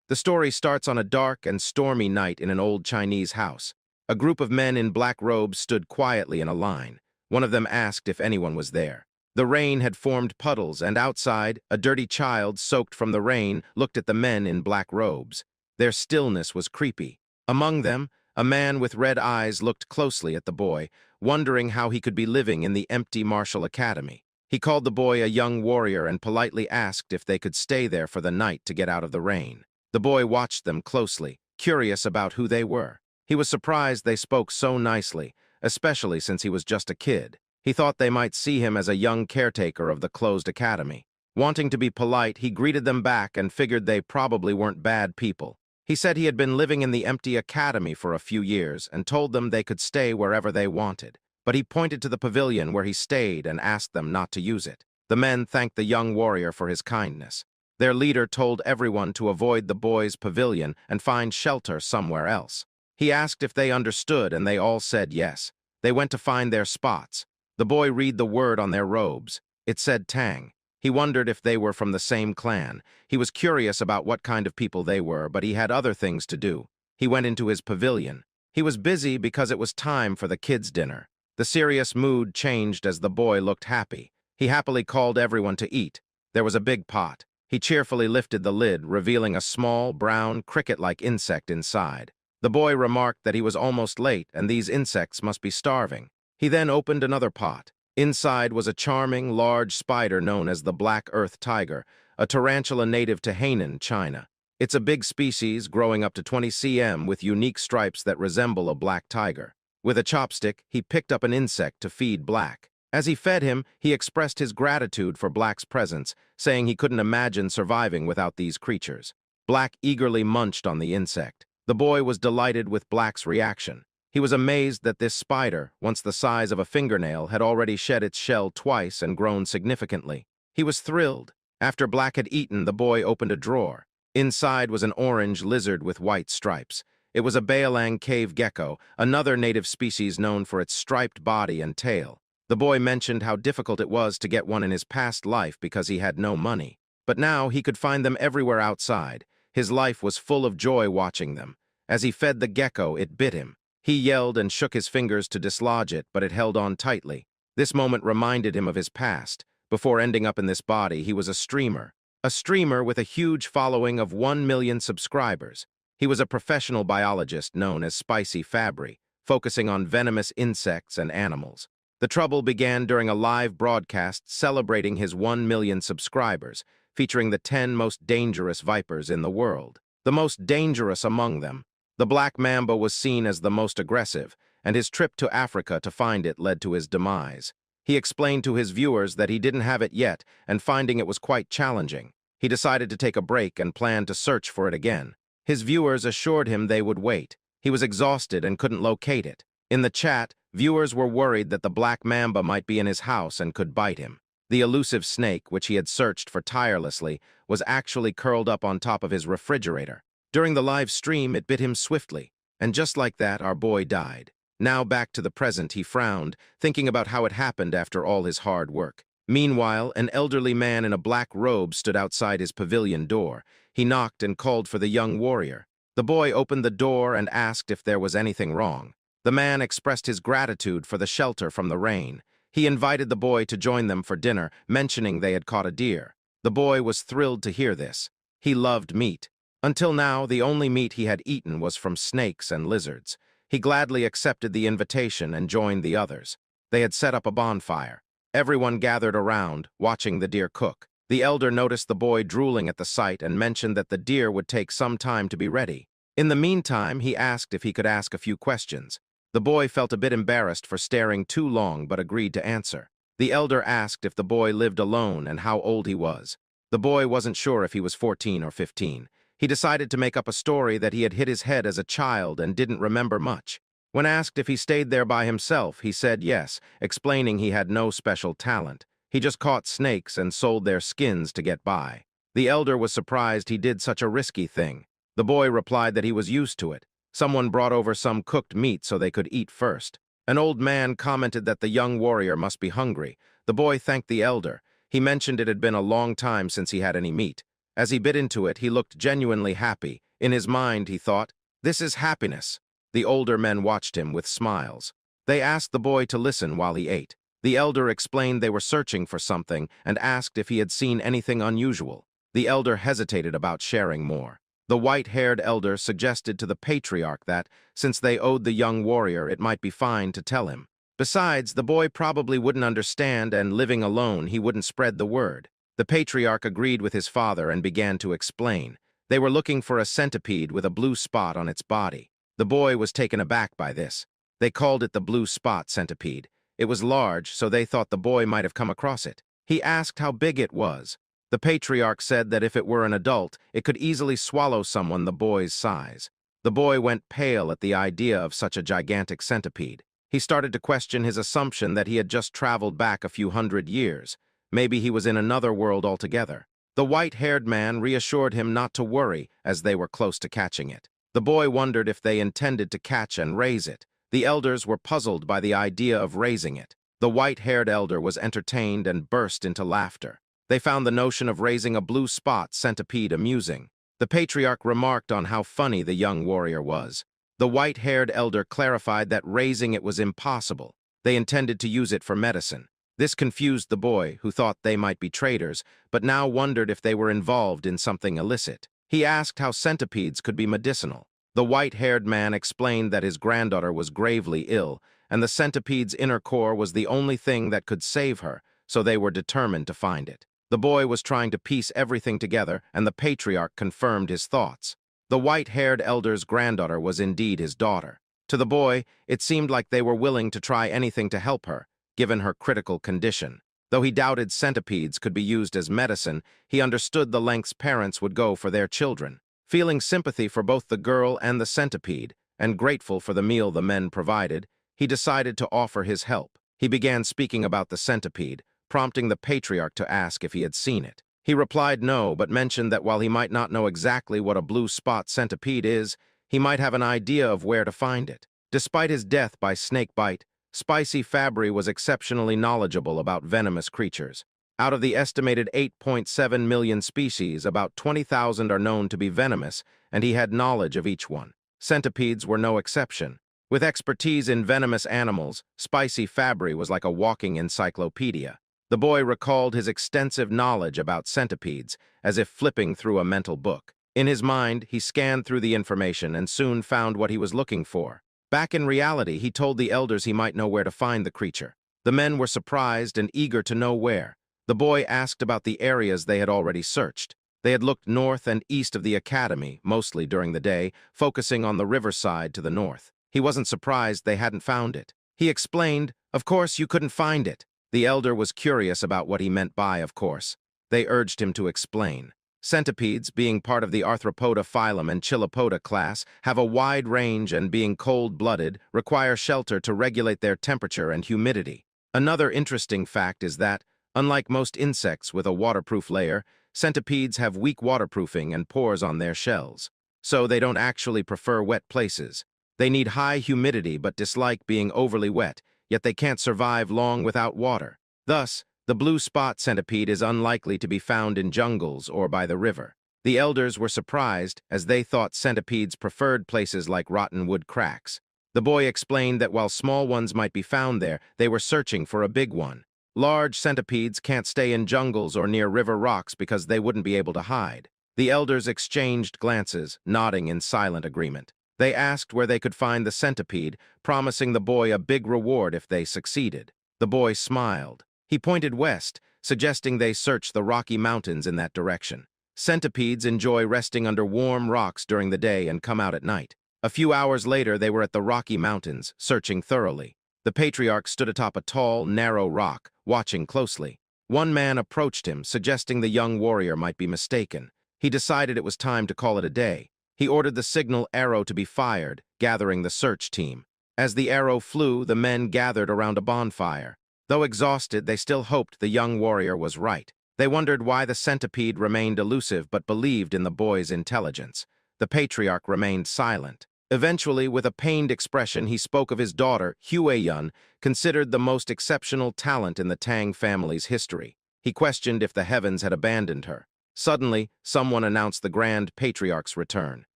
The story starts on a dark and stormy night in an old Chinese house. A group of men in black robes stood quietly in a line. One of them asked if anyone was there. The rain had formed puddles, and outside, a dirty child, soaked from the rain, looked at the men in black robes. Their stillness was creepy. Among them, a man with red eyes looked closely at the boy, wondering how he could be living in the empty martial academy. He called the boy a young warrior and politely asked if they could stay there for the night to get out of the rain. The boy watched them closely, curious about who they were. He was surprised they spoke so nicely, especially since he was just a kid. He thought they might see him as a young caretaker of the closed academy. Wanting to be polite, he greeted them back and figured they probably weren't bad people. He said he had been living in the empty academy for a few years and told them they could stay wherever they wanted. But he pointed to the pavilion where he stayed and asked them not to use it. The men thanked the young warrior for his kindness. Their leader told everyone to avoid the boys' pavilion and find shelter somewhere else. He asked if they understood, and they all said yes. They went to find their spots. The boy read the word on their robes. It said Tang. He wondered if they were from the same clan. He was curious about what kind of people they were, but he had other things to do. He went into his pavilion. He was busy because it was time for the kids' dinner. The serious mood changed as the boy looked happy. He happily called everyone to eat. There was a big pot. He cheerfully lifted the lid, revealing a small, brown, cricket-like insect inside. The boy remarked that he was almost late and these insects must be starving. He then opened another pot. Inside was a charming, large spider known as the black earth tiger, a tarantula native to Hainan, China. It's a big species growing up to 20 cm with unique stripes that resemble a black tiger. With a chopstick, he picked up an insect to feed Black. As he fed him, he expressed his gratitude for Black's presence, saying he couldn't imagine surviving without these creatures. Black eagerly munched on the insect. The boy was delighted with Black's reaction. He was amazed that this spider, once the size of a fingernail, had already shed its shell twice and grown significantly. He was thrilled. After Black had eaten, the boy opened a drawer. Inside was an orange lizard with white stripes. It was a Baolang cave gecko, another native species known for its striped body and tail. The boy mentioned how difficult it was to get one in his past life because he had no money. But now he could find them everywhere outside. His life was full of joy watching them. As he fed the gecko, it bit him. He yelled and shook his fingers to dislodge it, but it held on tightly. This moment reminded him of his past. Before ending up in this body, he was a streamer with a huge following of 1 million subscribers. He was a professional biologist known as Spicy Fabry, focusing on venomous insects and animals. The trouble began during a live broadcast celebrating his 1 million subscribers, featuring the 10 most dangerous vipers in the world. The most dangerous among them, the black mamba, was seen as the most aggressive, and his trip to Africa to find it led to his demise. He explained to his viewers that he didn't have it yet, and finding it was quite challenging. He decided to take a break and planned to search for it again. His viewers assured him they would wait. He was exhausted and couldn't locate it. In the chat, viewers were worried that the black mamba might be in his house and could bite him. The elusive snake, which he had searched for tirelessly, was actually curled up on top of his refrigerator. During the live stream, it bit him swiftly, and just like that, our boy died. Now back to the present, he frowned, thinking about how it happened after all his hard work. Meanwhile, an elderly man in a black robe stood outside his pavilion door. He knocked and called for the young warrior. The boy opened the door and asked if there was anything wrong. The man expressed his gratitude for the shelter from the rain. He invited the boy to join them for dinner, mentioning they had caught a deer. The boy was thrilled to hear this. He loved meat. Until now, the only meat he had eaten was from snakes and lizards. He gladly accepted the invitation and joined the others. They had set up a bonfire. Everyone gathered around, watching the deer cook. The elder noticed the boy drooling at the sight and mentioned that the deer would take some time to be ready. In the meantime, he asked if he could ask a few questions. The boy felt a bit embarrassed for staring too long but agreed to answer. The elder asked if the boy lived alone and how old he was. The boy wasn't sure if he was 14 or 15. He decided to make up a story that he had hit his head as a child and didn't remember much. When asked if he stayed there by himself, he said yes, explaining he had no special talent. He just caught snakes and sold their skins to get by. The elder was surprised he did such a risky thing. The boy replied that he was used to it. Someone brought over some cooked meat so they could eat first. An old man commented that the young warrior must be hungry. The boy thanked the elder. He mentioned it had been a long time since he had any meat. As he bit into it, he looked genuinely happy. In his mind, he thought, "This is happiness." The older men watched him with smiles. They asked the boy to listen while he ate. The elder explained they were searching for something and asked if he had seen anything unusual. The elder hesitated about sharing more. The white-haired elder suggested to the patriarch that, since they owed the young warrior, it might be fine to tell him. Besides, the boy probably wouldn't understand, and living alone, he wouldn't spread the word. The patriarch agreed with his father and began to explain. They were looking for a centipede with a blue spot on its body. The boy was taken aback by this. They called it the blue spot centipede. It was large, so they thought the boy might have come across it. He asked how big it was. The patriarch said that if it were an adult, it could easily swallow someone the boy's size. The boy went pale at the idea of such a gigantic centipede. He started to question his assumption that he had just traveled back a few hundred years. Maybe he was in another world altogether. The white-haired man reassured him not to worry as they were close to catching it. The boy wondered if they intended to catch and raise it. The elders were puzzled by the idea of raising it. The white-haired elder was entertained and burst into laughter. They found the notion of raising a blue spot centipede amusing. The patriarch remarked on how funny the young warrior was. The white-haired elder clarified that raising it was impossible. They intended to use it for medicine. This confused the boy, who thought they might be traders, but now wondered if they were involved in something illicit. He asked how centipedes could be medicinal. The white-haired man explained that his granddaughter was gravely ill, and the centipede's inner core was the only thing that could save her, so they were determined to find it. The boy was trying to piece everything together, and the patriarch confirmed his thoughts. The white-haired elder's granddaughter was indeed his daughter. To the boy, it seemed like they were willing to try anything to help her, given her critical condition. Though he doubted centipedes could be used as medicine, he understood the lengths parents would go for their children. Feeling sympathy for both the girl and the centipede, and grateful for the meal the men provided, he decided to offer his help. He began speaking about the centipede, prompting the patriarch to ask if he had seen it. He replied no, but mentioned that while he might not know exactly what a blue spot centipede is, he might have an idea of where to find it. Despite his death by snake bite, Spicy Fabry was exceptionally knowledgeable about venomous creatures. Out of the estimated 8.7 million species, about 20,000 are known to be venomous, and he had knowledge of each one. Centipedes were no exception. With expertise in venomous animals, Spicy Fabry was like a walking encyclopedia. The boy recalled his extensive knowledge about centipedes, as if flipping through a mental book. In his mind, he scanned through the information and soon found what he was looking for. Back in reality, he told the elders he might know where to find the creature. The men were surprised and eager to know where. The boy asked about the areas they had already searched. They had looked north and east of the academy, mostly during the day, focusing on the riverside to the north. He wasn't surprised they hadn't found it. He explained, "Of course you couldn't find it." The elder was curious about what he meant by "of course." They urged him to explain. Centipedes, being part of the Arthropoda phylum and Chilopoda class, have a wide range and, being cold-blooded, require shelter to regulate their temperature and humidity. Another interesting fact is that, unlike most insects with a waterproof layer, centipedes have weak waterproofing and pores on their shells. So they don't actually prefer wet places. They need high humidity but dislike being overly wet, yet they can't survive long without water. Thus, the blue spot centipede is unlikely to be found in jungles or by the river. The elders were surprised, as they thought centipedes preferred places like rotten wood cracks. The boy explained that while small ones might be found there, they were searching for a big one. Large centipedes can't stay in jungles or near river rocks because they wouldn't be able to hide. The elders exchanged glances, nodding in silent agreement. They asked where they could find the centipede, promising the boy a big reward if they succeeded. The boy smiled. He pointed west, suggesting they search the Rocky Mountains in that direction. Centipedes enjoy resting under warm rocks during the day and come out at night. A few hours later, they were at the Rocky Mountains, searching thoroughly. The patriarch stood atop a tall, narrow rock, watching closely. One man approached him, suggesting the young warrior might be mistaken. He decided it was time to call it a day. He ordered the signal arrow to be fired, gathering the search team. As the arrow flew, the men gathered around a bonfire. Though exhausted, they still hoped the young warrior was right. They wondered why the centipede remained elusive but believed in the boy's intelligence. The patriarch remained silent. Eventually, with a pained expression, he spoke of his daughter, Hueyun, considered the most exceptional talent in the Tang family's history. He questioned if the heavens had abandoned her. Suddenly, someone announced the Grand Patriarch's return.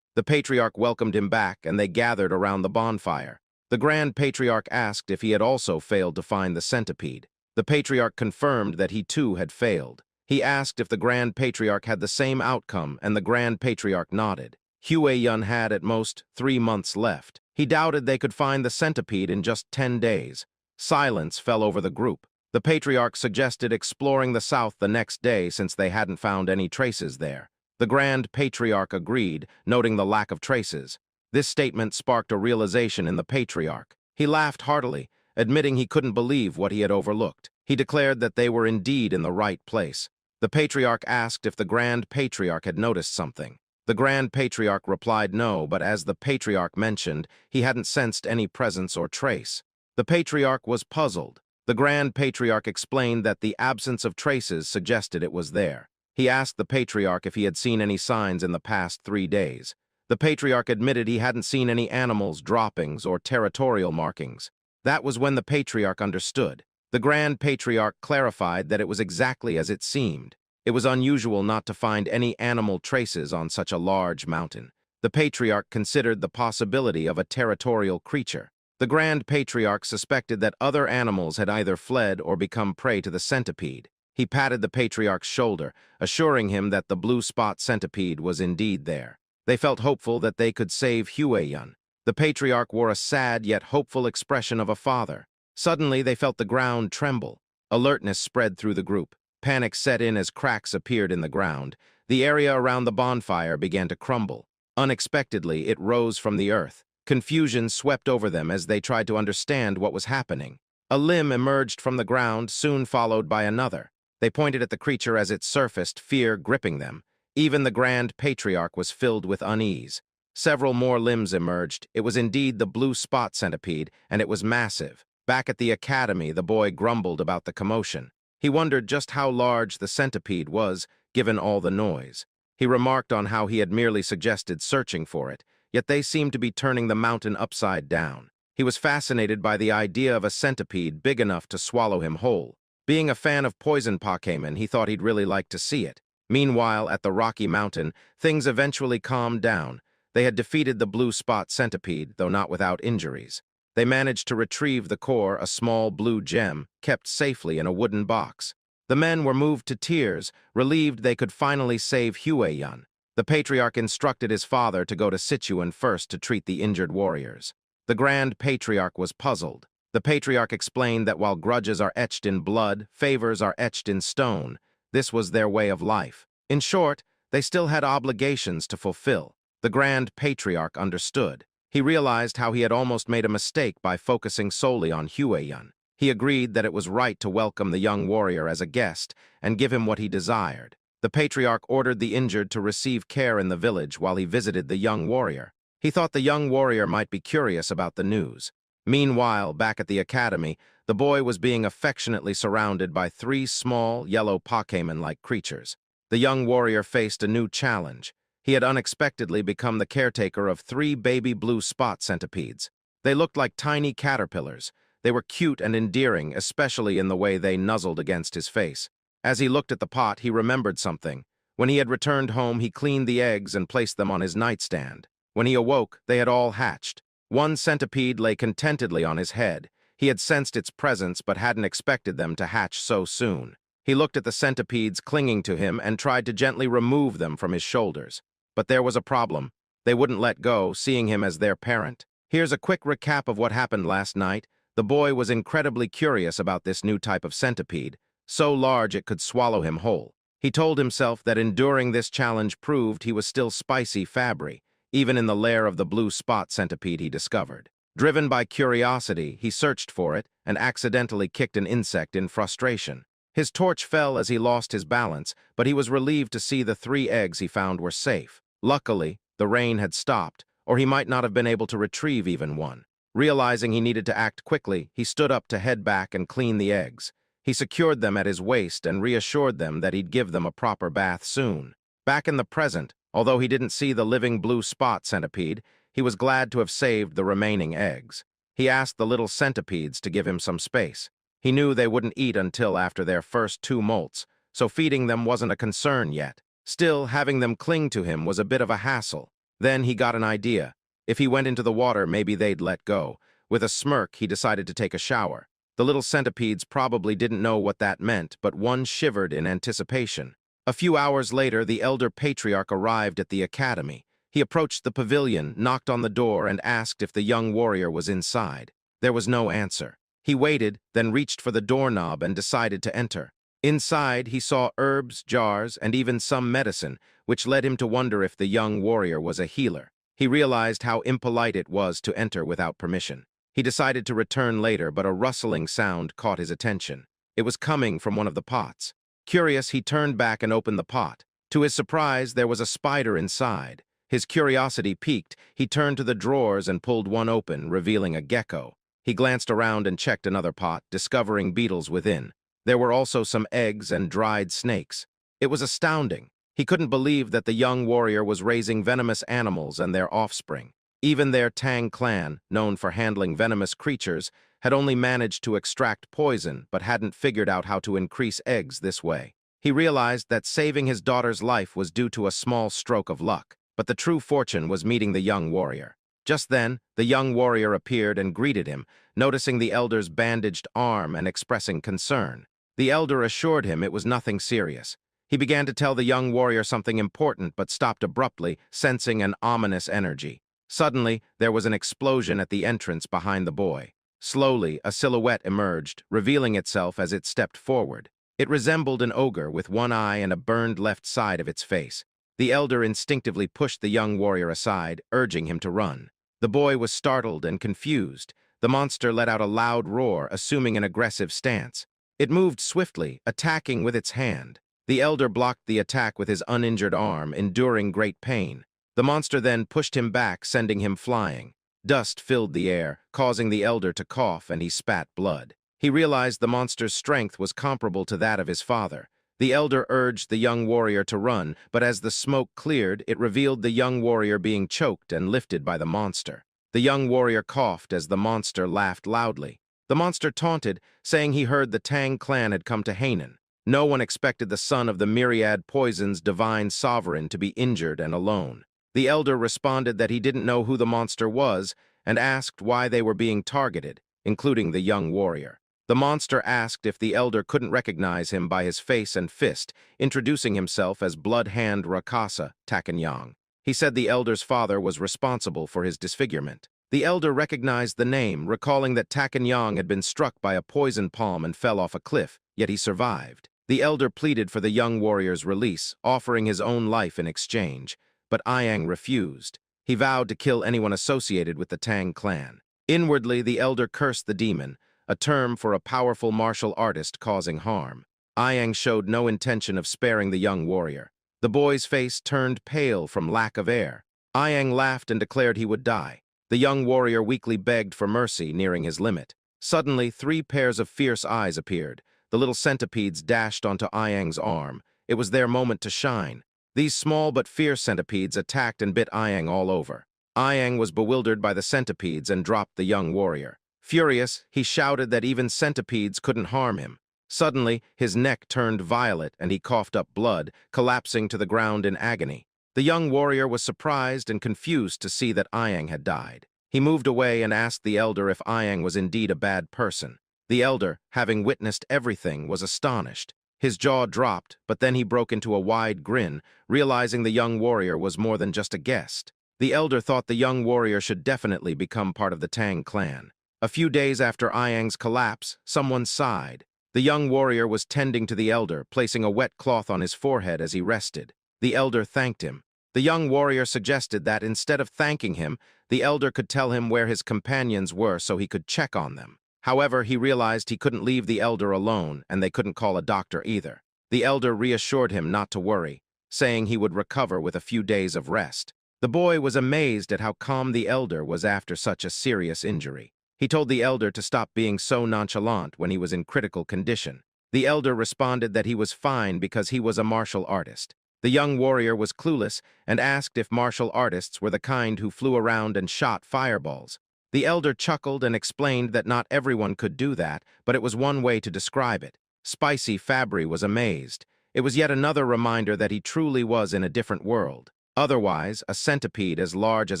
The Patriarch welcomed him back, and they gathered around the bonfire. The Grand Patriarch asked if he had also failed to find the centipede. The Patriarch confirmed that he too had failed. He asked if the Grand Patriarch had the same outcome, and the Grand Patriarch nodded. Hueyun had, at most, 3 months left. He doubted they could find the centipede in just 10 days. Silence fell over the group. The Patriarch suggested exploring the south the next day since they hadn't found any traces there. The Grand Patriarch agreed, noting the lack of traces. This statement sparked a realization in the Patriarch. He laughed heartily, admitting he couldn't believe what he had overlooked. He declared that they were indeed in the right place. The Patriarch asked if the Grand Patriarch had noticed something. The Grand Patriarch replied no, but as the Patriarch mentioned, he hadn't sensed any presence or trace. The Patriarch was puzzled. The Grand Patriarch explained that the absence of traces suggested it was there. He asked the Patriarch if he had seen any signs in the past 3 days. The Patriarch admitted he hadn't seen any animals, droppings, or territorial markings. That was when the Patriarch understood. The Grand Patriarch clarified that it was exactly as it seemed. It was unusual not to find any animal traces on such a large mountain. The Patriarch considered the possibility of a territorial creature. The Grand Patriarch suspected that other animals had either fled or become prey to the centipede. He patted the Patriarch's shoulder, assuring him that the blue spot centipede was indeed there. They felt hopeful that they could save Hueyun. The Patriarch wore a sad yet hopeful expression of a father. Suddenly, they felt the ground tremble. Alertness spread through the group. Panic set in as cracks appeared in the ground. The area around the bonfire began to crumble. Unexpectedly, it rose from the earth. Confusion swept over them as they tried to understand what was happening. A limb emerged from the ground, soon followed by another. They pointed at the creature as it surfaced, fear gripping them. Even the Grand Patriarch was filled with unease. Several more limbs emerged. It was indeed the blue spot centipede, and it was massive. Back at the academy, the boy grumbled about the commotion. He wondered just how large the centipede was, given all the noise. He remarked on how he had merely suggested searching for it, yet they seemed to be turning the mountain upside down. He was fascinated by the idea of a centipede big enough to swallow him whole. Being a fan of poison Pokemon, he thought he'd really like to see it. Meanwhile, at the Rocky Mountain, things eventually calmed down. They had defeated the blue spot centipede, though not without injuries. They managed to retrieve the core, a small blue gem, kept safely in a wooden box. The men were moved to tears, relieved they could finally save Hueyun. The Patriarch instructed his father to go to Sichuan first to treat the injured warriors. The Grand Patriarch was puzzled. The Patriarch explained that while grudges are etched in blood, favors are etched in stone. This was their way of life. In short, they still had obligations to fulfill. The Grand Patriarch understood. He realized how he had almost made a mistake by focusing solely on Hueyun. He agreed that it was right to welcome the young warrior as a guest and give him what he desired. The Patriarch ordered the injured to receive care in the village while he visited the young warrior. He thought the young warrior might be curious about the news. Meanwhile, back at the academy, the boy was being affectionately surrounded by 3 small, yellow Pokemon-like creatures. The young warrior faced a new challenge. He had unexpectedly become the caretaker of 3 baby blue spot centipedes. They looked like tiny caterpillars. They were cute and endearing, especially in the way they nuzzled against his face. As he looked at the pot, he remembered something. When he had returned home, he cleaned the eggs and placed them on his nightstand. When he awoke, they had all hatched. One centipede lay contentedly on his head. He had sensed its presence but hadn't expected them to hatch so soon. He looked at the centipedes clinging to him and tried to gently remove them from his shoulders. But there was a problem. They wouldn't let go, seeing him as their parent. Here's a quick recap of what happened last night. The boy was incredibly curious about this new type of centipede, so large it could swallow him whole. He told himself that enduring this challenge proved he was still spicy Fabry, even in the lair of the blue spot centipede he discovered. Driven by curiosity, he searched for it and accidentally kicked an insect in frustration. His torch fell as he lost his balance, but he was relieved to see the 3 eggs he found were safe. Luckily, the rain had stopped, or he might not have been able to retrieve even one. Realizing he needed to act quickly, he stood up to head back and clean the eggs. He secured them at his waist and reassured them that he'd give them a proper bath soon. Back in the present, although he didn't see the living blue spot centipede, he was glad to have saved the remaining eggs. He asked the little centipedes to give him some space. He knew they wouldn't eat until after their first 2 molts, so feeding them wasn't a concern yet. Still, having them cling to him was a bit of a hassle. Then he got an idea. If he went into the water, maybe they'd let go. With a smirk, he decided to take a shower. The little centipedes probably didn't know what that meant, but one shivered in anticipation. A few hours later, the elder patriarch arrived at the academy. He approached the pavilion, knocked on the door, and asked if the young warrior was inside. There was no answer. He waited, then reached for the doorknob and decided to enter. Inside, he saw herbs, jars, and even some medicine, which led him to wonder if the young warrior was a healer. He realized how impolite it was to enter without permission. He decided to return later, but a rustling sound caught his attention. It was coming from one of the pots. Curious, he turned back and opened the pot. To his surprise, there was a spider inside. His curiosity piqued. He turned to the drawers and pulled one open, revealing a gecko. He glanced around and checked another pot, discovering beetles within. There were also some eggs and dried snakes. It was astounding. He couldn't believe that the young warrior was raising venomous animals and their offspring. Even their Tang clan, known for handling venomous creatures, had only managed to extract poison but hadn't figured out how to increase eggs this way. He realized that saving his daughter's life was due to a small stroke of luck, but the true fortune was meeting the young warrior. Just then, the young warrior appeared and greeted him, noticing the elder's bandaged arm and expressing concern. The elder assured him it was nothing serious. He began to tell the young warrior something important but stopped abruptly, sensing an ominous energy. Suddenly, there was an explosion at the entrance behind the boy. Slowly, a silhouette emerged, revealing itself as it stepped forward. It resembled an ogre with one eye and a burned left side of its face. The elder instinctively pushed the young warrior aside, urging him to run. The boy was startled and confused. The monster let out a loud roar, assuming an aggressive stance. It moved swiftly, attacking with its hand. The elder blocked the attack with his uninjured arm, enduring great pain. The monster then pushed him back, sending him flying. Dust filled the air, causing the elder to cough, and he spat blood. He realized the monster's strength was comparable to that of his father. The elder urged the young warrior to run, but as the smoke cleared, it revealed the young warrior being choked and lifted by the monster. The young warrior coughed as the monster laughed loudly. The monster taunted, saying he heard the Tang clan had come to Hainan. No one expected the son of the myriad poison's divine sovereign to be injured and alone. The elder responded that he didn't know who the monster was and asked why they were being targeted, including the young warrior. The monster asked if the elder couldn't recognize him by his face and fist, introducing himself as Blood Hand Rakasa Takanyang. He said the elder's father was responsible for his disfigurement. The elder recognized the name, recalling that Takanyang had been struck by a poison palm and fell off a cliff, yet he survived. The elder pleaded for the young warrior's release, offering his own life in exchange, but Ayang refused. He vowed to kill anyone associated with the Tang clan. Inwardly, the elder cursed the demon, a term for a powerful martial artist causing harm. Ayang showed no intention of sparing the young warrior. The boy's face turned pale from lack of air. Ayang laughed and declared he would die. The young warrior weakly begged for mercy, nearing his limit. Suddenly, 3 pairs of fierce eyes appeared. The little centipedes dashed onto Ayang's arm. It was their moment to shine. These small but fierce centipedes attacked and bit Ayang all over. Ayang was bewildered by the centipedes and dropped the young warrior. Furious, he shouted that even centipedes couldn't harm him. Suddenly, his neck turned violet and he coughed up blood, collapsing to the ground in agony. The young warrior was surprised and confused to see that Ayang had died. He moved away and asked the elder if Ayang was indeed a bad person. The elder, having witnessed everything, was astonished. His jaw dropped, but then he broke into a wide grin, realizing the young warrior was more than just a guest. The elder thought the young warrior should definitely become part of the Tang clan. A few days after Ayang's collapse, someone sighed. The young warrior was tending to the elder, placing a wet cloth on his forehead as he rested. The elder thanked him. The young warrior suggested that instead of thanking him, the elder could tell him where his companions were so he could check on them. However, he realized he couldn't leave the elder alone, and they couldn't call a doctor either. The elder reassured him not to worry, saying he would recover with a few days of rest. The boy was amazed at how calm the elder was after such a serious injury. He told the elder to stop being so nonchalant when he was in critical condition. The elder responded that he was fine because he was a martial artist. The young warrior was clueless and asked if martial artists were the kind who flew around and shot fireballs. The elder chuckled and explained that not everyone could do that, but it was one way to describe it. Spicy Fabry was amazed. It was yet another reminder that he truly was in a different world. Otherwise, a centipede as large as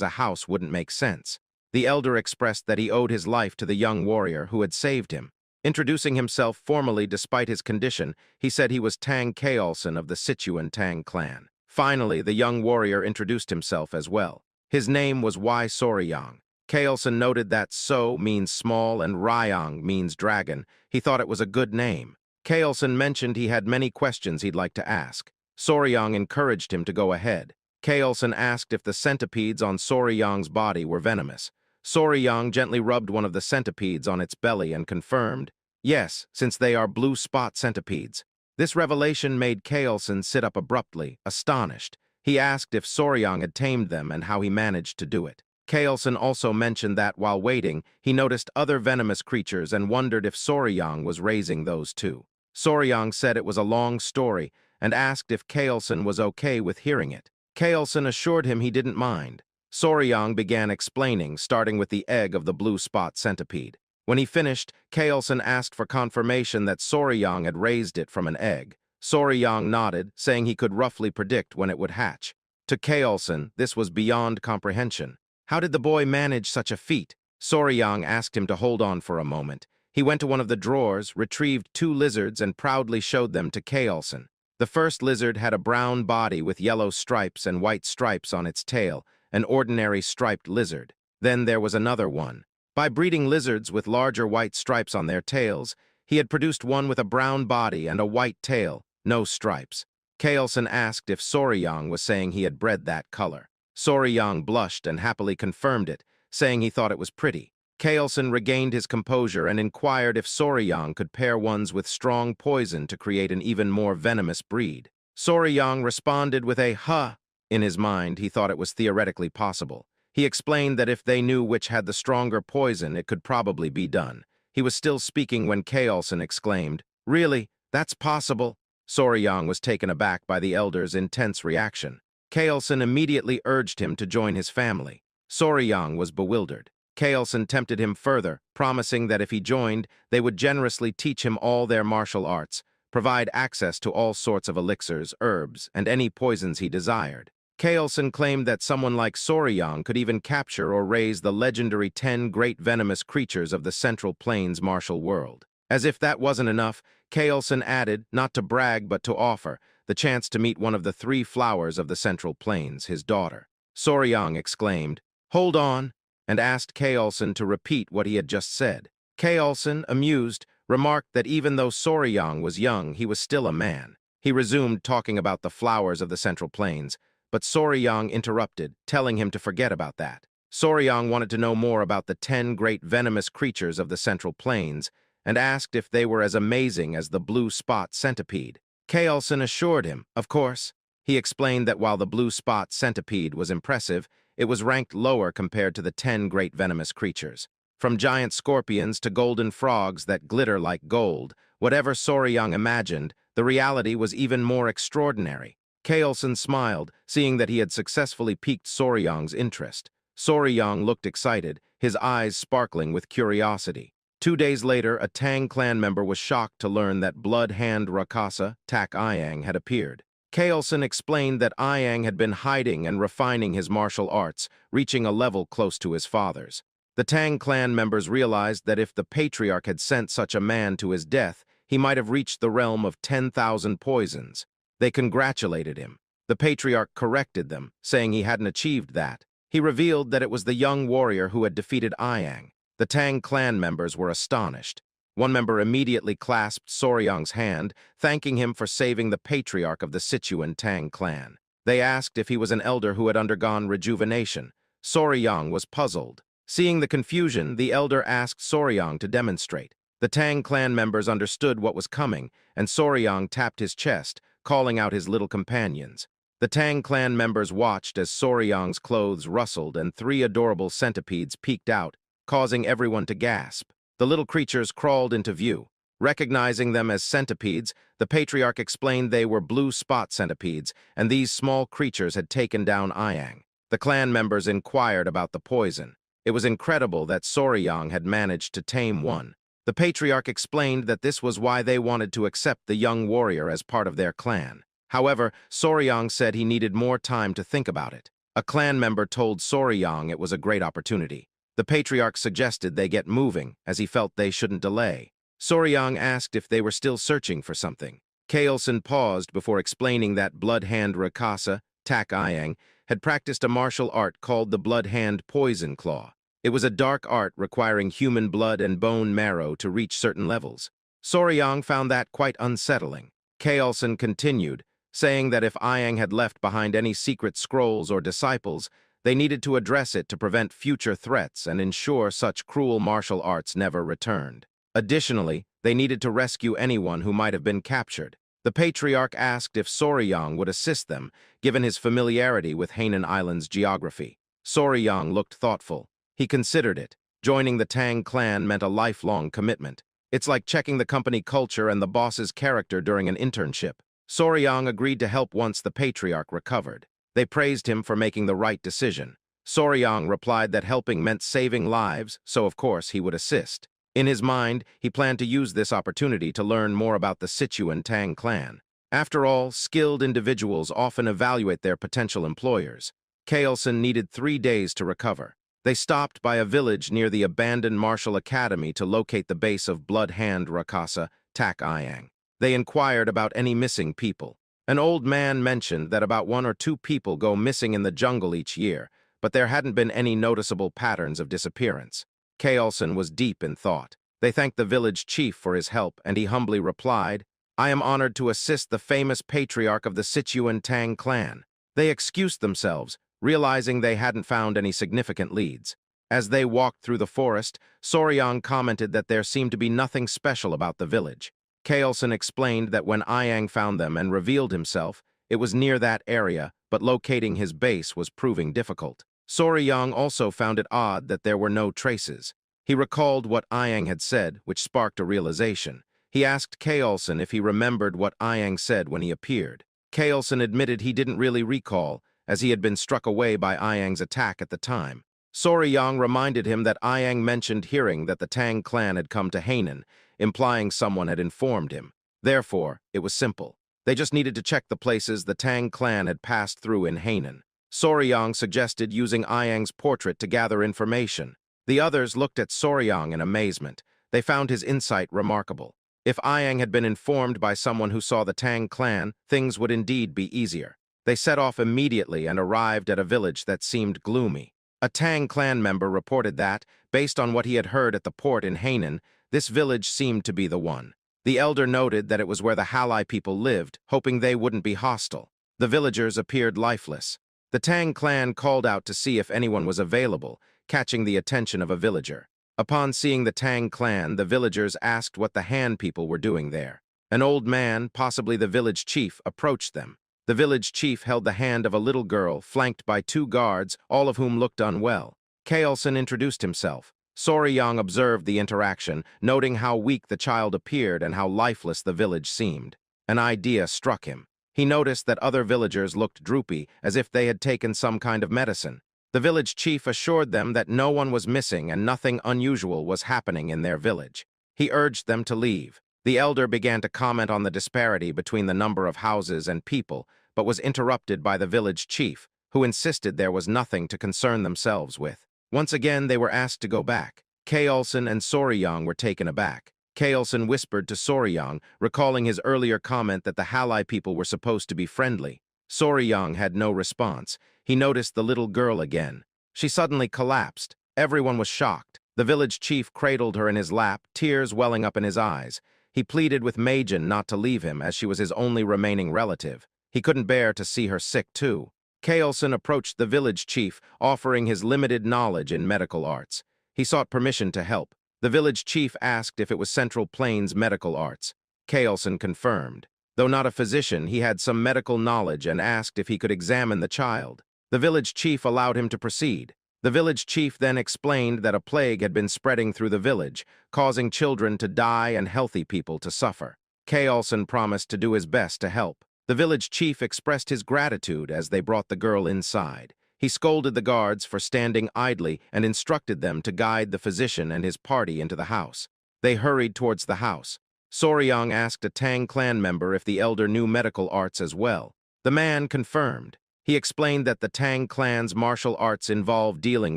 a house wouldn't make sense. The elder expressed that he owed his life to the young warrior who had saved him. Introducing himself formally despite his condition, he said he was Tang Kaolson of the Sichuan Tang clan. Finally, the young warrior introduced himself as well. His name was Y Soryang. Kaolson noted that So means small and Ryang means dragon. He thought it was a good name. Kaolson mentioned he had many questions he'd like to ask. Soryang encouraged him to go ahead. Kaolson asked if the centipedes on Soryang's body were venomous. Soryang gently rubbed one of the centipedes on its belly and confirmed, yes, since they are blue spot centipedes. This revelation made Kaolson sit up abruptly, astonished. He asked if Soryang had tamed them and how he managed to do it. Kaolson also mentioned that, while waiting, he noticed other venomous creatures and wondered if Soryang was raising those too. Soryang said it was a long story and asked if Kaolson was okay with hearing it. Kaolson assured him he didn't mind. Soryang began explaining, starting with the egg of the blue spot centipede. When he finished, Kaolson asked for confirmation that Soryang had raised it from an egg. Soryang nodded, saying he could roughly predict when it would hatch. To Kaolson, this was beyond comprehension. How did the boy manage such a feat? Soryang asked him to hold on for a moment. He went to one of the drawers, retrieved 2 lizards, and proudly showed them to Kaolson. The first lizard had a brown body with yellow stripes and white stripes on its tail, an ordinary striped lizard. Then there was another one. By breeding lizards with larger white stripes on their tails, he had produced one with a brown body and a white tail, no stripes. Kaolson asked if Soryang was saying he had bred that color. Soryang blushed and happily confirmed it, saying he thought it was pretty. Kaolson regained his composure and inquired if Soryang could pair ones with strong poison to create an even more venomous breed. Soryang responded with a huh. In his mind, he thought it was theoretically possible. He explained that if they knew which had the stronger poison, it could probably be done. He was still speaking when Kaolson exclaimed, "Really? That's possible?" Soryang was taken aback by the elder's intense reaction. Kaolson immediately urged him to join his family. Soryang was bewildered. Kaolson tempted him further, promising that if he joined, they would generously teach him all their martial arts, provide access to all sorts of elixirs, herbs, and any poisons he desired. Kaolson claimed that someone like Soryang could even capture or raise the legendary 10 great venomous creatures of the Central Plains martial world. As if that wasn't enough, Kaolson added, not to brag but to offer, the chance to meet one of the 3 flowers of the Central Plains, his daughter. Soryang exclaimed, "Hold on," and asked Kaolson to repeat what he had just said. Kaolson, amused, remarked that even though Soryang was young, he was still a man. He resumed talking about the flowers of the Central Plains, but Soryang interrupted, telling him to forget about that. Soryang wanted to know more about the 10 great venomous creatures of the Central Plains and asked if they were as amazing as the blue spot centipede. Kaolson assured him, of course. He explained that while the blue spot centipede was impressive, it was ranked lower compared to the 10 great venomous creatures. From giant scorpions to golden frogs that glitter like gold, whatever Soryang imagined, the reality was even more extraordinary. Kaolson smiled, seeing that he had successfully piqued Soryang's interest. Soryang looked excited, his eyes sparkling with curiosity. 2 days later, a Tang clan member was shocked to learn that Blood Hand Rakasa, Tak Iyang, had appeared. Kaolson explained that Iyang had been hiding and refining his martial arts, reaching a level close to his father's. The Tang clan members realized that if the patriarch had sent such a man to his death, he might have reached the realm of 10,000 poisons. They congratulated him. The patriarch corrected them, saying he hadn't achieved that. He revealed that it was the young warrior who had defeated Iyang. The Tang clan members were astonished. One member immediately clasped Soryang's hand, thanking him for saving the patriarch of the Sichuan Tang clan. They asked if he was an elder who had undergone rejuvenation. Soryang was puzzled. Seeing the confusion, the elder asked Soryang to demonstrate. The Tang clan members understood what was coming, and Soryang tapped his chest, calling out his little companions. The Tang clan members watched as Soryang's clothes rustled and 3 adorable centipedes peeked out, causing everyone to gasp. The little creatures crawled into view. Recognizing them as centipedes, the patriarch explained they were blue spot centipedes, and these small creatures had taken down Iyang. The clan members inquired about the poison. It was incredible that Soryang had managed to tame one. The patriarch explained that this was why they wanted to accept the young warrior as part of their clan. However, Soryang said he needed more time to think about it. A clan member told Soryang it was a great opportunity. The patriarch suggested they get moving, as he felt they shouldn't delay. Soryang asked if they were still searching for something. Kaelson paused before explaining that Blood Hand Rakasa, Tak Ayang, had practiced a martial art called the Blood Hand Poison Claw. It was a dark art requiring human blood and bone marrow to reach certain levels. Soryang found that quite unsettling. Kaelson continued, saying that if Ayang had left behind any secret scrolls or disciples, they needed to address it to prevent future threats and ensure such cruel martial arts never returned. Additionally, they needed to rescue anyone who might have been captured. The patriarch asked if Soryang would assist them, given his familiarity with Hainan Island's geography. Soryang looked thoughtful. He considered it. Joining the Tang clan meant a lifelong commitment. It's like checking the company culture and the boss's character during an internship. Soryang agreed to help once the patriarch recovered. They praised him for making the right decision. Soryang replied that helping meant saving lives, so of course he would assist. In his mind, he planned to use this opportunity to learn more about the Sichuan Tang clan. After all, skilled individuals often evaluate their potential employers. Kaelson needed 3 days to recover. They stopped by a village near the abandoned martial academy to locate the base of Blood Hand Rakasa, Tak Ayang. They inquired about any missing people. An old man mentioned that about 1 or 2 people go missing in the jungle each year, but there hadn't been any noticeable patterns of disappearance. Kaelson was deep in thought. They thanked the village chief for his help, and he humbly replied, "I am honored to assist the famous patriarch of the Sichuan Tang clan." They excused themselves, realizing they hadn't found any significant leads. As they walked through the forest, Soryang commented that there seemed to be nothing special about the village. Kaelson explained that when Ayang found them and revealed himself, it was near that area, but locating his base was proving difficult. Soryang also found it odd that there were no traces. He recalled what Ayang had said, which sparked a realization. He asked Kaelson if he remembered what Ayang said when he appeared. Kaelson admitted he didn't really recall, as he had been struck away by Ayang's attack at the time. Soryang reminded him that Ayang mentioned hearing that the Tang clan had come to Hainan, implying someone had informed him. Therefore, it was simple. They just needed to check the places the Tang clan had passed through in Hainan. Soryang suggested using Ayang's portrait to gather information. The others looked at Soryang in amazement. They found his insight remarkable. If Ayang had been informed by someone who saw the Tang clan, things would indeed be easier. They set off immediately and arrived at a village that seemed gloomy. A Tang clan member reported that, based on what he had heard at the port in Hainan, this village seemed to be the one. The elder noted that it was where the Halai people lived, hoping they wouldn't be hostile. The villagers appeared lifeless. The Tang clan called out to see if anyone was available, catching the attention of a villager. Upon seeing the Tang clan, the villagers asked what the Han people were doing there. An old man, possibly the village chief, approached them. The village chief held the hand of a little girl, flanked by 2 guards, all of whom looked unwell. Kaelson introduced himself. Soryang observed the interaction, noting how weak the child appeared and how lifeless the village seemed. An idea struck him. He noticed that other villagers looked droopy, as if they had taken some kind of medicine. The village chief assured them that no one was missing and nothing unusual was happening in their village. He urged them to leave. The elder began to comment on the disparity between the number of houses and people, but was interrupted by the village chief, who insisted there was nothing to concern themselves with. Once again, they were asked to go back. Kaelson and Soryang were taken aback. Kaelson whispered to Soryang, recalling his earlier comment that the Halai people were supposed to be friendly. Soryang had no response. He noticed the little girl again. She suddenly collapsed. Everyone was shocked. The village chief cradled her in his lap, tears welling up in his eyes. He pleaded with Majin not to leave him, as she was his only remaining relative. He couldn't bear to see her sick, too. Kaelson approached the village chief, offering his limited knowledge in medical arts. He sought permission to help. The village chief asked if it was Central Plains Medical Arts. Kaelson confirmed. Though not a physician, he had some medical knowledge and asked if he could examine the child. The village chief allowed him to proceed. The village chief then explained that a plague had been spreading through the village, causing children to die and healthy people to suffer. Kaelson promised to do his best to help. The village chief expressed his gratitude as they brought the girl inside. He scolded the guards for standing idly and instructed them to guide the physician and his party into the house. They hurried towards the house. Soryang asked a Tang clan member if the elder knew medical arts as well. The man confirmed. He explained that the Tang clan's martial arts involve dealing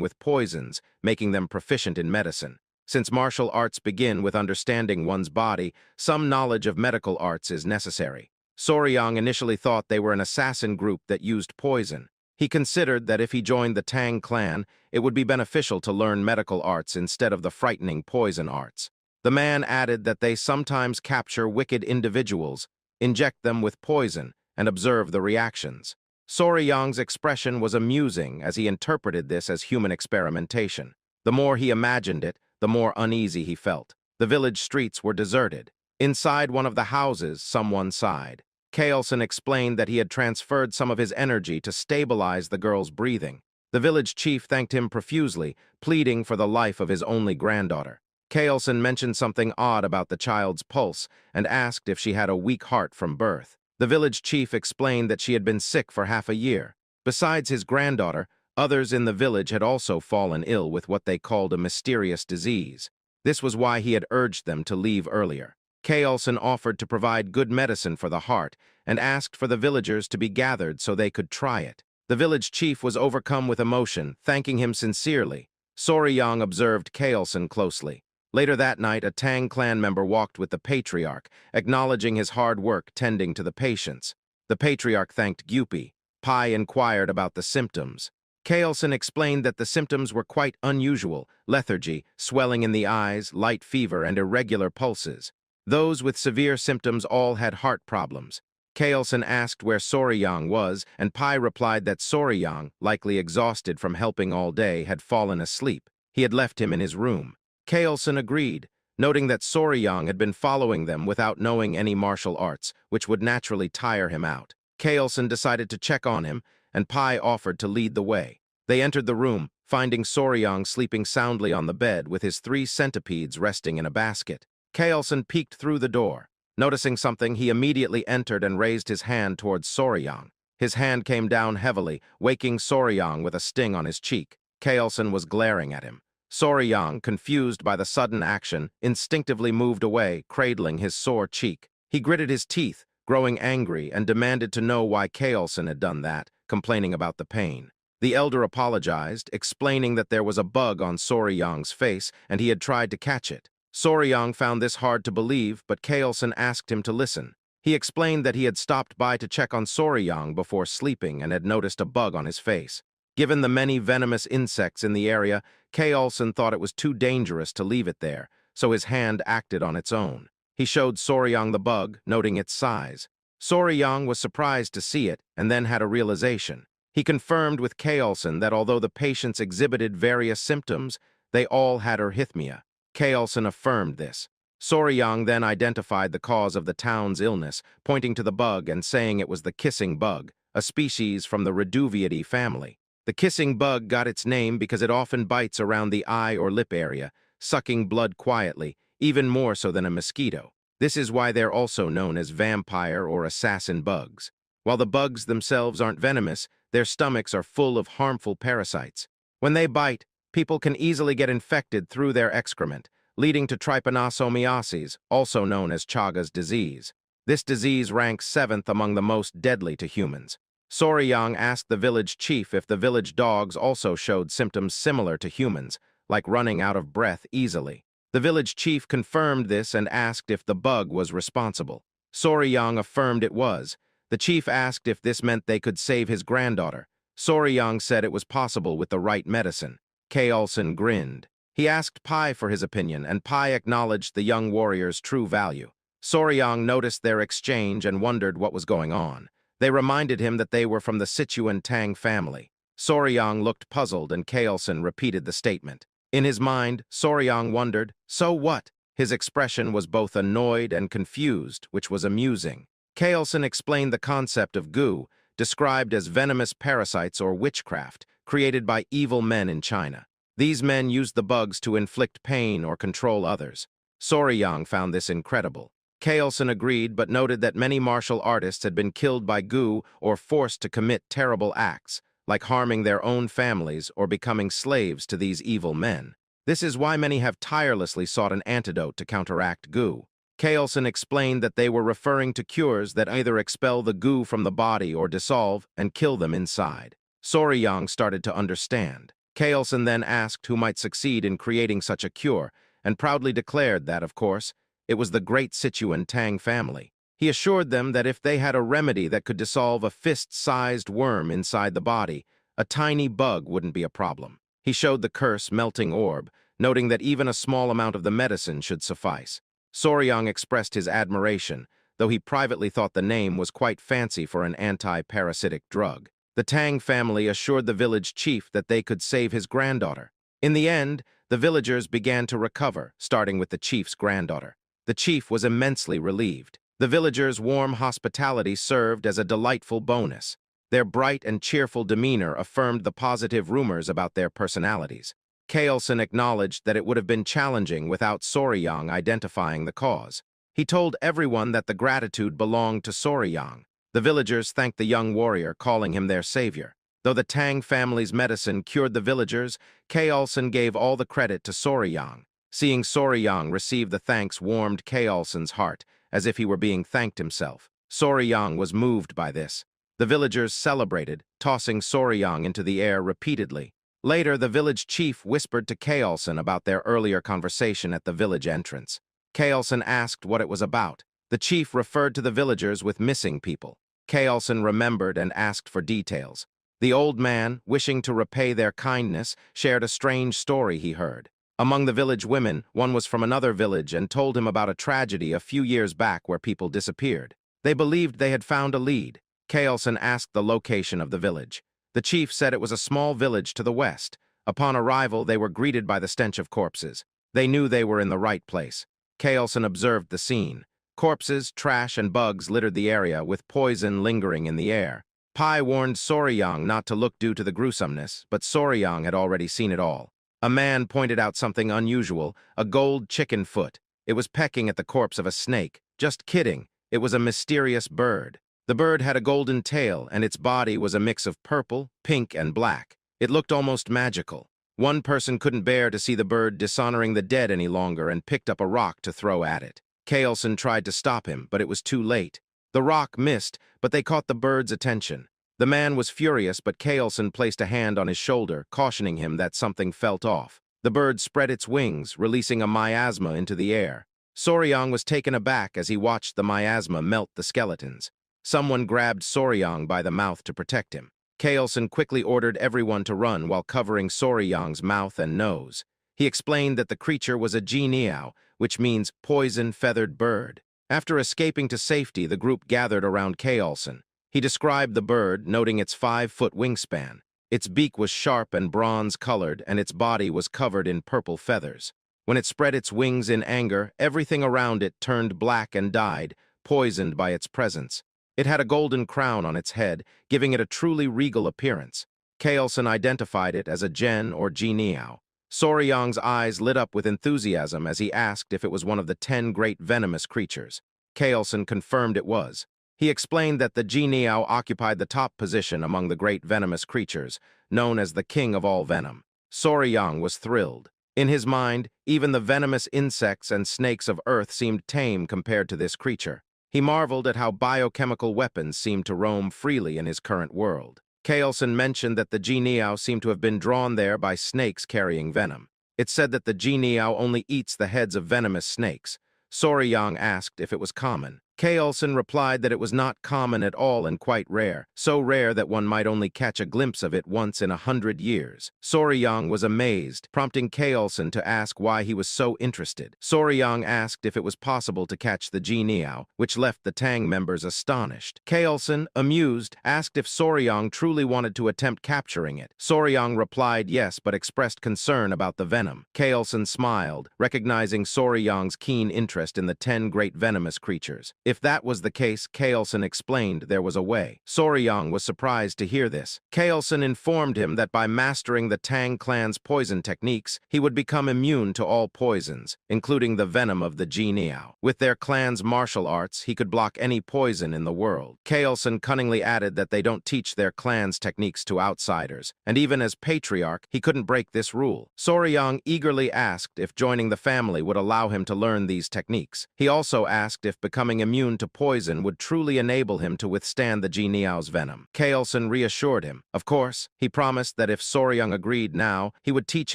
with poisons, making them proficient in medicine. Since martial arts begin with understanding one's body, some knowledge of medical arts is necessary. Soryang initially thought they were an assassin group that used poison. He considered that if he joined the Tang clan, it would be beneficial to learn medical arts instead of the frightening poison arts. The man added that they sometimes capture wicked individuals, inject them with poison, and observe the reactions. Soryang's expression was amusing as he interpreted this as human experimentation. The more he imagined it, the more uneasy he felt. The village streets were deserted. Inside one of the houses, someone sighed. Kaelson explained that he had transferred some of his energy to stabilize the girl's breathing. The village chief thanked him profusely, pleading for the life of his only granddaughter. Kaelson mentioned something odd about the child's pulse and asked if she had a weak heart from birth. The village chief explained that she had been sick for half a year. Besides his granddaughter, others in the village had also fallen ill with what they called a mysterious disease. This was why he had urged them to leave earlier. Kaelson offered to provide good medicine for the heart and asked for the villagers to be gathered so they could try it. The village chief was overcome with emotion, thanking him sincerely. Soryang observed Kaelson closely. Later that night, a Tang clan member walked with the patriarch, acknowledging his hard work tending to the patients. The patriarch thanked Gyupi. Pai inquired about the symptoms. Kaelson explained that the symptoms were quite unusual: lethargy, swelling in the eyes, light fever, and irregular pulses. Those with severe symptoms all had heart problems. Kaelson asked where Soryang was, and Pai replied that Soryang, likely exhausted from helping all day, had fallen asleep. He had left him in his room. Kaelson agreed, noting that Soryang had been following them without knowing any martial arts, which would naturally tire him out. Kaelson decided to check on him, and Pai offered to lead the way. They entered the room, finding Soryang sleeping soundly on the bed with his 3 centipedes resting in a basket. Kaelson peeked through the door. Noticing something, he immediately entered and raised his hand towards Soryang. His hand came down heavily, waking Soryang with a sting on his cheek. Kaelson was glaring at him. Soryang, confused by the sudden action, instinctively moved away, cradling his sore cheek. He gritted his teeth, growing angry, and demanded to know why Kaelson had done that, complaining about the pain. The elder apologized, explaining that there was a bug on Soryang's face and he had tried to catch it. Soryang found this hard to believe, but Kaelson asked him to listen. He explained that he had stopped by to check on Soryang before sleeping and had noticed a bug on his face. Given the many venomous insects in the area, Kaelson thought it was too dangerous to leave it there, so his hand acted on its own. He showed Soryang the bug, noting its size. Soryang was surprised to see it and then had a realization. He confirmed with Kaelson that although the patients exhibited various symptoms, they all had arrhythmia. Kaelson affirmed this. Soryang then identified the cause of the town's illness, pointing to the bug and saying it was the kissing bug, a species from the Reduviidae family. The kissing bug got its name because it often bites around the eye or lip area, sucking blood quietly, even more so than a mosquito. This is why they're also known as vampire or assassin bugs. While the bugs themselves aren't venomous, their stomachs are full of harmful parasites. When they bite, people can easily get infected through their excrement, leading to trypanosomiasis, also known as Chagas disease. This disease ranks 7th among the most deadly to humans. Soryang asked the village chief if the village dogs also showed symptoms similar to humans, like running out of breath easily. The village chief confirmed this and asked if the bug was responsible. Soryang affirmed it was. The chief asked if this meant they could save his granddaughter. Soryang said it was possible with the right medicine. Kaelson grinned. He asked Pai for his opinion, and Pai acknowledged the young warrior's true value. Soryang noticed their exchange and wondered what was going on. They reminded him that they were from the Sichuan Tang family. Soryang looked puzzled, and Kaelson repeated the statement. In his mind, Soryang wondered, so what? His expression was both annoyed and confused, which was amusing. Kaelson explained the concept of gu, described as venomous parasites or witchcraft, created by evil men in China. These men used the bugs to inflict pain or control others. Soryang found this incredible. Kaelson agreed, but noted that many martial artists had been killed by gu or forced to commit terrible acts, like harming their own families or becoming slaves to these evil men. This is why many have tirelessly sought an antidote to counteract goo. Kaelson explained that they were referring to cures that either expel the goo from the body or dissolve and kill them inside. Soryang started to understand. Kaelson then asked who might succeed in creating such a cure, and proudly declared that, of course, it was the great Sichuan Tang family. He assured them that if they had a remedy that could dissolve a fist-sized worm inside the body, a tiny bug wouldn't be a problem. He showed the curse melting orb, noting that even a small amount of the medicine should suffice. Soryang expressed his admiration, though he privately thought the name was quite fancy for an anti-parasitic drug. The Tang family assured the village chief that they could save his granddaughter. In the end, the villagers began to recover, starting with the chief's granddaughter. The chief was immensely relieved. The villagers' warm hospitality served as a delightful bonus. Their bright and cheerful demeanor affirmed the positive rumors about their personalities. Kaelson acknowledged that it would have been challenging without Soryang identifying the cause. He told everyone that the gratitude belonged to Soryang. The villagers thanked the young warrior, calling him their savior. Though the Tang family's medicine cured the villagers, Kaelson gave all the credit to Soryang. Seeing Soryang receive the thanks warmed Kaelson's heart, as if he were being thanked himself. Soryang was moved by this. The villagers celebrated, tossing Soryang into the air repeatedly. Later, the village chief whispered to Kaelson about their earlier conversation at the village entrance. Kaelson asked what it was about. The chief referred to the villagers with missing people. Kaelson remembered and asked for details. The old man, wishing to repay their kindness, shared a strange story he heard. Among the village women, one was from another village and told him about a tragedy a few years back where people disappeared. They believed they had found a lead. Kaelson asked the location of the village. The chief said it was a small village to the west. Upon arrival, they were greeted by the stench of corpses. They knew they were in the right place. Kaelson observed the scene. Corpses, trash, and bugs littered the area, with poison lingering in the air. Pai warned Soryang not to look due to the gruesomeness, but Soryang had already seen it all. A man pointed out something unusual, a gold chicken foot. It was pecking at the corpse of a snake. Just kidding, it was a mysterious bird. The bird had a golden tail, and its body was a mix of purple, pink, and black. It looked almost magical. One person couldn't bear to see the bird dishonoring the dead any longer and picked up a rock to throw at it. Kaelson tried to stop him, but it was too late. The rock missed, but they caught the bird's attention. The man was furious, but Kaelson placed a hand on his shoulder, cautioning him that something felt off. The bird spread its wings, releasing a miasma into the air. Soryang was taken aback as he watched the miasma melt the skeletons. Someone grabbed Soryang by the mouth to protect him. Kaelson quickly ordered everyone to run while covering Soryang's mouth and nose. He explained that the creature was a Ji-Niao, which means poison-feathered bird. After escaping to safety, the group gathered around Kaelson. He described the bird, noting its 5-foot wingspan. Its beak was sharp and bronze-colored, and its body was covered in purple feathers. When it spread its wings in anger, everything around it turned black and died, poisoned by its presence. It had a golden crown on its head, giving it a truly regal appearance. Kaelson identified it as a Gen or Ji-Niao. Soryang's eyes lit up with enthusiasm as he asked if it was one of the 10 great venomous creatures. Kaelson confirmed it was. He explained that the Ji-Niao occupied the top position among the great venomous creatures, known as the king of all venom. Soryang was thrilled. In his mind, even the venomous insects and snakes of Earth seemed tame compared to this creature. He marveled at how biochemical weapons seemed to roam freely in his current world. Kaelson mentioned that the Ji-Niao seemed to have been drawn there by snakes carrying venom. It said that the Ji-Niao only eats the heads of venomous snakes. Soryang asked if it was common. Kaelson replied that it was not common at all and quite rare, so rare that one might only catch a glimpse of it once in 100 years. Soryang was amazed, prompting Kaelson to ask why he was so interested. Soryang asked if it was possible to catch the Ji-Niao, which left the Tang members astonished. Kaelson, amused, asked if Soryang truly wanted to attempt capturing it. Soryang replied yes, but expressed concern about the venom. Kaelson smiled, recognizing Soryang's keen interest in the 10 great venomous creatures. If that was the case, Kaelson explained there was a way. Soryang was surprised to hear this. Kaelson informed him that by mastering the Tang clan's poison techniques, he would become immune to all poisons, including the venom of the Jianiao. With their clan's martial arts, he could block any poison in the world. Kaelson cunningly added that they don't teach their clan's techniques to outsiders, and even as patriarch, he couldn't break this rule. Soryang eagerly asked if joining the family would allow him to learn these techniques. He also asked if becoming immune to poison would truly enable him to withstand the Jianiao's venom. Kaelson reassured him. Of course, he promised that if Soryang agreed now, he would teach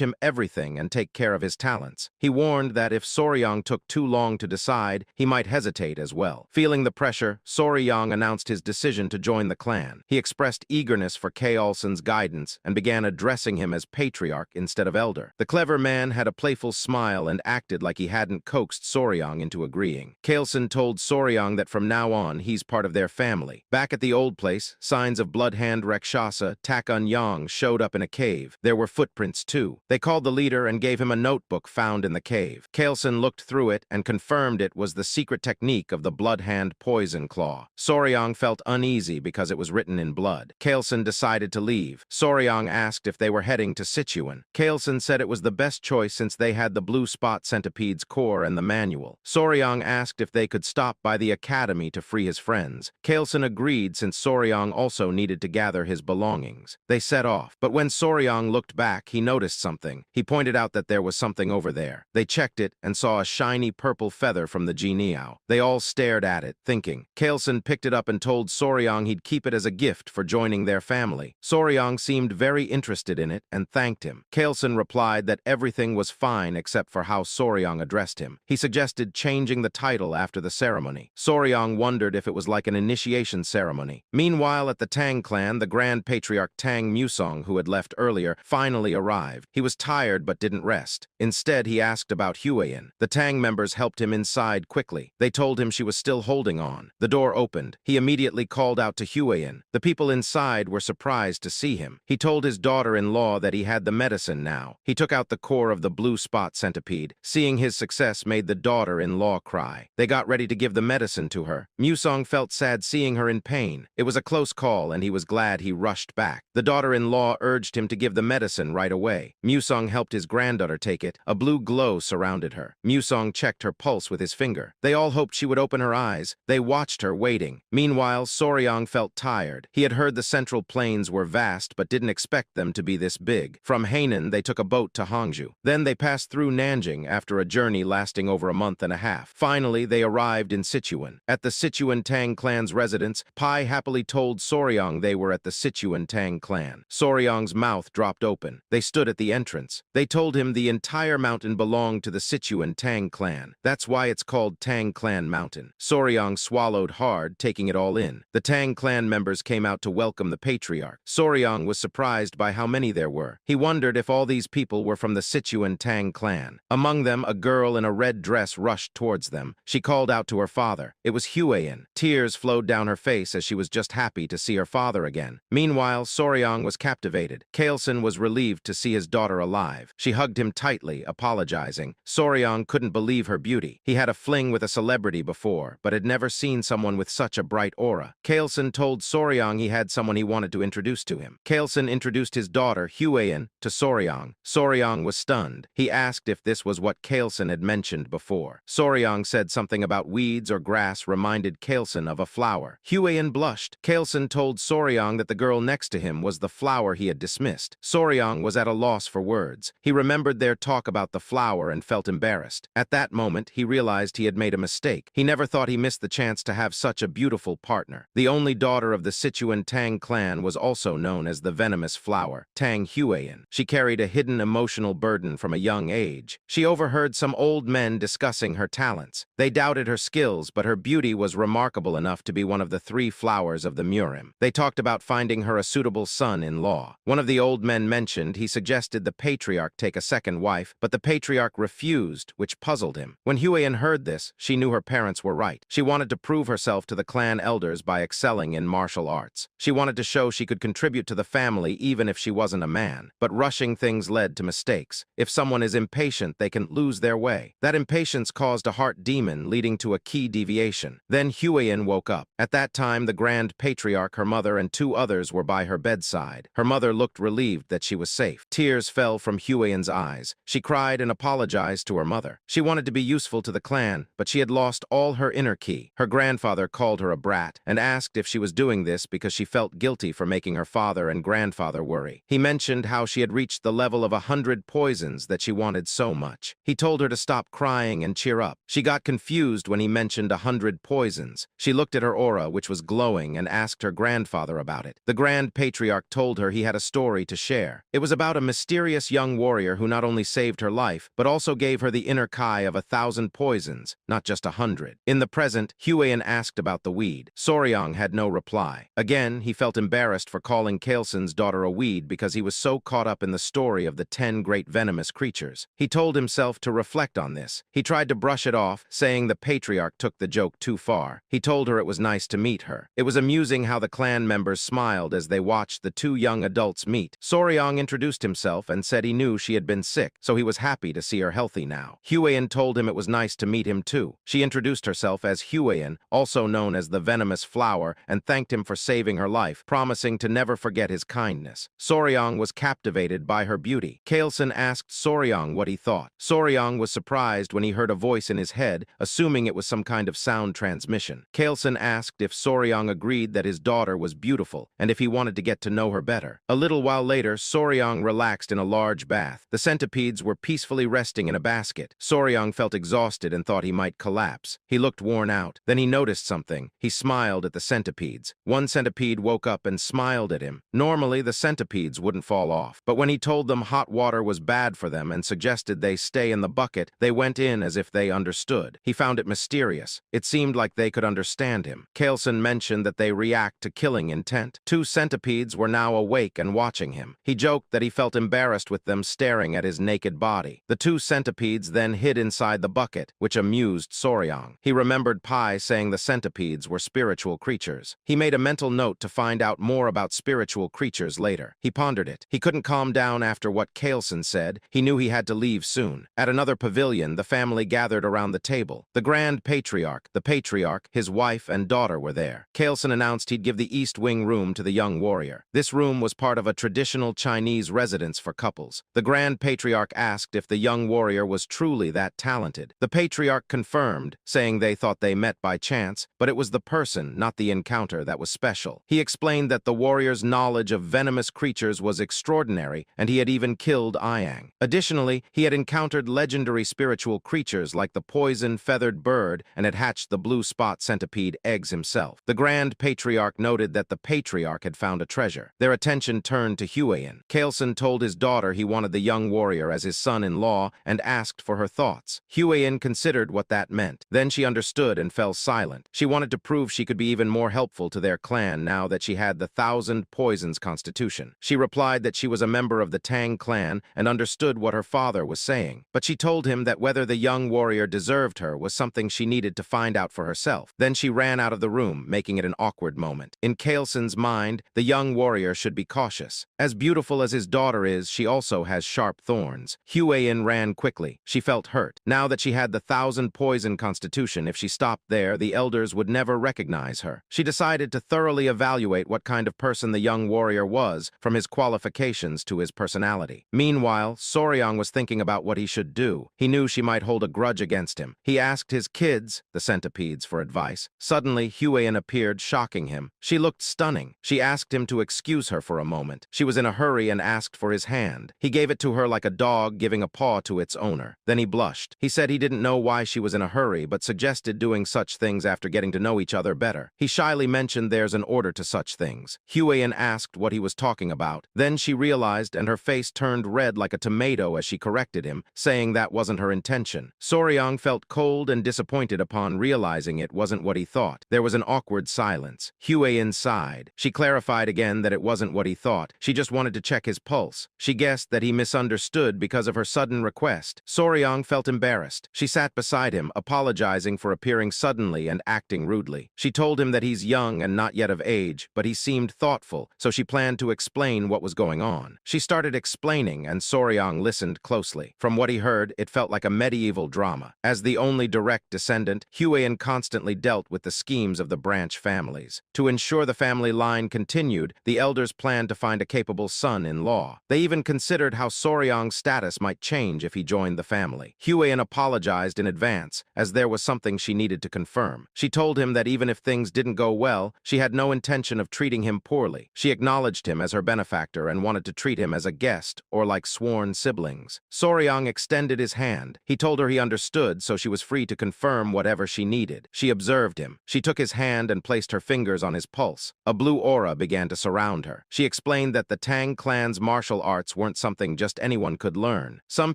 him everything and take care of his talents. He warned that if Soryang took too long to decide, he might hesitate as well. Feeling the pressure, Soryang announced his decision to join the clan. He expressed eagerness for Kaelson's guidance and began addressing him as patriarch instead of elder. The clever man had a playful smile and acted like he hadn't coaxed Soryang into agreeing. Kaelson told Soryang that from now on, he's part of their family. Back at the old place, signs of bloodhand Rakshasa Takun Yang showed up in a cave. There were footprints too. They called the leader and gave him a notebook found in the cave. Kaelson looked through it and confirmed it was the secret technique of the bloodhand poison claw. Soryang felt uneasy because it was written in blood. Kaelson decided to leave. Soryang asked if they were heading to Sichuan. Kaelson said it was the best choice since they had the blue spot centipede's core and the manual. Soryang asked if they could stop by the academy to free his friends. Kaelson agreed since Soryang also needed to gather his belongings. They set off, but when Soryang looked back, he noticed something. He pointed out that there was something over there. They checked it and saw a shiny purple feather from the Jianiao. They all stared at it, thinking. Kaelson picked it up and told Soryang he'd keep it as a gift for joining their family. Soryang seemed very interested in it and thanked him. Kaelson replied that everything was fine except for how Soryang addressed him. He suggested changing the title after the ceremony. Soryang wondered if it was like an initiation ceremony. Meanwhile, at the Tang clan, the Grand Patriarch Tang Musong, who had left earlier, finally arrived. He was tired but didn't rest. Instead, he asked about Huayin. The Tang members helped him inside quickly. They told him she was still holding on. The door opened. He immediately called out to Huayin. The people inside were surprised to see him. He told his daughter-in-law that he had the medicine now. He took out the core of the blue spot centipede. Seeing his success made the daughter-in-law cry. They got ready to give the medicine to her. Musong felt sad seeing her in pain. It was a close call and he was glad he rushed back. The daughter-in-law urged him to give the medicine right away. Musong helped his granddaughter take it. A blue glow surrounded her. Musong checked her pulse with his finger. They all hoped she would open her eyes. They watched her waiting. Meanwhile, Soryang felt tired. He had heard the Central Plains were vast but didn't expect them to be this big. From Hainan, they took a boat to Hangzhou. Then they passed through Nanjing after a journey lasting over a month and a half. Finally, they arrived in Sichuan. At the Sichuan Tang clan's residence, Pai happily told Soryang they were at the Sichuan Tang clan. Soryang's mouth dropped open. They stood at the entrance. They told him the entire mountain belonged to the Sichuan Tang clan. That's why it's called Tang Clan Mountain. Soryang swallowed hard, taking it all in. The Tang clan members came out to welcome the patriarch. Soryang was surprised by how many there were. He wondered if all these people were from the Sichuan Tang clan. Among them, a girl in a red dress rushed towards them. She called out to her father. It was Huayin. Tears flowed down her face as she was just happy to see her father again. Meanwhile, Soryang was captivated. Kaelson was relieved to see his daughter alive. She hugged him tightly, apologizing. Soryang couldn't believe her beauty. He had a fling with a celebrity before, but had never seen someone with such a bright aura. Kaelson told Soryang he had someone he wanted to introduce to him. Kaelson introduced his daughter, Huayin, to Soryang. Soryang was stunned. He asked if this was what Kaelson had mentioned before. Soryang said something about weeds or grass reminded Kaelson of a flower. Huayin blushed. Kaelson told Soryang that the girl next to him was the flower he had dismissed. Soryang was at a loss for words. He remembered their talk about the flower and felt embarrassed. At that moment, he realized he had made a mistake. He never thought he missed the chance to have such a beautiful partner. The only daughter of the Sichuan Tang clan was also known as the venomous flower, Tang Huayin. She carried a hidden emotional burden from a young age. She overheard some old men discussing her talents. They doubted her skills, but her beauty was remarkable enough to be one of the 3 flowers of the Murim. They talked about finding her a suitable son-in-law. One of the old men mentioned he suggested the patriarch take a second wife, but the patriarch refused, which puzzled him. When Huayin heard this, she knew her parents were right. She wanted to prove herself to the clan elders by excelling in martial arts. She wanted to show she could contribute to the family even if she wasn't a man. But rushing things led to mistakes. If someone is impatient, they can lose their way. That impatience caused a heart demon, leading to a key deviation deviation. Then Huiyin woke up. At that time, the Grand Patriarch, her mother, and 2 others were by her bedside. Her mother looked relieved that she was safe. Tears fell from Huiyin's eyes. She cried and apologized to her mother. She wanted to be useful to the clan, but she had lost all her inner ki. Her grandfather called her a brat and asked if she was doing this because she felt guilty for making her father and grandfather worry. He mentioned how she had reached the level of 100 poisons that she wanted so much. He told her to stop crying and cheer up. She got confused when he mentioned 100 poisons. She looked at her aura, which was glowing, and asked her grandfather about it. The Grand Patriarch told her he had a story to share. It was about a mysterious young warrior who not only saved her life, but also gave her the inner kai of 1,000 poisons, not just 100. In the present, Huiyin asked about the weed. Soryang had no reply. Again, he felt embarrassed for calling Kailson's daughter a weed because he was so caught up in the story of the 10 great venomous creatures. He told himself to reflect on this. He tried to brush it off, saying the patriarch took the joke too far. He told her it was nice to meet her. It was amusing how the clan members smiled as they watched the 2 young adults meet. Soryang introduced himself and said he knew she had been sick, so he was happy to see her healthy now. Huiyin told him it was nice to meet him too. She introduced herself as Huiyin, also known as the venomous flower, and thanked him for saving her life, promising to never forget his kindness. Soryang was captivated by her beauty. Kailson asked Soryang what he thought. Soryang was surprised when he heard a voice in his head, assuming it was some kind of sound transmission. Kailson asked if Soryang agreed that his daughter was beautiful, and if he wanted to get to know her better. A little while later, Soryang relaxed in a large bath. The centipedes were peacefully resting in a basket. Soryang felt exhausted and thought he might collapse. He looked worn out. Then he noticed something. He smiled at the centipedes. One centipede woke up and smiled at him. Normally, the centipedes wouldn't fall off, but when he told them hot water was bad for them and suggested they stay in the bucket, they went in as if they understood. He found it mysterious. It seemed like they could understand him. Kailson mentioned that they react to killing intent. 2 centipedes were now awake and watching him. He joked that he felt embarrassed with them staring at his naked body. The 2 centipedes then hid inside the bucket, which amused Soryang. He remembered Pai saying the centipedes were spiritual creatures. He made a mental note to find out more about spiritual creatures later. He pondered it. He couldn't calm down after what Kailson said. He knew he had to leave soon. At another pavilion, the family gathered around the table. The Grand Patriarch, the Patriarch, his wife, and daughter were there. Kailson announced he'd give the East Wing room to the young warrior. This room was part of a traditional Chinese residence for couples. The Grand Patriarch asked if the young warrior was truly that talented. The Patriarch confirmed, saying they thought they met by chance, but it was the person, not the encounter, that was special. He explained that the warrior's knowledge of venomous creatures was extraordinary, and he had even killed Ayang. Additionally, he had encountered legendary spiritual creatures like the poison-feathered bird and had hatched the blue spot centipede eggs himself. The Grand Patriarch noted that the Patriarch had found a treasure. Their attention turned to Huiyin. Kailson told his daughter he wanted the young warrior as his son-in-law and asked for her thoughts. Huiyin considered what that meant. Then she understood and fell silent. She wanted to prove she could be even more helpful to their clan now that she had the 1,000 poisons constitution. She replied that she was a member of the Tang clan and understood what her father was saying. But she told him that whether the young warrior deserved her was something she needed to find out for herself. Then she ran out of the room, making it an awkward moment. In Kailson's mind, the young warrior should be cautious. As beautiful as his daughter is, she also has sharp thorns. Huiyin ran quickly. She felt hurt. Now that she had the 1,000 poison constitution, if she stopped there, the elders would never recognize her. She decided to thoroughly evaluate what kind of person the young warrior was, from his qualifications to his personality. Meanwhile, Soryang was thinking about what he should do. He knew she might hold a grudge against him. He asked his kids, the centipedes, for advice. Suddenly, Huiyin appeared, shocking him. She looked stunning. She asked him to excuse her for a moment. She was in a hurry and asked for his hand. He gave it to her like a dog giving a paw to its owner. Then he blushed. He said he didn't know why she was in a hurry, but suggested doing such things after getting to know each other better. He shyly mentioned there's an order to such things. Huiyin asked what he was talking about. Then she realized, and her face turned red like a tomato as she corrected him, saying that wasn't her intention. Soryang felt cold and disappointed upon realizing it wasn't what he thought. There was an awkward silence. Huiyin sighed. She clarified again that it wasn't what he thought. She just wanted to check his pulse. She guessed that he misunderstood because of her sudden request. Soryang felt embarrassed. She sat beside him, apologizing for appearing suddenly and acting rudely. She told him that he's young and not yet of age, but he seemed thoughtful, so she planned to explain what was going on. She started explaining, and Soryang listened closely. From what he heard, it felt like a medieval drama. As the only direct descendant, Huiyan constantly dealt with the schemes of the branch families. To ensure the family line continued, the elders planned to find a capable son-in-law. They even considered how Soryang's status might change if he joined the family. Huiyan apologized in advance, as there was something she needed to confirm. She told him that even if things didn't go well, she had no intention of treating him poorly. She acknowledged him as her benefactor and wanted to treat him as a guest or like sworn siblings. Soryang extended his hand. He told her he understood, so she was free to confirm whatever she needed. She observed him. She took his hand and placed her fingers on his pulse. A blue aura began to surround her. She explained that the Tang clan's martial arts weren't something just anyone could learn. Some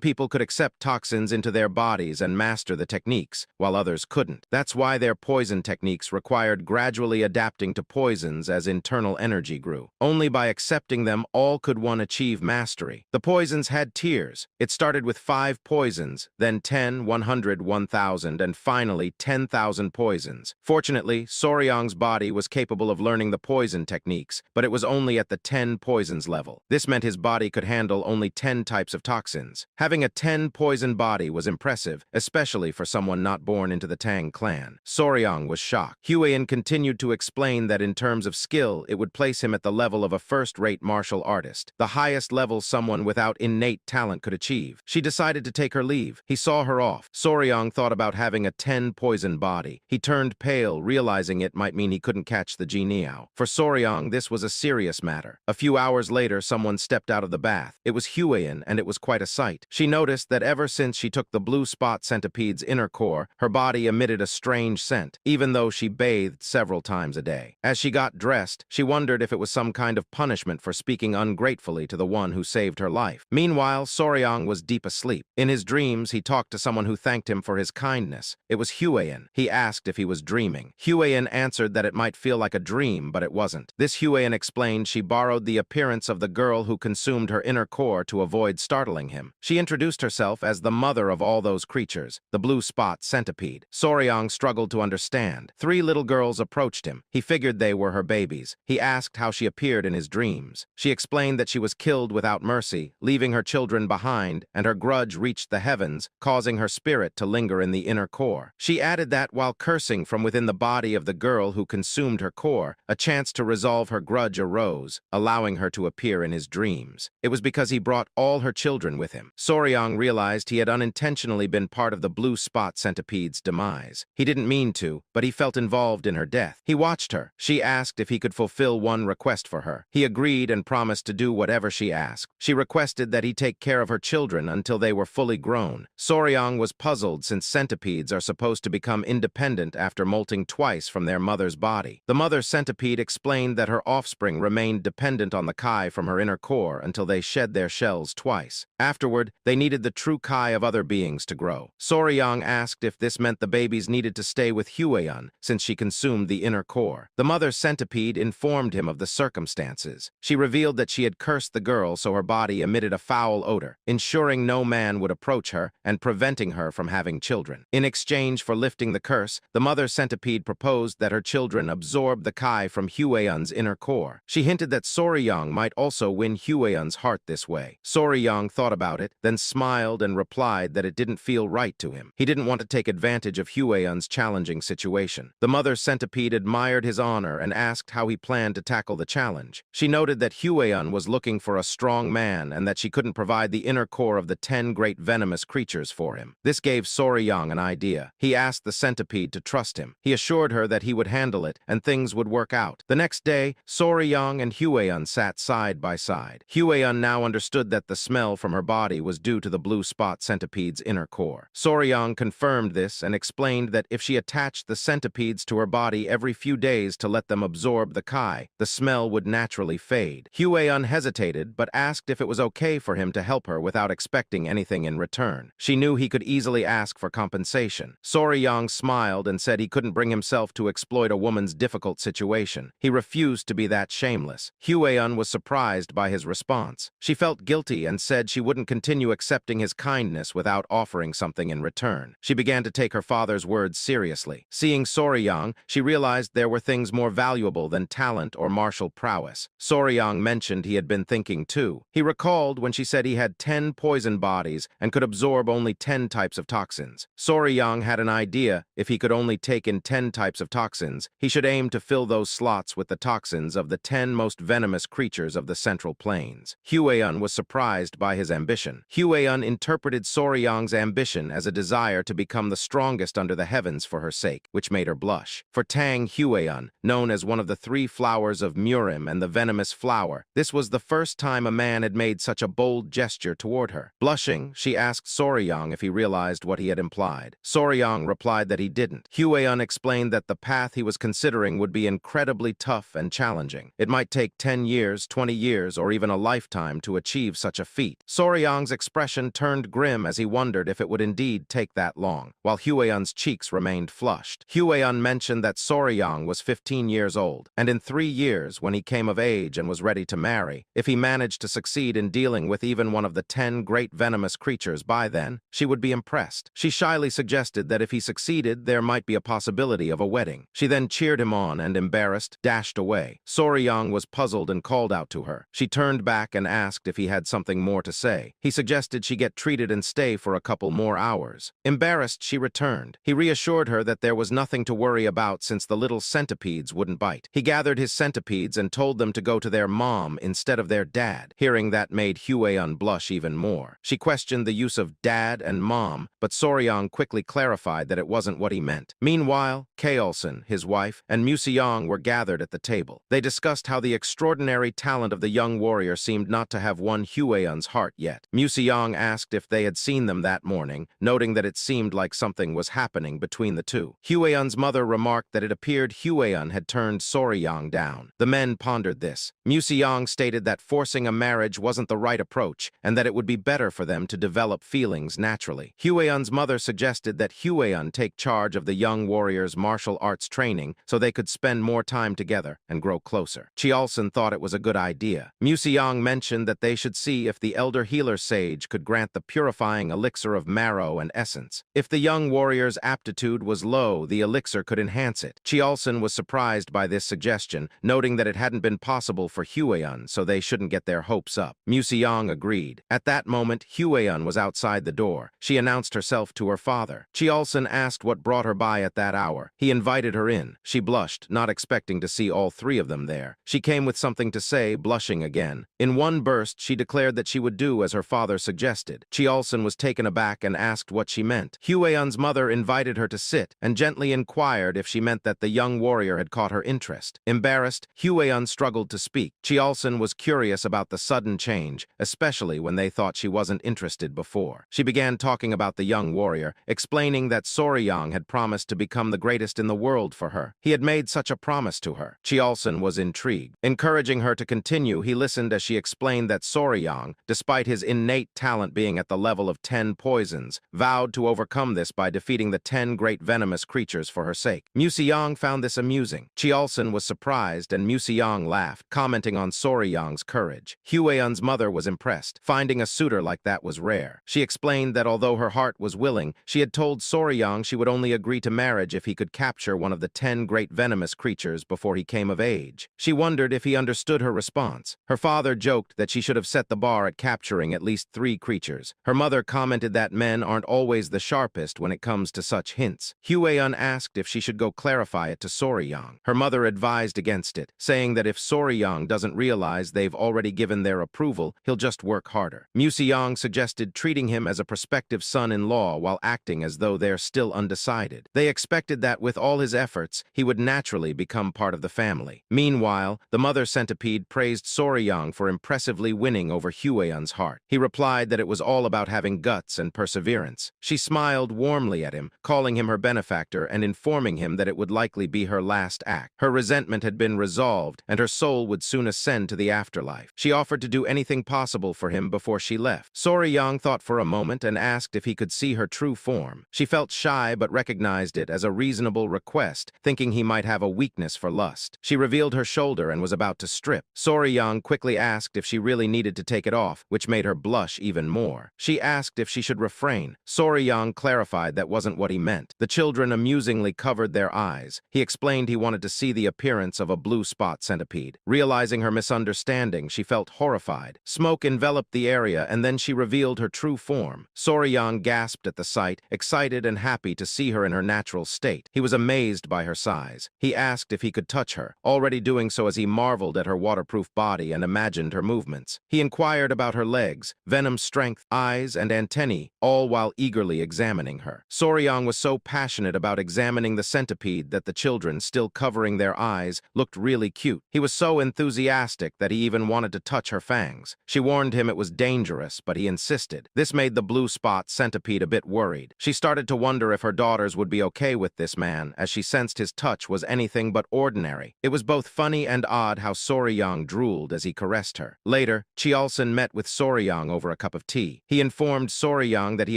people could accept toxins into their bodies and master the techniques, while others couldn't. That's why their poison techniques required gradually adapting to poisons as internal energy grew. Only by accepting them all could one achieve mastery. The poisons had tiers. It started with 5 poisons, then 10, 100, 1,000, and finally 10,000 poisons. Fortunately, Soryang's body was capable of learning the poison techniques, but it was only at the 10 poisons level. This meant his body could handle only 10 types of toxins. Having a 10 poison body was impressive, especially for someone not born into the Tang clan. Soryang was shocked. Huiyan continued to explain that in terms of skill, it would place him at the level of a first-rate martial artist, the highest level someone without innate talent could achieve. She decided to take her leave. He saw her off. Soryang thought about having a 10 poison body. He turned pale, realizing it might mean he couldn't catch the Jianiao. For Soryang, this was a serious matter. A few hours later, someone stepped out of the bath. It was Huiyan, and it was quite a sight. She noticed that ever since she took the blue spot centipede's inner core, her body emitted a strange scent, even though she bathed several times a day. As she got dressed, she wondered if it was some kind of punishment for speaking ungratefully to the one who saved her life. Meanwhile, Soryang was deep asleep. In his dreams, he talked to someone who thanked him for his kindness. It was Huiyan. He asked if he was dreaming. Huiyan answered that it might feel like a dream, but it wasn't. This Huiyan explained she borrowed the appearance of the girl who consumed her inner core to avoid startling him. She introduced herself as the mother of all those creatures, the blue spot centipede. Soryang struggled to understand. 3 little girls approached him. He figured they were her babies. He asked how she appeared in his dreams. She explained that she was killed without mercy, leaving her children behind, and her grudge reached the heavens, causing her spirit to linger in the inner core. She added that while cursing from within the body of the girl who consumed her core, a chance to resolve her grudge arose, allowing her to appear in his dreams. It was because he brought all her children with him. Soryang realized he had unintentionally been part of the blue spot centipede's demise. He didn't mean to, but he felt involved in her death. He watched her. She asked if he could fulfill one request for her. He agreed and promised to do whatever she asked. She requested that he take care of her children until they were fully grown. Soryang was puzzled since centipedes are supposed to become independent after molting twice from their mother's body. The mother centipede explained that her offspring remained dependent on the Kai from her inner core until they shed their shells twice. Afterward, they needed the true Kai of other beings to grow. Soryang asked if this meant the babies needed to stay with Huiyan since she consumed the inner core. The mother centipede informed him of the circumstances. She revealed that she had cursed the girl so her body emitted a foul odor, ensuring no man would approach her and preventing her from having children. In exchange for lifting the curse, the mother centipede proposed that her children absorb the Kai from Huiyan's inner core. She hinted that Soryang might also win Huiyan's heart this way. Soryang thought about it, then smiled and replied that it didn't feel right to him. He didn't want to take advantage of Huiyan's challenging situation. The mother centipede admired his honor and asked how he planned to tackle the challenge. She noted that Huiyan was looking for a strong man and that she couldn't provide the inner core of the 10 great venomous creatures for him. This gave Soryang an idea. He asked the centipede to trust him. He assured her that he would handle it and things would work out. The next day, Soryang and Huiyan sat side by side. Huiyan now understood that the smell from her body was due to the blue spot centipede's inner core. Soryang confirmed this and explained that if she attached the centipedes to her body every few days to let them absorb the Kai, the smell would naturally fade. Huiyan hesitated but asked if it was okay for him to help her without expecting anything in return. She knew he could easily ask for compensation. Soryang smiled and said he couldn't bring himself to exploit a woman's difficult situation. He refused to be that shameless. Huiyan was surprised by his response. She felt guilty and said she wouldn't continue accepting his kindness without offering something in return. She began to take her father's words seriously. Seeing Soryang, she realized there were things more valuable than talent or martial prowess. Soryang mentioned he had been thinking too. He recalled when she said he had 10 poison bodies and could absorb only 10 types of toxins. Soryang had an idea idea if he could only take in 10 types of toxins, he should aim to fill those slots with the toxins of the 10 most venomous creatures of the Central Plains. Huayan was surprised by his ambition. Huayan interpreted Soryang's ambition as a desire to become the strongest under the heavens for her sake, which made her blush. For Tang Huayan, known as one of the 3 flowers of Murim and the venomous flower, this was the first time a man had made such a bold gesture toward her. Blushing, she asked Soryang if he realized what he had implied. Soryang replied that he didn't. Huayan explained that the path he was considering would be incredibly tough and challenging. It might take 10 years, 20 years, or even a lifetime to achieve such a feat. Soryang's expression turned grim as he wondered if it would indeed take that long, while Huayan's cheeks remained flushed. Huayan mentioned that Soryang was 15 years old, and in 3 years, when he came of age and was ready to marry, if he managed to succeed in dealing with even one of the 10 great venomous creatures by then, she would be impressed. She shyly suggested that if he succeeded, there might be a possibility of a wedding. She then cheered him on and, embarrassed, dashed away. Soryang was puzzled and called out to her. She turned back and asked if he had something more to say. He suggested she get treated and stay for a couple more hours. Embarrassed, she returned. He reassured her that there was nothing to worry about since the little centipedes wouldn't bite. He gathered his centipedes and told them to go to their mom instead of their dad. Hearing that made Huayan blush even more. She questioned the use of dad and mom, but Soryang quickly clarified that it wasn't what he meant. Meanwhile, Kaolson, his wife, and Museong were gathered at the table. They discussed how the extraordinary talent of the young warrior seemed not to have won Huayan's heart yet. Museong asked if they had seen them that morning, noting that it seemed like something was happening between the two. Huayan's mother remarked that it appeared Huayan had turned Soryang down. The men pondered this. Museong stated that forcing a marriage wasn't the right approach, and that it would be better for them to develop feelings naturally. Huayan's mother suggested that Huayan take charge of the young warrior's martial arts training so they could spend more time together and grow closer. Chiolson thought it was a good idea. Museong mentioned that they should see if the elder healer sage could grant the purifying elixir of marrow and essence. If the young warrior's aptitude was low, the elixir could enhance it. Chiolson was surprised by this suggestion, noting that it hadn't been possible for Huayan, so they shouldn't get their hopes up. Museong agreed. At that moment, Huayan was outside the door. She announced herself to her father. Chiolson asked what brought her by at that hour. He invited her in. She blushed, not expecting to see all 3 of them there. She came with something to say, blushing again. In one burst, she declared that she would do as her father suggested. Chiolson was taken aback and asked what she meant. Huayan's mother invited her to sit and gently inquired if she meant that the young warrior had caught her interest. Embarrassed, Huayan struggled to speak. Chiolson was curious about the sudden change, especially when they thought she wasn't interested before. She began talking about the young warrior, explaining that Soryang had promised to become the greatest in the world for her. He had made such a promise to her. Chiolson was intrigued. Encouraging her to continue, he listened as she explained that Soryang, despite his innate talent being at the level of 10 poisons, vowed to overcome this by defeating the 10 great venomous creatures for her sake. Museong found this amusing. Chiolson was surprised and Museong laughed, commenting on Soryang's courage. Huayan's mother was impressed. Finding a suitor like that was rare. She explained that although her heart was willing, she had told Soryang she would only agree to marriage if he could capture one of the 10 great venomous creatures before he came of age. She wondered if he understood her response. Her father joked that she should have set the bar at capturing at least 3 creatures. Her mother commented that men aren't always the sharpest when it comes to such hints. Huayan asked if she should go clarify it to Soryang. Her mother advised against it, saying that if Soryang doesn't realize they've already given their approval, he'll just work harder. Museong suggested treating him as a prospective son-in-law while acting as though they're still undecided. They expected that with all his efforts, he would naturally become part of the family. Meanwhile, the mother centipede praised Soryang for impressively winning over Huayan's heart. He replied that it was all about having guts and perseverance. She smiled warmly at him, calling him her benefactor and informing him that it would likely be her last act. Her resentment had been resolved, and her soul would soon ascend to the afterlife. She offered to do anything possible for him before she left. Soryang thought for a moment and asked if he could see her true form. She felt shy but recognized it as a reasonable request, thinking he might have a weakness for lust. She revealed her shoulder and was about to strip. Soryang quickly asked if she really needed to take it off, which made her blush even more. She asked if she should refrain. Soryang clarified that wasn't what he meant. The children amusingly covered their eyes. He explained he wanted to see the appearance of a blue spot centipede. Realizing her misunderstanding, she felt horrified. Smoke enveloped the area, and then she revealed her true form. Soryang gasped at the sight, excited and happy happy to see her in her natural state. He was amazed by her size. He asked if he could touch her, already doing so as he marveled at her waterproof body and imagined her movements. He inquired about her legs, venom strength, eyes, and antennae, all while eagerly examining her. Soryang was so passionate about examining the centipede that the children, still covering their eyes, looked really cute. He was so enthusiastic that he even wanted to touch her fangs. She warned him it was dangerous, but he insisted. This made the blue spot centipede a bit worried. She started to wonder if her daughters would be okay with this man, as she sensed his touch was anything but ordinary. It was both funny and odd how Soryang drooled as he caressed her. Later, Cheolson met with Soryang over a cup of tea. He informed Soryang that he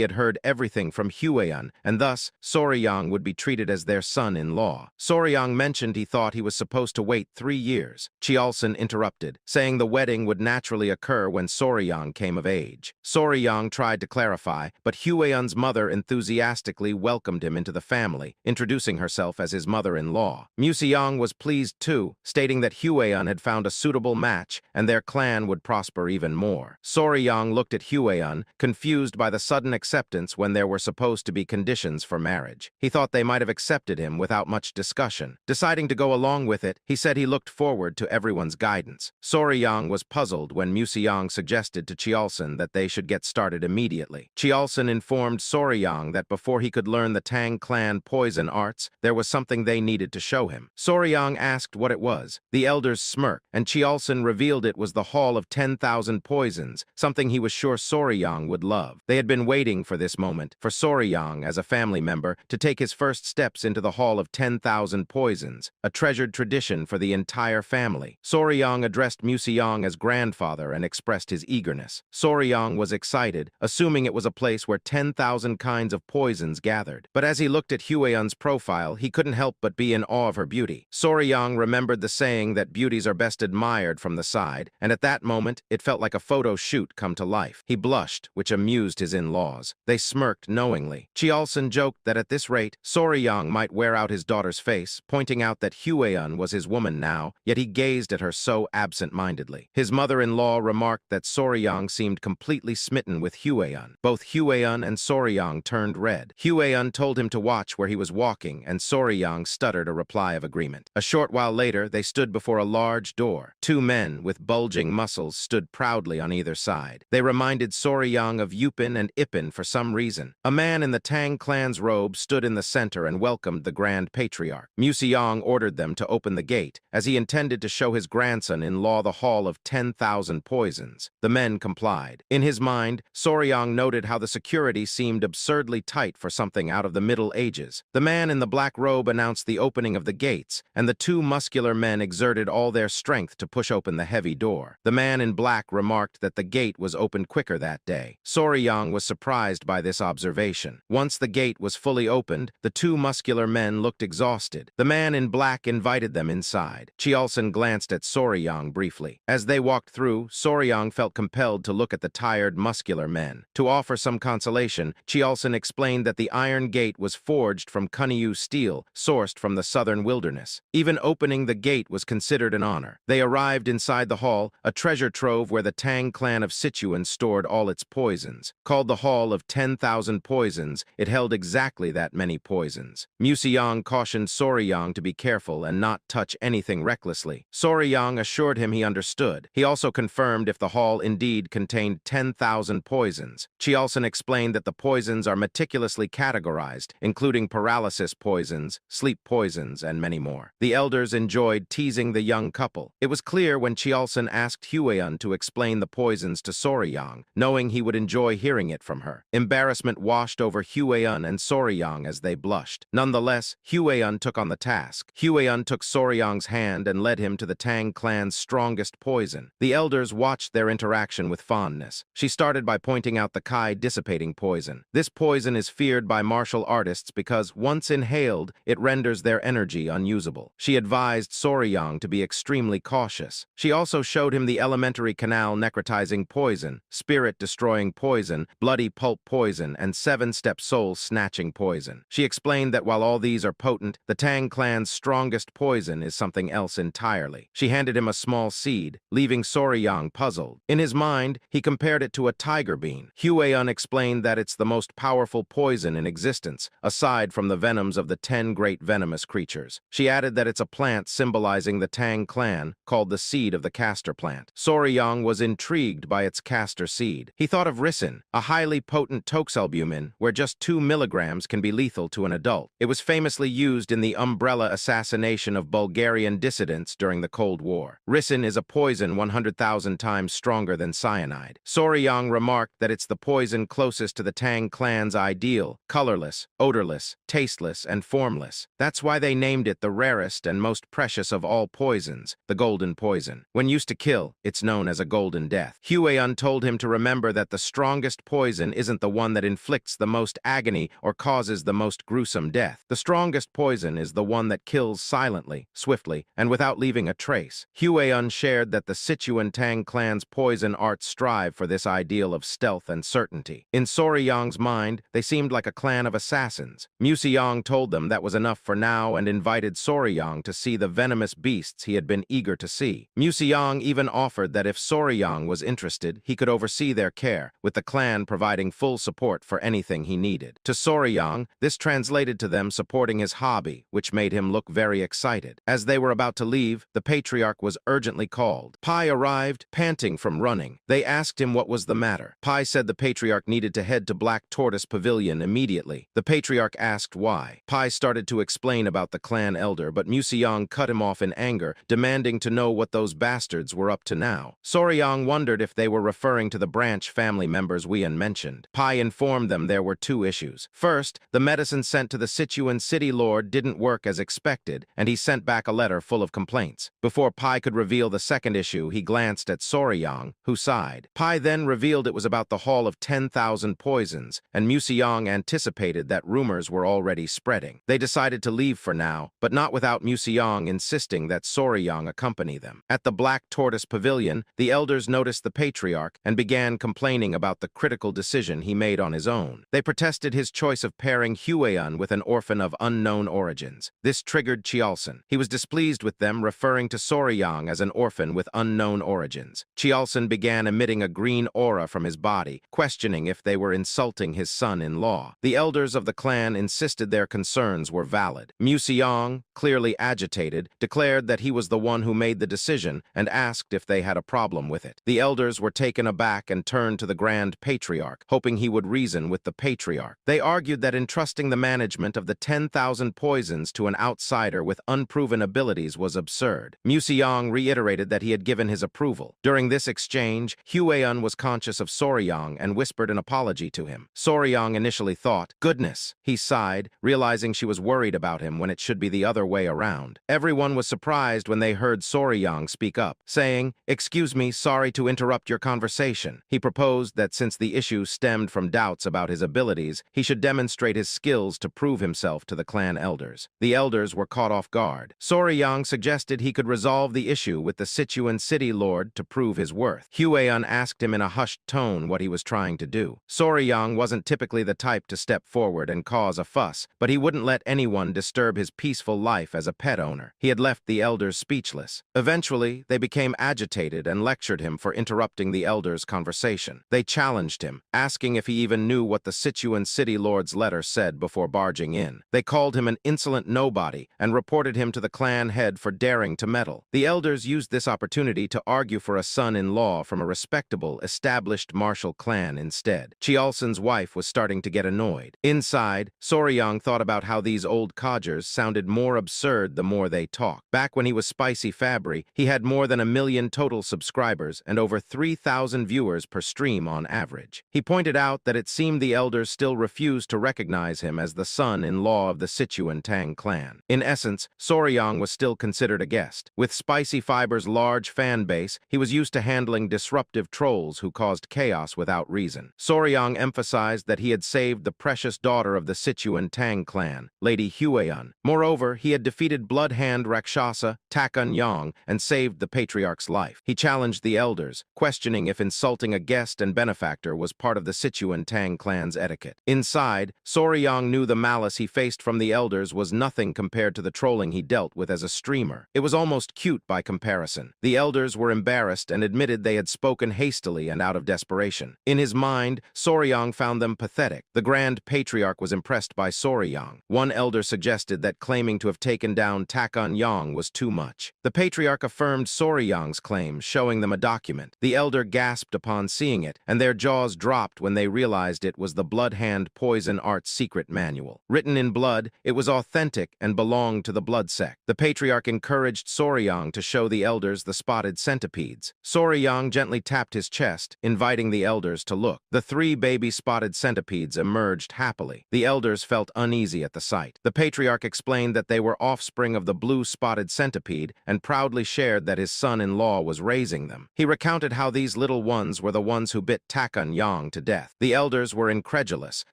had heard everything from Hueun, and thus Soryang would be treated as their son-in-law. Soryang mentioned he thought he was supposed to wait 3 years. Cheolson interrupted, saying the wedding would naturally occur when Soryang came of age. Soryang tried to clarify, but Hueun's mother enthusiastically welcomed him into the family, introducing herself as his mother-in-law. Museong was pleased too, stating that Hueun had found a suitable match and their clan would prosper even more. Soryang looked at Hueun, confused by the sudden acceptance when there were supposed to be conditions for marriage. He thought they might have accepted him without much discussion. Deciding to go along with it, he said he looked forward to everyone's guidance. Soryang was puzzled when Museong suggested to Cheolson that they should get started immediately. Cheolson informed Soryang that before he could learn the Tang clan poison arts, there was something they needed to show him. Soryang asked what it was. The elders smirked, and Cheolson revealed it was the Hall of 10,000 Poisons, something he was sure Soryang would love. They had been waiting for this moment, for Soryang, as a family member, to take his first steps into the Hall of 10,000 Poisons, a treasured tradition for the entire family. Soryang addressed Museong as grandfather and expressed his eagerness. Soryang was excited, assuming it was a place where 10,000 kinds of poisons gathered. But as he looked at Hueun's profile, he couldn't help but be in awe of her beauty. Soryang remembered the saying that beauties are best admired from the side, and at that moment, it felt like a photo shoot come to life. He blushed, which amused his in-laws. They smirked knowingly. Cheolson joked that at this rate, Soryang might wear out his daughter's face, pointing out that Hueun was his woman now, yet he gazed at her so absent-mindedly. His mother-in-law remarked that Soryang seemed completely smitten with Hueun. Both Hueun and Soryang turned red. Hueun told him to watch where he was walking, and Soryang stuttered a reply of agreement. A short while later, they stood before a large door. 2 men with bulging muscles stood proudly on either side. They reminded Soryang of Yupin and Ipin for some reason. A man in the Tang clan's robe stood in the center and welcomed the Grand Patriarch. Museong ordered them to open the gate, as he intended to show his grandson-in-law the Hall of 10,000 Poisons. The men complied. In his mind, Soryang noted how the security seemed absurdly tight for something out of the Middle Ages. The man in the black robe announced the opening of the gates, and the 2 muscular men exerted all their strength to push open the heavy door. The man in black remarked that the gate was opened quicker that day. Soryang was surprised by this observation. Once the gate was fully opened, the 2 muscular men looked exhausted. The man in black invited them inside. Cheolson glanced at Soryang briefly. As they walked through, Soryang felt compelled to look at the tired, muscular men. To offer some consolation, Cheolson explained that the iron gate was forged from Kunyu steel, sourced from the southern wilderness. Even opening the gate was considered an honor. They arrived inside the hall, a treasure trove where the Tang clan of Sichuan stored all its poisons. Called the Hall of 10,000 Poisons, it held exactly that many poisons. Museong cautioned Soryang to be careful and not touch anything recklessly. Soryang assured him he understood. He also confirmed if the hall indeed contained 10,000 poisons. Cheolson explained that the poisons are meticulously categorized, including paralysis poisons, sleep poisons, and many more. The elders enjoyed teasing the young couple. It was clear when Cheolson asked Hueun to explain the poisons to Soryang, knowing he would enjoy hearing it from her. Embarrassment washed over Hueun and Soryang as they blushed. Nonetheless, Hueun took on the task. Hueun took Soryang's hand and led him to the Tang clan's strongest poison. The elders watched their interaction with fondness. She started by pointing out the Kai dissipating poison. This poison is feared by martial artists because, once inhaled, it renders their energy unusable. She advised Soryang to be extremely cautious. She also showed him the elementary canal necrotizing poison, spirit-destroying poison, bloody pulp poison, and 7-step soul-snatching poison. She explained that while all these are potent, the Tang clan's strongest poison is something else entirely. She handed him a small seed, leaving Soryang puzzled. In his mind, he compared it to a tiger bean. Hueun explained that it's the most powerful poison in in existence, aside from the venoms of the 10 great venomous creatures. She added that it's a plant symbolizing the Tang clan, called the seed of the castor plant. Soryang was intrigued by its castor seed. He thought of ricin, a highly potent toxalbumin, where just 2 milligrams can be lethal to an adult. It was famously used in the umbrella assassination of Bulgarian dissidents during the Cold War. Ricin is a poison 100,000 times stronger than cyanide. Soryang remarked that it's the poison closest to the Tang clan's ideal, colorless, odorless, tasteless, and formless. That's why they named it the rarest and most precious of all poisons, the golden poison. When used to kill, it's known as a golden death. Huayan told him to remember that the strongest poison isn't the one that inflicts the most agony or causes the most gruesome death. The strongest poison is the one that kills silently, swiftly, and without leaving a trace. Huayan shared that the Sichuan Tang clan's poison arts strive for this ideal of stealth and certainty. In Soryang's mind, they seemed like a clan of assassins. Museong told them that was enough for now and invited Soryang to see the venomous beasts he had been eager to see. Museong even offered that if Soryang was interested, he could oversee their care, with the clan providing full support for anything he needed. To Soryang, this translated to them supporting his hobby, which made him look very excited. As they were about to leave, the patriarch was urgently called. Pai arrived, panting from running. They asked him what was the matter. Pai said the patriarch needed to head to Black Tortoise Pavilion immediately. The patriarch asked why. Pai started to explain about the clan elder, but Museong cut him off in anger, demanding to know what those bastards were up to now. Soryang wondered if they were referring to the branch family members Wian mentioned. Pai informed them there were 2 issues. First, the medicine sent to the Sichuan city lord didn't work as expected, and he sent back a letter full of complaints. Before Pai could reveal the second issue, he glanced at Soryang, who sighed. Pai then revealed it was about the Hall of 10,000 Poisons, and Museong anticipated that rumors were already spreading. They decided to leave for now, but not without Museong insisting that Soryang accompany them. At the Black Tortoise Pavilion, the elders noticed the patriarch and began complaining about the critical decision he made on his own. They protested his choice of pairing Huayan with an orphan of unknown origins. This triggered Chialson. He was displeased with them, referring to Soryang as an orphan with unknown origins. Chialson began emitting a green aura from his body, questioning if they were insulting his son-in-law. The elders of the clan insisted their concerns were valid. Museong, clearly agitated, declared that he was the one who made the decision and asked if they had a problem with it. The elders were taken aback and turned to the Grand Patriarch, hoping he would reason with the patriarch. They argued that entrusting the management of the 10,000 poisons to an outsider with unproven abilities was absurd. Museong reiterated that he had given his approval. During this exchange, Huayan was conscious of Soryang and whispered an apology to him. Soryang initially thought, "Goodness," he sighed, realizing she was worried about him when it should be the other way around. Everyone was surprised when they heard Soryang speak up, saying, "Excuse me, sorry to interrupt your conversation." He proposed that since the issue stemmed from doubts about his abilities, he should demonstrate his skills to prove himself to the clan elders. The elders were caught off guard. Soryang suggested he could resolve the issue with the Sichuan city lord to prove his worth. Huayan asked him in a hushed tone what he was trying to do. Soryang wasn't typically the type to step forward and cause a fuss, but he wouldn't let anyone disturb his peaceful life as a pet owner. He had left the elders speechless. Eventually, they became agitated and lectured him for interrupting the elders' conversation. They challenged him, asking if he even knew what the Sichuan city lord's letter said before barging in. They called him an insolent nobody and reported him to the clan head for daring to meddle. The elders used this opportunity to argue for a son-in-law from a respectable, established martial clan instead. Chialson's wife was starting to get annoyed. Inside, Soryang thought about how these old codgers sounded more absurd the more they talked. Back when he was Spicy Fabry, he had more than 1 million total subscribers and over 3,000 viewers per stream on average. He pointed out that it seemed the elders still refused to recognize him as the son-in-law of the Sichuan Tang clan. In essence, Soryang was still considered a guest. With Spicy Fiber's large fan base, he was used to handling disruptive trolls who caused chaos without reason. Soryang emphasized that he had saved the precious daughter of the Sichuan Tang clan, Lady Huayan. Moreover, he had defeated Bloodhand Rakshasa, Takun Yang, and saved the patriarch's life. He challenged the elders, questioning if insulting a guest and benefactor was part of the Sichuan Tang clan's etiquette. Inside, Soryang knew the malice he faced from the elders was nothing compared to the trolling he dealt with as a streamer. It was almost cute by comparison. The elders were embarrassed and admitted they had spoken hastily and out of desperation. In his mind, Soryang found them pathetic. The Grand Grand Patriarch was impressed by Soryang. One elder suggested that claiming to have taken down Taekun was too much. The Patriarch affirmed Soryang's claim, showing them a document. The elder gasped upon seeing it, and their jaws dropped when they realized it was the Blood Hand Poison Art's secret manual. Written in blood, it was authentic and belonged to the blood sect. The Patriarch encouraged Soryang to show the elders the spotted centipedes. Soryang gently tapped his chest, inviting the elders to look. The 3 baby spotted centipedes emerged happily. The elders felt uneasy at the sight. The Patriarch explained that they were offspring of the blue spotted centipede and proudly shared that his son-in-law was raising them. He recounted how these little ones were the ones who bit Taekun to death. The elders were incredulous,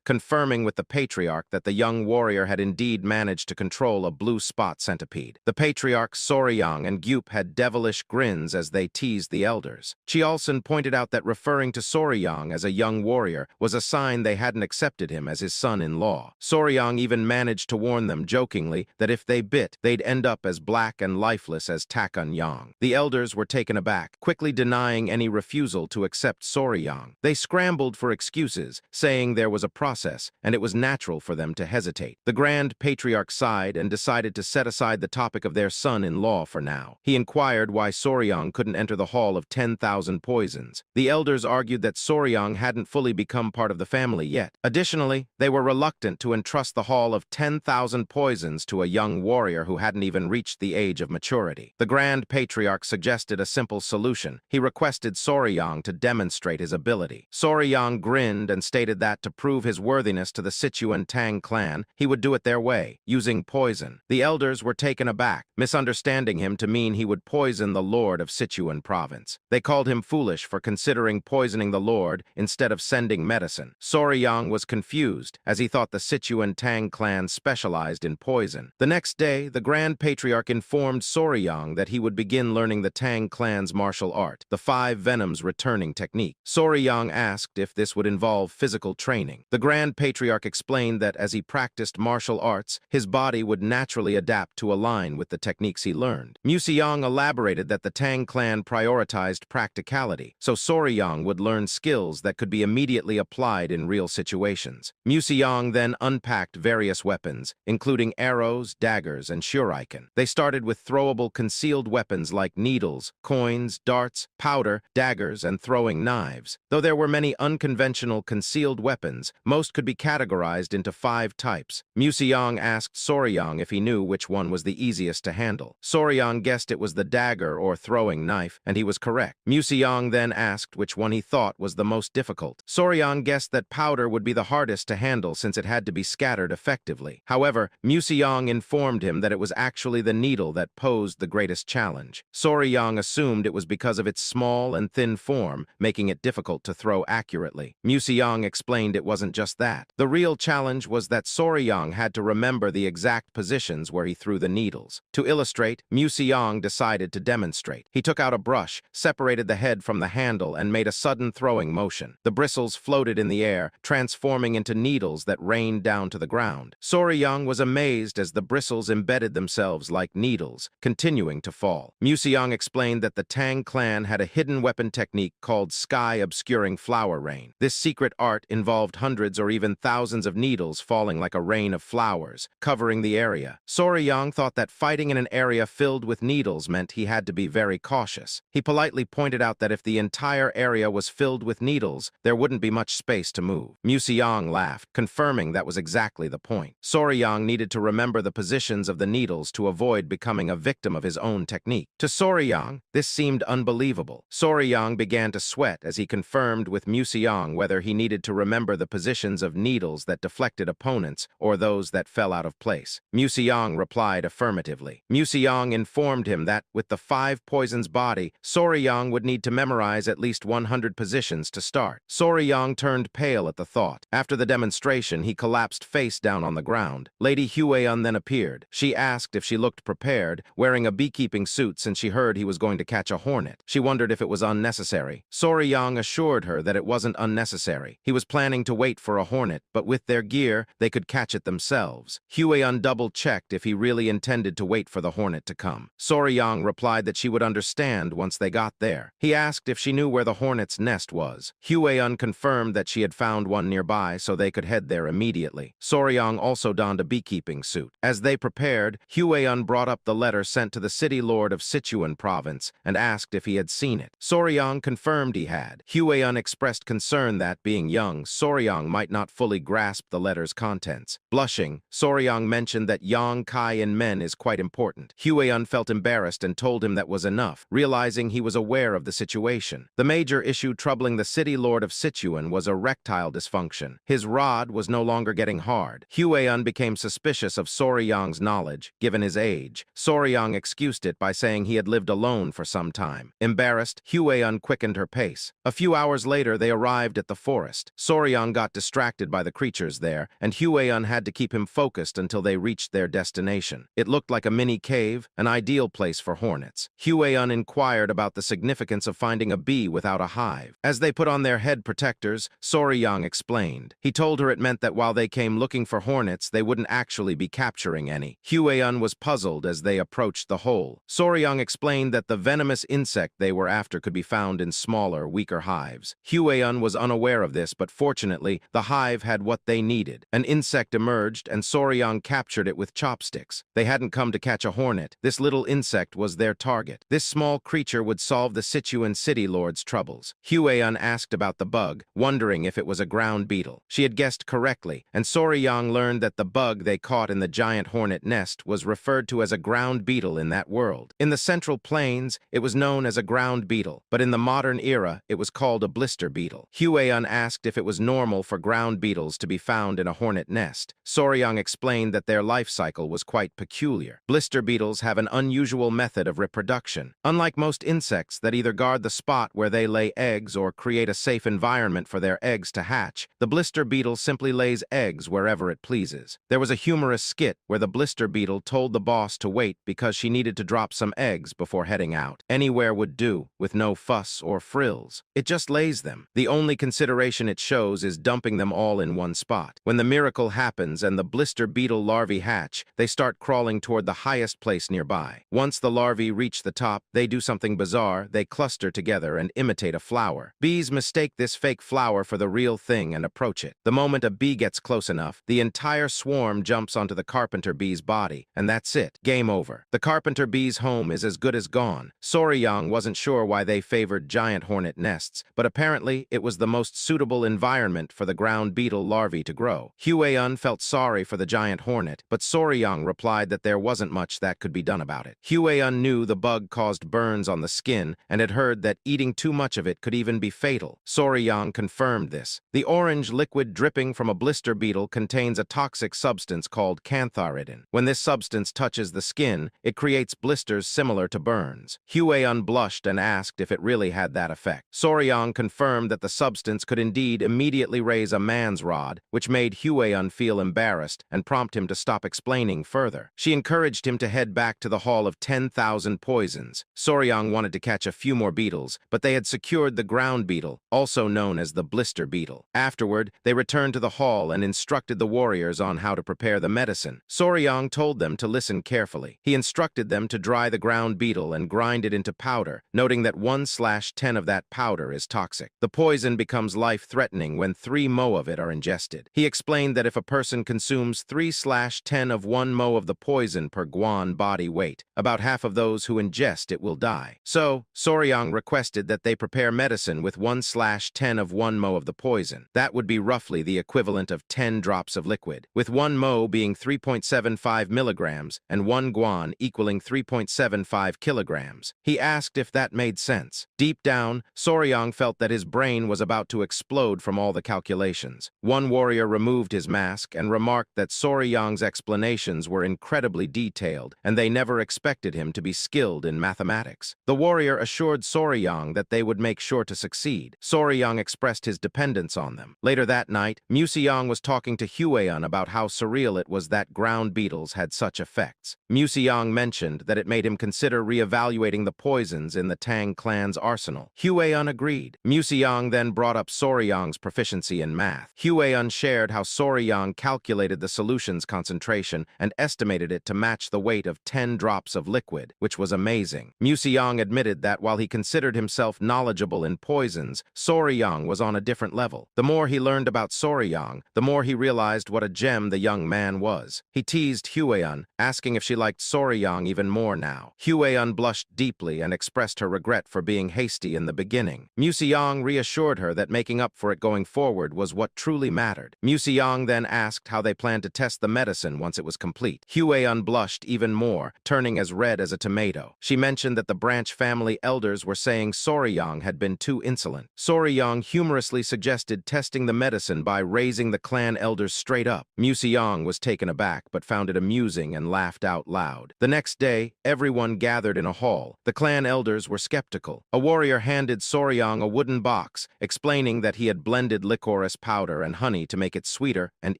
confirming with the Patriarch that the young warrior had indeed managed to control a blue spot centipede. The Patriarchs Soryang and Gyup had devilish grins as they teased the elders. Chiolson pointed out that referring to Soryang as a young warrior was a sign they hadn't accepted him as his son-in-law. Soryang even managed to warn them jokingly that if they bit, they'd end up as black and lifeless as Taekun. The elders were taken aback, quickly denying any refusal to accept Soryang. They scrambled for excuses, saying there was a process, and it was natural for them to hesitate. The Grand Patriarch sighed and decided to set aside the topic of their son-in-law for now. He inquired why Soryang couldn't enter the Hall of 10,000 Poisons. The elders argued that Soryang hadn't fully become part of the family yet. Additionally, they were reluctant to entrust the Hall of 10,000 Poisons to a young warrior who hadn't even reached the age of maturity. The Grand Patriarch suggested a simple solution. He requested Soryang to demonstrate his ability. Soryang grinned and stated that to prove his worthiness to the Sichuan Tang clan, he would do it their way, using poison. The elders were taken aback, misunderstanding him to mean he would poison the Lord of Sichuan province. They called him foolish for considering poisoning the Lord instead of sending medicine. Soryang was confused, as he thought the Sichuan Tang clan specialized in poison. The next day, the Grand Patriarch informed Soryang that he would begin learning the Tang clan's martial art, the 5 Venoms returning technique. Soryang asked if this would involve physical training. The Grand Patriarch explained that as he practiced martial arts, his body would naturally adapt to align with the techniques he learned. Museong elaborated that the Tang clan prioritized practicality, so Soryang would learn skills that could be immediately applied in real situations. Museong then unpacked various weapons, including arrows, daggers, and shuriken. They started with throwable concealed weapons like needles, coins, darts, powder, daggers, and throwing knives. Though there were many unconventional concealed weapons, most could be categorized into 5 types. Museong asked Soryang if he knew which one was the easiest to handle. Soryang guessed it was the dagger or throwing knife, and he was correct. Museong then asked which one he thought was the most difficult. Soryang guessed that powder would be the hardest to handle since it had to be scattered effectively. However, Museong informed him that it was actually the needle that posed the greatest challenge. Soryang assumed it was because of its small and thin form, making it difficult to throw accurately. Museong explained it wasn't just that. The real challenge was that Soryang had to remember the exact positions where he threw the needles. To illustrate, Museong decided to demonstrate. He took out a brush, separated the head from the handle, and made a sudden throwing motion. The bristles floated in the air, transforming into needles that rained down to the ground. Soryang was amazed as the bristles embedded themselves like needles, continuing to fall. Museong explained that the Tang clan had a hidden weapon technique called sky-obscuring flower rain. This secret art involved hundreds or even thousands of needles falling like a rain of flowers, covering the area. Soryang thought that fighting in an area filled with needles meant he had to be very cautious. He politely pointed out that if the entire area was filled with needles, there wouldn't be much space to move. Museong laughed, confirming that was exactly the point. Soryang needed to remember the positions of the needles to avoid becoming a victim of his own technique. To Soryang, this seemed unbelievable. Soryang began to sweat as he confirmed with Museong whether he needed to remember the positions of needles that deflected opponents or those that fell out of place. Museong replied affirmatively. Museong informed him that, with the 5 poisons body, Soryang would need to memorize at least 100 positions to start. Soryang turned pale at the thought. After the demonstration, he collapsed face down on the ground. Lady Hueun then appeared. She asked if she looked prepared, wearing a beekeeping suit since she heard he was going to catch a hornet. She wondered if it was unnecessary. Soryang assured her that it wasn't unnecessary. He was planning to wait for a hornet, but with their gear, they could catch it themselves. Hueun double-checked if he really intended to wait for the hornet to come. Soryang replied that she would understand once they got there. He asked if she knew where the hornet's nest was. Hueun confirmed that she had found one nearby, so they could head there immediately. Soryang also donned a beekeeping suit. As they prepared, Huayan brought up the letter sent to the city lord of Sichuan province and asked if he had seen it. Soryang confirmed he had. Huayan expressed concern that, being young, Soryang might not fully grasp the letter's contents. Blushing, Soryang mentioned that yang kai in men is quite important. Huayan felt embarrassed and told him that was enough, realizing he was aware of the situation. The major issue troubling the city lord of Sichuan was erectile dysfunction. His rod was no longer getting hard. Huayan became suspicious of Soryang's knowledge, given his age. Soryang excused it by saying he had lived alone for some time. Embarrassed, Huayan quickened her pace. A few hours later, they arrived at the forest. Soryang got distracted by the creatures there, and Huayan had to keep him focused until they reached their destination. It looked like a mini cave, an ideal place for hornets. Huayan inquired about the significance of finding a bee without a hive. As they put on their head protectors, Soryang explained. He told her it meant that while they came looking for hornets, they wouldn't actually be capturing any. Huayan was puzzled as they approached the hole. Soryang explained that the venomous insect they were after could be found in smaller, weaker hives. Huayan was unaware of this, but fortunately, the hive had what they needed. An insect emerged, and Soryang captured it with chopsticks. They hadn't come to catch a hornet. This little insect was their target. This small creature would solve the Sichuan city lord's troubles. Huayan asked about the bug, wondering if it was a ground beetle. She had guessed correctly, and Soryang learned that the bug they caught in the giant hornet nest was referred to as a ground beetle in that world. In the Central Plains, it was known as a ground beetle, but in the modern era, it was called a blister beetle. Huayan asked if it was normal for ground beetles to be found in a hornet nest. Soryang explained that their life cycle was quite peculiar. Blister beetles have an unusual method of reproduction. Unlike most insects that either guard the spot where they lay eggs or create a safe environment for their eggs to hatch, the blister beetle simply lays eggs wherever it pleases. There was a humorous skit where the blister beetle told the boss to wait because she needed to drop some eggs before heading out. Anywhere would do, with no fuss or frills. It just lays them. The only consideration it shows is dumping them all in one spot. When the miracle happens and the blister beetle larvae hatch, they start crawling toward the highest place nearby. Once the larvae reach the top, they do something bizarre. They cluster together and imitate a flower. Bees mistake this fake flower for the real thing and approach it. The moment a bee gets close enough, the entire swarm jumps onto the carpenter bee's body, and that's it. Game over. The carpenter bee's home is as good as gone. Soryang wasn't sure why they favored giant hornet nests, but apparently it was the most suitable environment for the ground beetle larvae to grow. Huayan felt sorry for the giant hornet, but Soryang replied that there wasn't much that could be done about it. Huayan knew the bug caused burns on the skin and had heard that eating too much of it could even be fatal. Soryang confirmed this. The orange liquid dripping from a blister beetle contains a toxic substance called cantharidin. When this substance touches the skin, it creates blisters similar to burns. Huayan blushed and asked if it really had that effect. Soryang confirmed that the substance could indeed immediately raise a man's rod, which made Huayan feel embarrassed and prompt him to stop explaining further. She encouraged him to head back to the Hall of 10,000 Poisons. Soryang wanted to catch a few more beetles, but they had secured the ground beetle, also known as the blister beetle. Afterward, they returned to the hall and instructed the warriors on how to prepare the medicine. Soryang told them to listen carefully. He instructed them to dry the ground beetle and grind it into powder, noting that 1/10 of that powder is toxic. The poison becomes life-threatening when 3 mo of it are ingested. He explained that if a person consumes 3/10 of 1 mo of the poison per guan body weight, about half of those who ingest it will die. So, Soryang requested that they prepare medicine with 1/10 of 1 mo of the poison. That would be roughly the equivalent of 10 drops of liquid, with 1 mo being 3.75 milligrams and 1 guan equaling 3.75 kilograms. He asked if that made sense. Deep down, Soryang felt that his brain was about to explode from all the calculations. One warrior removed his mask and remarked that Soryang's explanations were incredibly detailed, and they never expected him to be skilled in mathematics. The warrior assured Soryang that they would make sure to succeed. Soryang expressed his dependence on them. Later that night, Museong was talking to Huayan about how surreal it was that ground beetles had such effects. Museong mentioned that it made him consider reevaluating the poisons in the Tang clan's arsenal. Huayan agreed. Museong then brought up Soryang's proficiency in math. Huayan shared how Soryang calculated the solution's concentration and estimated it to match the weight of 10 drops of liquid, which was amazing. Museong admitted that while he considered himself knowledgeable in poisons, Soryang was on a different level. The more he learned about Soryang, the more he realized what a gem the young man was. He teased Hueun, asking if she liked Soryang even more now. Hueun blushed deeply and expressed her regret for being hasty in the beginning. Museong reassured her that making up for it going forward was what truly mattered. Museong then asked how they planned to test the medicine once it was complete. Hueun blushed even more, turning as red as a tomato. She mentioned that the branch family elders were saying Soryang had been too insolent. Soryang humorously suggested testing the medicine by raising the clan elders straight up. Museong was taken aback but found it amusing and laughed out loud. The next day, everyone gathered in a hall. The clan elders were skeptical. A warrior handed Soryang a wooden box, explaining that he had blended licorice powder and honey to make it sweeter and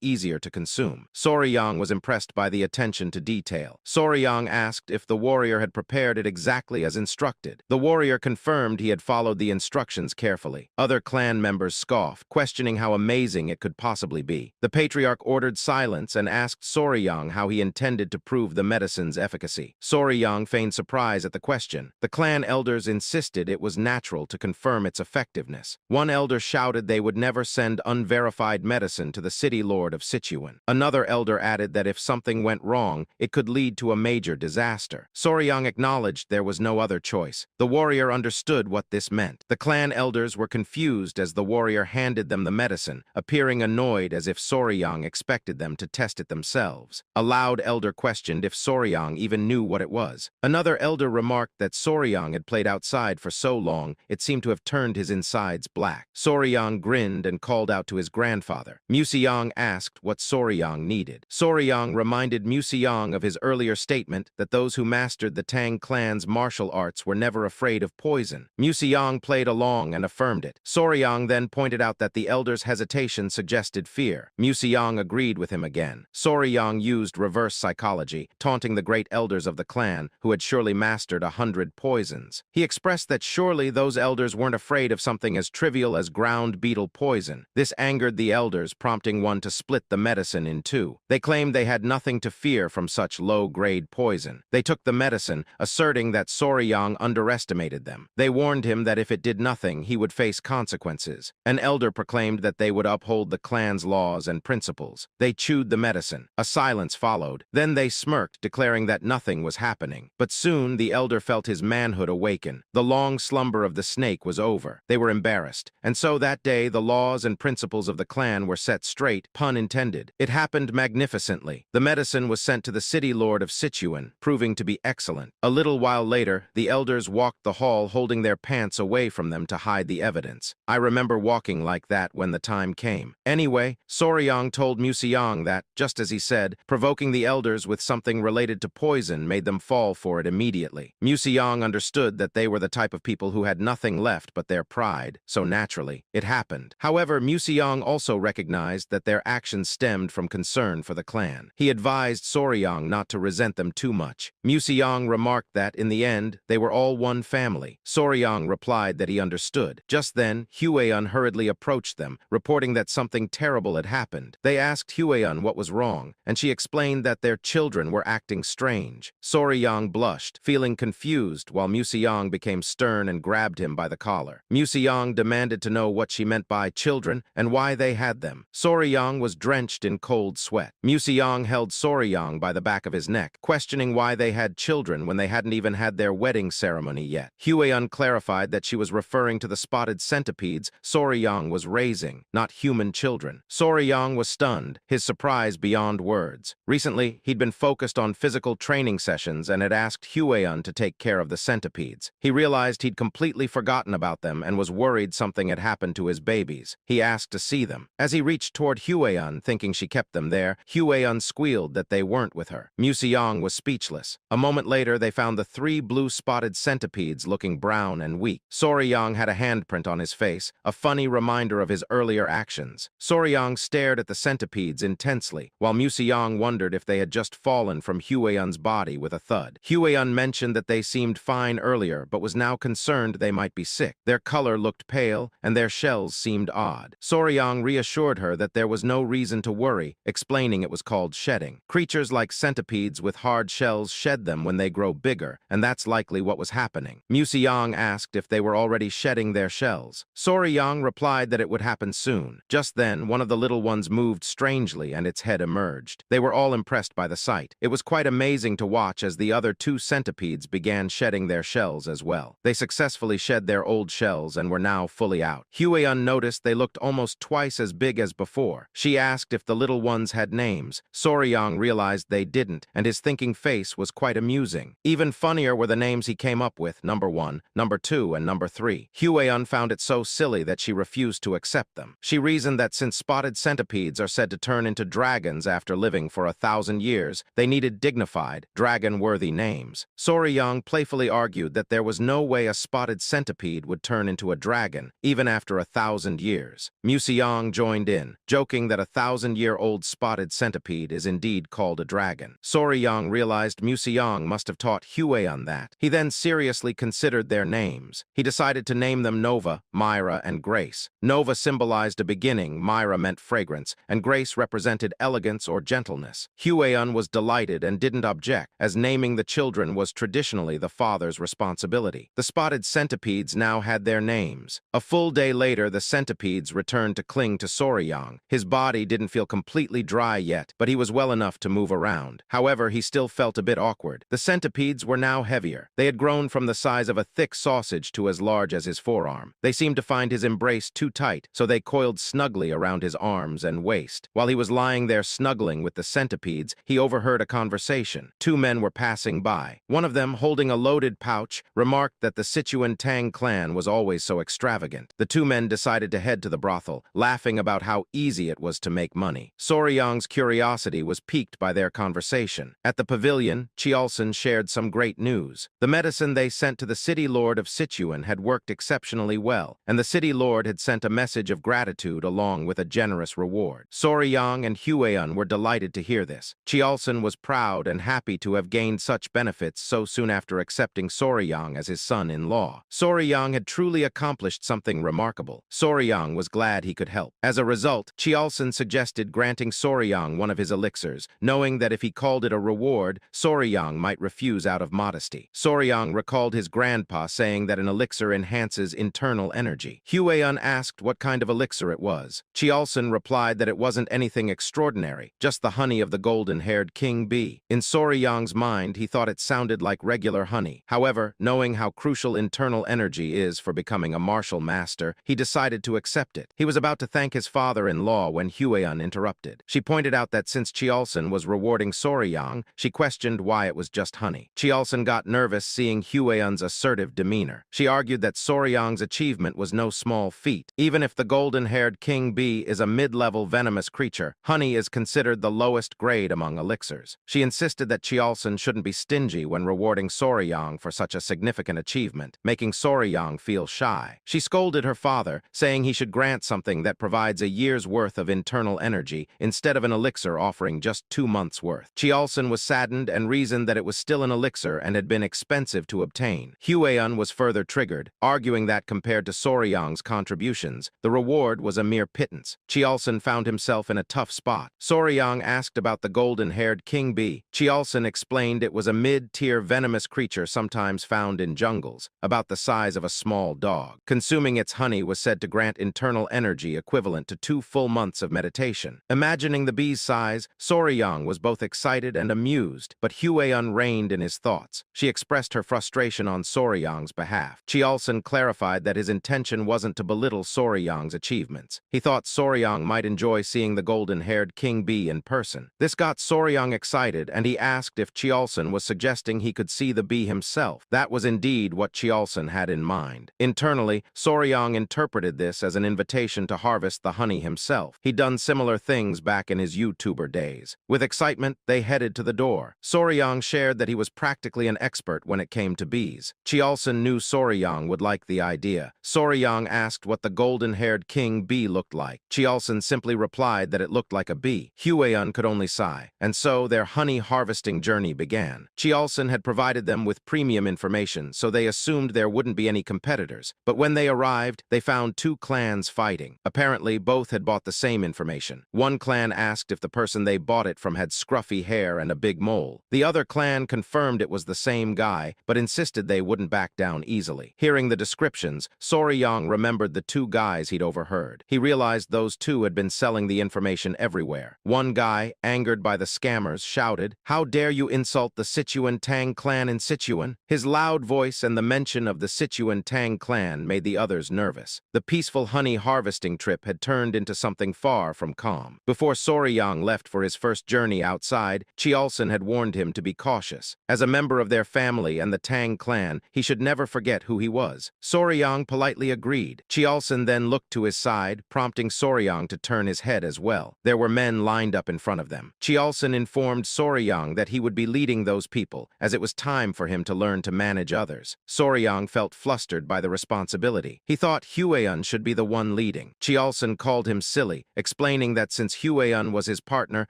easier to consume. Soryang was impressed by the attention to detail. Soryang asked if the warrior had prepared it exactly as instructed. The warrior confirmed he had followed the instructions carefully. Other clan members scoffed, questioning how amazing it could possibly be. The patriarch ordered silence and asked Soryang how he intended to prove the medicine's efficacy. Soryang feigned surprise at the question. The clan elders insisted it was natural to confirm its effectiveness. One elder shouted they would never send unverified medicine to the city lord of Sichuan. Another elder added that if something went wrong, it could lead to a major disaster. Soryang acknowledged there was no other choice. The warrior understood what this meant. The clan elders were confused as the warrior handed them the medicine, appearing annoyed as if Soryang expected them to test it themselves. A loud elder questioned if Soryang even knew what it was. Another elder remarked that Soryang had played outside for so long it seemed to have turned his insides black. Soryang grinned and called out to his grandfather. Museong asked what Soryang needed. Soryang reminded Museong of his earlier statement that those who mastered the Tang clan's martial arts were never afraid of poison. Museong played along and affirmed it. Soryang then pointed out that the elder's hesitation suggested fear. Museong agreed with him again. Soryang used reverse psychology, taunting the great elders of the clan, who had surely mastered 100 poisons. He expressed that surely those elders weren't afraid of something as trivial as ground beetle poison. This angered the elders, prompting one to split the medicine in two. They claimed they had nothing to fear from such low-grade poison. They took the medicine, asserting that Soryang underestimated them. They warned him that if it did nothing, he would face consequences. An elder proclaimed that they would uphold the clan's laws and principles. They chewed the medicine. A silence followed. Then they smirked, declaring that nothing was happening. But soon the elder felt his manhood awaken. The long slumber of the snake was over. They were embarrassed. And so that day, the laws and principles of the clan were set straight, pun intended. It happened magnificently. The medicine was sent to the city lord of Sichuan, proving to be excellent. A little while later, the elders walked the hall holding their pants away from them to hide the evidence. I remember walking like that when the time came. Anyway, Soryang told Museong that, just as he said, provoking the elders with something related to poison made them fall for it immediately. Museong understood that they were the type of people who had nothing left but their pride, so naturally, it happened. However, Museong also recognized that their actions stemmed from concern for the clan. He advised Soryang not to resent them too much. Museong remarked that, in the end, they were all one family. Soryang replied that he understood. Just then, Hueun hurriedly approached them, reporting that something terrible had happened. They asked Hueun what was wrong, and she explained that their children were acting strange. Soryang blushed, feeling confused, while Museong became stern and grabbed him by the collar. Museong demanded to know what she meant by children and why they had them. Soryang was drenched in cold sweat. Museong held Soryang by the back of his neck, questioning why they had children when they hadn't even had their wedding ceremony yet. Hueun clarified that she was referring to the spotted centipedes Soryang was raising, not human children. Soryang was stunned, his surprise beyond words. Recently, he'd been focused on physical training sessions and had asked Hueun to take care of the centipedes. He realized he'd completely forgotten about them and was worried something had happened to his babies. He asked to see them. As he reached toward Hueun, thinking she kept them there, Hueun squealed that they weren't with her. Museong was speechless. A moment later, they found the 3 blue-spotted centipedes looking brown and weak. Soryang had a handprint on his face, a funny reminder of his earlier actions. Soryang stared at the centipedes intensely, while Museong wondered if they had just fallen from Hueun's body with a thud. Hueun mentioned that they seemed fine earlier, but was now concerned they might be sick. Their color looked pale, and their shells seemed odd. Soryang reassured her that there was no reason to worry, explaining it was called shedding. Creatures like centipedes with hard shells shed them when they grow bigger, and that's likely what was happening. Museong asked if they were already shedding their shells. Soryang replied that it would happen soon. soon. Just then, one of the little ones moved strangely and its head emerged. They were all impressed by the sight. It was quite amazing to watch as the other two centipedes began shedding their shells as well. They successfully shed their old shells and were now fully out. Huion noticed they looked almost twice as big as before. She asked if the little ones had names. Soryang realized they didn't, and his thinking face was quite amusing. Even funnier were the names he came up with: number 1, number 2, and number 3. Huion found it so silly that she refused to accept them. She reasoned that since spotted centipedes are said to turn into dragons after living for 1,000 years, they needed dignified, dragon-worthy names. Soryang playfully argued that there was no way a spotted centipede would turn into a dragon, even after 1,000 years. Museong joined in, joking that a 1,000-year-old spotted centipede is indeed called a dragon. Soryang realized Museong must have taught Huion that. He then seriously considered their names. He decided to name them Nova, Myra, and Grace. Nova symbolized a beginning, Myra meant fragrance, and Grace represented elegance or gentleness. Huion was delighted and didn't object, as naming the children was traditionally the father's responsibility. The spotted centipedes now had their names. A full day later, the centipedes returned to cling to Soryang. His body didn't feel completely dry yet, but he was well enough to move around. However, he still felt a bit awkward. The centipedes were now heavier. They had grown from the size of a thick sausage to as large as his forearm. They seemed to find his embrace too tight, so they coiled snugly around his arms and waist. While he was lying there snuggling with the centipedes, he overheard a conversation. Two men were passing by. One of them, holding a loaded pouch, remarked that the Sichuan Tang clan was always so extravagant. The two men decided to head to the brothel, laughing about how easy it was to make money. Soryang's curiosity was piqued by their conversation. At the pavilion, Chiolson shared some great news. The medicine they sent to the city lord of Sichuan had worked exceptionally well, and the city lord had sent a message of gratitude along with a generous reward. Soryang and Huion were delighted to hear this. Chiolson was proud and happy to have gained such benefits so soon after accepting Soryang as his son-in-law. Soryang had truly accomplished something remarkable. Soryang was glad he could help. As a result, Chiolson suggested granting Soryang one of his elixirs, knowing that if he called it a reward, Soryang might refuse out of modesty. Soryang recalled his grandpa saying that an elixir enhances internal energy. Huion asked what kind of elixir it was. Chiolson replied that it wasn't anything extraordinary, just the honey of the golden-haired king bee. In Soryang's mind, he thought it sounded like regular honey. However, knowing how crucial internal energy is for becoming a martial master, he decided to accept it. He was about to thank his father-in-law when Huion interrupted. She pointed out that since Chiolson was rewarding Soryang, she questioned why it was just honey. Chiolson got nervous seeing Huion's assertive demeanor. She argued that Soryang's achievement was no small feat. Even if the golden-haired king bee is a mid-level venomous creature, honey is considered the lowest grade among elixirs. She insisted that Chiolson shouldn't be stingy when rewarding Soryang for such a significant achievement, making Soryang feel shy. She scolded her father, saying he should grant something that provides a year's worth of internal energy instead of an elixir offering just 2 months' worth. Chiolson was saddened and reasoned that it was still an elixir and had been expensive to obtain. Huion was further triggered, arguing that compared to Soryang's contributions, the reward was a mere pittance. Chiolson found himself in a tough spot. Soryang asked about the golden-haired king bee. Chiolson explained it was a mid-tier venomous creature sometimes found in jungles, about the size of a small dog. Consuming its honey was said to grant internal energy equivalent to 2 full months of meditation. Imagining the bee's size, Soryang was both excited and amused, but Huion reigned in his thoughts. She expressed her frustration on Soryang's behalf. Chiolson clarified that his intention wasn't to belittle Soryang's achievements. He thought Soryang might enjoy seeing the golden-haired king bee in person. This got Soryang excited, and he asked if Chiolson was suggesting he could see the bee himself. That was indeed what Chiolson had in mind. Internally, Soryang interpreted this as an invitation to harvest the honey himself. He'd done similar things back in his YouTuber days. With excitement, they headed to the door. Soryang shared that he was practically an expert when it came to bees. Chiolson knew Soryang would like the idea. Soryang asked what the golden-haired king bee looked like. Chiolson simply replied that it looked like a bee. Huion could only sigh, and so their honey harvesting journey began. Chiolson had provided them with premium information, so they assumed there wouldn't be any competitors. But when they arrived, they found 2 clans fighting. Apparently, both had bought the same information. One clan asked if the person they bought it from had scruffy hair and a big mole. The other clan confirmed it was the same guy, but insisted they wouldn't back down easily. Hearing the descriptions, Soryang remembered the 2 guys he'd overheard. word. He realized those two had been selling the information everywhere. One guy, angered by the scammers, shouted, "How dare you insult the Sichuan Tang clan in Sichuan?" His loud voice and the mention of the Sichuan Tang clan made the others nervous. The peaceful honey harvesting trip had turned into something far from calm. Before Soryang left for his first journey outside, Chiolson had warned him to be cautious. As a member of their family and the Tang clan, he should never forget who he was. Soryang politely agreed. Chiolson then looked to his side, prompting Soryang to turn his head as well. There were men lined up in front of them. Chiolson informed Soryang that he would be leading those people, as it was time for him to learn to manage others. Soryang felt flustered by the responsibility. He thought Hueyun should be the one leading. Chiolson called him silly, explaining that since Hueyun was his partner,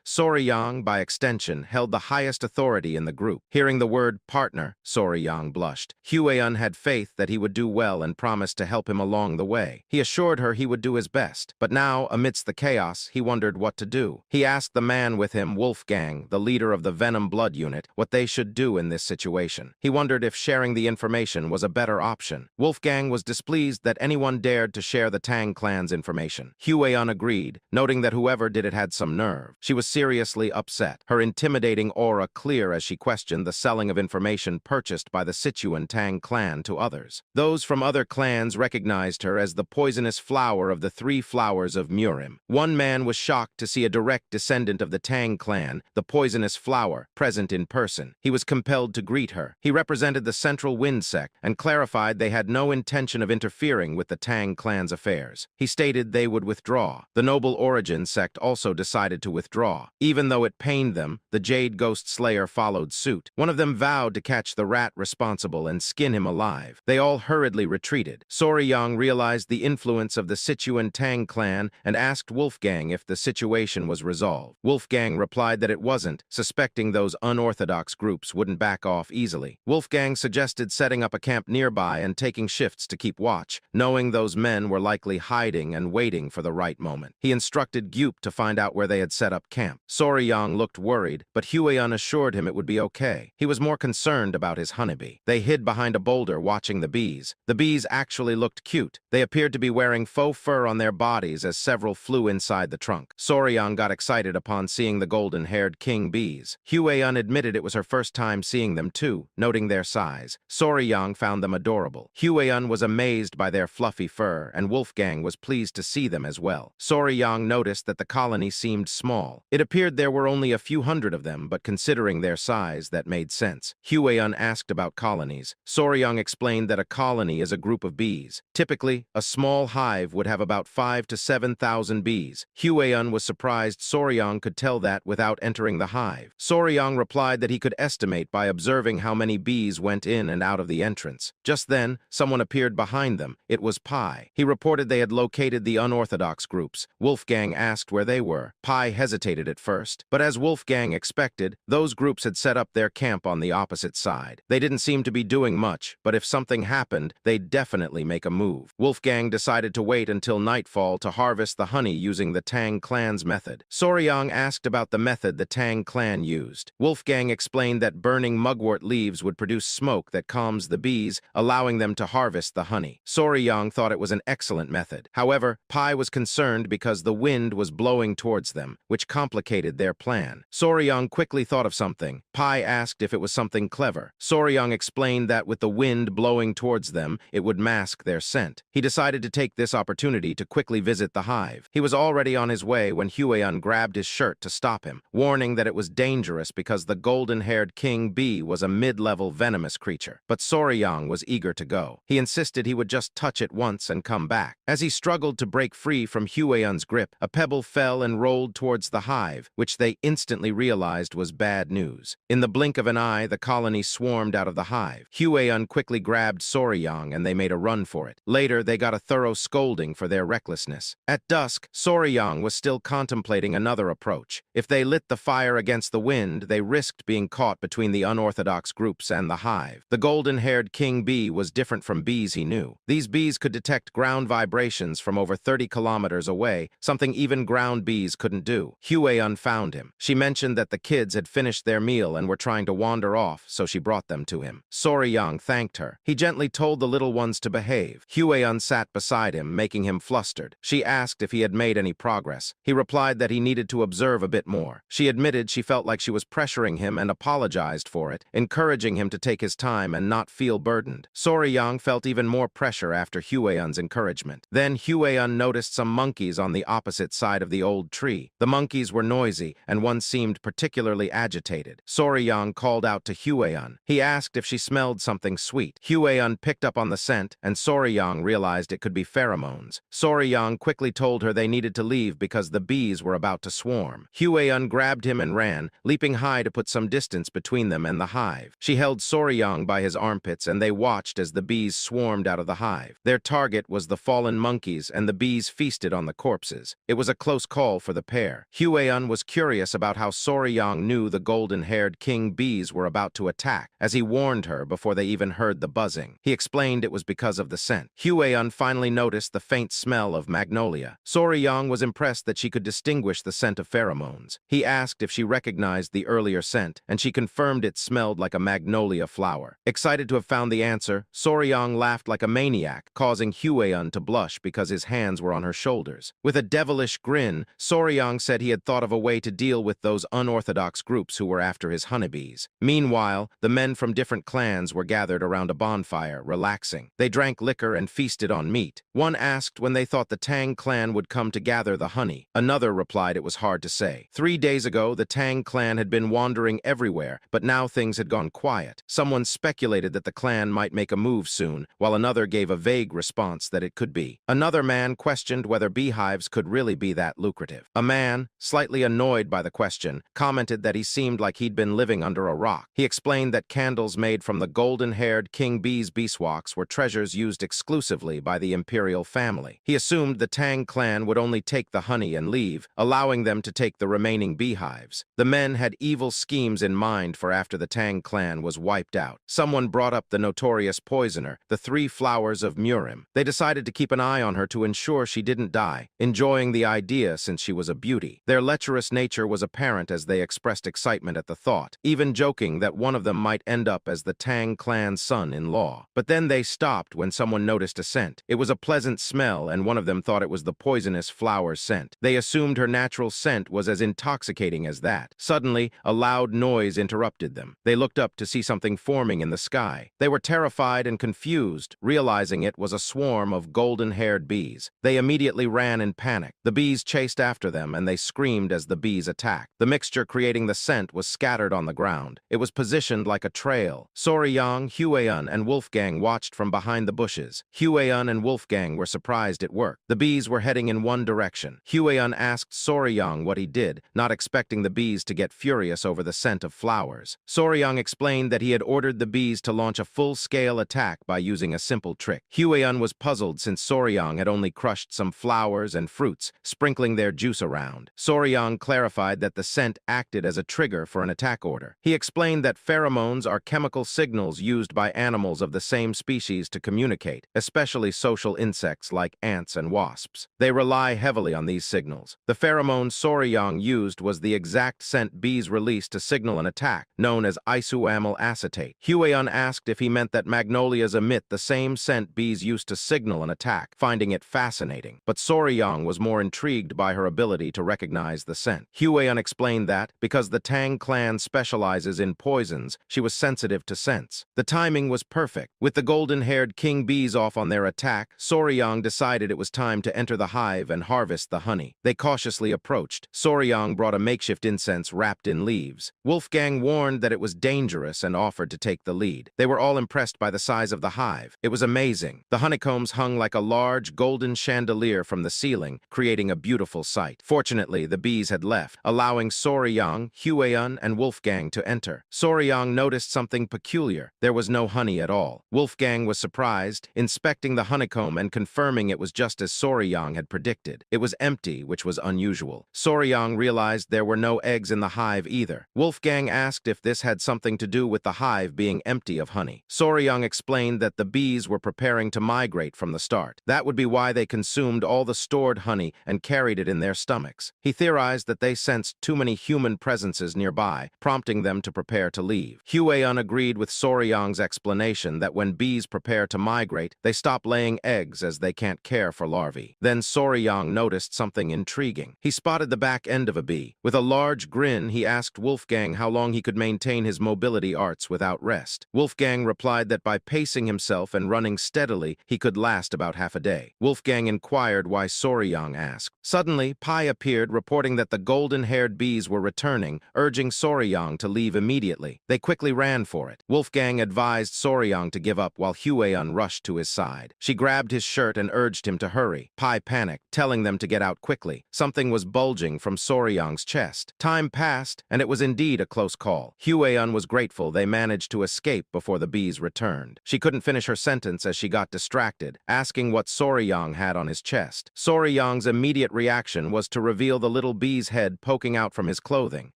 Soryang, by extension, held the highest authority in the group. Hearing the word partner, Soryang blushed. Hueyun had faith that he would do well and promised to help him along the way. He assured her he would do his best. But now, amidst the chaos, he wondered what to do. He asked the man with him, Wolfgang, the leader of the Venom Blood Unit, what they should do in this situation. He wondered if sharing the information was a better option. Wolfgang was displeased that anyone dared to share the Tang clan's information. Hueyun agreed, noting that whoever did it had some nerve. She was seriously upset, her intimidating aura clear as she questioned the selling of information purchased by the Sichuan Tang clan to others. Those from other clans recognized her as the poisonous flower of the three flowers of Murim. One man was shocked to see a direct descendant of the Tang clan, the poisonous flower, present in person. He was compelled to greet her. He represented the Central Wind sect and clarified they had no intention of interfering with the Tang clan's affairs. He stated they would withdraw. The Noble Origin sect also decided to withdraw. Even though it pained them, the Jade Ghost Slayer followed suit. One of them vowed to catch the rat responsible and skin him alive. They all hurriedly retreated. Soryang realized the influence of the Sichuan Tang clan and asked Wolfgang if the situation was resolved. Wolfgang replied that it wasn't, suspecting those unorthodox groups wouldn't back off easily. Wolfgang suggested setting up a camp nearby and taking shifts to keep watch, knowing those men were likely hiding and waiting for the right moment. He instructed Gyup to find out where they had set up camp. Soryang looked worried, but Hueyun assured him it would be okay. He was more concerned about his honeybee. They hid behind a boulder watching the bees. The bees actually looked cute. They appeared to be wearing faux fur on their bodies as several flew inside the trunk. Soryang got excited upon seeing the golden-haired king bees. Hueyun admitted it was her first time seeing them too, noting their size. Soryang found them adorable. Hueyun was amazed by their fluffy fur, and Wolfgang was pleased to see them as well. Soryang noticed that the colony seemed small. It appeared there were only a few hundred of them, but considering their size, that made sense. Hueyun asked about colonies. Soryang explained that a colony is a group of bees. Typically, a small hive would have about 5,000 to 7,000 bees. Hueyun was surprised Soryang could tell that without entering the hive. Soryang replied that he could estimate by observing how many bees went in and out of the entrance. Just then, someone appeared behind them. It was Pai. He reported they had located the unorthodox groups. Wolfgang asked where they were. Pai hesitated at first, but as Wolfgang expected, those groups had set up their camp on the opposite side. They didn't seem to be doing much, but if something happened, they'd definitely make a move. Wolfgang decided to wait until nightfall to harvest the honey using the Tang clan's method. Soryang asked about the method the Tang clan used. Wolfgang explained that burning mugwort leaves would produce smoke that calms the bees, allowing them to harvest the honey. Soryang thought it was an excellent method. However, Pai was concerned because the wind was blowing towards them, which complicated their plan. Soryang quickly thought of something. Pai asked if it was something clever. Soryang explained that with the wind blowing towards them, it would mask their scent. He decided to take this opportunity to quickly visit the hive. He was already on his way when Hueyun grabbed his shirt to stop him, warning that it was dangerous because the golden-haired king bee was a mid-level venomous creature. But Soryang was eager to go. He insisted he would just touch it once and come back. As he struggled to break free from Hueyun's grip, a pebble fell and rolled towards the hive, which they instantly realized was bad news. In the blink of an eye, the colony swarmed out of the hive. Hueyun quickly grabbed Soryang and they made a run for it. Later, they got a thorough scolding for their recklessness. At dusk, Soryang was still contemplating another approach. If they lit the fire against the wind, they risked being caught between the unorthodox groups and the hive. The golden-haired king bee was different from bees he knew. These bees could detect ground vibrations from over 30 kilometers away, something even ground bees couldn't do. Hueyun found him. She mentioned that the kids had finished their meal and were trying to wander off, so she brought them to him. Soryang thanked her. He gently told the little ones to behave. Hueyun sat beside him, making him flustered. She asked if he had made any progress. He replied that he needed to observe a bit more. She admitted she felt like she was pressuring him and apologized for it, encouraging him to take his time and not feel burdened. Soryang felt even more pressure after Hueyun's encouragement. Then Hueyun noticed some monkeys on the opposite side of the old tree. The monkeys were noisy, and one seemed particularly agitated. Soryang called out to Hueyun. He asked if she smelled something sweet. Hueyun picked up on the scent, and Soryang realized it could be pheromones. Soryang quickly told her they needed to leave because the bees were about to swarm. Hueyun grabbed him and ran, leaping high to put some distance between them and the hive. She held Soryang by his armpits, and they watched as the bees swarmed out of the hive. Their target was the fallen monkeys, and the bees feasted on the corpses. It was a close call for the pair. Hueyun was curious about how Soryang knew the golden-haired king bees were about to attack, as he warned her before they even heard the buzzing. He explained it was because of the scent. Hueyun finally noticed the faint smell of magnolia. Soryang was impressed that she could distinguish the scent of pheromones. He asked if she recognized the earlier scent, and she confirmed it smelled like a magnolia flower. Excited to have found the answer, Soryang laughed like a maniac, causing Hueyun to blush because his hands were on her shoulders. With a devilish grin, Soryang said he had thought of a way to deal with those unorthodox groups who were after his honeybees. Meanwhile, the men from different clans were gathered around a bonfire, relaxing. They drank liquor and feasted on meat. One asked when they thought the Tang clan would come to gather the honey. Another replied it was hard to say. 3 days ago, the Tang clan had been wandering everywhere, but now things had gone quiet. Someone speculated that the clan might make a move soon, while another gave a vague response that it could be. Another man questioned whether beehives could really be that lucrative. A man, slightly annoyed by the question, commented that he seemed like he'd been living under a rock. He explained that candles made from the golden-haired king bee's beeswax were treasures used exclusively by the imperial family. He assumed the Tang clan would only take the honey and leave, allowing them to take the remaining beehives. The men had evil schemes in mind for after the Tang clan was wiped out. Someone brought up the notorious poisoner, the 3 flowers of Murim. They decided to keep an eye on her to ensure she didn't die, enjoying the idea since she was a beauty. Their lecherous nature was apparent as they expressed excitement at the thought, even joking that one of them might end up as the Tang clan's son-in-law. But then they stopped when someone noticed a scent. It was a pleasant smell, and one of them thought it was the poisonous flower scent. They assumed her natural scent was as intoxicating as that. Suddenly, a loud noise interrupted them. They looked up to see something forming in the sky. They were terrified and confused, realizing it was a swarm of golden-haired bees. They immediately ran in panic. The bees chased after them, and they screamed as the bees attacked. The mixture creating the scent was scattered on the ground. It was positioned like a trail. Soryang, Hueyun, and Wolfgang watched from behind the bushes. Hueyun and Wolfgang were surprised it worked. The bees were heading in one direction. Hueyun asked Soryang what he did, not expecting the bees to get furious over the scent of flowers. Soryang explained that he had ordered the bees to launch a full-scale attack by using a simple trick. Hueyun was puzzled since Soryang had only crushed some flowers and fruits, sprinkling their juice around. Soryang clarified that the scent acted as a trigger for an attack order. He explained that pheromones are chemical signals used by animals of the same species to communicate, especially social insects like ants and wasps. They rely heavily on these signals. The pheromone Soryang used was the exact scent bees released to signal an attack, known as isoamyl acetate. Hueyun asked if he meant that magnolias emit the same scent bees used to signal an attack, finding it fascinating. But Soryang was more intrigued by her ability to recognize the scent. Hueyun explained that, because the Tang clan specializes in poisons, she was sensitive to scents. The timing was perfect. With the golden-haired king bees off on their attack, Soryang decided it was time to enter the hive and harvest the honey. They cautiously approached. Soryang brought a makeshift incense wrapped in leaves. Wolfgang warned that it was dangerous and offered to take the lead. They were all impressed by the size of the hive. It was amazing. The honeycombs hung like a large golden chandelier from the ceiling, creating a beautiful sight. Fortunately, the bees had left, allowing Soryang, Hueyun, and Wolfgang to enter. Soryang noticed something peculiar. There was no honey at all. Wolfgang was surprised, inspecting the honeycomb and confirming it was just as Soryang had predicted. It was empty, which was unusual. Soryang realized there were no eggs in the hive either. Wolfgang asked if this had something to do with the hive being empty of honey. Soryang explained that the bees were preparing to migrate from the start. That would be why they consumed all the stored honey and carried it in their stomachs. He theorized that they sensed too many human presences nearby, prompting them to prepare to leave. Hueyun agreed with Soryang's explanation that when bees prepare to migrate, they stop laying eggs as they can't care for larvae. Then Soryang noticed something intriguing. He spotted the back end of a bee. With a large grin, he asked Wolfgang how long he could maintain his mobility arts without rest. Wolfgang replied that by pacing himself and running steadily, he could last about half a day. Wolfgang inquired why Soryang asked. Suddenly, Pai appeared, reporting that the golden-haired bees were returning, urging Soryang to leave immediately. They quickly ran for it. Wolfgang advised Soryang to give up while Hueyun rushed to his side. She grabbed his shirt and urged him to hurry. Pai panicked, telling them to get out quickly. Something was bulging from Soryang's chest. Time passed, and it was indeed a close call. Hueyun was grateful they managed to escape before the bees returned. She couldn't finish her sentence as she got distracted, asking what Soryang had on his chest. Soryang's immediate reaction was to reveal the little bee's head poking out from his clothing.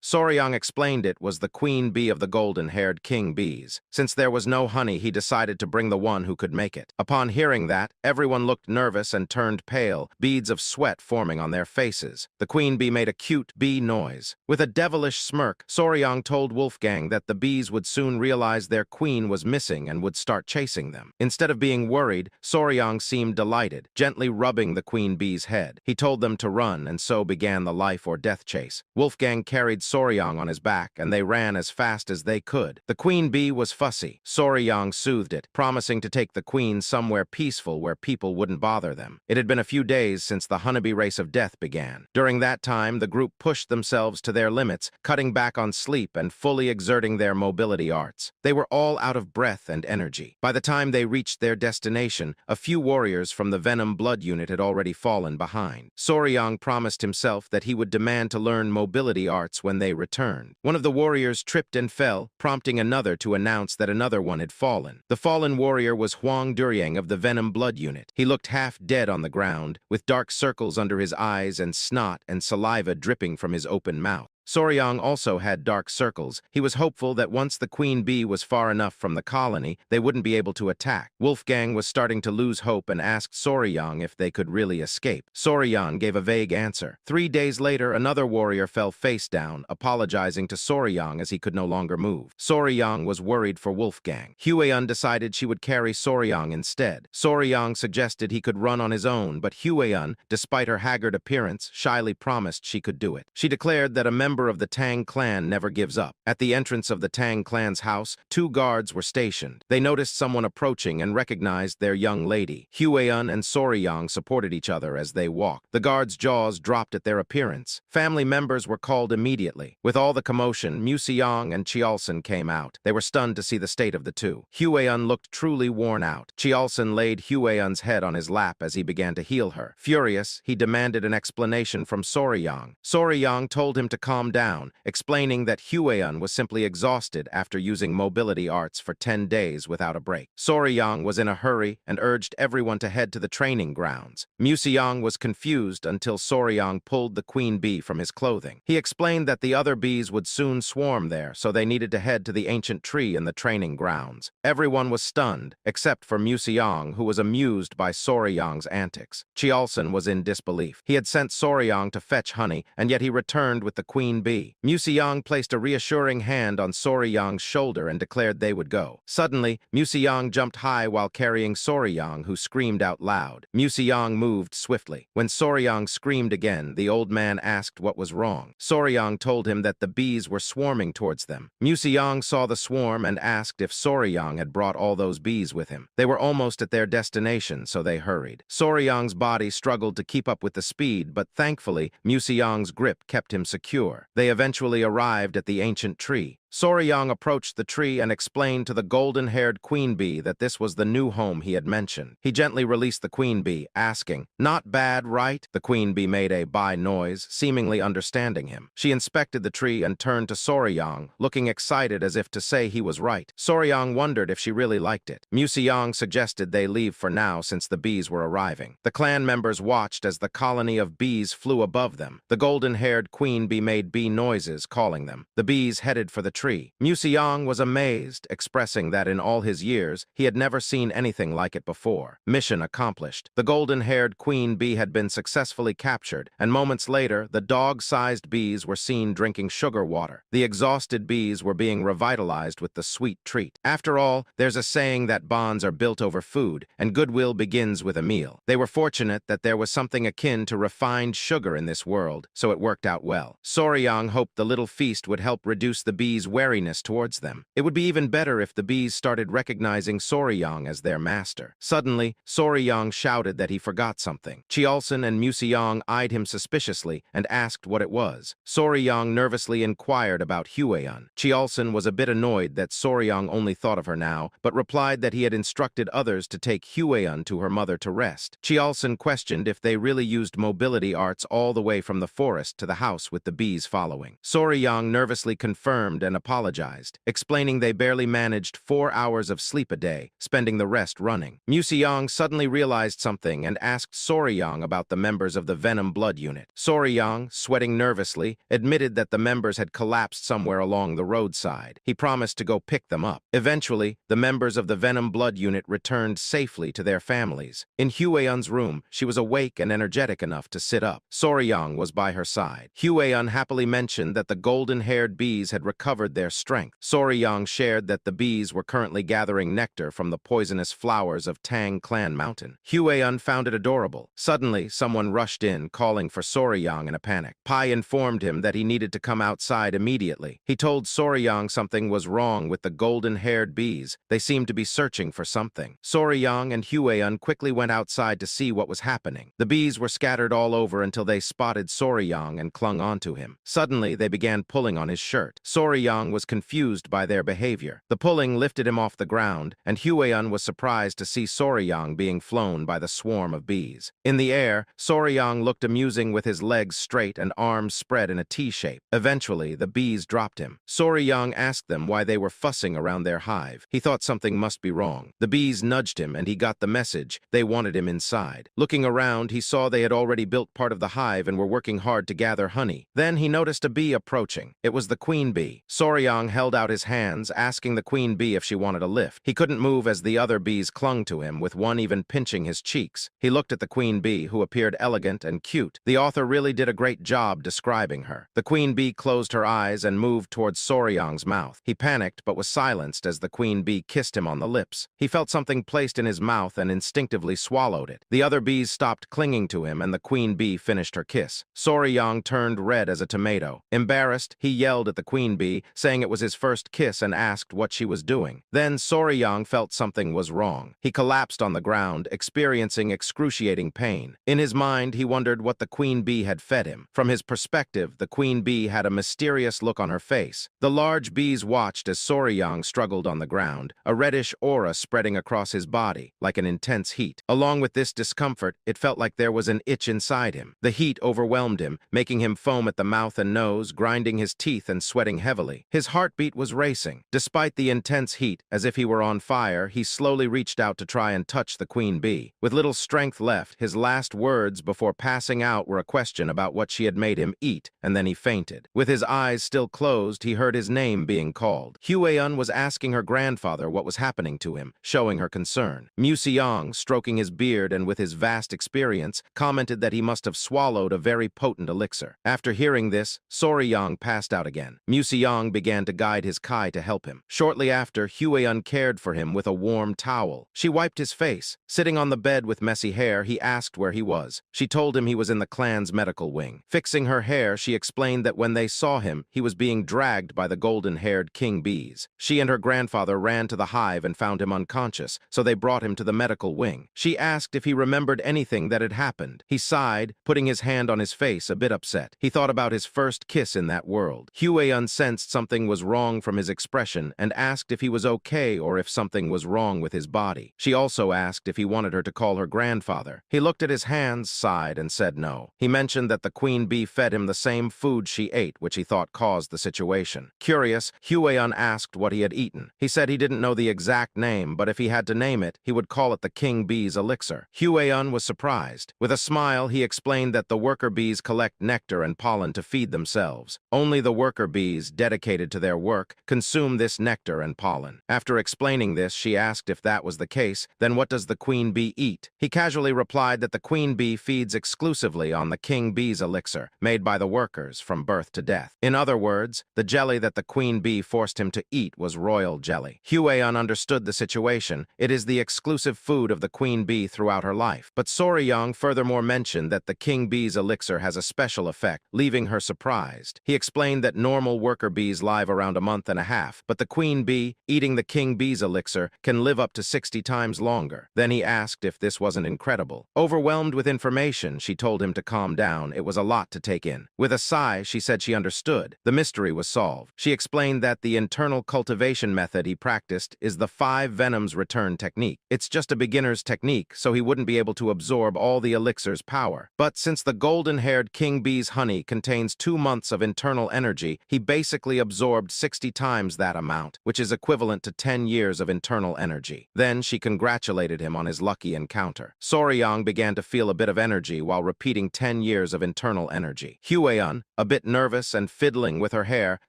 Soryang explained it was the queen bee of the golden-haired king bees. Since there was no honey, he decided to bring the one who could make it. Upon hearing that, everyone looked nervous and turned pale, beads of sweat forming on their faces. The queen bee made a cute bee noise. With a devilish smirk, Soryang told Wolfgang that the bees would soon realize their queen was missing and would start chasing them. Instead of being worried, Soryang seemed delighted, gently rubbing the queen bee's head. He told them to run, and so began the life-or-death chase. Wolfgang carried Soryang on his back, and they ran as fast as they could. The queen bee was fussy. Soryang soothed it, promising to take the queen somewhere peaceful where people wouldn't bother them. It had been a few days since the honeybee race of death began. During that time, the group pushed themselves to their limits, cutting back on sleep and fully exerting their mobility arts. They were all out of breath and energy. By the time they reached their destination, a few warriors from the Venom Blood Unit had already fallen behind. Soryang promised himself that he would demand to learn mobility arts when they returned. One of the warriors tripped and fell, prompting another to announce that another one had fallen. The fallen warrior was Huang Duryang of the Venom Blood Unit. He looked half dead on the ground, with dark circles under his eyes and snot and saliva dripping from his open mouth. Soryang also had dark circles. He was hopeful that once the queen bee was far enough from the colony, they wouldn't be able to attack. Wolfgang was starting to lose hope and asked Soryang if they could really escape. Soryang gave a vague answer. 3 days later, another warrior fell face down, apologizing to Soryang as he could no longer move. Soryang was worried for Wolfgang. Hueyun decided she would carry Soryang instead. Soryang suggested he could run on his own, but Hueyun, despite her haggard appearance, shyly promised she could do it. She declared that a member of the Tang clan never gives up. At the entrance of the Tang clan's house, 2 guards were stationed. They noticed someone approaching and recognized their young lady. Hueyun and Soryang supported each other as they walked. The guards' jaws dropped at their appearance. Family members were called immediately. With all the commotion, Museong and Chialson came out. They were stunned to see the state of the two. Hueyun looked truly worn out. Chialson laid Hueyun's head on his lap as he began to heal her. Furious, he demanded an explanation from Soryang. Soryang told him to calm down, explaining that Hueyun was simply exhausted after using mobility arts for 10 days without a break. Soryang was in a hurry and urged everyone to head to the training grounds. Museong was confused until Soryang pulled the queen bee from his clothing. He explained that the other bees would soon swarm there, so they needed to head to the ancient tree in the training grounds. Everyone was stunned, except for Museong, who was amused by Soryang's antics. Chialson was in disbelief. He had sent Soryang to fetch honey, and yet he returned with the queen bee. Museong placed a reassuring hand on Soryang's shoulder and declared they would go. Suddenly, Museong jumped high while carrying Soryang, who screamed out loud. Museong moved swiftly. When Soryang screamed again, the old man asked what was wrong. Soryang told him that the bees were swarming towards them. Museong saw the swarm and asked if Soryang had brought all those bees with him. They were almost at their destination, so they hurried. Soryang's body struggled to keep up with the speed, but thankfully, Museong's grip kept him secure. They eventually arrived at the ancient tree. Soryang approached the tree and explained to the golden-haired queen bee that this was the new home he had mentioned. He gently released the queen bee, asking, "Not bad, right?" The queen bee made a bye noise, seemingly understanding him. She inspected the tree and turned to Soryang, looking excited as if to say he was right. Soryang wondered if she really liked it. Museong suggested they leave for now since the bees were arriving. The clan members watched as the colony of bees flew above them. The golden-haired queen bee made bee noises, calling them. The bees headed for the tree. Museong was amazed, expressing that in all his years, he had never seen anything like it before. Mission accomplished. The golden-haired queen bee had been successfully captured, and moments later, the dog-sized bees were seen drinking sugar water. The exhausted bees were being revitalized with the sweet treat. After all, there's a saying that bonds are built over food, and goodwill begins with a meal. They were fortunate that there was something akin to refined sugar in this world, so it worked out well. Soryang hoped the little feast would help reduce the bees' wariness towards them. It would be even better if the bees started recognizing Soryang as their master. Suddenly, Soryang shouted that he forgot something. Cheolson and Museong eyed him suspiciously and asked what it was. Soryang nervously inquired about Hueon. Cheolson was a bit annoyed that Soryang only thought of her now, but replied that he had instructed others to take Hueon to her mother to rest. Cheolson questioned if they really used mobility arts all the way from the forest to the house with the bees following. Soryang nervously confirmed and apologized, explaining they barely managed 4 hours of sleep a day, spending the rest running. Museong suddenly realized something and asked Soryang about the members of the Venom Blood Unit. Soryang, sweating nervously, admitted that the members had collapsed somewhere along the roadside. He promised to go pick them up. Eventually, the members of the Venom Blood Unit returned safely to their families. In Hueon's room, she was awake and energetic enough to sit up. Soryang was by her side. Hueon happily mentioned that the golden-haired bees had recovered their strength. Soryang shared that the bees were currently gathering nectar from the poisonous flowers of Tang Clan Mountain. Hueon found it adorable. Suddenly, someone rushed in, calling for Soryang in a panic. Pai informed him that he needed to come outside immediately. He told Soryang something was wrong with the golden-haired bees. They seemed to be searching for something. Soryang and Hueon quickly went outside to see what was happening. The bees were scattered all over until they spotted Soryang and clung onto him. Suddenly, they began pulling on his shirt. Soryang was confused by their behavior. The pulling lifted him off the ground, and Hueon was surprised to see Soryang being flown by the swarm of bees. In the air, Soryang looked amusing with his legs straight and arms spread in a T-shape. Eventually, the bees dropped him. Soryang asked them why they were fussing around their hive. He thought something must be wrong. The bees nudged him, and he got the message. They wanted him inside. Looking around, he saw they had already built part of the hive and were working hard to gather honey. Then he noticed a bee approaching. It was the queen bee. Soryang held out his hands, asking the queen bee if she wanted a lift. He couldn't move as the other bees clung to him, with one even pinching his cheeks. He looked at the queen bee, who appeared elegant and cute. The author really did a great job describing her. The queen bee closed her eyes and moved towards Soryang's mouth. He panicked but was silenced as the queen bee kissed him on the lips. He felt something placed in his mouth and instinctively swallowed it. The other bees stopped clinging to him and the queen bee finished her kiss. Soryang turned red as a tomato. Embarrassed, he yelled at the queen bee, saying it was his first kiss and asked what she was doing. Then Soryang felt something was wrong. He collapsed on the ground, experiencing excruciating pain. In his mind, he wondered what the queen bee had fed him. From his perspective, the queen bee had a mysterious look on her face. The large bees watched as Soryang struggled on the ground, a reddish aura spreading across his body, like an intense heat. Along with this discomfort, it felt like there was an itch inside him. The heat overwhelmed him, making him foam at the mouth and nose, grinding his teeth and sweating heavily. His heartbeat was racing. Despite the intense heat, as if he were on fire, he slowly reached out to try and touch the queen bee. With little strength left, his last words before passing out were a question about what she had made him eat, and then he fainted. With his eyes still closed, he heard his name being called. Hueon was asking her grandfather what was happening to him, showing her concern. Museong, stroking his beard and with his vast experience, commented that he must have swallowed a very potent elixir. After hearing this, Soryang passed out again. Museong began to guide his Kai to help him. Shortly after, Hueon cared for him with a warm towel. She wiped his face. Sitting on the bed with messy hair, he asked where he was. She told him he was in the clan's medical wing. Fixing her hair, she explained that when they saw him, he was being dragged by the golden-haired king bees. She and her grandfather ran to the hive and found him unconscious, so they brought him to the medical wing. She asked if he remembered anything that had happened. He sighed, putting his hand on his face, a bit upset. He thought about his first kiss in that world. Hueon sensed something was wrong from his expression and asked if he was okay or if something was wrong with his body. She also asked if he wanted her to call her grandfather. He looked at his hands, sighed, and said no. He mentioned that the queen bee fed him the same food she ate, which he thought caused the situation. Curious, Hueon asked what he had eaten. He said he didn't know the exact name, but if he had to name it, he would call it the king bee's elixir. Hueon was surprised. With a smile, he explained that the worker bees collect nectar and pollen to feed themselves. Only the worker bees, dedicated dedicated to their work, consume this nectar and pollen. After explaining this, she asked if that was the case, then what does the queen bee eat? He casually replied that the queen bee feeds exclusively on the king bee's elixir, made by the workers from birth to death. In other words, the jelly that the queen bee forced him to eat was royal jelly. Hue-an understood the situation. It is the exclusive food of the queen bee throughout her life. But Soryang furthermore mentioned that the king bee's elixir has a special effect, leaving her surprised. He explained that normal worker bees live around a month and a half, but the queen bee, eating the king bee's elixir, can live up to 60 times longer. Then he asked if this wasn't incredible. Overwhelmed with information, she told him to calm down. It was a lot to take in. With a sigh, she said she understood. The mystery was solved. She explained that the internal cultivation method he practiced is the 5 venoms return technique. It's just a beginner's technique, so he wouldn't be able to absorb all the elixir's power. But since the golden-haired king bee's honey contains 2 months of internal energy, he basically absorbed 60 times that amount, which is equivalent to 10 years of internal energy. Then she congratulated him on his lucky encounter. Soryang began to feel a bit of energy while repeating 10 years of internal energy. Hue-an, a bit nervous and fiddling with her hair,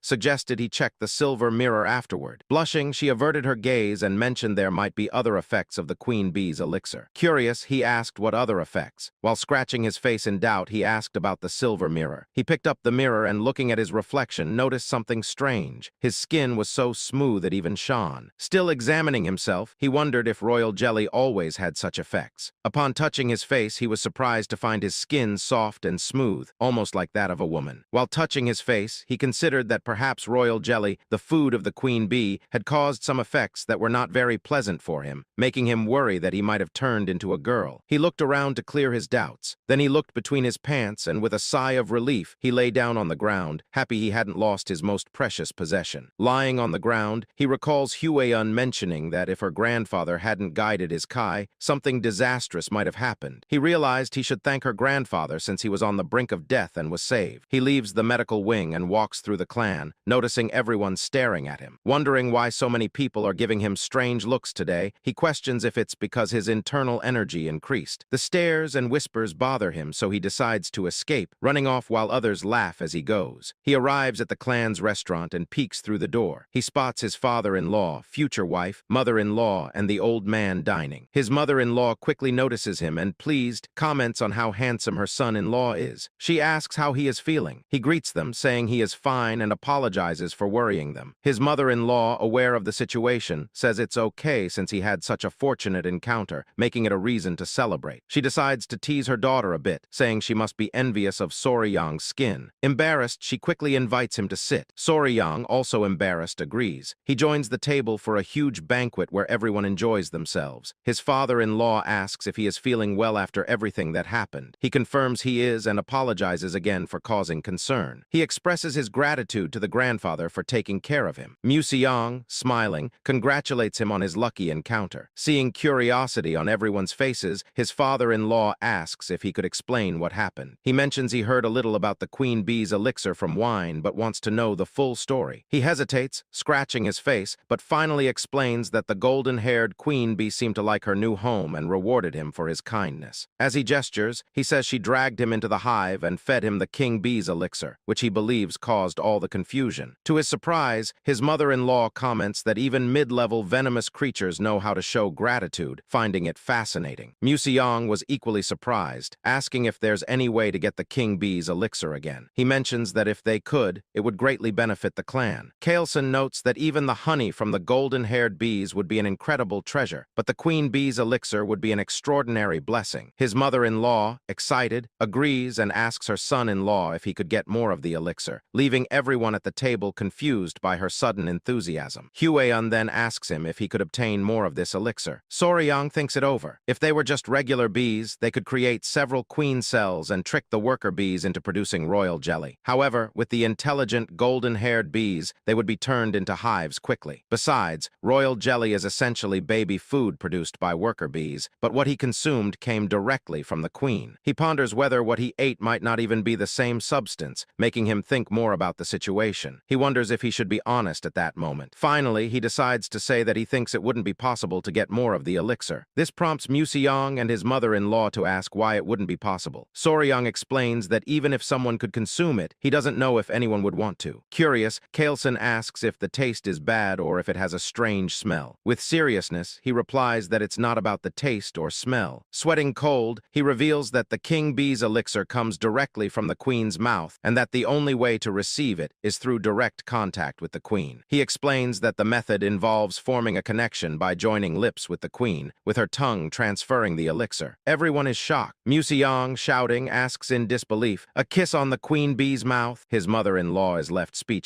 suggested he check the silver mirror afterward. Blushing, she averted her gaze and mentioned there might be other effects of the queen bee's elixir. Curious, he asked what other effects. While scratching his face in doubt, he asked about the silver mirror. He picked up the mirror and, looking at his reflection, noticed something strange. His skin was so smooth it even shone. Still examining himself, he wondered if royal jelly always had such effects. Upon touching his face, he was surprised to find his skin soft and smooth, almost like that of a woman. While touching his face, he considered that perhaps royal jelly, the food of the queen bee, had caused some effects that were not very pleasant for him, making him worry that he might have turned into a girl. He looked around to clear his doubts. Then he looked between his pants and, with a sigh of relief, he lay down on the ground, happy he hadn't lost his most precious possession. Lying on the ground, he recalls Hue-an mentioning that if her grandfather hadn't guided his Kai, something disastrous might have happened. He realized he should thank her grandfather since he was on the brink of death and was saved. He leaves the medical wing and walks through the clan, noticing everyone staring at him. Wondering why so many people are giving him strange looks today, he questions if it's because his internal energy increased. The stares and whispers bother him, so he decides to escape, running off while others laugh as he goes. He arrives at the clan's restaurant and peeks through the door. He spots his father-in-law, future wife, mother-in-law, and the old man dining. His mother-in-law quickly notices him and, pleased, comments on how handsome her son-in-law is. She asks how he is feeling. He greets them, saying he is fine and apologizes for worrying them. His mother-in-law, aware of the situation, says it's okay since he had such a fortunate encounter, making it a reason to celebrate. She decides to tease her daughter a bit, saying she must be envious of Soryang's skin. Embarrassed, she quickly invites him to sit. Soryang, also embarrassed, agrees. He joins the table for a huge banquet where everyone enjoys themselves. His father-in-law asks if he is feeling well after everything that happened. He confirms he is and apologizes again for causing concern. He expresses his gratitude to the grandfather for taking care of him. Museong, smiling, congratulates him on his lucky encounter. Seeing curiosity on everyone's faces, his father-in-law asks if he could explain what happened. He mentions he heard a little about the queen bee's elixir from wine, but wants to know the full story. He hesitates, scratching his face, but finally explains that the golden-haired queen bee seemed to like her new home and rewarded him for his kindness. As he gestures, he says she dragged him into the hive and fed him the king bee's elixir, which he believes caused all the confusion. To his surprise, his mother-in-law comments that even mid-level venomous creatures know how to show gratitude, finding it fascinating. Museong was equally surprised, asking if there's any way to get the king bee's elixir again. He mentions that if they could, it would greatly benefit the clan. Kaelson notes that even the honey from the golden-haired bees would be an incredible treasure, but the queen bee's elixir would be an extraordinary blessing. His mother-in-law, excited, agrees and asks her son-in-law if he could get more of the elixir, leaving everyone at the table confused by her sudden enthusiasm. Hue-an then asks him if he could obtain more of this elixir. Soryang thinks it over. If they were just regular bees, they could create several queen cells and trick the worker bees into producing royal jelly. However, with the intelligent golden-haired bees, they would be turned into hives quickly. Besides, royal jelly is essentially baby food produced by worker bees, but what he consumed came directly from the queen. He ponders whether what he ate might not even be the same substance, making him think more about the situation. He wonders if he should be honest at that moment. Finally, he decides to say that he thinks it wouldn't be possible to get more of the elixir. This prompts Museong and his mother-in-law to ask why it wouldn't be possible. Soryang explains that even if someone could consume it, he doesn't know if anyone would want to. Curious Curious, Kaelson asks if the taste is bad or if it has a strange smell. With seriousness, he replies that it's not about the taste or smell. Sweating cold, he reveals that the king bee's elixir comes directly from the queen's mouth and that the only way to receive it is through direct contact with the queen. He explains that the method involves forming a connection by joining lips with the queen, with her tongue transferring the elixir. Everyone is shocked. Museong, shouting, asks in disbelief, "A kiss on the queen bee's mouth?" His mother-in-law is left speechless.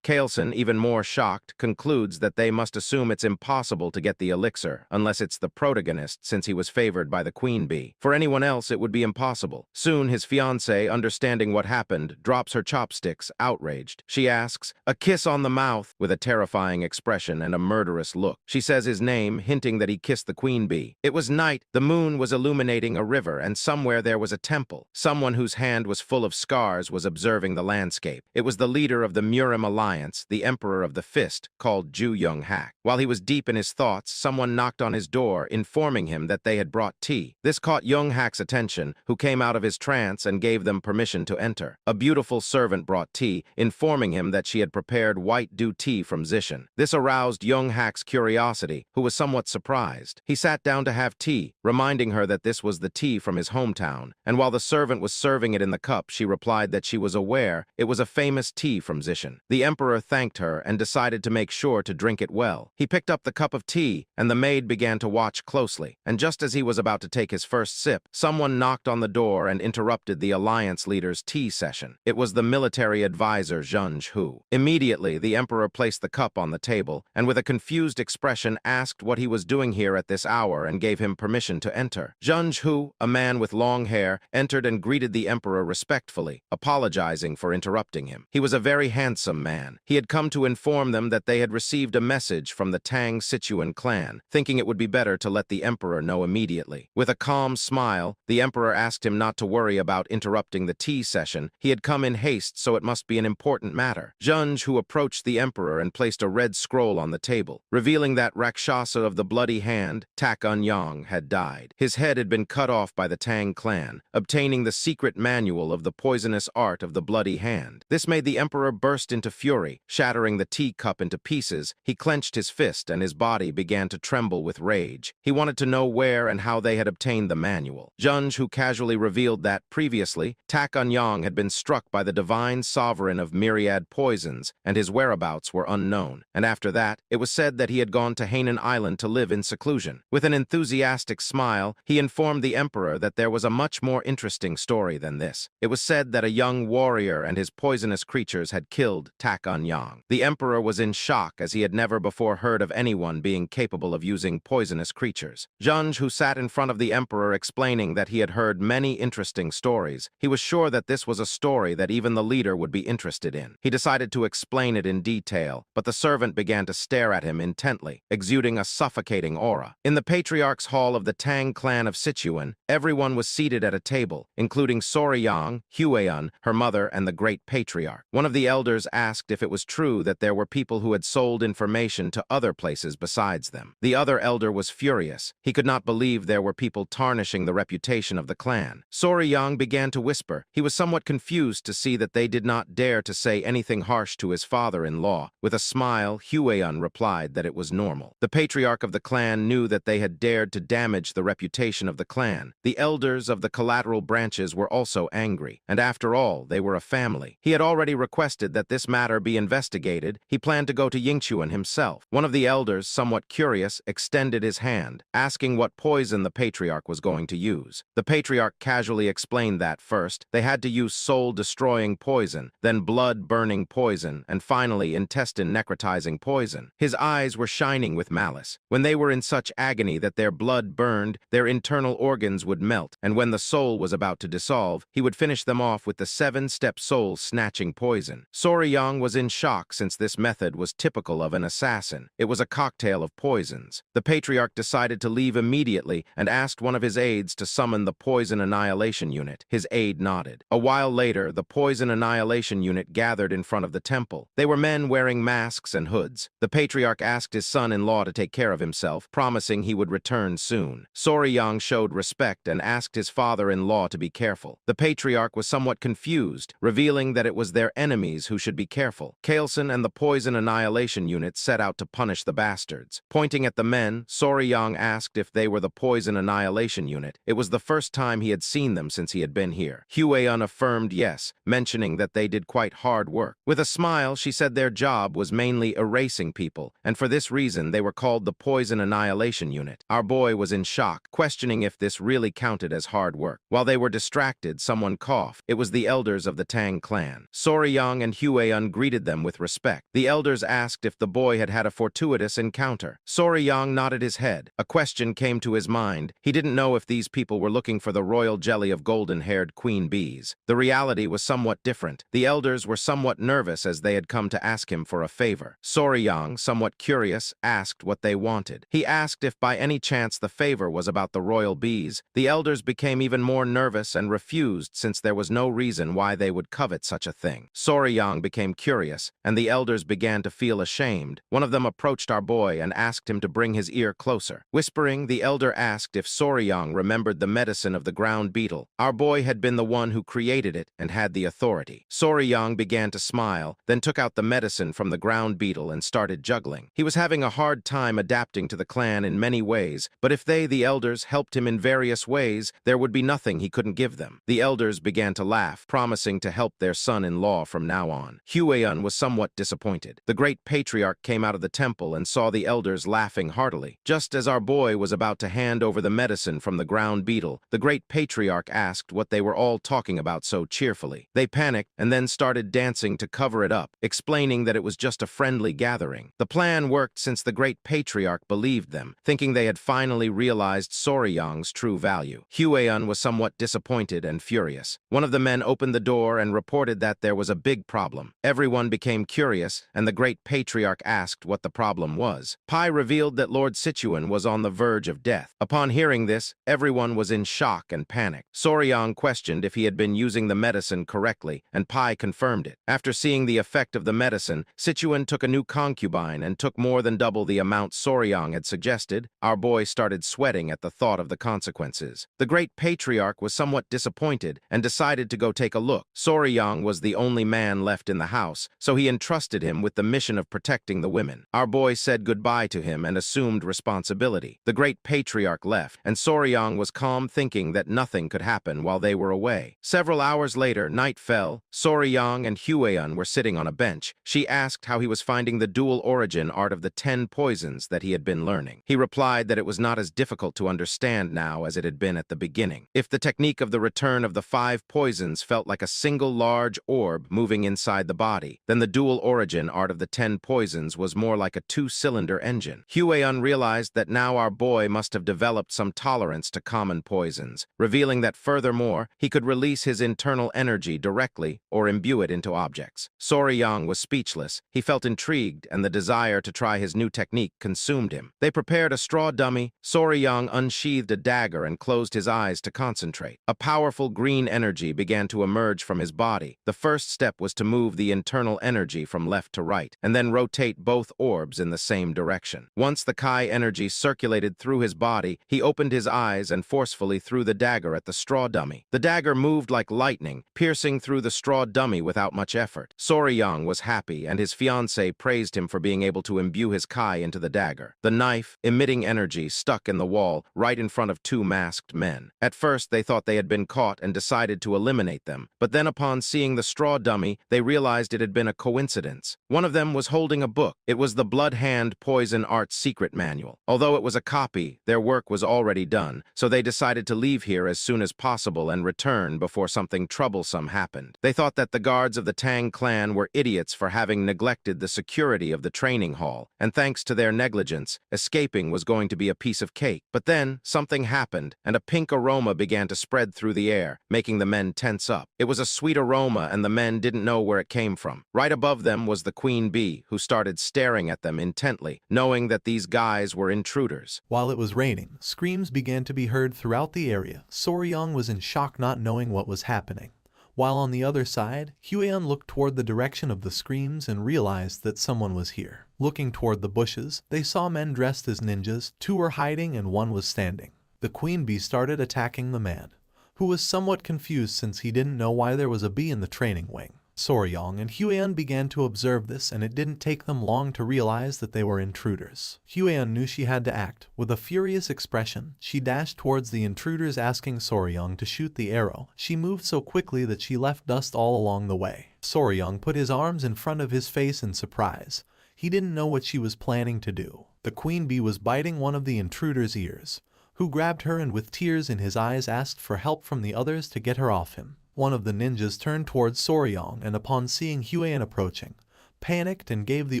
Kaelson, even more shocked, concludes that they must assume it's impossible to get the elixir, unless it's the protagonist, since he was favored by the queen bee. For anyone else, it would be impossible. Soon, his fiancée, understanding what happened, drops her chopsticks, outraged. She asks, "A kiss on the mouth?" with a terrifying expression and a murderous look. She says his name, hinting that he kissed the queen bee. It was night, the moon was illuminating a river, and somewhere there was a temple. Someone whose hand was full of scars was observing the landscape. It was the leader of the Murim Alliance, the Emperor of the Fist, called Ju Young-hak. While he was deep in his thoughts, someone knocked on his door, informing him that they had brought tea. This caught Young-hak's attention, who came out of his trance and gave them permission to enter. A beautiful servant brought tea, informing him that she had prepared white dew tea from Zishan. This aroused Young-hak's curiosity, who was somewhat surprised. He sat down to have tea, reminding her that this was the tea from his hometown, and while the servant was serving it in the cup, she replied that she was aware it was a famous tea from Zishan. The emperor thanked her and decided to make sure to drink it well. He picked up the cup of tea, and the maid began to watch closely, and just as he was about to take his first sip, someone knocked on the door and interrupted the alliance leader's tea session. It was the military advisor Zheng Hu. Immediately, the emperor placed the cup on the table, and with a confused expression asked what he was doing here at this hour and gave him permission to enter. Zheng Hu, a man with long hair, entered and greeted the emperor respectfully, apologizing for interrupting him. He was a very handsome man. He had come to inform them that they had received a message from the Tang Sichuan clan, thinking it would be better to let the emperor know immediately. With a calm smile, the emperor asked him not to worry about interrupting the tea session. He had come in haste, so it must be an important matter. Zheng Hu approached the emperor and placed a red scroll on the table, revealing that Rakshasa of the bloody hand, Tak Un-yang, had died. His head had been cut off by the Tang clan, obtaining the secret manual of the poisonous art of the bloody hand. This made the emperor burst into fury. Shattering the teacup into pieces, he clenched his fist and his body began to tremble with rage. He wanted to know where and how they had obtained the manual. Zheng Hu casually revealed that, previously, Tak Un-yang had been struck by the divine sovereign of myriad poisons, and his whereabouts were unknown. And after that, it was said that he had gone to Hainan Island to live in seclusion. With an enthusiastic smile, he informed the emperor that there was a much more interesting story than this. It was said that a young warrior and his poisonous creatures had killed Tak Un-yang. The emperor was in shock, as he had never before heard of anyone being capable of using poisonous creatures. Zheng Hu sat in front of the emperor explaining that he had heard many interesting stories. He was sure that this was a story that even the leader would be interested in. He decided to explain it in detail, but the servant began to stare at him intently, exuding a suffocating aura. In the patriarch's hall of the Tang clan of Sichuan, everyone was seated at a table, including Soryang, Huayan, her mother, and the great patriarch. One of the elders asked if it was true that there were people who had sold information to other places besides them. The other elder was furious. He could not believe there were people tarnishing the reputation of the clan. Soryang began to whisper. He was somewhat confused to see that they did not dare to say anything harsh to his father-in-law. With a smile, Huayan replied that it was normal. The patriarch of the clan knew that they had dared to damage the reputation of the clan. The elders of the collateral branches were also angry, and after all, they were a family. He had already requested that this matter be investigated. He planned to go to Yingchuan himself. One of the elders, somewhat curious, extended his hand, asking what poison the patriarch was going to use. The patriarch casually explained that first, they had to use soul-destroying poison, then blood-burning poison, and finally intestine-necrotizing poison. His eyes were shining with malice. When they were in such agony that their blood burned, their internal organs would melt, and when the soul was about to dissolve, he would finish them off with the 7-step soul-snatching poison. Soryang was in shock since this method was typical of an assassin. It was a cocktail of poisons. The patriarch decided to leave immediately and asked one of his aides to summon the poison annihilation unit. His aide nodded. A while later, the poison annihilation unit gathered in front of the temple. They were men wearing masks and hoods. The patriarch asked his son-in-law to take care of himself, promising he would return soon. Soryang showed respect and asked his father-in-law to be careful. The patriarch was somewhat confused, revealing that it was their enemies who should should be careful. Kailson and the Poison Annihilation Unit set out to punish the bastards. Pointing at the men, Soryang asked if they were the Poison Annihilation Unit. It was the first time he had seen them since he had been here. Hueyun affirmed yes, mentioning that they did quite hard work. With a smile, she said their job was mainly erasing people, and for this reason they were called the Poison Annihilation Unit. Our boy was in shock, questioning if this really counted as hard work. While they were distracted, someone coughed. It was the elders of the Tang clan. Soryang and Hueyun greeted them with respect. The elders asked if the boy had had a fortuitous encounter. Soryang nodded his head. A question came to his mind. He didn't know if these people were looking for the royal jelly of golden-haired queen bees. The reality was somewhat different. The elders were somewhat nervous as they had come to ask him for a favor. Soryang, somewhat curious, asked what they wanted. He asked if by any chance the favor was about the royal bees. The elders became even more nervous and refused since there was no reason why they would covet such a thing. Soryang became curious, and the elders began to feel ashamed. One of them approached our boy and asked him to bring his ear closer. Whispering, the elder asked if Soryang remembered the medicine of the ground beetle. Our boy had been the one who created it and had the authority. Soryang began to smile, then took out the medicine from the ground beetle and started juggling. He was having a hard time adapting to the clan in many ways, but if they, the elders, helped him in various ways, there would be nothing he couldn't give them. The elders began to laugh, promising to help their son-in-law from now on. Hueyun was somewhat disappointed. The great patriarch came out of the temple and saw the elders laughing heartily. Just as our boy was about to hand over the medicine from the ground beetle, the great patriarch asked what they were all talking about so cheerfully. They panicked and then started dancing to cover it up, explaining that it was just a friendly gathering. The plan worked since the great patriarch believed them, thinking they had finally realized Soryang's true value. Hueyun was somewhat disappointed and furious. One of the men opened the door and reported that there was a big problem. Everyone became curious, and the great patriarch asked what the problem was. Pai revealed that Lord Sichuan was on the verge of death. Upon hearing this, everyone was in shock and panic. Soryang questioned if he had been using the medicine correctly, and Pai confirmed it. After seeing the effect of the medicine, Sichuan took a new concubine and took more than double the amount Soryang had suggested. Our boy started sweating at the thought of the consequences. The great patriarch was somewhat disappointed and decided to go take a look. Soryang was the only man left in the house, so he entrusted him with the mission of protecting the women. Our boy said goodbye to him and assumed responsibility. The great patriarch left, and Soryang was calm, thinking that nothing could happen while they were away. Several hours later, night fell. Soryang and Hueyun were sitting on a bench. She asked how he was finding the dual origin art of the 10 poisons that he had been learning. He replied that it was not as difficult to understand now as it had been at the beginning. If the technique of the return of the 5 poisons felt like a single large orb moving inside the body, then the dual origin art of the 10 poisons was more like a 2-cylinder engine. Hueyun realized that now our boy must have developed some tolerance to common poisons, revealing that furthermore, he could release his internal energy directly or imbue it into objects. Soryang was speechless. He felt intrigued, and the desire to try his new technique consumed him. They prepared a straw dummy. Soryang unsheathed a dagger and closed his eyes to concentrate. A powerful green energy began to emerge from his body. The first step was to move the internal energy from left to right, and then rotate both orbs in the same direction. Once the Kai energy circulated through his body, he opened his eyes and forcefully threw the dagger at the straw dummy. The dagger moved like lightning, piercing through the straw dummy without much effort. Soryang was happy, and his fiancée praised him for being able to imbue his Kai into the dagger. The knife, emitting energy, stuck in the wall right in front of 2 masked men. At first, they thought they had been caught and decided to eliminate them, but then upon seeing the straw dummy, they realized it had been a coincidence. One of them was holding a book. It was the Blood Hand Poison Art Secret Manual. Although it was a copy, their work was already done, so they decided to leave here as soon as possible and return before something troublesome happened. They thought that the guards of the Tang clan were idiots for having neglected the security of the training hall, and thanks to their negligence, escaping was going to be a piece of cake. But then, something happened, and a pink aroma began to spread through the air, making the men tense up. It was a sweet aroma, and the men didn't know where it came from. Right above them was the queen bee, who started staring at them intently, knowing that these guys were intruders. While it was raining, screams began to be heard throughout the area. Soryang was in shock, not knowing what was happening. While on the other side, Hueyun looked toward the direction of the screams and realized that someone was here. Looking toward the bushes, they saw men dressed as ninjas. 2 were hiding and 1 was standing. The queen bee started attacking the man, who was somewhat confused since he didn't know why there was a bee in the training wing. Soryong and Huan began to observe this, and it didn't take them long to realize that they were intruders. Huan knew she had to act. With a furious expression, she dashed towards the intruders, asking Soryong to shoot the arrow. She moved so quickly that she left dust all along the way. Soryong put his arms in front of his face in surprise. He didn't know what she was planning to do. The queen bee was biting one of the intruders' ears, who grabbed her and with tears in his eyes asked for help from the others to get her off him. One of the ninjas turned towards Soryong and upon seeing Huan approaching, panicked and gave the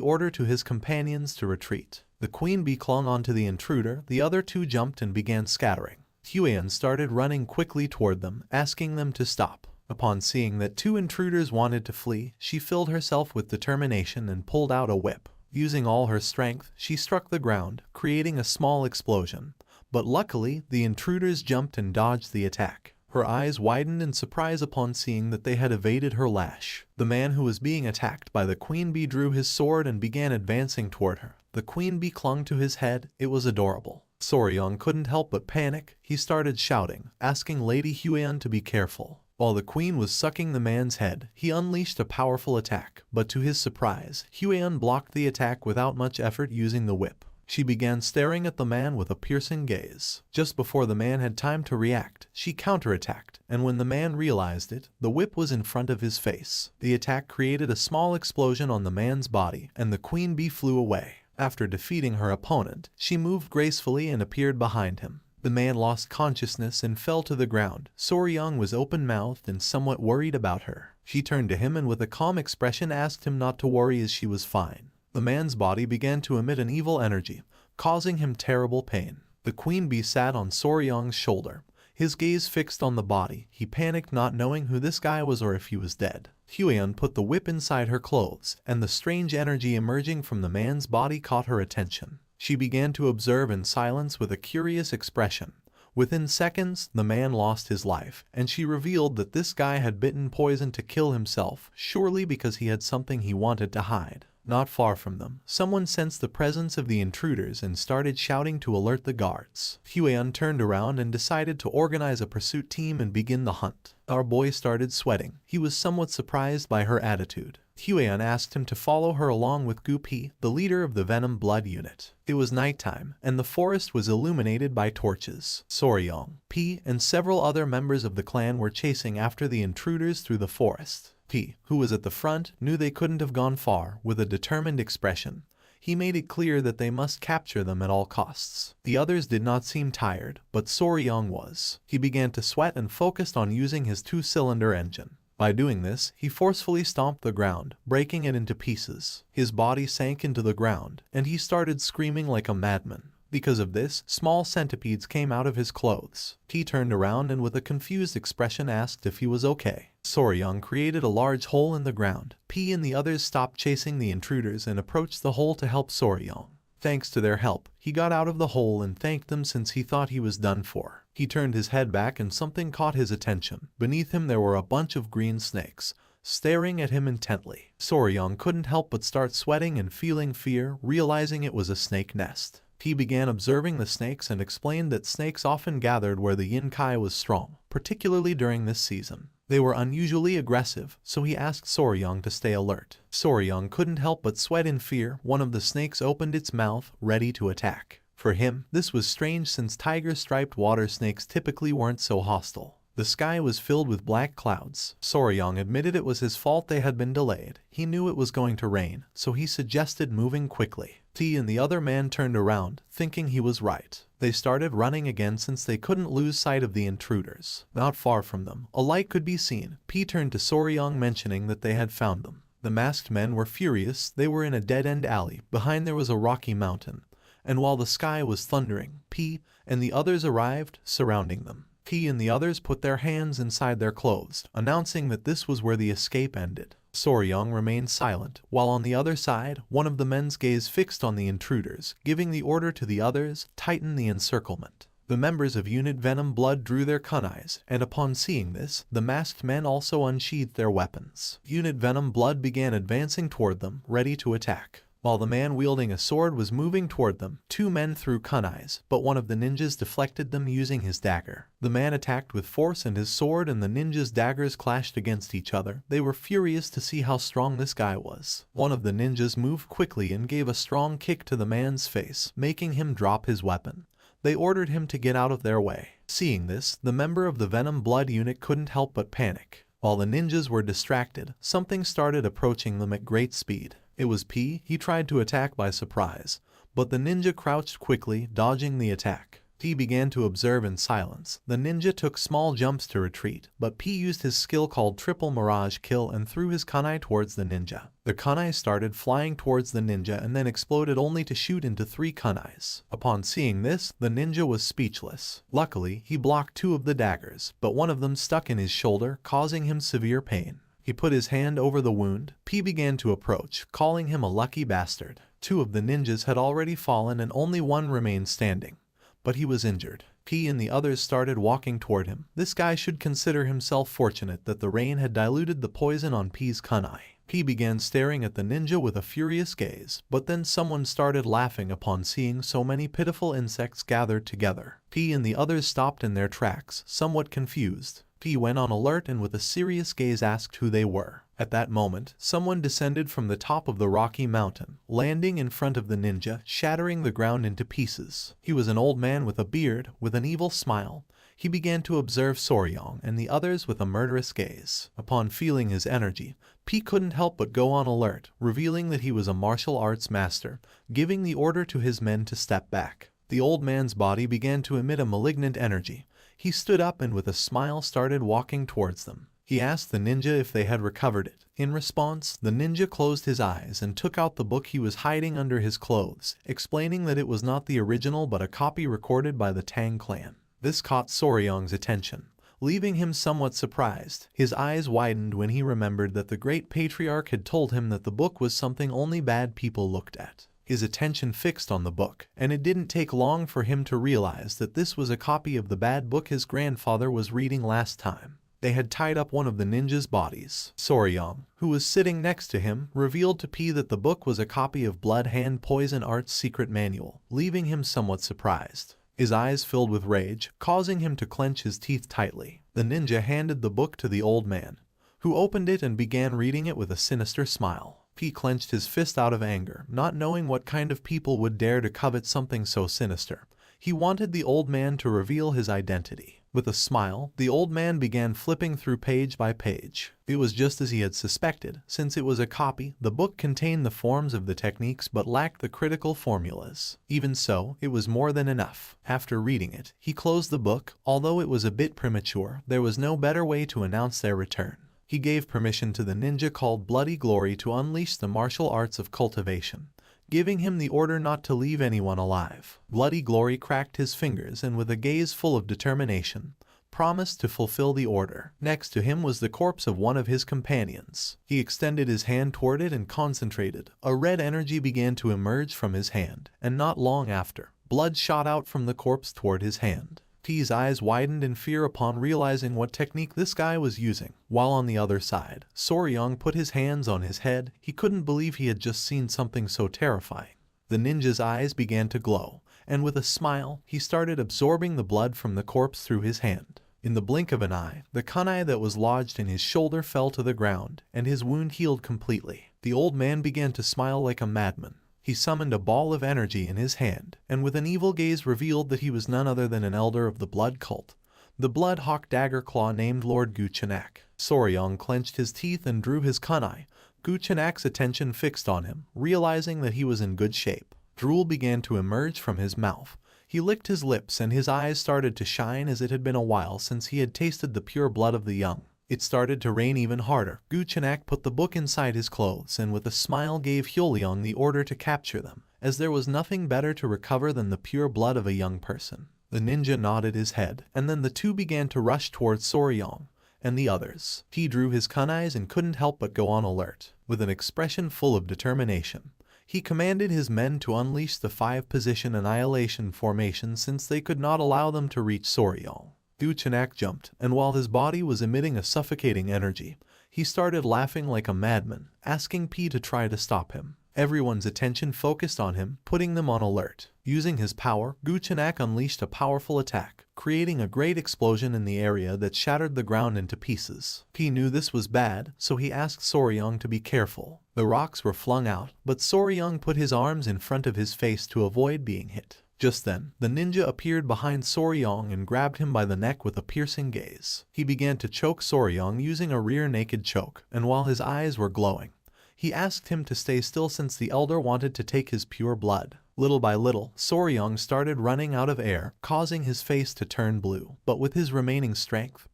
order to his companions to retreat. The queen bee clung onto the intruder, the other two jumped and began scattering. Huan started running quickly toward them, asking them to stop. Upon seeing that two intruders wanted to flee, she filled herself with determination and pulled out a whip. Using all her strength, she struck the ground, creating a small explosion. But luckily, the intruders jumped and dodged the attack. Her eyes widened in surprise upon seeing that they had evaded her lash. The man who was being attacked by the queen bee drew his sword and began advancing toward her. The queen bee clung to his head. It was adorable. Soryong couldn't help but panic. He started shouting, asking Lady Huan to be careful. While the queen was sucking the man's head, he unleashed a powerful attack, but to his surprise, Huan blocked the attack without much effort using the whip. She began staring at the man with a piercing gaze. Just before the man had time to react, she counterattacked, and when the man realized it, the whip was in front of his face. The attack created a small explosion on the man's body, and the queen bee flew away. After defeating her opponent, she moved gracefully and appeared behind him. The man lost consciousness and fell to the ground. Soryong was open-mouthed and somewhat worried about her. She turned to him and with a calm expression asked him not to worry as she was fine. The man's body began to emit an evil energy, causing him terrible pain. The queen bee sat on Soryong's shoulder, his gaze fixed on the body. He panicked, not knowing who this guy was or if he was dead. Huan put the whip inside her clothes, and the strange energy emerging from the man's body caught her attention. She began to observe in silence with a curious expression. Within seconds, the man lost his life, and she revealed that this guy had bitten poison to kill himself, surely because he had something he wanted to hide. Not far from them, someone sensed the presence of the intruders and started shouting to alert the guards. Huan turned around and decided to organize a pursuit team and begin the hunt. Our boy started sweating. He was somewhat surprised by her attitude. Huan asked him to follow her along with Gu Pi, the leader of the Venom Blood unit. It was nighttime, and the forest was illuminated by torches. Soryong, Pi, and several other members of the clan were chasing after the intruders through the forest. Pi, who was at the front, knew they couldn't have gone far. With a determined expression, he made it clear that they must capture them at all costs. The others did not seem tired, but Soryong was. He began to sweat and focused on using his two-cylinder engine. By doing this, he forcefully stomped the ground, breaking it into pieces. His body sank into the ground, and he started screaming like a madman. Because of this, small centipedes came out of his clothes. He turned around and with a confused expression asked if he was okay. Soryong created a large hole in the ground. P and the others stopped chasing the intruders and approached the hole to help Soryong. Thanks to their help, he got out of the hole and thanked them since he thought he was done for. He turned his head back and something caught his attention. Beneath him there were a bunch of green snakes, staring at him intently. Soryong couldn't help but start sweating and feeling fear, realizing it was a snake nest. He began observing the snakes and explained that snakes often gathered where the yin kai was strong, particularly during this season. They were unusually aggressive, so he asked Soryong to stay alert. Soryong couldn't help but sweat in fear. One of the snakes opened its mouth, ready to attack. For him, this was strange since tiger-striped water snakes typically weren't so hostile. The sky was filled with black clouds. Soryong admitted it was his fault they had been delayed. He knew it was going to rain, so he suggested moving quickly. T and the other man turned around, thinking he was right. They started running again since they couldn't lose sight of the intruders. Not far from them, a light could be seen. P turned to Soryong, mentioning that they had found them. The masked men were furious. They were in a dead-end alley. Behind there was a rocky mountain. And while the sky was thundering, P and the others arrived, surrounding them. P and the others put their hands inside their clothes, announcing that this was where the escape ended. Soryong remained silent, while on the other side, one of the men's gaze fixed on the intruders, giving the order to the others, tighten the encirclement. The members of Unit Venom Blood drew their kunais, and upon seeing this, the masked men also unsheathed their weapons. Unit Venom Blood began advancing toward them, ready to attack. While the man wielding a sword was moving toward them, two men threw kunais, but one of the ninjas deflected them using his dagger. The man attacked with force and his sword and the ninja's daggers clashed against each other. They were furious to see how strong this guy was. One of the ninjas moved quickly and gave a strong kick to the man's face, making him drop his weapon. They ordered him to get out of their way. Seeing this, the member of the Venom Blood unit couldn't help but panic. While the ninjas were distracted, something started approaching them at great speed. It was P. He tried to attack by surprise, but the ninja crouched quickly, dodging the attack. P began to observe in silence. The ninja took small jumps to retreat, but P used his skill called Triple Mirage Kill and threw his kunai towards the ninja. The kunai started flying towards the ninja and then exploded only to shoot into 3 kunais. Upon seeing this, the ninja was speechless. Luckily, he blocked 2 of the daggers, but one of them stuck in his shoulder, causing him severe pain. He put his hand over the wound. P began to approach, calling him a lucky bastard. 2 of the ninjas had already fallen and only one remained standing, but he was injured. P and the others started walking toward him. This guy should consider himself fortunate that the rain had diluted the poison on P's kunai. P began staring at the ninja with a furious gaze, but then someone started laughing upon seeing so many pitiful insects gathered together. P and the others stopped in their tracks, somewhat confused. P went on alert and with a serious gaze asked who they were. At that moment, someone descended from the top of the rocky mountain, landing in front of the ninja, shattering the ground into pieces. He was an old man with a beard, with an evil smile. He began to observe Soryong and the others with a murderous gaze. Upon feeling his energy, P couldn't help but go on alert, revealing that he was a martial arts master, giving the order to his men to step back. The old man's body began to emit a malignant energy. He stood up and with a smile started walking towards them. He asked the ninja if they had recovered it. In response, the ninja closed his eyes and took out the book he was hiding under his clothes, explaining that it was not the original but a copy recorded by the Tang clan. This caught Soryong's attention, leaving him somewhat surprised. His eyes widened when he remembered that the great patriarch had told him that the book was something only bad people looked at. His attention fixed on the book, and it didn't take long for him to realize that this was a copy of the bad book his grandfather was reading last time. They had tied up one of the ninja's bodies. Soryong, who was sitting next to him, revealed to P that the book was a copy of Blood Hand Poison Art's secret manual, leaving him somewhat surprised. His eyes filled with rage, causing him to clench his teeth tightly. The ninja handed the book to the old man, who opened it and began reading it with a sinister smile. P clenched his fist out of anger, not knowing what kind of people would dare to covet something so sinister. He wanted the old man to reveal his identity. With a smile, the old man began flipping through page by page. It was just as he had suspected. Since it was a copy, the book contained the forms of the techniques but lacked the critical formulas. Even so, it was more than enough. After reading it, he closed the book. Although it was a bit premature, there was no better way to announce their return. He gave permission to the ninja called Bloody Glory to unleash the martial arts of cultivation, giving him the order not to leave anyone alive. Bloody Glory cracked his fingers and with a gaze full of determination, promised to fulfill the order. Next to him was the corpse of one of his companions. He extended his hand toward it and concentrated. A red energy began to emerge from his hand, and not long after, blood shot out from the corpse toward his hand. P's eyes widened in fear upon realizing what technique this guy was using. While on the other side, Soryong put his hands on his head. He couldn't believe he had just seen something so terrifying. The ninja's eyes began to glow, and with a smile, he started absorbing the blood from the corpse through his hand. In the blink of an eye, the kunai that was lodged in his shoulder fell to the ground, and his wound healed completely. The old man began to smile like a madman. He summoned a ball of energy in his hand, and with an evil gaze revealed that he was none other than an elder of the blood cult, the Blood Hawk Dagger Claw named Lord Guchenak. Soryong clenched his teeth and drew his kunai. Guchenak's attention fixed on him, realizing that he was in good shape. Drool began to emerge from his mouth. He licked his lips and his eyes started to shine as it had been a while since he had tasted the pure blood of the young. It started to rain even harder. Guchenak put the book inside his clothes and with a smile gave Hyoleong the order to capture them, as there was nothing better to recover than the pure blood of a young person. The ninja nodded his head, and then the two began to rush towards Soryong and the others. He drew his kunais and couldn't help but go on alert. With an expression full of determination, he commanded his men to unleash the 5-position annihilation formation since they could not allow them to reach Soryong. Guchenak jumped, and while his body was emitting a suffocating energy, he started laughing like a madman, asking P to try to stop him. Everyone's attention focused on him, putting them on alert. Using his power, Guchenak unleashed a powerful attack, creating a great explosion in the area that shattered the ground into pieces. He knew this was bad, so he asked Soryang to be careful. The rocks were flung out, but Soryang put his arms in front of his face to avoid being hit. Just then, the ninja appeared behind Soryang and grabbed him by the neck with a piercing gaze. He began to choke Soryang using a rear naked choke, and while his eyes were glowing, he asked him to stay still since the elder wanted to take his pure blood. Little by little, Soryang started running out of air, causing his face to turn blue. But with his remaining strength,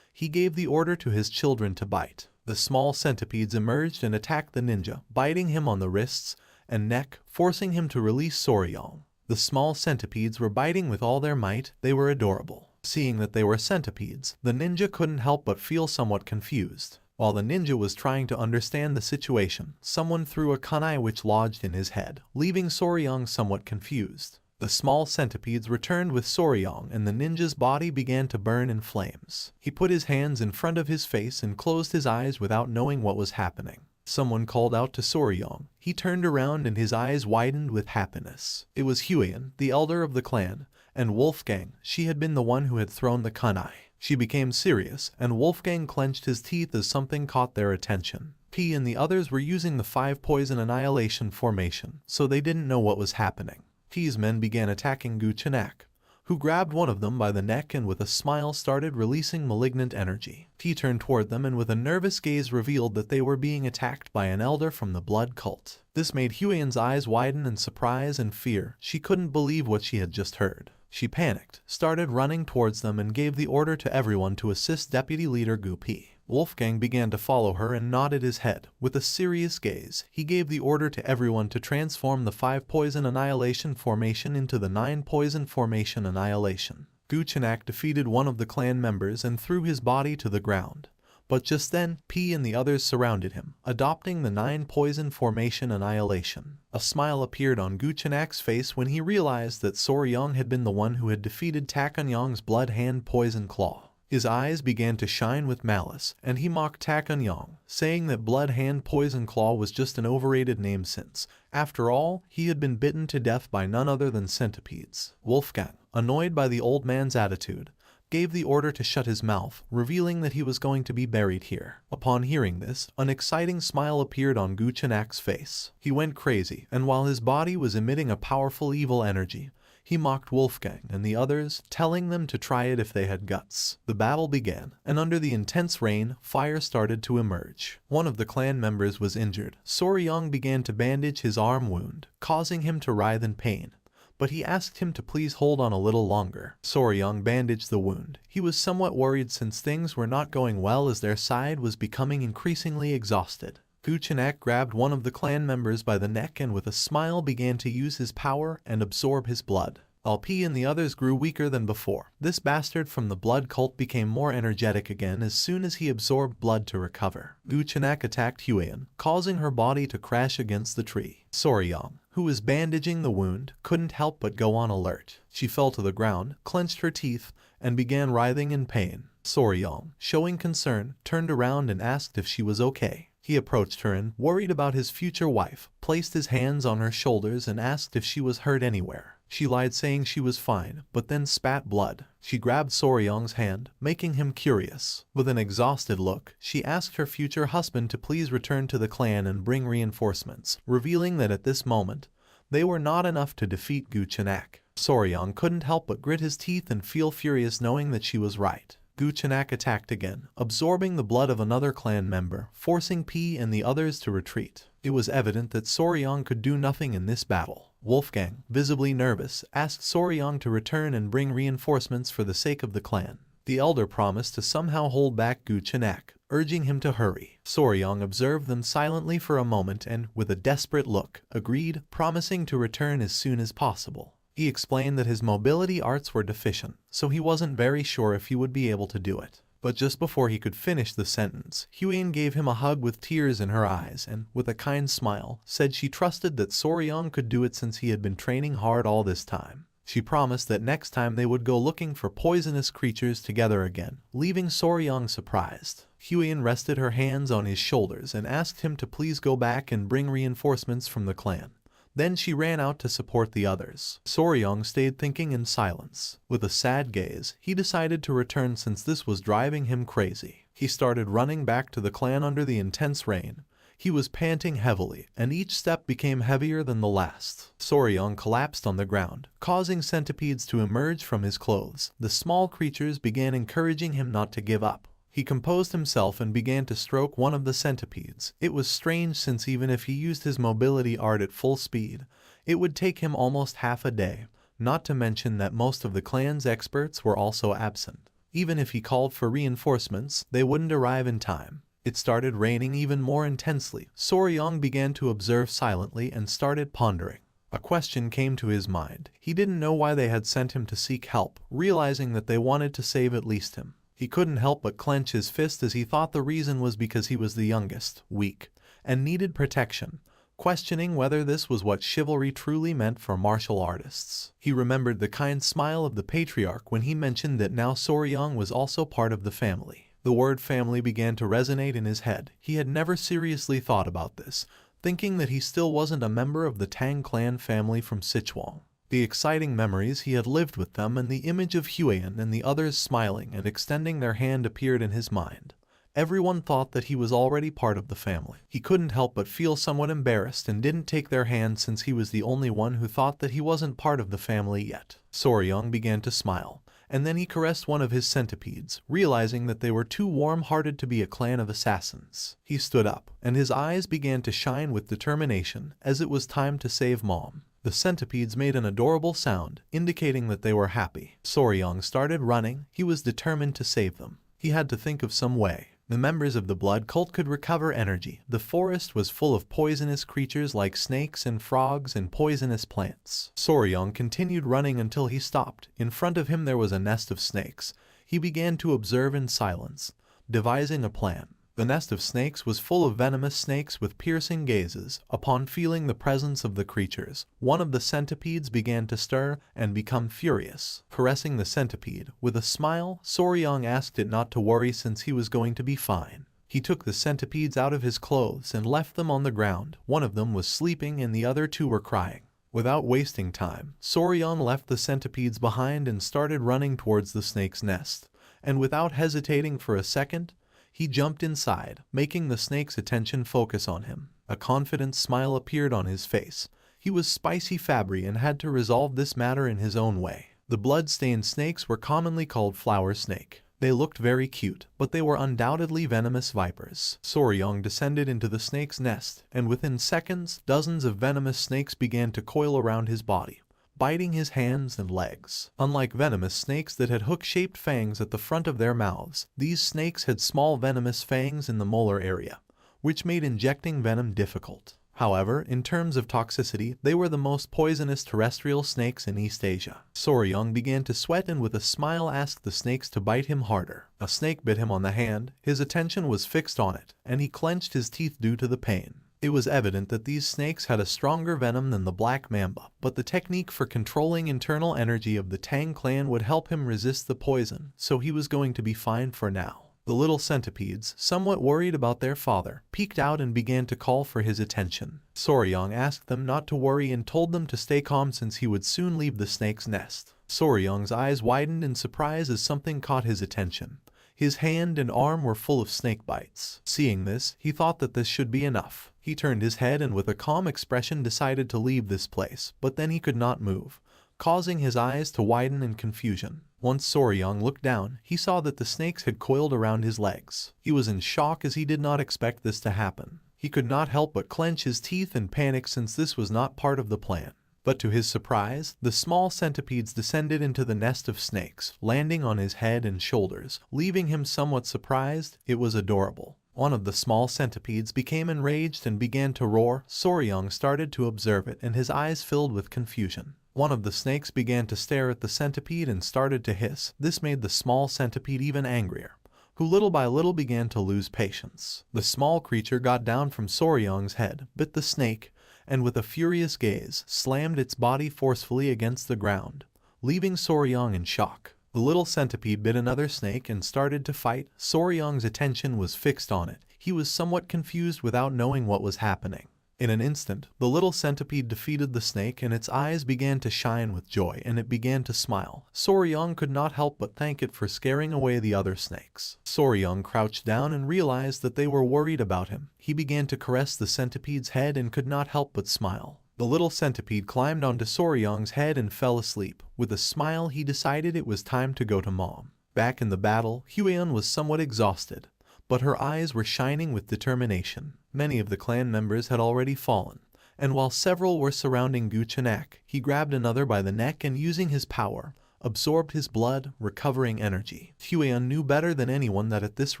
he gave the order to his children to bite. The small centipedes emerged and attacked the ninja, biting him on the wrists and neck, forcing him to release Soryang. The small centipedes were biting with all their might. They were adorable. Seeing that they were centipedes, the ninja couldn't help but feel somewhat confused. While the ninja was trying to understand the situation, someone threw a kunai which lodged in his head, leaving Soryang somewhat confused. The small centipedes returned with Soryang and the ninja's body began to burn in flames. He put his hands in front of his face and closed his eyes without knowing what was happening. Someone called out to Soryang. He turned around and his eyes widened with happiness. It was Huiyan, the elder of the clan, and Wolfgang. She had been the one who had thrown the kunai. She became serious, and Wolfgang clenched his teeth as something caught their attention. P and the others were using the 5 poison annihilation formation, so they didn't know what was happening. P's men began attacking Guchenak, who grabbed one of them by the neck and with a smile started releasing malignant energy. He turned toward them and with a nervous gaze revealed that they were being attacked by an elder from the blood cult. This made Huiyan's eyes widen in surprise and fear. She couldn't believe what she had just heard. She panicked, started running towards them and gave the order to everyone to assist Deputy Leader Gu P. Wolfgang began to follow her and nodded his head. With a serious gaze, he gave the order to everyone to transform the 5 poison annihilation formation into the 9 poison formation annihilation. Guchenak defeated one of the clan members and threw his body to the ground. But just then, P and the others surrounded him, adopting the 9 poison formation annihilation. A smile appeared on Guchenak's face when he realized that Soryang had been the one who had defeated Takanyang's blood hand poison claw. His eyes began to shine with malice, and he mocked Takanyang, saying that Blood Hand Poison Claw was just an overrated name since, after all, he had been bitten to death by none other than centipedes. Wolfgang, annoyed by the old man's attitude, gave the order to shut his mouth, revealing that he was going to be buried here. Upon hearing this, an exciting smile appeared on Guchenak's face. He went crazy, and while his body was emitting a powerful evil energy, he mocked Wolfgang and the others, telling them to try it if they had guts. The battle began, and under the intense rain, fire started to emerge. One of the clan members was injured. Soryang began to bandage his arm wound, causing him to writhe in pain, but he asked him to please hold on a little longer. Soryang bandaged the wound. He was somewhat worried since things were not going well as their side was becoming increasingly exhausted. Guchenak grabbed one of the clan members by the neck and with a smile began to use his power and absorb his blood. P and the others grew weaker than before. This bastard from the blood cult became more energetic again as soon as he absorbed blood to recover. Guchenak attacked Huiyan, causing her body to crash against the tree. Soryang, who was bandaging the wound, couldn't help but go on alert. She fell to the ground, clenched her teeth, and began writhing in pain. Soryang, showing concern, turned around and asked if she was okay. He approached her and, worried about his future wife, placed his hands on her shoulders and asked if she was hurt anywhere. She lied saying she was fine, but then spat blood. She grabbed Soryang's hand, making him curious. With an exhausted look, she asked her future husband to please return to the clan and bring reinforcements, revealing that at this moment, they were not enough to defeat Guchenak. Soryang couldn't help but grit his teeth and feel furious knowing that she was right. Guchenak attacked again, absorbing the blood of another clan member, forcing P and the others to retreat. It was evident that Soryang could do nothing in this battle. Wolfgang, visibly nervous, asked Soryang to return and bring reinforcements for the sake of the clan. The elder promised to somehow hold back Guchenak, urging him to hurry. Soryang observed them silently for a moment and, with a desperate look, agreed, promising to return as soon as possible. He explained that his mobility arts were deficient, so he wasn't very sure if he would be able to do it. But just before he could finish the sentence, Huiyan gave him a hug with tears in her eyes and, with a kind smile, said she trusted that Soryang could do it since he had been training hard all this time. She promised that next time they would go looking for poisonous creatures together again, leaving Soryang surprised. Huion rested her hands on his shoulders and asked him to please go back and bring reinforcements from the clan. Then she ran out to support the others. Soryang stayed thinking in silence. With a sad gaze, he decided to return since this was driving him crazy. He started running back to the clan under the intense rain. He was panting heavily, and each step became heavier than the last. Soryang collapsed on the ground, causing centipedes to emerge from his clothes. The small creatures began encouraging him not to give up. He composed himself and began to stroke one of the centipedes. It was strange since even if he used his mobility art at full speed, it would take him almost half a day, not to mention that most of the clan's experts were also absent. Even if he called for reinforcements, they wouldn't arrive in time. It started raining even more intensely. Soryang began to observe silently and started pondering. A question came to his mind. He didn't know why they had sent him to seek help, realizing that they wanted to save at least him. He couldn't help but clench his fist as he thought the reason was because he was the youngest, weak, and needed protection, questioning whether this was what chivalry truly meant for martial artists. He remembered the kind smile of the patriarch when he mentioned that now Soryang was also part of the family. The word family began to resonate in his head. He had never seriously thought about this, thinking that he still wasn't a member of the Tang clan family from Sichuan. The exciting memories he had lived with them and the image of Huion and the others smiling and extending their hand appeared in his mind. Everyone thought that he was already part of the family. He couldn't help but feel somewhat embarrassed and didn't take their hand since he was the only one who thought that he wasn't part of the family yet. Soryang began to smile, and then he caressed one of his centipedes, realizing that they were too warm-hearted to be a clan of assassins. He stood up, and his eyes began to shine with determination as it was time to save Mom. The centipedes made an adorable sound, indicating that they were happy. Soryang started running. He was determined to save them. He had to think of some way. The members of the blood cult could recover energy. The forest was full of poisonous creatures like snakes and frogs and poisonous plants. Soryang continued running until he stopped. In front of him there was a nest of snakes. He began to observe in silence, devising a plan. The nest of snakes was full of venomous snakes with piercing gazes. Upon feeling the presence of the creatures, one of the centipedes began to stir and become furious. Caressing the centipede, with a smile, Soryang asked it not to worry since he was going to be fine. He took the centipedes out of his clothes and left them on the ground. One of them was sleeping and the other two were crying. Without wasting time, Soryang left the centipedes behind and started running towards the snake's nest. And without hesitating for a second, he jumped inside, making the snake's attention focus on him. A confident smile appeared on his face. He was spicy Fabry and had to resolve this matter in his own way. The blood-stained snakes were commonly called flower snake. They looked very cute, but they were undoubtedly venomous vipers. Soryang descended into the snake's nest, and within seconds, dozens of venomous snakes began to coil around his body, biting his hands and legs. Unlike venomous snakes that had hook-shaped fangs at the front of their mouths, these snakes had small venomous fangs in the molar area, which made injecting venom difficult. However, in terms of toxicity, they were the most poisonous terrestrial snakes in East Asia. Soryang began to sweat and with a smile asked the snakes to bite him harder. A snake bit him on the hand. His attention was fixed on it, and he clenched his teeth due to the pain. It was evident that these snakes had a stronger venom than the black mamba, but the technique for controlling internal energy of the Tang clan would help him resist the poison, so he was going to be fine for now. The little centipedes, somewhat worried about their father, peeked out and began to call for his attention. Soryang asked them not to worry and told them to stay calm since he would soon leave the snake's nest. Soryang's eyes widened in surprise as something caught his attention. His hand and arm were full of snake bites. Seeing this, he thought that this should be enough. He turned his head and with a calm expression decided to leave this place, but then he could not move, causing his eyes to widen in confusion. Once Soryang looked down, he saw that the snakes had coiled around his legs. He was in shock as he did not expect this to happen. He could not help but clench his teeth and panic since this was not part of the plan. But to his surprise, the small centipedes descended into the nest of snakes, landing on his head and shoulders, leaving him somewhat surprised. It was adorable. One of the small centipedes became enraged and began to roar. Soryang started to observe it and his eyes filled with confusion. One of the snakes began to stare at the centipede and started to hiss. This made the small centipede even angrier, who little by little began to lose patience. The small creature got down from Soryang's head, bit the snake, and with a furious gaze, slammed its body forcefully against the ground. leaving Soryang in shock. The little centipede bit another snake and started to fight. Soryang's attention was fixed on it. He was somewhat confused without knowing what was happening. In an instant, the little centipede defeated the snake and its eyes began to shine with joy and it began to smile. Soryang could not help but thank it for scaring away the other snakes. Soryang crouched down and realized that they were worried about him. He began to caress the centipede's head and could not help but smile. The little centipede climbed onto Soryang's head and fell asleep. With a smile, he decided it was time to go to mom. Back in the battle, Hueon was somewhat exhausted, but her eyes were shining with determination. Many of the clan members had already fallen, and while several were surrounding Guchenak, he grabbed another by the neck and using his power, absorbed his blood, recovering energy. Hueon knew better than anyone that at this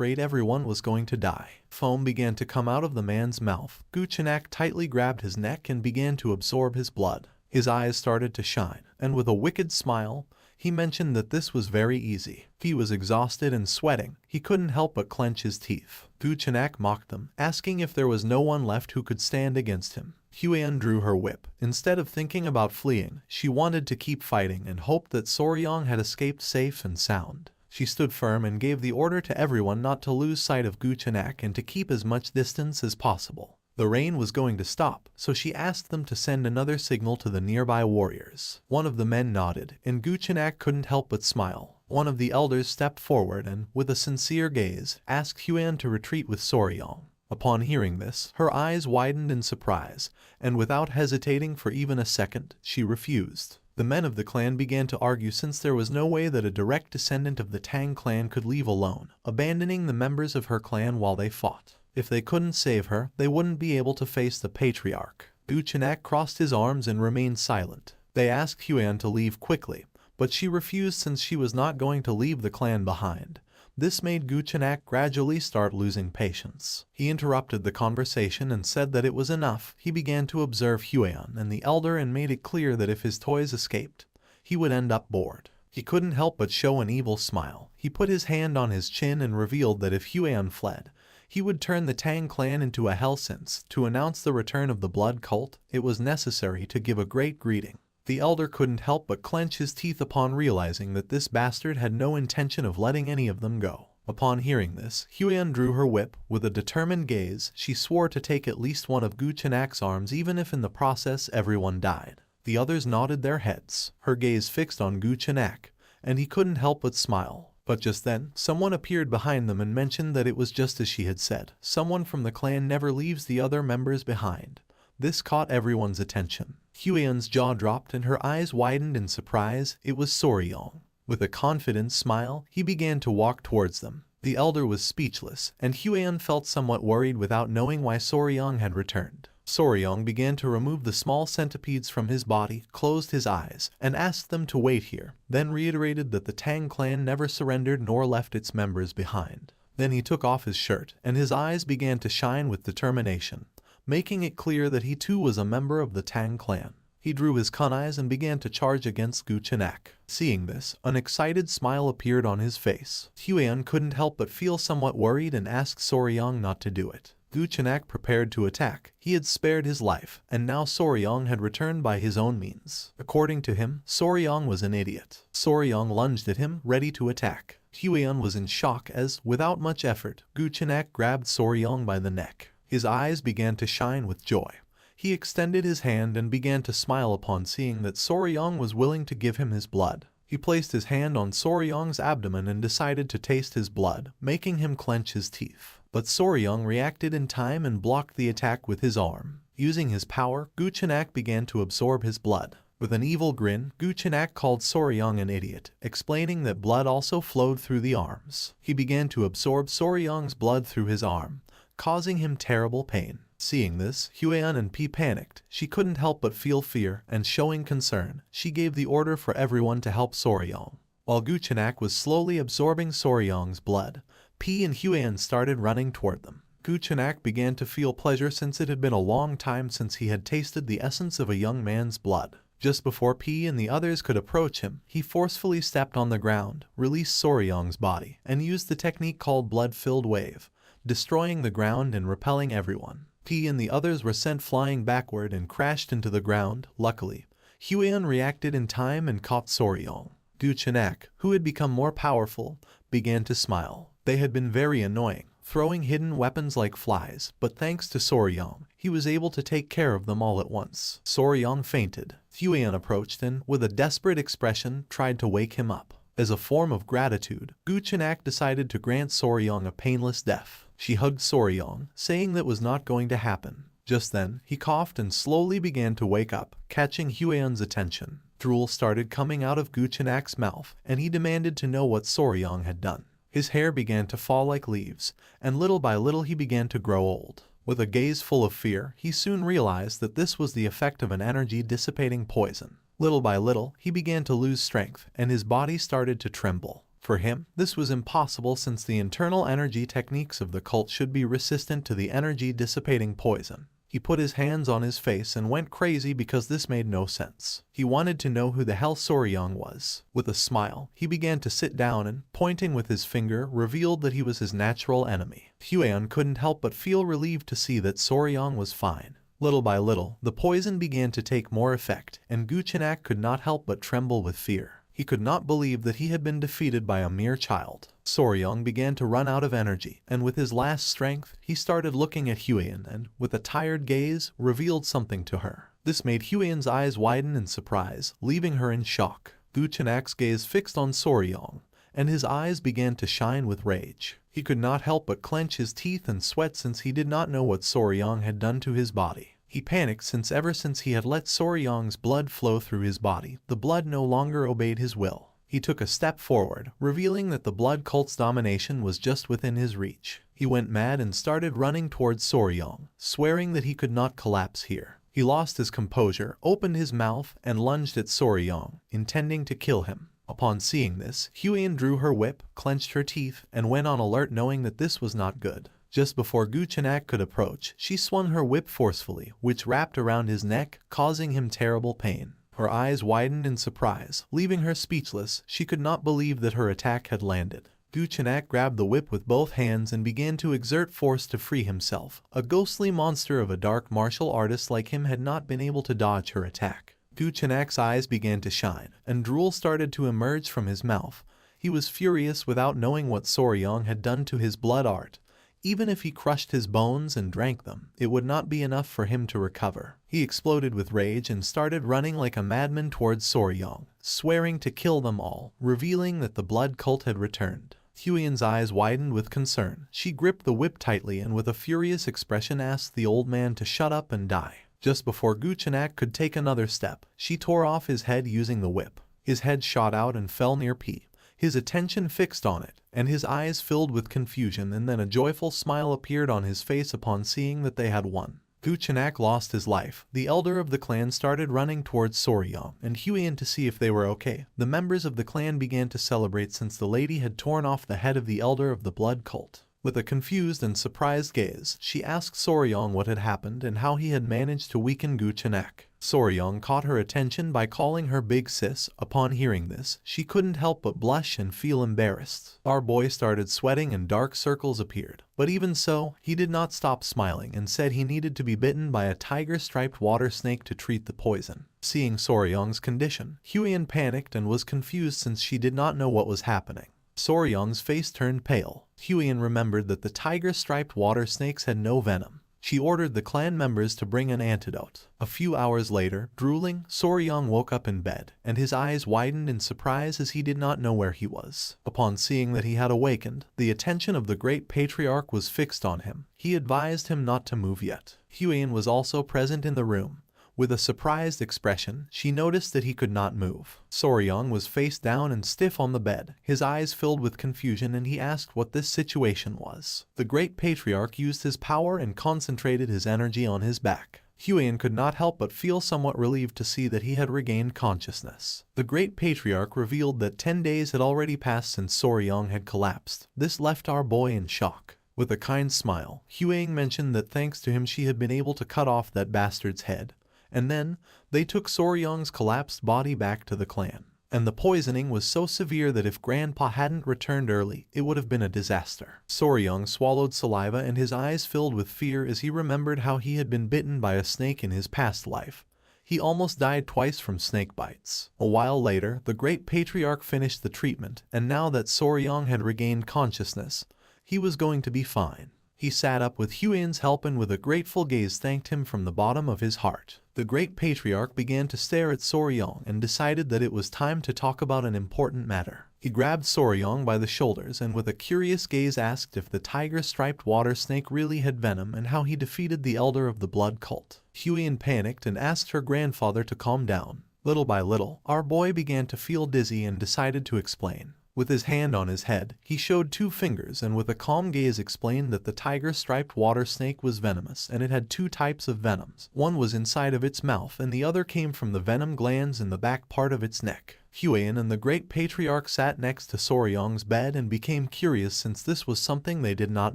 rate everyone was going to die. Foam began to come out of the man's mouth. Guchenak tightly grabbed his neck and began to absorb his blood. His eyes started to shine, and with a wicked smile, he mentioned that this was very easy. He was exhausted and sweating. He couldn't help but clench his teeth. Guchenak mocked them, asking if there was no one left who could stand against him. Hueon drew her whip. Instead of thinking about fleeing, she wanted to keep fighting and hoped that Soryang had escaped safe and sound. She stood firm and gave the order to everyone not to lose sight of Guchenak and to keep as much distance as possible. The rain was going to stop, so she asked them to send another signal to the nearby warriors. One of the men nodded, and Guchenak couldn't help but smile. One of the elders stepped forward and, with a sincere gaze, asked Hueon to retreat with Soryang. Upon hearing this, her eyes widened in surprise, and without hesitating for even a second, she refused. The men of the clan began to argue since there was no way that a direct descendant of the Tang clan could leave alone, abandoning the members of her clan while they fought. If they couldn't save her, they wouldn't be able to face the patriarch. Guchenak crossed his arms and remained silent. They asked Hueon to leave quickly, but she refused since she was not going to leave the clan behind. This made Guchenak gradually start losing patience. He interrupted the conversation and said that it was enough. He began to observe Hueon and the elder and made it clear that if his toys escaped, he would end up bored. He couldn't help but show an evil smile. He put his hand on his chin and revealed that if Hueon fled, he would turn the Tang clan into a hell since, to announce the return of the blood cult, it was necessary to give a great greeting. The elder couldn't help but clench his teeth upon realizing that this bastard had no intention of letting any of them go. Upon hearing this, Hueon drew her whip. With a determined gaze, she swore to take at least one of Guchenak's arms even if in the process everyone died. The others nodded their heads, her gaze fixed on Guchenak, and he couldn't help but smile. But just then, someone appeared behind them and mentioned that it was just as she had said. Someone from the clan never leaves the other members behind. This caught everyone's attention. Hueon's jaw dropped and her eyes widened in surprise. It was Soryang. With a confident smile, he began to walk towards them. The elder was speechless, and Hueon felt somewhat worried without knowing why Soryang had returned. Soryang began to remove the small centipedes from his body, closed his eyes, and asked them to wait here, then reiterated that the Tang clan never surrendered nor left its members behind. Then he took off his shirt, and his eyes began to shine with determination, making it clear that he too was a member of the Tang clan. He drew his kunais and began to charge against Guchenak. Seeing this, an excited smile appeared on his face. Hueon couldn't help but feel somewhat worried and asked Soryang not to do it. Guchenak prepared to attack. He had spared his life, and now Soryang had returned by his own means. According to him, Soryang was an idiot. Soryang lunged at him, ready to attack. Hueon was in shock as, without much effort, Guchenak grabbed Soryang by the neck. His eyes began to shine with joy. He extended his hand and began to smile upon seeing that Soryang was willing to give him his blood. He placed his hand on Soryang's abdomen and decided to taste his blood, making him clench his teeth. But Soryang reacted in time and blocked the attack with his arm. Using his power, Guchenak began to absorb his blood. With an evil grin, Guchenak called Soryang an idiot, explaining that blood also flowed through the arms. He began to absorb Soryang's blood through his arm, causing him terrible pain. Seeing this, Hueon and P panicked. She couldn't help but feel fear, and showing concern, she gave the order for everyone to help Soryang. While Guchenak was slowly absorbing Soryang's blood, P and Hueon started running toward them. Guchenak began to feel pleasure since it had been a long time since he had tasted the essence of a young man's blood. Just before P and the others could approach him, he forcefully stepped on the ground, released Soryang's body, and used the technique called blood-filled wave, destroying the ground and repelling everyone. P and the others were sent flying backward and crashed into the ground. Luckily, Huan reacted in time and caught Soryong. Gu Chenak, who had become more powerful, began to smile. They had been very annoying, throwing hidden weapons like flies, but thanks to Soryong, he was able to take care of them all at once. Soryong fainted. Huan approached and, with a desperate expression, tried to wake him up. As a form of gratitude, Gu Chenak decided to grant Soryong a painless death. She hugged Soryong, saying that was not going to happen. Just then, he coughed and slowly began to wake up, catching Huan's attention. Drool started coming out of Gu Chenak's mouth, and he demanded to know what Soryong had done. His hair began to fall like leaves, and little by little he began to grow old. With a gaze full of fear, he soon realized that this was the effect of an energy-dissipating poison. Little by little, he began to lose strength, and his body started to tremble. For him, this was impossible since the internal energy techniques of the cult should be resistant to the energy-dissipating poison. He put his hands on his face and went crazy because this made no sense. He wanted to know who the hell Soryong was. With a smile, he began to sit down and, pointing with his finger, revealed that he was his natural enemy. Huan couldn't help but feel relieved to see that Soryong was fine. Little by little, the poison began to take more effect, and Gu Chenak could not help but tremble with fear. He could not believe that he had been defeated by a mere child. Soryong began to run out of energy, and with his last strength, he started looking at Huan and, with a tired gaze, revealed something to her. This made Huan's eyes widen in surprise, leaving her in shock. Gu Chenak's gaze fixed on Soryong, and his eyes began to shine with rage. He could not help but clench his teeth and sweat since he did not know what Soryong had done to his body. He panicked since ever since he had let Soryong's blood flow through his body, the blood no longer obeyed his will. He took a step forward, revealing that the blood cult's domination was just within his reach. He went mad and started running towards Soryong, swearing that he could not collapse here. He lost his composure, opened his mouth, and lunged at Soryong, intending to kill him. Upon seeing this, Huan drew her whip, clenched her teeth, and went on alert knowing that this was not good. Just before Gu Chenak could approach, she swung her whip forcefully, which wrapped around his neck, causing him terrible pain. Her eyes widened in surprise, leaving her speechless. She could not believe that her attack had landed. Gu Chenak grabbed the whip with both hands and began to exert force to free himself. A ghostly monster of a dark martial artist like him had not been able to dodge her attack. Gu Chenak's eyes began to shine, and drool started to emerge from his mouth. He was furious without knowing what Soryong had done to his blood art. Even if he crushed his bones and drank them, it would not be enough for him to recover. He exploded with rage and started running like a madman towards Soryong, swearing to kill them all, revealing that the blood cult had returned. Huan's eyes widened with concern. She gripped the whip tightly and with a furious expression asked the old man to shut up and die. Just before Gu Chenak could take another step, she tore off his head using the whip. His head shot out and fell near P. His attention fixed on it, and his eyes filled with confusion, and then a joyful smile appeared on his face upon seeing that they had won. Gu Chenak lost his life. The elder of the clan started running towards Soryong and Huan to see if they were okay. The members of the clan began to celebrate since the lady had torn off the head of the elder of the blood cult. With a confused and surprised gaze, she asked Soryong what had happened and how he had managed to weaken Gu Chenak. Soryong caught her attention by calling her big sis. Upon hearing this, she couldn't help but blush and feel embarrassed. Our boy started sweating and dark circles appeared. But even so, he did not stop smiling and said he needed to be bitten by a tiger-striped water snake to treat the poison. Seeing Soryong's condition, Huan panicked and was confused since she did not know what was happening. Soryong's face turned pale. Huan remembered that the tiger-striped water snakes had no venom. She ordered the clan members to bring an antidote. A few hours later, drooling, Soryong woke up in bed, and his eyes widened in surprise as he did not know where he was. Upon seeing that he had awakened, the attention of the great patriarch was fixed on him. He advised him not to move yet. Huan was also present in the room. With a surprised expression, she noticed that he could not move. Soryong was face down and stiff on the bed, his eyes filled with confusion, and he asked what this situation was. The great patriarch used his power and concentrated his energy on his back. Huan could not help but feel somewhat relieved to see that he had regained consciousness. The great patriarch revealed that 10 days had already passed since Soryong had collapsed. This left our boy in shock. With a kind smile, Huan mentioned that thanks to him she had been able to cut off that bastard's head. And then, they took Soryong's collapsed body back to the clan. And the poisoning was so severe that if Grandpa hadn't returned early, it would have been a disaster. Soryong swallowed saliva and his eyes filled with fear as he remembered how he had been bitten by a snake in his past life. He almost died twice from snake bites. A while later, the great patriarch finished the treatment, and now that Soryong had regained consciousness, he was going to be fine. He sat up with Huian's help and with a grateful gaze thanked him from the bottom of his heart. The great patriarch began to stare at Soryong and decided that it was time to talk about an important matter. He grabbed Soryong by the shoulders and with a curious gaze asked if the tiger-striped water snake really had venom and how he defeated the elder of the blood cult. Huian panicked and asked her grandfather to calm down. Little by little, our boy began to feel dizzy and decided to explain. With his hand on his head, he showed 2 fingers and with a calm gaze explained that the tiger-striped water snake was venomous and it had 2 types of venoms. One was inside of its mouth and the other came from the venom glands in the back part of its neck. Huian and the great patriarch sat next to Soryong's bed and became curious since this was something they did not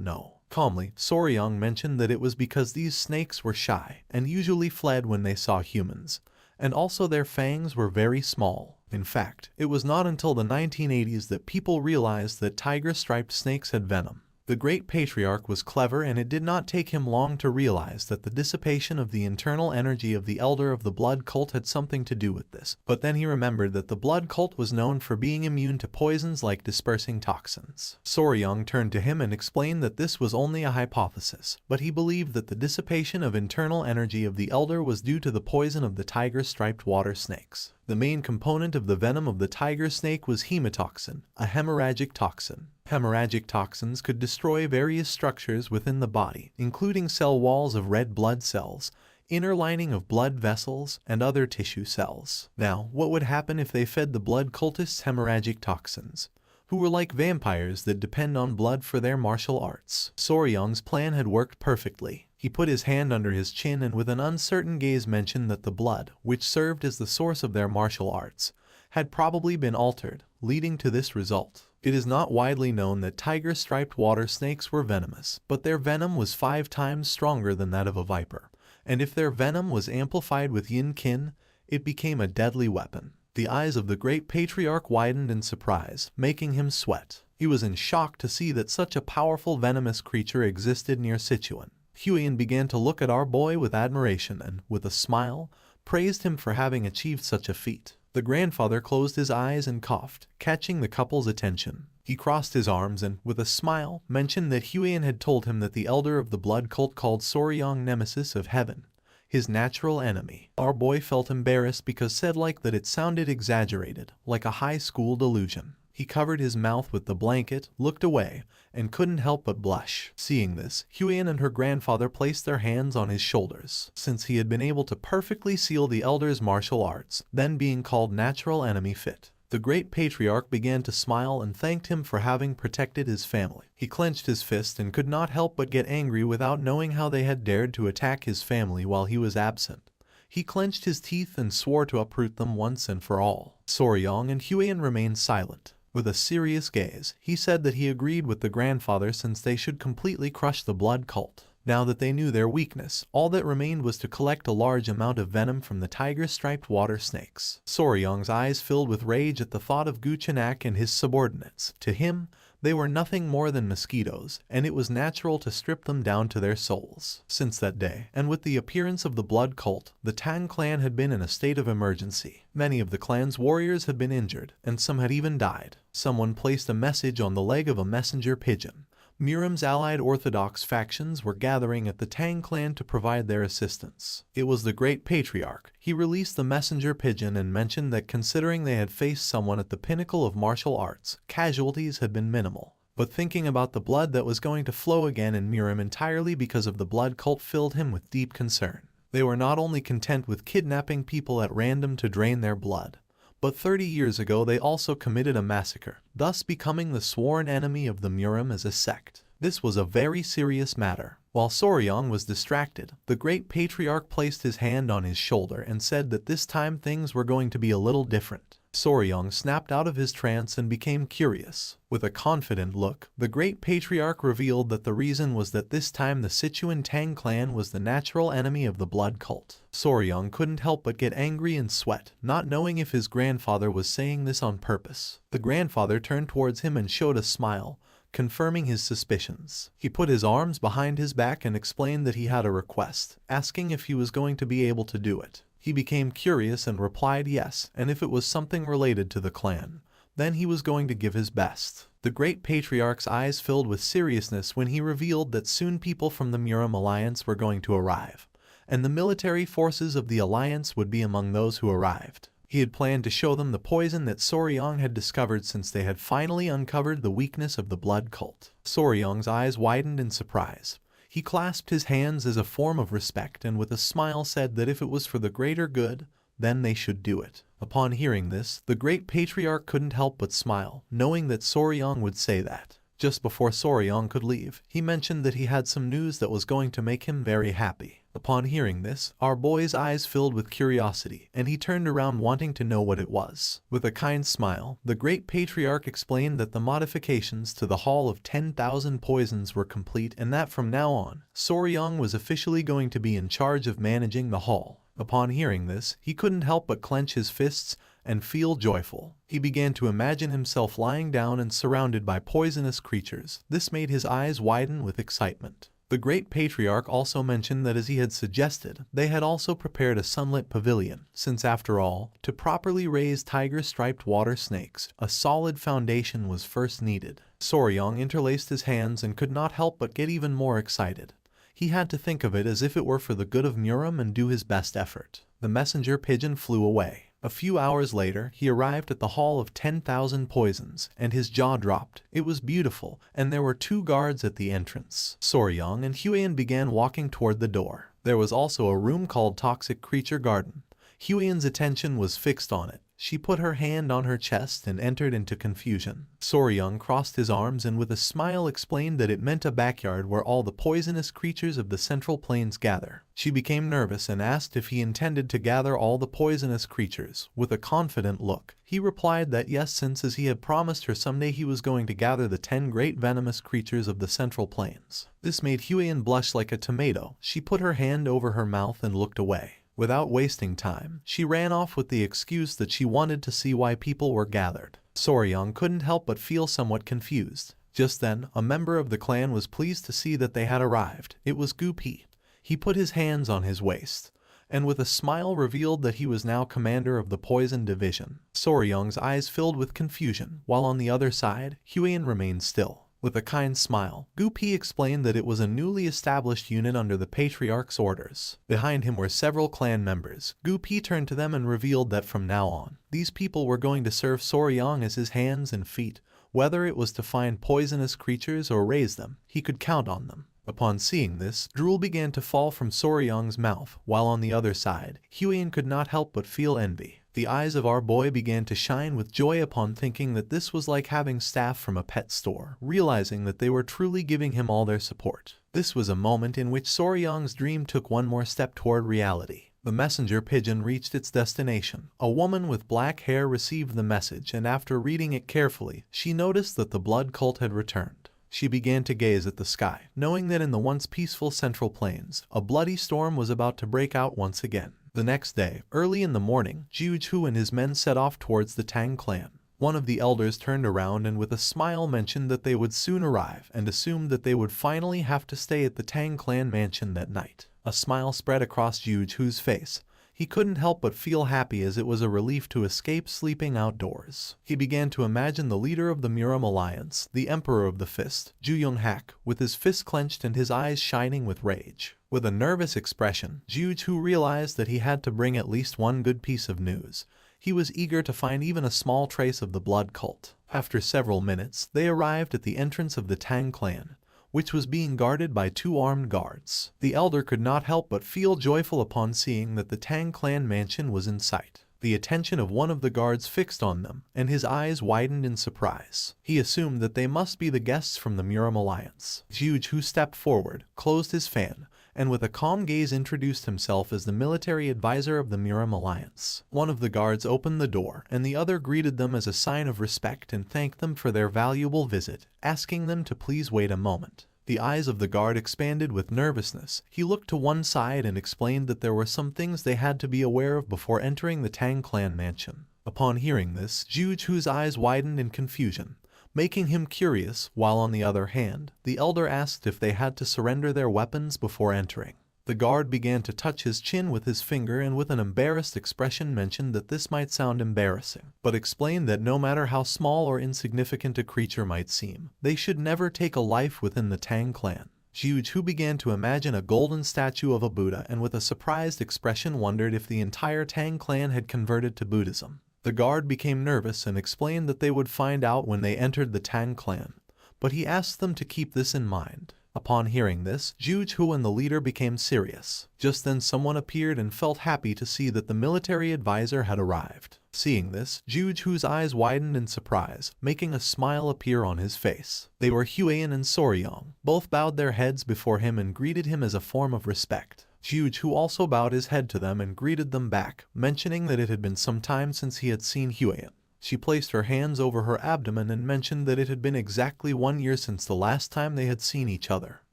know. Calmly, Soryong mentioned that it was because these snakes were shy and usually fled when they saw humans, and also their fangs were very small. In fact, it was not until the 1980s that people realized that tiger-striped snakes had venom. The great patriarch was clever and it did not take him long to realize that the dissipation of the internal energy of the elder of the blood cult had something to do with this. But then he remembered that the blood cult was known for being immune to poisons like dispersing toxins. Soryong turned to him and explained that this was only a hypothesis, but he believed that the dissipation of internal energy of the elder was due to the poison of the tiger-striped water snakes. The main component of the venom of the tiger snake was hemotoxin, a hemorrhagic toxin. Hemorrhagic toxins could destroy various structures within the body, including cell walls of red blood cells, inner lining of blood vessels, and other tissue cells. Now, what would happen if they fed the blood cultists hemorrhagic toxins, who were like vampires that depend on blood for their martial arts? Soryong's plan had worked perfectly. He put his hand under his chin and with an uncertain gaze mentioned that the blood, which served as the source of their martial arts, had probably been altered, leading to this result. It is not widely known that tiger-striped water snakes were venomous, but their venom was 5 times stronger than that of a viper, and if their venom was amplified with yin-kin, it became a deadly weapon. The eyes of the great patriarch widened in surprise, making him sweat. He was in shock to see that such a powerful venomous creature existed near Sichuan. Huian began to look at our boy with admiration and, with a smile, praised him for having achieved such a feat. The grandfather closed his eyes and coughed, catching the couple's attention. He crossed his arms and, with a smile, mentioned that Huian had told him that the elder of the blood cult called Soryong Nemesis of Heaven, his natural enemy. Our boy felt embarrassed because said like that it sounded exaggerated, like a high school delusion. He covered his mouth with the blanket, looked away, and couldn't help but blush. Seeing this, Huian and her grandfather placed their hands on his shoulders, since he had been able to perfectly seal the elder's martial arts, then being called natural enemy fit. The great patriarch began to smile and thanked him for having protected his family. He clenched his fist and could not help but get angry without knowing how they had dared to attack his family while he was absent. He clenched his teeth and swore to uproot them once and for all. Soryong and Huian remained silent. With a serious gaze, he said that he agreed with the grandfather since they should completely crush the blood cult. Now that they knew their weakness, all that remained was to collect a large amount of venom from the tiger-striped water snakes. Soryong's eyes filled with rage at the thought of Guchenak and his subordinates. To him, they were nothing more than mosquitoes, and it was natural to strip them down to their souls. Since that day, and with the appearance of the blood cult, the Tang clan had been in a state of emergency. Many of the clan's warriors had been injured, and some had even died. Someone placed a message on the leg of a messenger pigeon. Miram's allied Orthodox factions were gathering at the Tang clan to provide their assistance. It was the great patriarch. He released the messenger pigeon and mentioned that considering they had faced someone at the pinnacle of martial arts, casualties had been minimal. But thinking about the blood that was going to flow again in Miram entirely because of the blood cult filled him with deep concern. They were not only content with kidnapping people at random to drain their blood, but 30 years ago they also committed a massacre, thus becoming the sworn enemy of the Miram as a sect. This was a very serious matter. While Soryong was distracted, the great patriarch placed his hand on his shoulder and said that this time things were going to be a little different. Soryong snapped out of his trance and became curious. With a confident look, the great patriarch revealed that the reason was that this time the Sichuan Tang clan was the natural enemy of the blood cult. Soryong couldn't help but get angry and sweat, not knowing if his grandfather was saying this on purpose. The grandfather turned towards him and showed a smile, confirming his suspicions. He put his arms behind his back and explained that he had a request, asking if he was going to be able to do it. He became curious and replied yes, and if it was something related to the clan, then he was going to give his best. The great patriarch's eyes filled with seriousness when he revealed that soon people from the Muram Alliance were going to arrive, and the military forces of the Alliance would be among those who arrived. He had planned to show them the poison that Soryong had discovered since they had finally uncovered the weakness of the blood cult. Soryong's eyes widened in surprise. He clasped his hands as a form of respect and with a smile said that if it was for the greater good, then they should do it. Upon hearing this, the great patriarch couldn't help but smile, knowing that Soryong would say that. Just before Soryong could leave, he mentioned that he had some news that was going to make him very happy. Upon hearing this, our boy's eyes filled with curiosity, and he turned around wanting to know what it was. With a kind smile, the great patriarch explained that the modifications to the Hall of 10,000 Poisons were complete and that from now on, Soryong was officially going to be in charge of managing the hall. Upon hearing this, he couldn't help but clench his fists and feel joyful. He began to imagine himself lying down and surrounded by poisonous creatures. This made his eyes widen with excitement. The great patriarch also mentioned that as he had suggested, they had also prepared a sunlit pavilion, since after all, to properly raise tiger-striped water snakes, a solid foundation was first needed. Soryong interlaced his hands and could not help but get even more excited. He had to think of it as if it were for the good of Muram and do his best effort. The messenger pigeon flew away. A few hours later, he arrived at the Hall of 10,000 Poisons, and his jaw dropped. It was beautiful, and there were 2 guards at the entrance. Soryong and Huiyan began walking toward the door. There was also a room called Toxic Creature Garden. Huiyan's attention was fixed on it. She put her hand on her chest and entered into confusion. Soryong crossed his arms and with a smile explained that it meant a backyard where all the poisonous creatures of the Central Plains gather. She became nervous and asked if he intended to gather all the poisonous creatures. With a confident look, he replied that yes, since as he had promised her someday he was going to gather the 10 great venomous creatures of the Central Plains. This made Huiyan blush like a tomato. She put her hand over her mouth and looked away. Without wasting time, she ran off with the excuse that she wanted to see why people were gathered. Soryong couldn't help but feel somewhat confused. Just then, a member of the clan was pleased to see that they had arrived. It was Gupi. He put his hands on his waist, and with a smile revealed that he was now commander of the Poison Division. Soryong's eyes filled with confusion, while on the other side, Huiyan remained still. With a kind smile, Gupi explained that it was a newly established unit under the Patriarch's orders. Behind him were several clan members. Gupi turned to them and revealed that from now on, these people were going to serve Soryong as his hands and feet. Whether it was to find poisonous creatures or raise them, he could count on them. Upon seeing this, drool began to fall from Soryong's mouth, while on the other side, Huiyan could not help but feel envy. The eyes of our boy began to shine with joy upon thinking that this was like having staff from a pet store, realizing that they were truly giving him all their support. This was a moment in which Soryong's dream took one more step toward reality. The messenger pigeon reached its destination. A woman with black hair received the message, and after reading it carefully, she noticed that the blood cult had returned. She began to gaze at the sky, knowing that in the once peaceful Central Plains, a bloody storm was about to break out once again. The next day, early in the morning, Jiu and his men set off towards the Tang clan. One of the elders turned around and with a smile mentioned that they would soon arrive and assumed that they would finally have to stay at the Tang clan mansion that night. A smile spread across Jiu's face. He couldn't help but feel happy as it was a relief to escape sleeping outdoors. He began to imagine the leader of the Muram Alliance, the Emperor of the Fist, Ju Yonghak, with his fist clenched and his eyes shining with rage. With a nervous expression, Jiu realized that he had to bring at least one good piece of news. He was eager to find even a small trace of the blood cult. After several minutes, they arrived at the entrance of the Tang clan, which was being guarded by 2 armed guards. The elder could not help but feel joyful upon seeing that the Tang clan mansion was in sight. The attention of one of the guards fixed on them, and his eyes widened in surprise. He assumed that they must be the guests from the Muram Alliance. Jiu stepped forward, closed his fan, and with a calm gaze introduced himself as the military advisor of the Muram Alliance. One of the guards opened the door, and the other greeted them as a sign of respect and thanked them for their valuable visit, asking them to please wait a moment. The eyes of the guard expanded with nervousness. He looked to one side and explained that there were some things they had to be aware of before entering the Tang clan mansion. Upon hearing this, Jiu's eyes widened in confusion, making him curious, while on the other hand, the elder asked if they had to surrender their weapons before entering. The guard began to touch his chin with his finger and with an embarrassed expression mentioned that this might sound embarrassing, but explained that no matter how small or insignificant a creature might seem, they should never take a life within the Tang clan. Jiuju began to imagine a golden statue of a Buddha and with a surprised expression wondered if the entire Tang clan had converted to Buddhism. The guard became nervous and explained that they would find out when they entered the Tang clan, but he asked them to keep this in mind. Upon hearing this, Jiuju and the leader became serious. Just then someone appeared and felt happy to see that the military advisor had arrived. Seeing this, Jiuju's eyes widened in surprise, making a smile appear on his face. They were Huiyan and Soryong. Both bowed their heads before him and greeted him as a form of respect. Jiuju also bowed his head to them and greeted them back, mentioning that it had been some time since he had seen Huiyan. She placed her hands over her abdomen and mentioned that it had been exactly 1 year since the last time they had seen each other.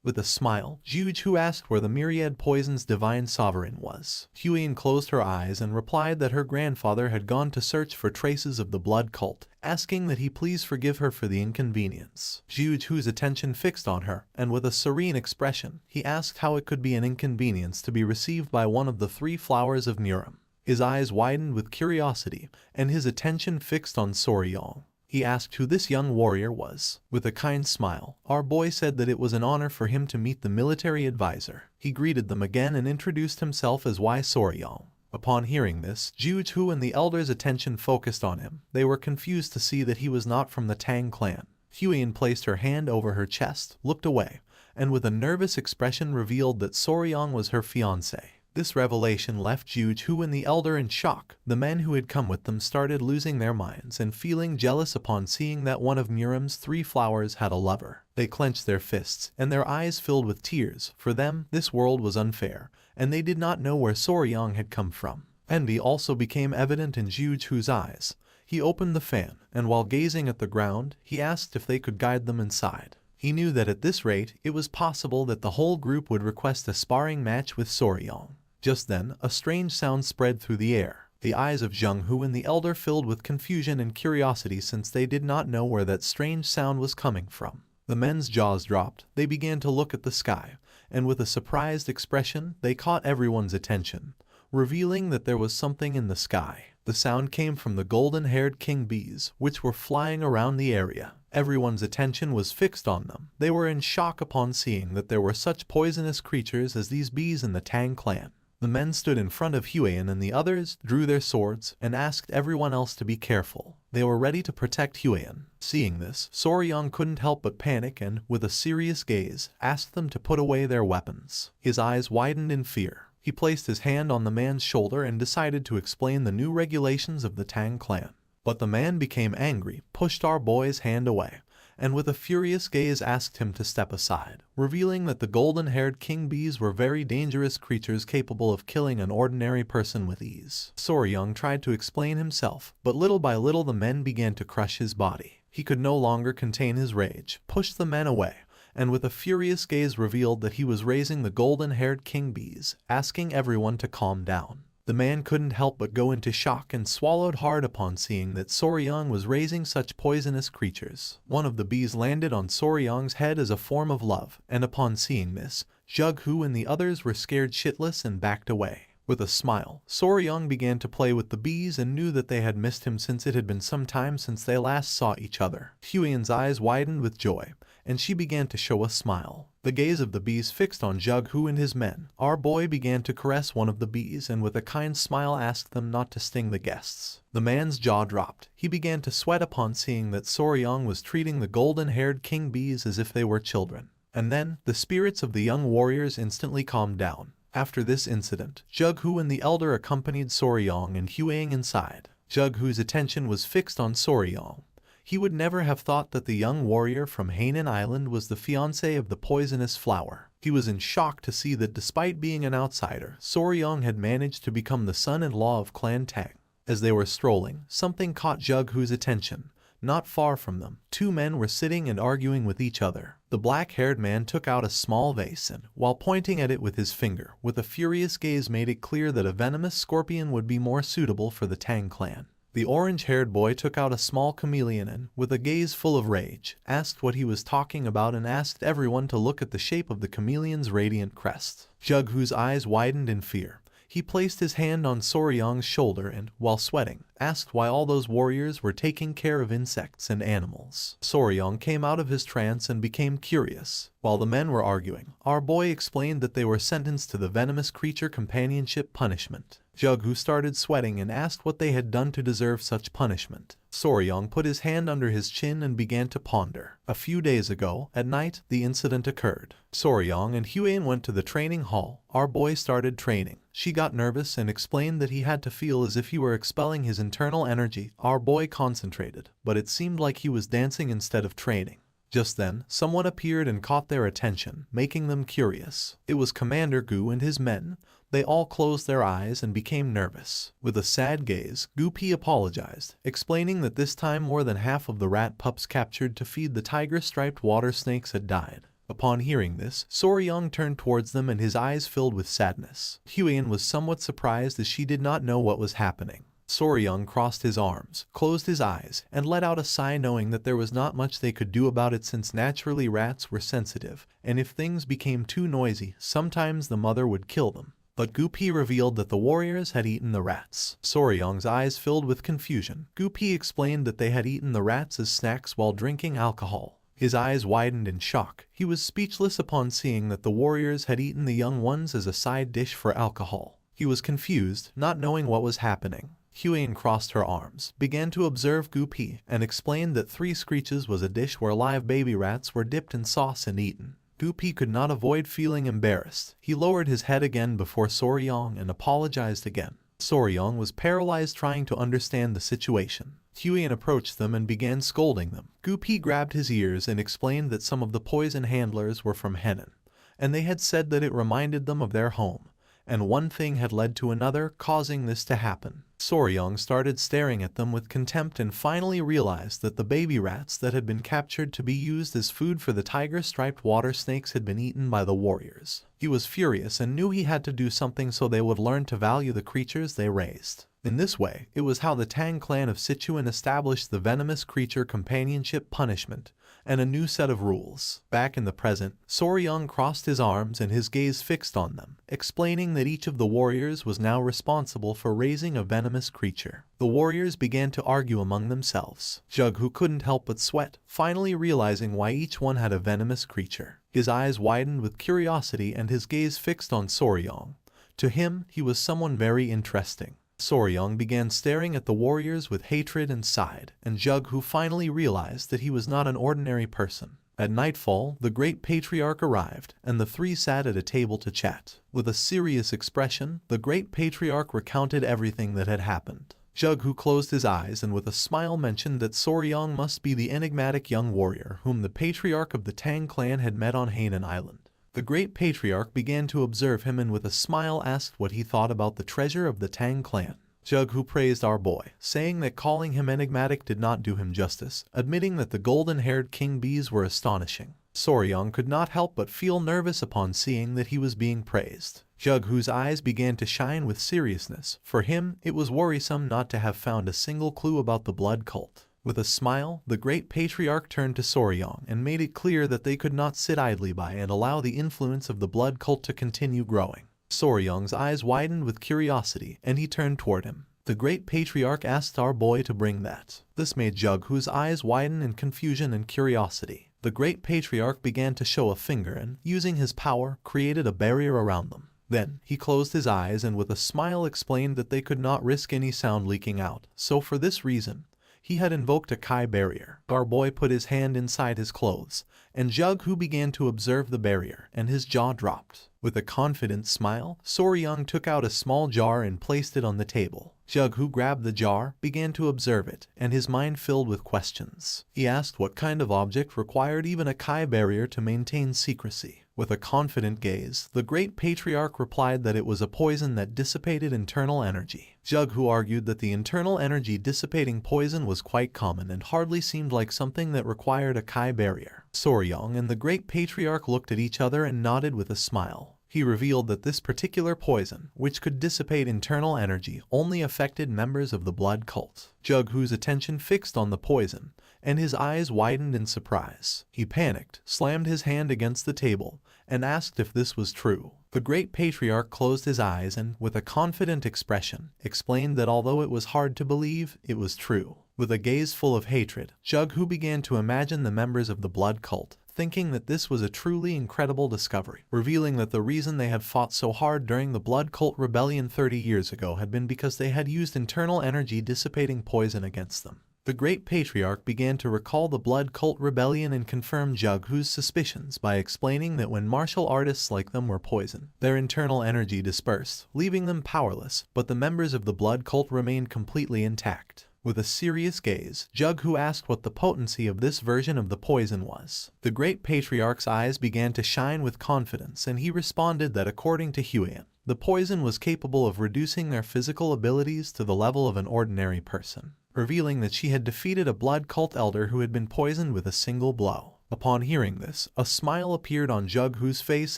With a smile, Jiuju asked where the myriad poison's divine sovereign was. Huiyan closed her eyes and replied that her grandfather had gone to search for traces of the blood cult, asking that he please forgive her for the inconvenience. Jiuju's attention fixed on her, and with a serene expression, he asked how it could be an inconvenience to be received by one of the 3 flowers of Murim. His eyes widened with curiosity, and his attention fixed on Soryong. He asked who this young warrior was. With a kind smile, our boy said that it was an honor for him to meet the military advisor. He greeted them again and introduced himself as Y Soryong. Upon hearing this, Jiuju and the elders' attention focused on him. They were confused to see that he was not from the Tang clan. Huiyan placed her hand over her chest, looked away, and with a nervous expression revealed that Soryong was her fiancé. This revelation left Jiuju and the elder in shock. The men who had come with them started losing their minds and feeling jealous upon seeing that one of Murim's 3 flowers had a lover. They clenched their fists, and their eyes filled with tears. For them, this world was unfair, and they did not know where Soryong had come from. Envy also became evident in Jiuju's eyes. He opened the fan, and while gazing at the ground, he asked if they could guide them inside. He knew that at this rate, it was possible that the whole group would request a sparring match with Soryong. Just then, a strange sound spread through the air. The eyes of Zhenghu and the elder filled with confusion and curiosity since they did not know where that strange sound was coming from. The men's jaws dropped. They began to look at the sky, and with a surprised expression, they caught everyone's attention, revealing that there was something in the sky. The sound came from the golden-haired king bees, which were flying around the area. Everyone's attention was fixed on them. They were in shock upon seeing that there were such poisonous creatures as these bees in the Tang clan. The men stood in front of Huiyan and the others drew their swords and asked everyone else to be careful. They were ready to protect Huiyan. Seeing this, Soryong couldn't help but panic and, with a serious gaze, asked them to put away their weapons. His eyes widened in fear. He placed his hand on the man's shoulder and decided to explain the new regulations of the Tang clan. But the man became angry, pushed our boy's hand away, and with a furious gaze asked him to step aside, revealing that the golden-haired king bees were very dangerous creatures capable of killing an ordinary person with ease. Soryong tried to explain himself, but little by little the men began to crush his body. He could no longer contain his rage, pushed the men away, and with a furious gaze revealed that he was raising the golden-haired king bees, asking everyone to calm down. The man couldn't help but go into shock and swallowed hard upon seeing that Soryong was raising such poisonous creatures. One of the bees landed on Soryong's head as a form of love, and upon seeing this, Zhenghu and the others were scared shitless and backed away. With a smile, Soryong began to play with the bees and knew that they had missed him since it had been some time since they last saw each other. Huiyan's eyes widened with joy, and she began to show a smile. The gaze of the bees fixed on Zhenghu and his men. Our boy began to caress one of the bees and with a kind smile asked them not to sting the guests. The man's jaw dropped. He began to sweat upon seeing that Soryong was treating the golden-haired king bees as if they were children. And then, the spirits of the young warriors instantly calmed down. After this incident, Zhenghu and the elder accompanied Soryong and Huiyan inside. Zhenghu's attention was fixed on Soryong. He would never have thought that the young warrior from Hainan Island was the fiancé of the poisonous flower. He was in shock to see that despite being an outsider, Soryong had managed to become the son-in-law of Clan Tang. As they were strolling, something caught Zhenghu's attention. Not far from them, 2 men were sitting and arguing with each other. The black-haired man took out a small vase and, while pointing at it with his finger, with a furious gaze made it clear that a venomous scorpion would be more suitable for the Tang clan. The orange-haired boy took out a small chameleon and, with a gaze full of rage, asked what he was talking about and asked everyone to look at the shape of the chameleon's radiant crest. Jughu's eyes widened in fear. He placed his hand on Soryang's shoulder and, while sweating, asked why all those warriors were taking care of insects and animals. Soryang came out of his trance and became curious. While the men were arguing, our boy explained that they were sentenced to the venomous creature companionship punishment. Jughu started sweating and asked what they had done to deserve such punishment. Soryang put his hand under his chin and began to ponder. A few days ago, at night, the incident occurred. Soryang and Huan went to the training hall. Our boy started training. She got nervous and explained that he had to feel as if he were expelling his internal energy. Our boy concentrated, but it seemed like he was dancing instead of training. Just then, someone appeared and caught their attention, making them curious. It was Commander Gu and his men. They all closed their eyes and became nervous. With a sad gaze, Gu Pi apologized, explaining that this time more than half of the rat pups captured to feed the tiger-striped water snakes had died. Upon hearing this, Soryang turned towards them and his eyes filled with sadness. Huan was somewhat surprised as she did not know what was happening. Soryang crossed his arms, closed his eyes, and let out a sigh knowing that there was not much they could do about it since naturally rats were sensitive, and if things became too noisy, sometimes the mother would kill them. But Gu Pi revealed that the warriors had eaten the rats. Soryang's eyes filled with confusion. Gu Pi explained that they had eaten the rats as snacks while drinking alcohol. His eyes widened in shock. He was speechless upon seeing that the warriors had eaten the young ones as a side dish for alcohol. He was confused, not knowing what was happening. Huan crossed her arms, began to observe Gu Pi, and explained that 3 screeches was a dish where live baby rats were dipped in sauce and eaten. Gu Pi could not avoid feeling embarrassed. He lowered his head again before Soryang and apologized again. Soryang was paralyzed trying to understand the situation. Huan approached them and began scolding them. Gu Pi grabbed his ears and explained that some of the poison handlers were from Henan, and they had said that it reminded them of their home, and one thing had led to another, causing this to happen. Soryang started staring at them with contempt and finally realized that the baby rats that had been captured to be used as food for the tiger-striped water snakes had been eaten by the warriors. He was furious and knew he had to do something so they would learn to value the creatures they raised. In this way, it was how the Tang clan of Sichuan established the venomous creature companionship punishment and a new set of rules. Back in the present, Soryang crossed his arms and his gaze fixed on them, explaining that each of the warriors was now responsible for raising a venomous creature. The warriors began to argue among themselves. Jughu couldn't help but sweat, finally realizing why each one had a venomous creature. His eyes widened with curiosity and his gaze fixed on Soryang. To him, he was someone very interesting. Soryang began staring at the warriors with hatred and sighed, and Jughu finally realized that he was not an ordinary person. At nightfall, the great patriarch arrived, and the 3 sat at a table to chat. With a serious expression, the great patriarch recounted everything that had happened. Jughu closed his eyes and with a smile mentioned that Soryang must be the enigmatic young warrior whom the patriarch of the Tang clan had met on Hainan Island. The great patriarch began to observe him and with a smile asked what he thought about the treasure of the Tang clan. Jughu praised our boy, saying that calling him enigmatic did not do him justice, admitting that the golden-haired king bees were astonishing. Soryang could not help but feel nervous upon seeing that he was being praised. Jughu's eyes began to shine with seriousness. For him, it was worrisome not to have found a single clue about the blood cult. With a smile, the great patriarch turned to Soryang and made it clear that they could not sit idly by and allow the influence of the blood cult to continue growing. Soryang's eyes widened with curiosity, and he turned toward him. The great patriarch asked our boy to bring that. This made Jughu's eyes widen in confusion and curiosity. The great patriarch began to show a finger and, using his power, created a barrier around them. Then, he closed his eyes and with a smile explained that they could not risk any sound leaking out, so for this reason, he had invoked a Kai barrier. Our boy put his hand inside his clothes, and Jughu began to observe the barrier, and his jaw dropped. With a confident smile, Soryang took out a small jar and placed it on the table. Jughu grabbed the jar, began to observe it, and his mind filled with questions. He asked what kind of object required even a Kai barrier to maintain secrecy. With a confident gaze, the great patriarch replied that it was a poison that dissipated internal energy. Jughu argued that the internal energy dissipating poison was quite common and hardly seemed like something that required a Kai barrier. Soryang and the great patriarch looked at each other and nodded with a smile. He revealed that this particular poison, which could dissipate internal energy, only affected members of the blood cult. Jughu's attention fixed on the poison, and his eyes widened in surprise. He panicked, slammed his hand against the table, and asked if this was true. The great patriarch closed his eyes and, with a confident expression, explained that although it was hard to believe, it was true. With a gaze full of hatred, Jughu began to imagine the members of the blood cult, thinking that this was a truly incredible discovery, revealing that the reason they had fought so hard during the blood cult rebellion 30 years ago had been because they had used internal energy dissipating poison against them. The great patriarch began to recall the blood cult rebellion and confirm Jughu's suspicions by explaining that when martial artists like them were poisoned, their internal energy dispersed, leaving them powerless, but the members of the blood cult remained completely intact. With a serious gaze, Jughu asked what the potency of this version of the poison was. The great patriarch's eyes began to shine with confidence, and he responded that according to Huian, the poison was capable of reducing their physical abilities to the level of an ordinary person, revealing that she had defeated a blood cult elder who had been poisoned with a single blow. Upon hearing this, a smile appeared on Jughu's face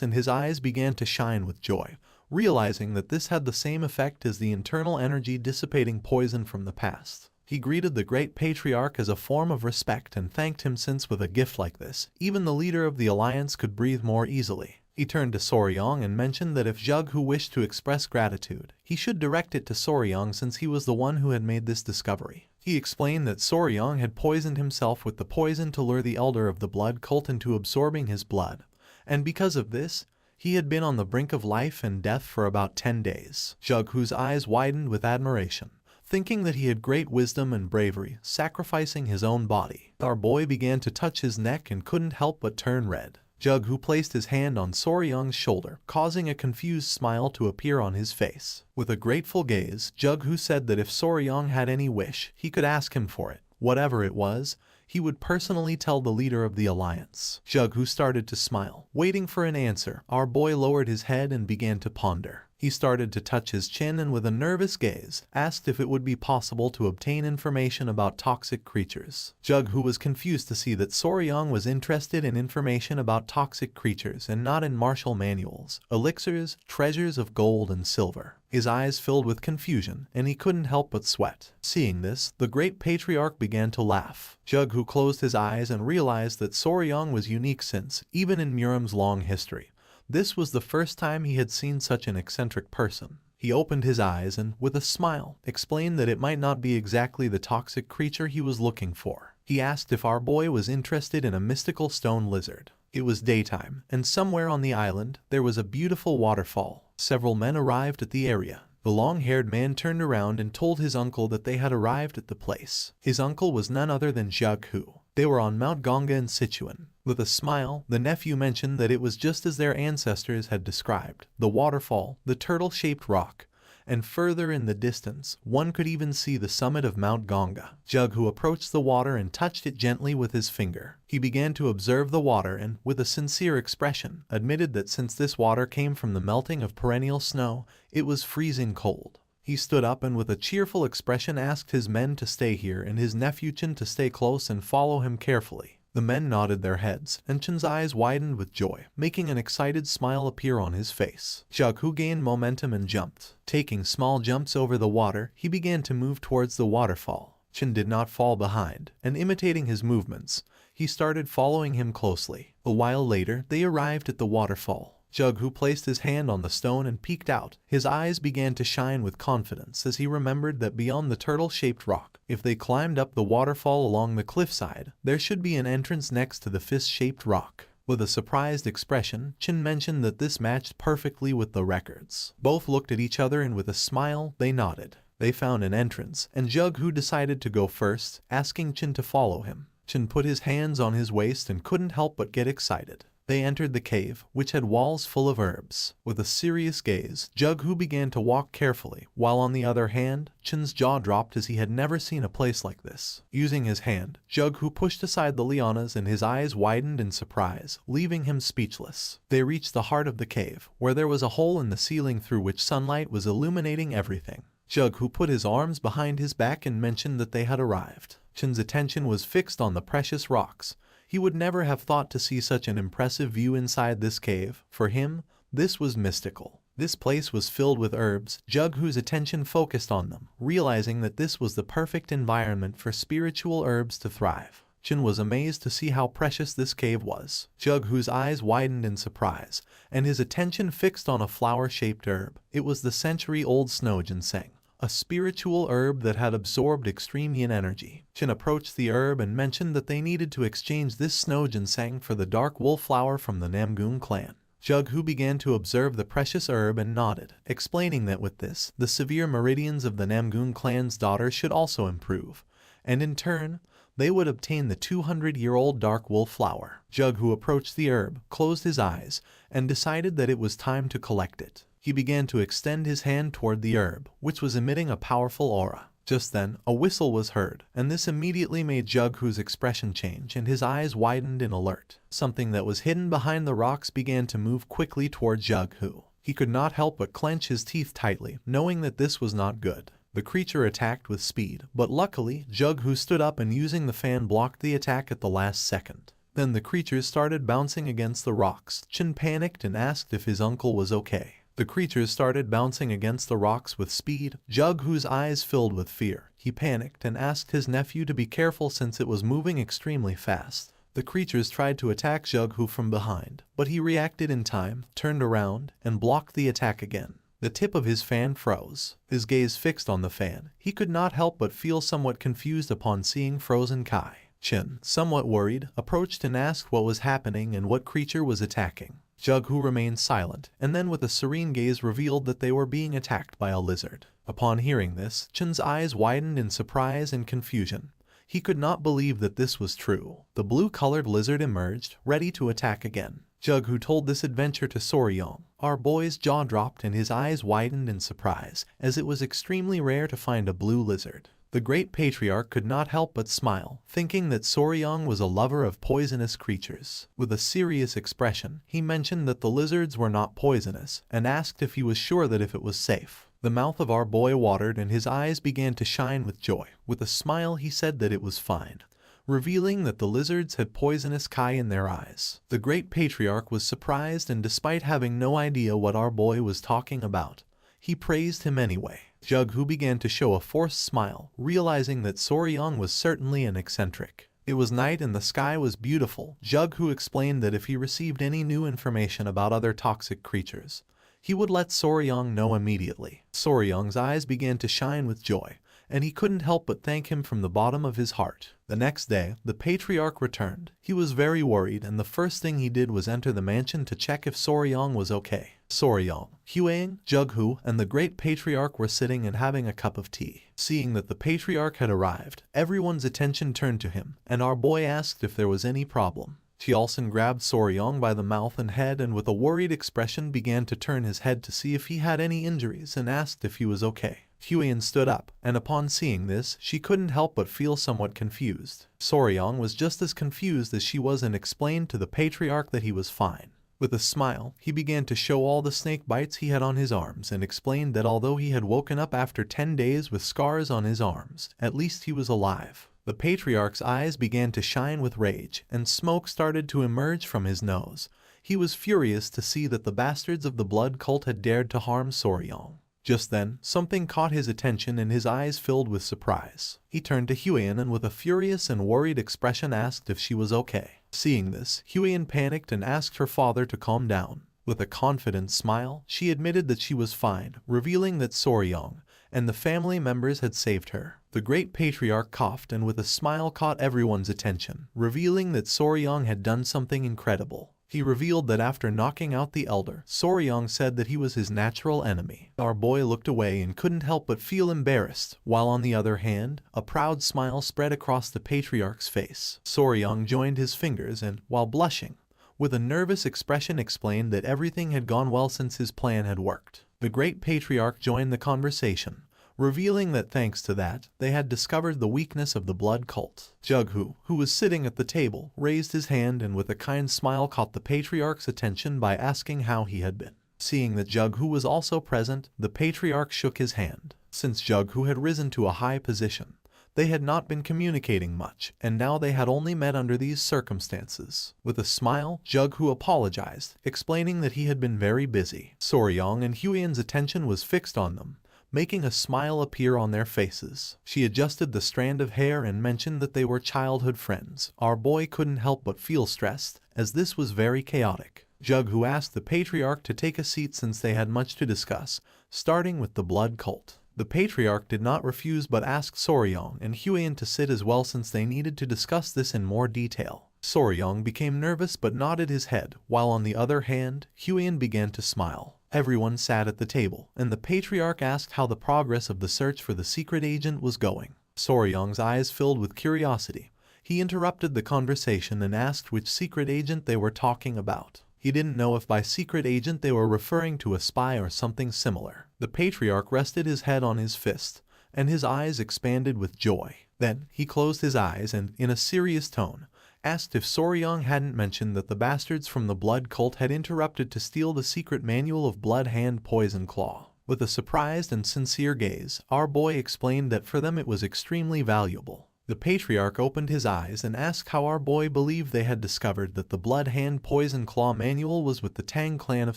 and his eyes began to shine with joy, realizing that this had the same effect as the internal energy dissipating poison from the past. He greeted the great patriarch as a form of respect and thanked him, since with a gift like this, even the leader of the alliance could breathe more easily. He turned to Soryang and mentioned that if Jughu wished to express gratitude, he should direct it to Soryang since he was the one who had made this discovery. He explained that Soryang had poisoned himself with the poison to lure the elder of the blood cult into absorbing his blood, and because of this, he had been on the brink of life and death for about 10 days. Jughu's eyes widened with admiration, thinking that he had great wisdom and bravery, sacrificing his own body. Our boy began to touch his neck and couldn't help but turn red. Jughu placed his hand on Soryang's shoulder, causing a confused smile to appear on his face. With a grateful gaze, Jughu said that if Soryang had any wish, he could ask him for it. Whatever it was, he would personally tell the leader of the alliance. Jughu started to smile, waiting for an answer. Our boy lowered his head and began to ponder. He started to touch his chin and with a nervous gaze, asked if it would be possible to obtain information about toxic creatures. Jughu was confused to see that Soryang was interested in information about toxic creatures and not in martial manuals, elixirs, treasures of gold and silver. His eyes filled with confusion, and he couldn't help but sweat. Seeing this, the great patriarch began to laugh. Jughu closed his eyes and realized that Soryang was unique since, even in Muram's long history, this was the first time he had seen such an eccentric person. He opened his eyes and, with a smile, explained that it might not be exactly the toxic creature he was looking for. He asked if our boy was interested in a mystical stone lizard. It was daytime, and somewhere on the island, there was a beautiful waterfall. Several men arrived at the area. The long-haired man turned around and told his uncle that they had arrived at the place. His uncle was none other than Jughu. They were on Mount Ganga in Sichuan. With a smile, the nephew mentioned that it was just as their ancestors had described. The waterfall, the turtle-shaped rock, and further in the distance, one could even see the summit of Mount Ganga. Jughu approached the water and touched it gently with his finger. He began to observe the water and, with a sincere expression, admitted that since this water came from the melting of perennial snow, it was freezing cold. He stood up and with a cheerful expression asked his men to stay here and his nephew Chen to stay close and follow him carefully. The men nodded their heads, and Chen's eyes widened with joy, making an excited smile appear on his face. Jughu gained momentum and jumped. Taking small jumps over the water, he began to move towards the waterfall. Chen did not fall behind, and imitating his movements, he started following him closely. A while later, they arrived at the waterfall. Jughu placed his hand on the stone and peeked out. His eyes began to shine with confidence as he remembered that beyond the turtle-shaped rock, if they climbed up the waterfall along the cliffside, there should be an entrance next to the fist-shaped rock. With a surprised expression, Chen mentioned that this matched perfectly with the records. Both looked at each other and with a smile, they nodded. They found an entrance, and Jughu decided to go first, asking Chen to follow him. Chen put his hands on his waist and couldn't help but get excited. They entered the cave, which had walls full of herbs. With a serious gaze, Jughu began to walk carefully, while on the other hand, Chen's jaw dropped as he had never seen a place like this. Using his hand, Jughu pushed aside the lianas and his eyes widened in surprise, leaving him speechless. They reached the heart of the cave, where there was a hole in the ceiling through which sunlight was illuminating everything. Jughu put his arms behind his back and mentioned that they had arrived. Chen's attention was fixed on the precious rocks. He would never have thought to see such an impressive view inside this cave. For him, This was mystical. This place was filled with herbs. Jughu's attention focused on them, realizing that this was the perfect environment for spiritual herbs to thrive. Chen was amazed to see how precious this cave was. Jughu's eyes widened in surprise, and his attention fixed on a flower-shaped herb. It was the century-old snow ginseng, a spiritual herb that had absorbed extreme yin energy. Chen approached the herb and mentioned that they needed to exchange this snow ginseng for the dark wolf flower from the Namgung clan. Jughu began to observe the precious herb and nodded, explaining that with this, the severe meridians of the Namgung clan's daughter should also improve, and in turn, they would obtain the 200-year-old dark wolf flower. Jughu approached the herb, closed his eyes, and decided that it was time to collect it. He began to extend his hand toward the herb, which was emitting a powerful aura. Just then, a whistle was heard, and this immediately made Jughu's expression change and his eyes widened in alert. Something that was hidden behind the rocks began to move quickly toward Jughu. He could not help but clench his teeth tightly, knowing that this was not good. The creature attacked with speed, but luckily, Jughu stood up and using the fan blocked the attack at the last second. Then the creatures started bouncing against the rocks. Chen panicked and asked if his uncle was okay. The creatures started bouncing against the rocks with speed. Jughu's eyes filled with fear. He panicked and asked his nephew to be careful since it was moving extremely fast. The creatures tried to attack Jughu from behind, but he reacted in time, turned around, and blocked the attack again. The tip of his fan froze. His gaze fixed on the fan. He could not help but feel somewhat confused upon seeing frozen Kai. Chen, somewhat worried, approached and asked what was happening and what creature was attacking. Jughu remained silent, and then with a serene gaze revealed that they were being attacked by a lizard. Upon hearing this, Chen's eyes widened in surprise and confusion. He could not believe that this was true. The blue-colored lizard emerged, ready to attack again. Jughu told this adventure to Soryong. Our boy's jaw dropped and his eyes widened in surprise, as it was extremely rare to find a blue lizard. The great patriarch could not help but smile, thinking that Soryong was a lover of poisonous creatures. With a serious expression, he mentioned that the lizards were not poisonous, and asked if he was sure that if it was safe. The mouth of our boy watered and his eyes began to shine with joy. With a smile he said that it was fine, revealing that the lizards had poisonous Kai in their eyes. The great patriarch was surprised, and despite having no idea what our boy was talking about, he praised him anyway. Jughu began to show a forced smile, realizing that Soryong was certainly an eccentric. It was night and the sky was beautiful. Jughu explained that if he received any new information about other toxic creatures, he would let Soryong know immediately. Soryong's eyes began to shine with joy, and he couldn't help but thank him from the bottom of his heart. The next day, the patriarch returned. He was very worried, and the first thing he did was enter the mansion to check if Soryong was okay. Soryong, Huang, Jughu, and the great patriarch were sitting and having a cup of tea. Seeing that the patriarch had arrived, everyone's attention turned to him, and our boy asked if there was any problem. Tialson grabbed Soryong by the mouth and head and with a worried expression began to turn his head to see if he had any injuries and asked if he was okay. Huan stood up, and upon seeing this, she couldn't help but feel somewhat confused. Soryong was just as confused as she was and explained to the patriarch that he was fine. With a smile, he began to show all the snake bites he had on his arms and explained that although he had woken up after 10 days with scars on his arms, at least he was alive. The patriarch's eyes began to shine with rage, and smoke started to emerge from his nose. He was furious to see that the bastards of the blood cult had dared to harm Soryong. Just then, something caught his attention and his eyes filled with surprise. He turned to Huan and with a furious and worried expression asked if she was okay. Seeing this, Huan panicked and asked her father to calm down. With a confident smile, she admitted that she was fine, revealing that Soryong and the family members had saved her. The great patriarch coughed and with a smile caught everyone's attention, revealing that Soryong had done something incredible. He revealed that after knocking out the elder, Soryong said that he was his natural enemy. Our boy looked away and couldn't help but feel embarrassed, while on the other hand, a proud smile spread across the patriarch's face. Soryong joined his fingers and, while blushing, with a nervous expression explained that everything had gone well since his plan had worked. The great patriarch joined the conversation, revealing that thanks to that, they had discovered the weakness of the blood cult. Jughu, who was sitting at the table, raised his hand and with a kind smile caught the patriarch's attention by asking how he had been. Seeing that Jughu was also present, the patriarch shook his hand. Since Jughu had risen to a high position, They had not been communicating much, and now they had only met under these circumstances. With a smile, Jughu apologized, explaining that he had been very busy. Soryong and Huiyan's attention was fixed on them, making a smile appear on their faces. She adjusted the strand of hair and mentioned that they were childhood friends. Our boy couldn't help but feel stressed, as this was very chaotic. Jughu asked the patriarch to take a seat since they had much to discuss, starting with the blood cult. The patriarch did not refuse but asked Soryong and Huiyan to sit as well since they needed to discuss this in more detail. Soryong became nervous but nodded his head, while on the other hand, Huiyan began to smile. Everyone sat at the table, and the patriarch asked how the progress of the search for the secret agent was going. Soryong's eyes filled with curiosity. He interrupted the conversation and asked which secret agent they were talking about. He didn't know if by secret agent they were referring to a spy or something similar. The patriarch rested his head on his fist, and his eyes expanded with joy. Then he closed his eyes and, in a serious tone, asked if Soryong hadn't mentioned that the bastards from the blood cult had interrupted to steal the secret manual of Blood Hand Poison Claw. With a surprised and sincere gaze, our boy explained that for them it was extremely valuable. The patriarch opened his eyes and asked how our boy believed they had discovered that the Blood Hand Poison Claw manual was with the Tang clan of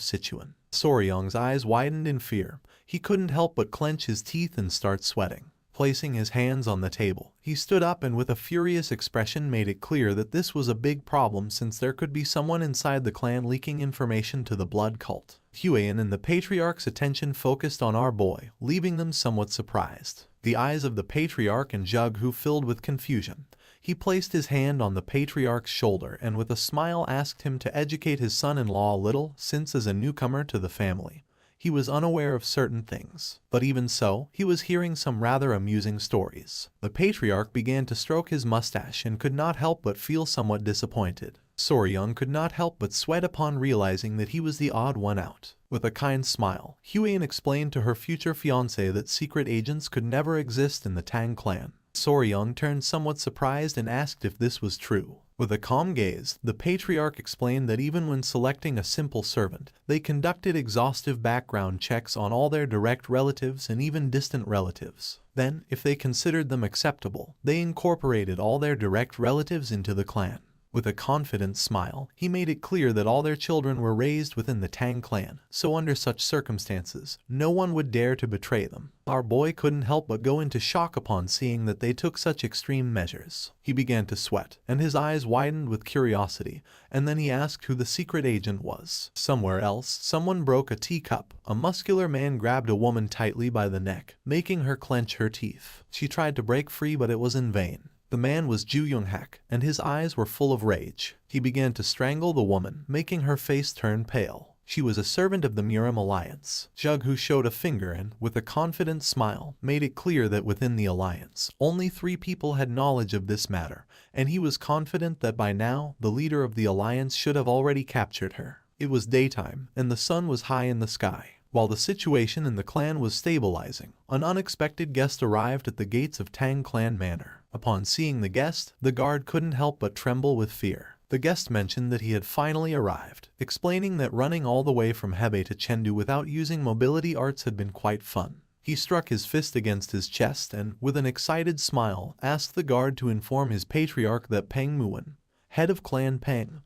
Sichuan. Soryong's eyes widened in fear. He couldn't help but clench his teeth and start sweating. Placing his hands on the table, he stood up and with a furious expression made it clear that this was a big problem since there could be someone inside the clan leaking information to the blood cult. Huiyan and the patriarch's attention focused on our boy, leaving them somewhat surprised. The eyes of the patriarch and Jughu filled with confusion. He placed his hand on the patriarch's shoulder and with a smile asked him to educate his son-in-law a little, since as a newcomer to the family, he was unaware of certain things. But even so, he was hearing some rather amusing stories. The patriarch began to stroke his mustache and could not help but feel somewhat disappointed. Soryong could not help but sweat upon realizing that he was the odd one out. With a kind smile, Huiyan explained to her future fiancé that secret agents could never exist in the Tang clan. Soryong turned somewhat surprised and asked if this was true. With a calm gaze, the patriarch explained that even when selecting a simple servant, they conducted exhaustive background checks on all their direct relatives and even distant relatives. Then, if they considered them acceptable, they incorporated all their direct relatives into the clan. With a confident smile, he made it clear that all their children were raised within the Tang clan, so under such circumstances, no one would dare to betray them. Our boy couldn't help but go into shock upon seeing that they took such extreme measures. He began to sweat, and his eyes widened with curiosity, and then he asked who the secret agent was. Somewhere else, someone broke a teacup. A muscular man grabbed a woman tightly by the neck, making her clench her teeth. She tried to break free, but it was in vain. The man was Ju Yoonghak, and his eyes were full of rage. He began to strangle the woman, making her face turn pale. She was a servant of the Murim Alliance. Jughu showed a finger and, with a confident smile, made it clear that within the alliance, only 3 people had knowledge of this matter, and he was confident that by now, the leader of the alliance should have already captured her. It was daytime, and the sun was high in the sky. While the situation in the clan was stabilizing, an unexpected guest arrived at the gates of Tang Clan Manor. Upon seeing the guest, the guard couldn't help but tremble with fear. The guest mentioned that he had finally arrived, explaining that running all the way from Hebei to Chengdu without using mobility arts had been quite fun. He struck his fist against his chest and, with an excited smile, asked the guard to inform his patriarch that Peng Muwen, head of Clan Peng,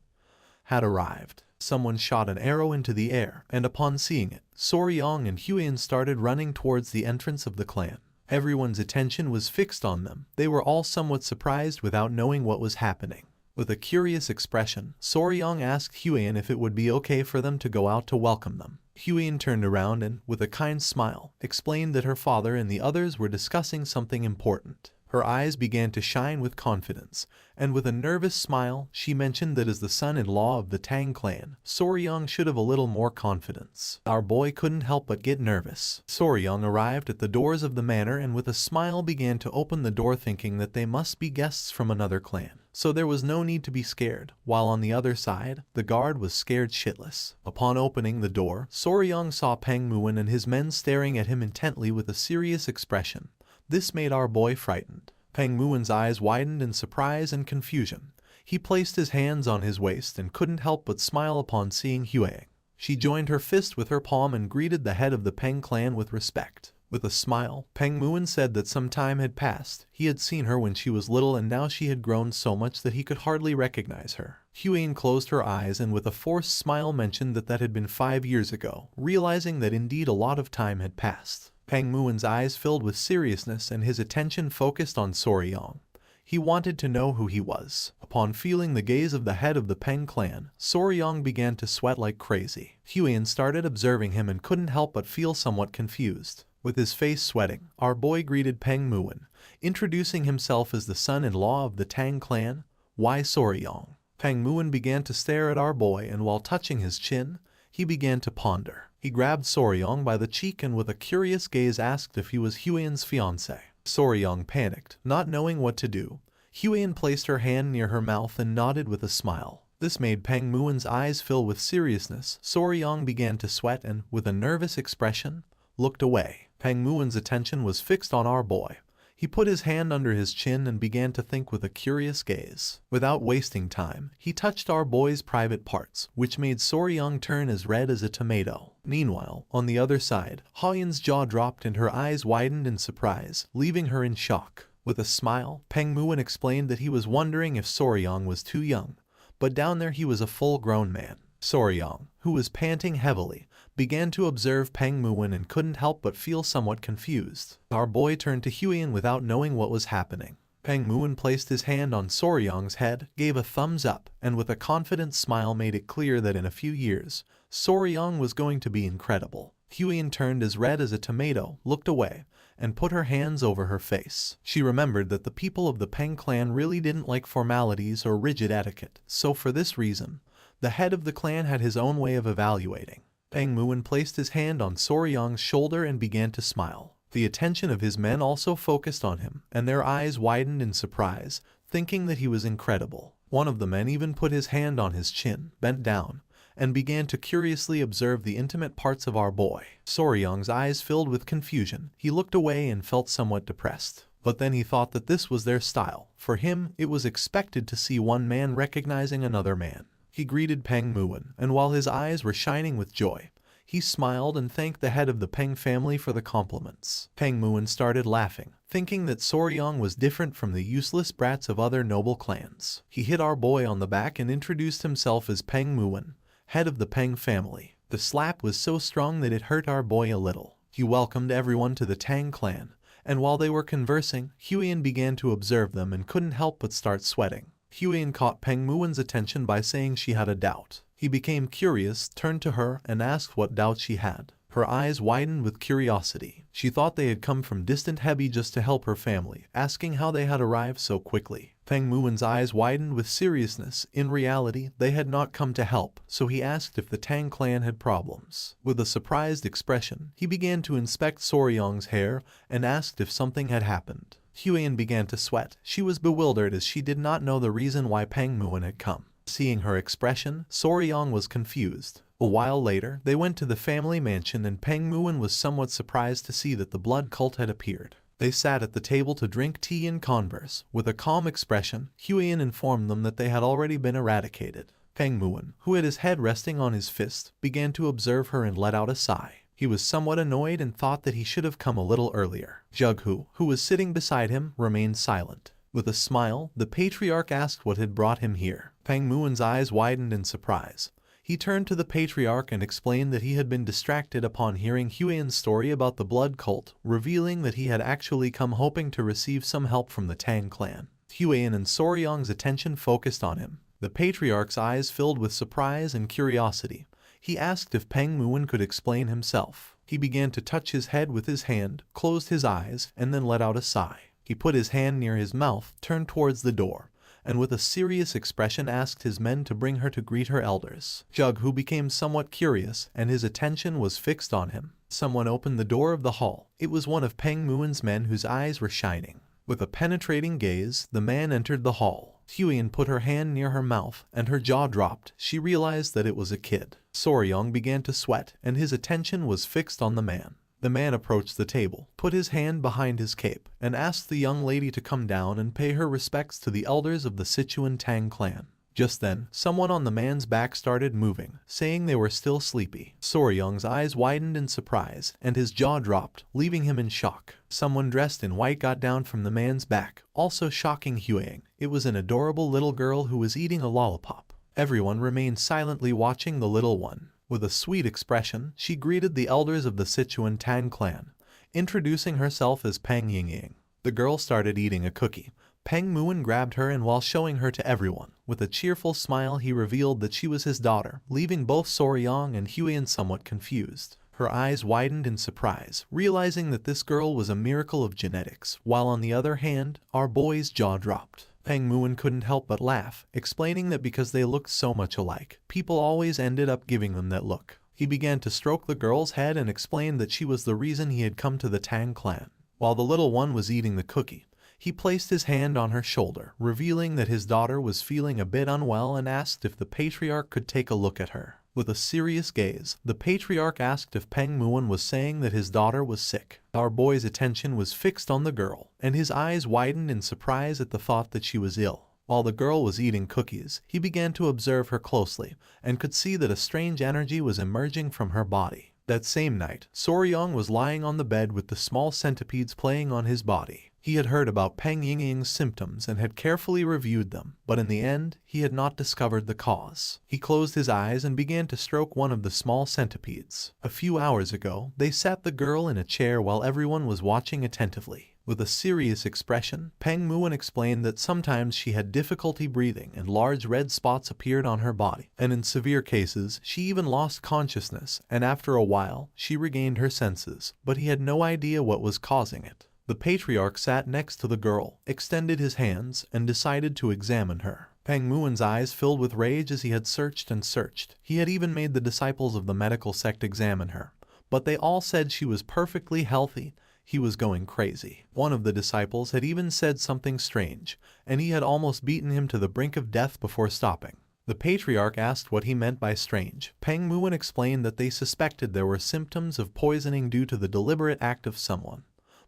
had arrived. Someone shot an arrow into the air, and upon seeing it, Soryong and Huiyan started running towards the entrance of the clan. Everyone's attention was fixed on them. They were all somewhat surprised without knowing what was happening. With a curious expression, Soryong asked Huiyan if it would be okay for them to go out to welcome them. Huiyan turned around and, with a kind smile, explained that her father and the others were discussing something important. Her eyes began to shine with confidence, and with a nervous smile, she mentioned that as the son-in-law of the Tang clan, Soryong should have a little more confidence. Our boy couldn't help but get nervous. Soryong arrived at the doors of the manor and with a smile began to open the door, thinking that they must be guests from another clan. So there was no need to be scared, while on the other side, the guard was scared shitless. Upon opening the door, Soryong saw Peng Muwen and his men staring at him intently with a serious expression. This made our boy frightened. Peng Muwen's eyes widened in surprise and confusion. He placed his hands on his waist and couldn't help but smile upon seeing Huiyan. She joined her fist with her palm and greeted the head of the Peng clan with respect. With a smile, Peng Muon said that some time had passed. He had seen her when she was little and now she had grown so much that he could hardly recognize her. Huyen closed her eyes and with a forced smile mentioned that had been 5 years ago, realizing that indeed a lot of time had passed. Peng Muon's eyes filled with seriousness and his attention focused on Soryong. He wanted to know who he was. Upon feeling the gaze of the head of the Peng clan, Soryong began to sweat like crazy. Huyen started observing him and couldn't help but feel somewhat confused. With his face sweating, our boy greeted Peng Muon, introducing himself as the son-in-law of the Tang clan. Why Soryong? Peng Muon began to stare at our boy and while touching his chin, he began to ponder. He grabbed Soryong by the cheek and with a curious gaze asked if he was Huyen's fiancé. Soryong panicked, not knowing what to do. Huyen placed her hand near her mouth and nodded with a smile. This made Peng Muon's eyes fill with seriousness. Soryong began to sweat and, with a nervous expression, looked away. Peng Muon's attention was fixed on our boy. He put his hand under his chin and began to think with a curious gaze. Without wasting time, he touched our boy's private parts, which made Soryong turn as red as a tomato. Meanwhile, on the other side, Huyen's jaw dropped and her eyes widened in surprise, leaving her in shock. With a smile, Peng Muon explained that he was wondering if Soryong was too young, but down there he was a full-grown man. Soryong, who was panting heavily, began to observe Peng Muon and couldn't help but feel somewhat confused. Our boy turned to Huyen without knowing what was happening. Peng Muon placed his hand on Soryong's head, gave a thumbs up, and with a confident smile made it clear that in a few years, Soryong was going to be incredible. Huyen turned as red as a tomato, looked away, and put her hands over her face. She remembered that the people of the Peng clan really didn't like formalities or rigid etiquette, so for this reason, the head of the clan had his own way of evaluating. Peng Muon placed his hand on Soryong's shoulder and began to smile. The attention of his men also focused on him, and their eyes widened in surprise, thinking that he was incredible. One of the men even put his hand on his chin, bent down, and began to curiously observe the intimate parts of our boy. Soryong's eyes filled with confusion. He looked away and felt somewhat depressed. But then he thought that this was their style. For him, it was expected to see one man recognizing another man. He greeted Peng Muon, and while his eyes were shining with joy, he smiled and thanked the head of the Peng family for the compliments. Peng Muon started laughing, thinking that Soryong was different from the useless brats of other noble clans. He hit our boy on the back and introduced himself as Peng Muon, head of the Peng family. The slap was so strong that it hurt our boy a little. He welcomed everyone to the Tang clan, and while they were conversing, Huyen began to observe them and couldn't help but start sweating. Huyen caught Peng Muon's attention by saying she had a doubt. He became curious, turned to her, and asked what doubt she had. Her eyes widened with curiosity. She thought they had come from distant Hebi just to help her family, asking how they had arrived so quickly. Peng Muon's eyes widened with seriousness. In reality, they had not come to help, so he asked if the Tang clan had problems. With a surprised expression, he began to inspect Soryong's hair and asked if something had happened. Huyen began to sweat. She was bewildered as she did not know the reason why Peng Muon had come. Seeing her expression, Soryong was confused. A while later, they went to the family mansion and Peng Muon was somewhat surprised to see that the blood cult had appeared. They sat at the table to drink tea and converse. With a calm expression, Huyen informed them that they had already been eradicated. Peng Muon, who had his head resting on his fist, began to observe her and let out a sigh. He was somewhat annoyed and thought that he should have come a little earlier. Jughu, who was sitting beside him, remained silent. With a smile, the patriarch asked what had brought him here. Peng Muon's eyes widened in surprise. He turned to the patriarch and explained that he had been distracted upon hearing Huyen's story about the blood cult, revealing that he had actually come hoping to receive some help from the Tang clan. Huyen and Soryong's attention focused on him. The patriarch's eyes filled with surprise and curiosity. He asked if Peng Muon could explain himself. He began to touch his head with his hand, closed his eyes, and then let out a sigh. He put his hand near his mouth, turned towards the door, and with a serious expression asked his men to bring her to greet her elders. Jughu became somewhat curious, and his attention was fixed on him. Someone opened the door of the hall. It was one of Peng Muon's men whose eyes were shining. With a penetrating gaze, the man entered the hall. Huyen put her hand near her mouth, and her jaw dropped. She realized that it was a kid. Soryong began to sweat, and his attention was fixed on the man. The man approached the table, put his hand behind his cape, and asked the young lady to come down and pay her respects to the elders of the Sichuan Tang clan. Just then, someone on the man's back started moving, saying they were still sleepy. Soryung's eyes widened in surprise, and his jaw dropped, leaving him in shock. Someone dressed in white got down from the man's back, also shocking Hueying. It was an adorable little girl who was eating a lollipop. Everyone remained silently watching the little one. With a sweet expression, she greeted the elders of the Sichuan Tang clan, introducing herself as Peng Yingying. The girl started eating a cookie. Peng Muin grabbed her, and while showing her to everyone, with a cheerful smile he revealed that she was his daughter, leaving both Soryong and Huiyan somewhat confused. Her eyes widened in surprise, realizing that this girl was a miracle of genetics, while on the other hand, our boy's jaw dropped. Peng Muin couldn't help but laugh, explaining that because they looked so much alike, people always ended up giving them that look. He began to stroke the girl's head and explained that she was the reason he had come to the Tang clan. While the little one was eating the cookie, he placed his hand on her shoulder, revealing that his daughter was feeling a bit unwell and asked if the patriarch could take a look at her. With a serious gaze, the patriarch asked if Peng Muin was saying that his daughter was sick. Our boy's attention was fixed on the girl, and his eyes widened in surprise at the thought that she was ill. While the girl was eating cookies, he began to observe her closely, and could see that a strange energy was emerging from her body. That same night, Soryong was lying on the bed with the small centipedes playing on his body. He had heard about Peng Yingying's symptoms and had carefully reviewed them, but in the end, he had not discovered the cause. He closed his eyes and began to stroke one of the small centipedes. A few hours ago, they sat the girl in a chair while everyone was watching attentively. With a serious expression, Peng Muin explained that sometimes she had difficulty breathing and large red spots appeared on her body, and in severe cases, she even lost consciousness, and after a while, she regained her senses, but he had no idea what was causing it. The patriarch sat next to the girl, extended his hands, and decided to examine her. Peng Muin's eyes filled with rage as he had searched and searched. He had even made the disciples of the medical sect examine her, but they all said she was perfectly healthy. He was going crazy. One of the disciples had even said something strange, and he had almost beaten him to the brink of death before stopping. The patriarch asked what he meant by strange. Peng Muin explained that they suspected there were symptoms of poisoning due to the deliberate act of someone,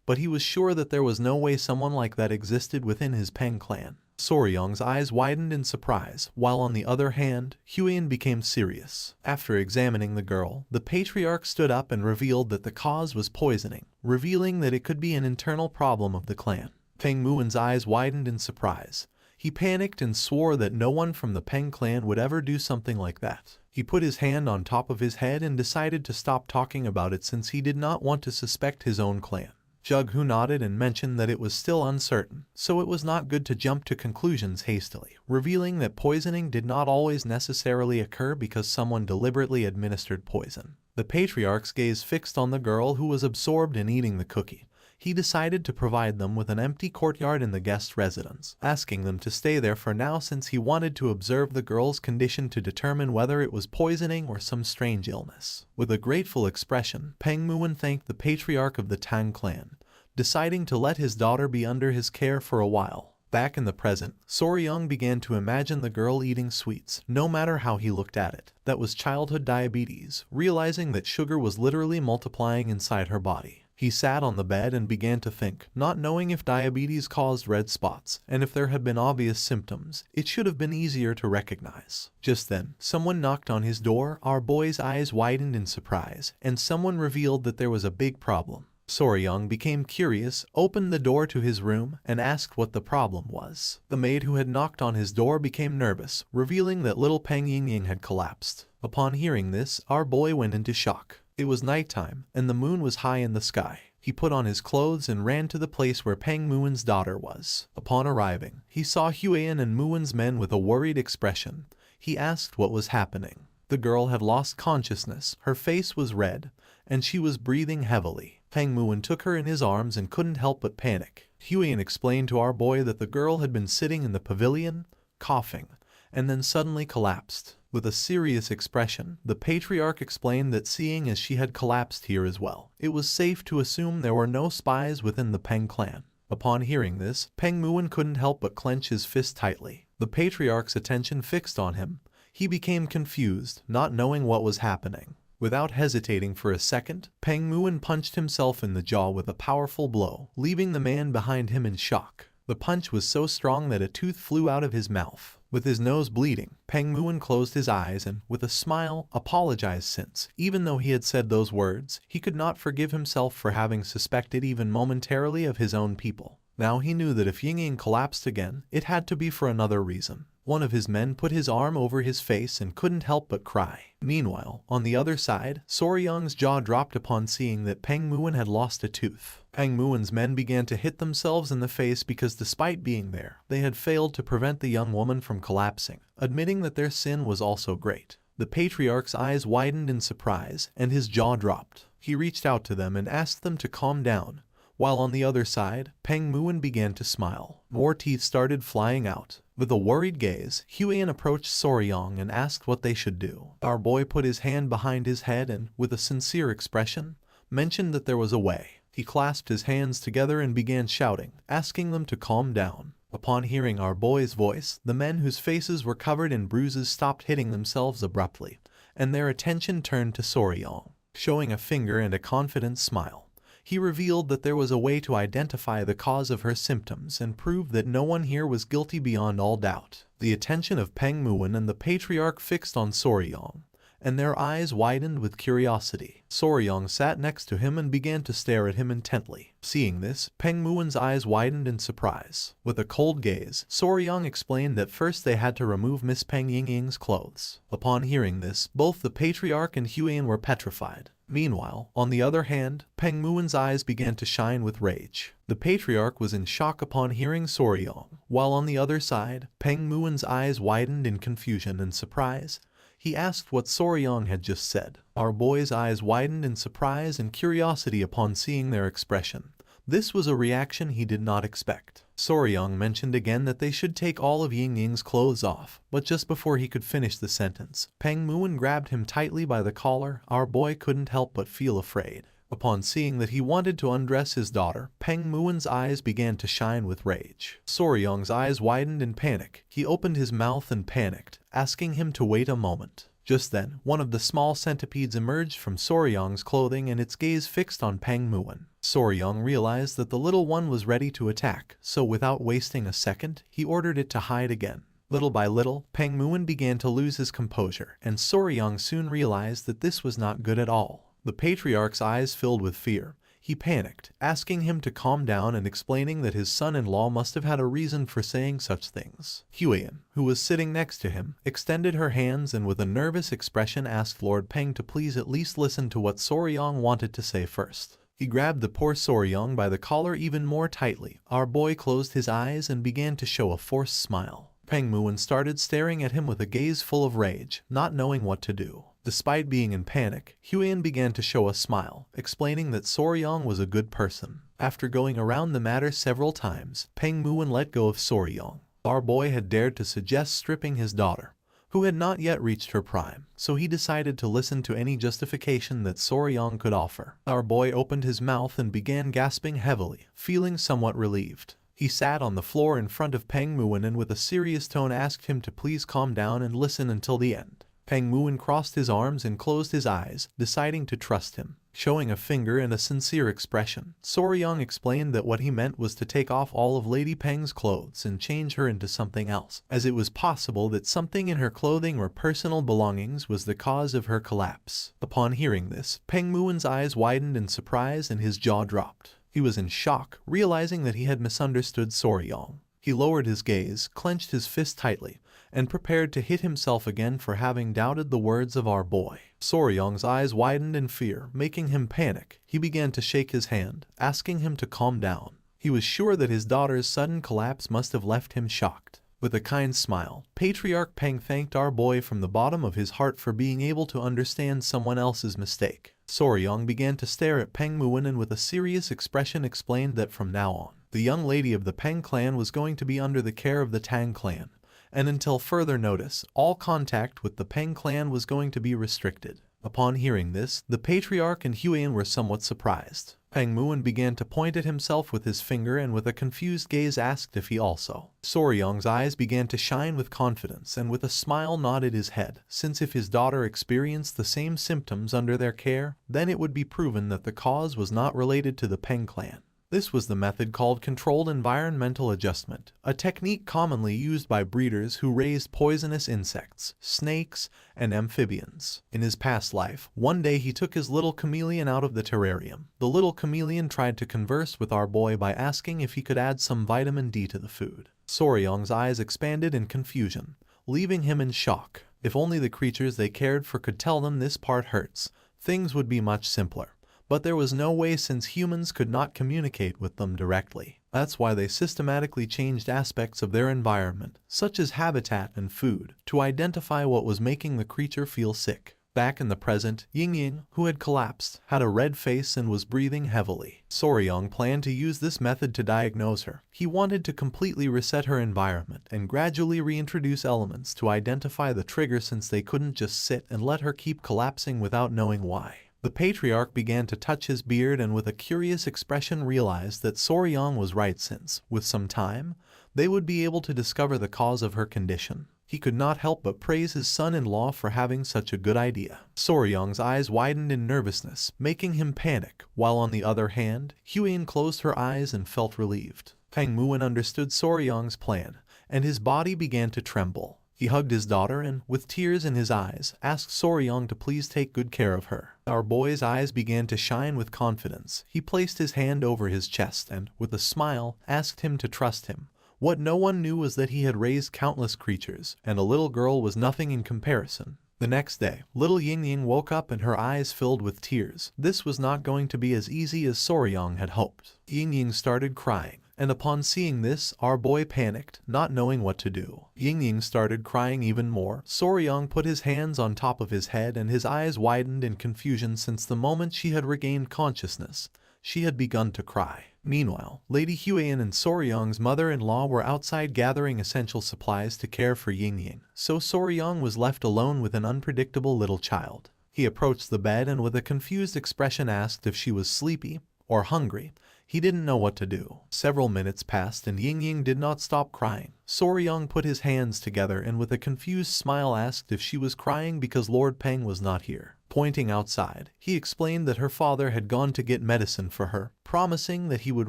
but he was sure that there was no way someone like that existed within his Peng clan. Soryong's eyes widened in surprise, while on the other hand, Huiyan became serious. After examining the girl, the patriarch stood up and revealed that the cause was poisoning, revealing that it could be an internal problem of the clan. Peng Muin's eyes widened in surprise. He panicked and swore that no one from the Peng clan would ever do something like that. He put his hand on top of his head and decided to stop talking about it since he did not want to suspect his own clan. Jughu nodded and mentioned that it was still uncertain, so it was not good to jump to conclusions hastily, revealing that poisoning did not always necessarily occur because someone deliberately administered poison. The patriarch's gaze fixed on the girl who was absorbed in eating the cookie. He decided to provide them with an empty courtyard in the guest residence, asking them to stay there for now since he wanted to observe the girl's condition to determine whether it was poisoning or some strange illness. With a grateful expression, Peng Muin thanked the patriarch of the Tang clan, deciding to let his daughter be under his care for a while. Back in the present, Soryong began to imagine the girl eating sweets, no matter how he looked at it. That was childhood diabetes, realizing that sugar was literally multiplying inside her body. He sat on the bed and began to think, not knowing if diabetes caused red spots, and if there had been obvious symptoms, it should have been easier to recognize. Just then, someone knocked on his door. Our boy's eyes widened in surprise, and someone revealed that there was a big problem. Soryong became curious, opened the door to his room, and asked what the problem was. The maid who had knocked on his door became nervous, revealing that little Peng Yingying had collapsed. Upon hearing this, our boy went into shock. It was nighttime, and the moon was high in the sky. He put on his clothes and ran to the place where Peng Muin's daughter was. Upon arriving, he saw Huiyan and Muin's men with a worried expression. He asked what was happening. The girl had lost consciousness, her face was red, and she was breathing heavily. Peng Muin took her in his arms and couldn't help but panic. Huiyan explained to our boy that the girl had been sitting in the pavilion, coughing, and then suddenly collapsed. With a serious expression, the patriarch explained that seeing as she had collapsed here as well, it was safe to assume there were no spies within the Peng clan. Upon hearing this, Peng Muin couldn't help but clench his fist tightly. The patriarch's attention fixed on him. He became confused, not knowing what was happening. Without hesitating for a second, Peng Muin punched himself in the jaw with a powerful blow, leaving the man behind him in shock. The punch was so strong that a tooth flew out of his mouth. With his nose bleeding, Peng Muin closed his eyes and, with a smile, apologized since, even though he had said those words, he could not forgive himself for having suspected even momentarily of his own people. Now he knew that if Ying collapsed again, it had to be for another reason. One of his men put his arm over his face and couldn't help but cry. Meanwhile, on the other side, Soryang's jaw dropped upon seeing that Peng Muin had lost a tooth. Peng Muin's men began to hit themselves in the face because despite being there, they had failed to prevent the young woman from collapsing, admitting that their sin was also great. The patriarch's eyes widened in surprise, and his jaw dropped. He reached out to them and asked them to calm down. While on the other side, Peng Muin began to smile. More teeth started flying out. With a worried gaze, Huiyan approached Soryang and asked what they should do. Our boy put his hand behind his head and, with a sincere expression, mentioned that there was a way. He clasped his hands together and began shouting, asking them to calm down. Upon hearing our boy's voice, the men whose faces were covered in bruises stopped hitting themselves abruptly, and their attention turned to Soryang. Showing a finger and a confident smile, he revealed that there was a way to identify the cause of her symptoms and prove that no one here was guilty beyond all doubt. The attention of Peng Muin and the patriarch fixed on Soryang, and their eyes widened with curiosity. Soryang sat next to him and began to stare at him intently. Seeing this, Peng Muin's eyes widened in surprise. With a cold gaze, Soryang explained that first they had to remove Miss Peng Yingying's clothes. Upon hearing this, both the patriarch and Huiyan were petrified. Meanwhile, on the other hand, Peng Muin's eyes began to shine with rage. The patriarch was in shock upon hearing Soryang, while on the other side, Peng Muin's eyes widened in confusion and surprise. He asked what Soryang had just said. Our boy's eyes widened in surprise and curiosity upon seeing their expression. This was a reaction he did not expect. Soryang mentioned again that they should take all of Yingying's clothes off, but just before he could finish the sentence, Peng Muin grabbed him tightly by the collar. Our boy couldn't help but feel afraid. Upon seeing that he wanted to undress his daughter, Peng Muin's eyes began to shine with rage. Soryang's eyes widened in panic. He opened his mouth and panicked, asking him to wait a moment. Just then, one of the small centipedes emerged from Soryang's clothing and its gaze fixed on Peng Muin. Soryang realized that the little one was ready to attack, so without wasting a second, he ordered it to hide again. Little by little, Peng Muin began to lose his composure, and Soryang soon realized that this was not good at all. The patriarch's eyes filled with fear. He panicked, asking him to calm down and explaining that his son-in-law must have had a reason for saying such things. Huiyan, who was sitting next to him, extended her hands and with a nervous expression asked Lord Peng to please at least listen to what Soryang wanted to say first. He grabbed the poor Soryang by the collar even more tightly. Our boy closed his eyes and began to show a forced smile. Peng Muin started staring at him with a gaze full of rage, not knowing what to do. Despite being in panic, Huiyan began to show a smile, explaining that Soryang was a good person. After going around the matter several times, Peng Muin let go of Soryang. Our boy had dared to suggest stripping his daughter, who had not yet reached her prime, so he decided to listen to any justification that Soryang could offer. Our boy opened his mouth and began gasping heavily, feeling somewhat relieved. He sat on the floor in front of Peng Muin and with a serious tone asked him to please calm down and listen until the end. Peng Muin crossed his arms and closed his eyes, deciding to trust him. Showing a finger and a sincere expression, Soryang explained that what he meant was to take off all of Lady Peng's clothes and change her into something else, as it was possible that something in her clothing or personal belongings was the cause of her collapse. Upon hearing this, Peng Muin's eyes widened in surprise and his jaw dropped. He was in shock, realizing that he had misunderstood Soryang. He lowered his gaze, clenched his fist tightly, and prepared to hit himself again for having doubted the words of our boy. Soryang's eyes widened in fear, making him panic. He began to shake his hand, asking him to calm down. He was sure that his daughter's sudden collapse must have left him shocked. With a kind smile, Patriarch Peng thanked our boy from the bottom of his heart for being able to understand someone else's mistake. Soryang began to stare at Peng Muin and with a serious expression explained that from now on, the young lady of the Peng clan was going to be under the care of the Tang clan, and until further notice, all contact with the Peng clan was going to be restricted. Upon hearing this, the Patriarch and Huiyan were somewhat surprised. Peng Muin began to point at himself with his finger and with a confused gaze asked if he also. Soryang's eyes began to shine with confidence and with a smile nodded his head, since if his daughter experienced the same symptoms under their care, then it would be proven that the cause was not related to the Peng clan. This was the method called controlled environmental adjustment, a technique commonly used by breeders who raised poisonous insects, snakes, and amphibians. In his past life, one day he took his little chameleon out of the terrarium. The little chameleon tried to converse with our boy by asking if he could add some vitamin D to the food. Soryong's eyes expanded in confusion, leaving him in shock. If only the creatures they cared for could tell them this part hurts, things would be much simpler. But there was no way since humans could not communicate with them directly. That's why they systematically changed aspects of their environment, such as habitat and food, to identify what was making the creature feel sick. Back in the present, Ying, who had collapsed, had a red face and was breathing heavily. Soryong planned to use this method to diagnose her. He wanted to completely reset her environment and gradually reintroduce elements to identify the trigger since they couldn't just sit and let her keep collapsing without knowing why. The patriarch began to touch his beard and with a curious expression realized that Soryong was right since, with some time, they would be able to discover the cause of her condition. He could not help but praise his son-in-law for having such a good idea. Soryong's eyes widened in nervousness, making him panic, while on the other hand, Huyen closed her eyes and felt relieved. Peng Muin understood Soryong's plan, and his body began to tremble. He hugged his daughter and, with tears in his eyes, asked Soryong to please take good care of her. Our boy's eyes began to shine with confidence. He placed his hand over his chest and, with a smile, asked him to trust him. What no one knew was that he had raised countless creatures, and a little girl was nothing in comparison. The next day, little Ying woke up and her eyes filled with tears. This was not going to be as easy as Soryong had hoped. Ying started crying. And upon seeing this, our boy panicked, not knowing what to do. Ying started crying even more. Soryong put his hands on top of his head and his eyes widened in confusion since the moment she had regained consciousness, she had begun to cry. Meanwhile, Lady Huyen and Soryong's mother-in-law were outside gathering essential supplies to care for Ying, so Soryong was left alone with an unpredictable little child. He approached the bed and with a confused expression asked if she was sleepy or hungry. He didn't know what to do. Several minutes passed and Ying did not stop crying. Soryong put his hands together and with a confused smile asked if she was crying because Lord Peng was not here. Pointing outside, he explained that her father had gone to get medicine for her, promising that he would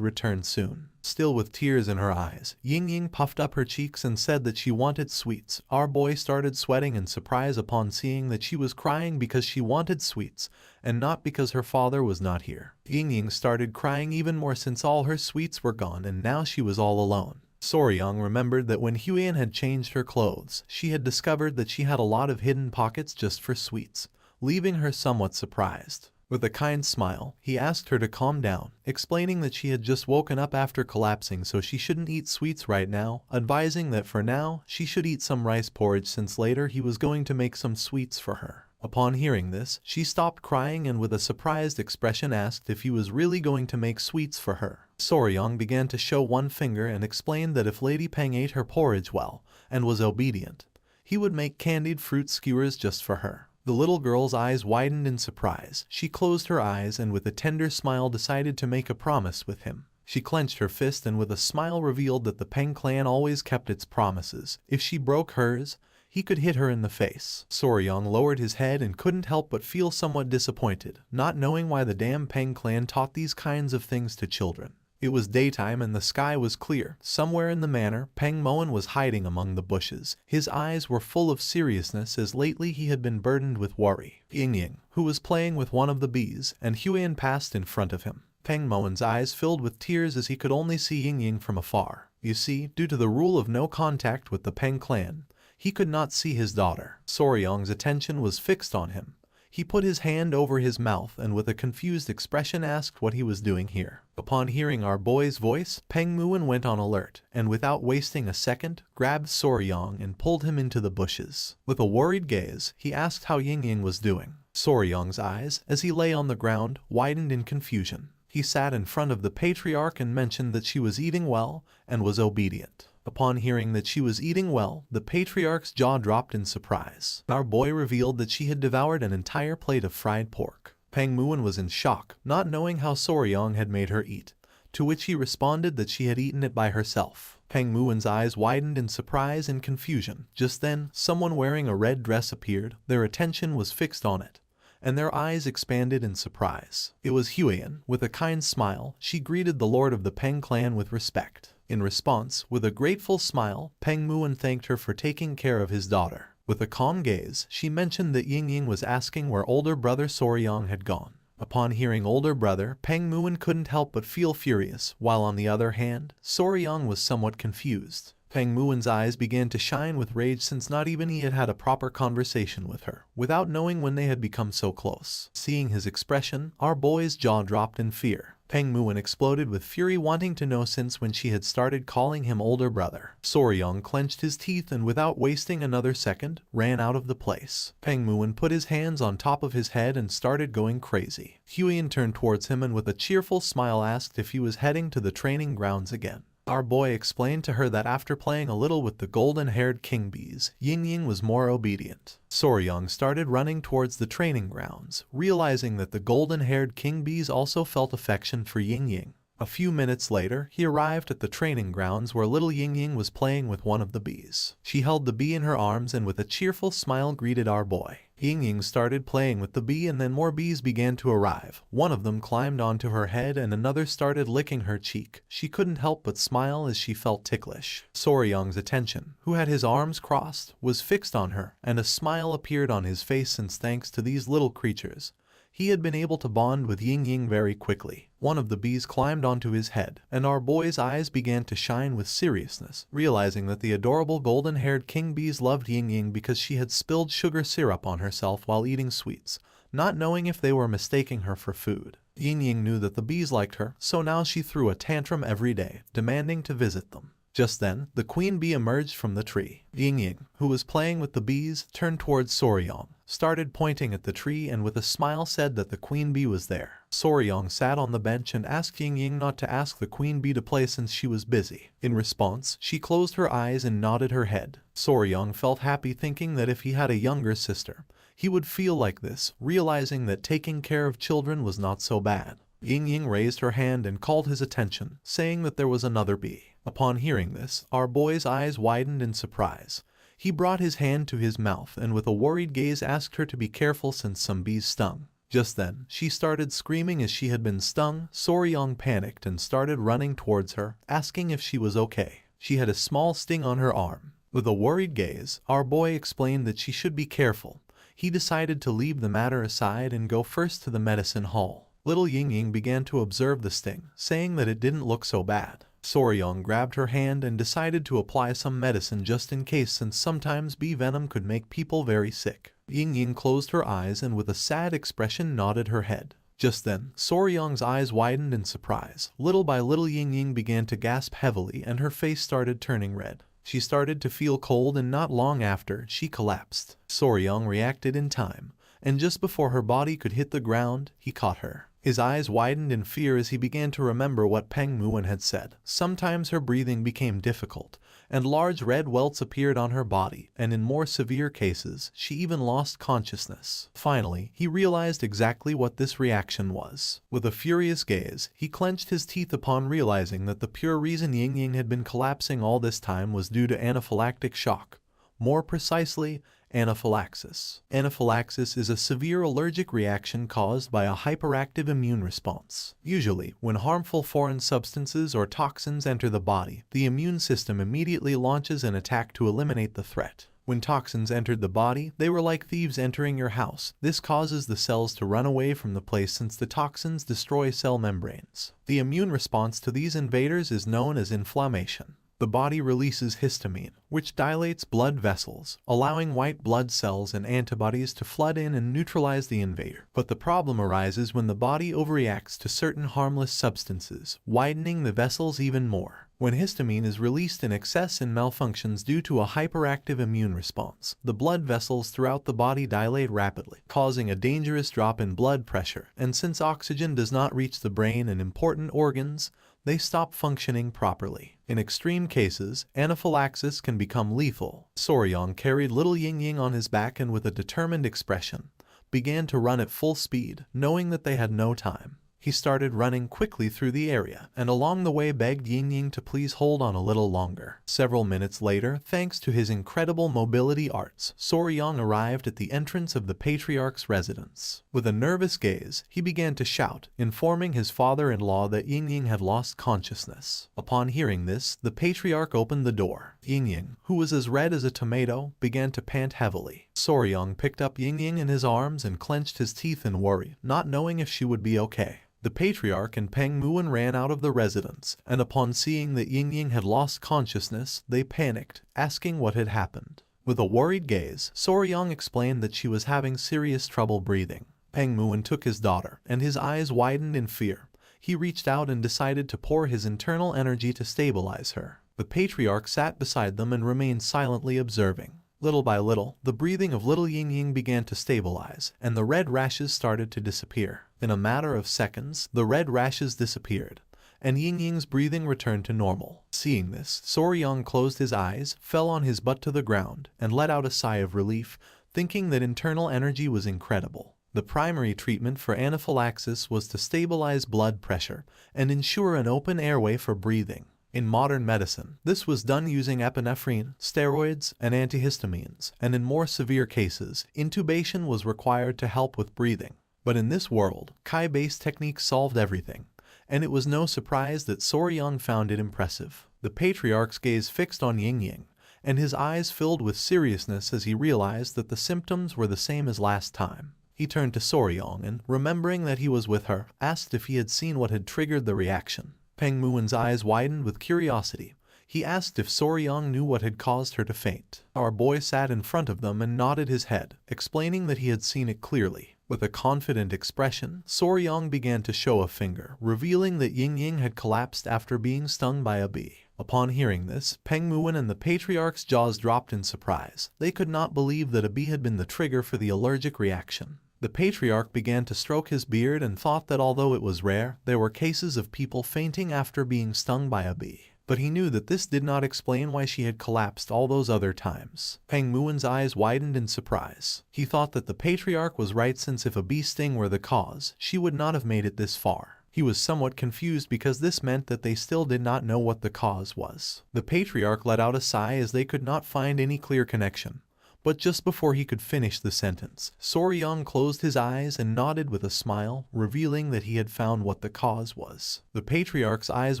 return soon. Still with tears in her eyes, Ying puffed up her cheeks and said that she wanted sweets. Our boy started sweating in surprise upon seeing that she was crying because she wanted sweets, and not because her father was not here. Ying started crying even more since all her sweets were gone and now she was all alone. Soryong remembered that when Huyen had changed her clothes, she had discovered that she had a lot of hidden pockets just for sweets, leaving her somewhat surprised. With a kind smile, he asked her to calm down, explaining that she had just woken up after collapsing so she shouldn't eat sweets right now, advising that for now, she should eat some rice porridge since later he was going to make some sweets for her. Upon hearing this, she stopped crying and with a surprised expression asked if he was really going to make sweets for her. Soryong began to show one finger and explained that if Lady Peng ate her porridge well and was obedient, he would make candied fruit skewers just for her. The little girl's eyes widened in surprise. She closed her eyes and with a tender smile decided to make a promise with him. She clenched her fist and with a smile revealed that the Peng clan always kept its promises. If she broke hers, he could hit her in the face. Soryong lowered his head and couldn't help but feel somewhat disappointed, not knowing why the damn Peng clan taught these kinds of things to children. It was daytime and the sky was clear. Somewhere in the manor, Peng Muin was hiding among the bushes. His eyes were full of seriousness as lately he had been burdened with worry. Ying, who was playing with one of the bees, and Huyen passed in front of him. Peng Muin's eyes filled with tears as he could only see Ying from afar. You see, due to the rule of no contact with the Peng clan, he could not see his daughter. Soryong's attention was fixed on him. He put his hand over his mouth and with a confused expression asked what he was doing here. Upon hearing our boy's voice, Peng Muin went on alert, and without wasting a second, grabbed Soryong and pulled him into the bushes. With a worried gaze, he asked how Ying was doing. Soryong's eyes, as he lay on the ground, widened in confusion. He sat in front of the patriarch and mentioned that she was eating well and was obedient. Upon hearing that she was eating well, the patriarch's jaw dropped in surprise. Our boy revealed that she had devoured an entire plate of fried pork. Peng Muin was in shock, not knowing how Soryong had made her eat, to which he responded that she had eaten it by herself. Peng Muin's eyes widened in surprise and confusion. Just then, someone wearing a red dress appeared. Their attention was fixed on it, and their eyes expanded in surprise. It was Huiyan. With a kind smile, she greeted the lord of the Peng clan with respect. In response, with a grateful smile, Peng Muwen thanked her for taking care of his daughter. With a calm gaze, she mentioned that Yingying was asking where older brother Soryang had gone. Upon hearing older brother, Peng Muwen couldn't help but feel furious, while on the other hand, Soryang was somewhat confused. Peng Muwen's eyes began to shine with rage since not even he had had a proper conversation with her, without knowing when they had become so close. Seeing his expression, our boy's jaw dropped in fear. Peng Muwen exploded with fury, wanting to know since when she had started calling him older brother. Soryang clenched his teeth and without wasting another second, ran out of the place. Peng Muwen put his hands on top of his head and started going crazy. Huiyan turned towards him and with a cheerful smile asked if he was heading to the training grounds again. Our boy explained to her that after playing a little with the golden-haired king bees, Yingying was more obedient. Soryang started running towards the training grounds, realizing that the golden-haired king bees also felt affection for Yingying. A few minutes later, he arrived at the training grounds where little Yingying was playing with one of the bees. She held the bee in her arms and with a cheerful smile greeted our boy. Yingying started playing with the bee and then more bees began to arrive. One of them climbed onto her head and another started licking her cheek. She couldn't help but smile as she felt ticklish. Soryang's attention, who had his arms crossed, was fixed on her, and a smile appeared on his face since thanks to these little creatures, he had been able to bond with Yingying very quickly. One of the bees climbed onto his head, and our boy's eyes began to shine with seriousness, realizing that the adorable golden-haired king bees loved Yingying because she had spilled sugar syrup on herself while eating sweets, not knowing if they were mistaking her for food. Yingying knew that the bees liked her, so now she threw a tantrum every day, demanding to visit them. Just then, the queen bee emerged from the tree. Yingying, who was playing with the bees, turned towards Soryang, started pointing at the tree and with a smile said that the queen bee was there. Soryang sat on the bench and asked Yingying not to ask the queen bee to play since she was busy. In response, she closed her eyes and nodded her head. Soryang felt happy thinking that if he had a younger sister, he would feel like this, realizing that taking care of children was not so bad. Yingying raised her hand and called his attention, saying that there was another bee. Upon hearing this, our boy's eyes widened in surprise. He brought his hand to his mouth and with a worried gaze asked her to be careful since some bees stung. Just then, she started screaming as she had been stung. Soryang panicked and started running towards her, asking if she was okay. She had a small sting on her arm. With a worried gaze, our boy explained that she should be careful. He decided to leave the matter aside and go first to the medicine hall. Little Yingying began to observe the sting, saying that it didn't look so bad. Soryang grabbed her hand and decided to apply some medicine just in case since sometimes bee venom could make people very sick. Yingying closed her eyes and with a sad expression nodded her head. Just then, Soryang's eyes widened in surprise. Little by little Yingying began to gasp heavily and her face started turning red. She started to feel cold and not long after, she collapsed. Soryang reacted in time, and just before her body could hit the ground, he caught her. His eyes widened in fear as he began to remember what Peng Muwen had said. Sometimes her breathing became difficult, and large red welts appeared on her body, and in more severe cases, she even lost consciousness. Finally, he realized exactly what this reaction was. With a furious gaze, he clenched his teeth upon realizing that the pure reason Yingying had been collapsing all this time was due to anaphylactic shock. More precisely, anaphylaxis. Anaphylaxis is a severe allergic reaction caused by a hyperactive immune response. Usually, when harmful foreign substances or toxins enter the body, the immune system immediately launches an attack to eliminate the threat. When toxins entered the body, they were like thieves entering your house. This causes the cells to run away from the place since the toxins destroy cell membranes. The immune response to these invaders is known as inflammation. The body releases histamine, which dilates blood vessels, allowing white blood cells and antibodies to flood in and neutralize the invader. But the problem arises when the body overreacts to certain harmless substances, widening the vessels even more. When histamine is released in excess and malfunctions due to a hyperactive immune response, the blood vessels throughout the body dilate rapidly, causing a dangerous drop in blood pressure, and since oxygen does not reach the brain and important organs, they stop functioning properly. In extreme cases, anaphylaxis can become lethal. Soryang carried little Yingying on his back and with a determined expression, began to run at full speed, knowing that they had no time. He started running quickly through the area, and along the way begged Ying to please hold on a little longer. Several minutes later, thanks to his incredible mobility arts, Soryang arrived at the entrance of the patriarch's residence. With a nervous gaze, he began to shout, informing his father-in-law that Ying had lost consciousness. Upon hearing this, the patriarch opened the door. Ying, who was as red as a tomato, began to pant heavily. Soryang picked up Ying in his arms and clenched his teeth in worry, not knowing if she would be okay. The patriarch and Peng Muon ran out of the residence, and upon seeing that Ying had lost consciousness, they panicked, asking what had happened. With a worried gaze, Soryang explained that she was having serious trouble breathing. Peng Muon took his daughter, and his eyes widened in fear. He reached out and decided to pour his internal energy to stabilize her. The patriarch sat beside them and remained silently observing. Little by little, the breathing of little Ying began to stabilize, and the red rashes started to disappear. In a matter of seconds, the red rashes disappeared, and Ying's breathing returned to normal. Seeing this, Soryang closed his eyes, fell on his butt to the ground, and let out a sigh of relief, thinking that internal energy was incredible. The primary treatment for anaphylaxis was to stabilize blood pressure and ensure an open airway for breathing. In modern medicine, this was done using epinephrine, steroids, and antihistamines, and in more severe cases, intubation was required to help with breathing. But in this world, Kai-based techniques solved everything, and it was no surprise that Soryang found it impressive. The patriarch's gaze fixed on Ying, and his eyes filled with seriousness as he realized that the symptoms were the same as last time. He turned to Soryang and, remembering that he was with her, asked if he had seen what had triggered the reaction. Peng Muon's eyes widened with curiosity. He asked if Soryang knew what had caused her to faint. Our boy sat in front of them and nodded his head, explaining that he had seen it clearly. With a confident expression, Soryang began to show a finger, revealing that Ying had collapsed after being stung by a bee. Upon hearing this, Peng Muon and the patriarch's jaws dropped in surprise. They could not believe that a bee had been the trigger for the allergic reaction. The patriarch began to stroke his beard and thought that although it was rare, there were cases of people fainting after being stung by a bee. But he knew that this did not explain why she had collapsed all those other times. Peng Muon's eyes widened in surprise. He thought that the patriarch was right, since if a bee sting were the cause, she would not have made it this far. He was somewhat confused because this meant that they still did not know what the cause was. The patriarch let out a sigh as they could not find any clear connection. But just before he could finish the sentence, Soryang closed his eyes and nodded with a smile, revealing that he had found what the cause was. The patriarch's eyes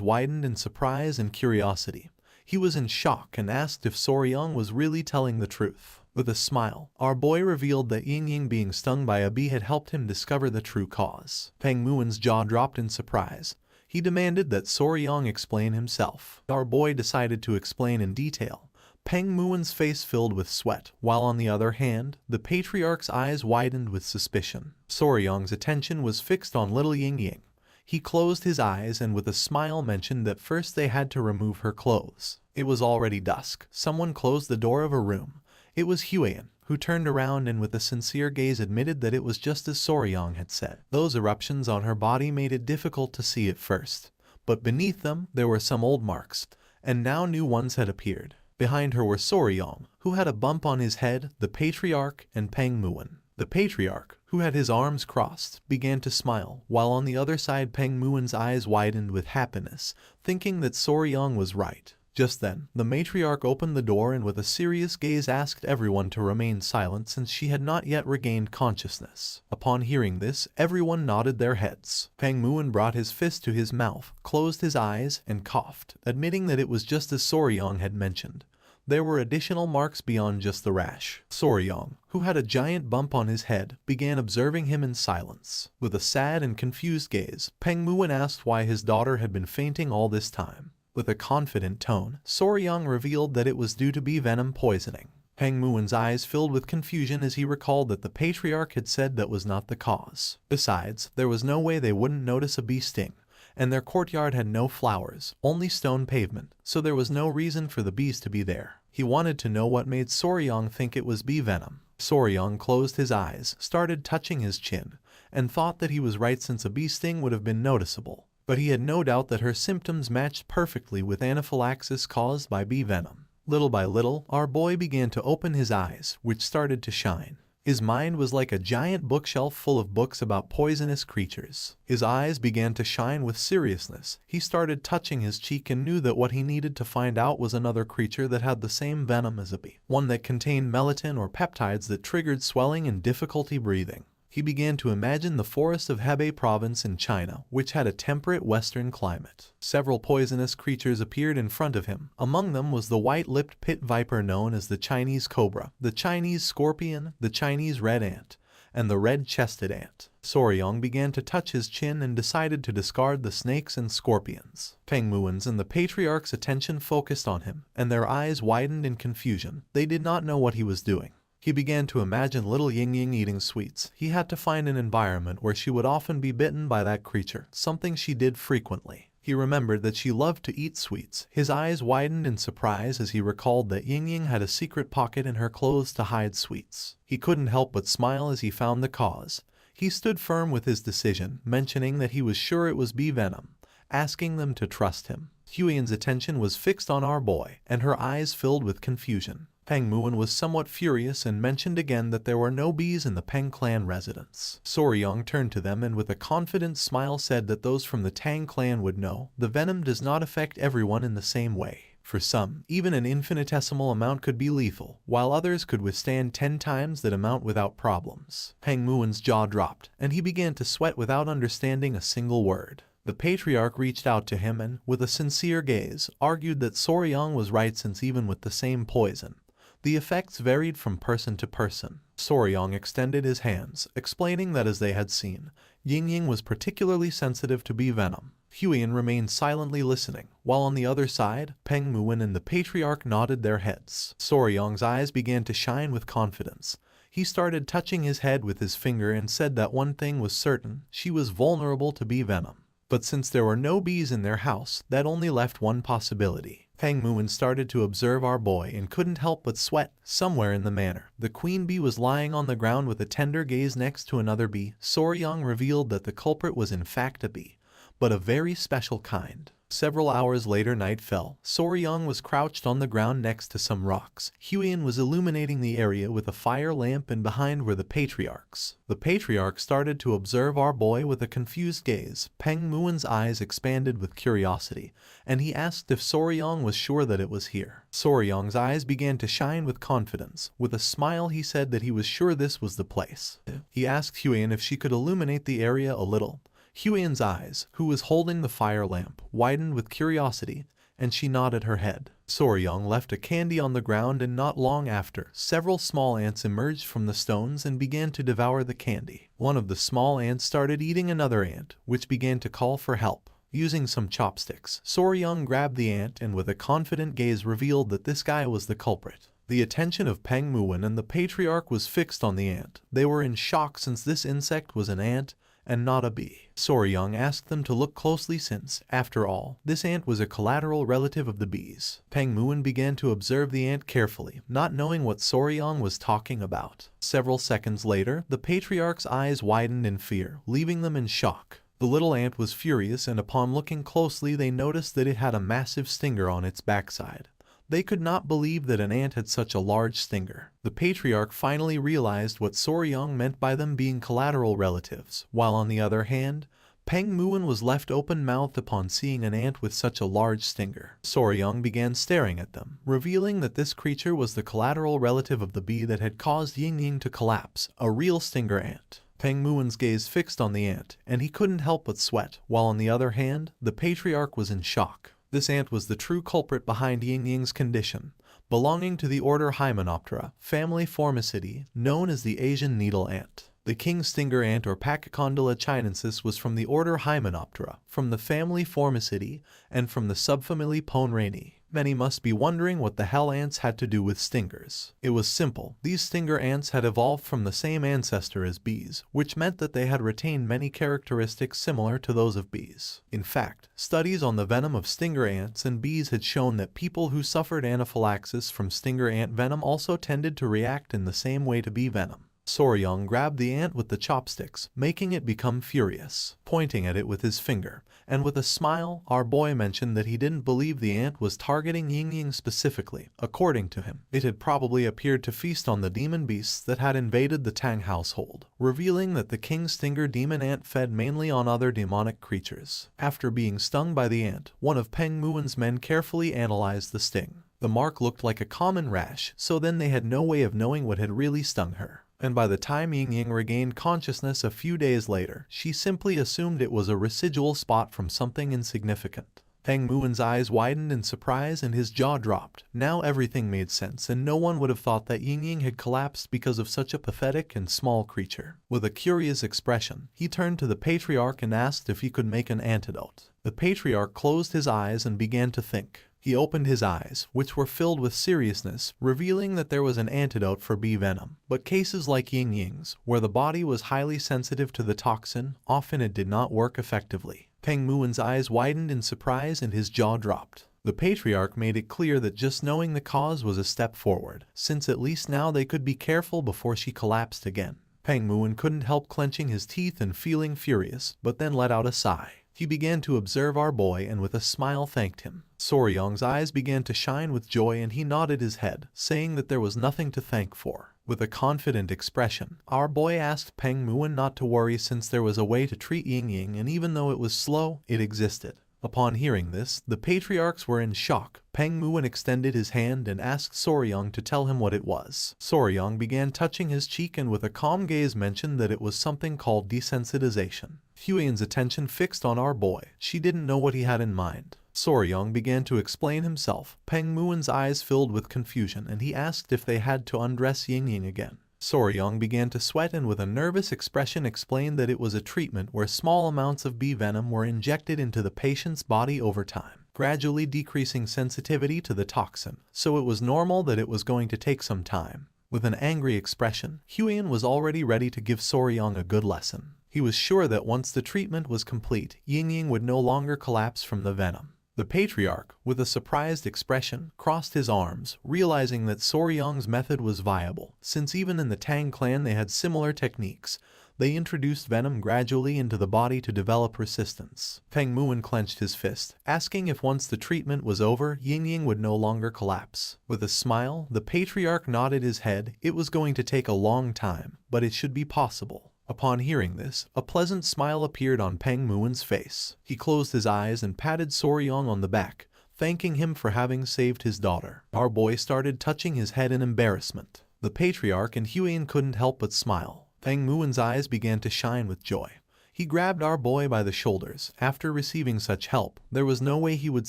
widened in surprise and curiosity. He was in shock and asked if Soryang was really telling the truth. With a smile, our boy revealed that Ying being stung by a bee had helped him discover the true cause. Peng Muon's jaw dropped in surprise. He demanded that Soryang explain himself. Our boy decided to explain in detail. Peng Muon's face filled with sweat, while on the other hand, the patriarch's eyes widened with suspicion. Soryang's attention was fixed on little Ying. He closed his eyes and with a smile mentioned that first they had to remove her clothes. It was already dusk. Someone closed the door of a room. It was Huan, who turned around and with a sincere gaze admitted that it was just as Soryang had said. Those eruptions on her body made it difficult to see at first, but beneath them there were some old marks, and now new ones had appeared. Behind her were Soryang, who had a bump on his head, the patriarch, and Peng Muon. The patriarch, who had his arms crossed, began to smile, while on the other side Peng Muon's eyes widened with happiness, thinking that Soryang was right. Just then, the matriarch opened the door and with a serious gaze asked everyone to remain silent since she had not yet regained consciousness. Upon hearing this, everyone nodded their heads. Peng Muon brought his fist to his mouth, closed his eyes, and coughed, admitting that it was just as Soryang had mentioned. There were additional marks beyond just the rash. Soryang, who had a giant bump on his head, began observing him in silence. With a sad and confused gaze, Peng Muon asked why his daughter had been fainting all this time. With a confident tone, Soryang revealed that it was due to bee venom poisoning. Peng Muon's eyes filled with confusion as he recalled that the patriarch had said that was not the cause. Besides, there was no way they wouldn't notice a bee sting, and their courtyard had no flowers, only stone pavement, so there was no reason for the bees to be there. He wanted to know what made Soryang think it was bee venom. Soryang closed his eyes, started touching his chin, and thought that he was right since a bee sting would have been noticeable. But he had no doubt that her symptoms matched perfectly with anaphylaxis caused by bee venom. Little by little, our boy began to open his eyes, which started to shine. His mind was like a giant bookshelf full of books about poisonous creatures. His eyes began to shine with seriousness. He started touching his cheek and knew that what he needed to find out was another creature that had the same venom as a bee, one that contained melatonin or peptides that triggered swelling and difficulty breathing. He began to imagine the forest of Hebei province in China, which had a temperate western climate. Several poisonous creatures appeared in front of him. Among them was the white-lipped pit viper known as the Chinese cobra, the Chinese scorpion, the Chinese red ant, and the red-chested ant. Soryong began to touch his chin and decided to discard the snakes and scorpions. Peng Muin's and the patriarch's attention focused on him, and their eyes widened in confusion. They did not know what he was doing. He began to imagine little Ying-Ying eating sweets. He had to find an environment where she would often be bitten by that creature, something she did frequently. He remembered that she loved to eat sweets. His eyes widened in surprise as he recalled that Ying-Ying had a secret pocket in her clothes to hide sweets. He couldn't help but smile as he found the cause. He stood firm with his decision, mentioning that he was sure it was bee venom, asking them to trust him. Huiyan's attention was fixed on our boy, and her eyes filled with confusion. Peng Muin was somewhat furious and mentioned again that there were no bees in the Peng clan residence. Soryong turned to them and with a confident smile said that those from the Tang clan would know, the venom does not affect everyone in the same way. For some, even an infinitesimal amount could be lethal, while others could withstand 10 times that amount without problems. Peng Muin's jaw dropped, and he began to sweat without understanding a single word. The patriarch reached out to him and, with a sincere gaze, argued that Soryong was right since even with the same poison, the effects varied from person to person. Soryong extended his hands, explaining that as they had seen, Ying-Ying was particularly sensitive to bee venom. Huiyan remained silently listening, while on the other side, Peng Muin and the patriarch nodded their heads. Soryong's eyes began to shine with confidence. He started touching his head with his finger and said that one thing was certain, she was vulnerable to bee venom. But since there were no bees in their house, that only left one possibility. Peng Muin started to observe our boy and couldn't help but sweat. Somewhere in the manor, the queen bee was lying on the ground with a tender gaze next to another bee. Soryong revealed that the culprit was in fact a bee, but a very special kind. Several hours later night fell. Soryong was crouched on the ground next to some rocks. Huiyan was illuminating the area with a fire lamp and behind were the patriarchs. The patriarch started to observe our boy with a confused gaze. Peng Muin's eyes expanded with curiosity, and he asked if Soryong was sure that it was here. Soryong's eyes began to shine with confidence. With a smile he said that he was sure this was the place. He asked Huiyan if she could illuminate the area a little. Huiyan's eyes, who was holding the fire lamp, widened with curiosity, and she nodded her head. Soryong left a candy on the ground and not long after, several small ants emerged from the stones and began to devour the candy. One of the small ants started eating another ant, which began to call for help. Using some chopsticks, Soryong grabbed the ant and with a confident gaze revealed that this guy was the culprit. The attention of Peng Muin and the patriarch was fixed on the ant. They were in shock since this insect was an ant and not a bee. Soryong asked them to look closely since, after all, this ant was a collateral relative of the bees. Peng Muin began to observe the ant carefully, not knowing what Soryong was talking about. Several seconds later, the patriarch's eyes widened in fear, leaving them in shock. The little ant was furious and upon looking closely they noticed that it had a massive stinger on its backside. They could not believe that an ant had such a large stinger. The patriarch finally realized what Soryong meant by them being collateral relatives, while on the other hand, Peng Muin was left open-mouthed upon seeing an ant with such a large stinger. Soryong began staring at them, revealing that this creature was the collateral relative of the bee that had caused Ying-Ying to collapse, a real stinger ant. Peng Muin's gaze fixed on the ant, and he couldn't help but sweat, while on the other hand, the patriarch was in shock. This ant was the true culprit behind Ying-Ying's condition, belonging to the order Hymenoptera, family Formicidae, known as the Asian needle ant. The king stinger ant or Pachycondyla chinensis was from the order Hymenoptera, from the family Formicidae, and from the subfamily Ponrani. Many must be wondering what the hell ants had to do with stingers. It was simple. These stinger ants had evolved from the same ancestor as bees, which meant that they had retained many characteristics similar to those of bees. In fact, studies on the venom of stinger ants and bees had shown that people who suffered anaphylaxis from stinger ant venom also tended to react in the same way to bee venom. Soryang grabbed the ant with the chopsticks, making it become furious, pointing at it with his finger. And with a smile, our boy mentioned that he didn't believe the ant was targeting Ying specifically. According to him, it had probably appeared to feast on the demon beasts that had invaded the Tang household, revealing that the King Stinger demon ant fed mainly on other demonic creatures. After being stung by the ant, one of Peng Muen's men carefully analyzed the sting. The mark looked like a common rash, so then they had no way of knowing what had really stung her. And by the time Ying regained consciousness a few days later, she simply assumed it was a residual spot from something insignificant. Peng Muen's eyes widened in surprise and his jaw dropped. Now everything made sense, and no one would have thought that Ying had collapsed because of such a pathetic and small creature. With a curious expression, he turned to the patriarch and asked if he could make an antidote. The patriarch closed his eyes and began to think. He opened his eyes, which were filled with seriousness, revealing that there was an antidote for bee venom. But cases like Ying's, where the body was highly sensitive to the toxin, often it did not work effectively. Peng Muen's eyes widened in surprise and his jaw dropped. The patriarch made it clear that just knowing the cause was a step forward, since at least now they could be careful before she collapsed again. Peng Muen couldn't help clenching his teeth and feeling furious, but then let out a sigh. He began to observe our boy and with a smile thanked him. Soryang's eyes began to shine with joy and he nodded his head, saying that there was nothing to thank for. With a confident expression, our boy asked Peng Muen not to worry since there was a way to treat Ying and even though it was slow, it existed. Upon hearing this, the patriarchs were in shock. Peng Muen extended his hand and asked Soryang to tell him what it was. Soryang began touching his cheek and with a calm gaze mentioned that it was something called desensitization. Huiyen's attention fixed on our boy. She didn't know what he had in mind. Soryang began to explain himself. Peng Muen's eyes filled with confusion and he asked if they had to undress Ying again. Soryang began to sweat and with a nervous expression explained that it was a treatment where small amounts of bee venom were injected into the patient's body over time, gradually decreasing sensitivity to the toxin, so it was normal that it was going to take some time. With an angry expression, Huiyen was already ready to give Soryang a good lesson. He was sure that once the treatment was complete, Ying would no longer collapse from the venom. The patriarch, with a surprised expression, crossed his arms, realizing that Soryang's method was viable, since even in the Tang clan they had similar techniques. They introduced venom gradually into the body to develop resistance. Peng Muen clenched his fist, asking if once the treatment was over, Ying would no longer collapse. With a smile, the patriarch nodded his head. It was going to take a long time, but it should be possible. Upon hearing this, a pleasant smile appeared on Peng Muen's face. He closed his eyes and patted Soryang on the back, thanking him for having saved his daughter. Our boy started touching his head in embarrassment. The patriarch and Huiyen couldn't help but smile. Peng Muen's eyes began to shine with joy. He grabbed our boy by the shoulders. After receiving such help, there was no way he would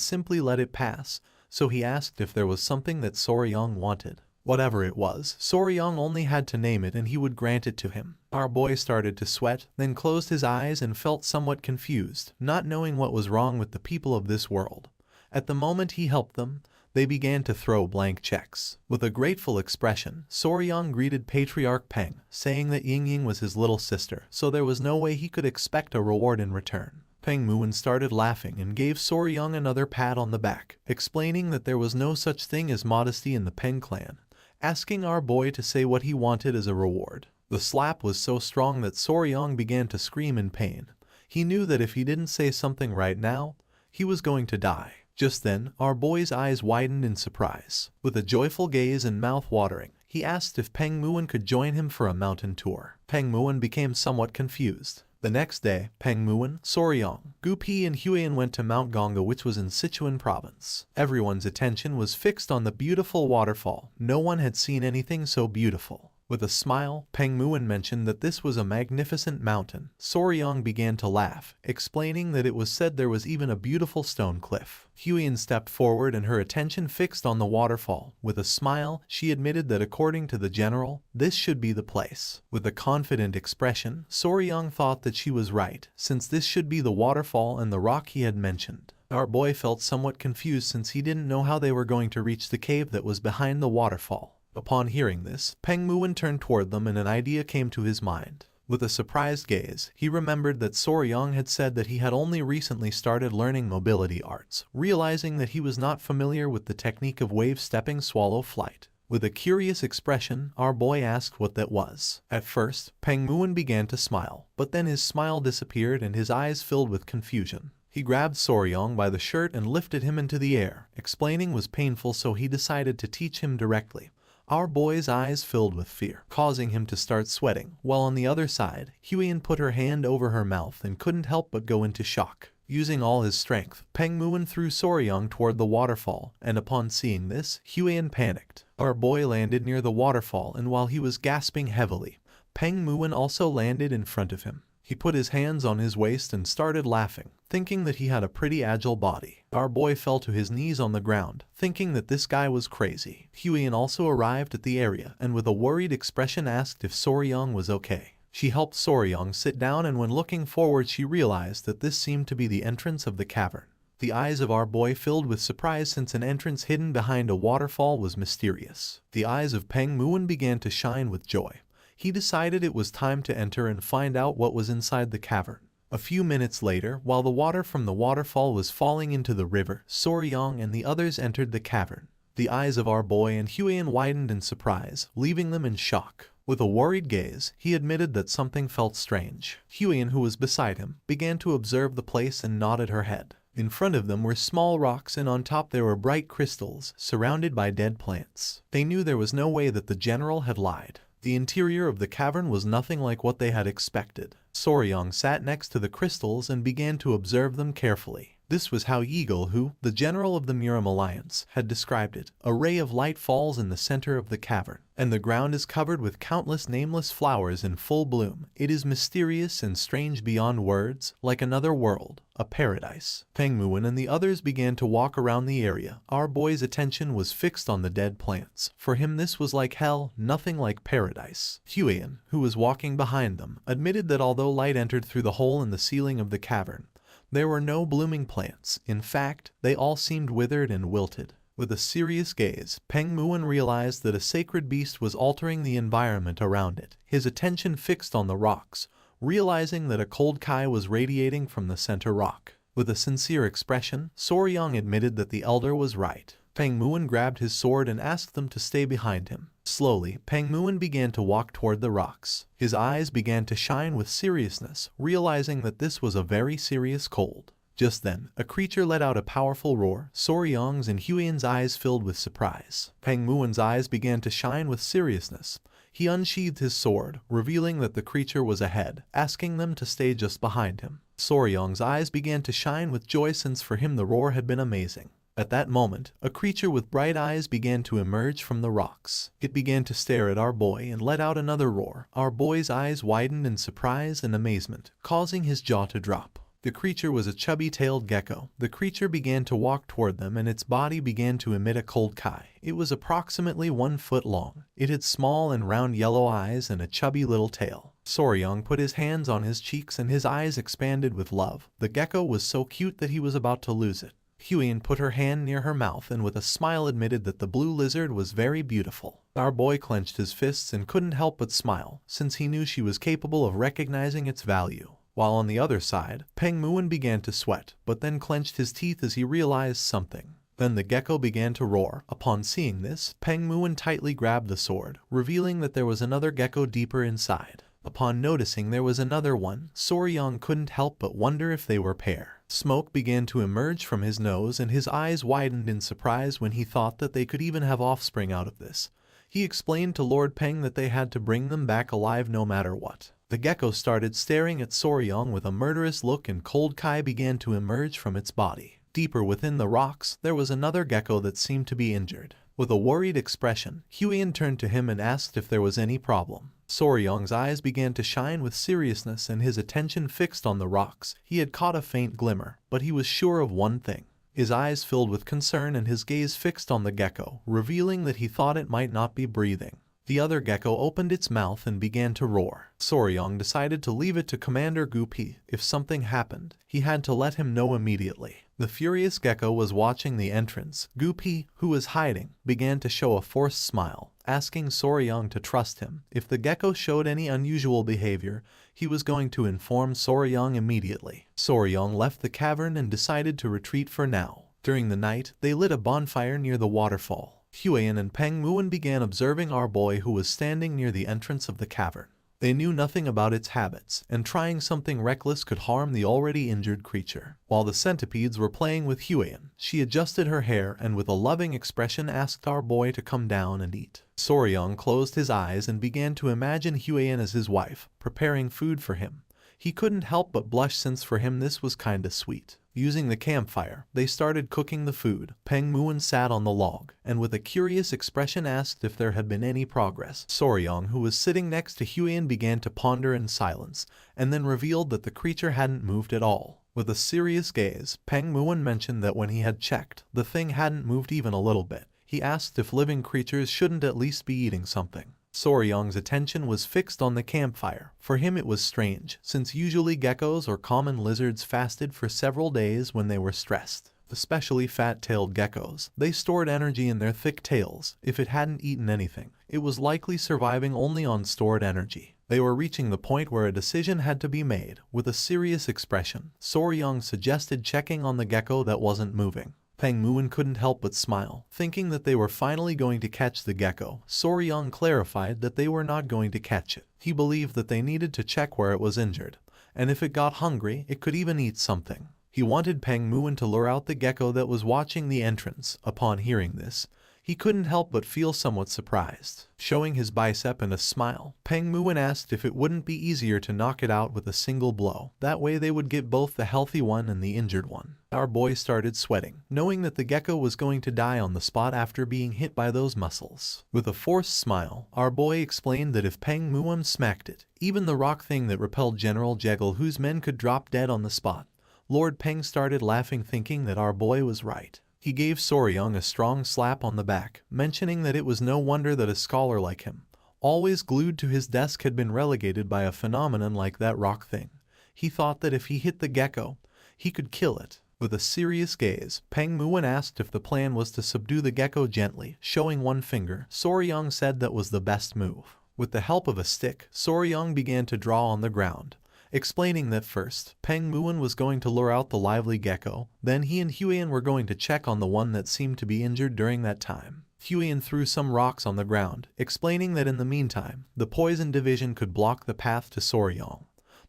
simply let it pass, so he asked if there was something that Soryang wanted. Whatever it was, Soryang only had to name it and he would grant it to him. Our boy started to sweat, then closed his eyes and felt somewhat confused, not knowing what was wrong with the people of this world. At the moment he helped them, they began to throw blank checks. With a grateful expression, Soryang greeted Patriarch Peng, saying that Ying was his little sister, so there was no way he could expect a reward in return. Peng Muen started laughing and gave Soryang another pat on the back, explaining that there was no such thing as modesty in the Peng clan, asking our boy to say what he wanted as a reward. The slap was so strong that Soryang began to scream in pain. He knew that if he didn't say something right now, he was going to die. Just then, our boy's eyes widened in surprise. With a joyful gaze and mouth watering, he asked if Peng Muen could join him for a mountain tour. Peng Muen became somewhat confused. The next day, Peng Muen, Soryang, Gu Pi and Huiyen went to Mount Gongga, which was in Sichuan province. Everyone's attention was fixed on the beautiful waterfall. No one had seen anything so beautiful. With a smile, Peng Muen mentioned that this was a magnificent mountain. Soryang began to laugh, explaining that it was said there was even a beautiful stone cliff. Huiyen stepped forward and her attention fixed on the waterfall. With a smile, she admitted that according to the general, this should be the place. With a confident expression, Soryang thought that she was right, since this should be the waterfall and the rock he had mentioned. Our boy felt somewhat confused since he didn't know how they were going to reach the cave that was behind the waterfall. Upon hearing this, Peng Muen turned toward them and an idea came to his mind. With a surprised gaze, he remembered that Soryang had said that he had only recently started learning mobility arts, realizing that he was not familiar with the technique of wave-stepping swallow flight. With a curious expression, our boy asked what that was. At first, Peng Muon began to smile, but then his smile disappeared and his eyes filled with confusion. He grabbed Soryong by the shirt and lifted him into the air. Explaining was painful, so he decided to teach him directly. Our boy's eyes filled with fear, causing him to start sweating, while on the other side, Huiyan put her hand over her mouth and couldn't help but go into shock. Using all his strength, Peng Muon threw Soryong toward the waterfall, and upon seeing this, Huiyan panicked. Our boy landed near the waterfall, and while he was gasping heavily, Peng Muon also landed in front of him. He put his hands on his waist and started laughing, thinking that he had a pretty agile body. Our boy fell to his knees on the ground, thinking that this guy was crazy. Huiyan also arrived at the area and with a worried expression asked if Soryong was okay. She helped Soryong sit down, and when looking forward she realized that this seemed to be the entrance of the cavern. The eyes of our boy filled with surprise, since an entrance hidden behind a waterfall was mysterious. The eyes of Peng Muon began to shine with joy. He decided it was time to enter and find out what was inside the cavern. A few minutes later, while the water from the waterfall was falling into the river, Soryong and the others entered the cavern. The eyes of our boy and Huiyan widened in surprise, leaving them in shock. With a worried gaze, he admitted that something felt strange. Huiyan, who was beside him, began to observe the place and nodded her head. In front of them were small rocks, and on top there were bright crystals, surrounded by dead plants. They knew there was no way that the general had lied. The interior of the cavern was nothing like what they had expected. Soryong sat next to the crystals and began to observe them carefully. This was how Yeagle, who, the general of the Muram Alliance, had described it. A ray of light falls in the center of the cavern, and the ground is covered with countless nameless flowers in full bloom. It is mysterious and strange beyond words, like another world, a paradise. Peng Muon and the others began to walk around the area. Our boy's attention was fixed on the dead plants. For him this was like hell, nothing like paradise. Huiyan, who was walking behind them, admitted that although light entered through the hole in the ceiling of the cavern, there were no blooming plants. In fact, they all seemed withered and wilted. With a serious gaze, Peng Muon realized that a sacred beast was altering the environment around it. His attention fixed on the rocks, realizing that a cold Kai was radiating from the center rock. With a sincere expression, Soryong admitted that the elder was right. Peng Muon grabbed his sword and asked them to stay behind him. Slowly, Peng Muon began to walk toward the rocks. His eyes began to shine with seriousness, realizing that this was a very serious cold. Just then, a creature let out a powerful roar. Soryong's and Huiyan's eyes filled with surprise. Peng Muon's eyes began to shine with seriousness. He unsheathed his sword, revealing that the creature was ahead, asking them to stay just behind him. Soryong's eyes began to shine with joy, since for him the roar had been amazing. At that moment, a creature with bright eyes began to emerge from the rocks. It began to stare at our boy and let out another roar. Our boy's eyes widened in surprise and amazement, causing his jaw to drop. The creature was a chubby-tailed gecko. The creature began to walk toward them, and its body began to emit a cold Kai. It was approximately 1 foot long. It had small and round yellow eyes and a chubby little tail. Soryong put his hands on his cheeks and his eyes expanded with love. The gecko was so cute that he was about to lose it. Huiyan put her hand near her mouth and with a smile admitted that the blue lizard was very beautiful. Our boy clenched his fists and couldn't help but smile, since he knew she was capable of recognizing its value. While on the other side, Peng Muon began to sweat, but then clenched his teeth as he realized something. Then the gecko began to roar. Upon seeing this, Peng Muon tightly grabbed the sword, revealing that there was another gecko deeper inside. Upon noticing there was another one, Soryong couldn't help but wonder if they were pair. Smoke began to emerge from his nose and his eyes widened in surprise when he thought that they could even have offspring out of this. He explained to Lord Peng that they had to bring them back alive no matter what. The gecko started staring at Soryong with a murderous look and cold Kai began to emerge from its body. Deeper within the rocks, there was another gecko that seemed to be injured. With a worried expression, Huiyan turned to him and asked if there was any problem. Soryong's eyes began to shine with seriousness and his attention fixed on the rocks. He had caught a faint glimmer, but he was sure of one thing. His eyes filled with concern and his gaze fixed on the gecko, revealing that he thought it might not be breathing. The other gecko opened its mouth and began to roar. Soryong decided to leave it to Commander Gupi. If something happened, he had to let him know immediately. The furious gecko was watching the entrance. Gupi, who was hiding, began to show a forced smile, asking Soryong to trust him. If the gecko showed any unusual behavior, he was going to inform Soryong immediately. Soryong left the cavern and decided to retreat for now. During the night, they lit a bonfire near the waterfall. Huiyan and Peng Muon began observing our boy who was standing near the entrance of the cavern. They knew nothing about its habits, and trying something reckless could harm the already injured creature. While the centipedes were playing with Huiyan, she adjusted her hair and with a loving expression asked our boy to come down and eat. Soryong closed his eyes and began to imagine Huiyan as his wife, preparing food for him. He couldn't help but blush since for him this was kinda sweet. Using the campfire, they started cooking the food. Peng Muon sat on the log, and with a curious expression asked if there had been any progress. Soryong, who was sitting next to Huiyan, began to ponder in silence, and then revealed that the creature hadn't moved at all. With a serious gaze, Peng Muon mentioned that when he had checked, the thing hadn't moved even a little bit. He asked if living creatures shouldn't at least be eating something. Soryong's attention was fixed on the campfire. For him it was strange, since usually geckos or common lizards fasted for several days when they were stressed. Especially fat-tailed geckos. They stored energy in their thick tails. If it hadn't eaten anything, it was likely surviving only on stored energy. They were reaching the point where a decision had to be made. With a serious expression, Soryong suggested checking on the gecko that wasn't moving. Peng Muon couldn't help but smile, thinking that they were finally going to catch the gecko. Soryong clarified that they were not going to catch it. He believed that they needed to check where it was injured, and if it got hungry, it could even eat something. He wanted Peng Muon to lure out the gecko that was watching the entrance. Upon hearing this, he couldn't help but feel somewhat surprised. Showing his bicep and a smile, Peng Muon asked if it wouldn't be easier to knock it out with a single blow. That way they would get both the healthy one and the injured one. Our boy started sweating, knowing that the gecko was going to die on the spot after being hit by those muscles. With a forced smile, our boy explained that if Peng Muon smacked it, even the rock thing that repelled General Jekyll, whose men could drop dead on the spot. Lord Peng started laughing, thinking that our boy was right. He gave Soryong a strong slap on the back, mentioning that it was no wonder that a scholar like him, always glued to his desk, had been relegated by a phenomenon like that rock thing. He thought that if he hit the gecko, he could kill it. With a serious gaze, Peng Muon asked if the plan was to subdue the gecko gently. Showing one finger, Soryong said that was the best move. With the help of a stick, Soryong began to draw on the ground, explaining that first, Peng Muon was going to lure out the lively gecko, then he and Huiyan were going to check on the one that seemed to be injured during that time. Huiyan threw some rocks on the ground, explaining that in the meantime, the poison division could block the path to Soryong.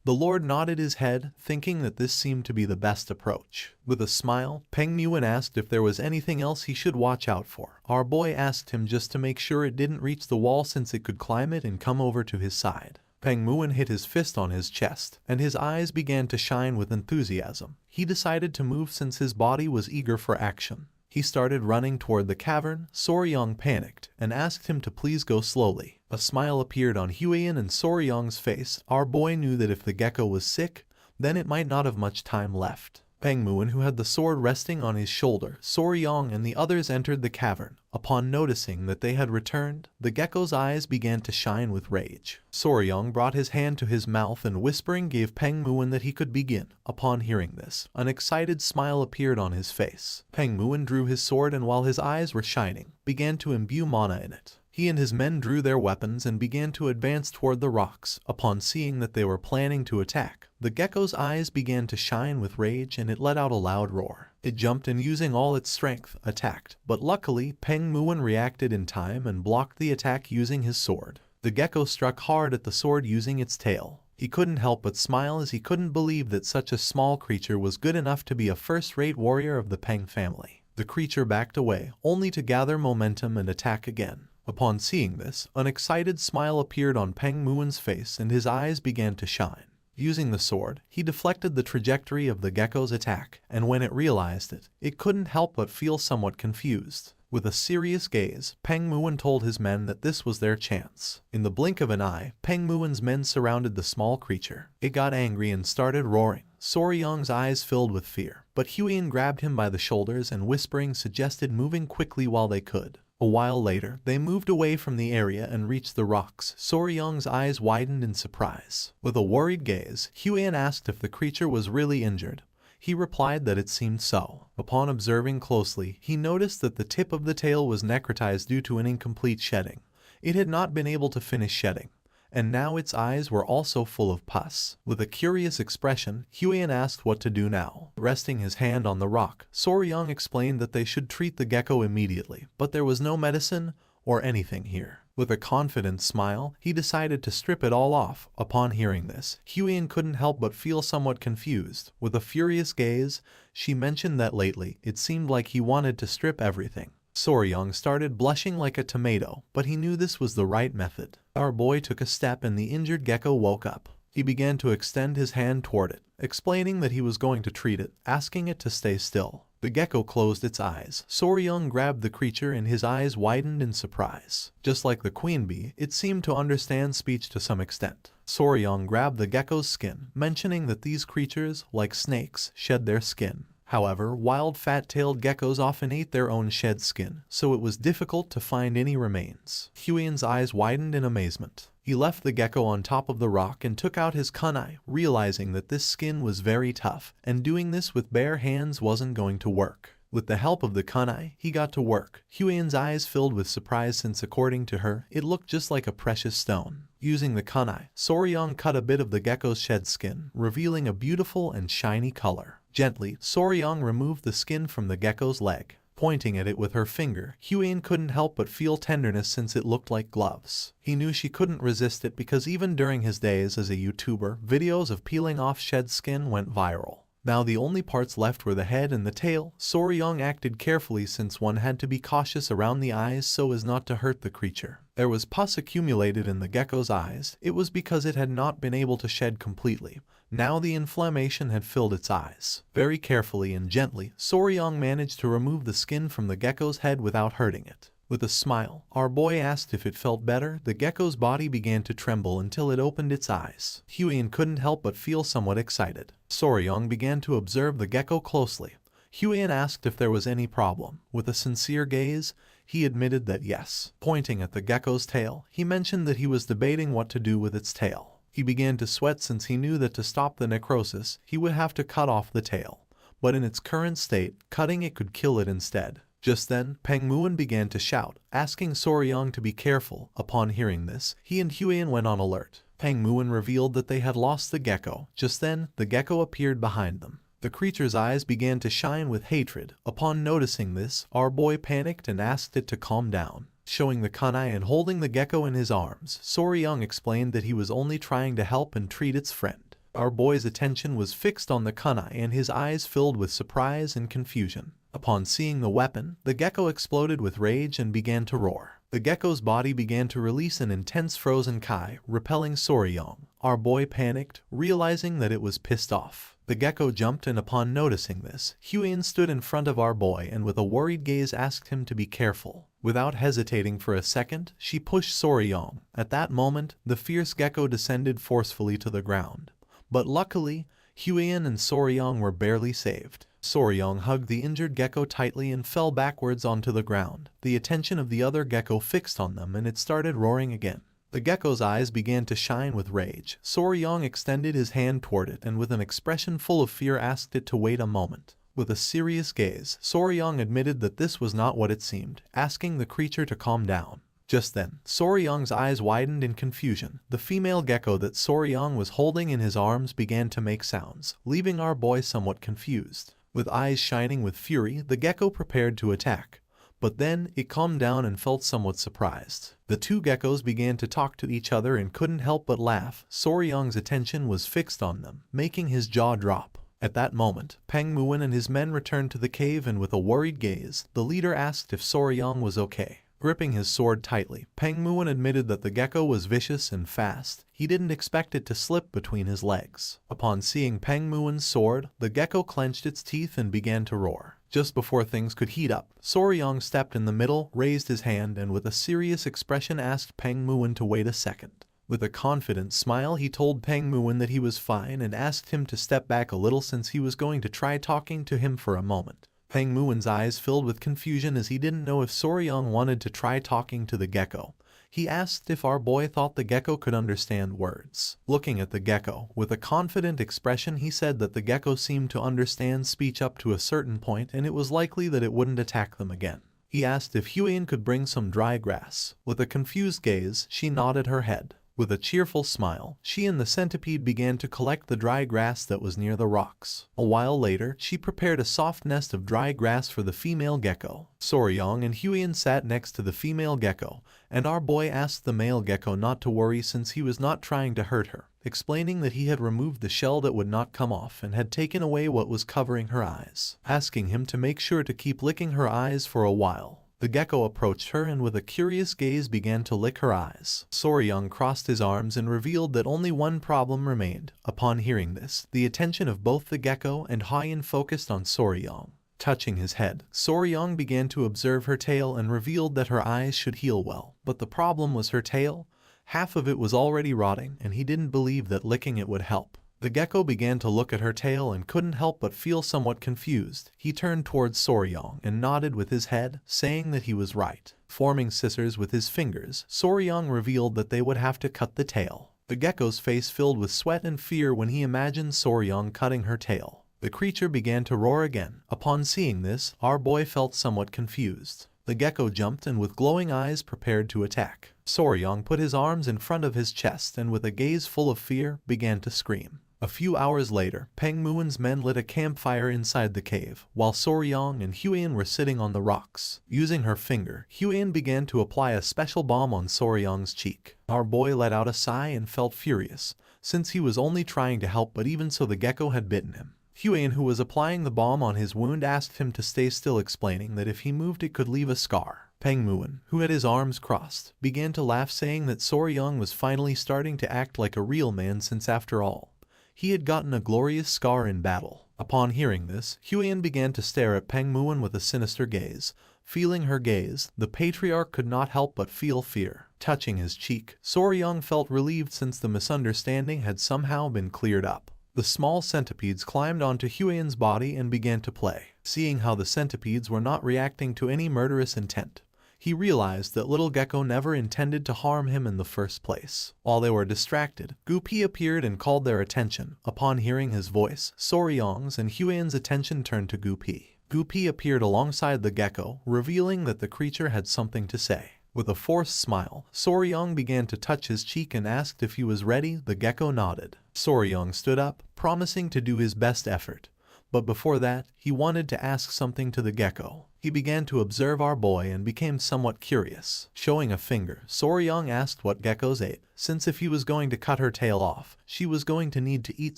The Lord nodded his head, thinking that this seemed to be the best approach. With a smile, Peng Muon asked if there was anything else he should watch out for. Our boy asked him just to make sure it didn't reach the wall, since it could climb it and come over to his side. Peng Muon hit his fist on his chest, and his eyes began to shine with enthusiasm. He decided to move since his body was eager for action. He started running toward the cavern. Soryong panicked and asked him to please go slowly. A smile appeared on Huiyan and Soryong's face. Our boy knew that if the gecko was sick, then it might not have much time left. Peng Muon, who had the sword resting on his shoulder, Soryong and the others entered the cavern. Upon noticing that they had returned, the gecko's eyes began to shine with rage. Soryong brought his hand to his mouth and whispering gave Peng Muon that he could begin. Upon hearing this, an excited smile appeared on his face. Peng Muon drew his sword and while his eyes were shining, began to imbue mana in it. He and his men drew their weapons and began to advance toward the rocks. Upon seeing that they were planning to attack, the gecko's eyes began to shine with rage and it let out a loud roar. It jumped and using all its strength, attacked, but luckily Peng Muon reacted in time and blocked the attack using his sword. The gecko struck hard at the sword using its tail. He couldn't help but smile as he couldn't believe that such a small creature was good enough to be a first-rate warrior of the Peng family. The creature backed away, only to gather momentum and attack again. Upon seeing this, an excited smile appeared on Peng Muon's face and his eyes began to shine. Using the sword, he deflected the trajectory of the gecko's attack, and when it realized it, it couldn't help but feel somewhat confused. With a serious gaze, Peng Muon told his men that this was their chance. In the blink of an eye, Peng Muon's men surrounded the small creature. It got angry and started roaring. Soryong's eyes filled with fear, but Huiyan grabbed him by the shoulders and whispering suggested moving quickly while they could. A while later, they moved away from the area and reached the rocks. Soryong's eyes widened in surprise. With a worried gaze, Huiyan asked if the creature was really injured. He replied that it seemed so. Upon observing closely, he noticed that the tip of the tail was necrotized due to an incomplete shedding. It had not been able to finish shedding, and now its eyes were also full of pus. With a curious expression, Huiyan asked what to do now. Resting his hand on the rock, Soryang explained that they should treat the gecko immediately, but there was no medicine or anything here. With a confident smile, he decided to strip it all off. Upon hearing this, Huiyan couldn't help but feel somewhat confused. With a furious gaze, she mentioned that lately it seemed like he wanted to strip everything. Soryang started blushing like a tomato, but he knew this was the right method. Our boy took a step and the injured gecko woke up. He began to extend his hand toward it, explaining that he was going to treat it, asking it to stay still. The gecko closed its eyes. Soryang grabbed the creature and his eyes widened in surprise. Just like the queen bee, it seemed to understand speech to some extent. Soryang grabbed the gecko's skin, mentioning that these creatures, like snakes, shed their skin. However, wild fat-tailed geckos often ate their own shed skin, so it was difficult to find any remains. Huiyan's eyes widened in amazement. He left the gecko on top of the rock and took out his kunai, realizing that this skin was very tough, and doing this with bare hands wasn't going to work. With the help of the kunai, he got to work. Huiyan's eyes filled with surprise since according to her, it looked just like a precious stone. Using the kunai, Soryang cut a bit of the gecko's shed skin, revealing a beautiful and shiny color. Gently, Soryang removed the skin from the gecko's leg. Pointing at it with her finger, Huiyan couldn't help but feel tenderness since it looked like gloves. He knew she couldn't resist it because even during his days as a YouTuber, videos of peeling off shed skin went viral. Now the only parts left were the head and the tail. Soryang acted carefully since one had to be cautious around the eyes so as not to hurt the creature. There was pus accumulated in the gecko's eyes. It was because it had not been able to shed completely. Now the inflammation had filled its eyes. Very carefully and gently, Soryang managed to remove the skin from the gecko's head without hurting it. With a smile, our boy asked if it felt better. The gecko's body began to tremble until it opened its eyes. Huiyan couldn't help but feel somewhat excited. Soryang began to observe the gecko closely. Huiyan asked if there was any problem. With a sincere gaze, he admitted that yes. Pointing at the gecko's tail, he mentioned that he was debating what to do with its tail. He began to sweat since he knew that to stop the necrosis, he would have to cut off the tail. But in its current state, cutting it could kill it instead. Just then, Peng Muon began to shout, asking Soryang to be careful. Upon hearing this, he and Huiyan went on alert. Peng Muon revealed that they had lost the gecko. Just then, the gecko appeared behind them. The creature's eyes began to shine with hatred. Upon noticing this, our boy panicked and asked it to calm down. Showing the kunai and holding the gecko in his arms, Soryang explained that he was only trying to help and treat its friend. Our boy's attention was fixed on the kunai and his eyes filled with surprise and confusion. Upon seeing the weapon, the gecko exploded with rage and began to roar. The gecko's body began to release an intense frozen kai, repelling Soryang. Our boy panicked, realizing that it was pissed off. The gecko jumped and upon noticing this, Huiyan stood in front of our boy and with a worried gaze asked him to be careful. Without hesitating for a second, she pushed Soryang. At that moment, the fierce gecko descended forcefully to the ground. But luckily, Huiyan and Soryang were barely saved. Soryang hugged the injured gecko tightly and fell backwards onto the ground. The attention of the other gecko fixed on them and it started roaring again. The gecko's eyes began to shine with rage. Soryang extended his hand toward it and with an expression full of fear asked it to wait a moment. With a serious gaze, Soryang admitted that this was not what it seemed, asking the creature to calm down. Just then, Soryang's eyes widened in confusion. The female gecko that Soryang was holding in his arms began to make sounds, leaving our boy somewhat confused. With eyes shining with fury, the gecko prepared to attack. But then, it calmed down and felt somewhat surprised. The two geckos began to talk to each other and couldn't help but laugh. Soryang's attention was fixed on them, making his jaw drop. At that moment, Peng Muon and his men returned to the cave and with a worried gaze, the leader asked if Soryang was okay. Gripping his sword tightly, Peng Muon admitted that the gecko was vicious and fast. He didn't expect it to slip between his legs. Upon seeing Peng Muon's sword, the gecko clenched its teeth and began to roar. Just before things could heat up, Soryang stepped in the middle, raised his hand and with a serious expression asked Peng Muon to wait a second. With a confident smile he told Peng Muon that he was fine and asked him to step back a little since he was going to try talking to him for a moment. Peng Muon's eyes filled with confusion as he didn't know if Soryang wanted to try talking to the gecko. He asked if our boy thought the gecko could understand words. Looking at the gecko, with a confident expression he said that the gecko seemed to understand speech up to a certain point and it was likely that it wouldn't attack them again. He asked if Huiyan could bring some dry grass. With a confused gaze, she nodded her head. With a cheerful smile, she and the centipede began to collect the dry grass that was near the rocks. A while later, she prepared a soft nest of dry grass for the female gecko. Soryong and Huion sat next to the female gecko, and our boy asked the male gecko not to worry since he was not trying to hurt her, explaining that he had removed the shell that would not come off and had taken away what was covering her eyes, asking him to make sure to keep licking her eyes for a while. The gecko approached her and with a curious gaze began to lick her eyes. Soryong crossed his arms and revealed that only one problem remained. Upon hearing this, the attention of both the gecko and Huion focused on Soryong. Touching his head, Soryong began to observe her tail and revealed that her eyes should heal well. But the problem was her tail. Half of it was already rotting and he didn't believe that licking it would help. The gecko began to look at her tail and couldn't help but feel somewhat confused. He turned towards Soryong and nodded with his head, saying that he was right. Forming scissors with his fingers, Soryong revealed that they would have to cut the tail. The gecko's face filled with sweat and fear when he imagined Soryong cutting her tail. The creature began to roar again. Upon seeing this, our boy felt somewhat confused. The gecko jumped and with glowing eyes prepared to attack. Soryong put his arms in front of his chest and with a gaze full of fear, began to scream. A few hours later, Peng Muon's men lit a campfire inside the cave, while Soryong and Huion were sitting on the rocks. Using her finger, Huion began to apply a special balm on Soryong's cheek. Our boy let out a sigh and felt furious, since he was only trying to help, but even so the gecko had bitten him. Huion, who was applying the balm on his wound, asked him to stay still, explaining that if he moved it could leave a scar. Peng Muon, who had his arms crossed, began to laugh, saying that Soryong was finally starting to act like a real man since after all, he had gotten a glorious scar in battle. Upon hearing this, Huion began to stare at Peng Muon with a sinister gaze. Feeling her gaze, the patriarch could not help but feel fear. Touching his cheek, Soryong felt relieved since the misunderstanding had somehow been cleared up. The small centipedes climbed onto Huion's body and began to play. Seeing how the centipedes were not reacting to any murderous intent, he realized that little gecko never intended to harm him in the first place. While they were distracted, Gupi appeared and called their attention. Upon hearing his voice, Soryong's and Huion's attention turned to Gupi. Gupi appeared alongside the gecko, revealing that the creature had something to say. With a forced smile, Soryong began to touch his cheek and asked if he was ready. The gecko nodded. Soryong stood up, promising to do his best effort. But before that, he wanted to ask something to the gecko. He began to observe our boy and became somewhat curious. Showing a finger, Soryong asked what geckos ate, since if he was going to cut her tail off, she was going to need to eat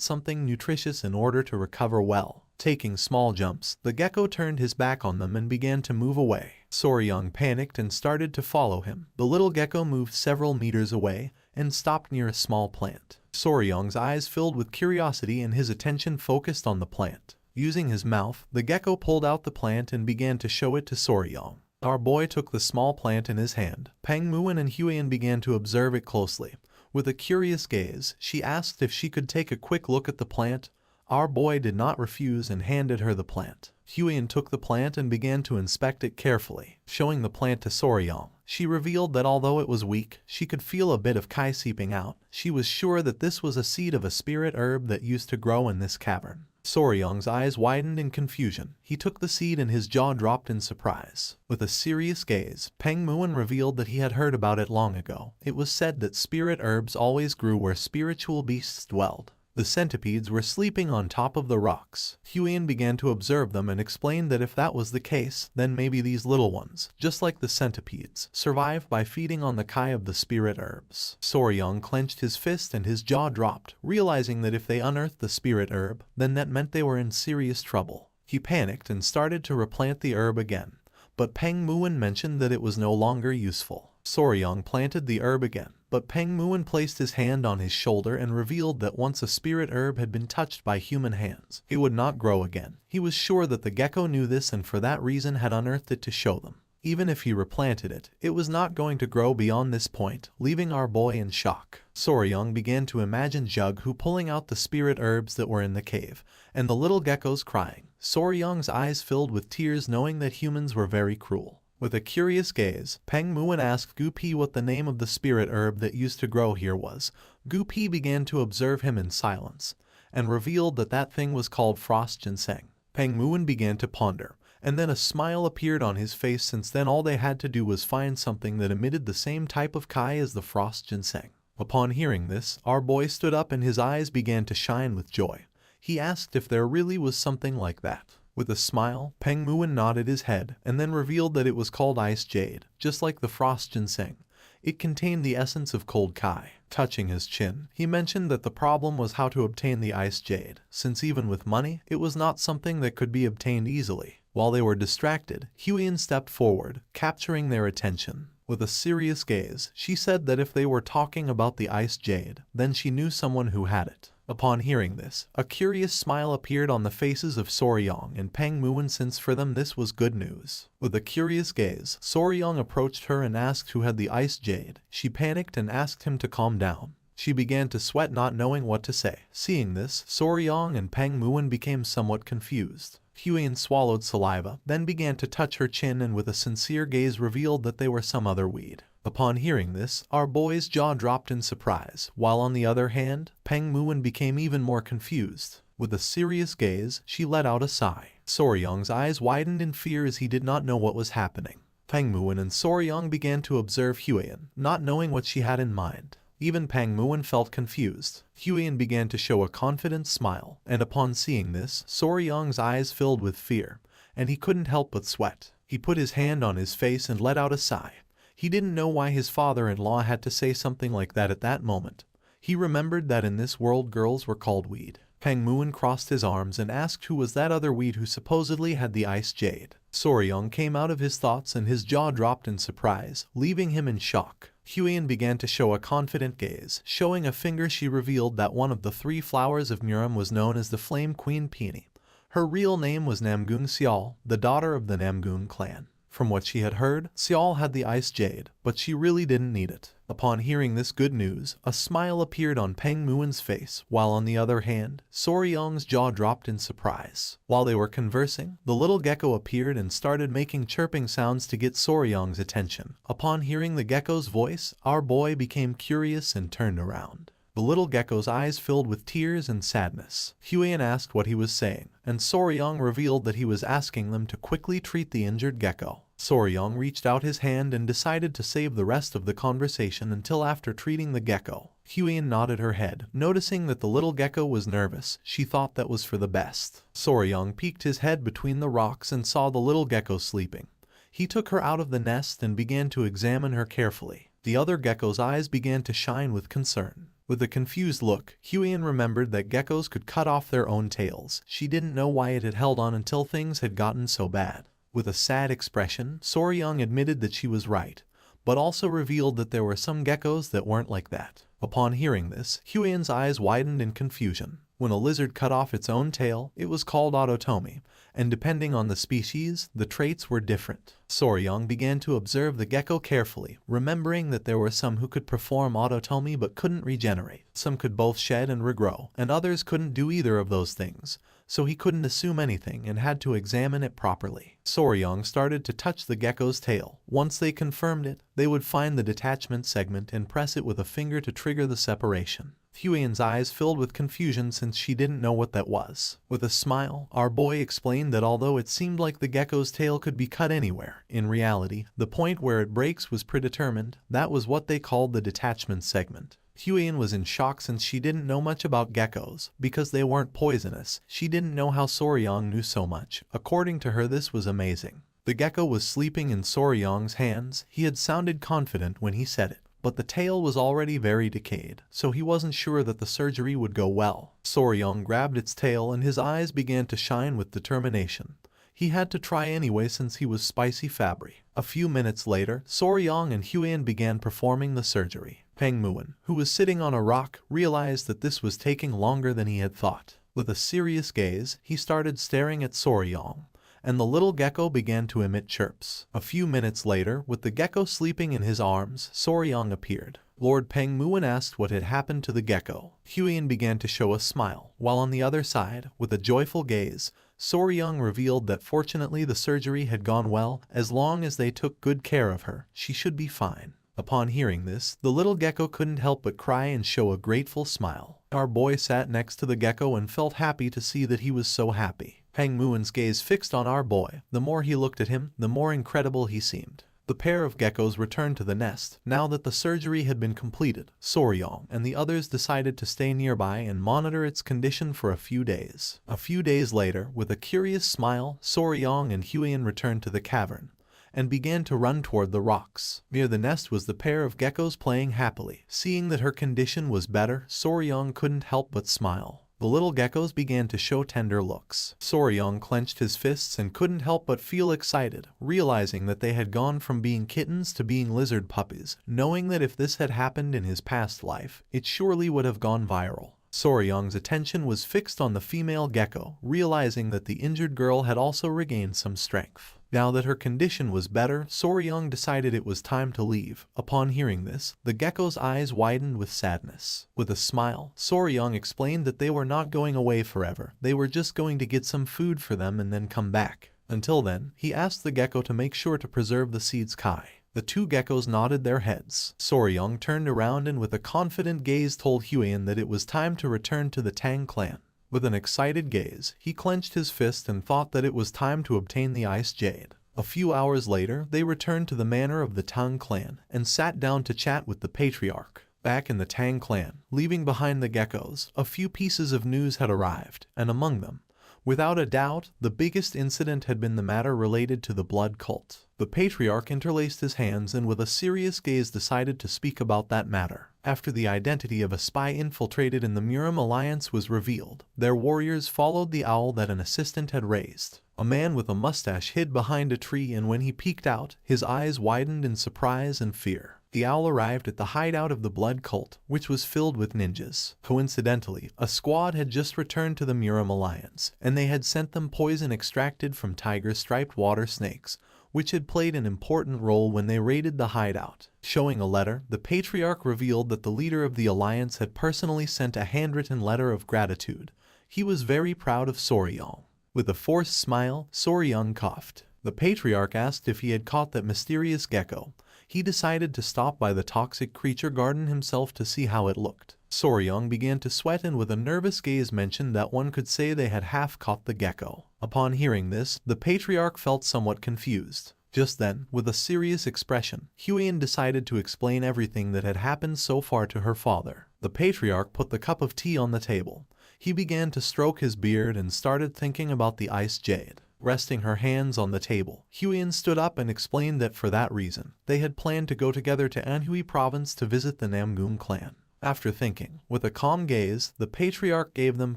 something nutritious in order to recover well. Taking small jumps, the gecko turned his back on them and began to move away. Soryong panicked and started to follow him. The little gecko moved several meters away and stopped near a small plant. Soryong's eyes filled with curiosity and his attention focused on the plant. Using his mouth, the gecko pulled out the plant and began to show it to Soryong. Our boy took the small plant in his hand. Peng Muon and Huion began to observe it closely. With a curious gaze, she asked if she could take a quick look at the plant. Our boy did not refuse and handed her the plant. Huion took the plant and began to inspect it carefully. Showing the plant to Soryong, she revealed that although it was weak, she could feel a bit of Kai seeping out. She was sure that this was a seed of a spirit herb that used to grow in this cavern. Soryong's eyes widened in confusion. He took the seed and his jaw dropped in surprise. With a serious gaze, Peng Muon revealed that he had heard about it long ago. It was said that spirit herbs always grew where spiritual beasts dwelled. The centipedes were sleeping on top of the rocks. Huion began to observe them and explained that if that was the case, then maybe these little ones, just like the centipedes, survive by feeding on the Kai of the spirit herbs. Soryong clenched his fist and his jaw dropped, realizing that if they unearthed the spirit herb, then that meant they were in serious trouble. He panicked and started to replant the herb again, but Peng Muon mentioned that it was no longer useful. Soryong planted the herb again, but Peng Muon placed his hand on his shoulder and revealed that once a spirit herb had been touched by human hands, it would not grow again. He was sure that the gecko knew this and for that reason had unearthed it to show them. Even if he replanted it, it was not going to grow beyond this point, leaving our boy in shock. Soryong began to imagine Jughu pulling out the spirit herbs that were in the cave, and the little geckos crying. Soryong's eyes filled with tears knowing that humans were very cruel. With a curious gaze, Peng Muon asked Gupi what the name of the spirit herb that used to grow here was. Gupi began to observe him in silence, and revealed that that thing was called frost ginseng. Peng Muon began to ponder, and then a smile appeared on his face since then all they had to do was find something that emitted the same type of Kai as the frost ginseng. Upon hearing this, our boy stood up and his eyes began to shine with joy. He asked if there really was something like that. With a smile, Peng Muin nodded his head and then revealed that it was called ice jade, just like the frost ginseng. It contained the essence of cold kai. Touching his chin, he mentioned that the problem was how to obtain the ice jade, since even with money, it was not something that could be obtained easily. While they were distracted, Huiyan stepped forward, capturing their attention. With a serious gaze, she said that if they were talking about the ice jade, then she knew someone who had it. Upon hearing this, a curious smile appeared on the faces of Soryong and Peng Muin, since for them this was good news. With a curious gaze, Soryong approached her and asked who had the ice jade. She panicked and asked him to calm down. She began to sweat, not knowing what to say. Seeing this, Soryong and Peng Muin became somewhat confused. Huiyan swallowed saliva, then began to touch her chin and with a sincere gaze revealed that they were some other weed. Upon hearing this, our boy's jaw dropped in surprise, while on the other hand, Peng Muin became even more confused. With a serious gaze, she let out a sigh. Soryong's eyes widened in fear as he did not know what was happening. Peng Muin and Soryong began to observe Huiyan, not knowing what she had in mind. Even Peng Muin felt confused. Huiyan began to show a confident smile, and upon seeing this, Soryong's eyes filled with fear, and he couldn't help but sweat. He put his hand on his face and let out a sigh. He didn't know why his father-in-law had to say something like that at that moment. He remembered that in this world girls were called weed. Peng Muin crossed his arms and asked who was that other weed who supposedly had the ice jade. Soryong came out of his thoughts and his jaw dropped in surprise, leaving him in shock. Huiyan began to show a confident gaze. Showing a finger, she revealed that one of the 3 flowers of Muram was known as the Flame Queen Peony. Her real name was Namgung Xiao, the daughter of the Namgung clan. From what she had heard, Xiao had the ice jade, but she really didn't need it. Upon hearing this good news, a smile appeared on Peng Muin's face, while on the other hand, Soryong's jaw dropped in surprise. While they were conversing, the little gecko appeared and started making chirping sounds to get Soryong's attention. Upon hearing the gecko's voice, our boy became curious and turned around. The little gecko's eyes filled with tears and sadness. Huiyan asked what he was saying, and Soryong revealed that he was asking them to quickly treat the injured gecko. Soryong reached out his hand and decided to save the rest of the conversation until after treating the gecko. Huiyan nodded her head, noticing that the little gecko was nervous. She thought that was for the best. Soryong peeked his head between the rocks and saw the little gecko sleeping. He took her out of the nest and began to examine her carefully. The other gecko's eyes began to shine with concern. With a confused look, Huiyan remembered that geckos could cut off their own tails. She didn't know why it had held on until things had gotten so bad. With a sad expression, Soryong admitted that she was right, but also revealed that there were some geckos that weren't like that. Upon hearing this, Huiyan's eyes widened in confusion. When a lizard cut off its own tail, it was called autotomy, and depending on the species, the traits were different. Soryong began to observe the gecko carefully, remembering that there were some who could perform autotomy but couldn't regenerate. Some could both shed and regrow, and others couldn't do either of those things, so he couldn't assume anything and had to examine it properly. Soryong started to touch the gecko's tail. Once they confirmed it, they would find the detachment segment and press it with a finger to trigger the separation. Huiyan's eyes filled with confusion since she didn't know what that was. With a smile, our boy explained that although it seemed like the gecko's tail could be cut anywhere, in reality, the point where it breaks was predetermined. That was what they called the detachment segment. Huiyan was in shock since she didn't know much about geckos. Because they weren't poisonous, she didn't know how Soryong knew so much. According to her, this was amazing. The gecko was sleeping in Soryong's hands. He had sounded confident when he said it, but the tail was already very decayed, so he wasn't sure that the surgery would go well. Soryong grabbed its tail and his eyes began to shine with determination. He had to try anyway since he was spicy Fabry. A few minutes later, Soryong and Huiyan began performing the surgery. Peng Muin, who was sitting on a rock, realized that this was taking longer than he had thought. With a serious gaze, he started staring at Soryong, and the little gecko began to emit chirps. A few minutes later, with the gecko sleeping in his arms, Soryong appeared. Lord Peng Muin asked what had happened to the gecko. Huiyan began to show a smile, while on the other side, with a joyful gaze, Soryong revealed that fortunately the surgery had gone well. As long as they took good care of her, she should be fine. Upon hearing this, the little gecko couldn't help but cry and show a grateful smile. Our boy sat next to the gecko and felt happy to see that he was so happy. Peng Muin's gaze fixed on our boy. The more he looked at him, the more incredible he seemed. The pair of geckos returned to the nest. Now that the surgery had been completed, Soryong and the others decided to stay nearby and monitor its condition for a few days. A few days later, with a curious smile, Soryong and Huion returned to the cavern and began to run toward the rocks. Near the nest was the pair of geckos playing happily. Seeing that her condition was better, Soryong couldn't help but smile. The little geckos began to show tender looks. Soryong clenched his fists and couldn't help but feel excited, realizing that they had gone from being kittens to being lizard puppies, knowing that if this had happened in his past life, it surely would have gone viral. Soryong's attention was fixed on the female gecko, realizing that the injured girl had also regained some strength. Now that her condition was better, Soryong decided it was time to leave. Upon hearing this, the gecko's eyes widened with sadness. With a smile, Soryong explained that they were not going away forever. They were just going to get some food for them and then come back. Until then, he asked the gecko to make sure to preserve the seeds Kai. The two geckos nodded their heads. Soryong turned around and with a confident gaze told Huion that it was time to return to the Tang clan. With an excited gaze, he clenched his fist and thought that it was time to obtain the ice jade. A few hours later, they returned to the manor of the Tang clan and sat down to chat with the patriarch. Back in the Tang clan, leaving behind the geckos, a few pieces of news had arrived, and among them, without a doubt, the biggest incident had been the matter related to the blood cult. The patriarch interlaced his hands and with a serious gaze decided to speak about that matter. After the identity of a spy infiltrated in the Murim alliance was revealed, their warriors followed the owl that an assistant had raised. A man with a mustache hid behind a tree, and when he peeked out, his eyes widened in surprise and fear. The owl arrived at the hideout of the blood cult, which was filled with ninjas. Coincidentally, a squad had just returned to the Murim alliance, and they had sent them poison extracted from tiger-striped water snakes, which had played an important role when they raided the hideout. Showing a letter, the patriarch revealed that the leader of the alliance had personally sent a handwritten letter of gratitude. He was very proud of Soryong. With a forced smile, Soryong coughed. The patriarch asked if he had caught that mysterious gecko. He decided to stop by the toxic creature garden himself to see how it looked. Soryong began to sweat and with a nervous gaze mentioned that one could say they had half caught the gecko. Upon hearing this, the patriarch felt somewhat confused. Just then, with a serious expression, Huion decided to explain everything that had happened so far to her father. The patriarch put the cup of tea on the table. He began to stroke his beard and started thinking about the ice jade. Resting her hands on the table, Huion stood up and explained that for that reason, they had planned to go together to Anhui province to visit the Namgung clan. After thinking, with a calm gaze, the patriarch gave them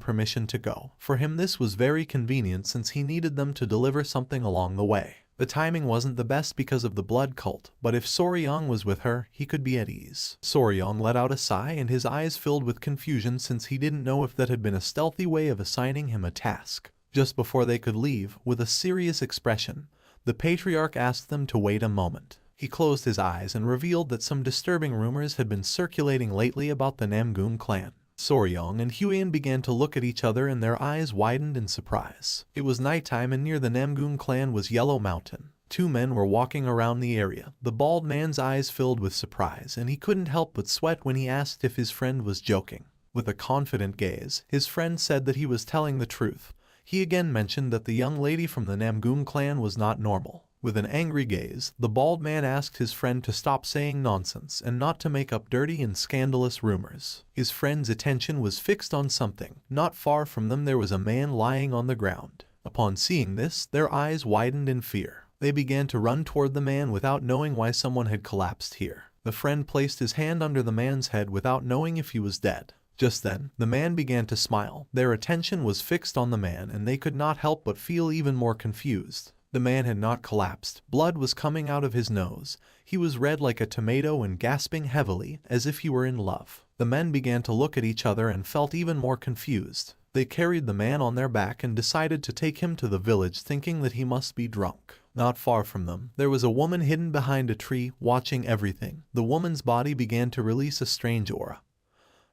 permission to go. For him this was very convenient since he needed them to deliver something along the way. The timing wasn't the best because of the blood cult, but if Soryong was with her, he could be at ease. Soryong let out a sigh and his eyes filled with confusion since he didn't know if that had been a stealthy way of assigning him a task. Just before they could leave, with a serious expression, the patriarch asked them to wait a moment. He closed his eyes and revealed that some disturbing rumors had been circulating lately about the Namgung clan. Soryong and Huion began to look at each other and their eyes widened in surprise. It was nighttime and near the Namgung clan was Yellow Mountain. Two men were walking around the area. The bald man's eyes filled with surprise and he couldn't help but sweat when he asked if his friend was joking. With a confident gaze, his friend said that he was telling the truth. He again mentioned that the young lady from the Namgung clan was not normal. With an angry gaze, the bald man asked his friend to stop saying nonsense and not to make up dirty and scandalous rumors. His friend's attention was fixed on something. Not far from them there was a man lying on the ground. Upon seeing this, their eyes widened in fear. They began to run toward the man without knowing why someone had collapsed here. The friend placed his hand under the man's head without knowing if he was dead. Just then, the man began to smile. Their attention was fixed on the man and they could not help but feel even more confused. The man had not collapsed. Blood was coming out of his nose. He was red like a tomato and gasping heavily, as if he were in love. The men began to look at each other and felt even more confused. They carried the man on their back and decided to take him to the village thinking that he must be drunk. Not far from them, there was a woman hidden behind a tree, watching everything. The woman's body began to release a strange aura.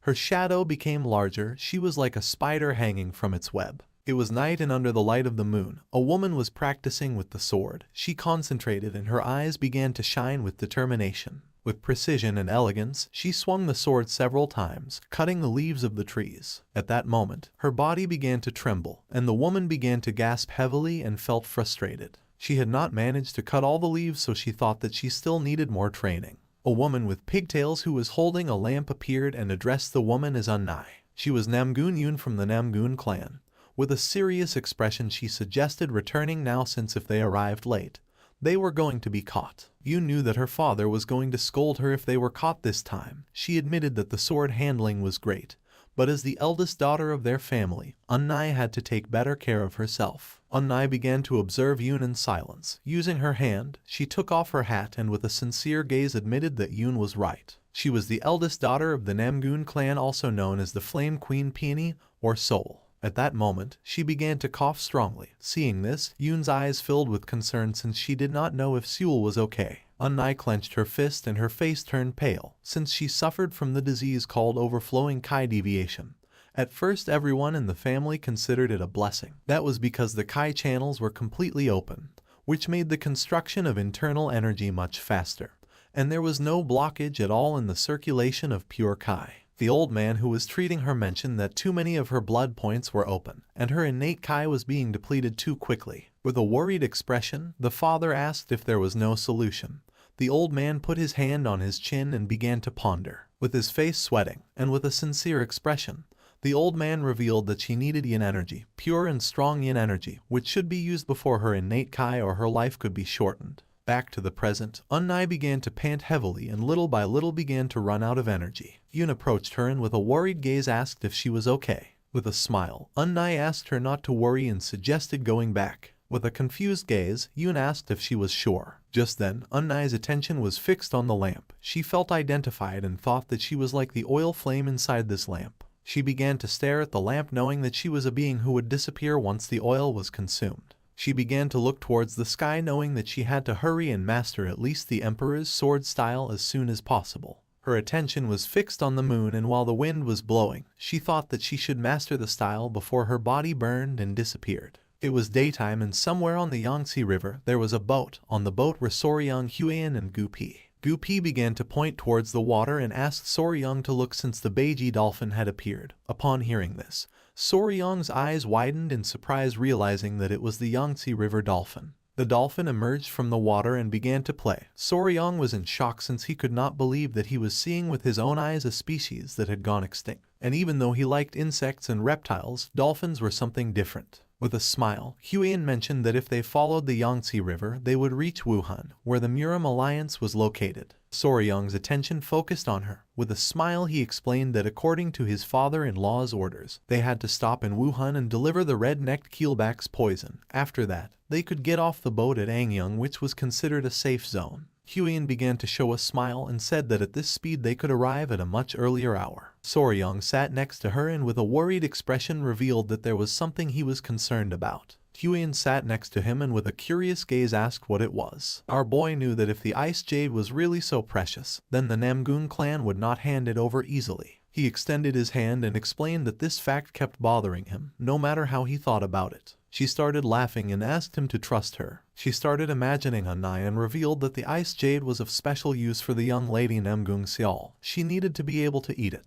Her shadow became larger. She was like a spider hanging from its web. It was night and under the light of the moon, a woman was practicing with the sword. She concentrated and her eyes began to shine with determination. With precision and elegance, she swung the sword several times, cutting the leaves of the trees. At that moment, her body began to tremble, and the woman began to gasp heavily and felt frustrated. She had not managed to cut all the leaves, so she thought that she still needed more training. A woman with pigtails who was holding a lamp appeared and addressed the woman as Unnai. She was Namgoon Yoon from the Namgoon clan. With a serious expression, she suggested returning now, since if they arrived late, they were going to be caught. Yoon knew that her father was going to scold her if they were caught this time. She admitted that the sword handling was great, but as the eldest daughter of their family, Unnai had to take better care of herself. Unnai began to observe Yoon in silence. Using her hand, she took off her hat and with a sincere gaze admitted that Yoon was right. She was the eldest daughter of the Namgoon clan, also known as the Flame Queen Peony or Soul. At that moment, she began to cough strongly. Seeing this, Yoon's eyes filled with concern since she did not know if Seul was okay. Unnai clenched her fist and her face turned pale, since she suffered from the disease called overflowing Kai deviation. At first, everyone in the family considered it a blessing. That was because the Kai channels were completely open, which made the construction of internal energy much faster, and there was no blockage at all in the circulation of pure Kai. The old man who was treating her mentioned that too many of her blood points were open, and her innate Kai was being depleted too quickly. With a worried expression, the father asked if there was no solution. The old man put his hand on his chin and began to ponder. With his face sweating, and with a sincere expression, the old man revealed that she needed yin energy, pure and strong yin energy, which should be used before her innate Kai or her life could be shortened. Back to the present, Unnai began to pant heavily and little by little began to run out of energy. Yoon approached her and with a worried gaze asked if she was okay. With a smile, Unnai asked her not to worry and suggested going back. With a confused gaze, Yoon asked if she was sure. Just then, Unnai's attention was fixed on the lamp. She felt identified and thought that she was like the oil flame inside this lamp. She began to stare at the lamp, knowing that she was a being who would disappear once the oil was consumed. She began to look towards the sky, knowing that she had to hurry and master at least the Emperor's sword style as soon as possible. Her attention was fixed on the moon, and while the wind was blowing, she thought that she should master the style before her body burned and disappeared. It was daytime, and somewhere on the Yangtze River there was a boat. On the boat were Soryang, Huan, and Gupi. Gupi began to point towards the water and asked Soryang to look, since the Beiji dolphin had appeared. Upon hearing this, Soryang's eyes widened in surprise, realizing that it was the Yangtze River dolphin. The dolphin emerged from the water and began to play. Soryang was in shock, since he could not believe that he was seeing with his own eyes a species that had gone extinct. And even though he liked insects and reptiles, dolphins were something different. With a smile, Huan mentioned that if they followed the Yangtze River, they would reach Wuhan, where the Muram Alliance was located. Soryang's attention focused on her. With a smile, he explained that according to his father-in-law's orders, they had to stop in Wuhan and deliver the red-necked keelback's poison. After that, they could get off the boat at Angyang, which was considered a safe zone. Huan began to show a smile and said that at this speed they could arrive at a much earlier hour. Soryang sat next to her and with a worried expression revealed that there was something he was concerned about. Huan sat next to him and with a curious gaze asked what it was. Our boy knew that if the ice jade was really so precious, then the Namgoon clan would not hand it over easily. He extended his hand and explained that this fact kept bothering him, no matter how he thought about it. She started laughing and asked him to trust her. She started imagining Unnai and revealed that the ice jade was of special use for the young lady Namgoong Seol. She needed to be able to eat it,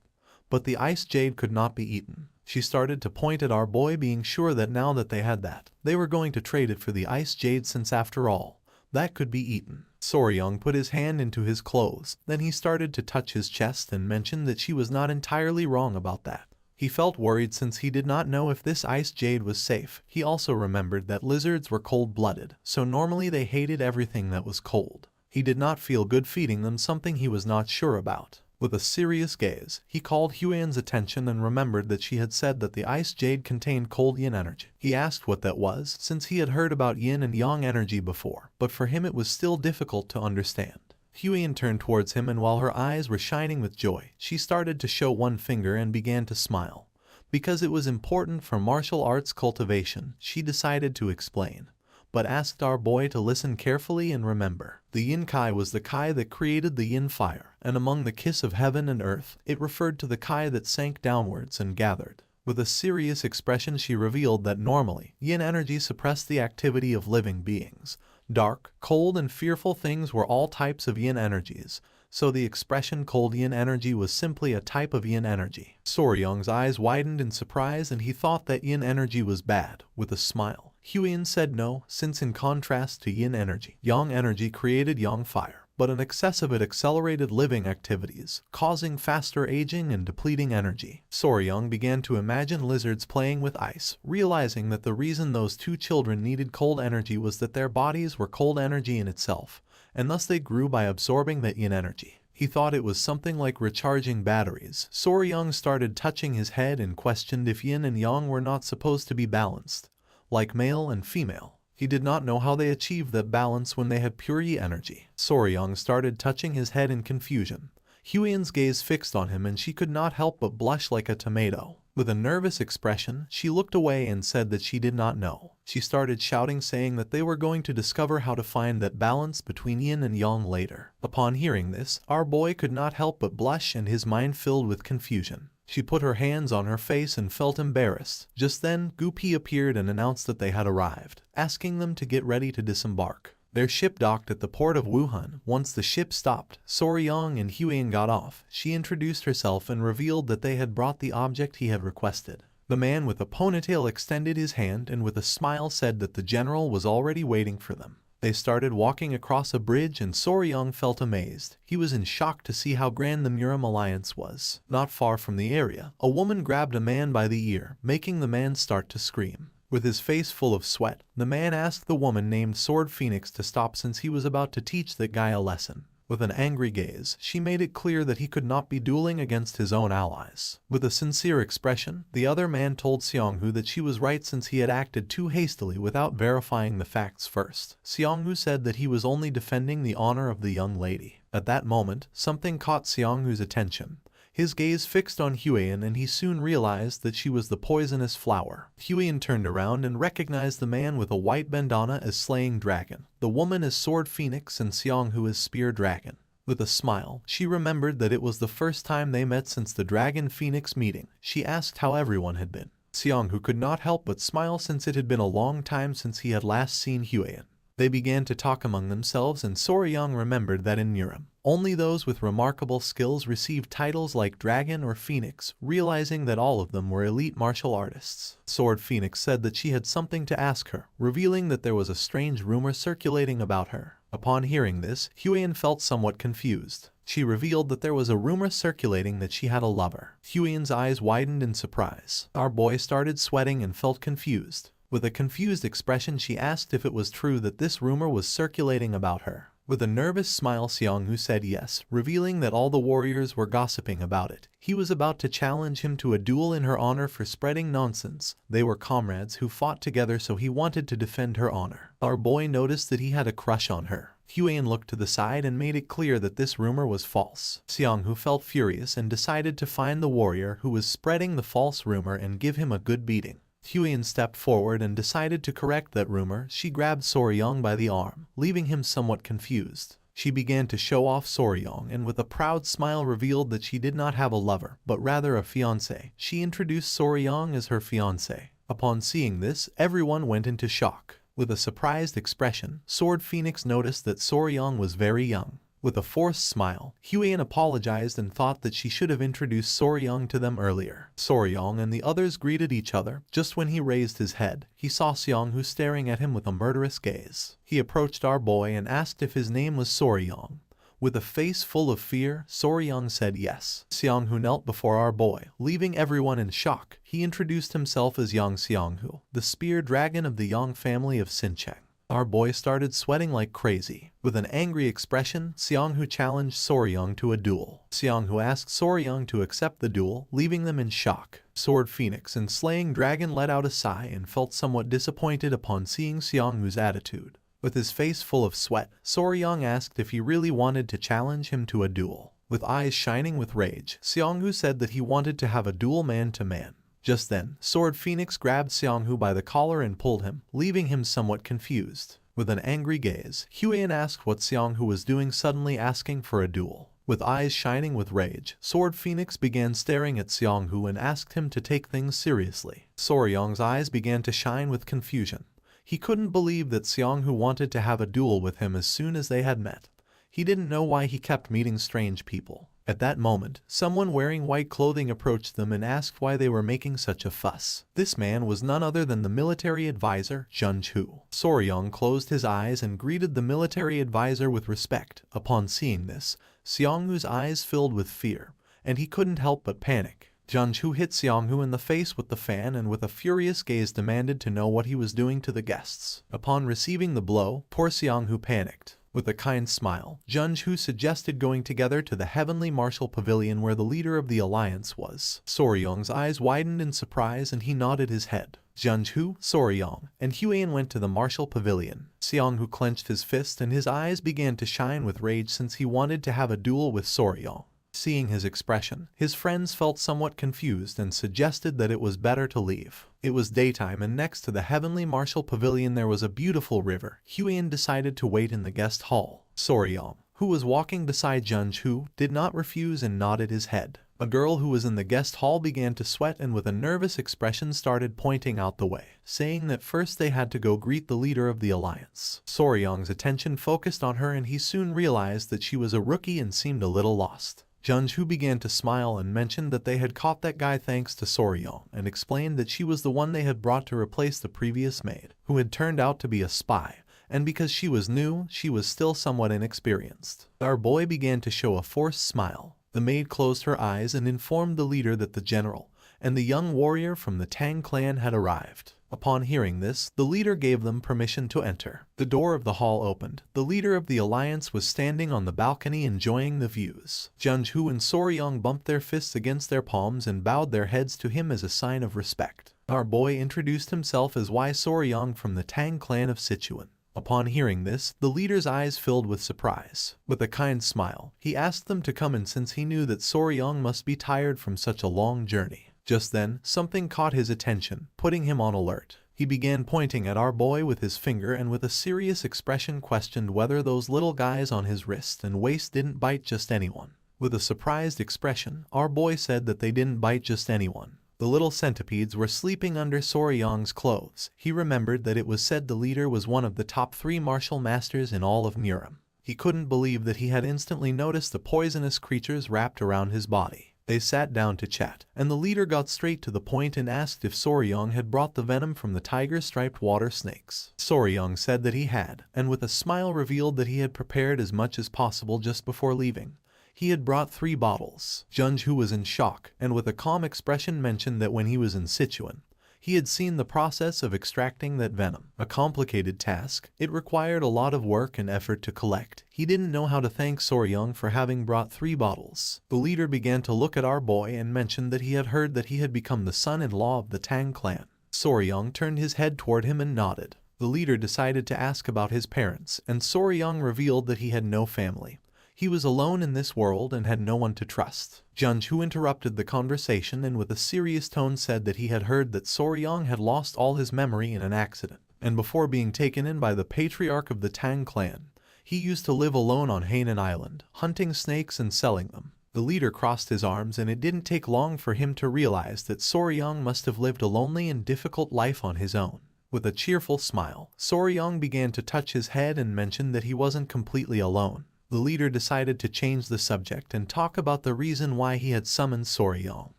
but the ice jade could not be eaten. She started to point at our boy, being sure that now that they had that, they were going to trade it for the ice jade, since after all, that could be eaten. Soryang put his hand into his clothes. Then he started to touch his chest and mentioned that she was not entirely wrong about that. He felt worried since he did not know if this ice jade was safe. He also remembered that lizards were cold-blooded, so normally they hated everything that was cold. He did not feel good feeding them, something he was not sure about. With a serious gaze, he called Huan's attention and remembered that she had said that the ice jade contained cold yin energy. He asked what that was, since he had heard about yin and yang energy before, but for him it was still difficult to understand. Huan turned towards him, and while her eyes were shining with joy, she started to show one finger and began to smile. Because it was important for martial arts cultivation, she decided to explain, but asked our boy to listen carefully and remember. The yin kai was the kai that created the yin fire, and among the kiss of heaven and earth, it referred to the kai that sank downwards and gathered. With a serious expression, she revealed that normally, yin energy suppressed the activity of living beings. Dark, cold, and fearful things were all types of yin energies, so the expression cold yin energy was simply a type of yin energy. Soryang's eyes widened in surprise and he thought that yin energy was bad. With a smile, Huiyan said no, since in contrast to yin energy, yang energy created yang fire, but an excess of it accelerated living activities, causing faster aging and depleting energy. Soryang began to imagine lizards playing with ice, realizing that the reason those two children needed cold energy was that their bodies were cold energy in itself, and thus they grew by absorbing that yin energy. He thought it was something like recharging batteries. Soryang started touching his head and questioned if yin and yang were not supposed to be balanced, like male and female. He did not know how they achieved that balance when they had pure yi energy. Soryang started touching his head in confusion. Huiyan's gaze fixed on him and she could not help but blush like a tomato. With a nervous expression, she looked away and said that she did not know. She started shouting, saying that they were going to discover how to find that balance between yin and yang later. Upon hearing this, our boy could not help but blush and his mind filled with confusion. She put her hands on her face and felt embarrassed. Just then, Gupi appeared and announced that they had arrived, asking them to get ready to disembark. Their ship docked at the port of Wuhan. Once the ship stopped, Soryang and Huiyan got off. She introduced herself and revealed that they had brought the object he had requested. The man with a ponytail extended his hand and with a smile said that the general was already waiting for them. They started walking across a bridge and Soryang felt amazed. He was in shock to see how grand the Muram alliance was. Not far from the area, a woman grabbed a man by the ear, making the man start to scream. With his face full of sweat, the man asked the woman named Sword Phoenix to stop since he was about to teach that guy a lesson. With an angry gaze, she made it clear that he could not be dueling against his own allies. With a sincere expression, the other man told Xianghu that she was right since he had acted too hastily without verifying the facts first. Xianghu said that he was only defending the honor of the young lady. At that moment, something caught Xianghu's attention. His gaze fixed on Huiyan and he soon realized that she was the poisonous flower. Huiyan turned around and recognized the man with a white bandana as Slaying Dragon, the woman as Sword Phoenix and Xianghu as Spear Dragon. With a smile, she remembered that it was the first time they met since the Dragon Phoenix meeting. She asked how everyone had been. Xianghu could not help but smile since it had been a long time since he had last seen Huiyan. They began to talk among themselves and Soryang remembered that in Muram, only those with remarkable skills received titles like Dragon or Phoenix, realizing that all of them were elite martial artists. Sword Phoenix said that she had something to ask her, revealing that there was a strange rumor circulating about her. Upon hearing this, Huiyan felt somewhat confused. She revealed that there was a rumor circulating that she had a lover. Huiyan's eyes widened in surprise. Our boy started sweating and felt confused. With a confused expression, she asked if it was true that this rumor was circulating about her. With a nervous smile, Xianghu said yes, revealing that all the warriors were gossiping about it. He was about to challenge him to a duel in her honor for spreading nonsense. They were comrades who fought together, so he wanted to defend her honor. Our boy noticed that he had a crush on her. Huiyan looked to the side and made it clear that this rumor was false. Xianghu felt furious and decided to find the warrior who was spreading the false rumor and give him a good beating. Huiyan stepped forward and decided to correct that rumor. She grabbed Soryang by the arm, leaving him somewhat confused. She began to show off Soryang and with a proud smile revealed that she did not have a lover, but rather a fiancé. She introduced Soryang as her fiancé. Upon seeing this, everyone went into shock. With a surprised expression, Sword Phoenix noticed that Soryang was very young. With a forced smile, Huiyan apologized and thought that she should have introduced Soryang to them earlier. Soryang and the others greeted each other. Just when he raised his head, he saw Xianghu staring at him with a murderous gaze. He approached our boy and asked if his name was Soryang. With a face full of fear, Soryang said yes. Xianghu knelt before our boy, leaving everyone in shock. He introduced himself as Yang Xianghu, the spear dragon of the Yang family of Xincheng. Our boy started sweating like crazy. With an angry expression, Xianghu challenged Soryang to a duel. Xianghu asked Soryang to accept the duel, leaving them in shock. Sword Phoenix and Slaying Dragon let out a sigh and felt somewhat disappointed upon seeing Xianghu's attitude. With his face full of sweat, Soryang asked if he really wanted to challenge him to a duel. With eyes shining with rage, Xianghu said that he wanted to have a duel man to man. Just then, Sword Phoenix grabbed Xianghu by the collar and pulled him, leaving him somewhat confused. With an angry gaze, Huiyan asked what Xianghu was doing, suddenly asking for a duel. With eyes shining with rage, Sword Phoenix began staring at Xianghu and asked him to take things seriously. Soryang's eyes began to shine with confusion. He couldn't believe that Xianghu wanted to have a duel with him as soon as they had met. He didn't know why he kept meeting strange people. At that moment, someone wearing white clothing approached them and asked why they were making such a fuss. This man was none other than the military advisor, Junju. Soryong closed his eyes and greeted the military advisor with respect. Upon seeing this, Seongwoo's eyes filled with fear, and he couldn't help but panic. Junju hit Seongwoo in the face with the fan and with a furious gaze demanded to know what he was doing to the guests. Upon receiving the blow, poor Seongwoo panicked. With a kind smile, Junju suggested going together to the Heavenly Martial Pavilion where the leader of the alliance was. Soryong's eyes widened in surprise and he nodded his head. Junju, Soryong, and Huan went to the Martial Pavilion. Seongwoo clenched his fist and his eyes began to shine with rage since he wanted to have a duel with Soryong. Seeing his expression, his friends felt somewhat confused and suggested that it was better to leave. It was daytime and next to the Heavenly Martial Pavilion there was a beautiful river. Huan decided to wait in the guest hall. Soryong, who was walking beside Junju, did not refuse and nodded his head. A girl who was in the guest hall began to sweat and with a nervous expression started pointing out the way, saying that first they had to go greet the leader of the alliance. Soryong's attention focused on her and he soon realized that she was a rookie and seemed a little lost. Junju began to smile and mentioned that they had caught that guy thanks to Soryong and explained that she was the one they had brought to replace the previous maid, who had turned out to be a spy, and because she was new, she was still somewhat inexperienced. Our boy began to show a forced smile. The maid closed her eyes and informed the leader that the general and the young warrior from the Tang clan had arrived. Upon hearing this, the leader gave them permission to enter. The door of the hall opened. The leader of the alliance was standing on the balcony enjoying the views. Junju and Soryong bumped their fists against their palms and bowed their heads to him as a sign of respect. Our boy introduced himself as Y Soryong from the Tang clan of Sichuan. Upon hearing this, the leader's eyes filled with surprise. With a kind smile, he asked them to come in since he knew that Soryong must be tired from such a long journey. Just then, something caught his attention, putting him on alert. He began pointing at our boy with his finger and with a serious expression questioned whether those little guys on his wrist and waist didn't bite just anyone. With a surprised expression, our boy said that they didn't bite just anyone. The little centipedes were sleeping under Soryong's clothes. He remembered that it was said the leader was one of the top 3 martial masters in all of Murim. He couldn't believe that he had instantly noticed the poisonous creatures wrapped around his body. They sat down to chat, and the leader got straight to the point and asked if Soryong had brought the venom from the tiger-striped water snakes. Soryong said that he had, and with a smile revealed that he had prepared as much as possible just before leaving. He had brought 3 bottles. Junju was in shock, and with a calm expression mentioned that when he was in Sichuan, he had seen the process of extracting that venom. A complicated task. It required a lot of work and effort to collect. He didn't know how to thank Soryong for having brought 3 bottles. The leader began to look at our boy and mentioned that he had heard that he had become the son-in-law of the Tang clan. Soryong turned his head toward him and nodded. The leader decided to ask about his parents, and Soryong revealed that he had no family. He was alone in this world and had no one to trust. Junju interrupted the conversation and with a serious tone said that he had heard that Soryong had lost all his memory in an accident, and before being taken in by the patriarch of the Tang clan, he used to live alone on Hainan Island, hunting snakes and selling them. The leader crossed his arms and it didn't take long for him to realize that Soryong must have lived a lonely and difficult life on his own. With a cheerful smile, Soryong began to touch his head and mentioned that he wasn't completely alone. The leader decided to change the subject and talk about the reason why he had summoned Soryong.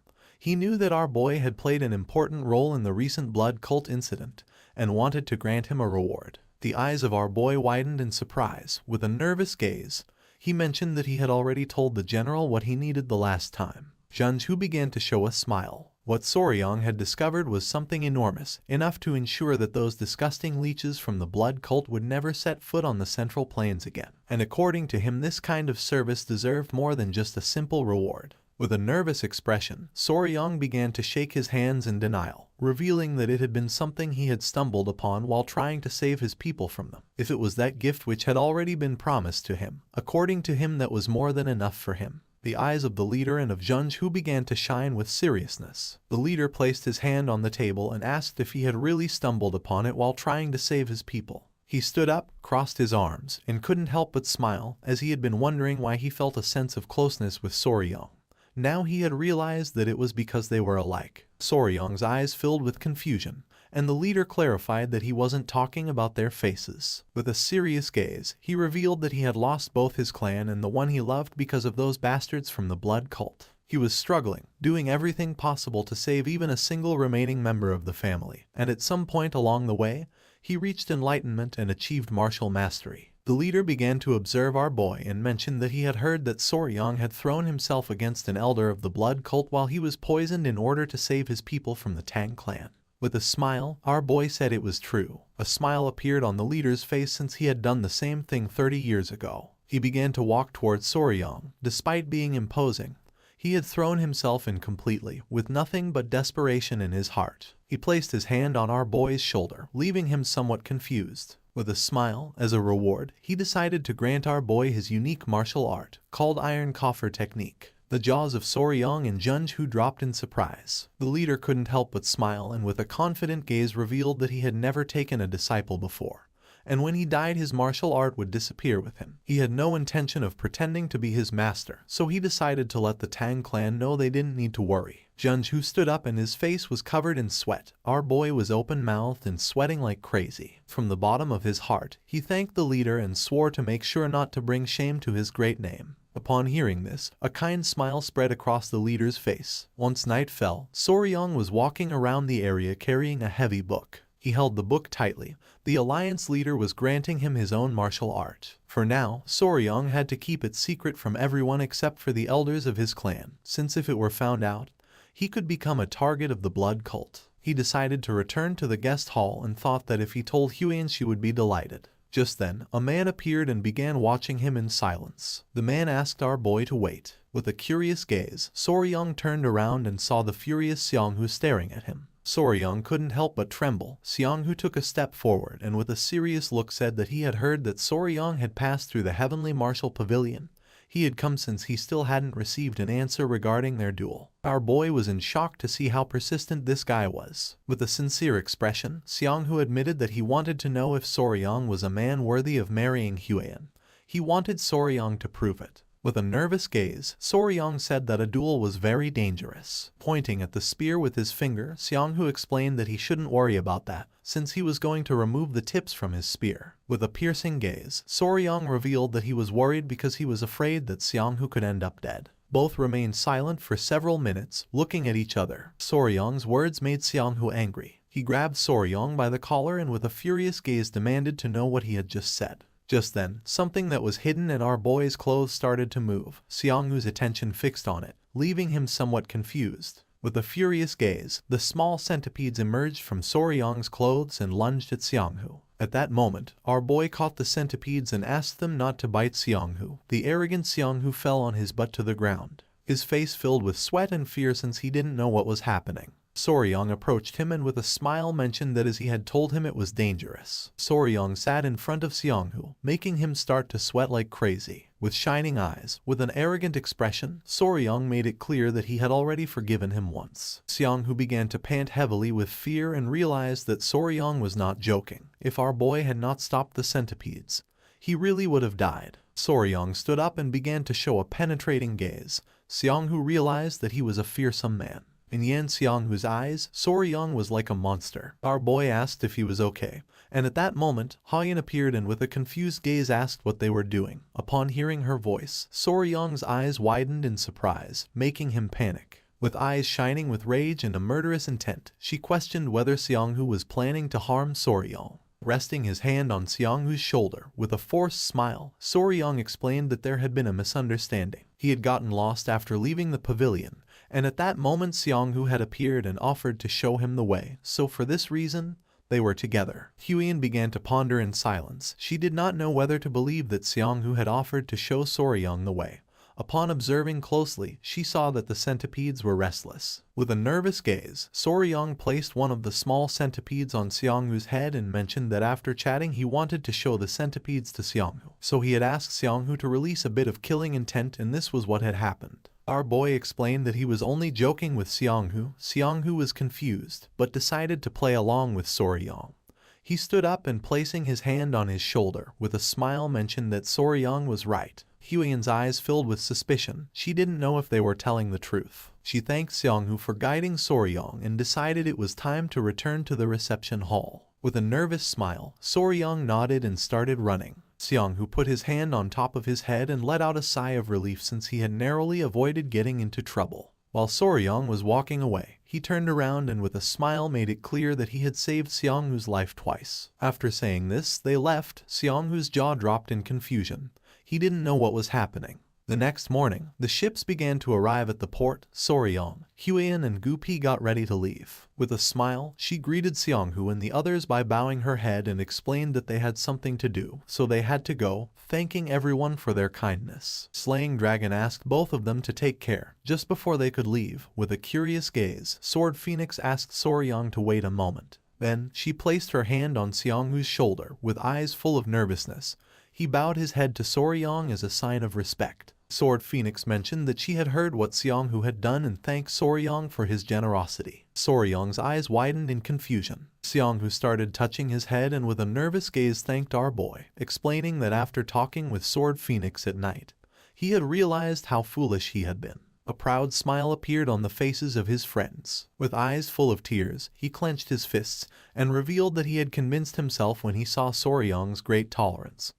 He knew that our boy had played an important role in the recent blood cult incident and wanted to grant him a reward. The eyes of our boy widened in surprise. With a nervous gaze, he mentioned that he had already told the general what he needed the last time. Junju began to show a smile. What Soryong had discovered was something enormous, enough to ensure that those disgusting leeches from the blood cult would never set foot on the Central Plains again. And according to him, this kind of service deserved more than just a simple reward. With a nervous expression, Soryong began to shake his hands in denial, revealing that it had been something he had stumbled upon while trying to save his people from them. If it was that gift which had already been promised to him, according to him that was more than enough for him. The eyes of the leader and of Junju began to shine with seriousness. The leader placed his hand on the table and asked if he had really stumbled upon it while trying to save his people. He stood up, crossed his arms, and couldn't help but smile, as he had been wondering why he felt a sense of closeness with Soryong. Now he had realized that it was because they were alike. Soryong's eyes filled with confusion, and the leader clarified that he wasn't talking about their faces. With a serious gaze, he revealed that he had lost both his clan and the one he loved because of those bastards from the blood cult. He was struggling, doing everything possible to save even a single remaining member of the family, and at some point along the way, he reached enlightenment and achieved martial mastery. The leader began to observe our boy and mentioned that he had heard that Soryang had thrown himself against an elder of the blood cult while he was poisoned in order to save his people from the Tang clan. With a smile, our boy said it was true. A smile appeared on the leader's face since he had done the same thing 30 years ago. He began to walk towards Soryang. Despite being imposing, he had thrown himself in completely, with nothing but desperation in his heart. He placed his hand on our boy's shoulder, leaving him somewhat confused. With a smile, as a reward, he decided to grant our boy his unique martial art, called Iron Coffer Technique. The jaws of Soryang and Junju dropped in surprise. The leader couldn't help but smile and with a confident gaze revealed that he had never taken a disciple before. And when he died his martial art would disappear with him. He had no intention of pretending to be his master, so he decided to let the Tang clan know they didn't need to worry. Junju stood up and his face was covered in sweat. Our boy was open-mouthed and sweating like crazy. From the bottom of his heart, he thanked the leader and swore to make sure not to bring shame to his great name. Upon hearing this, a kind smile spread across the leader's face. Once night fell, Soryang was walking around the area carrying a heavy book. He held the book tightly. The alliance leader was granting him his own martial art. For now, Soryang had to keep it secret from everyone except for the elders of his clan, since if it were found out, he could become a target of the blood cult. He decided to return to the guest hall and thought that if he told Huyen she would be delighted. Just then, a man appeared and began watching him in silence. The man asked our boy to wait. With a curious gaze, Soryang turned around and saw the furious Xianghu staring at him. Soryang couldn't help but tremble. Xianghu took a step forward and with a serious look said that he had heard that Soryang had passed through the heavenly martial pavilion. He had come since he still hadn't received an answer regarding their duel. Our boy was in shock to see how persistent this guy was. With a sincere expression, Xianghu admitted that he wanted to know if Soryang was a man worthy of marrying Huyen. He wanted Soryang to prove it. With a nervous gaze, Soryang said that a duel was very dangerous. Pointing at the spear with his finger, Xianghu explained that he shouldn't worry about that, since he was going to remove the tips from his spear. With a piercing gaze, Soryang revealed that he was worried because he was afraid that Xianghu could end up dead. Both remained silent for several minutes, looking at each other. Soryang's words made Xianghu angry. He grabbed Soryang by the collar and with a furious gaze demanded to know what he had just said. Just then, something that was hidden in our boy's clothes started to move. Xianghu's attention fixed on it, leaving him somewhat confused. With a furious gaze, the small centipedes emerged from Soryang's clothes and lunged at Xianghu. At that moment, our boy caught the centipedes and asked them not to bite Xianghu. The arrogant Xianghu fell on his butt to the ground, his face filled with sweat and fear since he didn't know what was happening. Soryang approached him and with a smile mentioned that as he had told him it was dangerous. Soryang sat in front of Xianghu, making him start to sweat like crazy. With shining eyes, with an arrogant expression, Soryang made it clear that he had already forgiven him once. Xianghu began to pant heavily with fear and realized that Soryang was not joking. If our boy had not stopped the centipedes, he really would have died. Soryang stood up and began to show a penetrating gaze. Xianghu realized that he was a fearsome man. In Yan Xianghu's eyes, Soryang was like a monster. Our boy asked if he was okay, and at that moment, Hayan appeared and with a confused gaze asked what they were doing. Upon hearing her voice, Soryang's eyes widened in surprise, making him panic. With eyes shining with rage and a murderous intent, she questioned whether Xianghu was planning to harm Soryang. Resting his hand on Xianghu's shoulder, with a forced smile, Soryang explained that there had been a misunderstanding. He had gotten lost after leaving the pavilion, and at that moment Xianghu had appeared and offered to show him the way, so for this reason, they were together. Huyen began to ponder in silence. She did not know whether to believe that Xianghu had offered to show Soryang the way. Upon observing closely, she saw that the centipedes were restless. With a nervous gaze, Soryang placed one of the small centipedes on Xianghu's head and mentioned that after chatting he wanted to show the centipedes to Xianghu. So he had asked Xianghu to release a bit of killing intent and this was what had happened. Our boy explained that he was only joking with Xianghu. Xianghu was confused, but decided to play along with Soryang. He stood up and placing his hand on his shoulder, with a smile mentioned that Soryang was right. Huyen's eyes filled with suspicion. She didn't know if they were telling the truth. She thanked Seonghu for guiding Soryong and decided it was time to return to the reception hall. With a nervous smile, Soryong nodded and started running. Seonghu put his hand on top of his head and let out a sigh of relief since he had narrowly avoided getting into trouble. While Soryong was walking away, he turned around and with a smile made it clear that he had saved Seonghu's life twice. After saying this, they left. Seonghu's jaw dropped in confusion. He didn't know what was happening. The next morning, the ships began to arrive at the port. Soryong, Huian and Gupi got ready to leave. With a smile, she greeted Seonghu and the others by bowing her head and explained that they had something to do, so they had to go, thanking everyone for their kindness. Slaying Dragon asked both of them to take care. Just before they could leave, with a curious gaze, Sword Phoenix asked Soryong to wait a moment. Then, she placed her hand on Seonghu's shoulder with eyes full of nervousness. He bowed his head to Soryong as a sign of respect. Sword Phoenix mentioned that she had heard what Seonghu had done and thanked Soryong for his generosity. Soryong's eyes widened in confusion. Seonghu started touching his head and with a nervous gaze thanked our boy, explaining that after talking with Sword Phoenix at night, he had realized how foolish he had been. A proud smile appeared on the faces of his friends. With eyes full of tears, he clenched his fists and revealed that he had convinced himself when he saw Soryong's great tolerance,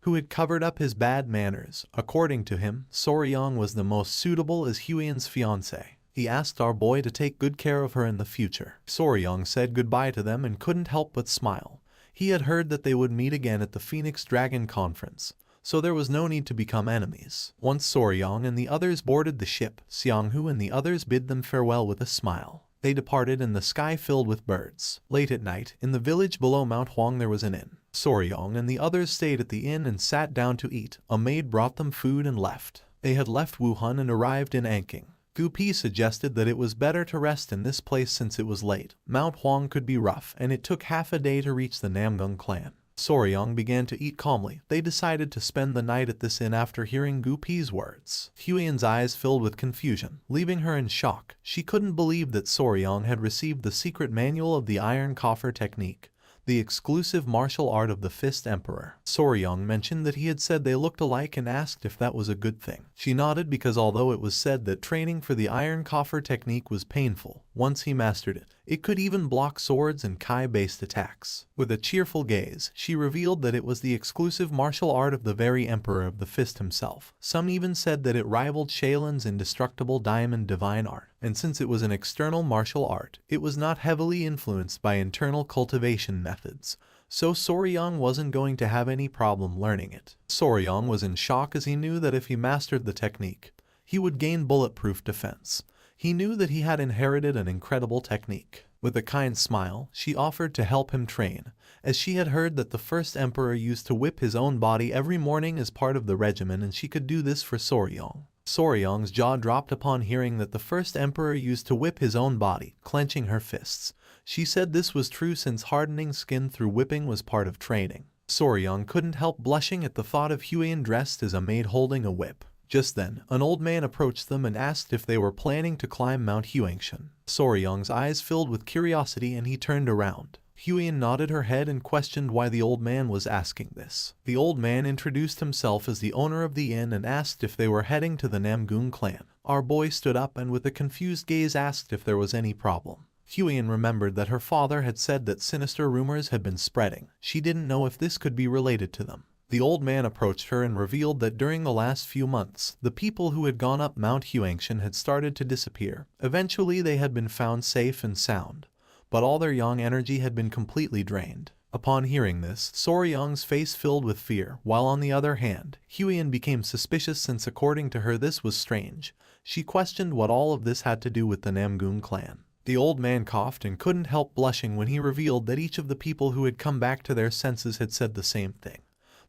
who had covered up his bad manners. According to him, Soryong was the most suitable as Huian's fiancé. He asked our boy to take good care of her in the future. Soryong said goodbye to them and couldn't help but smile. He had heard that they would meet again at the Phoenix Dragon Conference, so there was no need to become enemies. Once Soryong and the others boarded the ship, Seonghu and the others bid them farewell with a smile. They departed in the sky filled with birds. Late at night, in the village below Mount Huang there was an inn. Soryong and the others stayed at the inn and sat down to eat. A maid brought them food and left. They had left Wuhan and arrived in Anqing. Gupi suggested that it was better to rest in this place since it was late. Mount Huang could be rough, and it took half a day to reach the Namgung clan. Soryong began to eat calmly. They decided to spend the night at this inn after hearing Gupi's words. Huian's eyes filled with confusion, leaving her in shock. She couldn't believe that Soryong had received the secret manual of the Iron Coffer technique, the exclusive martial art of the Fist Emperor. Soryong mentioned that he had said they looked alike and asked if that was a good thing. She nodded because although it was said that training for the Iron Coffer technique was painful, once he mastered it, it could even block swords and Kai-based attacks. With a cheerful gaze, she revealed that it was the exclusive martial art of the very Emperor of the Fist himself. Some even said that it rivaled Shailin's indestructible diamond divine art, and since it was an external martial art, it was not heavily influenced by internal cultivation methods, so Soryong wasn't going to have any problem learning it. Soryong was in shock as he knew that if he mastered the technique, he would gain bulletproof defense. He knew that he had inherited an incredible technique. With a kind smile, she offered to help him train, as she had heard that the first emperor used to whip his own body every morning as part of the regimen and she could do this for Soryong. Soryong's jaw dropped upon hearing that the first emperor used to whip his own body, clenching her fists. She said this was true since hardening skin through whipping was part of training. Soryong couldn't help blushing at the thought of Huian dressed as a maid holding a whip. Just then, an old man approached them and asked if they were planning to climb Mount Huangshan. Soryong's eyes filled with curiosity and he turned around. Huian nodded her head and questioned why the old man was asking this. The old man introduced himself as the owner of the inn and asked if they were heading to the Namgung clan. Our boy stood up and with a confused gaze asked if there was any problem. Huian remembered that her father had said that sinister rumors had been spreading. She didn't know if this could be related to them. The old man approached her and revealed that during the last few months, the people who had gone up Mount Huangshan had started to disappear. Eventually they had been found safe and sound, but all their yang energy had been completely drained. Upon hearing this, Soryong's face filled with fear, while on the other hand, Huian became suspicious since according to her this was strange. She questioned what all of this had to do with the Namgung clan. The old man coughed and couldn't help blushing when he revealed that each of the people who had come back to their senses had said the same thing.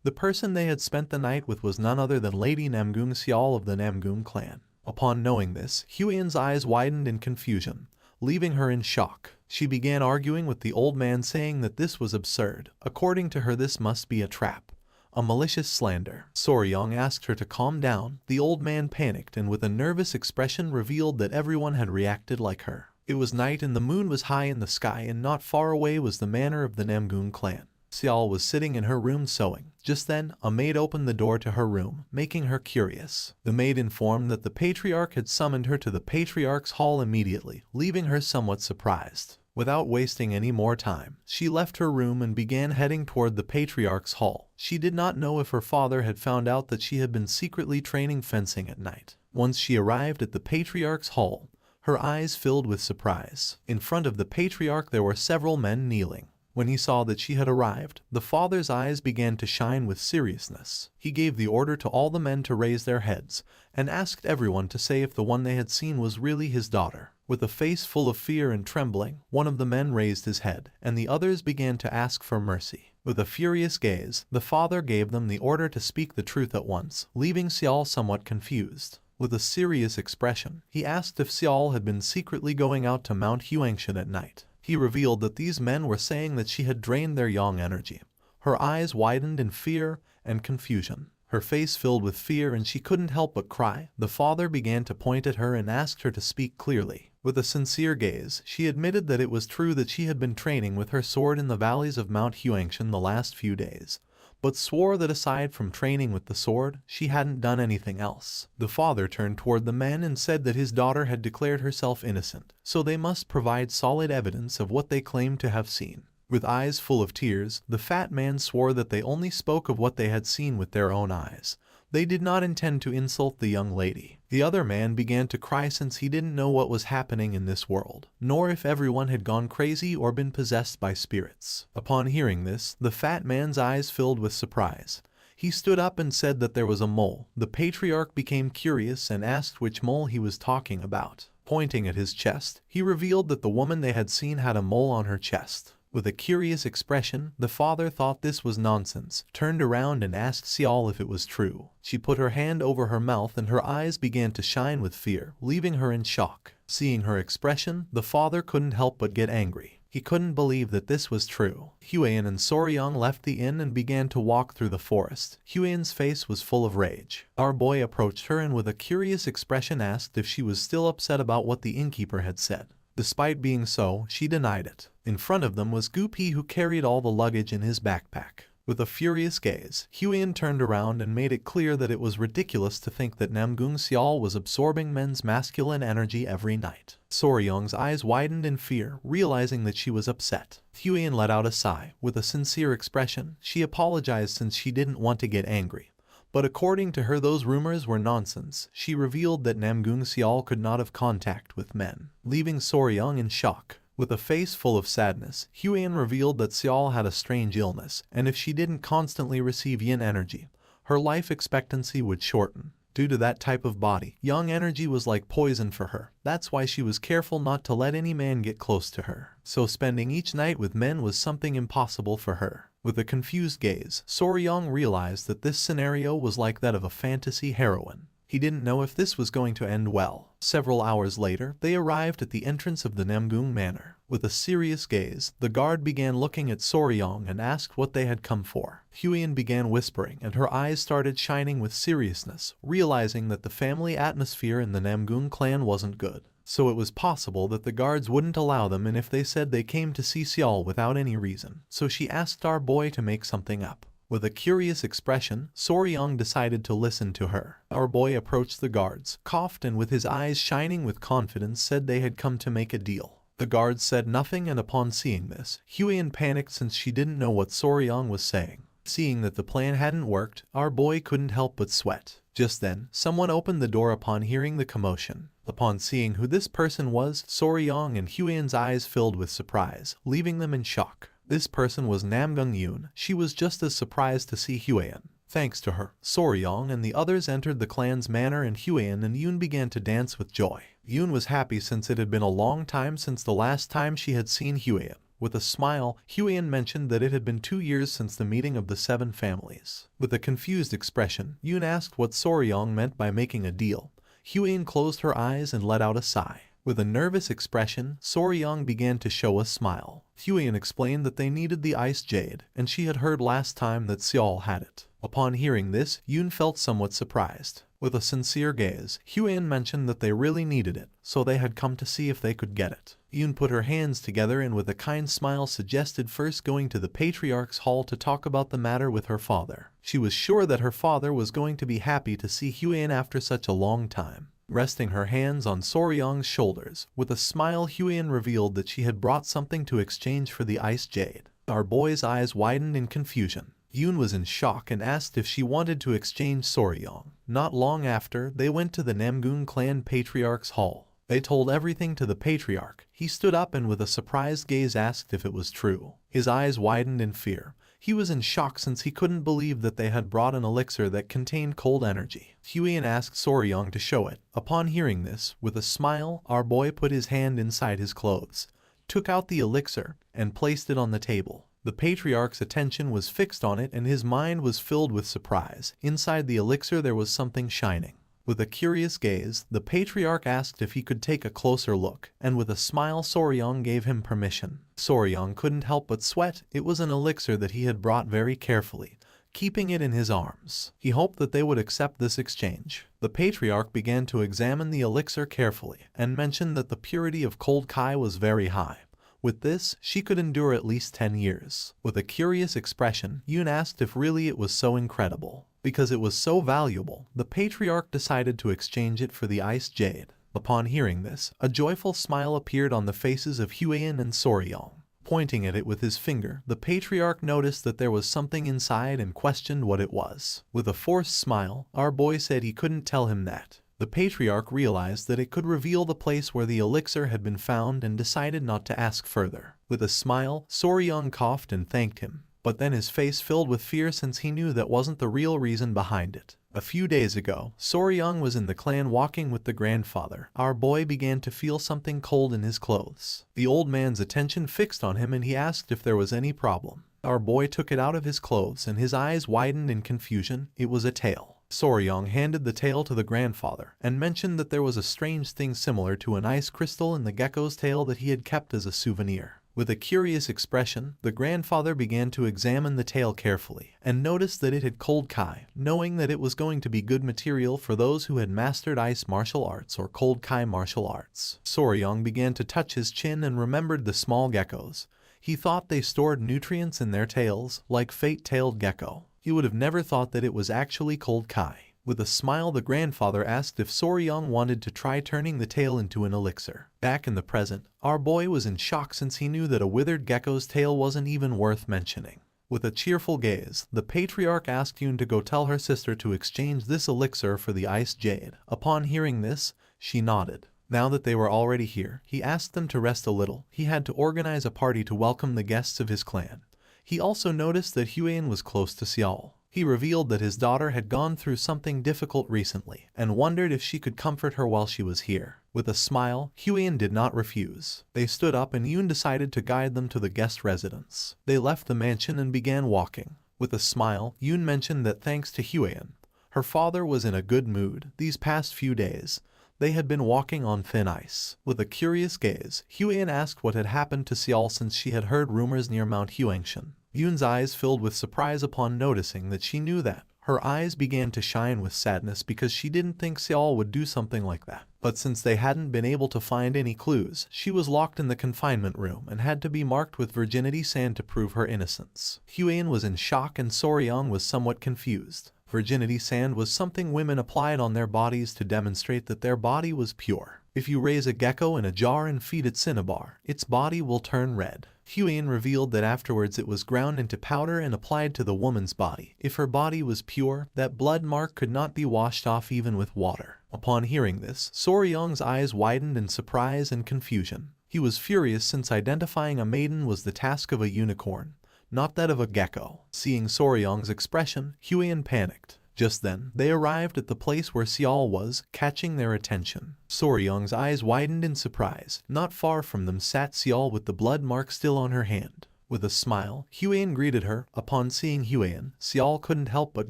The person they had spent the night with was none other than Lady Namgung Xiao of the Namgung clan. Upon knowing this, Huian's eyes widened in confusion, leaving her in shock. She began arguing with the old man saying that this was absurd. According to her this must be a trap, a malicious slander. Soryong asked her to calm down. The old man panicked and with a nervous expression revealed that everyone had reacted like her. It was night and the moon was high in the sky and not far away was the manor of the Namgung clan. Xiao was sitting in her room sewing. Just then, a maid opened the door to her room, making her curious. The maid informed that the patriarch had summoned her to the patriarch's hall immediately, leaving her somewhat surprised. Without wasting any more time, she left her room and began heading toward the patriarch's hall. She did not know if her father had found out that she had been secretly training fencing at night. Once she arrived at the patriarch's hall, her eyes filled with surprise. In front of the patriarch there were several men kneeling. When he saw that she had arrived, the father's eyes began to shine with seriousness. He gave the order to all the men to raise their heads, and asked everyone to say if the one they had seen was really his daughter. With a face full of fear and trembling, one of the men raised his head, and the others began to ask for mercy. With a furious gaze, the father gave them the order to speak the truth at once, leaving Xiao somewhat confused. With a serious expression, he asked if Xiao had been secretly going out to Mount Huangshan at night. He revealed that these men were saying that she had drained their yang energy. Her eyes widened in fear and confusion. Her face filled with fear and she couldn't help but cry. The father began to point at her and asked her to speak clearly. With a sincere gaze, she admitted that it was true that she had been training with her sword in the valleys of Mount Huangshan the last few days, but swore that aside from training with the sword, she hadn't done anything else. The father turned toward the men and said that his daughter had declared herself innocent, so they must provide solid evidence of what they claimed to have seen. With eyes full of tears, the fat man swore that they only spoke of what they had seen with their own eyes. They did not intend to insult the young lady. The other man began to cry since he didn't know what was happening in this world, nor if everyone had gone crazy or been possessed by spirits. Upon hearing this, the fat man's eyes filled with surprise. He stood up and said that there was a mole. The patriarch became curious and asked which mole he was talking about. Pointing at his chest, he revealed that the woman they had seen had a mole on her chest. With a curious expression, the father thought this was nonsense, turned around and asked Xiao if it was true. She put her hand over her mouth and her eyes began to shine with fear, leaving her in shock. Seeing her expression, the father couldn't help but get angry. He couldn't believe that this was true. Huiyan and Soryang left the inn and began to walk through the forest. Huiyan's face was full of rage. Our boy approached her and with a curious expression asked if she was still upset about what the innkeeper had said. Despite being so, she denied it. In front of them was Gupi, who carried all the luggage in his backpack. With a furious gaze, Huiyan turned around and made it clear that it was ridiculous to think that Namgung Xiao was absorbing men's masculine energy every night. Soryang's eyes widened in fear, realizing that she was upset. Huiyan let out a sigh. With a sincere expression, she apologized since she didn't want to get angry. But according to her, those rumors were nonsense. She revealed that Namgung Xiao could not have contact with men, leaving Soryang in shock. With a face full of sadness, Huiyan revealed that Xiao had a strange illness, and if she didn't constantly receive yin energy, her life expectancy would shorten. Due to that type of body, yang energy was like poison for her. That's why she was careful not to let any man get close to her. So spending each night with men was something impossible for her. With a confused gaze, Soryang realized that this scenario was like that of a fantasy heroine. He didn't know if this was going to end well. Several hours later, they arrived at the entrance of the Namgung Manor. With a serious gaze, the guard began looking at Soryang and asked what they had come for. Huiyan began whispering and her eyes started shining with seriousness, realizing that the family atmosphere in the Namgung clan wasn't good. So it was possible that the guards wouldn't allow them, and if they said they came to see Xiao without any reason. So she asked our boy to make something up. With a curious expression, Soryang decided to listen to her. Our boy approached the guards, coughed, and with his eyes shining with confidence said they had come to make a deal. The guards said nothing, and upon seeing this, Huiyan panicked since she didn't know what Soryang was saying. Seeing that the plan hadn't worked, our boy couldn't help but sweat. Just then, someone opened the door upon hearing the commotion. Upon seeing who this person was, Soryang and Huiyan's eyes filled with surprise, leaving them in shock. This person was Namgung Yoon. She was just as surprised to see Huiyan. Thanks to her, Soryang and the others entered the clan's manor, and Huiyan and Yoon began to dance with joy. Yoon was happy since it had been a long time since the last time she had seen Huiyan. With a smile, Huiyan mentioned that it had been 2 years since the meeting of the 7 families. With a confused expression, Yoon asked what Soryang meant by making a deal. Huiyan closed her eyes and let out a sigh. With a nervous expression, Soryang began to show a smile. Huiyan explained that they needed the ice jade, and she had heard last time that Xiao had it. Upon hearing this, Yoon felt somewhat surprised. With a sincere gaze, Huan mentioned that they really needed it, so they had come to see if they could get it. Yoon put her hands together and with a kind smile suggested first going to the patriarch's hall to talk about the matter with her father. She was sure that her father was going to be happy to see Huan after such a long time. Resting her hands on Soryong's shoulders, with a smile Huan revealed that she had brought something to exchange for the ice jade. Our boy's eyes widened in confusion. Yoon was in shock and asked if she wanted to exchange Soryong. Not long after, they went to the Namgun clan patriarch's hall. They told everything to the patriarch. He stood up and with a surprised gaze asked if it was true. His eyes widened in fear. He was in shock since he couldn't believe that they had brought an elixir that contained cold energy. Huan asked Soryong to show it. Upon hearing this, with a smile, our boy put his hand inside his clothes, took out the elixir, and placed it on the table. The patriarch's attention was fixed on it and his mind was filled with surprise. Inside the elixir there was something shining. With a curious gaze, the patriarch asked if he could take a closer look, and with a smile Soryong gave him permission. Soryong couldn't help but sweat. It was an elixir that he had brought very carefully, keeping it in his arms. He hoped that they would accept this exchange. The patriarch began to examine the elixir carefully, and mentioned that the purity of cold kai was very high. With this, she could endure at least 10 years. With a curious expression, Yoon asked if really it was so incredible. Because it was so valuable, the patriarch decided to exchange it for the ice jade. Upon hearing this, a joyful smile appeared on the faces of Huan and Soryong. Pointing at it with his finger, the patriarch noticed that there was something inside and questioned what it was. With a forced smile, our boy said he couldn't tell him that. The patriarch realized that it could reveal the place where the elixir had been found and decided not to ask further. With a smile, Soryong coughed and thanked him, but then his face filled with fear since he knew that wasn't the real reason behind it. A few days ago, Soryong was in the clan walking with the grandfather. Our boy began to feel something cold in his clothes. The old man's attention fixed on him and he asked if there was any problem. Our boy took it out of his clothes and his eyes widened in confusion. It was a tail. Soryong handed the tail to the grandfather and mentioned that there was a strange thing similar to an ice crystal in the gecko's tail that he had kept as a souvenir. With a curious expression, the grandfather began to examine the tail carefully and noticed that it had cold kai, knowing that it was going to be good material for those who had mastered ice martial arts or cold kai martial arts. Soryong began to touch his chin and remembered the small geckos. He thought they stored nutrients in their tails, like fate-tailed gecko. He would have never thought that it was actually cold kai. With a smile, the grandfather asked if Soryong wanted to try turning the tail into an elixir. Back in the present, our boy was in shock since he knew that a withered gecko's tail wasn't even worth mentioning. With a cheerful gaze, the patriarch asked Yoon to go tell her sister to exchange this elixir for the ice jade. Upon hearing this, she nodded. Now that they were already here, he asked them to rest a little. He had to organize a party to welcome the guests of his clan. He also noticed that Huan was close to Seol. He revealed that his daughter had gone through something difficult recently and wondered if she could comfort her while she was here. With a smile, Huan did not refuse. They stood up and Yoon decided to guide them to the guest residence. They left the mansion and began walking. With a smile, Yoon mentioned that thanks to Huan, her father was in a good mood. These past few days, they had been walking on thin ice. With a curious gaze, Huan asked what had happened to Seol since she had heard rumors near Mount Huangshan. Yoon's eyes filled with surprise upon noticing that she knew that. Her eyes began to shine with sadness because she didn't think Seol would do something like that. But since they hadn't been able to find any clues, she was locked in the confinement room and had to be marked with virginity sand to prove her innocence. Huan was in shock and Soryong was somewhat confused. Virginity sand was something women applied on their bodies to demonstrate that their body was pure. If you raise a gecko in a jar and feed it cinnabar, its body will turn red. Huan revealed that afterwards it was ground into powder and applied to the woman's body. If her body was pure, that blood mark could not be washed off even with water. Upon hearing this, Soryong's eyes widened in surprise and confusion. He was furious since identifying a maiden was the task of a unicorn, not that of a gecko. Seeing Soryong's expression, Huan panicked. Just then, they arrived at the place where Seol was, catching their attention. Soryong's eyes widened in surprise. Not far from them sat Seol with the blood mark still on her hand. With a smile, Huan greeted her. Upon seeing Huan, Seol couldn't help but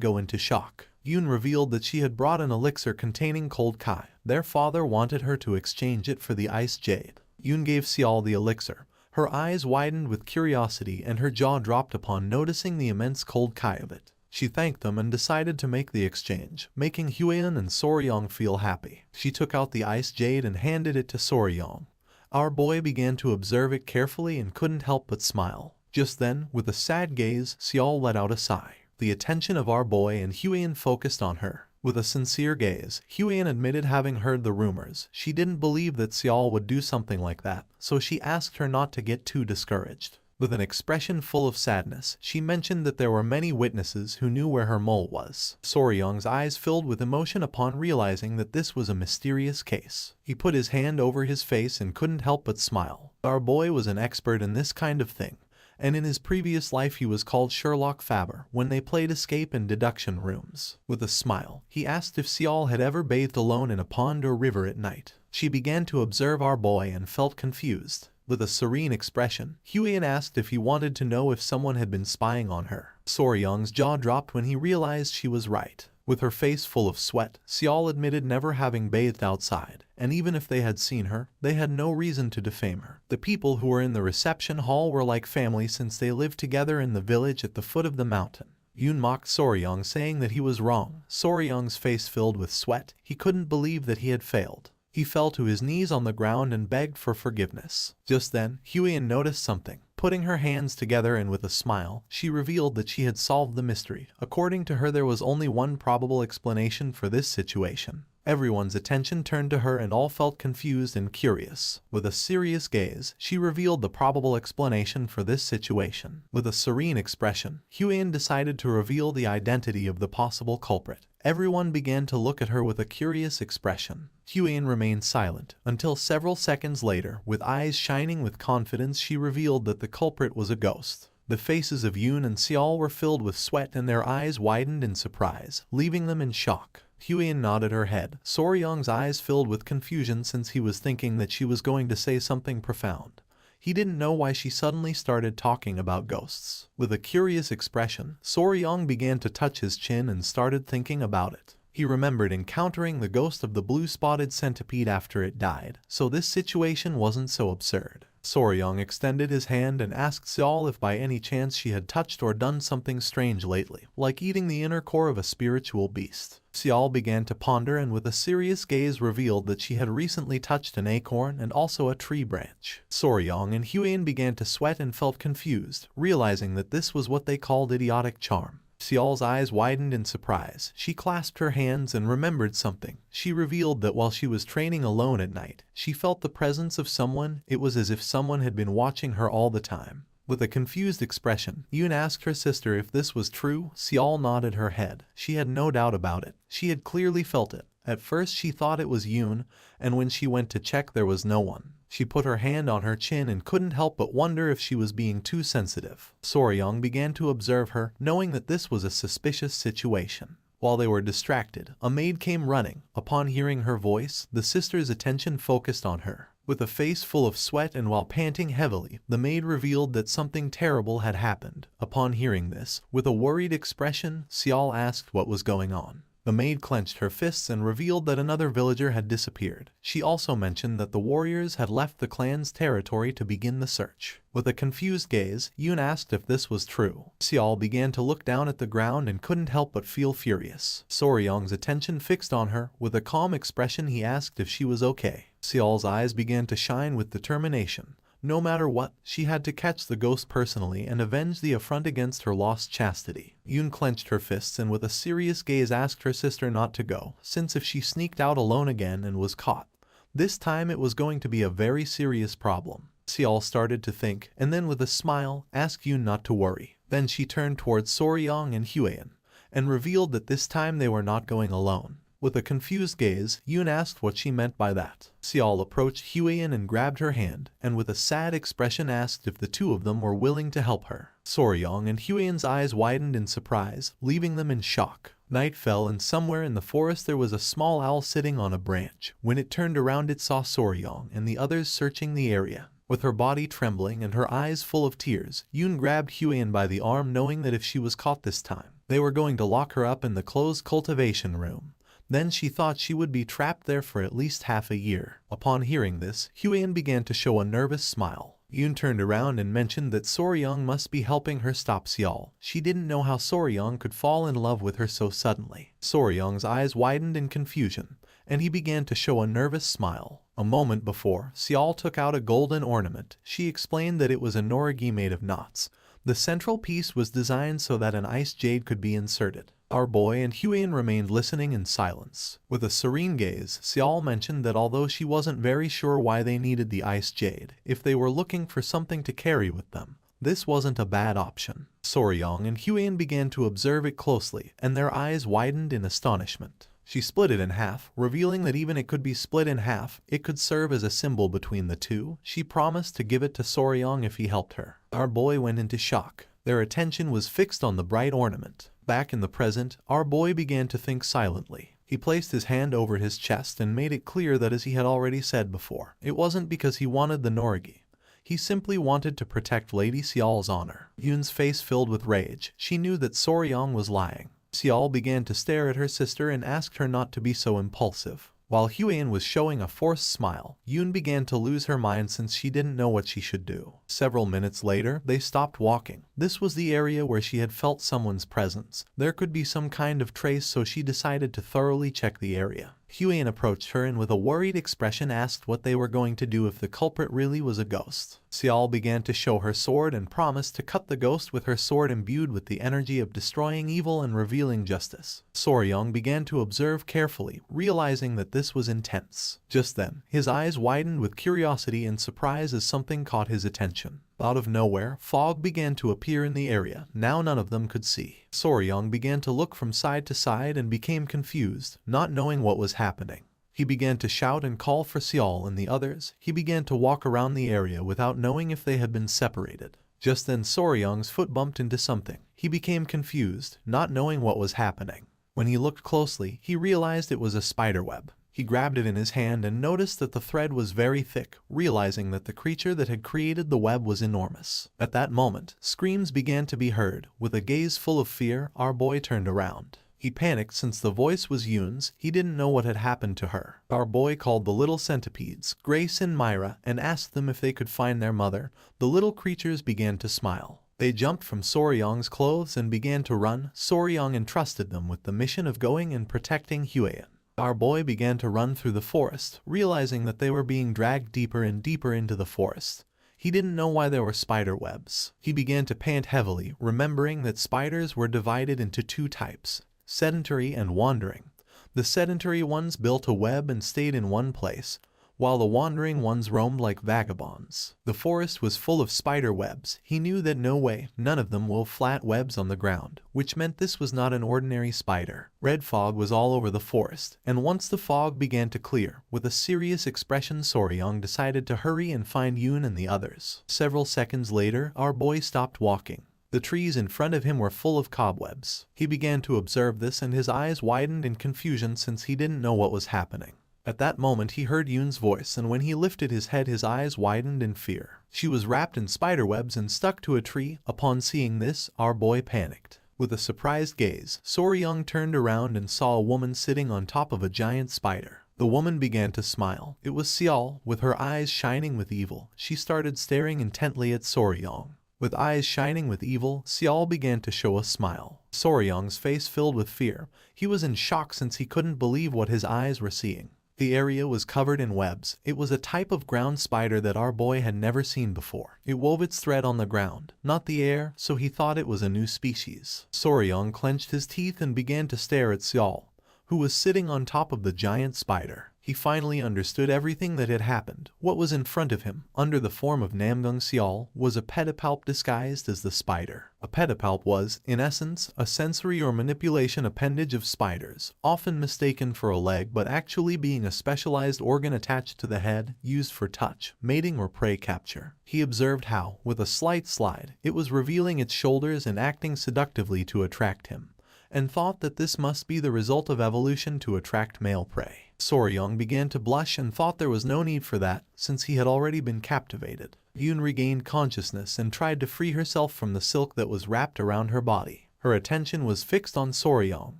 go into shock. Yoon revealed that she had brought an elixir containing cold kai. Their father wanted her to exchange it for the ice jade. Yoon gave Seol the elixir. Her eyes widened with curiosity and her jaw dropped upon noticing the immense cold kai of it. She thanked them and decided to make the exchange, making Huion and Soryong feel happy. She took out the ice jade and handed it to Soryong. Our boy began to observe it carefully and couldn't help but smile. Just then, with a sad gaze, Seol let out a sigh. The attention of our boy and Huion focused on her. With a sincere gaze, Huion admitted having heard the rumors. She didn't believe that Seol would do something like that, so she asked her not to get too discouraged. With an expression full of sadness, she mentioned that there were many witnesses who knew where her mole was. Soryong's eyes filled with emotion upon realizing that this was a mysterious case. He put his hand over his face and couldn't help but smile. Our boy was an expert in this kind of thing, and in his previous life he was called Sherlock Faber when they played escape and deduction rooms. With a smile, he asked if Seol had ever bathed alone in a pond or river at night. She began to observe our boy and felt confused. With a serene expression, Huion asked if he wanted to know if someone had been spying on her. Soryong's jaw dropped when he realized she was right. With her face full of sweat, Seol admitted never having bathed outside, and even if they had seen her, they had no reason to defame her. The people who were in the reception hall were like family since they lived together in the village at the foot of the mountain. Yoon mocked Soryong, saying that he was wrong. Soryong's face filled with sweat. He couldn't believe that he had failed. He fell to his knees on the ground and begged for forgiveness. Just then, Huion noticed something. Putting her hands together and with a smile, she revealed that she had solved the mystery. According to her, there was only one probable explanation for this situation. Everyone's attention turned to her and all felt confused and curious. With a serious gaze, she revealed the probable explanation for this situation. With a serene expression, Huion decided to reveal the identity of the possible culprit. Everyone began to look at her with a curious expression. Huion remained silent until several seconds later, with eyes shining with confidence, she revealed that the culprit was a ghost. The faces of Yoon and Seol were filled with sweat and their eyes widened in surprise, leaving them in shock. Huion nodded her head. Soryong's eyes filled with confusion since he was thinking that she was going to say something profound. He didn't know why she suddenly started talking about ghosts. With a curious expression, Soryong began to touch his chin and started thinking about it. He remembered encountering the ghost of the blue-spotted centipede after it died, so this situation wasn't so absurd. Soryong extended his hand and asked Seol if by any chance she had touched or done something strange lately, like eating the inner core of a spiritual beast. Seol began to ponder and with a serious gaze revealed that she had recently touched an acorn and also a tree branch. Soryong and Huion began to sweat and felt confused, realizing that this was what they called idiotic charm. Seol's eyes widened in surprise. She clasped her hands and remembered something. She revealed that while she was training alone at night, she felt the presence of someone. It was as if someone had been watching her all the time. With a confused expression, Yoon asked her sister if this was true. Seol nodded her head. She had no doubt about it. She had clearly felt it. At first she thought it was Yoon, and when she went to check there was no one. She put her hand on her chin and couldn't help but wonder if she was being too sensitive. Soryong began to observe her, knowing that this was a suspicious situation. While they were distracted, a maid came running. Upon hearing her voice, the sister's attention focused on her. With a face full of sweat and while panting heavily, the maid revealed that something terrible had happened. Upon hearing this, with a worried expression, Seol asked what was going on. The maid clenched her fists and revealed that another villager had disappeared. She also mentioned that the warriors had left the clan's territory to begin the search. With a confused gaze, Yoon asked if this was true. Seol began to look down at the ground and couldn't help but feel furious. Soryong's attention fixed on her. With a calm expression, he asked if she was okay. Seol's eyes began to shine with determination. No matter what, she had to catch the ghost personally and avenge the affront against her lost chastity. Yoon clenched her fists and with a serious gaze asked her sister not to go, since if she sneaked out alone again and was caught, this time it was going to be a very serious problem. Seol started to think, and then with a smile, asked Yoon not to worry. Then she turned towards Soryong and Huion, and revealed that this time they were not going alone. With a confused gaze, Yoon asked what she meant by that. Seol approached Huion and grabbed her hand, and with a sad expression asked if the two of them were willing to help her. Soryong and Huion's eyes widened in surprise, leaving them in shock. Night fell and somewhere in the forest there was a small owl sitting on a branch. When it turned around it saw Soryong and the others searching the area. With her body trembling and her eyes full of tears, Yoon grabbed Huion by the arm, knowing that if she was caught this time, they were going to lock her up in the closed cultivation room. Then she thought she would be trapped there for at least half a year. Upon hearing this, Huion began to show a nervous smile. Yoon turned around and mentioned that Soryong must be helping her stop Seol. She didn't know how Soryong could fall in love with her so suddenly. Soryong's eyes widened in confusion, and he began to show a nervous smile. A moment before, Seol took out a golden ornament. She explained that it was a norigi made of knots. The central piece was designed so that an ice jade could be inserted. Our boy and Hwayun remained listening in silence. With a serene gaze, Seol mentioned that although she wasn't very sure why they needed the ice jade, if they were looking for something to carry with them, this wasn't a bad option. Soryong and Hwayun began to observe it closely, and their eyes widened in astonishment. She split it in half, revealing that even it could be split in half, it could serve as a symbol between the two. She promised to give it to Soryong if he helped her. Our boy went into shock. Their attention was fixed on the bright ornament. Back in the present, our boy began to think silently. He placed his hand over his chest and made it clear that, as he had already said before, it wasn't because he wanted the norigi. He simply wanted to protect Lady Seol's honor. Yoon's face filled with rage. She knew that Soryong was lying. Seol began to stare at her sister and asked her not to be so impulsive. While Hwayun was showing a forced smile, Yoon began to lose her mind since she didn't know what she should do. Several minutes later, they stopped walking. This was the area where she had felt someone's presence. There could be some kind of trace, so she decided to thoroughly check the area. Hwayun approached her and with a worried expression asked what they were going to do if the culprit really was a ghost. Seol began to show her sword and promised to cut the ghost with her sword imbued with the energy of destroying evil and revealing justice. Soryong began to observe carefully, realizing that this was intense. Just then, his eyes widened with curiosity and surprise as something caught his attention. Out of nowhere, fog began to appear in the area. Now none of them could see. Soryong began to look from side to side and became confused, not knowing what was happening. He began to shout and call for Seol and the others. He began to walk around the area without knowing if they had been separated. Just then Soryong's foot bumped into something. He became confused, not knowing what was happening. When he looked closely, he realized it was a spiderweb. He grabbed it in his hand and noticed that the thread was very thick, realizing that the creature that had created the web was enormous. At that moment, screams began to be heard. With a gaze full of fear, our boy turned around. He panicked since the voice was Yoon's. He didn't know what had happened to her. Our boy called the little centipedes, Grace and Myra, and asked them if they could find their mother. The little creatures began to smile. They jumped from Soryong's clothes and began to run. Soryong entrusted them with the mission of going and protecting Hwayun. Our boy began to run through the forest, realizing that they were being dragged deeper and deeper into the forest. He didn't know why there were spider webs. He began to pant heavily, remembering that spiders were divided into two types, sedentary and wandering. The sedentary ones built a web and stayed in one place, while the wandering ones roamed like vagabonds. The forest was full of spider webs. He knew that no way, none of them wove flat webs on the ground, which meant this was not an ordinary spider. Red fog was all over the forest, and once the fog began to clear, with a serious expression Soryong decided to hurry and find Yoon and the others. Several seconds later, our boy stopped walking. The trees in front of him were full of cobwebs. He began to observe this and his eyes widened in confusion since he didn't know what was happening. At that moment he heard Yoon's voice, and when he lifted his head his eyes widened in fear. She was wrapped in spiderwebs and stuck to a tree. Upon seeing this, our boy panicked. With a surprised gaze, Soryong turned around and saw a woman sitting on top of a giant spider. The woman began to smile. It was Seol, with her eyes shining with evil. She started staring intently at Soryong. With eyes shining with evil, Seol began to show a smile. Soryong's face filled with fear. He was in shock since he couldn't believe what his eyes were seeing. The area was covered in webs. It was a type of ground spider that our boy had never seen before. It wove its thread on the ground, not the air, so he thought it was a new species. Soryong clenched his teeth and began to stare at Seol, who was sitting on top of the giant spider. He finally understood everything that had happened. What was in front of him, under the form of Namgung Seol, was a pedipalp disguised as the spider. A pedipalp was, in essence, a sensory or manipulation appendage of spiders, often mistaken for a leg but actually being a specialized organ attached to the head, used for touch, mating or prey capture. He observed how, with a slight slide, it was revealing its shoulders and acting seductively to attract him, and thought that this must be the result of evolution to attract male prey. Soryong began to blush and thought there was no need for that, since he had already been captivated. Yoon regained consciousness and tried to free herself from the silk that was wrapped around her body. Her attention was fixed on Soryong.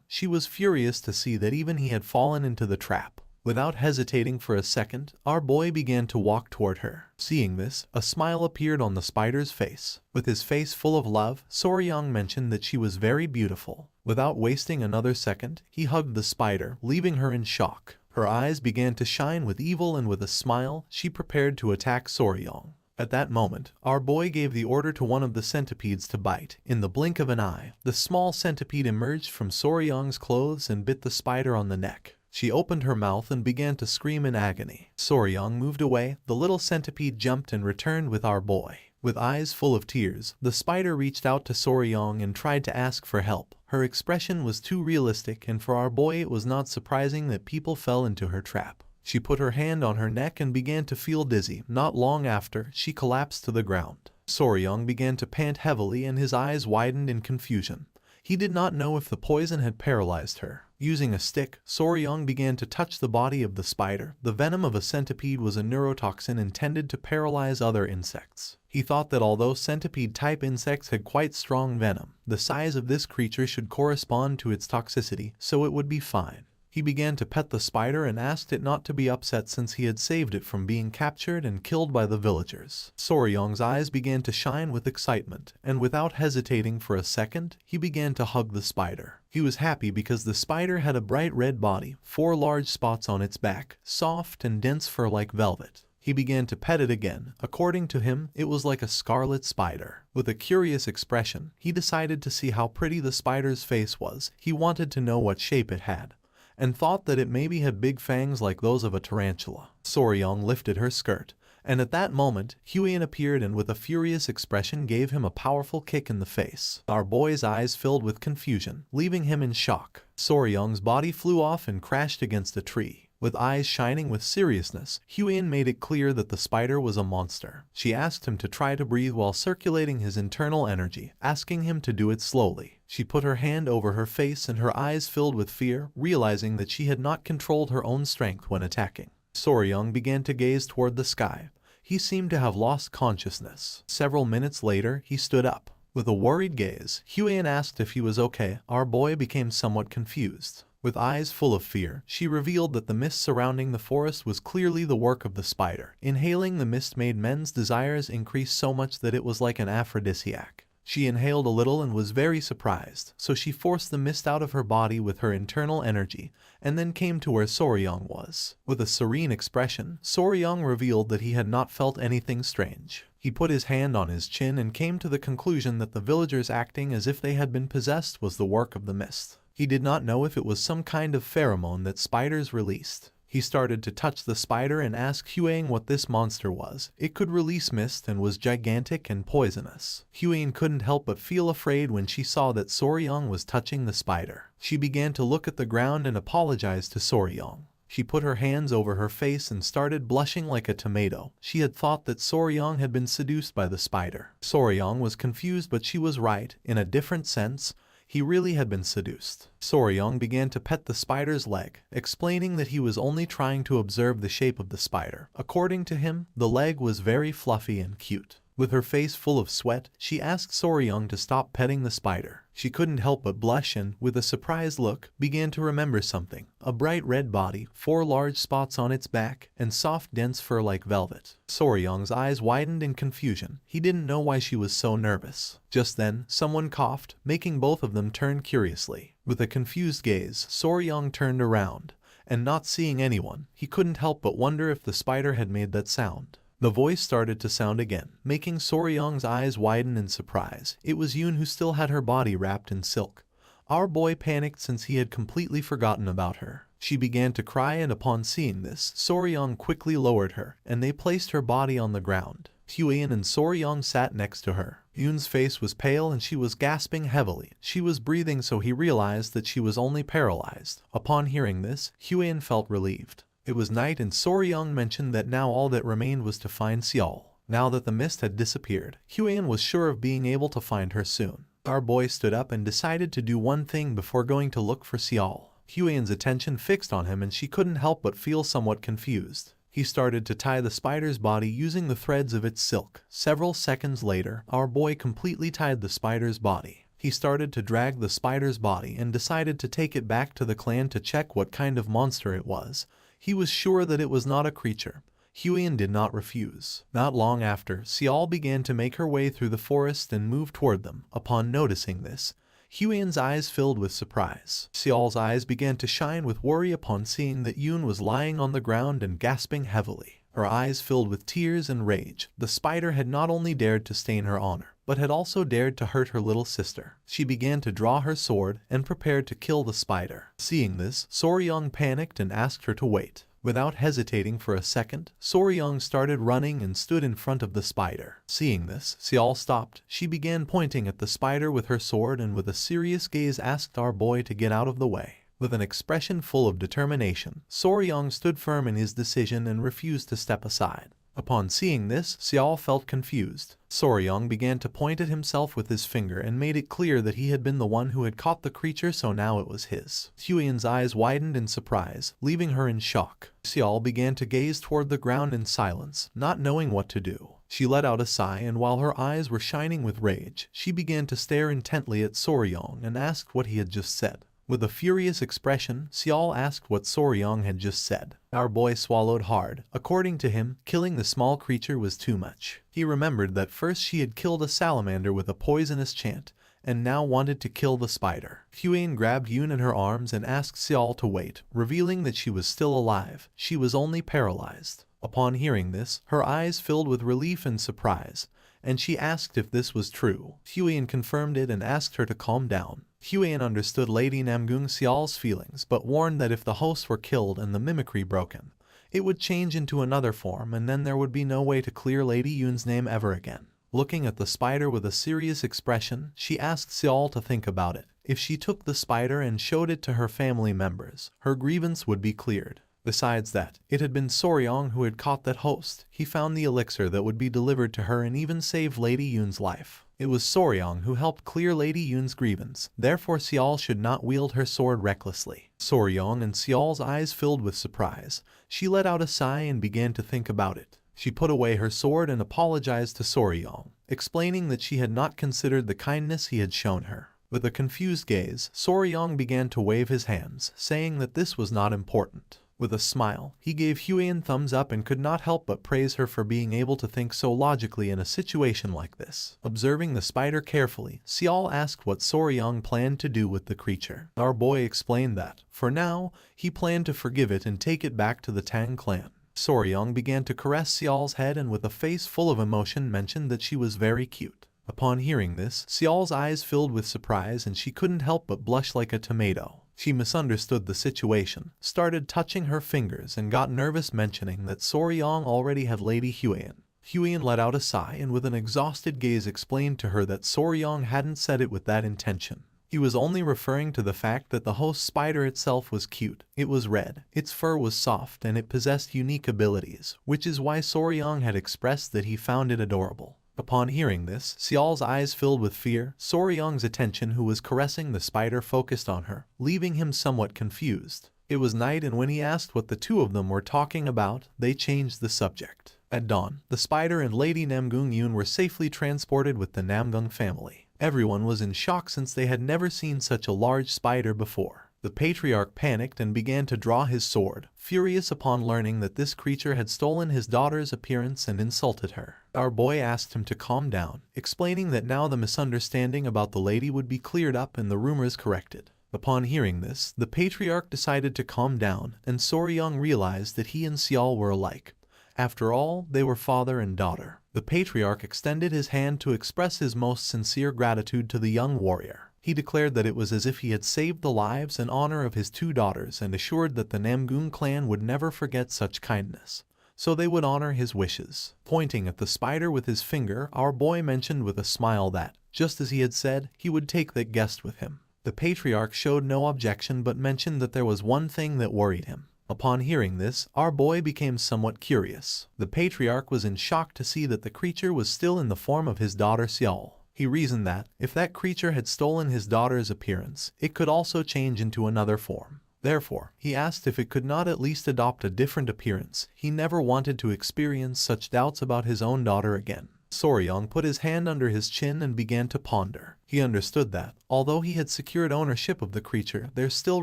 She was furious to see that even he had fallen into the trap. Without hesitating for a second, our boy began to walk toward her. Seeing this, a smile appeared on the spider's face. With his face full of love, Soryang mentioned that she was very beautiful. Without wasting another second, he hugged the spider, leaving her in shock. Her eyes began to shine with evil, and with a smile, she prepared to attack Soryang. At that moment, our boy gave the order to one of the centipedes to bite. In the blink of an eye, the small centipede emerged from Soryang's clothes and bit the spider on the neck. She opened her mouth and began to scream in agony. Soryang moved away. The little centipede jumped and returned with our boy. With eyes full of tears, the spider reached out to Soryang and tried to ask for help. Her expression was too realistic, and for our boy it was not surprising that people fell into her trap. She put her hand on her neck and began to feel dizzy. Not long after, she collapsed to the ground. Soryang began to pant heavily and his eyes widened in confusion. He did not know if the poison had paralyzed her. Using a stick, Soryang began to touch the body of the spider. The venom of a centipede was a neurotoxin intended to paralyze other insects. He thought that although centipede-type insects had quite strong venom, the size of this creature should correspond to its toxicity, so it would be fine. He began to pet the spider and asked it not to be upset since he had saved it from being captured and killed by the villagers. Soryang's eyes began to shine with excitement, and without hesitating for a second, he began to hug the spider. He was happy because the spider had a bright red body, 4 large spots on its back, soft and dense fur like velvet. He began to pet it again. According to him, it was like a scarlet spider. With a curious expression, he decided to see how pretty the spider's face was. He wanted to know what shape it had, and thought that it maybe had big fangs like those of a tarantula. Soryang lifted her skirt, and at that moment, Huiyan appeared and with a furious expression gave him a powerful kick in the face. Our boy's eyes filled with confusion, leaving him in shock. Soryang's body flew off and crashed against a tree. With eyes shining with seriousness, Huiyan made it clear that the spider was a monster. She asked him to try to breathe while circulating his internal energy, asking him to do it slowly. She put her hand over her face and her eyes filled with fear, realizing that she had not controlled her own strength when attacking. Soryang began to gaze toward the sky. He seemed to have lost consciousness. Several minutes later, he stood up. With a worried gaze, Huiyan asked if he was okay. Our boy became somewhat confused. With eyes full of fear, she revealed that the mist surrounding the forest was clearly the work of the spider. Inhaling the mist made men's desires increase so much that it was like an aphrodisiac. She inhaled a little and was very surprised, so she forced the mist out of her body with her internal energy, and then came to where Soryang was. With a serene expression, Soryang revealed that he had not felt anything strange. He put his hand on his chin and came to the conclusion that the villagers acting as if they had been possessed was the work of the mist. He did not know if it was some kind of pheromone that spiders released. He started to touch the spider and asked Huiyan what this monster was. It could release mist and was gigantic and poisonous. Huiyan couldn't help but feel afraid when she saw that Soryang was touching the spider. She began to look at the ground and apologize to Soryang. She put her hands over her face and started blushing like a tomato. She had thought that Soryang had been seduced by the spider. Soryang was confused, but she was right. In a different sense, he really had been seduced. Soryang began to pet the spider's leg, explaining that he was only trying to observe the shape of the spider. According to him, the leg was very fluffy and cute. With her face full of sweat, she asked Soryang to stop petting the spider. She couldn't help but blush and, with a surprised look, began to remember something. A bright red body, 4 large spots on its back, and soft dense fur like velvet. Soryang's eyes widened in confusion. He didn't know why she was so nervous. Just then, someone coughed, making both of them turn curiously. With a confused gaze, Soryang turned around, and not seeing anyone, he couldn't help but wonder if the spider had made that sound. The voice started to sound again, making Soryang's eyes widen in surprise. It was Yoon, who still had her body wrapped in silk. Our boy panicked since he had completely forgotten about her. She began to cry, and upon seeing this, Soryang quickly lowered her, and they placed her body on the ground. Huiyan and Soryang sat next to her. Yoon's face was pale and she was gasping heavily. She was breathing, so he realized that she was only paralyzed. Upon hearing this, Huiyan felt relieved. It was night, and Soryang mentioned that now all that remained was to find Seol. Now that the mist had disappeared, Huiyan was sure of being able to find her soon. Our boy stood up and decided to do one thing before going to look for Seol. Huiyan's attention fixed on him and she couldn't help but feel somewhat confused. He started to tie the spider's body using the threads of its silk. Several seconds later, our boy completely tied the spider's body. He started to drag the spider's body and decided to take it back to the clan to check what kind of monster it was. He was sure that it was not a creature. Huiyan did not refuse. Not long after, Xiao began to make her way through the forest and move toward them. Upon noticing this, Huiyan's eyes filled with surprise. Xiao's eyes began to shine with worry upon seeing that Yun was lying on the ground and gasping heavily. Her eyes filled with tears and rage. The spider had not only dared to stain her honor, but had also dared to hurt her little sister. She began to draw her sword and prepared to kill the spider. Seeing this, Soryang panicked and asked her to wait. Without hesitating for a second, Soryang started running and stood in front of the spider. Seeing this, Xiao stopped. She began pointing at the spider with her sword and with a serious gaze asked our boy to get out of the way. With an expression full of determination, Soryang stood firm in his decision and refused to step aside. Upon seeing this, Xiao felt confused. Soryang began to point at himself with his finger and made it clear that he had been the one who had caught the creature, so now it was his. Huiyan's eyes widened in surprise, leaving her in shock. Xiao began to gaze toward the ground in silence, not knowing what to do. She let out a sigh, and while her eyes were shining with rage, she began to stare intently at Soryang and asked what he had just said. With a furious expression, Xiao asked what Soryang had just said. Our boy swallowed hard. According to him, killing the small creature was too much. He remembered that first she had killed a salamander with a poisonous chant, and now wanted to kill the spider. Huiyan grabbed Yun in her arms and asked Xiao to wait, revealing that she was still alive. She was only paralyzed. Upon hearing this, her eyes filled with relief and surprise, and she asked if this was true. Huiyan confirmed it and asked her to calm down. Huiyan understood Lady Namgung Xiao's feelings, but warned that if the hosts were killed and the mimicry broken, it would change into another form, and then there would be no way to clear Lady Yun's name ever again. Looking at the spider with a serious expression, she asked Xiao to think about it. If she took the spider and showed it to her family members, her grievance would be cleared. Besides that, it had been Soryang who had caught that host. He found the elixir that would be delivered to her and even saved Lady Yun's life. It was Soryang who helped clear Lady Yun's grievance, therefore Xiao should not wield her sword recklessly. Soryang and Xiao's eyes filled with surprise. She let out a sigh and began to think about it. She put away her sword and apologized to Soryang, explaining that she had not considered the kindness he had shown her. With a confused gaze, Soryang began to wave his hands, saying that this was not important. With a smile, he gave Huiyan thumbs up and could not help but praise her for being able to think so logically in a situation like this. Observing the spider carefully, Xiao asked what Soryang planned to do with the creature. Our boy explained that, for now, he planned to forgive it and take it back to the Tang clan. Soryang began to caress Xiao's head and with a face full of emotion mentioned that she was very cute. Upon hearing this, Xiao's eyes filled with surprise and she couldn't help but blush like a tomato. She misunderstood the situation, started touching her fingers and got nervous mentioning that Soryang already had Lady Huiyan. Huiyan let out a sigh and with an exhausted gaze explained to her that Soryang hadn't said it with that intention. He was only referring to the fact that the host spider itself was cute. It was red, its fur was soft, and it possessed unique abilities, which is why Soryang had expressed that he found it adorable. Upon hearing this, Xiao's eyes filled with fear. Soryang's attention, who was caressing the spider, focused on her, leaving him somewhat confused. It was night, and when he asked what the two of them were talking about, they changed the subject. At dawn, the spider and Lady Namgung Yun were safely transported with the Namgung family. Everyone was in shock since they had never seen such a large spider before. The patriarch panicked and began to draw his sword, furious upon learning that this creature had stolen his daughter's appearance and insulted her. Our boy asked him to calm down, explaining that now the misunderstanding about the lady would be cleared up and the rumors corrected. Upon hearing this, the patriarch decided to calm down, and Soryang realized that he and Xiao were alike. After all, they were father and daughter. The patriarch extended his hand to express his most sincere gratitude to the young warrior. He declared that it was as if he had saved the lives and honor of his two daughters and assured that the Namgung clan would never forget such kindness, so they would honor his wishes. Pointing at the spider with his finger, our boy mentioned with a smile that, just as he had said, he would take that guest with him. The patriarch showed no objection but mentioned that there was one thing that worried him. Upon hearing this, our boy became somewhat curious. The patriarch was in shock to see that the creature was still in the form of his daughter Xiao. He reasoned that, if that creature had stolen his daughter's appearance, it could also change into another form. Therefore, he asked if it could not at least adopt a different appearance. He never wanted to experience such doubts about his own daughter again. Soryang put his hand under his chin and began to ponder. He understood that, although he had secured ownership of the creature, there still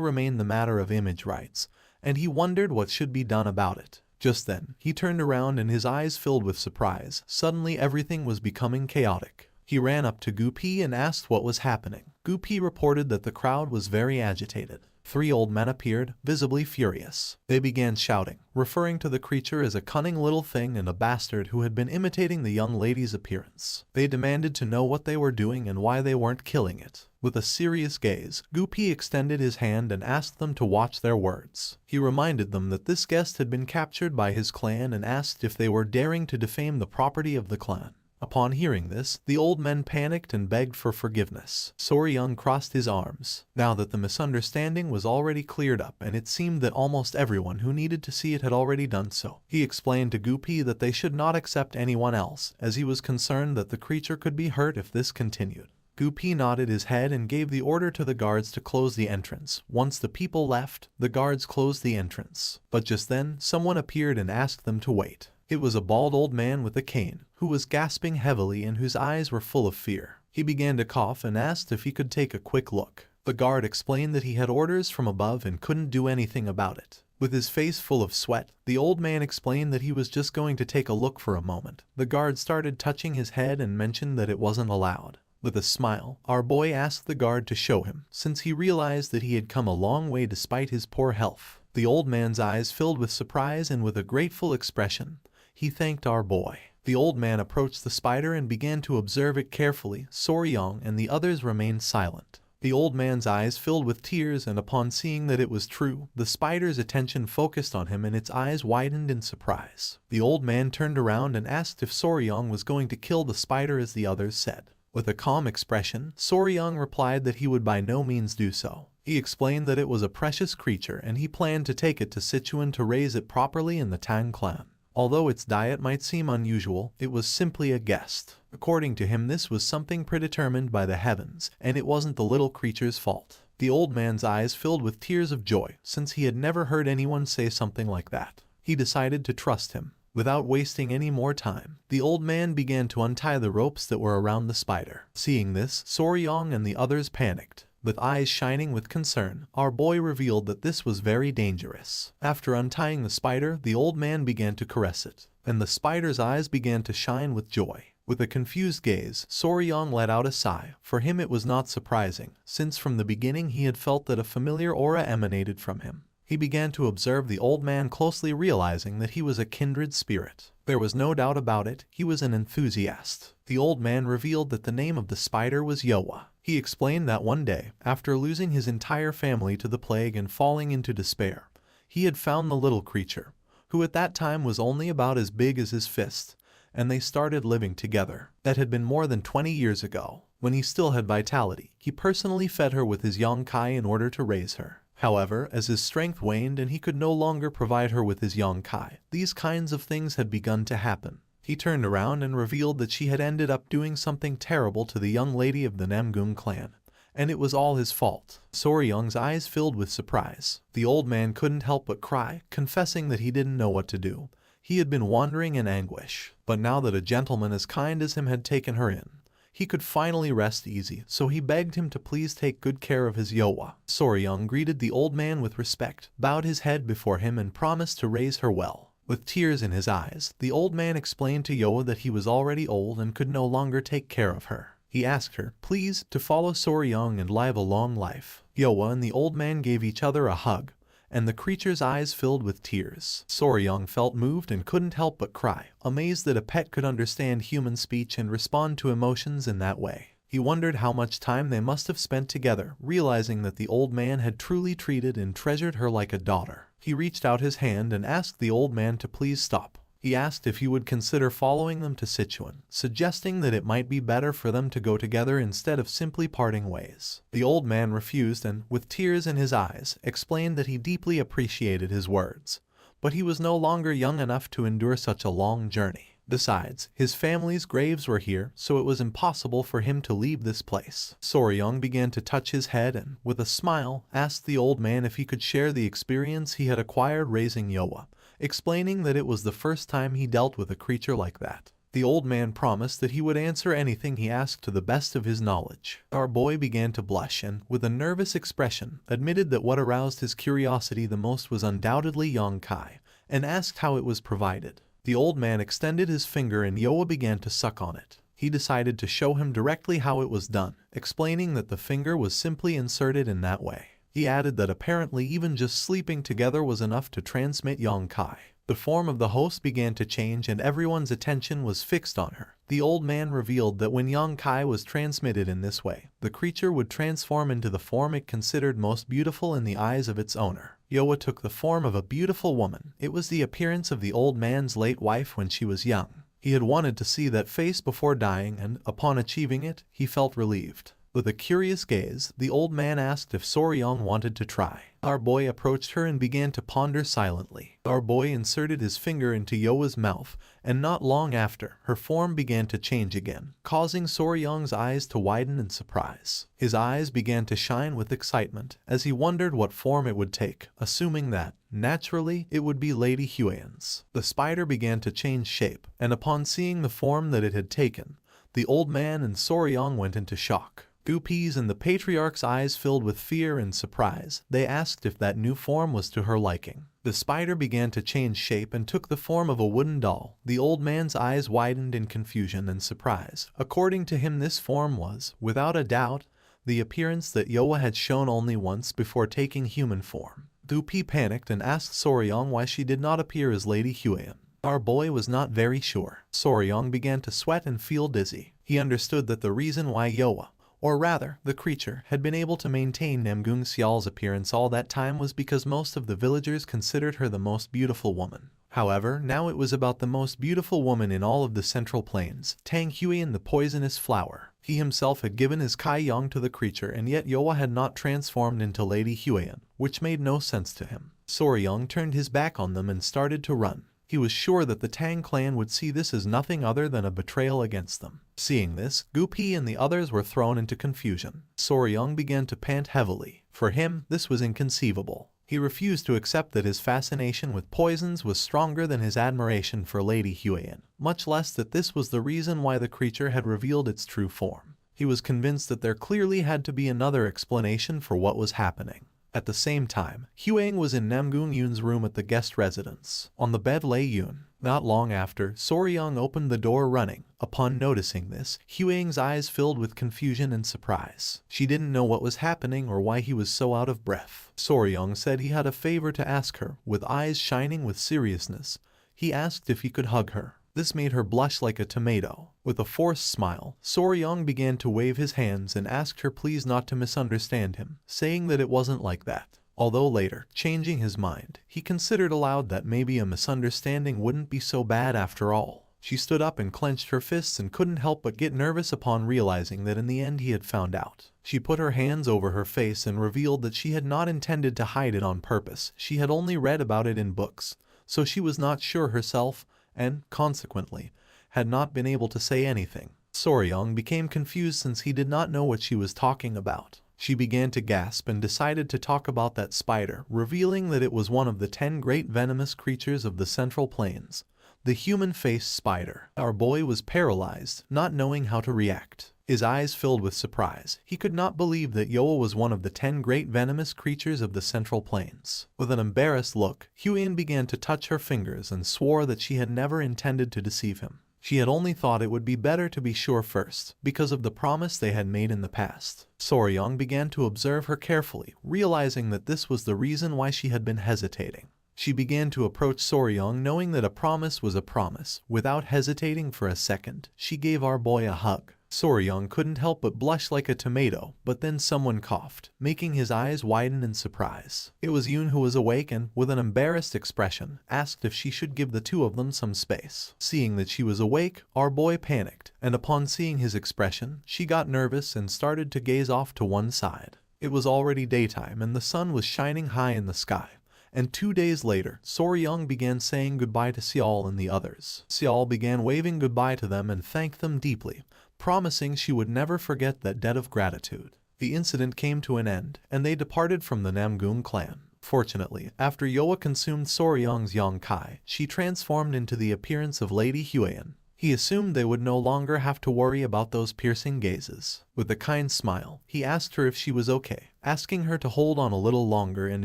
remained the matter of image rights, and he wondered what should be done about it. Just then, he turned around and his eyes filled with surprise. Suddenly everything was becoming chaotic. He ran up to Gupi and asked what was happening. Gupi reported that the crowd was very agitated. 3 old men appeared, visibly furious. They began shouting, referring to the creature as a cunning little thing and a bastard who had been imitating the young lady's appearance. They demanded to know what they were doing and why they weren't killing it. With a serious gaze, Gupi extended his hand and asked them to watch their words. He reminded them that this guest had been captured by his clan and asked if they were daring to defame the property of the clan. Upon hearing this, the old men panicked and begged for forgiveness. Soryung crossed his arms. Now that the misunderstanding was already cleared up and it seemed that almost everyone who needed to see it had already done so, he explained to Gupi that they should not accept anyone else, as he was concerned that the creature could be hurt if this continued. Gupi nodded his head and gave the order to the guards to close the entrance. Once the people left, the guards closed the entrance. But just then, someone appeared and asked them to wait. It was a bald old man with a cane, who was gasping heavily and whose eyes were full of fear. He began to cough and asked if he could take a quick look. The guard explained that he had orders from above and couldn't do anything about it. With his face full of sweat, the old man explained that he was just going to take a look for a moment. The guard started touching his head and mentioned that it wasn't allowed. With a smile, our boy asked the guard to show him, since he realized that he had come a long way despite his poor health. The old man's eyes filled with surprise and with a grateful expression, he thanked our boy. The old man approached the spider and began to observe it carefully. Soryong and the others remained silent. The old man's eyes filled with tears, and upon seeing that it was true, the spider's attention focused on him and its eyes widened in surprise. The old man turned around and asked if Soryong was going to kill the spider as the others said. With a calm expression, Soryong replied that he would by no means do so. He explained that it was a precious creature and he planned to take it to Sichuan to raise it properly in the Tang clan. Although its diet might seem unusual, it was simply a guest. According to him, this was something predetermined by the heavens, and it wasn't the little creature's fault. The old man's eyes filled with tears of joy, since he had never heard anyone say something like that. He decided to trust him. Without wasting any more time, the old man began to untie the ropes that were around the spider. Seeing this, Soryong and the others panicked. With eyes shining with concern, our boy revealed that this was very dangerous. After untying the spider, the old man began to caress it, and the spider's eyes began to shine with joy. With a confused gaze, Soryong let out a sigh. For him it was not surprising, since from the beginning he had felt that a familiar aura emanated from him. He began to observe the old man closely, realizing that he was a kindred spirit. There was no doubt about it, he was an enthusiast. The old man revealed that the name of the spider was Yowa. He explained that one day, after losing his entire family to the plague and falling into despair, he had found the little creature, who at that time was only about as big as his fist, and they started living together. That had been more than 20 years ago. When he still had vitality, he personally fed her with his yonkai in order to raise her. However, as his strength waned and he could no longer provide her with his yonkai, these kinds of things had begun to happen. He turned around and revealed that she had ended up doing something terrible to the young lady of the Namgung clan, and it was all his fault. Soryong's eyes filled with surprise. The old man couldn't help but cry, confessing that he didn't know what to do. He had been wandering in anguish, but now that a gentleman as kind as him had taken her in, he could finally rest easy, so he begged him to please take good care of his Yowa. Soryong greeted the old man with respect, bowed his head before him and promised to raise her well. With tears in his eyes, the old man explained to Yowa that he was already old and could no longer take care of her. He asked her, please, to follow Soryong and live a long life. Yowa and the old man gave each other a hug, and the creature's eyes filled with tears. Soryong felt moved and couldn't help but cry, amazed that a pet could understand human speech and respond to emotions in that way. He wondered how much time they must have spent together, realizing that the old man had truly treated and treasured her like a daughter. He reached out his hand and asked the old man to please stop. He asked if he would consider following them to Sichuan, suggesting that it might be better for them to go together instead of simply parting ways. The old man refused and, with tears in his eyes, explained that he deeply appreciated his words, but he was no longer young enough to endure such a long journey. Besides, his family's graves were here, so it was impossible for him to leave this place. Soryong began to touch his head and, with a smile, asked the old man if he could share the experience he had acquired raising Yowa, explaining that it was the first time he dealt with a creature like that. The old man promised that he would answer anything he asked to the best of his knowledge. Our boy began to blush and, with a nervous expression, admitted that what aroused his curiosity the most was undoubtedly Yong-kai, and asked how it was provided. The old man extended his finger and Yoa began to suck on it. He decided to show him directly how it was done, explaining that the finger was simply inserted in that way. He added that apparently even just sleeping together was enough to transmit Yong-kai. The form of the host began to change and everyone's attention was fixed on her. The old man revealed that when Yong-kai was transmitted in this way, the creature would transform into the form it considered most beautiful in the eyes of its owner. Yoa took the form of a beautiful woman. It was the appearance of the old man's late wife when she was young. He had wanted to see that face before dying and, upon achieving it, he felt relieved. With a curious gaze, the old man asked if Soryong wanted to try. Our boy approached her and began to ponder silently. Our boy inserted his finger into Yoa's mouth, and not long after, her form began to change again, causing Soryong's eyes to widen in surprise. His eyes began to shine with excitement as he wondered what form it would take, assuming that, naturally, it would be Lady Huiyan's. The spider began to change shape, and upon seeing the form that it had taken, the old man and Soryong went into shock. Gupi's and the patriarch's eyes filled with fear and surprise. They asked if that new form was to her liking. The spider began to change shape and took the form of a wooden doll. The old man's eyes widened in confusion and surprise. According to him, this form was, without a doubt, the appearance that Yoa had shown only once before taking human form. Gupi panicked and asked Soryong why she did not appear as Lady Huiyan. Our boy was not very sure. Soryong began to sweat and feel dizzy. He understood that the reason why Yoa, or rather, the creature, had been able to maintain Namgung Xial's appearance all that time was because most of the villagers considered her the most beautiful woman. However, now it was about the most beautiful woman in all of the Central Plains, Tang Huiyan the poisonous flower. He himself had given his Kai Yang to the creature and yet Yoa had not transformed into Lady Huiyan, which made no sense to him. Soryong turned his back on them and started to run. He was sure that the Tang clan would see this as nothing other than a betrayal against them. Seeing this, Gupi and the others were thrown into confusion. Soryong began to pant heavily. For him, this was inconceivable. He refused to accept that his fascination with poisons was stronger than his admiration for Lady Huiyan, much less that this was the reason why the creature had revealed its true form. He was convinced that there clearly had to be another explanation for what was happening. At the same time, Huang was in Namgung Yun's room at the guest residence. On the bed lay Yun. Not long after, Soryong opened the door running. Upon noticing this, Huang's eyes filled with confusion and surprise. She didn't know what was happening or why he was so out of breath. Soryong said he had a favor to ask her. With eyes shining with seriousness, he asked if he could hug her. This made her blush like a tomato. With a forced smile, Soryong began to wave his hands and asked her please not to misunderstand him, saying that it wasn't like that. Although later, changing his mind, he considered aloud that maybe a misunderstanding wouldn't be so bad after all. She stood up and clenched her fists and couldn't help but get nervous upon realizing that in the end he had found out. She put her hands over her face and revealed that she had not intended to hide it on purpose. She had only read about it in books, so she was not sure herself and, consequently, had not been able to say anything. Soryong became confused since he did not know what she was talking about. She began to gasp and decided to talk about that spider, revealing that it was one of the 10 great venomous creatures of the Central Plains, the human-faced spider. Our boy was paralyzed, not knowing how to react. His eyes filled with surprise. He could not believe that Yoa was one of the 10 great venomous creatures of the Central Plains. With an embarrassed look, Huiyan began to touch her fingers and swore that she had never intended to deceive him. She had only thought it would be better to be sure first, because of the promise they had made in the past. Soryong began to observe her carefully, realizing that this was the reason why she had been hesitating. She began to approach Soryong knowing that a promise was a promise. Without hesitating for a second, she gave our boy a hug. Soryong couldn't help but blush like a tomato, but then someone coughed, making his eyes widen in surprise. It was Yun who was awake and, with an embarrassed expression, asked if she should give the two of them some space. Seeing that she was awake, our boy panicked, and upon seeing his expression, she got nervous and started to gaze off to one side. It was already daytime and the sun was shining high in the sky. And 2 days later, Soryong began saying goodbye to Xiao and the others. Xiao began waving goodbye to them and thanked them deeply, promising she would never forget that debt of gratitude. The incident came to an end, and they departed from the Namgung clan. Fortunately, after Yoa consumed Soryong's Yong-kai, she transformed into the appearance of Lady Huiyan. He assumed they would no longer have to worry about those piercing gazes. With a kind smile, he asked her if she was okay, asking her to hold on a little longer and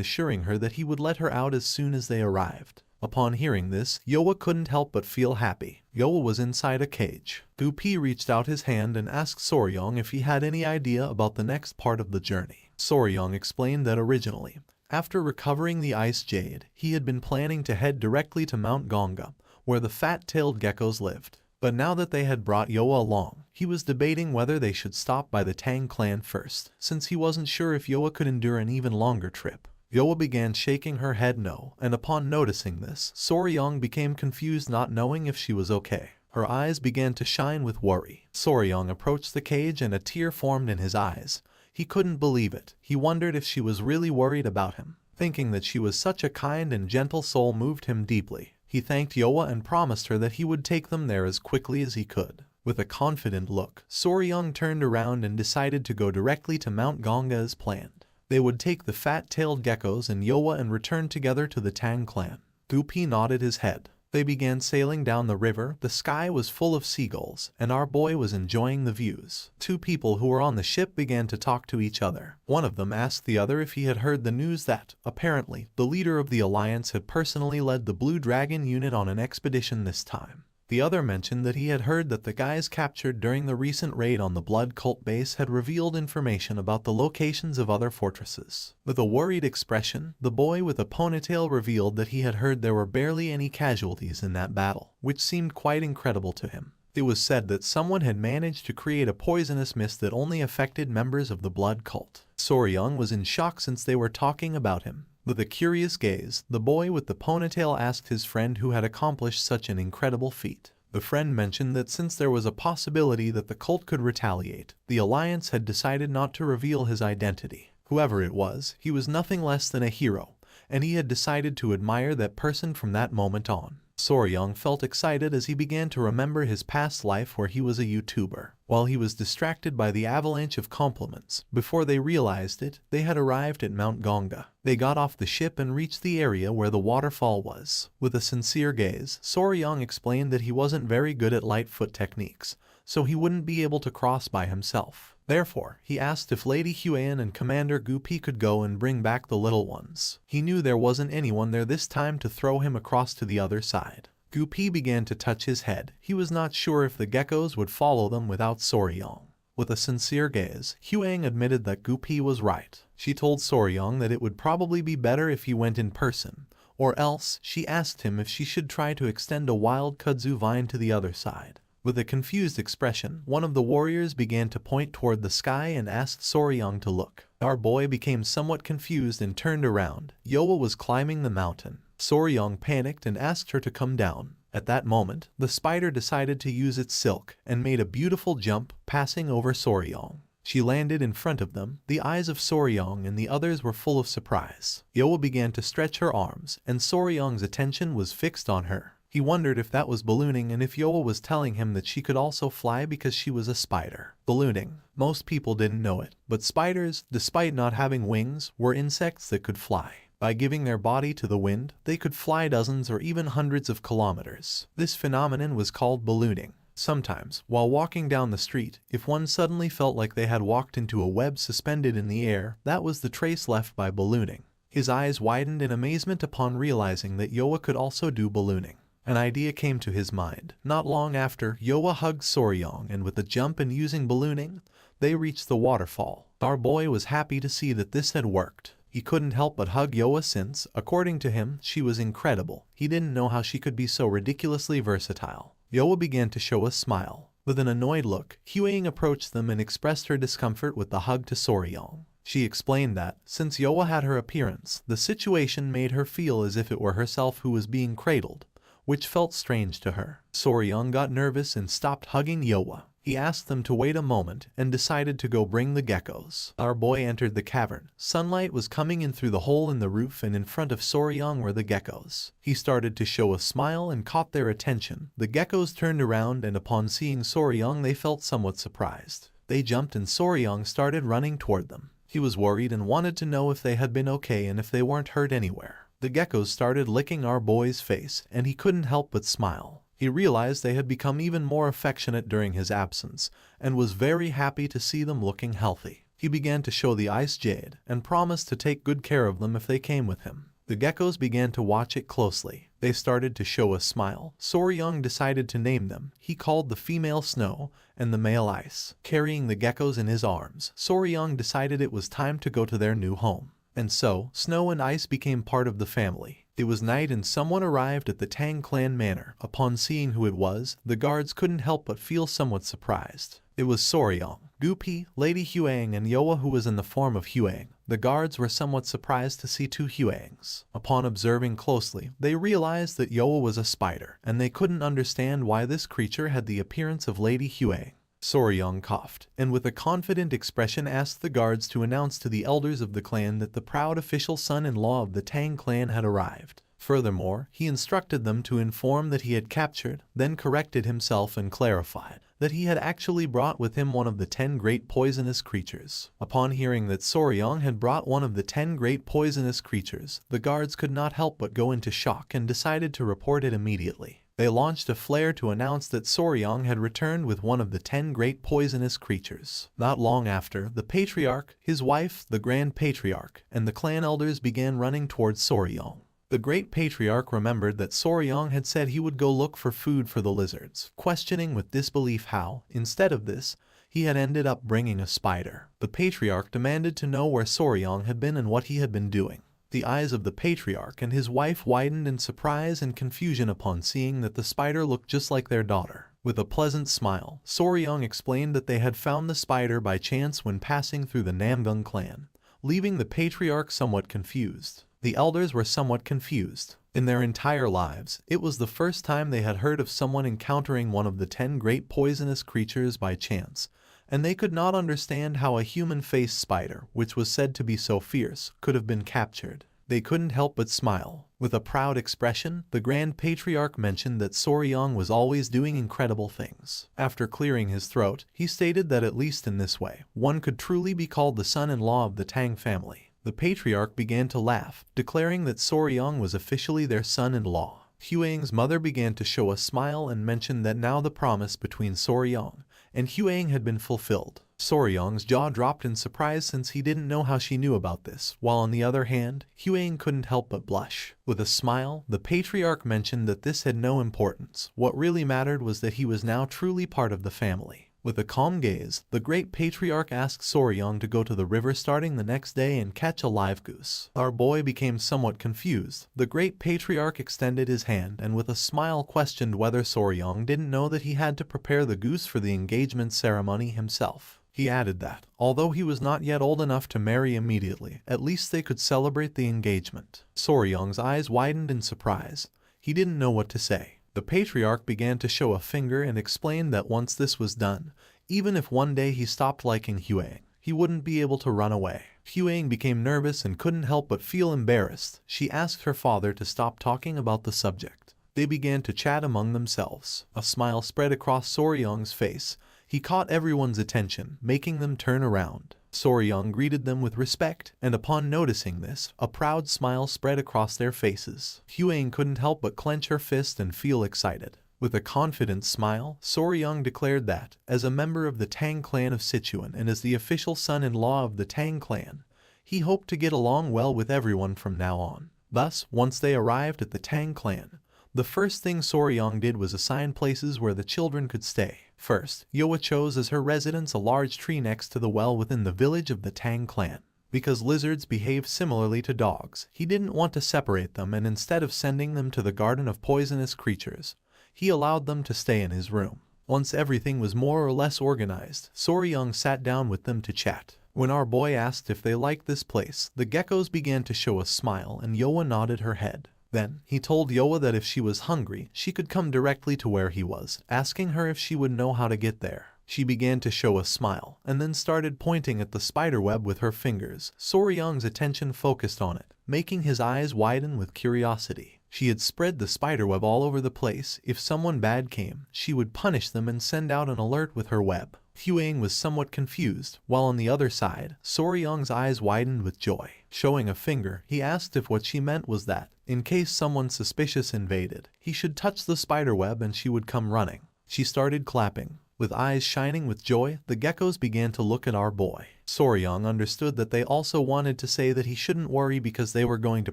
assuring her that he would let her out as soon as they arrived. Upon hearing this, Yoa couldn't help but feel happy. Yoa was inside a cage. Gupi reached out his hand and asked Soryong if he had any idea about the next part of the journey. Soryong explained that originally, after recovering the ice jade, he had been planning to head directly to Mount Gonga, where the fat-tailed geckos lived. But now that they had brought Yoa along, he was debating whether they should stop by the Tang clan first, since he wasn't sure if Yoa could endure an even longer trip. Yoa began shaking her head no, and upon noticing this, Soryong became confused, not knowing if she was okay. Her eyes began to shine with worry. Soryong approached the cage and a tear formed in his eyes. He couldn't believe it. He wondered if she was really worried about him. Thinking that she was such a kind and gentle soul moved him deeply. He thanked Yoa and promised her that he would take them there as quickly as he could. With a confident look, Soryong turned around and decided to go directly to Mount Gonga as planned. They would take the fat-tailed geckos and Yoa and return together to the Tang clan. Gupi nodded his head. They began sailing down the river. The sky was full of seagulls, and our boy was enjoying the views. Two people who were on the ship began to talk to each other. One of them asked the other if he had heard the news that, apparently, the leader of the alliance had personally led the Blue Dragon unit on an expedition this time. The other mentioned that he had heard that the guys captured during the recent raid on the Blood Cult base had revealed information about the locations of other fortresses. With a worried expression, the boy with a ponytail revealed that he had heard there were barely any casualties in that battle, which seemed quite incredible to him. It was said that someone had managed to create a poisonous mist that only affected members of the Blood Cult. Soryong was in shock since they were talking about him. With a curious gaze, the boy with the ponytail asked his friend who had accomplished such an incredible feat. The friend mentioned that since there was a possibility that the cult could retaliate, the alliance had decided not to reveal his identity. Whoever it was, he was nothing less than a hero, and he had decided to admire that person from that moment on. Soryong felt excited as he began to remember his past life where he was a YouTuber. While he was distracted by the avalanche of compliments, before they realized it, they had arrived at Mount Gonga. They got off the ship and reached the area where the waterfall was. With a sincere gaze, Soryong explained that he wasn't very good at Lightfoot techniques, so he wouldn't be able to cross by himself. Therefore, he asked if Lady Huan and Commander Gupi could go and bring back the little ones. He knew there wasn't anyone there this time to throw him across to the other side. Gupi began to touch his head. He was not sure if the geckos would follow them without Soryong. With a sincere gaze, Huang admitted that Gupi was right. She told Soryong that it would probably be better if he went in person, or else she asked him if she should try to extend a wild kudzu vine to the other side. With a confused expression, one of the warriors began to point toward the sky and asked Soryong to look. Our boy became somewhat confused and turned around. Yoa was climbing the mountain. Soryong panicked and asked her to come down. At that moment, the spider decided to use its silk and made a beautiful jump, passing over Soryong. She landed in front of them. The eyes of Soryong and the others were full of surprise. Yoa began to stretch her arms, and Soryong's attention was fixed on her. He wondered if that was ballooning and if Yoa was telling him that she could also fly because she was a spider. Ballooning. Most people didn't know it, but spiders, despite not having wings, were insects that could fly. By giving their body to the wind, they could fly dozens or even hundreds of kilometers. This phenomenon was called ballooning. Sometimes, while walking down the street, if one suddenly felt like they had walked into a web suspended in the air, that was the trace left by ballooning. His eyes widened in amazement upon realizing that Yoa could also do ballooning. An idea came to his mind. Not long after, Yoa hugged Soryong, and with a jump and using ballooning, they reached the waterfall. Our boy was happy to see that this had worked. He couldn't help but hug Yoa since, according to him, she was incredible. He didn't know how she could be so ridiculously versatile. Yoa began to show a smile. With an annoyed look, Huang approached them and expressed her discomfort with the hug to Soryong. She explained that, since Yoa had her appearance, the situation made her feel as if it were herself who was being cradled, which felt strange to her. Soryong got nervous and stopped hugging Yoa. He asked them to wait a moment and decided to go bring the geckos. Our boy entered the cavern. Sunlight was coming in through the hole in the roof, and in front of Soryong were the geckos. He started to show a smile and caught their attention. The geckos turned around, and upon seeing Soryong they felt somewhat surprised. They jumped and Soryong started running toward them. He was worried and wanted to know if they had been okay and if they weren't hurt anywhere. The geckos started licking our boy's face, and he couldn't help but smile. He realized they had become even more affectionate during his absence, and was very happy to see them looking healthy. He began to show the ice jade, and promised to take good care of them if they came with him. The geckos began to watch it closely. They started to show a smile. Soryang decided to name them. He called the female Snow and the male Ice. Carrying the geckos in his arms, Soryang decided it was time to go to their new home. And so, Snow and Ice became part of the family. It was night and someone arrived at the Tang clan manor. Upon seeing who it was, the guards couldn't help but feel somewhat surprised. It was Soryang, Gupi, Lady Huang, and Yoa, who was in the form of Huang. The guards were somewhat surprised to see two Huangs. Upon observing closely, they realized that Yoa was a spider, and they couldn't understand why this creature had the appearance of Lady Huang. Soryang coughed, and with a confident expression asked the guards to announce to the elders of the clan that the proud official son-in-law of the Tang clan had arrived. Furthermore, he instructed them to inform that he had captured, then corrected himself and clarified that he had actually brought with him one of the 10 great poisonous creatures. Upon hearing that Soryang had brought one of the 10 great poisonous creatures, the guards could not help but go into shock and decided to report it immediately. They launched a flare to announce that Soryang had returned with one of the 10 great poisonous creatures. Not long after, the Patriarch, his wife, the Grand Patriarch, and the clan elders began running towards Soryang. The Great Patriarch remembered that Soryang had said he would go look for food for the lizards, questioning with disbelief how, instead of this, he had ended up bringing a spider. The Patriarch demanded to know where Soryang had been and what he had been doing. The eyes of the Patriarch and his wife widened in surprise and confusion upon seeing that the spider looked just like their daughter. With a pleasant smile, Soryang explained that they had found the spider by chance when passing through the Namgung clan, leaving the Patriarch somewhat confused. The elders were somewhat confused. In their entire lives, it was the first time they had heard of someone encountering one of the 10 great poisonous creatures by chance, and they could not understand how a human-faced spider, which was said to be so fierce, could have been captured. They couldn't help but smile. With a proud expression, the Grand Patriarch mentioned that Soryang was always doing incredible things. After clearing his throat, he stated that at least in this way, one could truly be called the son-in-law of the Tang family. The Patriarch began to laugh, declaring that Soryang was officially their son-in-law. Huang's mother began to show a smile and mentioned that now the promise between Soryang and Huang had been fulfilled. Soryang's jaw dropped in surprise since he didn't know how she knew about this, while on the other hand, Huang couldn't help but blush. With a smile, the Patriarch mentioned that this had no importance. What really mattered was that he was now truly part of the family. With a calm gaze, the Great Patriarch asked Soryang to go to the river starting the next day and catch a live goose. Our boy became somewhat confused. The Great Patriarch extended his hand and with a smile questioned whether Soryang didn't know that he had to prepare the goose for the engagement ceremony himself. He added that, although he was not yet old enough to marry immediately, at least they could celebrate the engagement. Soryang's eyes widened in surprise. He didn't know what to say. The Patriarch began to show a finger and explained that once this was done, even if one day he stopped liking Huang, he wouldn't be able to run away. Huang became nervous and couldn't help but feel embarrassed. She asked her father to stop talking about the subject. They began to chat among themselves. A smile spread across Soryang's face. He caught everyone's attention, making them turn around. Soryang greeted them with respect, and upon noticing this, a proud smile spread across their faces. Huang couldn't help but clench her fist and feel excited. With a confident smile, Soryang declared that, as a member of the Tang clan of Sichuan and as the official son-in-law of the Tang clan, he hoped to get along well with everyone from now on. Thus, once they arrived at the Tang clan, the first thing Soryang did was assign places where the children could stay. First, Yoa chose as her residence a large tree next to the well within the village of the Tang clan. Because lizards behave similarly to dogs, he didn't want to separate them, and instead of sending them to the garden of poisonous creatures, he allowed them to stay in his room. Once everything was more or less organized, Soryang sat down with them to chat. When our boy asked if they liked this place, the geckos began to show a smile and Yoa nodded her head. Then, he told Yoa that if she was hungry, she could come directly to where he was, asking her if she would know how to get there. She began to show a smile, and then started pointing at the spiderweb with her fingers. Soryang's attention focused on it, making his eyes widen with curiosity. She had spread the spiderweb all over the place. If someone bad came, she would punish them and send out an alert with her web. Huang was somewhat confused, while on the other side, Soryang's eyes widened with joy. Showing a finger, he asked if what she meant was that, in case someone suspicious invaded, he should touch the spiderweb and she would come running. She started clapping. With eyes shining with joy, the geckos began to look at our boy. Soryang understood that they also wanted to say that he shouldn't worry because they were going to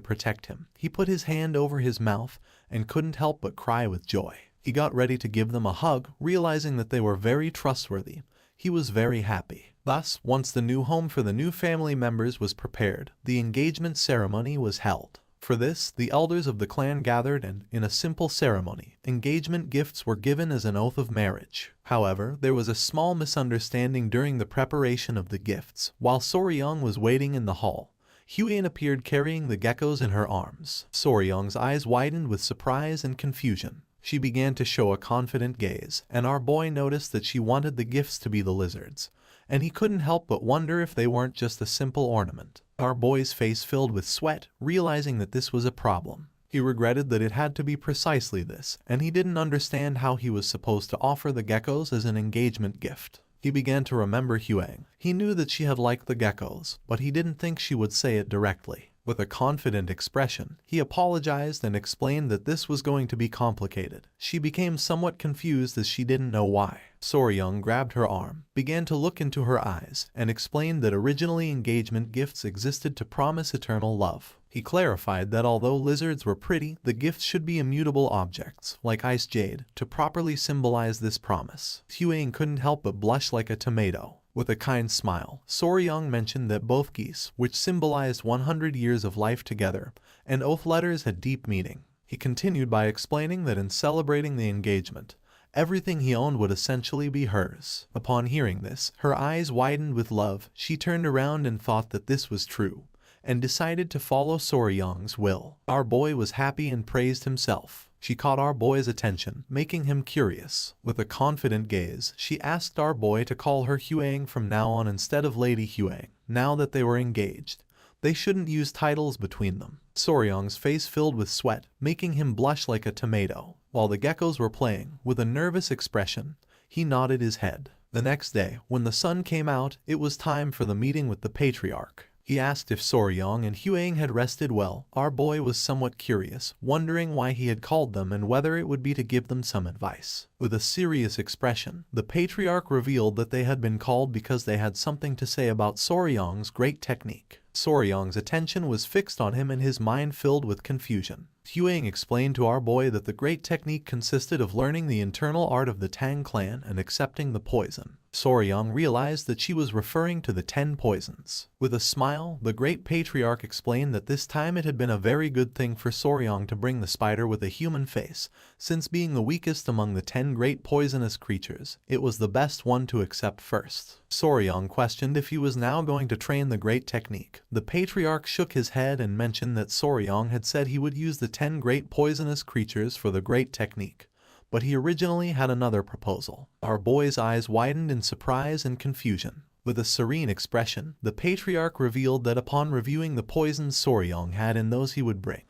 protect him. He put his hand over his mouth and couldn't help but cry with joy. He got ready to give them a hug, realizing that they were very trustworthy. He was very happy. Thus, once the new home for the new family members was prepared, the engagement ceremony was held. For this, the elders of the clan gathered and, in a simple ceremony, engagement gifts were given as an oath of marriage. However, there was a small misunderstanding during the preparation of the gifts. While Soryang was waiting in the hall, Huyen appeared carrying the geckos in her arms. Soryang's eyes widened with surprise and confusion. She began to show a confident gaze, and our boy noticed that she wanted the gifts to be the lizards, and he couldn't help but wonder if they weren't just a simple ornament. Our boy's face filled with sweat, realizing that this was a problem. He regretted that it had to be precisely this, and he didn't understand how he was supposed to offer the geckos as an engagement gift. He began to remember Huang. He knew that she had liked the geckos, but he didn't think she would say it directly. With a confident expression, he apologized and explained that this was going to be complicated. She became somewhat confused as she didn't know why. Soryang grabbed her arm, began to look into her eyes, and explained that originally engagement gifts existed to promise eternal love. He clarified that although lizards were pretty, the gifts should be immutable objects, like ice jade, to properly symbolize this promise. Huang couldn't help but blush like a tomato. With a kind smile, Soryang mentioned that both geese, which symbolized 100 years of life together, and oath letters had deep meaning. He continued by explaining that in celebrating the engagement, everything he owned would essentially be hers. Upon hearing this, her eyes widened with love. She turned around and thought that this was true, and decided to follow Soryang's will. Our boy was happy and praised himself. She caught our boy's attention, making him curious. With a confident gaze, she asked our boy to call her Huang from now on instead of Lady Huang. Now that they were engaged, they shouldn't use titles between them. Soryang's face filled with sweat, making him blush like a tomato. While the geckos were playing, with a nervous expression, he nodded his head. The next day, when the sun came out, it was time for the meeting with the patriarch. He asked if Soryang and Huang had rested well. Our boy was somewhat curious, wondering why he had called them and whether it would be to give them some advice. With a serious expression, the patriarch revealed that they had been called because they had something to say about Soryang's great technique. Soryang's attention was fixed on him and his mind filled with confusion. Huang explained to our boy that the great technique consisted of learning the internal art of the Tang clan and accepting the poison. Soryang realized that she was referring to the 10 poisons. With a smile, the great patriarch explained that this time it had been a very good thing for Soryang to bring the spider with a human face, since being the weakest among the 10 great poisonous creatures, it was the best one to accept first. Soryang questioned if he was now going to train the great technique. The patriarch shook his head and mentioned that Soryang had said he would use the 10 great poisonous creatures for the great technique, but he originally had another proposal. Our boy's eyes widened in surprise and confusion. With a serene expression, the patriarch revealed that upon reviewing the poisons Soryang had and those he would bring,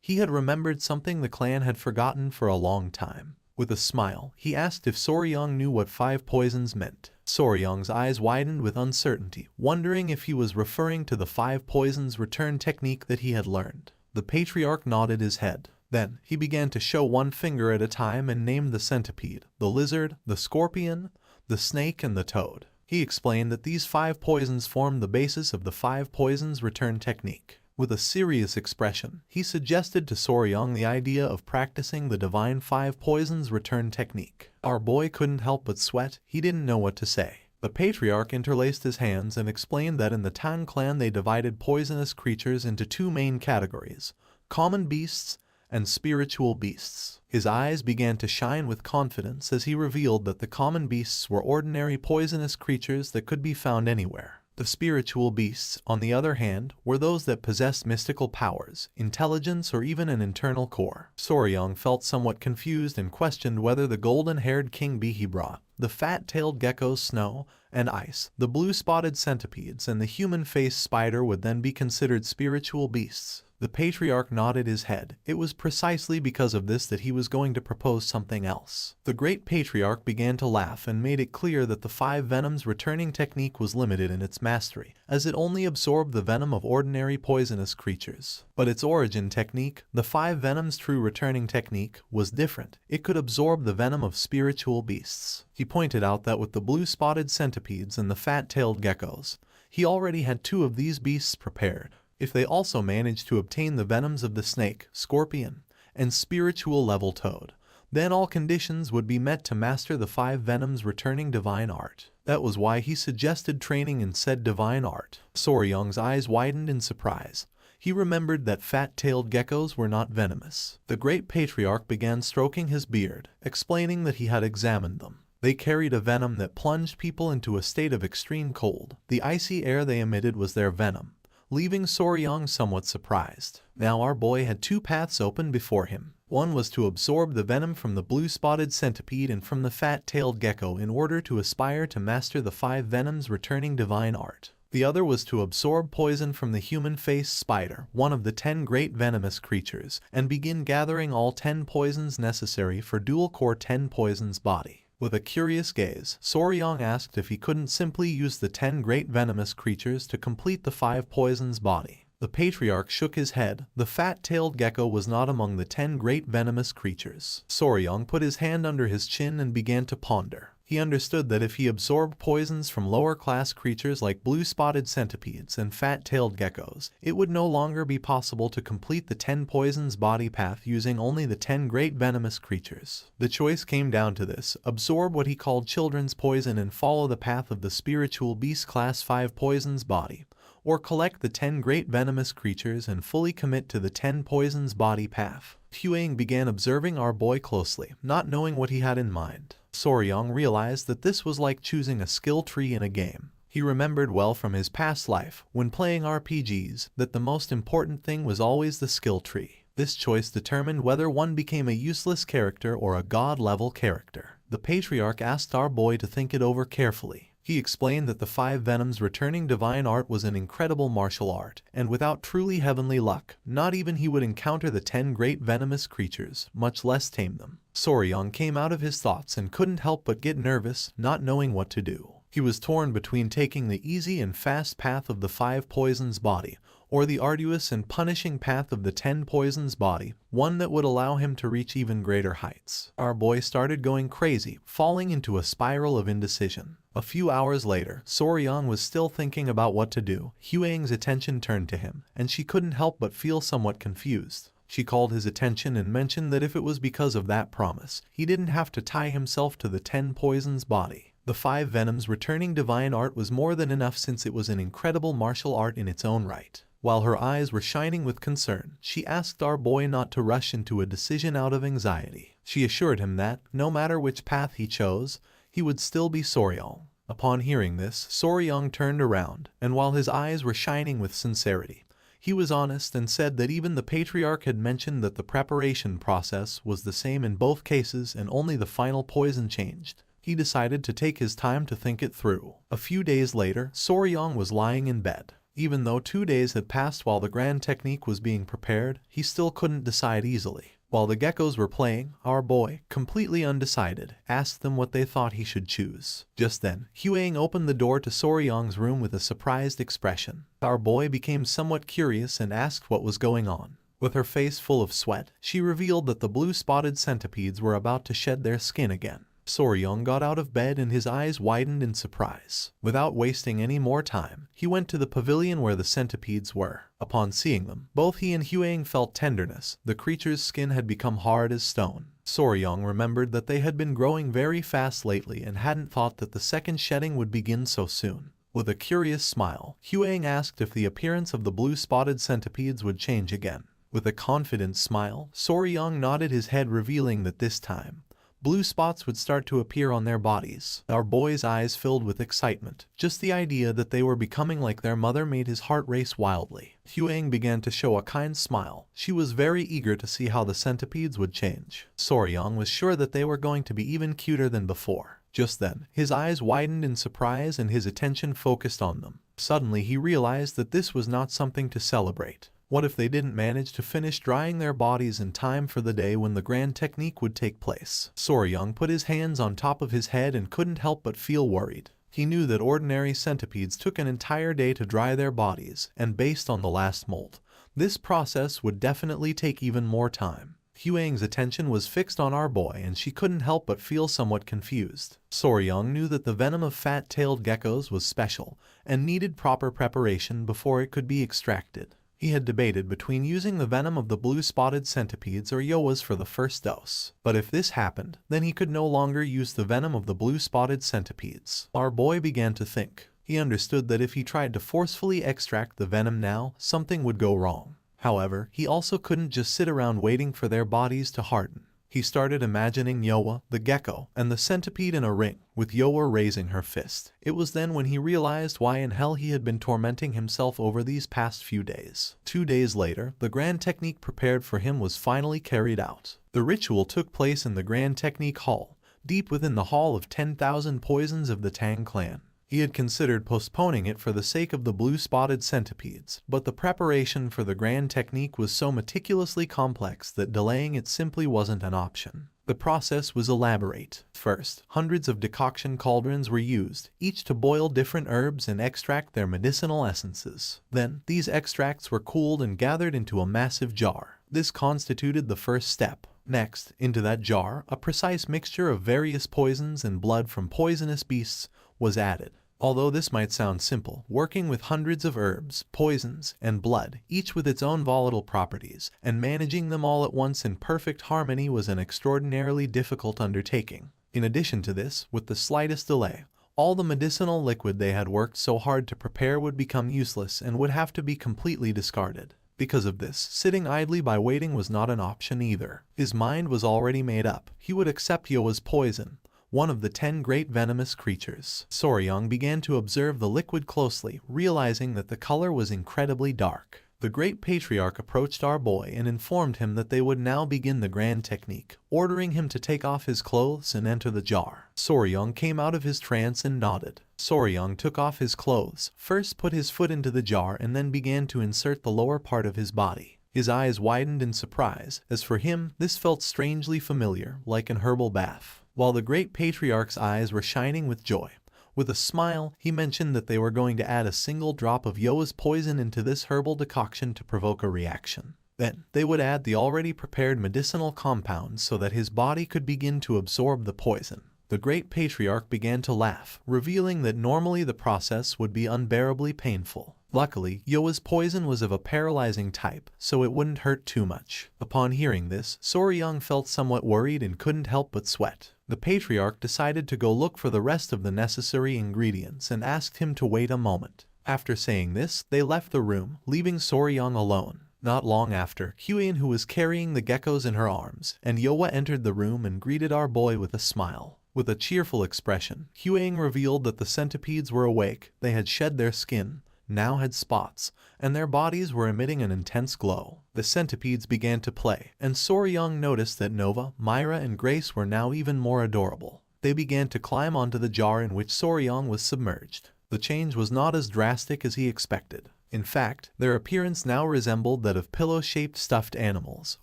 he had remembered something the clan had forgotten for a long time. With a smile, he asked if Soryang knew what 5 poisons meant. Soryang's eyes widened with uncertainty, wondering if he was referring to the 5 poisons return technique that he had learned. The patriarch nodded his head. Then, he began to show one finger at a time and named the centipede, the lizard, the scorpion, the snake, and the toad. He explained that these 5 poisons formed the basis of the 5 poisons return technique. With a serious expression, he suggested to Soryang the idea of practicing the divine 5 poisons return technique. Our boy couldn't help but sweat. He didn't know what to say. The patriarch interlaced his hands and explained that in the Tang clan they divided poisonous creatures into 2 main categories, common beasts and spiritual beasts. His eyes began to shine with confidence as he revealed that the common beasts were ordinary poisonous creatures that could be found anywhere. The spiritual beasts, on the other hand, were those that possessed mystical powers, intelligence, or even an internal core. Soryang felt somewhat confused and questioned whether the golden-haired king bee he brought, the fat-tailed geckos Snow and Ice, the blue-spotted centipedes, and the human-faced spider would then be considered spiritual beasts. The patriarch nodded his head. It was precisely because of this that he was going to propose something else. The great patriarch began to laugh and made it clear that the 5 venoms returning technique was limited in its mastery, as it only absorbed the venom of ordinary poisonous creatures. But its origin technique, the 5 venoms true returning technique, was different. It could absorb the venom of spiritual beasts. He pointed out that with the blue-spotted centipedes and the fat-tailed geckos, he already had 2 of these beasts prepared. If they also managed to obtain the venoms of the snake, scorpion, and spiritual level toad, then all conditions would be met to master the 5 venoms returning divine art. That was why he suggested training in said divine art. Soryong's eyes widened in surprise. He remembered that fat-tailed geckos were not venomous. The great patriarch began stroking his beard, explaining that he had examined them. They carried a venom that plunged people into a state of extreme cold. The icy air they emitted was their venom, leaving Soryong somewhat surprised. Now our boy had 2 paths open before him. One was to absorb the venom from the blue-spotted centipede and from the fat-tailed gecko in order to aspire to master the 5 venoms returning divine art. The other was to absorb poison from the human-faced spider, one of the 10 great venomous creatures, and begin gathering all 10 poisons necessary for dual-core 10 poisons body. With a curious gaze, Soryong asked if he couldn't simply use the 10 great venomous creatures to complete the 5 poisons body. The patriarch shook his head. The fat-tailed gecko was not among the 10 great venomous creatures. Soryong put his hand under his chin and began to ponder. He understood that if he absorbed poisons from lower-class creatures like blue-spotted centipedes and fat-tailed geckos, it would no longer be possible to complete the 10 poisons body path using only the 10 great venomous creatures. The choice came down to this: absorb what he called children's poison and follow the path of the spiritual beast class 5 poisons body, or collect the 10 great venomous creatures and fully commit to the 10 poisons body path. Huang began observing our boy closely, not knowing what he had in mind. Soryong realized that this was like choosing a skill tree in a game. He remembered well from his past life, when playing RPGs, that the most important thing was always the skill tree. This choice determined whether one became a useless character or a god-level character. The patriarch asked our boy to think it over carefully. He explained that the 5 venoms returning divine art was an incredible martial art, and without truly heavenly luck, not even he would encounter the 10 great venomous creatures, much less tame them. Soryong came out of his thoughts and couldn't help but get nervous, not knowing what to do. He was torn between taking the easy and fast path of the 5 poisons body, or the arduous and punishing path of the 10 poisons body, one that would allow him to reach even greater heights. Our boy started going crazy, falling into a spiral of indecision. A few hours later, Soryong was still thinking about what to do. Huang's attention turned to him, and she couldn't help but feel somewhat confused. She called his attention and mentioned that if it was because of that promise, he didn't have to tie himself to the 10 poisons body. The 5 venoms returning divine art was more than enough, since it was an incredible martial art in its own right. While her eyes were shining with concern, she asked our boy not to rush into a decision out of anxiety. She assured him that, no matter which path he chose, he would still be Soryong. Upon hearing this, Soryong turned around, and while his eyes were shining with sincerity, he was honest and said that even the patriarch had mentioned that the preparation process was the same in both cases and only the final poison changed. He decided to take his time to think it through. A few days later, Soryong was lying in bed. Even though 2 days had passed while the grand technique was being prepared, he still couldn't decide easily. While the geckos were playing, our boy, completely undecided, asked them what they thought he should choose. Just then, Huang opened the door to Soryong's room with a surprised expression. Our boy became somewhat curious and asked what was going on. With her face full of sweat, she revealed that the blue-spotted centipedes were about to shed their skin again. Soryong got out of bed and his eyes widened in surprise. Without wasting any more time, he went to the pavilion where the centipedes were. Upon seeing them, both he and Huang felt tenderness. The creature's skin had become hard as stone. Soryong remembered that they had been growing very fast lately and hadn't thought that the second shedding would begin so soon. With a curious smile, Huang asked if the appearance of the blue-spotted centipedes would change again. With a confident smile, Soryong nodded his head, revealing that this time, blue spots would start to appear on their bodies. Our boy's eyes filled with excitement. Just the idea that they were becoming like their mother made his heart race wildly. Huang began to show a kind smile. She was very eager to see how the centipedes would change. Soryong was sure that they were going to be even cuter than before. Just then, his eyes widened in surprise and his attention focused on them. Suddenly he realized that this was not something to celebrate. What if they didn't manage to finish drying their bodies in time for the day when the grand technique would take place? Soryang put his hands on top of his head and couldn't help but feel worried. He knew that ordinary centipedes took an entire day to dry their bodies, and based on the last molt, this process would definitely take even more time. Huang's attention was fixed on our boy and she couldn't help but feel somewhat confused. Soryang knew that the venom of fat-tailed geckos was special and needed proper preparation before it could be extracted. He had debated between using the venom of the blue-spotted centipedes or Yoa's for the first dose. But if this happened, then he could no longer use the venom of the blue-spotted centipedes. Our boy began to think. He understood that if he tried to forcefully extract the venom now, something would go wrong. However, he also couldn't just sit around waiting for their bodies to harden. He started imagining Yoa, the gecko, and the centipede in a ring, with Yoa raising her fist. It was then when he realized why in hell he had been tormenting himself over these past few days. 2 days later, the grand technique prepared for him was finally carried out. The ritual took place in the grand technique hall, deep within the hall of 10,000 poisons of the Tang clan. He had considered postponing it for the sake of the blue-spotted centipedes, but the preparation for the grand technique was so meticulously complex that delaying it simply wasn't an option. The process was elaborate. First, hundreds of decoction cauldrons were used, each to boil different herbs and extract their medicinal essences. Then, these extracts were cooled and gathered into a massive jar. This constituted the first step. Next, into that jar, a precise mixture of various poisons and blood from poisonous beasts was added. Although this might sound simple, working with hundreds of herbs, poisons, and blood, each with its own volatile properties, and managing them all at once in perfect harmony was an extraordinarily difficult undertaking. In addition to this, with the slightest delay, all the medicinal liquid they had worked so hard to prepare would become useless and would have to be completely discarded. Because of this, sitting idly by waiting was not an option either. His mind was already made up. He would accept Yoa's poison, one of the 10 great venomous creatures. Soryang began to observe the liquid closely, realizing that the color was incredibly dark. The great patriarch approached our boy and informed him that they would now begin the grand technique, ordering him to take off his clothes and enter the jar. Soryang came out of his trance and nodded. Soryang took off his clothes, first put his foot into the jar and then began to insert the lower part of his body. His eyes widened in surprise, as for him, this felt strangely familiar, like an herbal bath. While the great patriarch's eyes were shining with joy, with a smile, he mentioned that they were going to add a single drop of Yoa's poison into this herbal decoction to provoke a reaction. Then, they would add the already prepared medicinal compounds so that his body could begin to absorb the poison. The great patriarch began to laugh, revealing that normally the process would be unbearably painful. Luckily, Yoa's poison was of a paralyzing type, so it wouldn't hurt too much. Upon hearing this, Soryang felt somewhat worried and couldn't help but sweat. The patriarch decided to go look for the rest of the necessary ingredients and asked him to wait a moment. After saying this, they left the room, leaving Soryang alone. Not long after, Huan, who was carrying the geckos in her arms, and Yoa entered the room and greeted our boy with a smile. With a cheerful expression, Huang revealed that the centipedes were awake, they had shed their skin, now had spots, and their bodies were emitting an intense glow. The centipedes began to play, and Soryang noticed that Nova, Myra, and Grace were now even more adorable. They began to climb onto the jar in which Soryang was submerged. The change was not as drastic as he expected. In fact, their appearance now resembled that of pillow-shaped stuffed animals,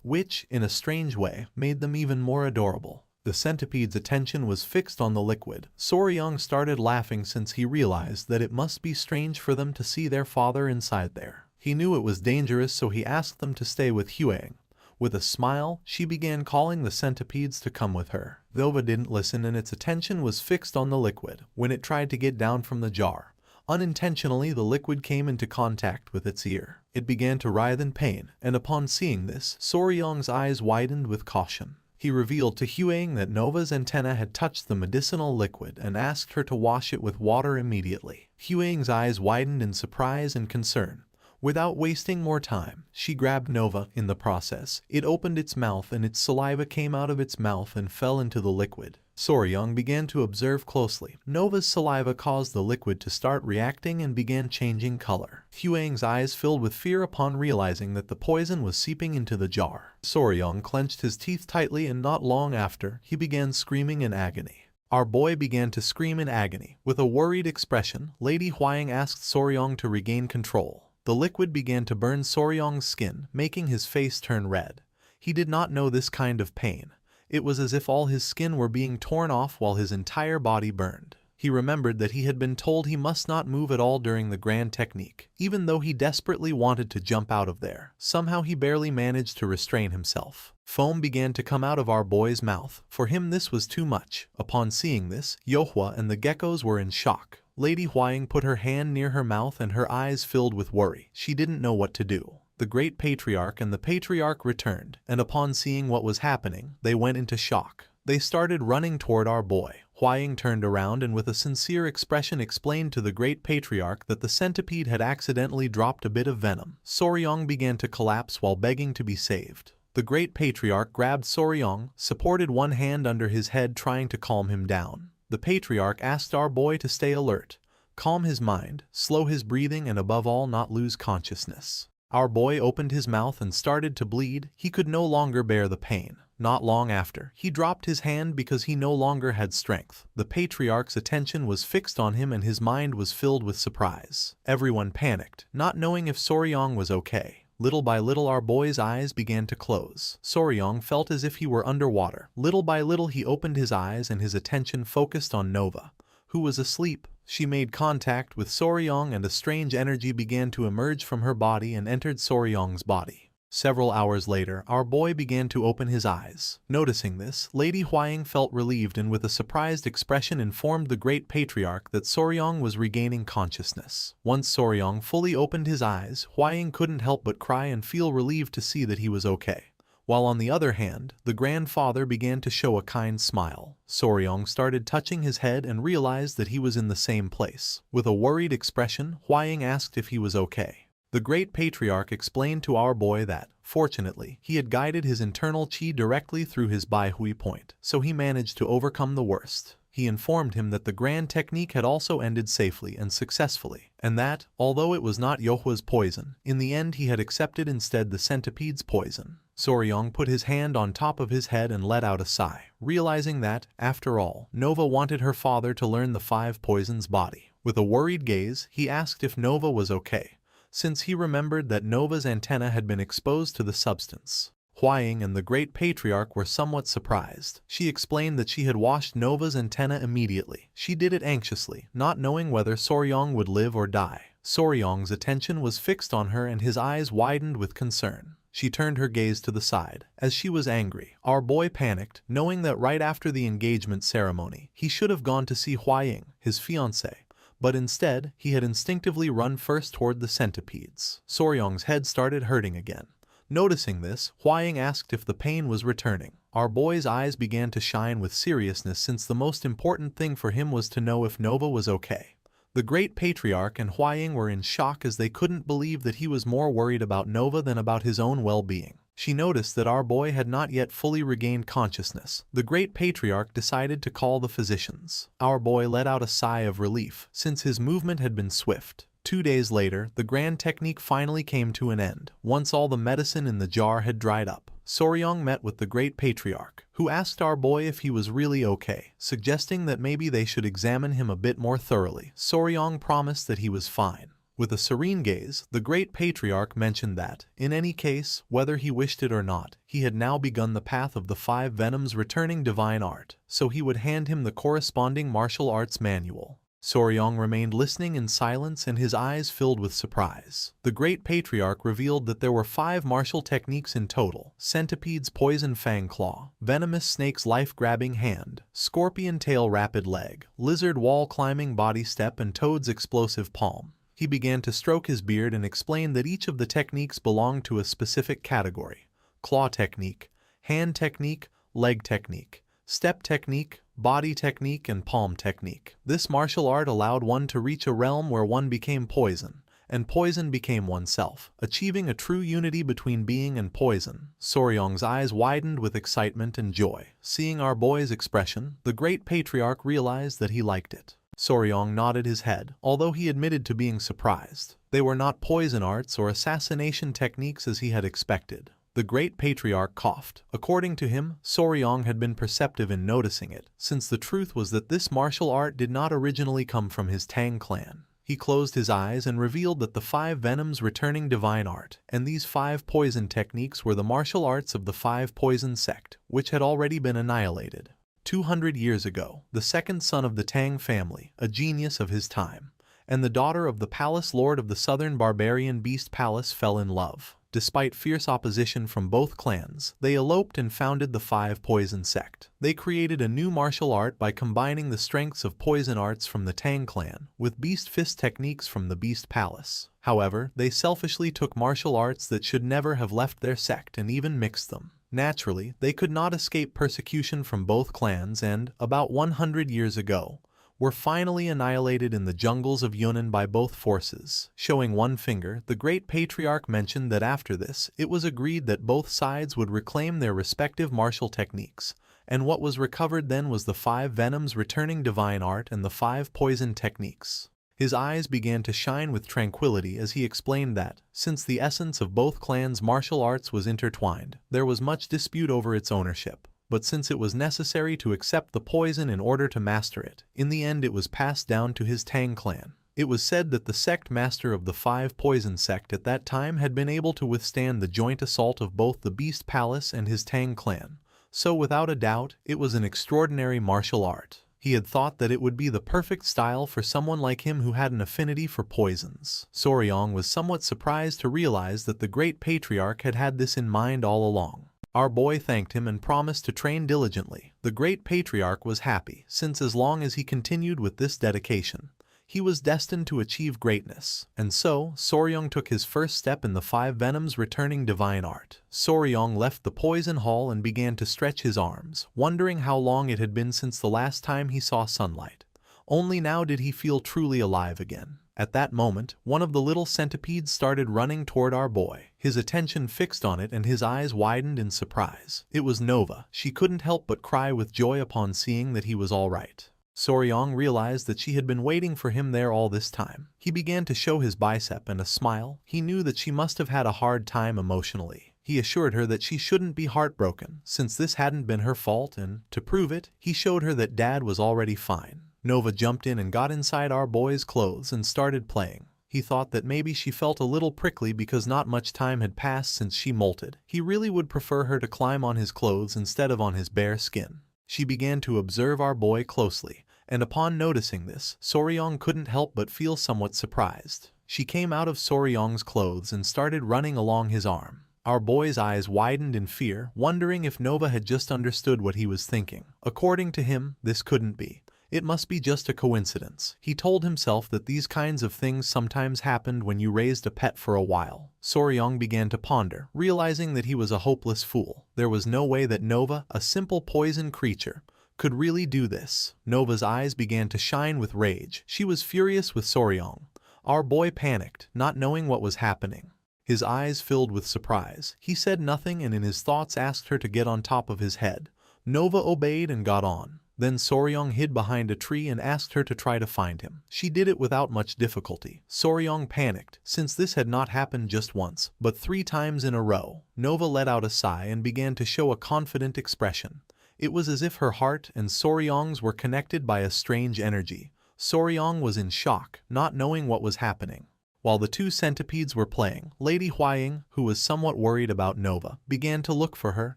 which, in a strange way, made them even more adorable. The centipede's attention was fixed on the liquid. Soryang started laughing since he realized that it must be strange for them to see their father inside there. He knew it was dangerous, so he asked them to stay with Huang. With a smile, she began calling the centipedes to come with her. Nova didn't listen and its attention was fixed on the liquid. When it tried to get down from the jar, unintentionally the liquid came into contact with its ear. It began to writhe in pain, and upon seeing this, Soryang's eyes widened with caution. He revealed to Huang that Nova's antenna had touched the medicinal liquid and asked her to wash it with water immediately. Huang's eyes widened in surprise and concern. Without wasting more time, she grabbed Nova in the process. It opened its mouth and its saliva came out of its mouth and fell into the liquid. Soryang began to observe closely. Nova's saliva caused the liquid to start reacting and began changing color. Huang's eyes filled with fear upon realizing that the poison was seeping into the jar. Soryang clenched his teeth tightly and not long after, he began screaming in agony. Our boy began to scream in agony. With a worried expression, Lady Huang asked Soryang to regain control. The liquid began to burn Soryong's skin, making his face turn red. He did not know this kind of pain. It was as if all his skin were being torn off while his entire body burned. He remembered that he had been told he must not move at all during the grand technique, even though he desperately wanted to jump out of there. Somehow he barely managed to restrain himself. Foam began to come out of our boy's mouth. For him this was too much. Upon seeing this, Yohua and the geckos were in shock. Lady Huaying put her hand near her mouth and her eyes filled with worry. She didn't know what to do. The great patriarch and the patriarch returned, and upon seeing what was happening, they went into shock. They started running toward our boy. Huaying turned around and with a sincere expression explained to the great patriarch that the centipede had accidentally dropped a bit of venom. Soryong began to collapse while begging to be saved. The great patriarch grabbed Soryong, supported one hand under his head trying to calm him down. The patriarch asked our boy to stay alert, calm his mind, slow his breathing and above all not lose consciousness. Our boy opened his mouth and started to bleed. He could no longer bear the pain. Not long after, he dropped his hand because he no longer had strength. The patriarch's attention was fixed on him and his mind was filled with surprise. Everyone panicked, not knowing if Soryong was okay. Little by little our boy's eyes began to close. Soryong felt as if he were underwater. Little by little he opened his eyes and his attention focused on Nova, who was asleep. She made contact with Soryong and a strange energy began to emerge from her body and entered Soryong's body. Several hours later, our boy began to open his eyes. Noticing this, Lady Huaying felt relieved and with a surprised expression informed the great patriarch that Soryong was regaining consciousness. Once Soryong fully opened his eyes, Huaying couldn't help but cry and feel relieved to see that he was okay. While on the other hand, the grandfather began to show a kind smile. Soryong started touching his head and realized that he was in the same place. With a worried expression, Huaying asked if he was okay. The great patriarch explained to our boy that, fortunately, he had guided his internal qi directly through his Baihui point, so he managed to overcome the worst. He informed him that the grand technique had also ended safely and successfully, and that, although it was not Yohua's poison, in the end he had accepted instead the centipede's poison. Soryong put his hand on top of his head and let out a sigh, realizing that, after all, Nova wanted her father to learn the 5 poisons body. With a worried gaze, he asked if Nova was okay, since he remembered that Nova's antenna had been exposed to the substance. Huaying and the great patriarch were somewhat surprised. She explained that she had washed Nova's antenna immediately. She did it anxiously, not knowing whether Soryong would live or die. Soryong's attention was fixed on her and his eyes widened with concern. She turned her gaze to the side, as she was angry. Our boy panicked, knowing that right after the engagement ceremony, he should have gone to see Huaying, his fiancée. But instead, he had instinctively run first toward the centipedes. Soryong's head started hurting again. Noticing this, Huaying asked if the pain was returning. Our boy's eyes began to shine with seriousness since the most important thing for him was to know if Nova was okay. The great patriarch and Huaying were in shock as they couldn't believe that he was more worried about Nova than about his own well-being. She noticed that our boy had not yet fully regained consciousness. The great patriarch decided to call the physicians. Our boy let out a sigh of relief, since his movement had been swift. 2 days later, the grand technique finally came to an end. Once all the medicine in the jar had dried up, Soryong met with the great patriarch, who asked our boy if he was really okay, suggesting that maybe they should examine him a bit more thoroughly. Soryong promised that he was fine. With a serene gaze, the great patriarch mentioned that, in any case, whether he wished it or not, he had now begun the path of the 5 venoms returning divine art, so he would hand him the corresponding martial arts manual. Soryong remained listening in silence and his eyes filled with surprise. The great patriarch revealed that there were 5 martial techniques in total: centipede's poison fang claw, venomous snake's life-grabbing hand, scorpion tail rapid leg, lizard wall climbing body step and toad's explosive palm. He began to stroke his beard and explained that each of the techniques belonged to a specific category: claw technique, hand technique, leg technique, step technique, body technique, and palm technique. This martial art allowed one to reach a realm where one became poison, and poison became oneself, achieving a true unity between being and poison. Soryong's eyes widened with excitement and joy. Seeing our boy's expression, the great patriarch realized that he liked it. Soryong nodded his head, although he admitted to being surprised. They were not poison arts or assassination techniques as he had expected. The great patriarch coughed. According to him, Soryong had been perceptive in noticing it, since the truth was that this martial art did not originally come from his Tang clan. He closed his eyes and revealed that the 5 venoms returning divine art, and these 5 poison techniques were the martial arts of the 5 poison sect, which had already been annihilated. 200 years ago, the second son of the Tang family, a genius of his time, and the daughter of the palace lord of the southern barbarian beast palace fell in love. Despite fierce opposition from both clans, they eloped and founded the 5 poison sect. They created a new martial art by combining the strengths of poison arts from the Tang clan with beast fist techniques from the beast palace. However, they selfishly took martial arts that should never have left their sect and even mixed them. Naturally, they could not escape persecution from both clans and, about 100 years ago, were finally annihilated in the jungles of Yunnan by both forces. Showing one finger, the great patriarch mentioned that after this, it was agreed that both sides would reclaim their respective martial techniques, and what was recovered then was the 5 venoms returning divine art and the 5 poison techniques. His eyes began to shine with tranquility as he explained that, since the essence of both clans' martial arts was intertwined, there was much dispute over its ownership. But since it was necessary to accept the poison in order to master it, in the end it was passed down to his Tang clan. It was said that the sect master of the 5 poison sect at that time had been able to withstand the joint assault of both the Beast Palace and his Tang clan, so without a doubt, it was an extraordinary martial art. He had thought that it would be the perfect style for someone like him who had an affinity for poisons. Soryong was somewhat surprised to realize that the great patriarch had had this in mind all along. Our boy thanked him and promised to train diligently. The great patriarch was happy, since as long as he continued with this dedication, he was destined to achieve greatness. And so, Soryong took his first step in the 5 venoms returning divine art. Soryong left the poison hall and began to stretch his arms, wondering how long it had been since the last time he saw sunlight. Only now did he feel truly alive again. At that moment, one of the little centipedes started running toward our boy. His attention fixed on it and his eyes widened in surprise. It was Nova. She couldn't help but cry with joy upon seeing that he was all right. Soryong realized that she had been waiting for him there all this time. He began to show his bicep and a smile. He knew that she must have had a hard time emotionally. He assured her that she shouldn't be heartbroken, since this hadn't been her fault, and, to prove it, he showed her that Dad was already fine. Nova jumped in and got inside our boy's clothes and started playing. He thought that maybe she felt a little prickly because not much time had passed since she molted. He really would prefer her to climb on his clothes instead of on his bare skin. She began to observe our boy closely, and upon noticing this, Soryong couldn't help but feel somewhat surprised. She came out of Soryong's clothes and started running along his arm. Our boy's eyes widened in fear, wondering if Nova had just understood what he was thinking. According to him, this couldn't be. It must be just a coincidence. He told himself that these kinds of things sometimes happened when you raised a pet for a while. Soryong began to ponder, realizing that he was a hopeless fool. There was no way that Nova, a simple poison creature, could really do this. Nova's eyes began to shine with rage. She was furious with Soryong. Our boy panicked, not knowing what was happening. His eyes filled with surprise. He said nothing and in his thoughts asked her to get on top of his head. Nova obeyed and got on. Then Soryong hid behind a tree and asked her to try to find him. She did it without much difficulty. Soryong panicked, since this had not happened just once, but 3 times in a row. Nova let out a sigh and began to show a confident expression. It was as if her heart and Soryong's were connected by a strange energy. Soryong was in shock, not knowing what was happening. While the 2 centipedes were playing, Lady Huaying, who was somewhat worried about Nova, began to look for her,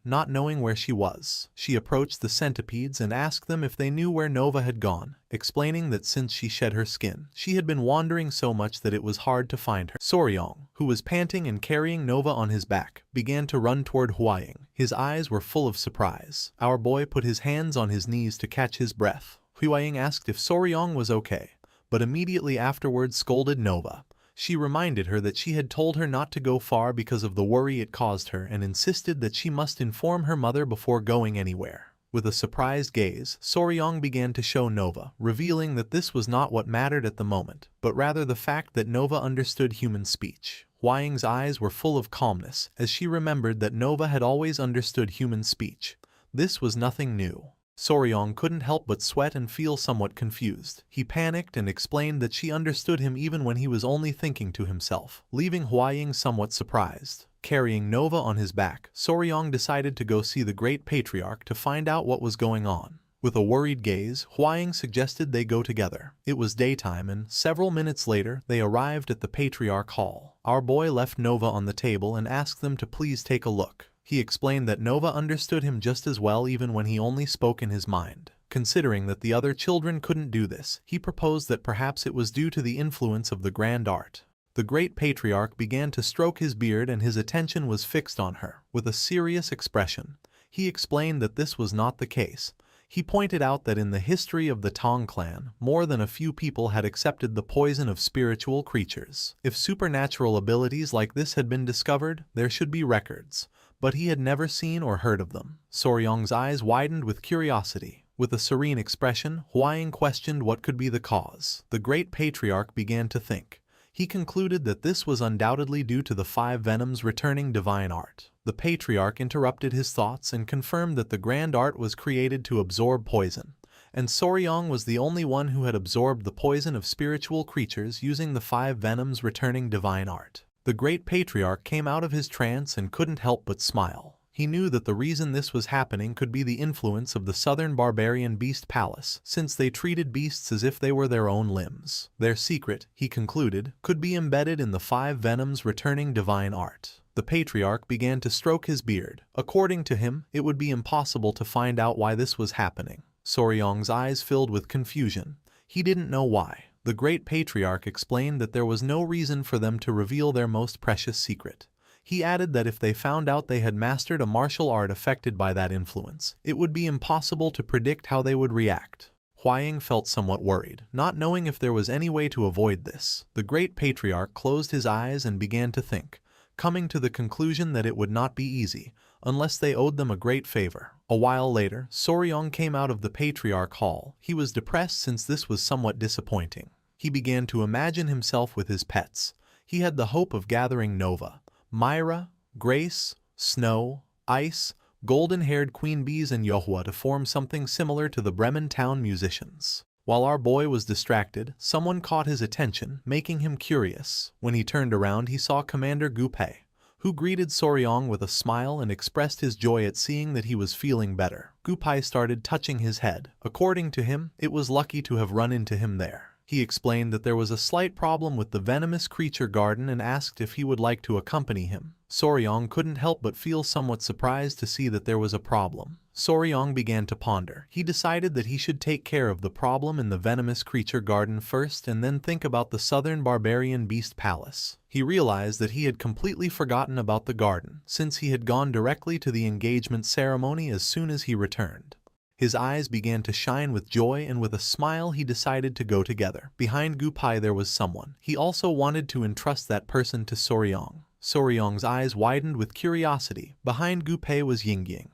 not knowing where she was. She approached the centipedes and asked them if they knew where Nova had gone, explaining that since she shed her skin, she had been wandering so much that it was hard to find her. Soryong, who was panting and carrying Nova on his back, began to run toward Huaying. His eyes were full of surprise. Our boy put his hands on his knees to catch his breath. Huaying asked if Soryong was okay, but immediately afterwards scolded Nova. She reminded her that she had told her not to go far because of the worry it caused her and insisted that she must inform her mother before going anywhere. With a surprised gaze, Soryong began to show Nova, revealing that this was not what mattered at the moment, but rather the fact that Nova understood human speech. Huaying's eyes were full of calmness as she remembered that Nova had always understood human speech. This was nothing new. Soryong couldn't help but sweat and feel somewhat confused. He panicked and explained that she understood him even when he was only thinking to himself, leaving Huaying somewhat surprised. Carrying Nova on his back, Soryong decided to go see the great patriarch to find out what was going on. With a worried gaze, Huaying suggested they go together. It was daytime and several minutes later they arrived at the Patriarch Hall. Our boy left Nova on the table and asked them to please take a look. He explained that Nova understood him just as well even when he only spoke in his mind. Considering that the other children couldn't do this, he proposed that perhaps it was due to the influence of the grand art. The great patriarch began to stroke his beard and his attention was fixed on her. With a serious expression, he explained that this was not the case. He pointed out that in the history of the Tang clan, more than a few people had accepted the poison of spiritual creatures. If supernatural abilities like this had been discovered, there should be records, but he had never seen or heard of them. Soryong's eyes widened with curiosity. With a serene expression, Huaying questioned what could be the cause. The great patriarch began to think. He concluded that this was undoubtedly due to the 5 venoms returning divine art. The patriarch interrupted his thoughts and confirmed that the grand art was created to absorb poison, and Soryong was the only one who had absorbed the poison of spiritual creatures using the 5 venoms returning divine art. The great patriarch came out of his trance and couldn't help but smile. He knew that the reason this was happening could be the influence of the southern barbarian beast palace, since they treated beasts as if they were their own limbs. Their secret, he concluded, could be embedded in the 5 venoms returning divine art. The patriarch began to stroke his beard. According to him, it would be impossible to find out why this was happening. Soryong's eyes filled with confusion. He didn't know why. The great patriarch explained that there was no reason for them to reveal their most precious secret. He added that if they found out they had mastered a martial art affected by that influence, it would be impossible to predict how they would react. Huaying felt somewhat worried, not knowing if there was any way to avoid this. The great patriarch closed his eyes and began to think, coming to the conclusion that it would not be easy, unless they owed them a great favor. A while later, Soryong came out of the Patriarch Hall. He was depressed since this was somewhat disappointing. He began to imagine himself with his pets. He had the hope of gathering Nova, Myra, Grace, Snow, Ice, golden-haired queen bees and Yohua to form something similar to the Bremen town musicians. While our boy was distracted, someone caught his attention, making him curious. When he turned around, he saw Commander Gupe, who greeted Soryong with a smile and expressed his joy at seeing that he was feeling better. Gupai started touching his head. According to him, it was lucky to have run into him there. He explained that there was a slight problem with the venomous creature garden and asked if he would like to accompany him. Soryong couldn't help but feel somewhat surprised to see that there was a problem. Soryong began to ponder. He decided that he should take care of the problem in the venomous creature garden first and then think about the southern barbarian beast palace. He realized that he had completely forgotten about the garden, since he had gone directly to the engagement ceremony as soon as he returned. His eyes began to shine with joy, and with a smile he decided to go together. Behind Gupai there was someone. He also wanted to entrust that person to Soryong. Soryong's eyes widened with curiosity. Behind Gupai was Yingying,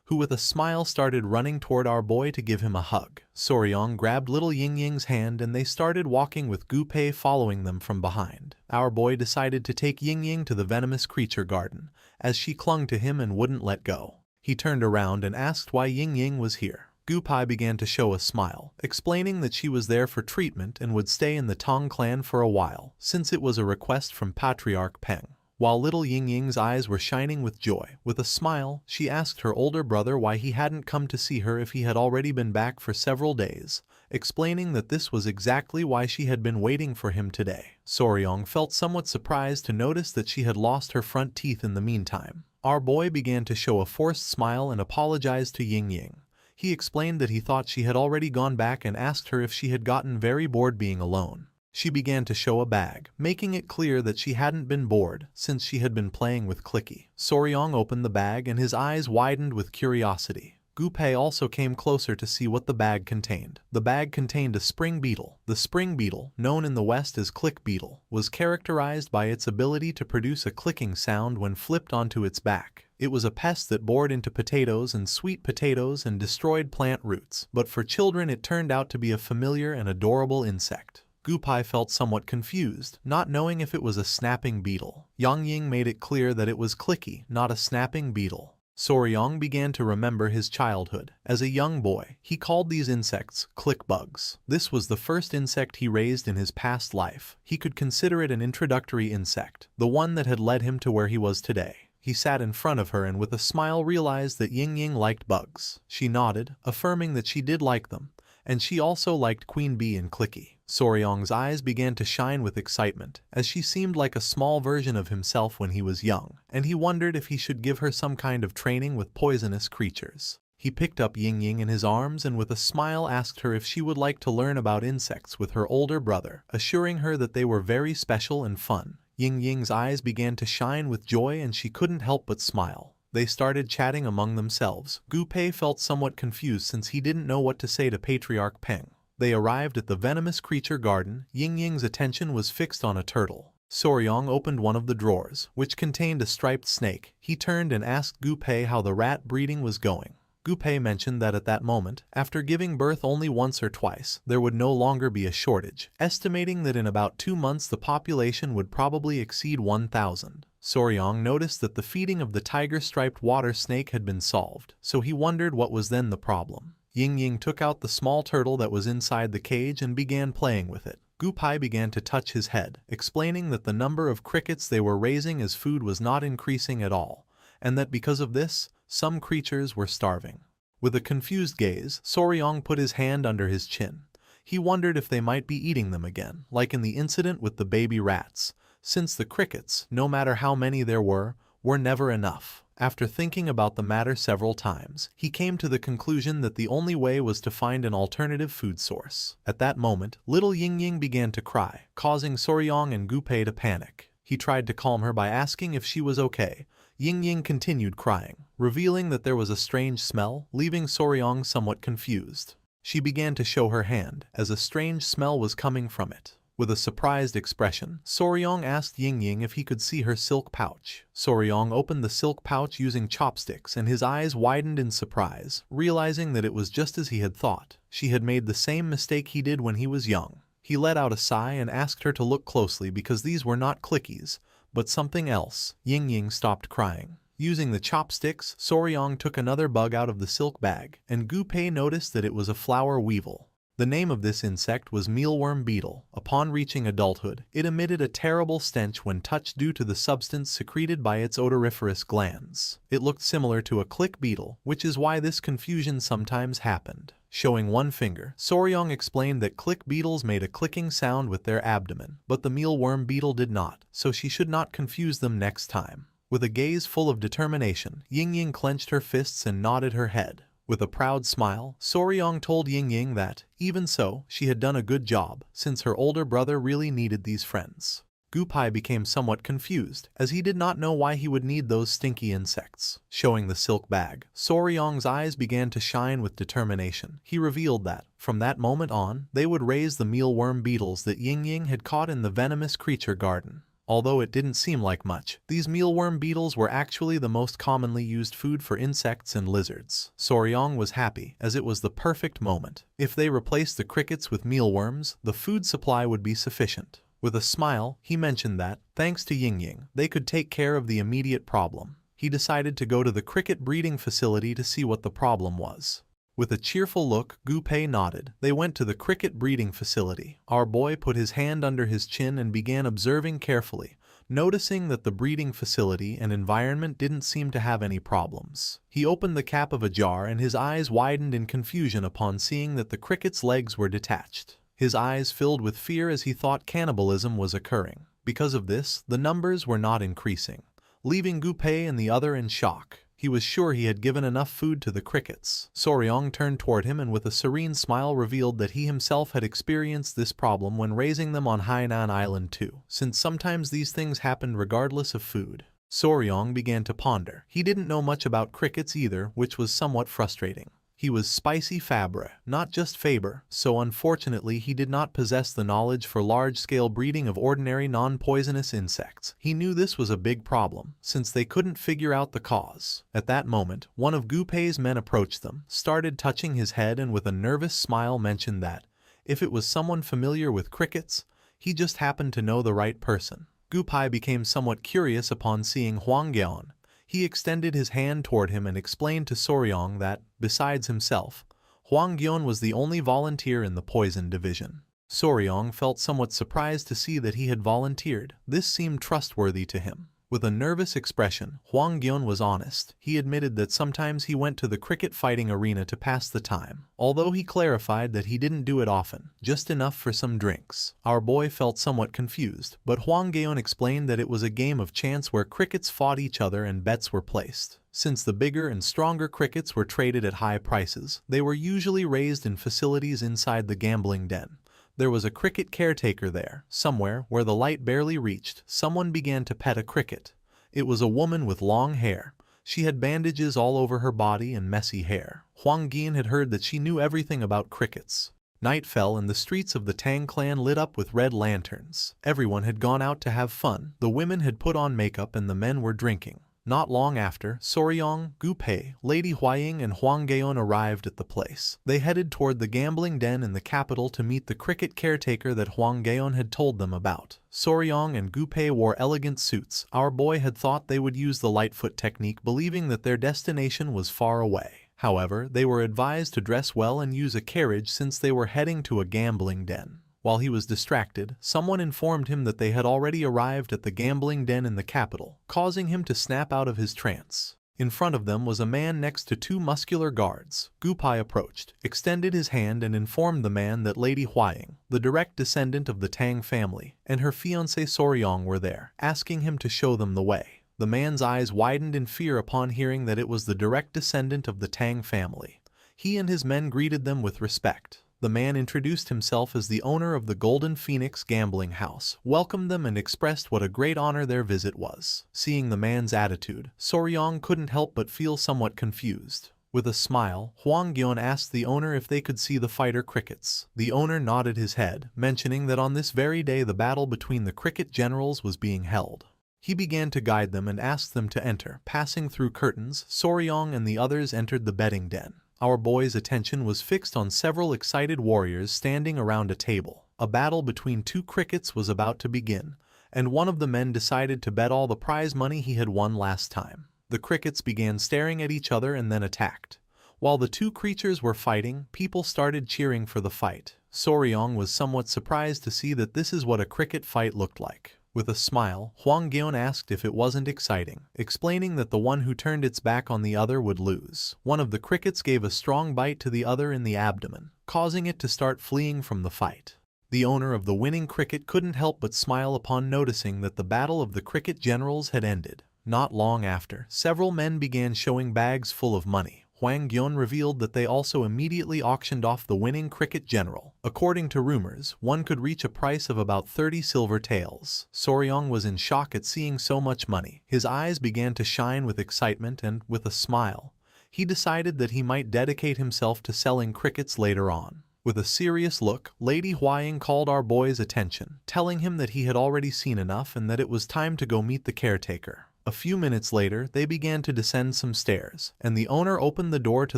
who with a smile started running toward our boy to give him a hug. Soryong grabbed little Yingying's hand and they started walking with Gupai following them from behind. Our boy decided to take Yingying to the venomous creature garden, as she clung to him and wouldn't let go. He turned around and asked why Yingying was here. Gupai began to show a smile, explaining that she was there for treatment and would stay in the Tang clan for a while, since it was a request from Patriarch Peng. While little Yingying's eyes were shining with joy, with a smile, she asked her older brother why he hadn't come to see her if he had already been back for several days, explaining that this was exactly why she had been waiting for him today. Soryong felt somewhat surprised to notice that she had lost her front teeth in the meantime. Our boy began to show a forced smile and apologized to Yingying. He explained that he thought she had already gone back and asked her if she had gotten very bored being alone. She began to show a bag, making it clear that she hadn't been bored since she had been playing with Clicky. Soryong opened the bag and his eyes widened with curiosity. Gupai also came closer to see what the bag contained. The bag contained a spring beetle. The spring beetle, known in the West as click beetle, was characterized by its ability to produce a clicking sound when flipped onto its back. It was a pest that bored into potatoes and sweet potatoes and destroyed plant roots, but for children it turned out to be a familiar and adorable insect. Gupai felt somewhat confused, not knowing if it was a snapping beetle. Yingying made it clear that it was Clicky, not a snapping beetle. Soryong began to remember his childhood. As a young boy, he called these insects click bugs. This was the first insect he raised in his past life. He could consider it an introductory insect, the one that had led him to where he was today. He sat in front of her and with a smile realized that Ying Ying liked bugs. She nodded, affirming that she did like them, and she also liked Queen Bee and Clicky. Soryong's eyes began to shine with excitement, as she seemed like a small version of himself when he was young, and he wondered if he should give her some kind of training with poisonous creatures. He picked up Ying Ying in his arms and with a smile asked her if she would like to learn about insects with her older brother, assuring her that they were very special and fun. Ying Ying's eyes began to shine with joy and she couldn't help but smile. They started chatting among themselves. Gu Pei felt somewhat confused since he didn't know what to say to Patriarch Peng. They arrived at the venomous creature garden. Ying Ying's attention was fixed on a turtle. Soryong opened one of the drawers, which contained a striped snake. He turned and asked Gu Pei how the rat breeding was going. Gu Pei mentioned that at that moment, after giving birth only once or twice, there would no longer be a shortage, estimating that in about 2 months the population would probably exceed 1,000. Soryong noticed that the feeding of the tiger-striped water snake had been solved, so he wondered what was then the problem. Ying Ying took out the small turtle that was inside the cage and began playing with it. Gu Pei began to touch his head, explaining that the number of crickets they were raising as food was not increasing at all, and that because of this, some creatures were starving. With a confused gaze, Soryong put his hand under his chin. He wondered if they might be eating them again, like in the incident with the baby rats, since the crickets, no matter how many there were never enough. After thinking about the matter several times, he came to the conclusion that the only way was to find an alternative food source. At that moment, little Ying Ying began to cry, causing Soryong and Gu Pei to panic. He tried to calm her by asking if she was okay. Ying Ying continued crying, revealing that there was a strange smell, leaving Soryong somewhat confused. She began to show her hand, as a strange smell was coming from it. With a surprised expression, Soryong asked Ying Ying if he could see her silk pouch. Soryong opened the silk pouch using chopsticks and his eyes widened in surprise, realizing that it was just as he had thought. She had made the same mistake he did when he was young. He let out a sigh and asked her to look closely because these were not clickies, but something else. Ying Ying stopped crying. Using the chopsticks, Soryong took another bug out of the silk bag, and Gu Pei noticed that it was a flower weevil. The name of this insect was mealworm beetle. Upon reaching adulthood, it emitted a terrible stench when touched due to the substance secreted by its odoriferous glands. It looked similar to a click beetle, which is why this confusion sometimes happened. Showing one finger, Soryong explained that click beetles made a clicking sound with their abdomen, but the mealworm beetle did not, so she should not confuse them next time. With a gaze full of determination, Ying Ying clenched her fists and nodded her head. With a proud smile, Soryong told Ying Ying that, even so, she had done a good job, since her older brother really needed these friends. Gu Pei became somewhat confused, as he did not know why he would need those stinky insects. Showing the silk bag, Soryong's eyes began to shine with determination. He revealed that, from that moment on, they would raise the mealworm beetles that Ying Ying had caught in the venomous creature garden. Although it didn't seem like much, these mealworm beetles were actually the most commonly used food for insects and lizards. Soryong was happy, as it was the perfect moment. If they replaced the crickets with mealworms, the food supply would be sufficient. With a smile, he mentioned that, thanks to Ying Ying, they could take care of the immediate problem. He decided to go to the cricket breeding facility to see what the problem was. With a cheerful look, Gu Pei nodded. They went to the cricket breeding facility. Our boy put his hand under his chin and began observing carefully, noticing that the breeding facility and environment didn't seem to have any problems. He opened the cap of a jar and his eyes widened in confusion upon seeing that the cricket's legs were detached. His eyes filled with fear as he thought cannibalism was occurring. Because of this, the numbers were not increasing, leaving Gu Pei and the other in shock. He was sure he had given enough food to the crickets. Soryong turned toward him and with a serene smile revealed that he himself had experienced this problem when raising them on Hainan Island too, since sometimes these things happened regardless of food. Soryong began to ponder. He didn't know much about crickets either, which was somewhat frustrating. He was spicy Fabre, not just Faber, so unfortunately he did not possess the knowledge for large-scale breeding of ordinary non-poisonous insects. He knew this was a big problem, since they couldn't figure out the cause. At that moment, one of Gu Pei's men approached them, started touching his head and with a nervous smile mentioned that, if it was someone familiar with crickets, he just happened to know the right person. Gu Pei became somewhat curious upon seeing Huang Gion. He extended his hand toward him and explained to Soryong that, besides himself, Huang Gion was the only volunteer in the poison division. Soryong felt somewhat surprised to see that he had volunteered. This seemed trustworthy to him. With a nervous expression, Hwang Gyeon was honest. He admitted that sometimes he went to the cricket fighting arena to pass the time, although he clarified that he didn't do it often, just enough for some drinks. Our boy felt somewhat confused, but Hwang Gyeon explained that it was a game of chance where crickets fought each other and bets were placed. Since the bigger and stronger crickets were traded at high prices, they were usually raised in facilities inside the gambling den. There was a cricket caretaker there. Somewhere, where the light barely reached, someone began to pet a cricket. It was a woman with long hair. She had bandages all over her body and messy hair. Hwang Gyeon had heard that she knew everything about crickets. Night fell and the streets of the Tang clan lit up with red lanterns. Everyone had gone out to have fun. The women had put on makeup and the men were drinking. Not long after, Soryong, Gu-pei, Lady Huaying and Hwang Gyeon arrived at the place. They headed toward the gambling den in the capital to meet the cricket caretaker that Hwang Gyeon had told them about. Soryong and Gu-pei wore elegant suits. Our boy had thought they would use the Lightfoot technique, believing that their destination was far away. However, they were advised to dress well and use a carriage since they were heading to a gambling den. While he was distracted, someone informed him that they had already arrived at the gambling den in the capital, causing him to snap out of his trance. In front of them was a man next to two muscular guards. Gu-pei approached, extended his hand and informed the man that Lady Huaying, the direct descendant of the Tang family, and her fiancé Soryong were there, asking him to show them the way. The man's eyes widened in fear upon hearing that it was the direct descendant of the Tang family. He and his men greeted them with respect. The man introduced himself as the owner of the Golden Phoenix gambling house, welcomed them and expressed what a great honor their visit was. Seeing the man's attitude, Soryong couldn't help but feel somewhat confused. With a smile, Hwang Gyeon asked the owner if they could see the fighter crickets. The owner nodded his head, mentioning that on this very day the battle between the cricket generals was being held. He began to guide them and asked them to enter. Passing through curtains, Soryong and the others entered the betting den. Our boy's attention was fixed on several excited warriors standing around a table. A battle between two crickets was about to begin, and one of the men decided to bet all the prize money he had won last time. The crickets began staring at each other and then attacked. While the two creatures were fighting, people started cheering for the fight. Soryong was somewhat surprised to see that this is what a cricket fight looked like. With a smile, Hwang Gyeon asked if it wasn't exciting, explaining that the one who turned its back on the other would lose. One of the crickets gave a strong bite to the other in the abdomen, causing it to start fleeing from the fight. The owner of the winning cricket couldn't help but smile upon noticing that the battle of the cricket generals had ended. Not long after, several men began showing bags full of money. Hwang Gyeon revealed that they also immediately auctioned off the winning cricket general. According to rumors, one could reach a price of about 30 silver taels. Soryong was in shock at seeing so much money. His eyes began to shine with excitement and, with a smile, he decided that he might dedicate himself to selling crickets later on. With a serious look, Lady Huaying called our boy's attention, telling him that he had already seen enough and that it was time to go meet the caretaker. A few minutes later, they began to descend some stairs, and the owner opened the door to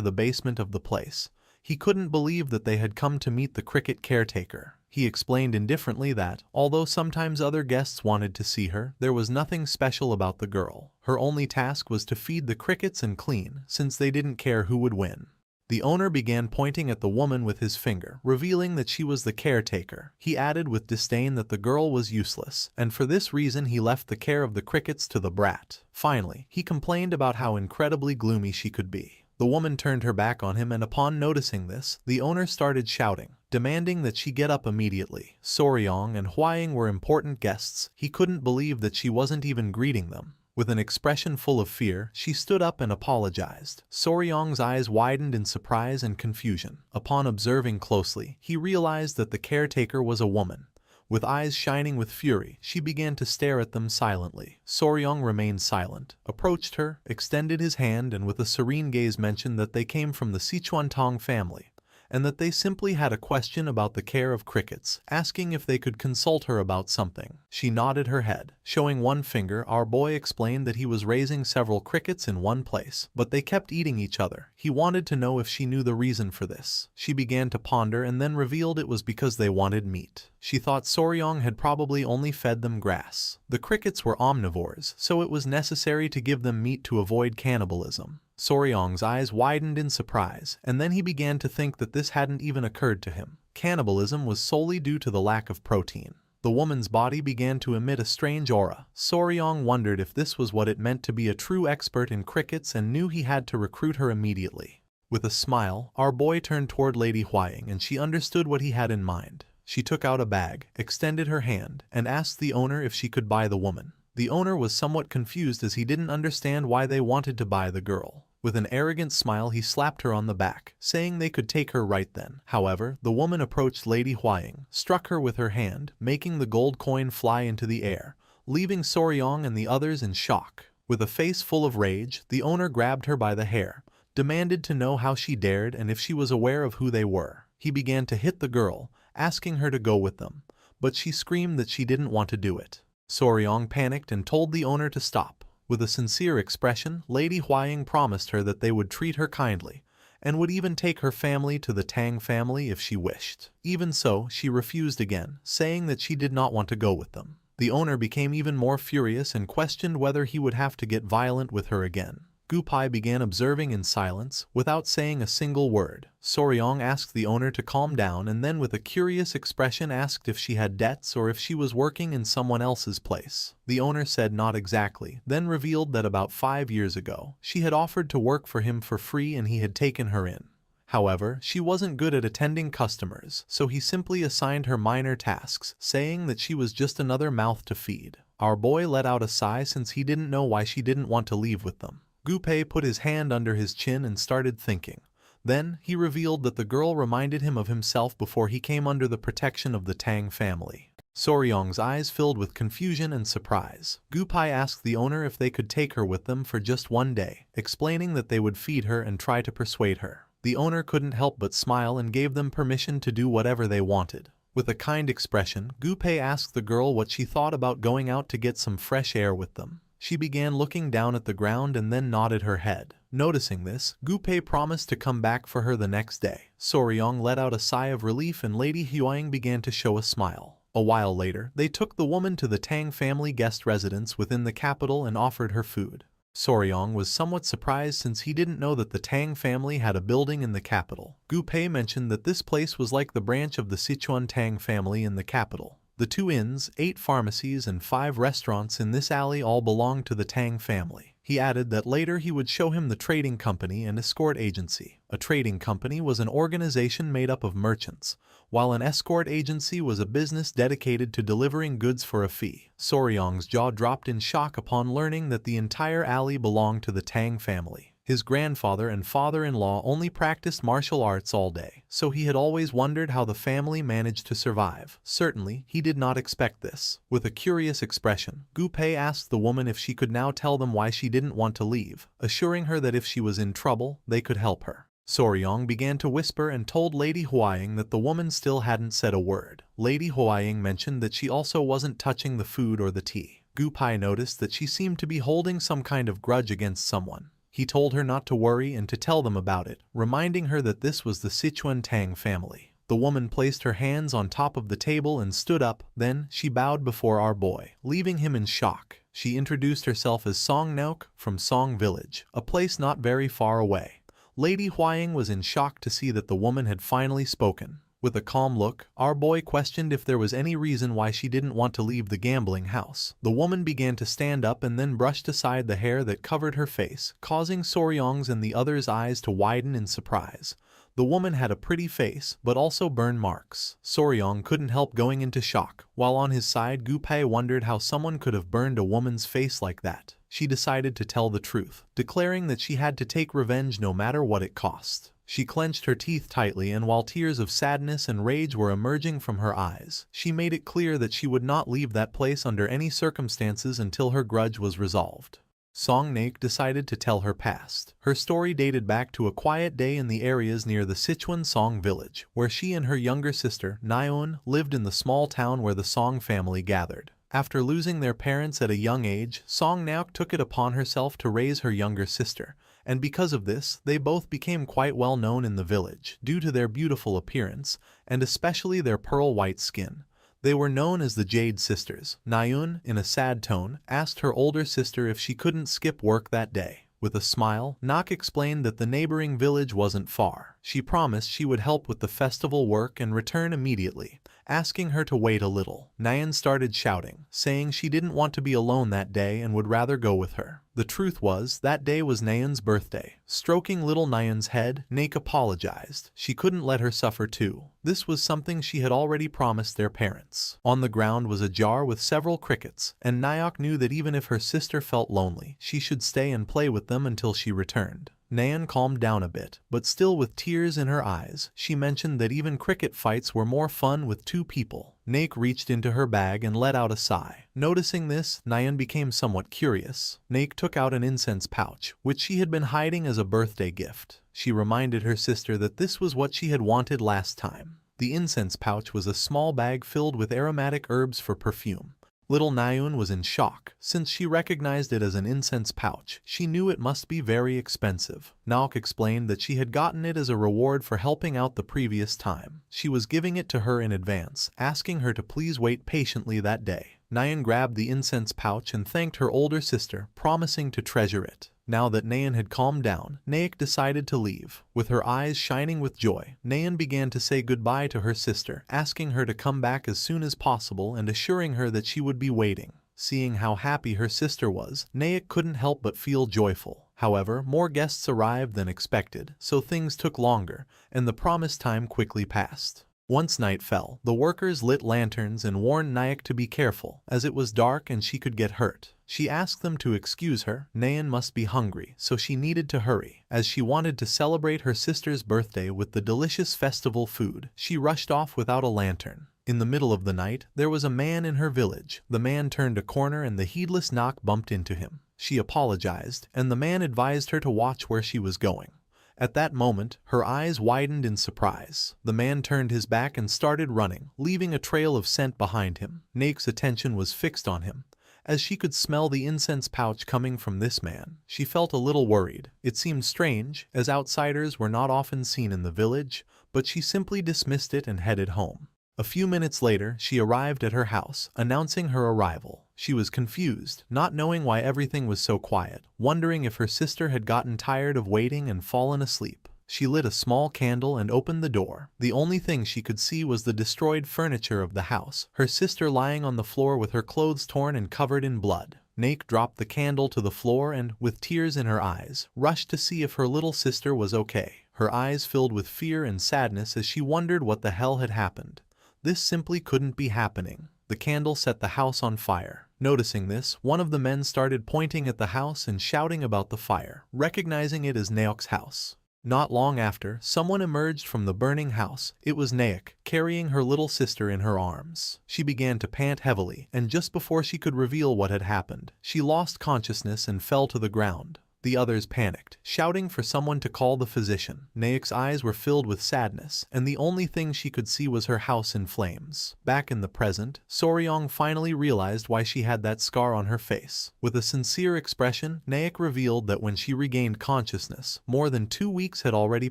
the basement of the place. He couldn't believe that they had come to meet the cricket caretaker. He explained indifferently that, although sometimes other guests wanted to see her, there was nothing special about the girl. Her only task was to feed the crickets and clean, since they didn't care who would win. The owner began pointing at the woman with his finger, revealing that she was the caretaker. He added with disdain that the girl was useless, and for this reason he left the care of the crickets to the brat. Finally, he complained about how incredibly gloomy she could be. The woman turned her back on him, and upon noticing this, the owner started shouting, demanding that she get up immediately. Soryong and Huaying were important guests. He couldn't believe that she wasn't even greeting them. With an expression full of fear, she stood up and apologized. Soryong's eyes widened in surprise and confusion. Upon observing closely, he realized that the caretaker was a woman. With eyes shining with fury, she began to stare at them silently. Soryong remained silent, approached her, extended his hand, and with a serene gaze mentioned that they came from the Sichuan Tong family, and that they simply had a question about the care of crickets, asking if they could consult her about something. She nodded her head. Showing one finger, our boy explained that he was raising several crickets in one place, but they kept eating each other. He wanted to know if she knew the reason for this. She began to ponder and then revealed it was because they wanted meat. She thought Soryong had probably only fed them grass. The crickets were omnivores, so it was necessary to give them meat to avoid cannibalism. Soryong's eyes widened in surprise, and then he began to think that this hadn't even occurred to him. Cannibalism was solely due to the lack of protein. The woman's body began to emit a strange aura. Soryong wondered if this was what it meant to be a true expert in crickets and knew he had to recruit her immediately. With a smile, our boy turned toward Lady Huaying and she understood what he had in mind. She took out a bag, extended her hand, and asked the owner if she could buy the woman. The owner was somewhat confused as he didn't understand why they wanted to buy the girl. With an arrogant smile he slapped her on the back, saying they could take her right then. However, the woman approached Lady Huaying, struck her with her hand, making the gold coin fly into the air, leaving Soryong and the others in shock. With a face full of rage, the owner grabbed her by the hair, demanded to know how she dared and if she was aware of who they were. He began to hit the girl, asking her to go with them, but she screamed that she didn't want to do it. Soryong panicked and told the owner to stop. With a sincere expression, Lady Huaying promised her that they would treat her kindly, and would even take her family to the Tang family if she wished. Even so, she refused again, saying that she did not want to go with them. The owner became even more furious and questioned whether he would have to get violent with her again. Gupai began observing in silence, without saying a single word. Soryong asked the owner to calm down and then with a curious expression asked if she had debts or if she was working in someone else's place. The owner said not exactly, then revealed that about 5 years ago, she had offered to work for him for free and he had taken her in. However, she wasn't good at attending customers, so he simply assigned her minor tasks, saying that she was just another mouth to feed. Our boy let out a sigh since he didn't know why she didn't want to leave with them. Gupai put his hand under his chin and started thinking. Then, he revealed that the girl reminded him of himself before he came under the protection of the Tang family. Soryong's eyes filled with confusion and surprise. Gupai asked the owner if they could take her with them for just one day, explaining that they would feed her and try to persuade her. The owner couldn't help but smile and gave them permission to do whatever they wanted. With a kind expression, Gupai asked the girl what she thought about going out to get some fresh air with them. She began looking down at the ground and then nodded her head. Noticing this, Gupai promised to come back for her the next day. Soryong let out a sigh of relief and Lady Huaying began to show a smile. A while later, they took the woman to the Tang family guest residence within the capital and offered her food. Soryong was somewhat surprised since he didn't know that the Tang family had a building in the capital. Gupai mentioned that this place was like the branch of the Sichuan Tang family in the capital. The 2 inns, 8 pharmacies and 5 restaurants in this alley all belonged to the Tang family. He added that later he would show him the trading company and escort agency. A trading company was an organization made up of merchants, while an escort agency was a business dedicated to delivering goods for a fee. Soryong's jaw dropped in shock upon learning that the entire alley belonged to the Tang family. His grandfather and father-in-law only practiced martial arts all day, so he had always wondered how the family managed to survive. Certainly, he did not expect this. With a curious expression, Gupai asked the woman if she could now tell them why she didn't want to leave, assuring her that if she was in trouble, they could help her. Soryong began to whisper and told Lady Huaying that the woman still hadn't said a word. Lady Huaying mentioned that she also wasn't touching the food or the tea. Gupai noticed that she seemed to be holding some kind of grudge against someone. He told her not to worry and to tell them about it, reminding her that this was the Sichuan Tang family. The woman placed her hands on top of the table and stood up, then she bowed before our boy, leaving him in shock. She introduced herself as Song Nauk from Song Village, a place not very far away. Lady Huaying was in shock to see that the woman had finally spoken. With a calm look, our boy questioned if there was any reason why she didn't want to leave the gambling house. The woman began to stand up and then brushed aside the hair that covered her face, causing Soryong's and the others' eyes to widen in surprise. The woman had a pretty face, but also burn marks. Soryong couldn't help going into shock, while on his side Gupai wondered how someone could have burned a woman's face like that. She decided to tell the truth, declaring that she had to take revenge no matter what it cost. She clenched her teeth tightly and while tears of sadness and rage were emerging from her eyes, she made it clear that she would not leave that place under any circumstances until her grudge was resolved. Song Naik decided to tell her past. Her story dated back to a quiet day in the areas near the Sichuan Song village, where she and her younger sister, Nyeon, lived in the small town where the Song family gathered. After losing their parents at a young age, Song Nauk took it upon herself to raise her younger sister, and because of this, they both became quite well known in the village, due to their beautiful appearance, and especially their pearl-white skin. They were known as the Jade Sisters. Nyeon, in a sad tone, asked her older sister if she couldn't skip work that day. With a smile, Nak explained that the neighboring village wasn't far. She promised she would help with the festival work and return immediately, asking her to wait a little. Nayeon started shouting, saying she didn't want to be alone that day and would rather go with her. The truth was, that day was Nayeon's birthday. Stroking little Nayeon's head, Naek apologized. She couldn't let her suffer too. This was something she had already promised their parents. On the ground was a jar with several crickets, and Nayeok knew that even if her sister felt lonely, she should stay and play with them until she returned. Nayeon calmed down a bit, but still with tears in her eyes, she mentioned that even cricket fights were more fun with two people. Naek reached into her bag and let out a sigh. Noticing this, Nayeon became somewhat curious. Naek took out an incense pouch, which she had been hiding as a birthday gift. She reminded her sister that this was what she had wanted last time. The incense pouch was a small bag filled with aromatic herbs for perfume. Little Nayeon was in shock. Since she recognized it as an incense pouch, she knew it must be very expensive. Naok explained that she had gotten it as a reward for helping out the previous time. She was giving it to her in advance, asking her to please wait patiently that day. Nayeon grabbed the incense pouch and thanked her older sister, promising to treasure it. Now that Nayeon had calmed down, Naek decided to leave. With her eyes shining with joy, Nayeon began to say goodbye to her sister, asking her to come back as soon as possible and assuring her that she would be waiting. Seeing how happy her sister was, Naek couldn't help but feel joyful. However, more guests arrived than expected, so things took longer, and the promised time quickly passed. Once night fell, the workers lit lanterns and warned Naek to be careful, as it was dark and she could get hurt. She asked them to excuse her. Nayeon must be hungry, so she needed to hurry. As she wanted to celebrate her sister's birthday with the delicious festival food, she rushed off without a lantern. In the middle of the night, there was a man in her village. The man turned a corner and the heedless Naek bumped into him. She apologized, and the man advised her to watch where she was going. At that moment, her eyes widened in surprise. The man turned his back and started running, leaving a trail of scent behind him. Naek's attention was fixed on him. As she could smell the incense pouch coming from this man, she felt a little worried. It seemed strange, as outsiders were not often seen in the village, but she simply dismissed it and headed home. A few minutes later, she arrived at her house, announcing her arrival. She was confused, not knowing why everything was so quiet, wondering if her sister had gotten tired of waiting and fallen asleep. She lit a small candle and opened the door. The only thing she could see was the destroyed furniture of the house, her sister lying on the floor with her clothes torn and covered in blood. Naek dropped the candle to the floor and, with tears in her eyes, rushed to see if her little sister was okay. Her eyes filled with fear and sadness as she wondered what the hell had happened. This simply couldn't be happening. The candle set the house on fire. Noticing this, one of the men started pointing at the house and shouting about the fire, recognizing it as Naek's house. Not long after, someone emerged from the burning house. It was Naek, carrying her little sister in her arms. She began to pant heavily, and just before she could reveal what had happened, she lost consciousness and fell to the ground. The others panicked, shouting for someone to call the physician. Naek's eyes were filled with sadness, and the only thing she could see was her house in flames. Back in the present, Soryong finally realized why she had that scar on her face. With a sincere expression, Naek revealed that when she regained consciousness, more than 2 weeks had already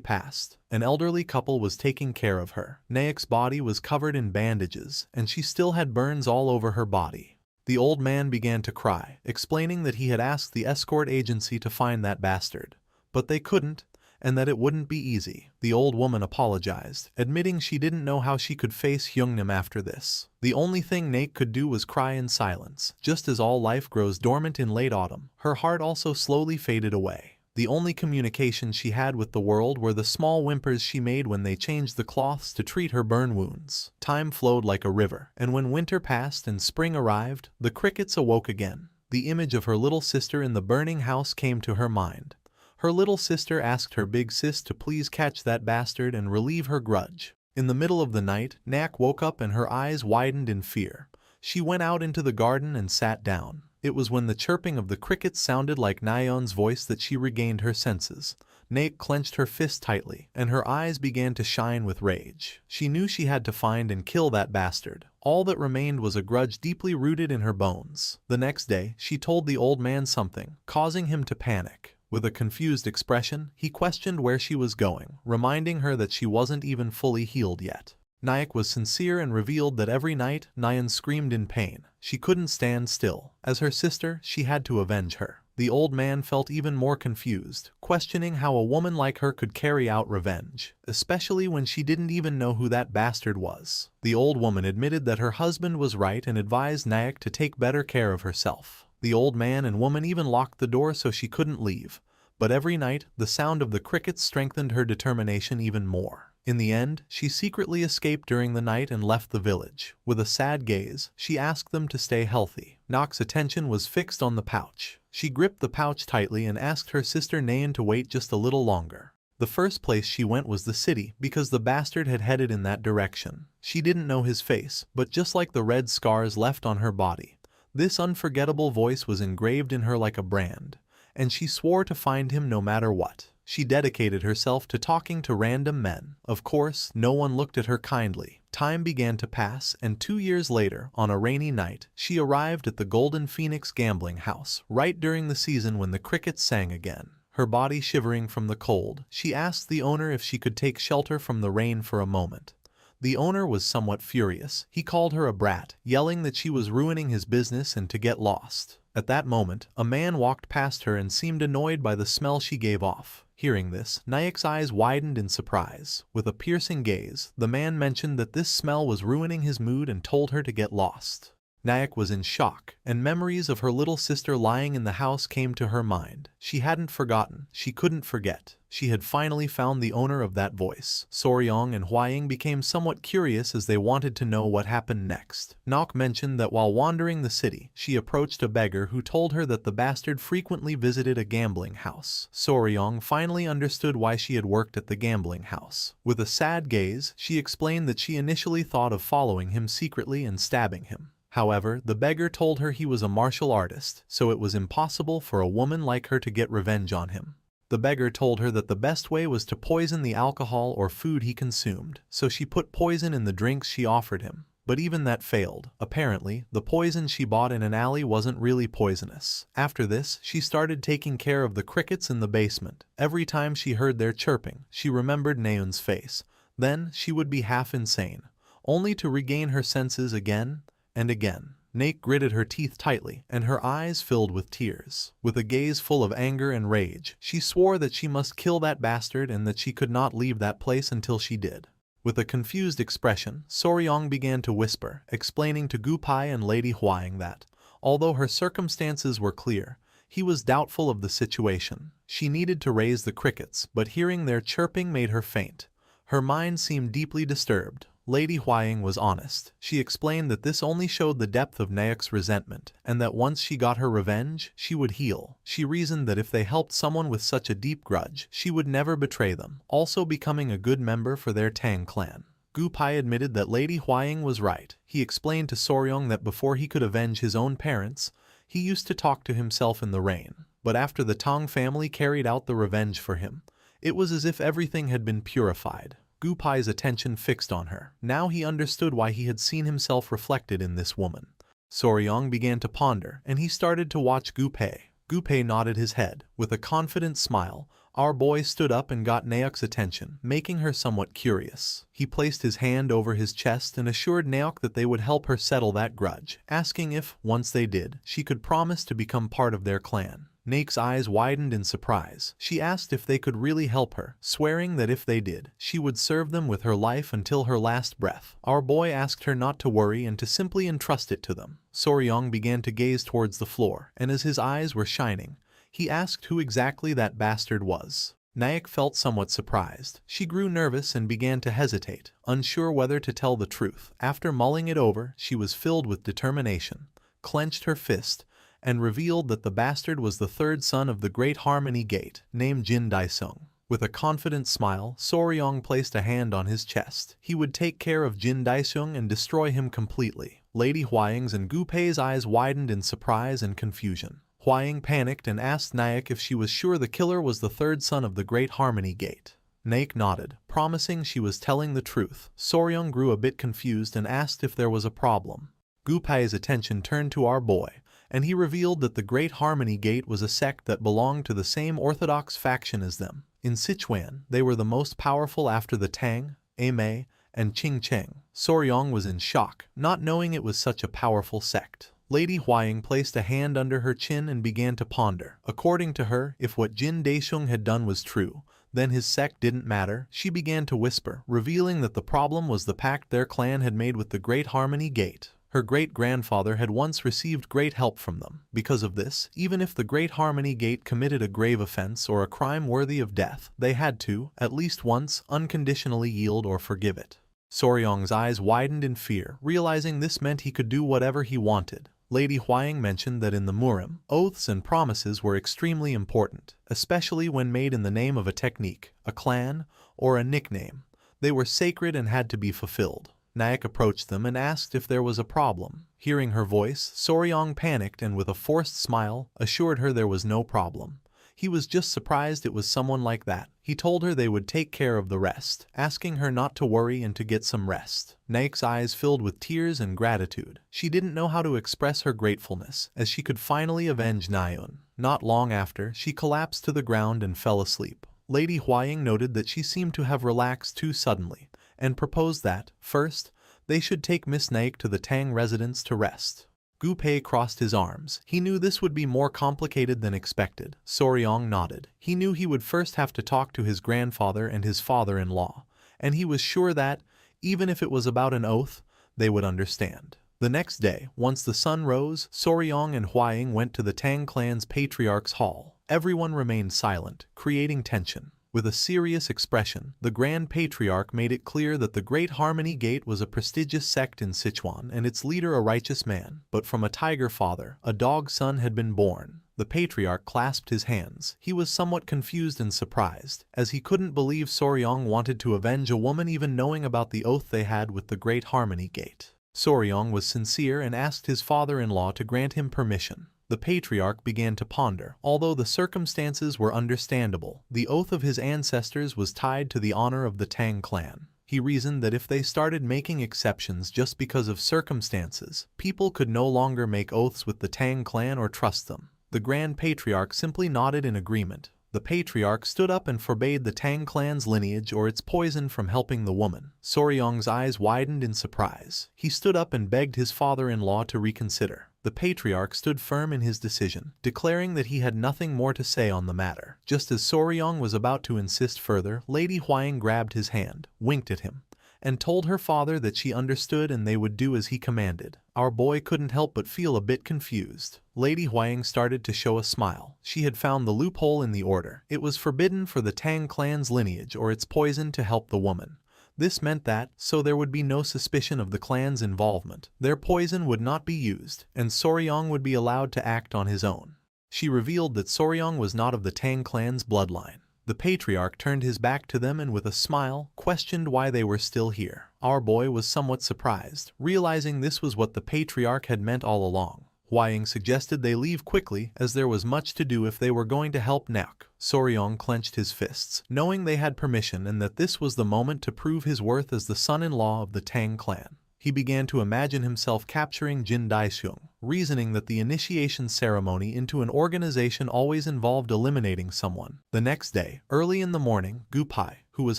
passed. An elderly couple was taking care of her. Naek's body was covered in bandages, and she still had burns all over her body. The old man began to cry, explaining that he had asked the escort agency to find that bastard, but they couldn't, and that it wouldn't be easy. The old woman apologized, admitting she didn't know how she could face Hyungnim after this. The only thing Naek could do was cry in silence. Just as all life grows dormant in late autumn, her heart also slowly faded away. The only communication she had with the world were the small whimpers she made when they changed the cloths to treat her burn wounds. Time flowed like a river, and when winter passed and spring arrived, the crickets awoke again. The image of her little sister in the burning house came to her mind. Her little sister asked her big sis to please catch that bastard and relieve her grudge. In the middle of the night, Naek woke up and her eyes widened in fear. She went out into the garden and sat down. It was when the chirping of the crickets sounded like Nayeon's voice that she regained her senses. Naek clenched her fist tightly, and her eyes began to shine with rage. She knew she had to find and kill that bastard. All that remained was a grudge deeply rooted in her bones. The next day, she told the old man something, causing him to panic. With a confused expression, he questioned where she was going, reminding her that she wasn't even fully healed yet. Naek was sincere and revealed that every night, Nayeon screamed in pain. She couldn't stand still. As her sister, she had to avenge her. The old man felt even more confused, questioning how a woman like her could carry out revenge, especially when she didn't even know who that bastard was. The old woman admitted that her husband was right and advised Nayak to take better care of herself. The old man and woman even locked the door so she couldn't leave, but every night the sound of the crickets strengthened her determination even more. In the end, she secretly escaped during the night and left the village. With a sad gaze, she asked them to stay healthy. Nock's attention was fixed on the pouch. She gripped the pouch tightly and asked her sister Nayan to wait just a little longer. The first place she went was the city because the bastard had headed in that direction. She didn't know his face, but just like the red scars left on her body, this unforgettable voice was engraved in her like a brand, and she swore to find him no matter what. She dedicated herself to talking to random men. Of course, no one looked at her kindly. Time began to pass, and 2 years later, on a rainy night, she arrived at the Golden Phoenix gambling house, right during the season when the crickets sang again. Her body shivering from the cold, she asked the owner if she could take shelter from the rain for a moment. The owner was somewhat furious. He called her a brat, yelling that she was ruining his business and to get lost. At that moment, a man walked past her and seemed annoyed by the smell she gave off. Hearing this, Nayak's eyes widened in surprise. With a piercing gaze, the man mentioned that this smell was ruining his mood and told her to get lost. Nayak was in shock, and memories of her little sister lying in the house came to her mind. She hadn't forgotten, she couldn't forget. She had finally found the owner of that voice. Soryong and Hwaying became somewhat curious as they wanted to know what happened next. Nok mentioned that while wandering the city, she approached a beggar who told her that the bastard frequently visited a gambling house. Soryong finally understood why she had worked at the gambling house. With a sad gaze, she explained that she initially thought of following him secretly and stabbing him. However, the beggar told her he was a martial artist, so it was impossible for a woman like her to get revenge on him. The beggar told her that the best way was to poison the alcohol or food he consumed, so she put poison in the drinks she offered him. But even that failed. Apparently, the poison she bought in an alley wasn't really poisonous. After this, she started taking care of the crickets in the basement. Every time she heard their chirping, she remembered Naeun's face. Then, she would be half insane, only to regain her senses again and again. Naek gritted her teeth tightly, and her eyes filled with tears. With a gaze full of anger and rage, she swore that she must kill that bastard and that she could not leave that place until she did. With a confused expression, Soryong began to whisper, explaining to Gupai and Lady Hwaying that, although her circumstances were clear, he was doubtful of the situation. She needed to raise the crickets, but hearing their chirping made her faint. Her mind seemed deeply disturbed. Lady Hwaying was honest. She explained that this only showed the depth of Naek's resentment, and that once she got her revenge, she would heal. She reasoned that if they helped someone with such a deep grudge, she would never betray them, also becoming a good member for their Tang clan. Gupai admitted that Lady Hwaying was right. He explained to Soryong that before he could avenge his own parents, he used to talk to himself in the rain. But after the Tang family carried out the revenge for him, it was as if everything had been purified. Gupai's attention fixed on her. Now he understood why he had seen himself reflected in this woman. Soryong began to ponder, and he started to watch Gupai. Gupai nodded his head. With a confident smile, our boy stood up and got Naok's attention, making her somewhat curious. He placed his hand over his chest and assured Naok that they would help her settle that grudge, asking if, once they did, she could promise to become part of their clan. Naek's eyes widened in surprise. She asked if they could really help her, swearing that if they did, she would serve them with her life until her last breath. Our boy asked her not to worry and to simply entrust it to them. Soryong began to gaze towards the floor, and as his eyes were shining, he asked who exactly that bastard was. Naek felt somewhat surprised. She grew nervous and began to hesitate, unsure whether to tell the truth. After mulling it over, she was filled with determination, clenched her fist, and revealed that the bastard was the third son of the Great Harmony Gate, named Jin Daisung. With a confident smile, Soryong placed a hand on his chest. He would take care of Jin Daisung and destroy him completely. Lady Hwaying's and Gupai's eyes widened in surprise and confusion. Hwaying panicked and asked Naek if she was sure the killer was the third son of the Great Harmony Gate. Naek nodded, promising she was telling the truth. Soryong grew a bit confused and asked if there was a problem. Gupai's attention turned to our boy, and he revealed that the Great Harmony Gate was a sect that belonged to the same orthodox faction as them. In Sichuan, they were the most powerful after the Tang, Amei, and Qingcheng. Soryong was in shock, not knowing it was such a powerful sect. Lady Huaying placed a hand under her chin and began to ponder. According to her, if what Jin Daisheng had done was true, then his sect didn't matter. She began to whisper, revealing that the problem was the pact their clan had made with the Great Harmony Gate. Her great-grandfather had once received great help from them. Because of this, even if the Great Harmony Gate committed a grave offense or a crime worthy of death, they had to, at least once, unconditionally yield or forgive it. Soryong's eyes widened in fear, realizing this meant he could do whatever he wanted. Lady Huaying mentioned that in the Murim, oaths and promises were extremely important, especially when made in the name of a technique, a clan, or a nickname. They were sacred and had to be fulfilled. Nayak approached them and asked if there was a problem. Hearing her voice, Soryong panicked and with a forced smile, assured her there was no problem. He was just surprised it was someone like that. He told her they would take care of the rest, asking her not to worry and to get some rest. Nayak's eyes filled with tears and gratitude. She didn't know how to express her gratefulness, as she could finally avenge Nayun. Not long after, she collapsed to the ground and fell asleep. Lady Huaying noted that she seemed to have relaxed too suddenly, and proposed that, first, they should take Miss Nayak to the Tang residence to rest. Gu Pei crossed his arms. He knew this would be more complicated than expected. Soryong nodded. He knew he would first have to talk to his grandfather and his father-in-law, and he was sure that, even if it was about an oath, they would understand. The next day, once the sun rose, Soryong and Huaying went to the Tang clan's patriarch's hall. Everyone remained silent, creating tension. With a serious expression, the Grand Patriarch made it clear that the Great Harmony Gate was a prestigious sect in Sichuan and its leader a righteous man, but from a tiger father, a dog son had been born. The Patriarch clasped his hands. He was somewhat confused and surprised, as he couldn't believe Soryong wanted to avenge a woman even knowing about the oath they had with the Great Harmony Gate. Soryong was sincere and asked his father-in-law to grant him permission. The Patriarch began to ponder. Although the circumstances were understandable, the oath of his ancestors was tied to the honor of the Tang clan. He reasoned that if they started making exceptions just because of circumstances, people could no longer make oaths with the Tang clan or trust them. The Grand Patriarch simply nodded in agreement. The Patriarch stood up and forbade the Tang clan's lineage or its poison from helping the woman. Soryong's eyes widened in surprise. He stood up and begged his father-in-law to reconsider. The Patriarch stood firm in his decision, declaring that he had nothing more to say on the matter. Just as Soryong was about to insist further, Lady Huaying grabbed his hand, winked at him, and told her father that she understood and they would do as he commanded. Our boy couldn't help but feel a bit confused. Lady Huaying started to show a smile. She had found the loophole in the order. It was forbidden for the Tang clan's lineage or its poison to help the woman. This meant that, so there would be no suspicion of the clan's involvement, their poison would not be used, and Soryong would be allowed to act on his own. She revealed that Soryong was not of the Tang clan's bloodline. The Patriarch turned his back to them and with a smile, questioned why they were still here. Our boy was somewhat surprised, realizing this was what the Patriarch had meant all along. Huaying suggested they leave quickly as there was much to do if they were going to help Nayak. Soryong clenched his fists, knowing they had permission and that this was the moment to prove his worth as the son-in-law of the Tang clan. He began to imagine himself capturing Jin Daisheng, reasoning that the initiation ceremony into an organization always involved eliminating someone. The next day, early in the morning, Gu Pai, who was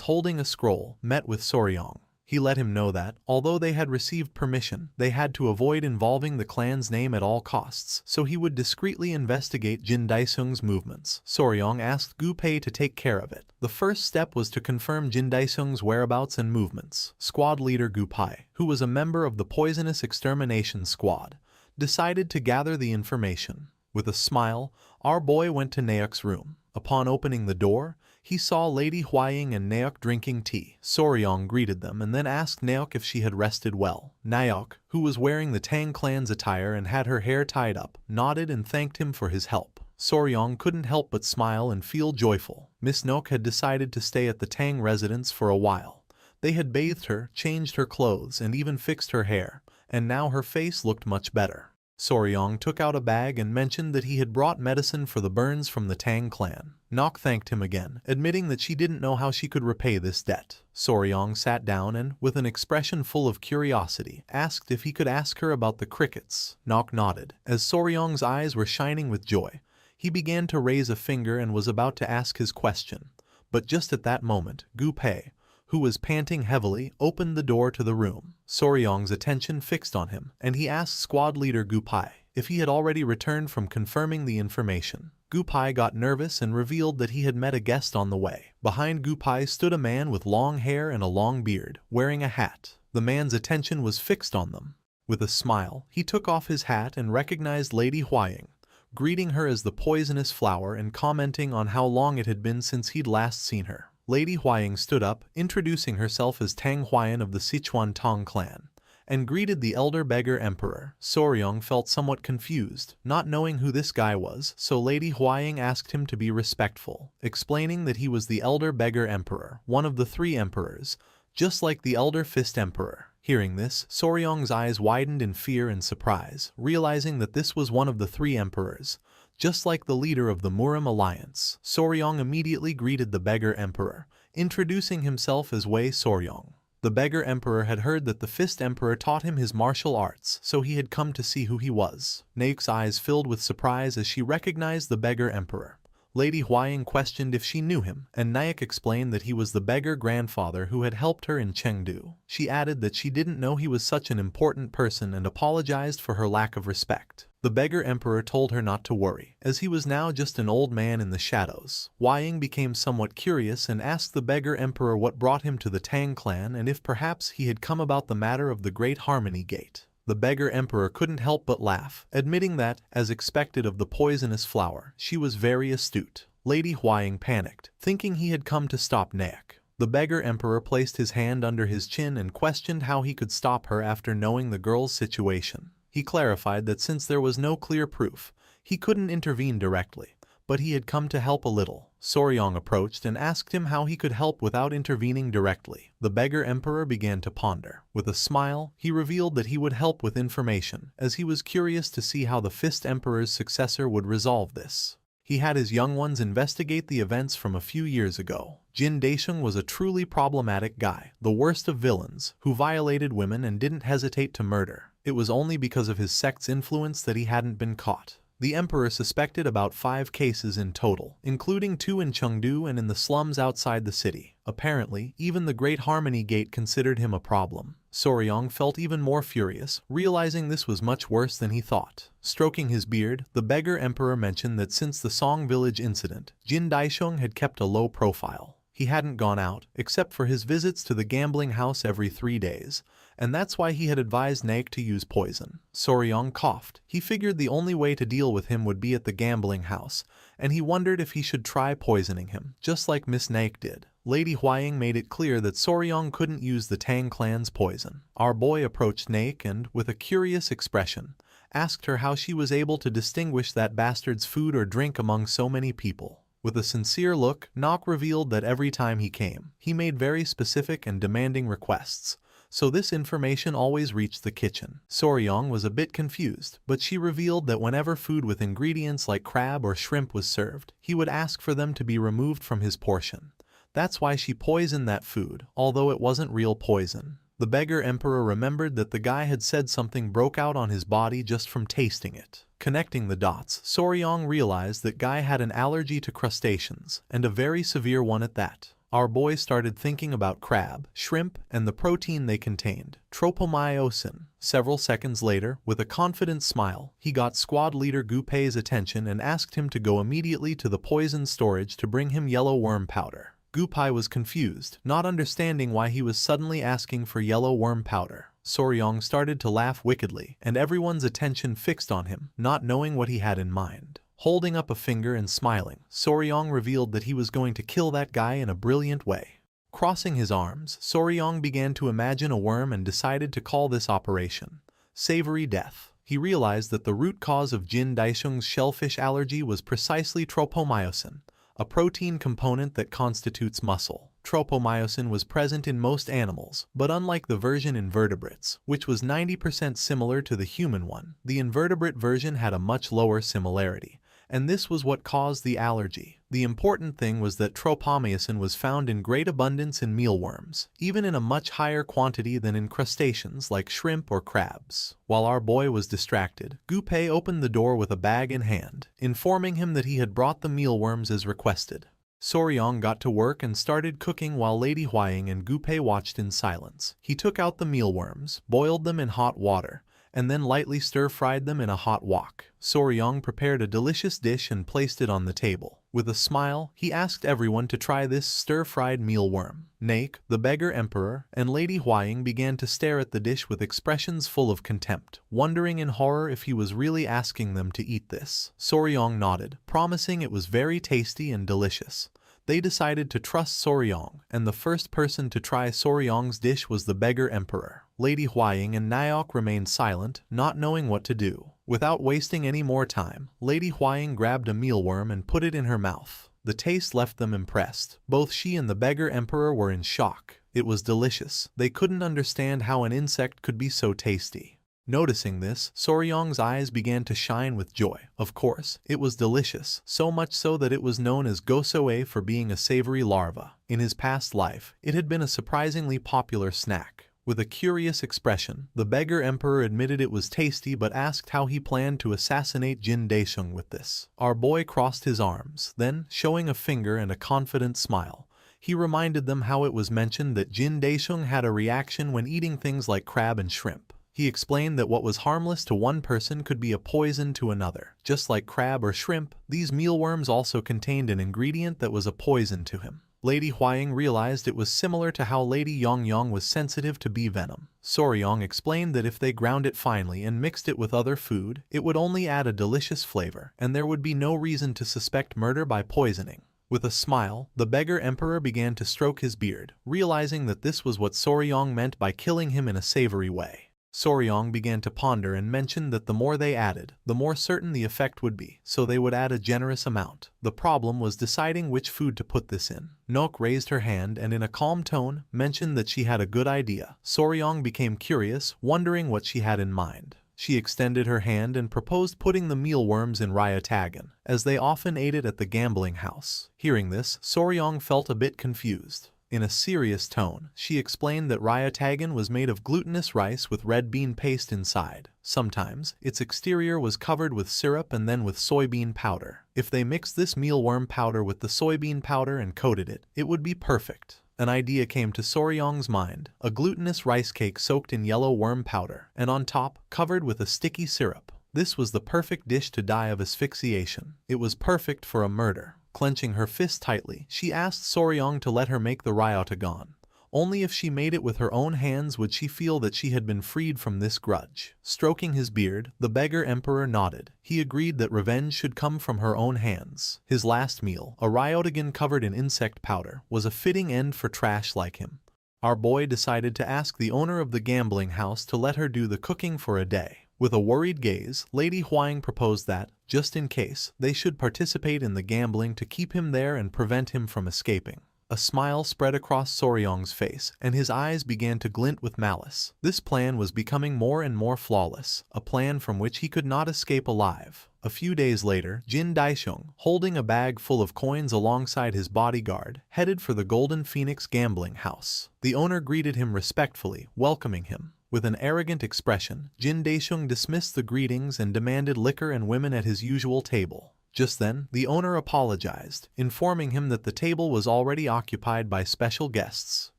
holding a scroll, met with Soryong. He let him know that, although they had received permission, they had to avoid involving the clan's name at all costs, so he would discreetly investigate Jin Daisheng's movements. Soryong asked Gu Pei to take care of it. The first step was to confirm Jin Daisheng's whereabouts and movements. Squad leader Gu Pai, who was a member of the Poisonous Extermination Squad, decided to gather the information. With a smile, our boy went to Nayak's room. Upon opening the door, he saw Lady Huaying and Nayak drinking tea. Soryong greeted them and then asked Nayak if she had rested well. Nayak, who was wearing the Tang clan's attire and had her hair tied up, nodded and thanked him for his help. Soryong couldn't help but smile and feel joyful. Miss Nok had decided to stay at the Tang residence for a while. They had bathed her, changed her clothes, and even fixed her hair, and now her face looked much better. Soryong took out a bag and mentioned that he had brought medicine for the burns from the Tang clan. Nok thanked him again, admitting that she didn't know how she could repay this debt. Soryong sat down and, with an expression full of curiosity, asked if he could ask her about the crickets. Nok nodded. As Soryong's eyes were shining with joy, he began to raise a finger and was about to ask his question. But just at that moment, Gu Pei, who was panting heavily, opened the door to the room. Soryong's attention fixed on him, and he asked squad leader Gupai if he had already returned from confirming the information. Gupai got nervous and revealed that he had met a guest on the way. Behind Gupai stood a man with long hair and a long beard, wearing a hat. The man's attention was fixed on them. With a smile, he took off his hat and recognized Lady Huaying, greeting her as the poisonous flower and commenting on how long it had been since he'd last seen her. Lady Huaying stood up, introducing herself as Tang Huayan of the Sichuan Tong clan, and greeted the elder beggar emperor. Soryong felt somewhat confused, not knowing who this guy was, so Lady Huaying asked him to be respectful, explaining that he was the elder beggar emperor, one of the 3 emperors, just like the elder fist emperor. Hearing this, Soryong's eyes widened in fear and surprise, realizing that this was one of the 3 emperors, just like the leader of the Murim alliance. Soryong immediately greeted the beggar emperor, introducing himself as Wei Soryong. The beggar emperor had heard that the fist emperor taught him his martial arts, so he had come to see who he was. Naek's eyes filled with surprise as she recognized the beggar emperor. Lady Huaying questioned if she knew him, and Naek explained that he was the beggar grandfather who had helped her in Chengdu. She added that she didn't know he was such an important person and apologized for her lack of respect. The beggar emperor told her not to worry, as he was now just an old man in the shadows. Huaying became somewhat curious and asked the beggar emperor what brought him to the Tang clan and if perhaps he had come about the matter of the Great Harmony Gate. The beggar emperor couldn't help but laugh, admitting that, as expected of the poisonous flower, she was very astute. Lady Huaying panicked, thinking he had come to stop Naek. The beggar emperor placed his hand under his chin and questioned how he could stop her after knowing the girl's situation. He clarified that since there was no clear proof, he couldn't intervene directly, but he had come to help a little. Soryong approached and asked him how he could help without intervening directly. The beggar emperor began to ponder. With a smile, he revealed that he would help with information, as he was curious to see how the fist emperor's successor would resolve this. He had his young ones investigate the events from a few years ago. Jin Daisheng was a truly problematic guy, the worst of villains, who violated women and didn't hesitate to murder. It was only because of his sect's influence that he hadn't been caught. The emperor suspected about 5 cases in total, including 2 in Chengdu and in the slums outside the city. Apparently, even the Great Harmony Gate considered him a problem. Soryong felt even more furious, realizing this was much worse than he thought. Stroking his beard, the beggar emperor mentioned that since the Song Village incident, Jin Daisheng had kept a low profile. He hadn't gone out, except for his visits to the gambling house every 3 days, and that's why he had advised Naek to use poison. Soryong coughed. He figured the only way to deal with him would be at the gambling house, and he wondered if he should try poisoning him, just like Miss Naek did. Lady Huaying made it clear that Soryong couldn't use the Tang clan's poison. Our boy approached Naek and, with a curious expression, asked her how she was able to distinguish that bastard's food or drink among so many people. With a sincere look, Naek revealed that every time he came, he made very specific and demanding requests, so this information always reached the kitchen. Soryong was a bit confused, but she revealed that whenever food with ingredients like crab or shrimp was served, he would ask for them to be removed from his portion. That's why she poisoned that food, although it wasn't real poison. The beggar emperor remembered that the guy had said something broke out on his body just from tasting it. Connecting the dots, Soryong realized that Guy had an allergy to crustaceans, and a very severe one at that. Our boy started thinking about crab, shrimp, and the protein they contained, tropomyosin. Several seconds later, with a confident smile, he got squad leader Gupei's attention and asked him to go immediately to the poison storage to bring him yellow worm powder. Gupei was confused, not understanding why he was suddenly asking for yellow worm powder. Soryong started to laugh wickedly, and everyone's attention fixed on him, not knowing what he had in mind. Holding up a finger and smiling, Soryong revealed that he was going to kill that guy in a brilliant way. Crossing his arms, Soryong began to imagine a worm and decided to call this operation Savory Death. He realized that the root cause of Jin Daisheng's shellfish allergy was precisely tropomyosin, a protein component that constitutes muscle. Tropomyosin was present in most animals, but unlike the version in vertebrates, which was 90% similar to the human one, the invertebrate version had a much lower similarity, and this was what caused the allergy. The important thing was that tropomyosin was found in great abundance in mealworms, even in a much higher quantity than in crustaceans like shrimp or crabs. While our boy was distracted, Gupei opened the door with a bag in hand, informing him that he had brought the mealworms as requested. Soryong got to work and started cooking while Lady Huaying and Gupei watched in silence. He took out the mealworms, boiled them in hot water, and then lightly stir-fried them in a hot wok. Soryong prepared a delicious dish and placed it on the table. With a smile, he asked everyone to try this stir-fried mealworm. Naek, the beggar emperor, and Lady Huaying began to stare at the dish with expressions full of contempt, wondering in horror if he was really asking them to eat this. Soryong nodded, promising it was very tasty and delicious. They decided to trust Soryong, and the first person to try Soryong's dish was the beggar emperor. Lady Huaying and Naok remained silent, not knowing what to do. Without wasting any more time, Lady Huaying grabbed a mealworm and put it in her mouth. The taste left them impressed. Both she and the beggar emperor were in shock. It was delicious. They couldn't understand how an insect could be so tasty. Noticing this, Soryong's eyes began to shine with joy. Of course, it was delicious, so much so that it was known as gosoe for being a savory larva. In his past life, it had been a surprisingly popular snack. With a curious expression, the beggar emperor admitted it was tasty but asked how he planned to assassinate Jin Daeshung with this. Our boy crossed his arms, then, showing a finger and a confident smile, he reminded them how it was mentioned that Jin Daeshung had a reaction when eating things like crab and shrimp. He explained that what was harmless to one person could be a poison to another. Just like crab or shrimp, these mealworms also contained an ingredient that was a poison to him. Lady Huaying realized it was similar to how Lady Yongyong was sensitive to bee venom. Soryong explained that if they ground it finely and mixed it with other food, it would only add a delicious flavor, and there would be no reason to suspect murder by poisoning. With a smile, the beggar emperor began to stroke his beard, realizing that this was what Soryong meant by killing him in a savory way. Soryong began to ponder and mentioned that the more they added, the more certain the effect would be, so they would add a generous amount. The problem was deciding which food to put this in. Nok raised her hand and in a calm tone, mentioned that she had a good idea. Soryong became curious, wondering what she had in mind. She extended her hand and proposed putting the mealworms in Ryatagan, as they often ate it at the gambling house. Hearing this, Soryong felt a bit confused. In a serious tone, she explained that Ryatagan was made of glutinous rice with red bean paste inside. Sometimes, its exterior was covered with syrup and then with soybean powder. If they mixed this mealworm powder with the soybean powder and coated it, it would be perfect. An idea came to Soryong's mind, a glutinous rice cake soaked in yellow worm powder, and on top, covered with a sticky syrup. This was the perfect dish to die of asphyxiation. It was perfect for a murder. Clenching her fist tightly, she asked Soryong to let her make the Ryatagan. Only if she made it with her own hands would she feel that she had been freed from this grudge. Stroking his beard, the beggar emperor nodded. He agreed that revenge should come from her own hands. His last meal, a Ryatagan covered in insect powder, was a fitting end for trash like him. Our boy decided to ask the owner of the gambling house to let her do the cooking for a day. With a worried gaze, Lady Huaying proposed that, just in case, they should participate in the gambling to keep him there and prevent him from escaping. A smile spread across Soryong's face, and his eyes began to glint with malice. This plan was becoming more and more flawless, a plan from which he could not escape alive. A few days later, Jin Daeshung, holding a bag full of coins alongside his bodyguard, headed for the Golden Phoenix gambling house. The owner greeted him respectfully, welcoming him. With an arrogant expression, Jin Daeshung dismissed the greetings and demanded liquor and women at his usual table. Just then, the owner apologized, informing him that the table was already occupied by special guests.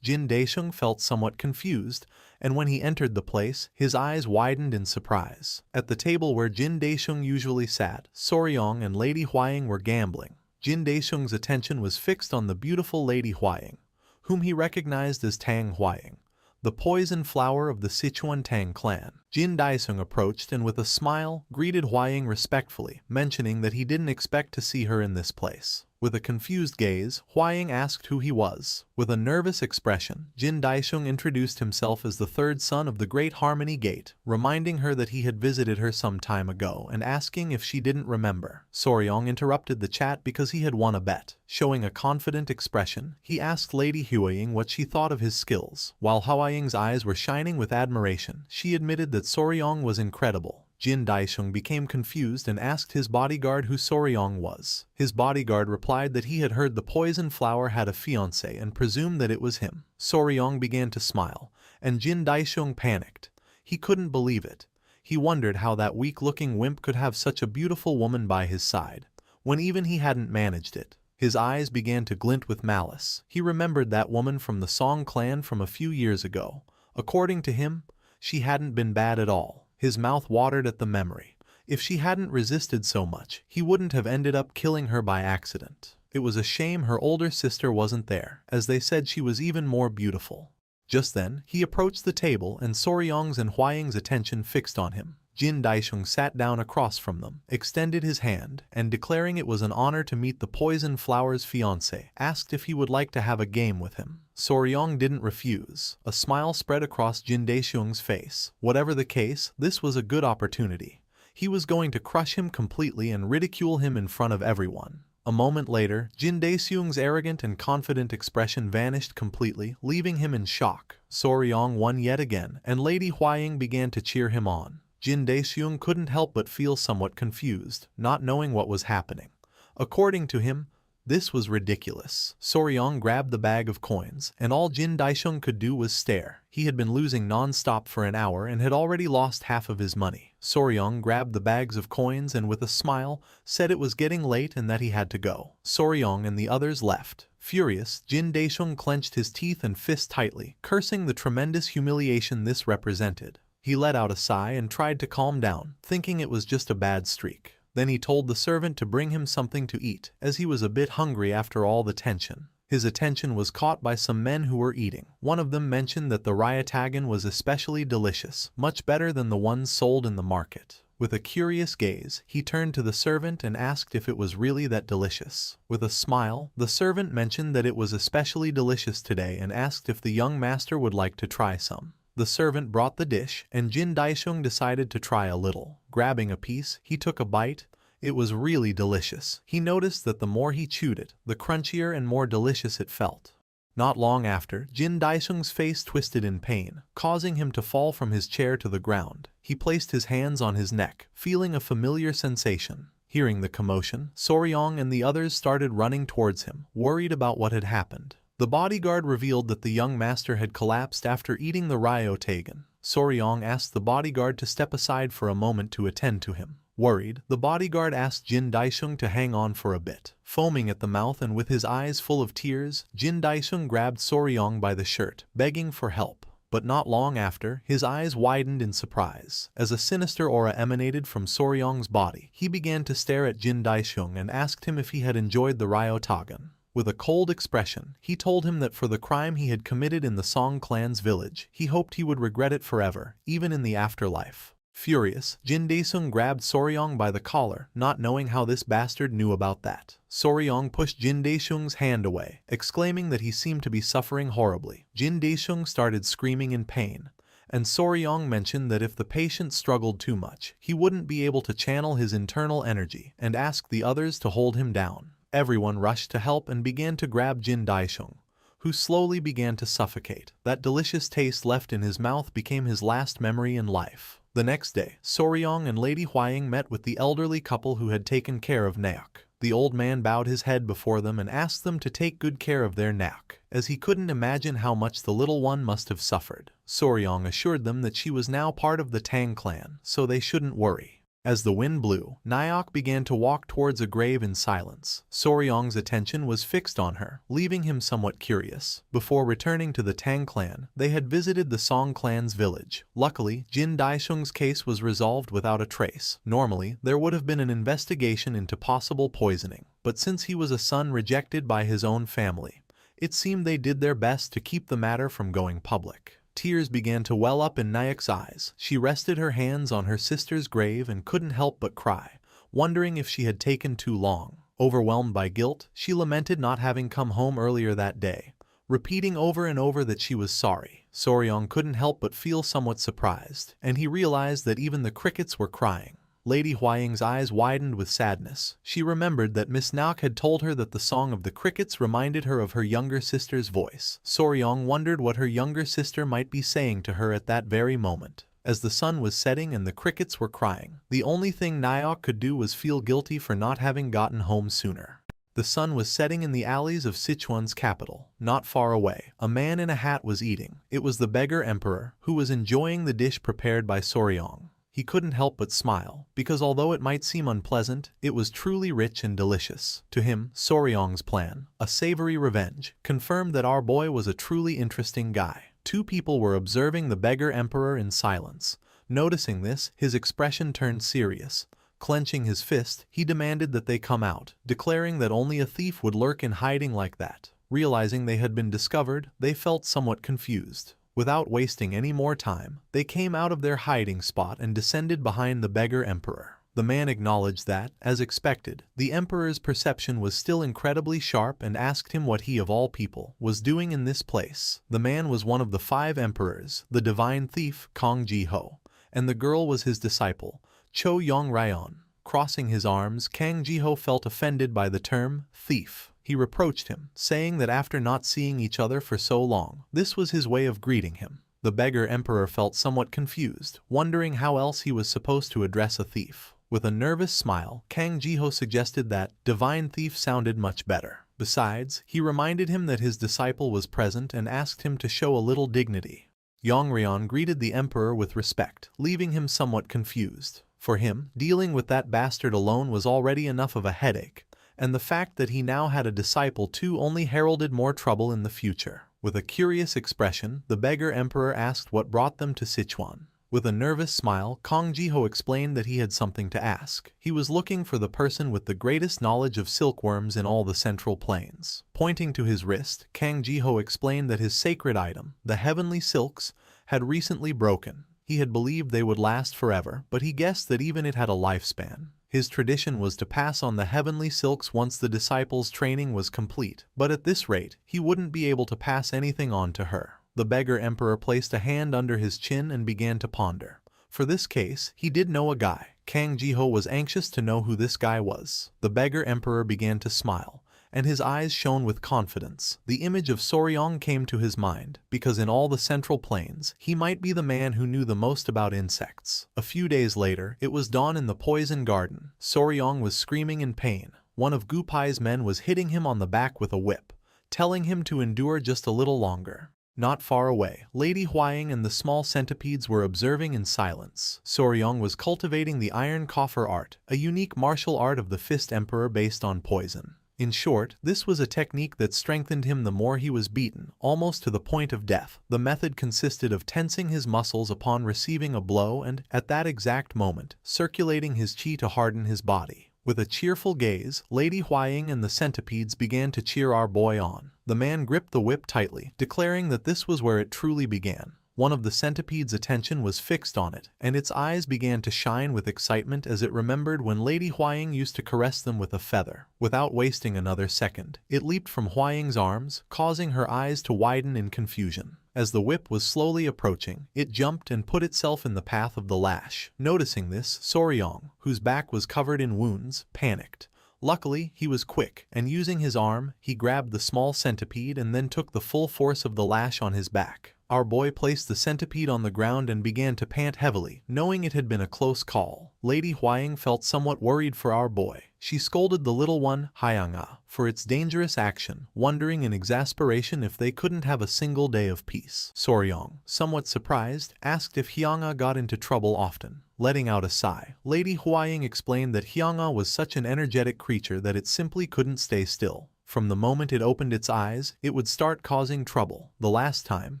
Jin Daeshung felt somewhat confused, and when he entered the place, his eyes widened in surprise. At the table where Jin Daeshung usually sat, Soryong and Lady Huaying were gambling. Jin Daeshung's attention was fixed on the beautiful Lady Huaying, whom he recognized as Tang Huaying, the poison flower of the Sichuan Tang clan. Jin Daeshung approached and with a smile, greeted Huaying respectfully, mentioning that he didn't expect to see her in this place. With a confused gaze, Huaying asked who he was. With a nervous expression, Jin Daeshung introduced himself as the third son of the Great Harmony Gate, reminding her that he had visited her some time ago and asking if she didn't remember. Soryong interrupted the chat because he had won a bet. Showing a confident expression, he asked Lady Huaying what she thought of his skills. While Huaying's eyes were shining with admiration, she admitted that Soryong was incredible. Jin Daeshung became confused and asked his bodyguard who Soryong was. His bodyguard replied that he had heard the poison flower had a fiancé and presumed that it was him. Soryong began to smile, and Jin Daeshung panicked. He couldn't believe it. He wondered how that weak-looking wimp could have such a beautiful woman by his side, when even he hadn't managed it. His eyes began to glint with malice. He remembered that woman from the Song clan from a few years ago. According to him, she hadn't been bad at all. His mouth watered at the memory. If she hadn't resisted so much, he wouldn't have ended up killing her by accident. It was a shame her older sister wasn't there, as they said she was even more beautiful. Just then, he approached the table and Soryong's and Hwaying's attention fixed on him. Jin Daisheng sat down across from them, extended his hand, and declaring it was an honor to meet the Poison Flower's fiancé, asked if he would like to have a game with him. Soryong didn't refuse. A smile spread across Jin Daisheng's face. Whatever the case, this was a good opportunity. He was going to crush him completely and ridicule him in front of everyone. A moment later, Jin Daeseung's arrogant and confident expression vanished completely, leaving him in shock. Soryong won yet again, and Lady Hwaying began to cheer him on. Jin Daeseung couldn't help but feel somewhat confused, not knowing what was happening. According to him, this was ridiculous. Soryong grabbed the bag of coins, and all Jin Daisheng could do was stare. He had been losing non-stop for an hour and had already lost half of his money. Soryong grabbed the bags of coins and with a smile, said it was getting late and that he had to go. Soryong and the others left. Furious, Jin Daisheng clenched his teeth and fist tightly, cursing the tremendous humiliation this represented. He let out a sigh and tried to calm down, thinking it was just a bad streak. Then he told the servant to bring him something to eat, as he was a bit hungry after all the tension. His attention was caught by some men who were eating. One of them mentioned that the ryatagan was especially delicious, much better than the ones sold in the market. With a curious gaze, he turned to the servant and asked if it was really that delicious. With a smile, the servant mentioned that it was especially delicious today and asked if the young master would like to try some. The servant brought the dish, and Jin Daisheng decided to try a little. Grabbing a piece, he took a bite. It was really delicious. He noticed that the more he chewed it, the crunchier and more delicious it felt. Not long after, Jin Daisheng's face twisted in pain, causing him to fall from his chair to the ground. He placed his hands on his neck, feeling a familiar sensation. Hearing the commotion, Soryong and the others started running towards him, worried about what had happened. The bodyguard revealed that the young master had collapsed after eating the ryatagan. Soryong asked the bodyguard to step aside for a moment to attend to him. Worried, the bodyguard asked Jin Daisheng to hang on for a bit. Foaming at the mouth and with his eyes full of tears, Jin Daisheng grabbed Soryong by the shirt, begging for help. But not long after, his eyes widened in surprise. As a sinister aura emanated from Soryong's body, he began to stare at Jin Daisheng and asked him if he had enjoyed the ryatagan. With a cold expression, he told him that for the crime he had committed in the Song clan's village, he hoped he would regret it forever, even in the afterlife. Furious, Jin Daesung grabbed Soryong by the collar, not knowing how this bastard knew about that. Soryong pushed Jin Daesung's hand away, exclaiming that he seemed to be suffering horribly. Jin Daesung started screaming in pain, and Soryong mentioned that if the patient struggled too much, he wouldn't be able to channel his internal energy, and asked the others to hold him down. Everyone rushed to help and began to grab Jin Daisheng, who slowly began to suffocate. That delicious taste left in his mouth became his last memory in life. The next day, Soryong and Lady Hwaying met with the elderly couple who had taken care of Naok. The old man bowed his head before them and asked them to take good care of their Naok, as he couldn't imagine how much the little one must have suffered. Soryong assured them that she was now part of the Tang clan, so they shouldn't worry. As the wind blew, Naok began to walk towards a grave in silence. Soryong's attention was fixed on her, leaving him somewhat curious. Before returning to the Tang clan, they had visited the Song clan's village. Luckily, Jin Daisheng's case was resolved without a trace. Normally, there would have been an investigation into possible poisoning, but since he was a son rejected by his own family, it seemed they did their best to keep the matter from going public. Tears began to well up in Naok's eyes. She rested her hands on her sister's grave and couldn't help but cry, wondering if she had taken too long. Overwhelmed by guilt, she lamented not having come home earlier that day, repeating over and over that she was sorry. Soryong couldn't help but feel somewhat surprised, and he realized that even the crickets were crying. Lady Hwaying's eyes widened with sadness. She remembered that Miss Naok had told her that the song of the crickets reminded her of her younger sister's voice. Soryong wondered what her younger sister might be saying to her at that very moment. As the sun was setting and the crickets were crying, the only thing Naok could do was feel guilty for not having gotten home sooner. The sun was setting in the alleys of Sichuan's capital. Not far away, a man in a hat was eating. It was the beggar emperor, who was enjoying the dish prepared by Soryong. he couldn't help but smile, because although it might seem unpleasant, it was truly rich and delicious. To him, Soryong's plan, a savory revenge, confirmed that our boy was a truly interesting guy. Two people were observing the beggar emperor in silence. Noticing this, his expression turned serious. Clenching his fist, he demanded that they come out, declaring that only a thief would lurk in hiding like that. Realizing they had been discovered, they felt somewhat confused. Without wasting any more time, they came out of their hiding spot and descended behind the beggar emperor. The man acknowledged that, as expected, the emperor's perception was still incredibly sharp and asked him what he of all people was doing in this place. The man was one of the 5 emperors, the divine thief Kang Ji-ho, and the girl was his disciple, Cho Yong-ryon. Crossing his arms, Kang Ji-ho felt offended by the term thief. He reproached him, saying that after not seeing each other for so long, this was his way of greeting him. The beggar emperor felt somewhat confused, wondering how else he was supposed to address a thief. With a nervous smile, Kang Ji-ho suggested that divine thief sounded much better. Besides, he reminded him that his disciple was present and asked him to show a little dignity. Yong-ryon greeted the emperor with respect, leaving him somewhat confused. For him, dealing with that bastard alone was already enough of a headache, and the fact that he now had a disciple too only heralded more trouble in the future. With a curious expression, the beggar emperor asked what brought them to Sichuan. With a nervous smile, Kang Ji-ho explained that he had something to ask. He was looking for the person with the greatest knowledge of silkworms in all the Central Plains. Pointing to his wrist, Kang Ji-ho explained that his sacred item, the heavenly silks, had recently broken. He had believed they would last forever, but he guessed that even it had a lifespan. His tradition was to pass on the heavenly silks once the disciple's training was complete, but at this rate, he wouldn't be able to pass anything on to her. The beggar emperor placed a hand under his chin and began to ponder. For this case, he did know a guy. Kang Ji-ho was anxious to know who this guy was. The beggar emperor began to smile, and his eyes shone with confidence. The image of Soryong came to his mind, because in all the Central Plains, he might be the man who knew the most about insects. A few days later, it was dawn in the poison garden. Soryong was screaming in pain. One of Gupai's men was hitting him on the back with a whip, telling him to endure just a little longer. Not far away, Lady Huaying and the small centipedes were observing in silence. Soryong was cultivating the iron coffer art, a unique martial art of the Fist Emperor based on poison. In short, this was a technique that strengthened him the more he was beaten, almost to the point of death. The method consisted of tensing his muscles upon receiving a blow and, at that exact moment, circulating his chi to harden his body. With a cheerful gaze, Lady Huaying and the centipedes began to cheer our boy on. The man gripped the whip tightly, declaring that this was where it truly began. One of the centipede's attention was fixed on it, and its eyes began to shine with excitement as it remembered when Lady Huaying used to caress them with a feather. Without wasting another second, it leaped from Huaying's arms, causing her eyes to widen in confusion. As the whip was slowly approaching, it jumped and put itself in the path of the lash. Noticing this, Soryong, whose back was covered in wounds, panicked. Luckily, he was quick, and using his arm, he grabbed the small centipede and then took the full force of the lash on his back. Our boy placed the centipede on the ground and began to pant heavily, knowing it had been a close call. Lady Huaying felt somewhat worried for our boy. She scolded the little one, Hyanga, for its dangerous action, wondering in exasperation if they couldn't have a single day of peace. Soryong, somewhat surprised, asked if Hyanga got into trouble often. Letting out a sigh, Lady Huaying explained that Hyanga was such an energetic creature that it simply couldn't stay still. From the moment it opened its eyes, it would start causing trouble. The last time,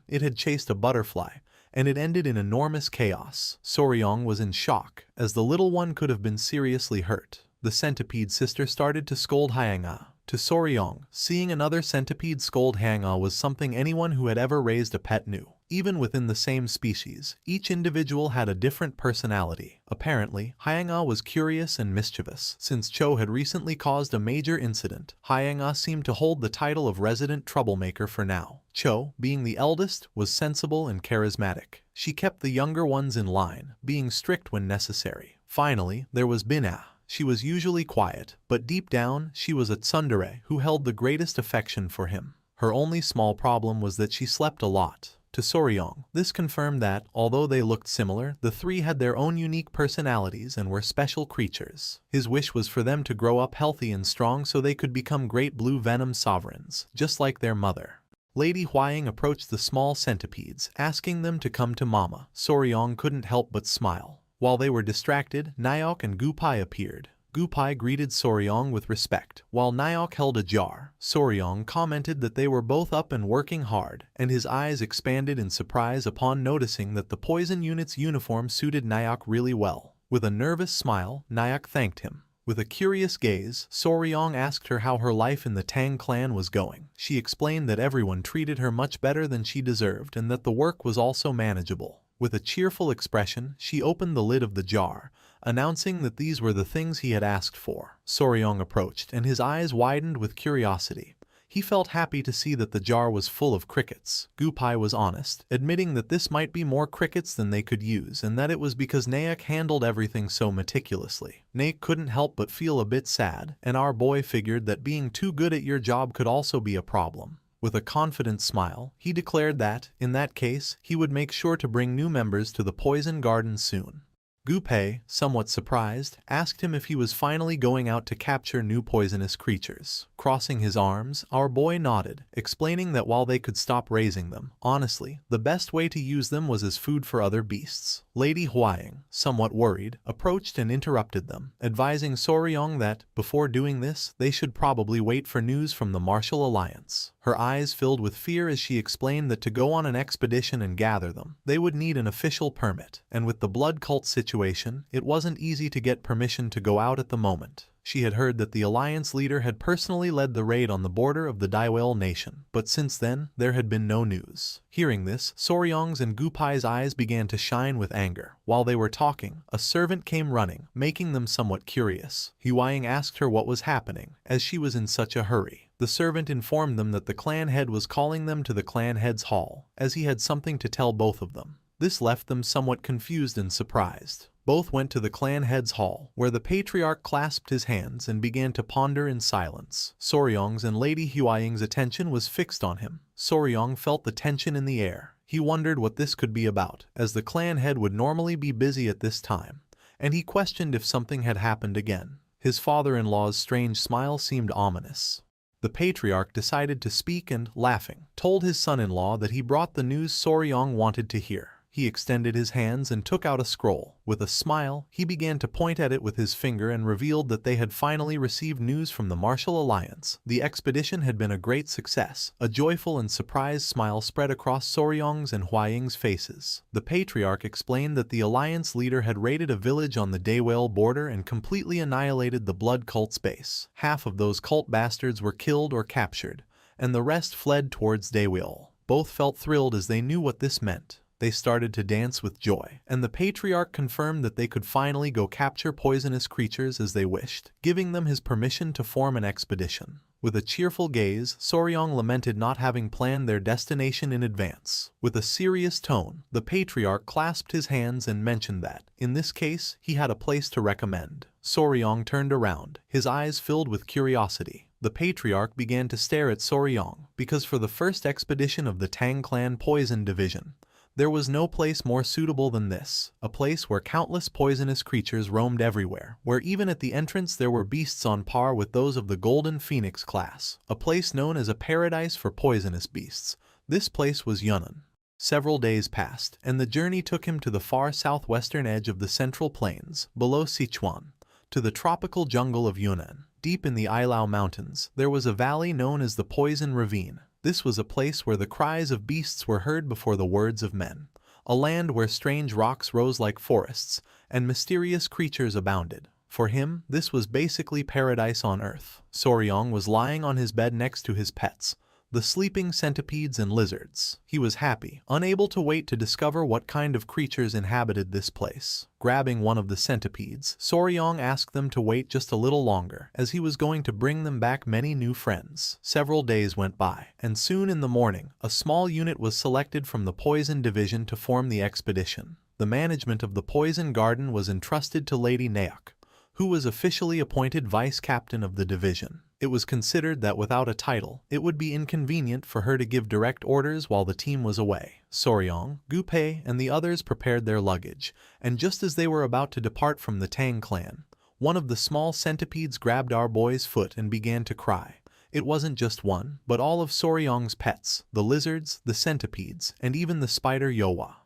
it had chased a butterfly, and it ended in enormous chaos. Soryong was in shock, as the little one could have been seriously hurt. The centipede sister started to scold Hyanga. To Soryong, seeing another centipede scold Hyanga was something anyone who had ever raised a pet knew. Even within the same species, each individual had a different personality. Apparently, Hyanga was curious and mischievous. Since Cho had recently caused a major incident, Hyanga seemed to hold the title of resident troublemaker for now. Cho, being the eldest, was sensible and charismatic. She kept the younger ones in line, being strict when necessary. Finally, there was Bina. She was usually quiet, but deep down, she was a tsundere who held the greatest affection for him. Her only small problem was that she slept a lot. To Soryong, this confirmed that, although they looked similar, the three had their own unique personalities and were special creatures. His wish was for them to grow up healthy and strong so they could become great blue venom sovereigns, just like their mother. Lady Huaying approached the small centipedes, asking them to come to Mama. Soryong couldn't help but smile. While they were distracted, Naok and Gupai appeared. Gupai greeted Soryong with respect, while Naok held a jar. Soryong commented that they were both up and working hard, and his eyes expanded in surprise upon noticing that the poison unit's uniform suited Naok really well. With a nervous smile, Naok thanked him. With a curious gaze, Soryong asked her how her life in the Tang clan was going. She explained that everyone treated her much better than she deserved and that the work was also manageable. With a cheerful expression, she opened the lid of the jar, announcing that these were the things he had asked for. Soryong approached, and his eyes widened with curiosity. He felt happy to see that the jar was full of crickets. Gupai was honest, admitting that this might be more crickets than they could use and that it was because Naok handled everything so meticulously. Naok couldn't help but feel a bit sad, and our boy figured that being too good at your job could also be a problem. With a confident smile, he declared that, in that case, he would make sure to bring new members to the poison garden soon. Gupai, somewhat surprised, asked him if he was finally going out to capture new poisonous creatures. Crossing his arms, our boy nodded, explaining that while they could stop raising them, honestly, the best way to use them was as food for other beasts. Lady Huaying, somewhat worried, approached and interrupted them, advising Soryong that, before doing this, they should probably wait for news from the Martial Alliance. Her eyes filled with fear as she explained that to go on an expedition and gather them, they would need an official permit, and with the blood cult situation, it wasn't easy to get permission to go out at the moment. She had heard that the Alliance leader had personally led the raid on the border of the Daiwel nation, but since then, there had been no news. Hearing this, Soryong's and Gupai's eyes began to shine with anger. While they were talking, a servant came running, making them somewhat curious. Huaying asked her what was happening, as she was in such a hurry. The servant informed them that the clan head was calling them to the clan head's hall, as he had something to tell both of them. This left them somewhat confused and surprised. Both went to the clan head's hall, where the patriarch clasped his hands and began to ponder in silence. Soryong's and Lady Huaying's attention was fixed on him. Soryong felt the tension in the air. He wondered what this could be about, as the clan head would normally be busy at this time, and he questioned if something had happened again. His father-in-law's strange smile seemed ominous. The patriarch decided to speak and, laughing, told his son-in-law that he brought the news Soryong wanted to hear. He extended his hands and took out a scroll. With a smile, he began to point at it with his finger and revealed that they had finally received news from the Martial Alliance. The expedition had been a great success. A joyful and surprised smile spread across Soryong's and Huaying's faces. The patriarch explained that the Alliance leader had raided a village on the Daiwel border and completely annihilated the blood cult's base. Half of those cult bastards were killed or captured, and the rest fled towards Daiwel. Both felt thrilled as they knew what this meant. They started to dance with joy, and the patriarch confirmed that they could finally go capture poisonous creatures as they wished, giving them his permission to form an expedition. With a cheerful gaze, Soryong lamented not having planned their destination in advance. With a serious tone, the patriarch clasped his hands and mentioned that, in this case, he had a place to recommend. Soryong turned around, his eyes filled with curiosity. The patriarch began to stare at Soryong, because for the first expedition of the Tang Clan Poison Division, there was no place more suitable than this, a place where countless poisonous creatures roamed everywhere, where even at the entrance there were beasts on par with those of the Golden Phoenix class, a place known as a paradise for poisonous beasts. This place was Yunnan. Several days passed, and the journey took him to the far southwestern edge of the Central Plains, below Sichuan, to the tropical jungle of Yunnan. Deep in the Ilau Mountains, there was a valley known as the Poison Ravine. This was a place where the cries of beasts were heard before the words of men, a land where strange rocks rose like forests, and mysterious creatures abounded. For him, this was basically paradise on earth. Soryong was lying on his bed next to his pets, the sleeping centipedes and lizards. He was happy, unable to wait to discover what kind of creatures inhabited this place. Grabbing one of the centipedes, Soryong asked them to wait just a little longer, as he was going to bring them back many new friends. Several days went by, and soon in the morning, a small unit was selected from the Poison Division to form the expedition. The management of the Poison Garden was entrusted to Lady Naok, who was officially appointed vice captain of the division. It was considered that without a title, it would be inconvenient for her to give direct orders while the team was away. Soryong, Gupai, and the others prepared their luggage, and just as they were about to depart from the Tang clan, one of the small centipedes grabbed our boy's foot and began to cry. It wasn't just one, but all of Soryong's pets, the lizards, the centipedes, and even the spider Yowa.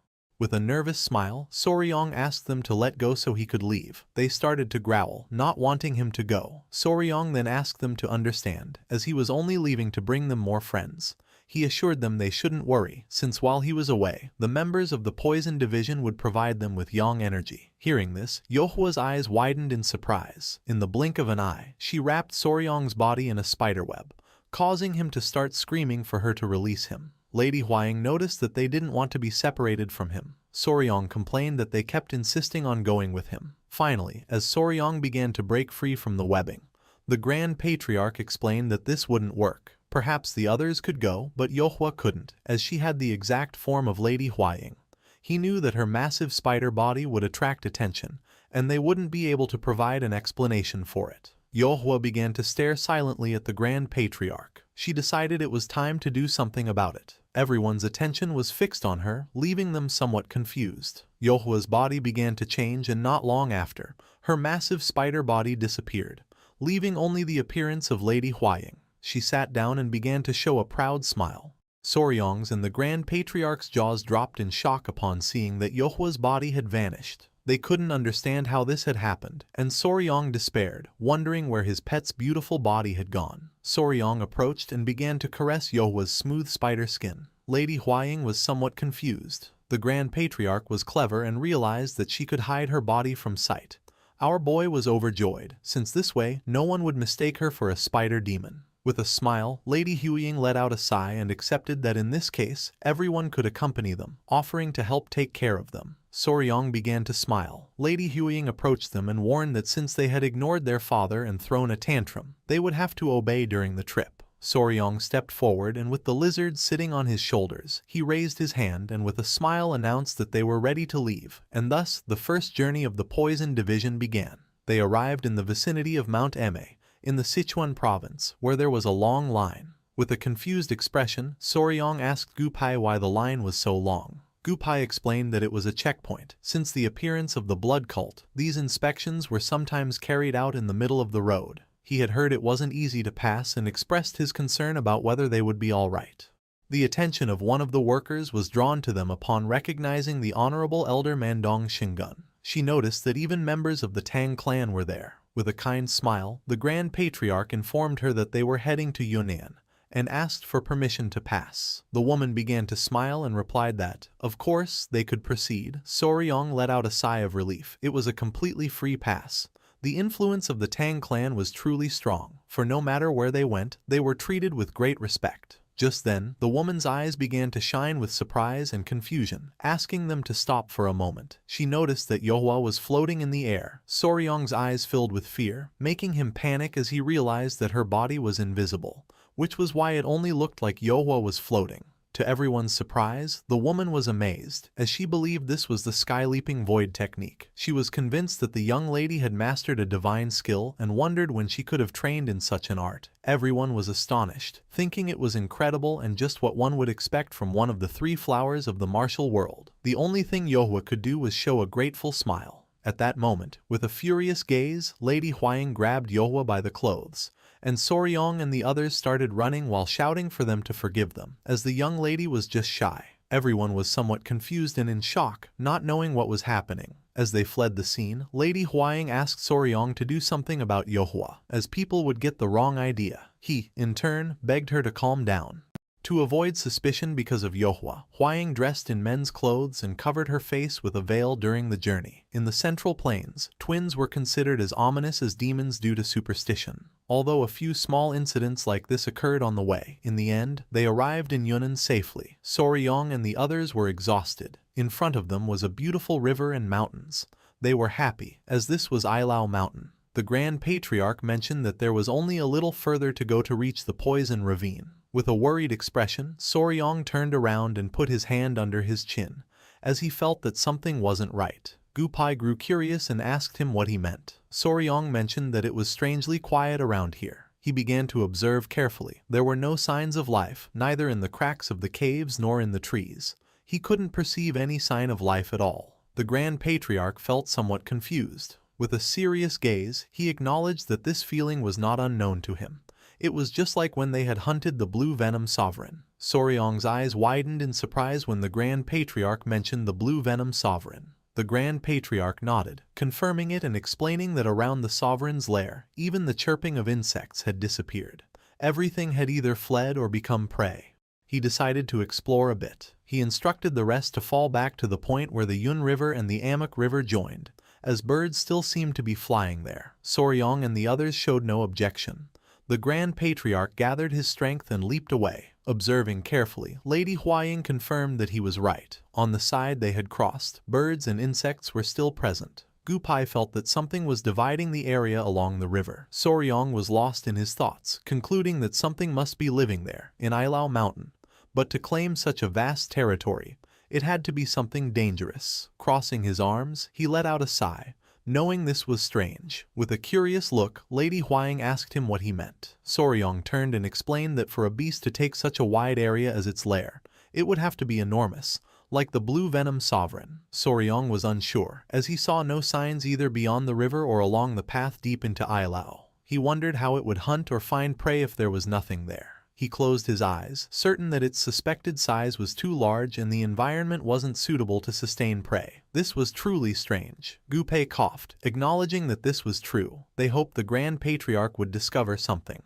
With a nervous smile, Soryong asked them to let go so he could leave. They started to growl, not wanting him to go. Soryong then asked them to understand, as he was only leaving to bring them more friends. He assured them they shouldn't worry, since while he was away, the members of the Poison Division would provide them with yang energy. Hearing this, Yohwa's eyes widened in surprise. In the blink of an eye, she wrapped Soryong's body in a spiderweb, causing him to start screaming for her to release him. Lady Huaying noticed that they didn't want to be separated from him. Soryong complained that they kept insisting on going with him. Finally, as Soryong began to break free from the webbing, the Grand Patriarch explained that this wouldn't work. Perhaps the others could go, but Yohwa couldn't, as she had the exact form of Lady Huaying. He knew that her massive spider body would attract attention, and they wouldn't be able to provide an explanation for it. Yohwa began to stare silently at the Grand Patriarch. She decided it was time to do something about it. Everyone's attention was fixed on her, leaving them somewhat confused. Yohwa's body began to change, and not long after, her massive spider body disappeared, leaving only the appearance of Lady Huaying. She sat down and began to show a proud smile. Soryong's and the Grand Patriarch's jaws dropped in shock upon seeing that Yohwa's body had vanished. They couldn't understand how this had happened, and Soryong despaired, wondering where his pet's beautiful body had gone. Soryong approached and began to caress Yohwa's smooth spider skin. Lady Huaying was somewhat confused. The Grand Patriarch was clever and realized that she could hide her body from sight. Our boy was overjoyed, since this way no one would mistake her for a spider demon. With a smile, Lady Huaying let out a sigh and accepted that in this case, everyone could accompany them, offering to help take care of them. Soryong began to smile. Lady Huaying approached them and warned that since they had ignored their father and thrown a tantrum, they would have to obey during the trip. Soryong stepped forward, and with the lizard sitting on his shoulders, he raised his hand and with a smile announced that they were ready to leave, and thus the first journey of the Poison Division began. They arrived in the vicinity of Mount Eme, in the Sichuan province, where there was a long line. With a confused expression, Soryong asked Gupai why the line was so long. Gupai explained that it was a checkpoint. Since the appearance of the blood cult, these inspections were sometimes carried out in the middle of the road. He had heard it wasn't easy to pass and expressed his concern about whether they would be all right. The attention of one of the workers was drawn to them upon recognizing the Honorable Elder Mandong Shingun. She noticed that even members of the Tang clan were there. With a kind smile, the Grand Patriarch informed her that they were heading to Yunnan, and asked for permission to pass. The woman began to smile and replied that, of course, they could proceed. Soryong let out a sigh of relief. It was a completely free pass. The influence of the Tang clan was truly strong, for no matter where they went, they were treated with great respect. Just then, the woman's eyes began to shine with surprise and confusion, asking them to stop for a moment. She noticed that Yohwa was floating in the air. Soryong's eyes filled with fear, making him panic as he realized that her body was invisible, which was why it only looked like Yohwa was floating. To everyone's surprise, the woman was amazed, as she believed this was the sky-leaping void technique. She was convinced that the young lady had mastered a divine skill and wondered when she could have trained in such an art. Everyone was astonished, thinking it was incredible and just what one would expect from one of the three flowers of the martial world. The only thing Yohwa could do was show a grateful smile. At that moment, with a furious gaze, Lady Huaying grabbed Yohwa by the clothes, and Soryong and the others started running while shouting for them to forgive them, as the young lady was just shy. Everyone was somewhat confused and in shock, not knowing what was happening. As they fled the scene, Lady Huaying asked Soryong to do something about Yohwa, as people would get the wrong idea. He, in turn, begged her to calm down. To avoid suspicion because of Yohwa, Huaying dressed in men's clothes and covered her face with a veil during the journey. In the Central Plains, twins were considered as ominous as demons due to superstition. Although a few small incidents like this occurred on the way, in the end, they arrived in Yunnan safely. Soryong and the others were exhausted. In front of them was a beautiful river and mountains. They were happy, as this was Ilao Mountain. The Grand Patriarch mentioned that there was only a little further to go to reach the Poison Ravine. With a worried expression, Soryong turned around and put his hand under his chin, as he felt that something wasn't right. Gupai grew curious and asked him what he meant. Soryong mentioned that it was strangely quiet around here. He began to observe carefully. There were no signs of life, neither in the cracks of the caves nor in the trees. He couldn't perceive any sign of life at all. The Grand Patriarch felt somewhat confused. With a serious gaze, he acknowledged that this feeling was not unknown to him. It was just like when they had hunted the blue venom sovereign. Soryong's eyes widened in surprise when the Grand Patriarch mentioned the blue venom sovereign. The Grand Patriarch nodded, confirming it and explaining that around the sovereign's lair, even the chirping of insects had disappeared. Everything had either fled or become prey. He decided to explore a bit. He instructed the rest to fall back to the point where the Yun River and the Amok River joined, as birds still seemed to be flying there. Soryong and the others showed no objection. The Grand Patriarch gathered his strength and leaped away. Observing carefully, Lady Huaying confirmed that he was right. On the side they had crossed, birds and insects were still present. Gupai felt that something was dividing the area along the river. Soryong was lost in his thoughts, concluding that something must be living there, in Ilao Mountain. But to claim such a vast territory, it had to be something dangerous. Crossing his arms, he let out a sigh, knowing this was strange. With a curious look, Lady Huaying asked him what he meant. Soryong turned and explained that for a beast to take such a wide area as its lair, it would have to be enormous, like the blue venom sovereign. Soryong was unsure, as he saw no signs either beyond the river or along the path deep into Ilao. He wondered how it would hunt or find prey if there was nothing there. He closed his eyes, certain that its suspected size was too large and the environment wasn't suitable to sustain prey. This was truly strange. Gupei coughed, acknowledging that this was true. They hoped the Grand Patriarch would discover something.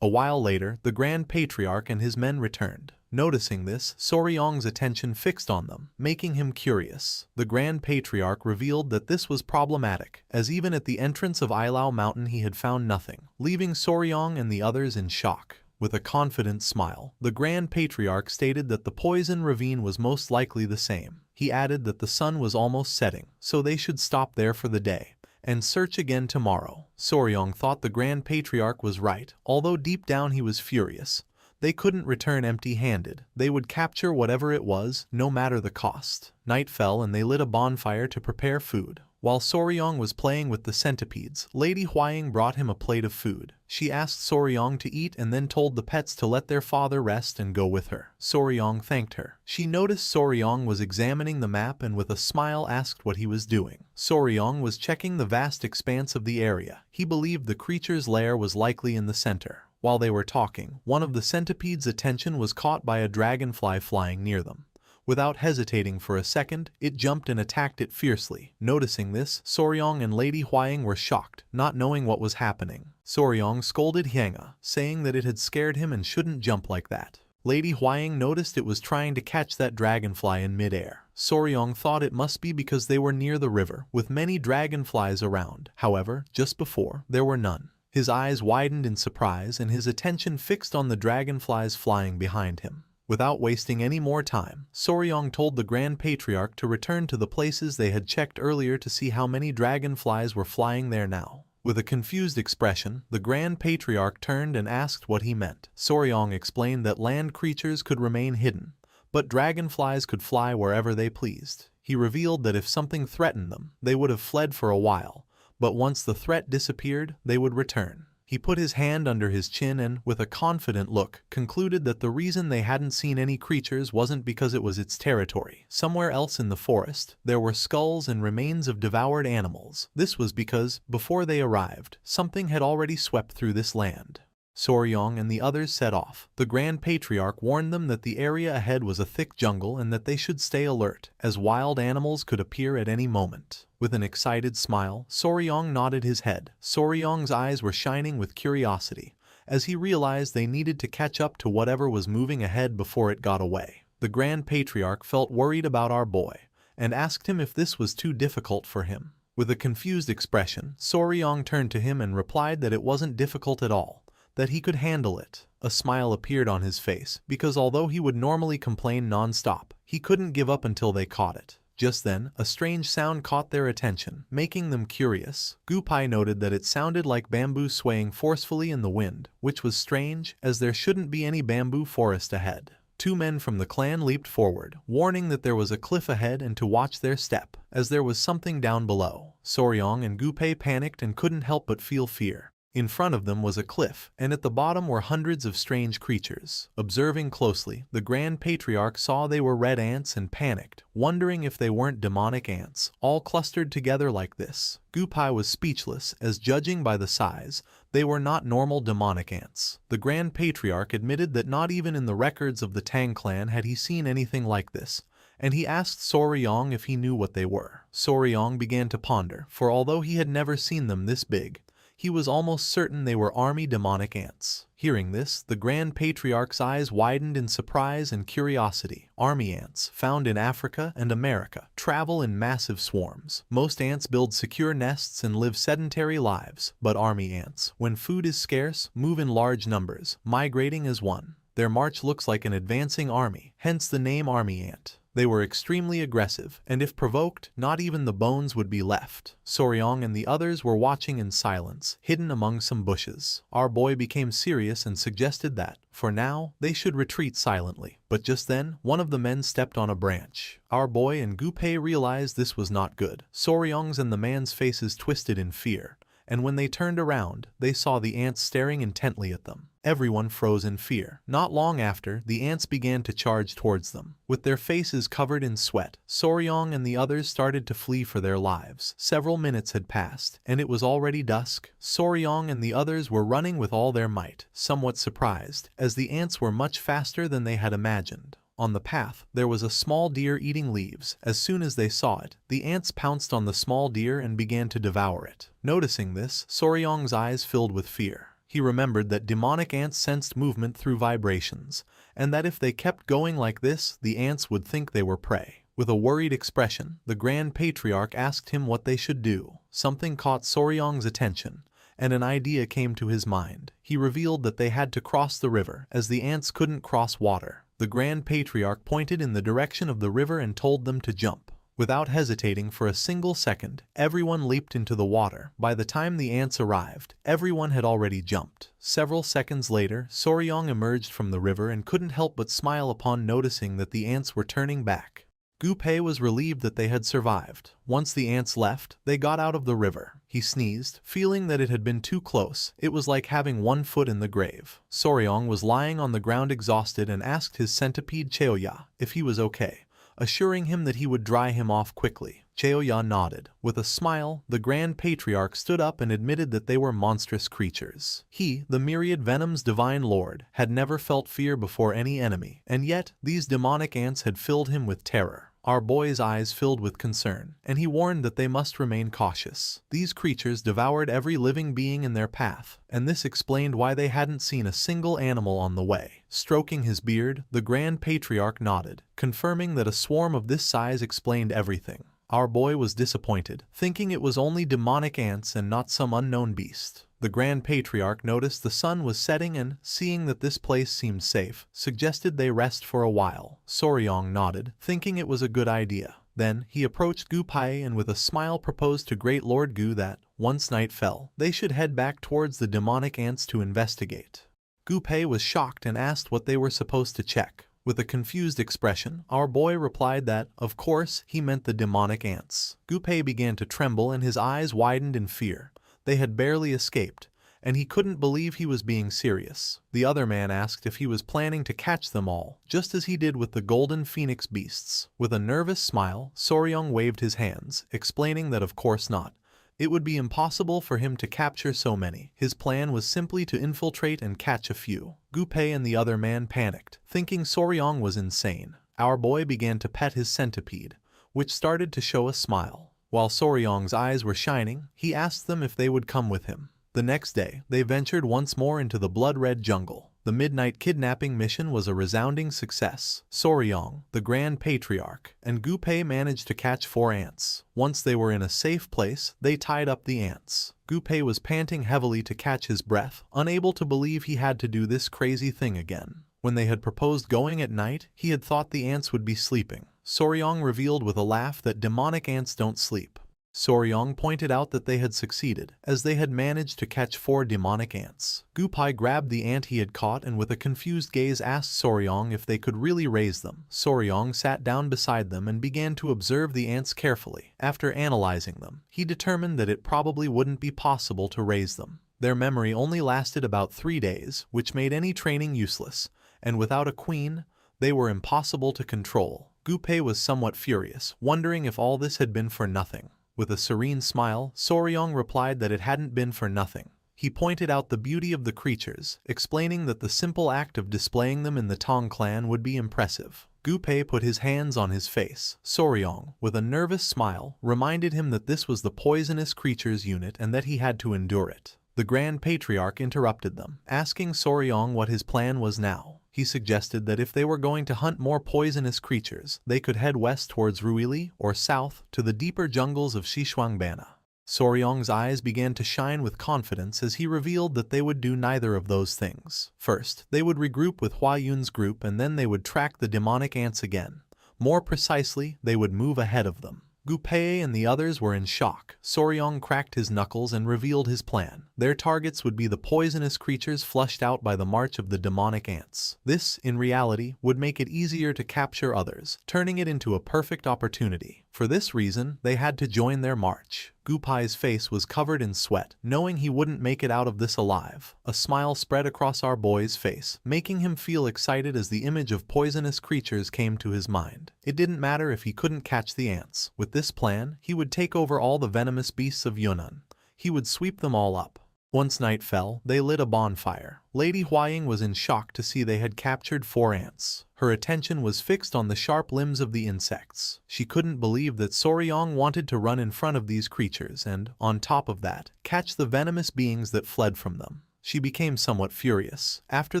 A while later, the Grand Patriarch and his men returned. Noticing this, Soryong's attention fixed on them, making him curious. The Grand Patriarch revealed that this was problematic, as even at the entrance of Ilao Mountain he had found nothing, leaving Soryong and the others in shock. With a confident smile, the Grand Patriarch stated that the poison ravine was most likely the same. He added that the sun was almost setting, so they should stop there for the day, and search again tomorrow. Soryong thought the Grand Patriarch was right, although deep down he was furious. They couldn't return empty-handed. They would capture whatever it was, no matter the cost. Night fell and they lit a bonfire to prepare food. While Soryong was playing with the centipedes, Lady Huaying brought him a plate of food. She asked Soryong to eat and then told the pets to let their father rest and go with her. Soryong thanked her. She noticed Soryong was examining the map and with a smile asked what he was doing. Soryong was checking the vast expanse of the area. He believed the creature's lair was likely in the center. While they were talking, one of the centipedes' attention was caught by a dragonfly flying near them. Without hesitating for a second, it jumped and attacked it fiercely. Noticing this, Soryong and Lady Huaying were shocked, not knowing what was happening. Soryong scolded Hyanga, saying that it had scared him and shouldn't jump like that. Lady Huaying noticed it was trying to catch that dragonfly in midair. Soryong thought it must be because they were near the river, with many dragonflies around. However, just before, there were none. His eyes widened in surprise and his attention fixed on the dragonflies flying behind him. Without wasting any more time, Soryong told the Grand Patriarch to return to the places they had checked earlier to see how many dragonflies were flying there now. With a confused expression, the Grand Patriarch turned and asked what he meant. Soryong explained that land creatures could remain hidden, but dragonflies could fly wherever they pleased. He revealed that if something threatened them, they would have fled for a while, but once the threat disappeared, they would return. He put his hand under his chin and, with a confident look, concluded that the reason they hadn't seen any creatures wasn't because it was its territory. Somewhere else in the forest, there were skulls and remains of devoured animals. This was because, before they arrived, something had already swept through this land. Soryong and the others set off. The Grand Patriarch warned them that the area ahead was a thick jungle and that they should stay alert, as wild animals could appear at any moment. With an excited smile, Soryong nodded his head. Soryong's eyes were shining with curiosity, as he realized they needed to catch up to whatever was moving ahead before it got away. The Grand Patriarch felt worried about our boy, and asked him if this was too difficult for him. With a confused expression, Soryong turned to him and replied that it wasn't difficult at all, that he could handle it. A smile appeared on his face, because although he would normally complain non-stop, he couldn't give up until they caught it. Just then, a strange sound caught their attention, making them curious. Gupai noted that it sounded like bamboo swaying forcefully in the wind, which was strange, as there shouldn't be any bamboo forest ahead. Two men from the clan leaped forward, warning that there was a cliff ahead and to watch their step, as there was something down below. Soryong and Gupai panicked and couldn't help but feel fear. In front of them was a cliff, and at the bottom were hundreds of strange creatures. Observing closely, the Grand Patriarch saw they were red ants and panicked, wondering if they weren't demonic ants, all clustered together like this. Gupai was speechless, as judging by the size, They were not normal demonic ants. The Grand Patriarch admitted that not even in the records of the Tang clan had he seen anything like this, and he asked Soryong if he knew what they were. Soryong began to ponder, for although he had never seen them this big, he was almost certain they were army demonic ants. Hearing this, the Grand Patriarch's eyes widened in surprise and curiosity. Army ants, found in Africa and America, travel in massive swarms. Most ants build secure nests and live sedentary lives, but army ants, when food is scarce, move in large numbers, migrating as one. Their march looks like an advancing army, hence the name army ant. They were extremely aggressive, and if provoked, not even the bones would be left. Soryong and the others were watching in silence, hidden among some bushes. Our boy became serious and suggested that, for now, they should retreat silently. But just then, one of the men stepped on a branch. Our boy and Gu-pei realized this was not good. Soryong's and the man's faces twisted in fear, and when they turned around, they saw the ants staring intently at them. Everyone froze in fear. Not long after, the ants began to charge towards them. With their faces covered in sweat, Soryong and the others started to flee for their lives. Several minutes had passed, and it was already dusk. Soryong and the others were running with all their might, somewhat surprised, as the ants were much faster than they had imagined. On the path, there was a small deer eating leaves. As soon as they saw it, the ants pounced on the small deer and began to devour it. Noticing this, Soryong's eyes filled with fear. He remembered that demonic ants sensed movement through vibrations, and that if they kept going like this, the ants would think they were prey. With a worried expression, the Grand Patriarch asked him what they should do. Something caught Soryong's attention, and an idea came to his mind. He revealed that they had to cross the river, as the ants couldn't cross water. The Grand Patriarch pointed in the direction of the river and told them to jump. Without hesitating for a single second, everyone leaped into the water. By the time the ants arrived, everyone had already jumped. Several seconds later, Soryong emerged from the river and couldn't help but smile upon noticing that the ants were turning back. Gu-pei was relieved that they had survived. Once the ants left, they got out of the river. He sneezed, feeling that it had been too close. It was like having one foot in the grave. Soryong was lying on the ground exhausted and asked his centipede Cheoya if he was okay, assuring him that he would dry him off quickly. Cheoya nodded. With a smile, the Grand Patriarch stood up and admitted that they were monstrous creatures. He, the myriad venom's divine lord, had never felt fear before any enemy, and yet these demonic ants had filled him with terror. Our boy's eyes filled with concern, and he warned that they must remain cautious. These creatures devoured every living being in their path, and this explained why they hadn't seen a single animal on the way. Stroking his beard, the Grand Patriarch nodded, confirming that a swarm of this size explained everything. Our boy was disappointed, thinking it was only demonic ants and not some unknown beast. The Grand Patriarch noticed the sun was setting and, seeing that this place seemed safe, suggested they rest for a while. Soryong nodded, thinking it was a good idea. Then, he approached Gu-pei and with a smile proposed to Great Lord Gu that, once night fell, they should head back towards the demonic ants to investigate. Gu-pei was shocked and asked what they were supposed to check. With a confused expression, our boy replied that, of course, he meant the demonic ants. Gu-pei began to tremble and his eyes widened in fear. They had barely escaped, and he couldn't believe he was being serious. The other man asked if he was planning to catch them all, just as he did with the golden phoenix beasts. With a nervous smile, Soryong waved his hands, explaining that of course not. It would be impossible for him to capture so many. His plan was simply to infiltrate and catch a few. Gu-pei and the other man panicked, thinking Soryong was insane. Our boy began to pet his centipede, which started to show a smile. While Soryong's eyes were shining, he asked them if they would come with him. The next day, they ventured once more into the blood-red jungle. The midnight kidnapping mission was a resounding success. Soryong, the Grand Patriarch, and Gu-pei managed to catch 4 ants. Once they were in a safe place, they tied up the ants. Gu-pei was panting heavily to catch his breath, unable to believe he had to do this crazy thing again. When they had proposed going at night, he had thought the ants would be sleeping. Soryong revealed with a laugh that demonic ants don't sleep. Soryong pointed out that they had succeeded, as they had managed to catch 4 demonic ants. Gu-pei grabbed the ant he had caught and with a confused gaze asked Soryong if they could really raise them. Soryong sat down beside them and began to observe the ants carefully. After analyzing them, he determined that it probably wouldn't be possible to raise them. Their memory only lasted about 3 days, which made any training useless, and without a queen, they were impossible to control. Gu-pei was somewhat furious, wondering if all this had been for nothing. With a serene smile, Soryong replied that it hadn't been for nothing. He pointed out the beauty of the creatures, explaining that the simple act of displaying them in the Tong clan would be impressive. Gu Pei put his hands on his face. Soryong, with a nervous smile, reminded him that this was the poisonous creatures unit and that he had to endure it. The Grand Patriarch interrupted them, asking Soryong what his plan was now. He suggested that if they were going to hunt more poisonous creatures, they could head west towards Ruili or south to the deeper jungles of Xishuangbana. Soryong's eyes began to shine with confidence as he revealed that they would do neither of those things. First, they would regroup with Hua Yun's group and then they would track the demonic ants again. More precisely, they would move ahead of them. Gu Pei and the others were in shock. Soryong cracked his knuckles and revealed his plan. Their targets would be the poisonous creatures flushed out by the march of the demonic ants. This, in reality, would make it easier to capture others, turning it into a perfect opportunity. For this reason, they had to join their march. Gu Pei's face was covered in sweat, knowing he wouldn't make it out of this alive. A smile spread across our boy's face, making him feel excited as the image of poisonous creatures came to his mind. It didn't matter if he couldn't catch the ants. With this plan, he would take over all the venomous beasts of Yunnan. He would sweep them all up. Once night fell, they lit a bonfire. Lady Huaying was in shock to see they had captured 4 ants. Her attention was fixed on the sharp limbs of the insects. She couldn't believe that Soryong wanted to run in front of these creatures and, on top of that, catch the venomous beings that fled from them. She became somewhat furious. After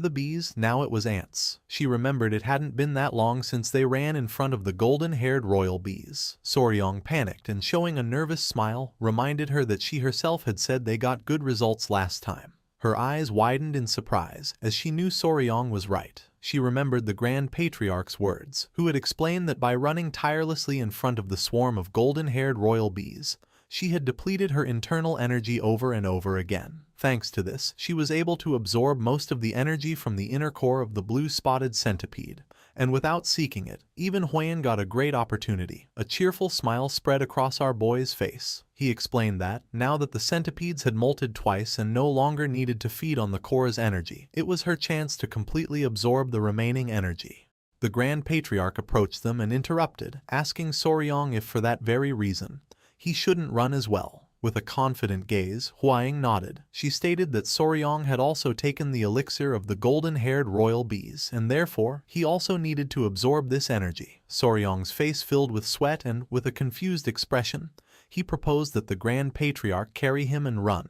the bees, now it was ants. She remembered it hadn't been that long since they ran in front of the golden-haired royal bees. Soryong panicked and, showing a nervous smile, reminded her that she herself had said they got good results last time. Her eyes widened in surprise, as she knew Soryong was right. She remembered the Grand Patriarch's words, who had explained that by running tirelessly in front of the swarm of golden-haired royal bees, she had depleted her internal energy over and over again. Thanks to this, she was able to absorb most of the energy from the inner core of the blue-spotted centipede. And without seeking it, even Huyen got a great opportunity. A cheerful smile spread across our boy's face. He explained that, now that the centipedes had molted twice and no longer needed to feed on the core's energy, it was her chance to completely absorb the remaining energy. The Grand Patriarch approached them and interrupted, asking Soryong if for that very reason, he shouldn't run as well. With a confident gaze, Huaying nodded. She stated that Soryong had also taken the elixir of the golden-haired royal bees, and therefore, he also needed to absorb this energy. Soryong's face filled with sweat and, with a confused expression, he proposed that the Grand Patriarch carry him and run,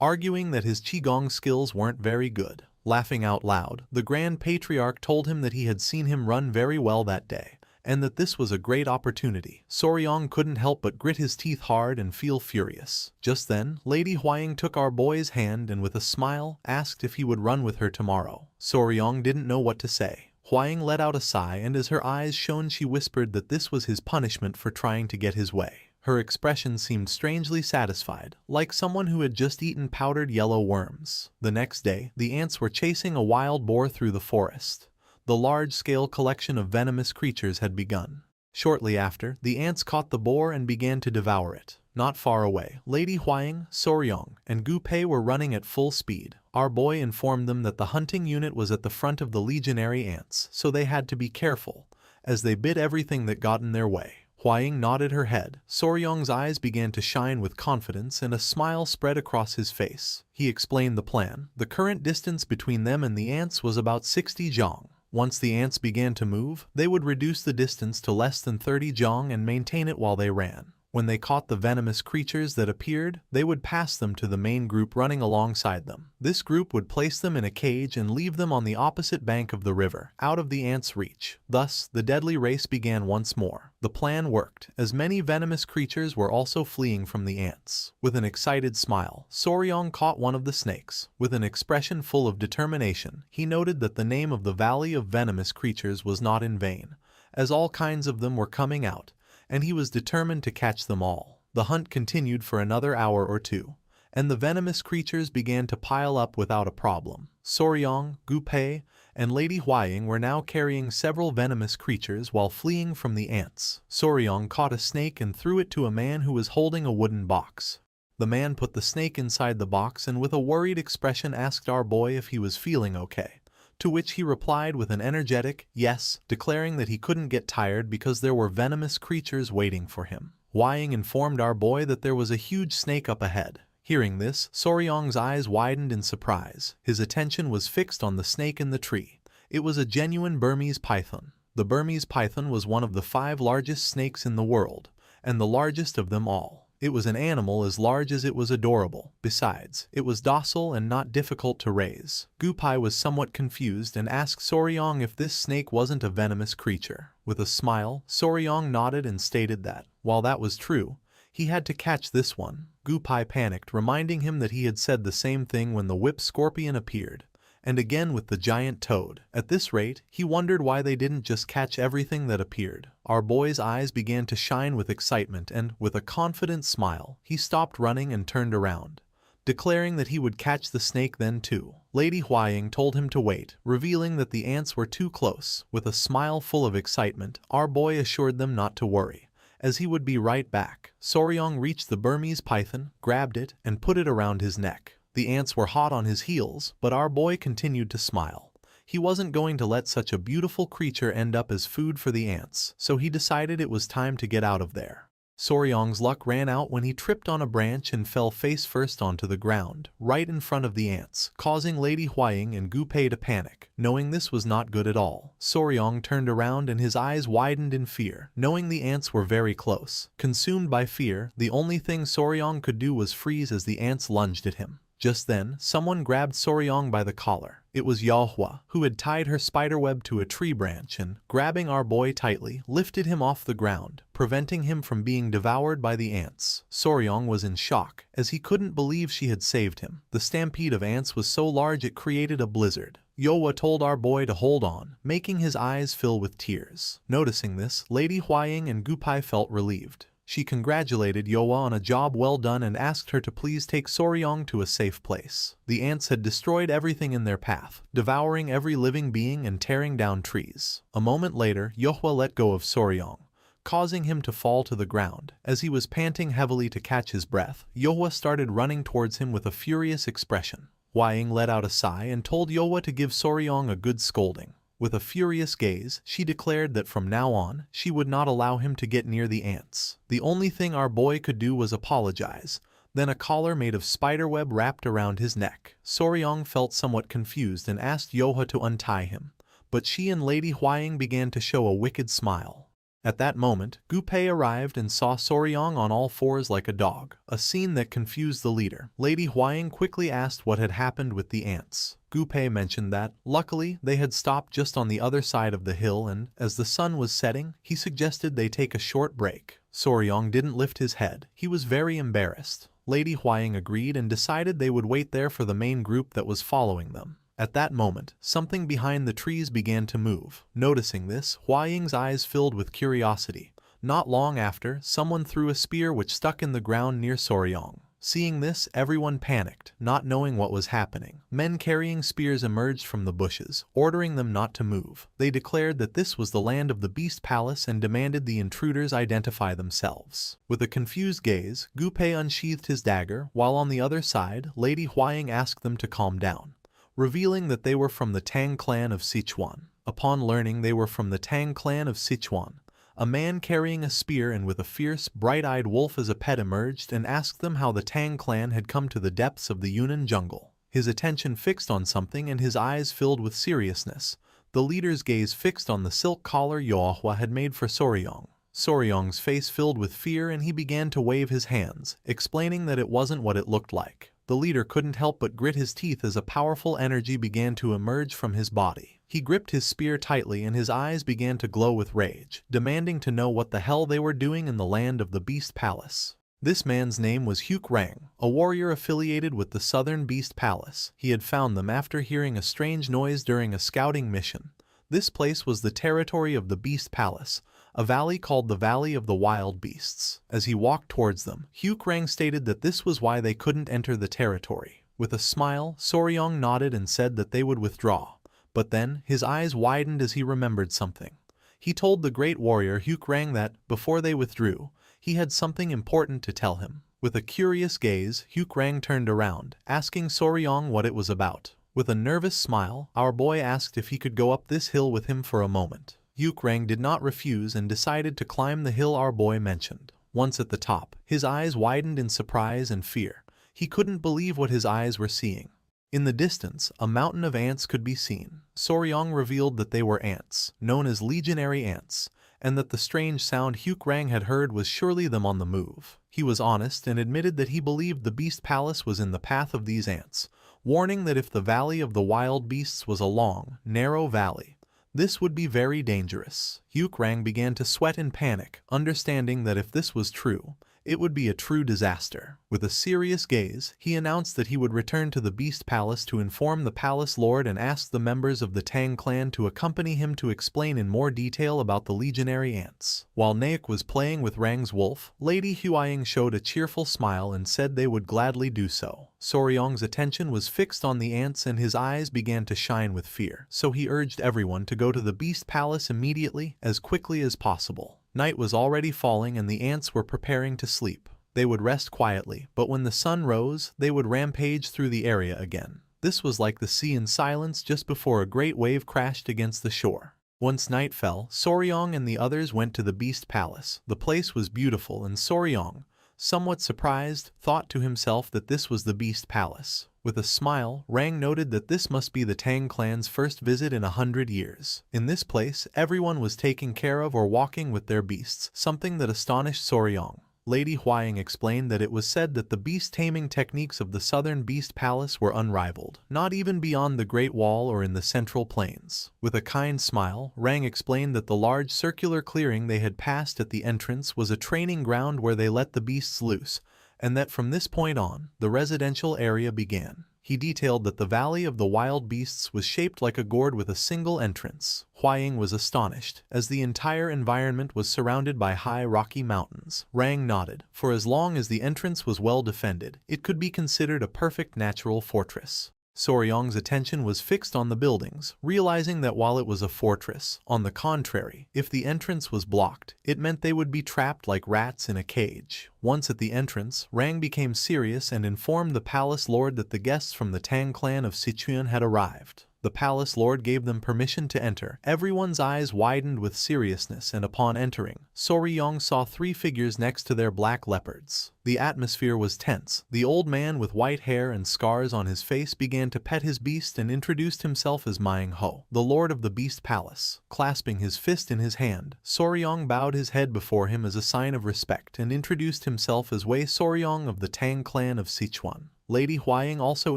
arguing that his Qigong skills weren't very good. Laughing out loud, the Grand Patriarch told him that he had seen him run very well that day, and that this was a great opportunity. Soryong couldn't help but grit his teeth hard and feel furious. Just then, Lady Huaying took our boy's hand and with a smile, asked if he would run with her tomorrow. Soryong didn't know what to say. Huaying let out a sigh and as her eyes shone she whispered that this was his punishment for trying to get his way. Her expression seemed strangely satisfied, like someone who had just eaten powdered yellow worms. The next day, the ants were chasing a wild boar through the forest. The large-scale collection of venomous creatures had begun. Shortly after, the ants caught the boar and began to devour it. Not far away, Lady Huaying, Soryong, and Gu Pei were running at full speed. Our boy informed them that the hunting unit was at the front of the legionary ants, so they had to be careful, as they bit everything that got in their way. Huaying nodded her head. Soryong's eyes began to shine with confidence and a smile spread across his face. He explained the plan. The current distance between them and the ants was about 60 zhang. Once the ants began to move, they would reduce the distance to less than 30 zhang and maintain it while they ran. When they caught the venomous creatures that appeared, they would pass them to the main group running alongside them. This group would place them in a cage and leave them on the opposite bank of the river, out of the ants' reach. Thus, the deadly race began once more. The plan worked, as many venomous creatures were also fleeing from the ants. With an excited smile, Soryong caught one of the snakes. With an expression full of determination, he noted that the name of the Valley of Venomous Creatures was not in vain, as all kinds of them were coming out, and he was determined to catch them all. The hunt continued for another hour or two, and the venomous creatures began to pile up without a problem. Soryong, Gu Pei, and Lady Huaying were now carrying several venomous creatures while fleeing from the ants. Soryong caught a snake and threw it to a man who was holding a wooden box. The man put the snake inside the box and with a worried expression asked our boy if he was feeling okay, to which he replied with an energetic yes, declaring that he couldn't get tired because there were venomous creatures waiting for him. Huaying informed our boy that there was a huge snake up ahead. Hearing this, Soryong's eyes widened in surprise. His attention was fixed on the snake in the tree. It was a genuine Burmese python. The Burmese python was one of the 5 largest snakes in the world, and the largest of them all. It was an animal as large as it was adorable. Besides, it was docile and not difficult to raise. Gupai was somewhat confused and asked Soryong if this snake wasn't a venomous creature. With a smile, Soryong nodded and stated that, while that was true, he had to catch this one. Gupai panicked, reminding him that he had said the same thing when the whip scorpion appeared, and again with the giant toad. At this rate, he wondered why they didn't just catch everything that appeared. Our boy's eyes began to shine with excitement and, with a confident smile, he stopped running and turned around, declaring that he would catch the snake then too. Lady Huaying told him to wait, revealing that the ants were too close. With a smile full of excitement, our boy assured them not to worry, as he would be right back. Soryong reached the Burmese python, grabbed it, and put it around his neck. The ants were hot on his heels, but our boy continued to smile. He wasn't going to let such a beautiful creature end up as food for the ants, so he decided it was time to get out of there. Soryong's luck ran out when he tripped on a branch and fell face first onto the ground, right in front of the ants, causing Lady Huaying and Gupai to panic. Knowing this was not good at all, Soryong turned around and his eyes widened in fear, knowing the ants were very close. Consumed by fear, the only thing Soryong could do was freeze as the ants lunged at him. Just then, someone grabbed Soryong by the collar. It was Manhwa, who had tied her spiderweb to a tree branch and, grabbing our boy tightly, lifted him off the ground, preventing him from being devoured by the ants. Soryong was in shock, as he couldn't believe she had saved him. The stampede of ants was so large it created a blizzard. Manhwa told our boy to hold on, making his eyes fill with tears. Noticing this, Lady Huaying and Gupai felt relieved. She congratulated Manhwa on a job well done and asked her to please take Soryong to a safe place. The ants had destroyed everything in their path, devouring every living being and tearing down trees. A moment later, Manhwa let go of Soryong, causing him to fall to the ground. As he was panting heavily to catch his breath, Manhwa started running towards him with a furious expression. Huaying let out a sigh and told Manhwa to give Soryong a good scolding. With a furious gaze, she declared that from now on, she would not allow him to get near the ants. The only thing our boy could do was apologize. Then a collar made of spiderweb wrapped around his neck. Soryong felt somewhat confused and asked Manhwa to untie him, but she and Lady Huaying began to show a wicked smile. At that moment, Gupai arrived and saw Soryong on all fours like a dog, a scene that confused the leader. Lady Huaying quickly asked what had happened with the ants. Gupai mentioned that, luckily, they had stopped just on the other side of the hill and, as the sun was setting, he suggested they take a short break. Soryong didn't lift his head. He was very embarrassed. Lady Huaying agreed and decided they would wait there for the main group that was following them. At that moment, something behind the trees began to move. Noticing this, Huaying's eyes filled with curiosity. Not long after, someone threw a spear which stuck in the ground near Soryong. Seeing this, everyone panicked, not knowing what was happening. Men carrying spears emerged from the bushes, ordering them not to move. They declared that this was the land of the Beast Palace and demanded the intruders identify themselves. With a confused gaze, Gupai unsheathed his dagger, while on the other side, Lady Huaying asked them to calm down, revealing that they were from the Tang clan of Sichuan. Upon learning they were from the Tang clan of Sichuan, a man carrying a spear and with a fierce, bright-eyed wolf as a pet emerged and asked them how the Tang clan had come to the depths of the Yunnan jungle. His attention fixed on something and his eyes filled with seriousness. The leader's gaze fixed on the silk collar Manhwa had made for Soryong. Soryong's face filled with fear and he began to wave his hands, explaining that it wasn't what it looked like. The leader couldn't help but grit his teeth as a powerful energy began to emerge from his body. He gripped his spear tightly and his eyes began to glow with rage, demanding to know what the hell they were doing in the land of the Beast Palace. This man's name was Huk Rang, a warrior affiliated with the Southern Beast Palace. He had found them after hearing a strange noise during a scouting mission. This place was the territory of the Beast Palace, a valley called the Valley of the Wild Beasts. As he walked towards them, Huk Rang stated that this was why they couldn't enter the territory. With a smile, Soryong nodded and said that they would withdraw. But then, his eyes widened as he remembered something. He told the great warrior Huk Rang that, before they withdrew, he had something important to tell him. With a curious gaze, Huk Rang turned around, asking Soryong what it was about. With a nervous smile, our boy asked if he could go up this hill with him for a moment. Huk Rang did not refuse and decided to climb the hill our boy mentioned. Once at the top, his eyes widened in surprise and fear. He couldn't believe what his eyes were seeing. In the distance, a mountain of ants could be seen. Soryong revealed that they were ants, known as legionary ants, and that the strange sound Hyukrang had heard was surely them on the move. He was honest and admitted that he believed the Beast Palace was in the path of these ants, warning that if the Valley of the Wild Beasts was a long, narrow valley, this would be very dangerous. Hyukrang began to sweat in panic, understanding that if this was true, it would be a true disaster. With a serious gaze, he announced that he would return to the Beast Palace to inform the Palace Lord and asked the members of the Tang clan to accompany him to explain in more detail about the legionary ants. While Naek was playing with Rang's wolf, Lady Huaying showed a cheerful smile and said they would gladly do so. Soryong's attention was fixed on the ants and his eyes began to shine with fear, so he urged everyone to go to the Beast Palace immediately, as quickly as possible. Night was already falling and the ants were preparing to sleep. They would rest quietly, but when the sun rose, they would rampage through the area again. This was like the sea in silence just before a great wave crashed against the shore. Once night fell, Soryong and the others went to the Beast Palace. The place was beautiful and Soryong, somewhat surprised, thought to himself that this was the Beast Palace. With a smile, Rang noted that this must be the Tang clan's first visit in 100 years. In this place, everyone was taken care of or walking with their beasts, something that astonished Soryong. Lady Huaying explained that it was said that the beast taming techniques of the southern Beast Palace were unrivaled, not even beyond the Great Wall or in the Central Plains. With a kind smile, Rang explained that the large circular clearing they had passed at the entrance was a training ground where they let the beasts loose, and that from this point on, the residential area began. He detailed that the Valley of the Wild Beasts was shaped like a gourd with a single entrance. Huaying was astonished, as the entire environment was surrounded by high rocky mountains. Rang nodded, for as long as the entrance was well defended, it could be considered a perfect natural fortress. Soryong's attention was fixed on the buildings, realizing that while it was a fortress, on the contrary, if the entrance was blocked, it meant they would be trapped like rats in a cage. Once at the entrance, Rang became serious and informed the palace lord that the guests from the Tang clan of Sichuan had arrived. The palace lord gave them permission to enter. Everyone's eyes widened with seriousness, and upon entering, Soryong saw 3 figures next to their black leopards. The atmosphere was tense. The old man with white hair and scars on his face began to pet his beast and introduced himself as Manhwa, the lord of the Beast Palace. Clasping his fist in his hand, Soryong bowed his head before him as a sign of respect and introduced himself as Wei Soryong of the Tang clan of Sichuan. Lady Huaying also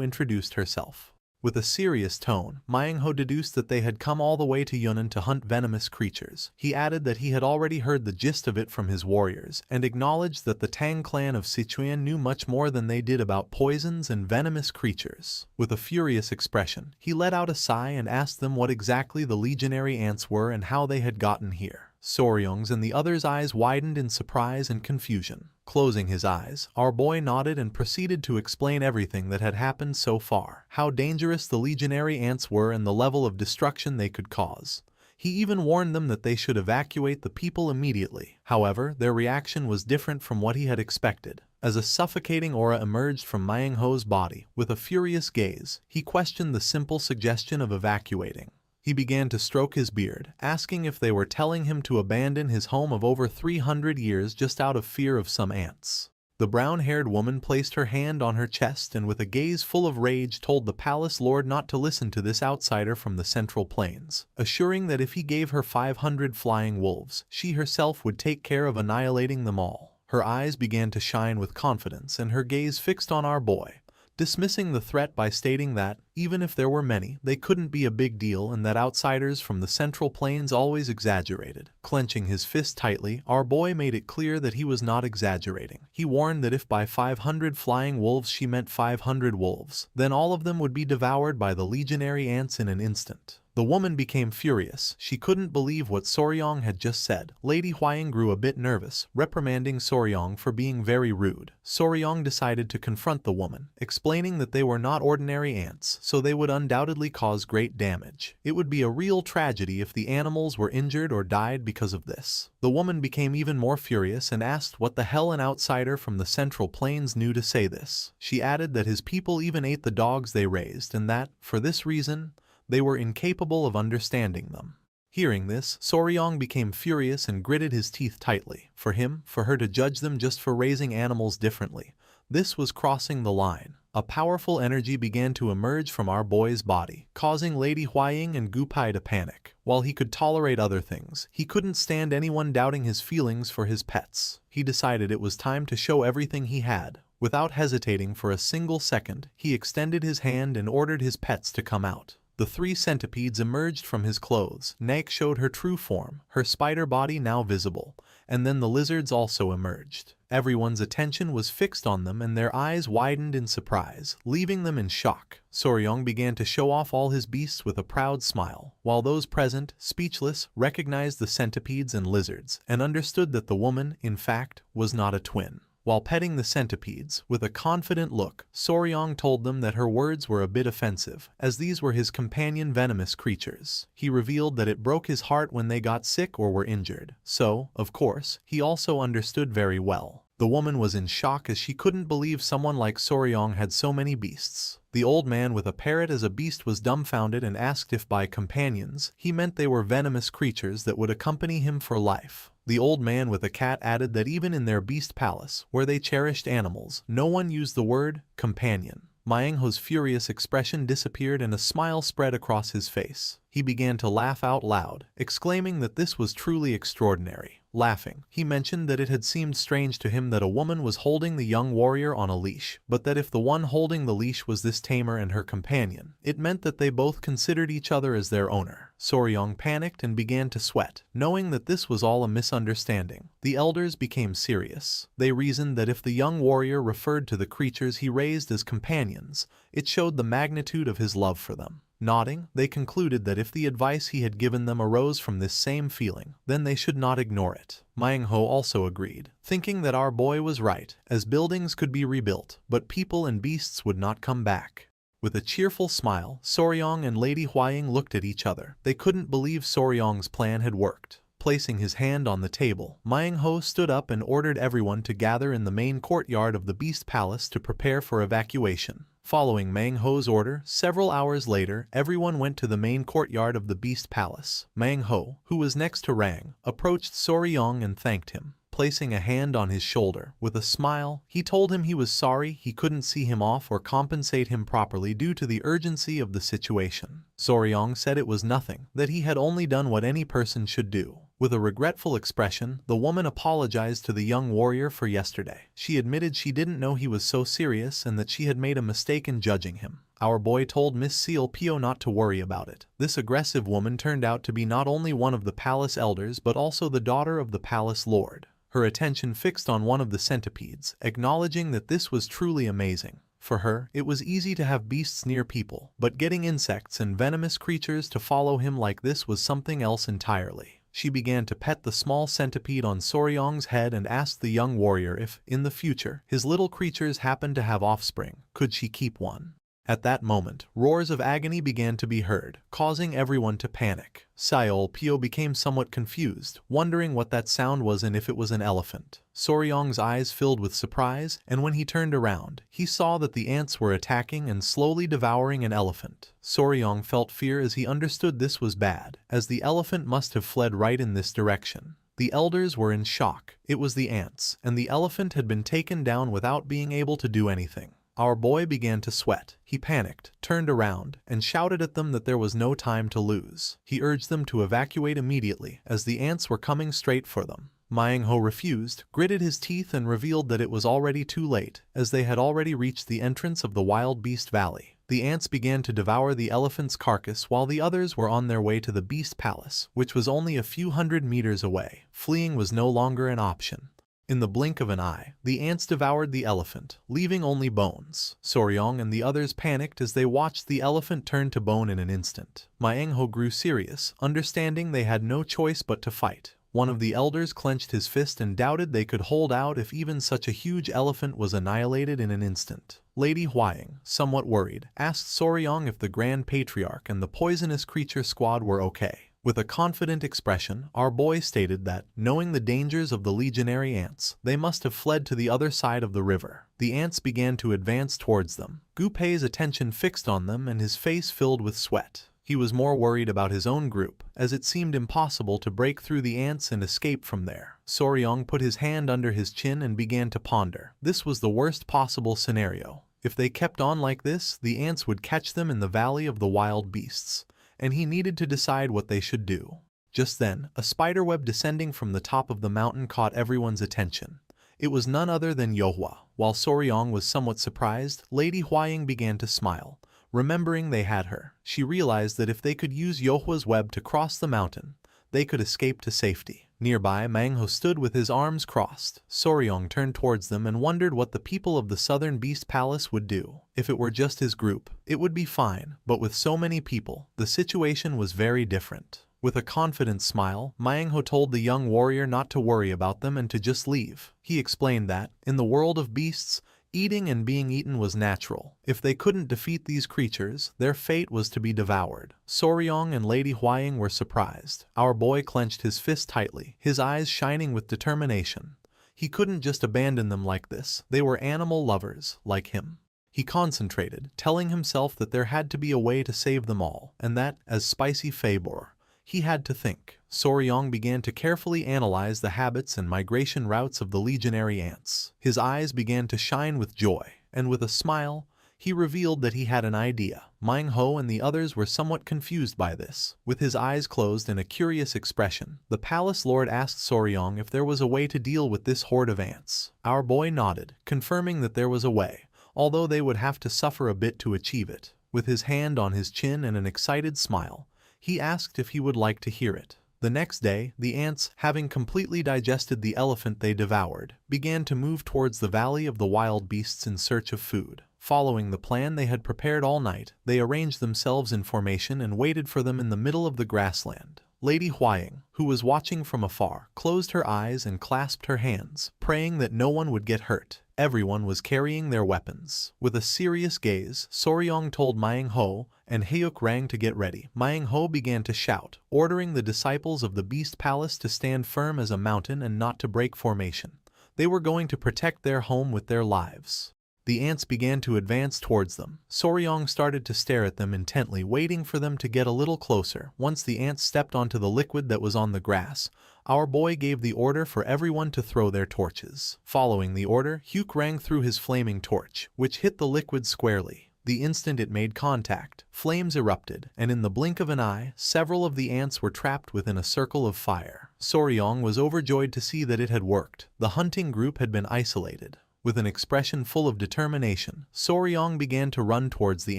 introduced herself. With a serious tone, Manhwa deduced that they had come all the way to Yunnan to hunt venomous creatures. He added that he had already heard the gist of it from his warriors, and acknowledged that the Tang clan of Sichuan knew much more than they did about poisons and venomous creatures. With a furious expression, he let out a sigh and asked them what exactly the legionary ants were and how they had gotten here. Soryong's and the others' eyes widened in surprise and confusion. Closing his eyes, our boy nodded and proceeded to explain everything that had happened so far, how dangerous the legionary ants were and the level of destruction they could cause. He even warned them that they should evacuate the people immediately. However, their reaction was different from what he had expected. As a suffocating aura emerged from Manhwa's body, with a furious gaze, he questioned the simple suggestion of evacuating. He began to stroke his beard, asking if they were telling him to abandon his home of over 300 years just out of fear of some ants. The brown-haired woman placed her hand on her chest and with a gaze full of rage told the palace lord not to listen to this outsider from the Central Plains, assuring that if he gave her 500 flying wolves, she herself would take care of annihilating them all. Her eyes began to shine with confidence and her gaze fixed on our boy, dismissing the threat by stating that, even if there were many, they couldn't be a big deal and that outsiders from the Central Plains always exaggerated. Clenching his fist tightly, our boy made it clear that he was not exaggerating. He warned that if by 500 flying wolves she meant 500 wolves, then all of them would be devoured by the legionary ants in an instant. The woman became furious. She couldn't believe what Soryong had just said. Lady Huaying grew a bit nervous, reprimanding Soryong for being very rude. Soryong decided to confront the woman, explaining that they were not ordinary ants, so they would undoubtedly cause great damage. It would be a real tragedy if the animals were injured or died because of this. The woman became even more furious and asked what the hell an outsider from the Central Plains knew to say this. She added that his people even ate the dogs they raised and that, for this reason, they were incapable of understanding them. Hearing this, Soryong became furious and gritted his teeth tightly. For him, for her to judge them just for raising animals differently, This was crossing the line. A powerful energy began to emerge from our boy's body, causing Lady Huaying and Gupai to panic. While he could tolerate other things, he couldn't stand anyone doubting his feelings for his pets. He decided it was time to show everything he had. Without hesitating for a single second, he extended his hand and ordered his pets to come out. The 3 centipedes emerged from his clothes. Naik showed her true form, her spider body now visible, and then the lizards also emerged. Everyone's attention was fixed on them and their eyes widened in surprise, leaving them in shock. Soryong began to show off all his beasts with a proud smile, while those present, speechless, recognized the centipedes and lizards, and understood that the woman, in fact, was not a twin. While petting the centipedes, with a confident look, Soryong told them that her words were a bit offensive, as these were his companion venomous creatures. He revealed that it broke his heart when they got sick or were injured, so, of course, he also understood very well. The woman was in shock as she couldn't believe someone like Soryong had so many beasts. The old man with a parrot as a beast was dumbfounded and asked if by companions he meant they were venomous creatures that would accompany him for life. The old man with a cat added that even in their beast palace, where they cherished animals, no one used the word companion. Myangho's furious expression disappeared and a smile spread across his face. He began to laugh out loud, exclaiming that this was truly extraordinary. Laughing, he mentioned that it had seemed strange to him that a woman was holding the young warrior on a leash, but that if the one holding the leash was this tamer and her companion, it meant that they both considered each other as their owner. Soryong panicked and began to sweat, knowing that this was all a misunderstanding. The elders became serious. They reasoned that if the young warrior referred to the creatures he raised as companions, it showed the magnitude of his love for them. Nodding, they concluded that if the advice he had given them arose from this same feeling, then they should not ignore it. Myangho also agreed, thinking that our boy was right, as buildings could be rebuilt, but people and beasts would not come back. With a cheerful smile, Soryong and Lady Huaying looked at each other. They couldn't believe Soryong's plan had worked. Placing his hand on the table, Myangho stood up and ordered everyone to gather in the main courtyard of the Beast Palace to prepare for evacuation. Following Myangho's order, several hours later, everyone went to the main courtyard of the Beast Palace. Myangho, who was next to Rang, approached Soryong and thanked him. Placing a hand on his shoulder, with a smile, he told him he was sorry he couldn't see him off or compensate him properly due to the urgency of the situation. Soryong said it was nothing, that he had only done what any person should do. With a regretful expression, the woman apologized to the young warrior for yesterday. She admitted she didn't know he was so serious and that she had made a mistake in judging him. Our boy told Miss Seal Pio not to worry about it. This aggressive woman turned out to be not only one of the palace elders but also the daughter of the palace lord. Her attention fixed on one of the centipedes, acknowledging that this was truly amazing. For her, it was easy to have beasts near people, but getting insects and venomous creatures to follow him like this was something else entirely. She began to pet the small centipede on Soryong's head and asked the young warrior if, in the future, his little creatures happened to have offspring, could she keep one? At that moment, roars of agony began to be heard, causing everyone to panic. Seol Pio became somewhat confused, wondering what that sound was and if it was an elephant. Soryong's eyes filled with surprise, and when he turned around, he saw that the ants were attacking and slowly devouring an elephant. Soryong felt fear as he understood this was bad, as the elephant must have fled right in this direction. The elders were in shock. It was the ants, and the elephant had been taken down without being able to do anything. Our boy began to sweat. He panicked, turned around, and shouted at them that there was no time to lose. He urged them to evacuate immediately, as the ants were coming straight for them. Myangho refused, gritted his teeth and revealed that it was already too late, as they had already reached the entrance of the Wild Beast Valley. The ants began to devour the elephant's carcass while the others were on their way to the Beast Palace, which was only a few hundred meters away. Fleeing was no longer an option. In the blink of an eye, the ants devoured the elephant, leaving only bones. Soryong and the others panicked as they watched the elephant turn to bone in an instant. Myangho grew serious, understanding they had no choice but to fight. One of the elders clenched his fist and doubted they could hold out if even such a huge elephant was annihilated in an instant. Lady Huaying, somewhat worried, asked Soryong if the Grand Patriarch and the poisonous creature squad were okay. With a confident expression, our boy stated that, knowing the dangers of the legionary ants, they must have fled to the other side of the river. The ants began to advance towards them. Gupei's attention fixed on them and his face filled with sweat. He was more worried about his own group, as it seemed impossible to break through the ants and escape from there. Soryong put his hand under his chin and began to ponder. This was the worst possible scenario. If they kept on like this, the ants would catch them in the Valley of the Wild Beasts, and he needed to decide what they should do. Just then, a spiderweb descending from the top of the mountain caught everyone's attention. It was none other than Yohua. While Soryong was somewhat surprised, Lady Huaying began to smile. Remembering they had her, she realized that if they could use Yohua's web to cross the mountain, they could escape to safety. Nearby, Manhwa stood with his arms crossed. Soryong turned towards them and wondered what the people of the Southern Beast Palace would do. If it were just his group, it would be fine, but with so many people, the situation was very different. With a confident smile, Manhwa told the young warrior not to worry about them and to just leave. He explained that, in the world of beasts, eating and being eaten was natural. If they couldn't defeat these creatures, their fate was to be devoured. Soryong and Lady Huaying were surprised. Our boy clenched his fist tightly, his eyes shining with determination. He couldn't just abandon them like this. They were animal lovers, like him. He concentrated, telling himself that there had to be a way to save them all, and that, as Spicy Fabor, he had to think. Soryong began to carefully analyze the habits and migration routes of the legionary ants. His eyes began to shine with joy, and with a smile, he revealed that he had an idea. Manhwa and the others were somewhat confused by this. With his eyes closed in a curious expression, the palace lord asked Soryong if there was a way to deal with this horde of ants. Our boy nodded, confirming that there was a way, although they would have to suffer a bit to achieve it. With his hand on his chin and an excited smile, he asked if he would like to hear it. The next day, the ants, having completely digested the elephant they devoured, began to move towards the Valley of the Wild Beasts in search of food. Following the plan they had prepared all night, they arranged themselves in formation and waited for them in the middle of the grassland. Lady Huaying, who was watching from afar, closed her eyes and clasped her hands, praying that no one would get hurt. Everyone was carrying their weapons. With a serious gaze, Soryong told Manhwa and Hyuk Rang to get ready. Manhwa began to shout, ordering the disciples of the Beast Palace to stand firm as a mountain and not to break formation. They were going to protect their home with their lives. The ants began to advance towards them. Soryong started to stare at them intently, waiting for them to get a little closer. Once the ants stepped onto the liquid that was on the grass, our boy gave the order for everyone to throw their torches. Following the order, Hyuk Rang threw his flaming torch, which hit the liquid squarely. The instant it made contact, flames erupted, and in the blink of an eye, several of the ants were trapped within a circle of fire. Soryong was overjoyed to see that it had worked. The hunting group had been isolated. With an expression full of determination, Soryong began to run towards the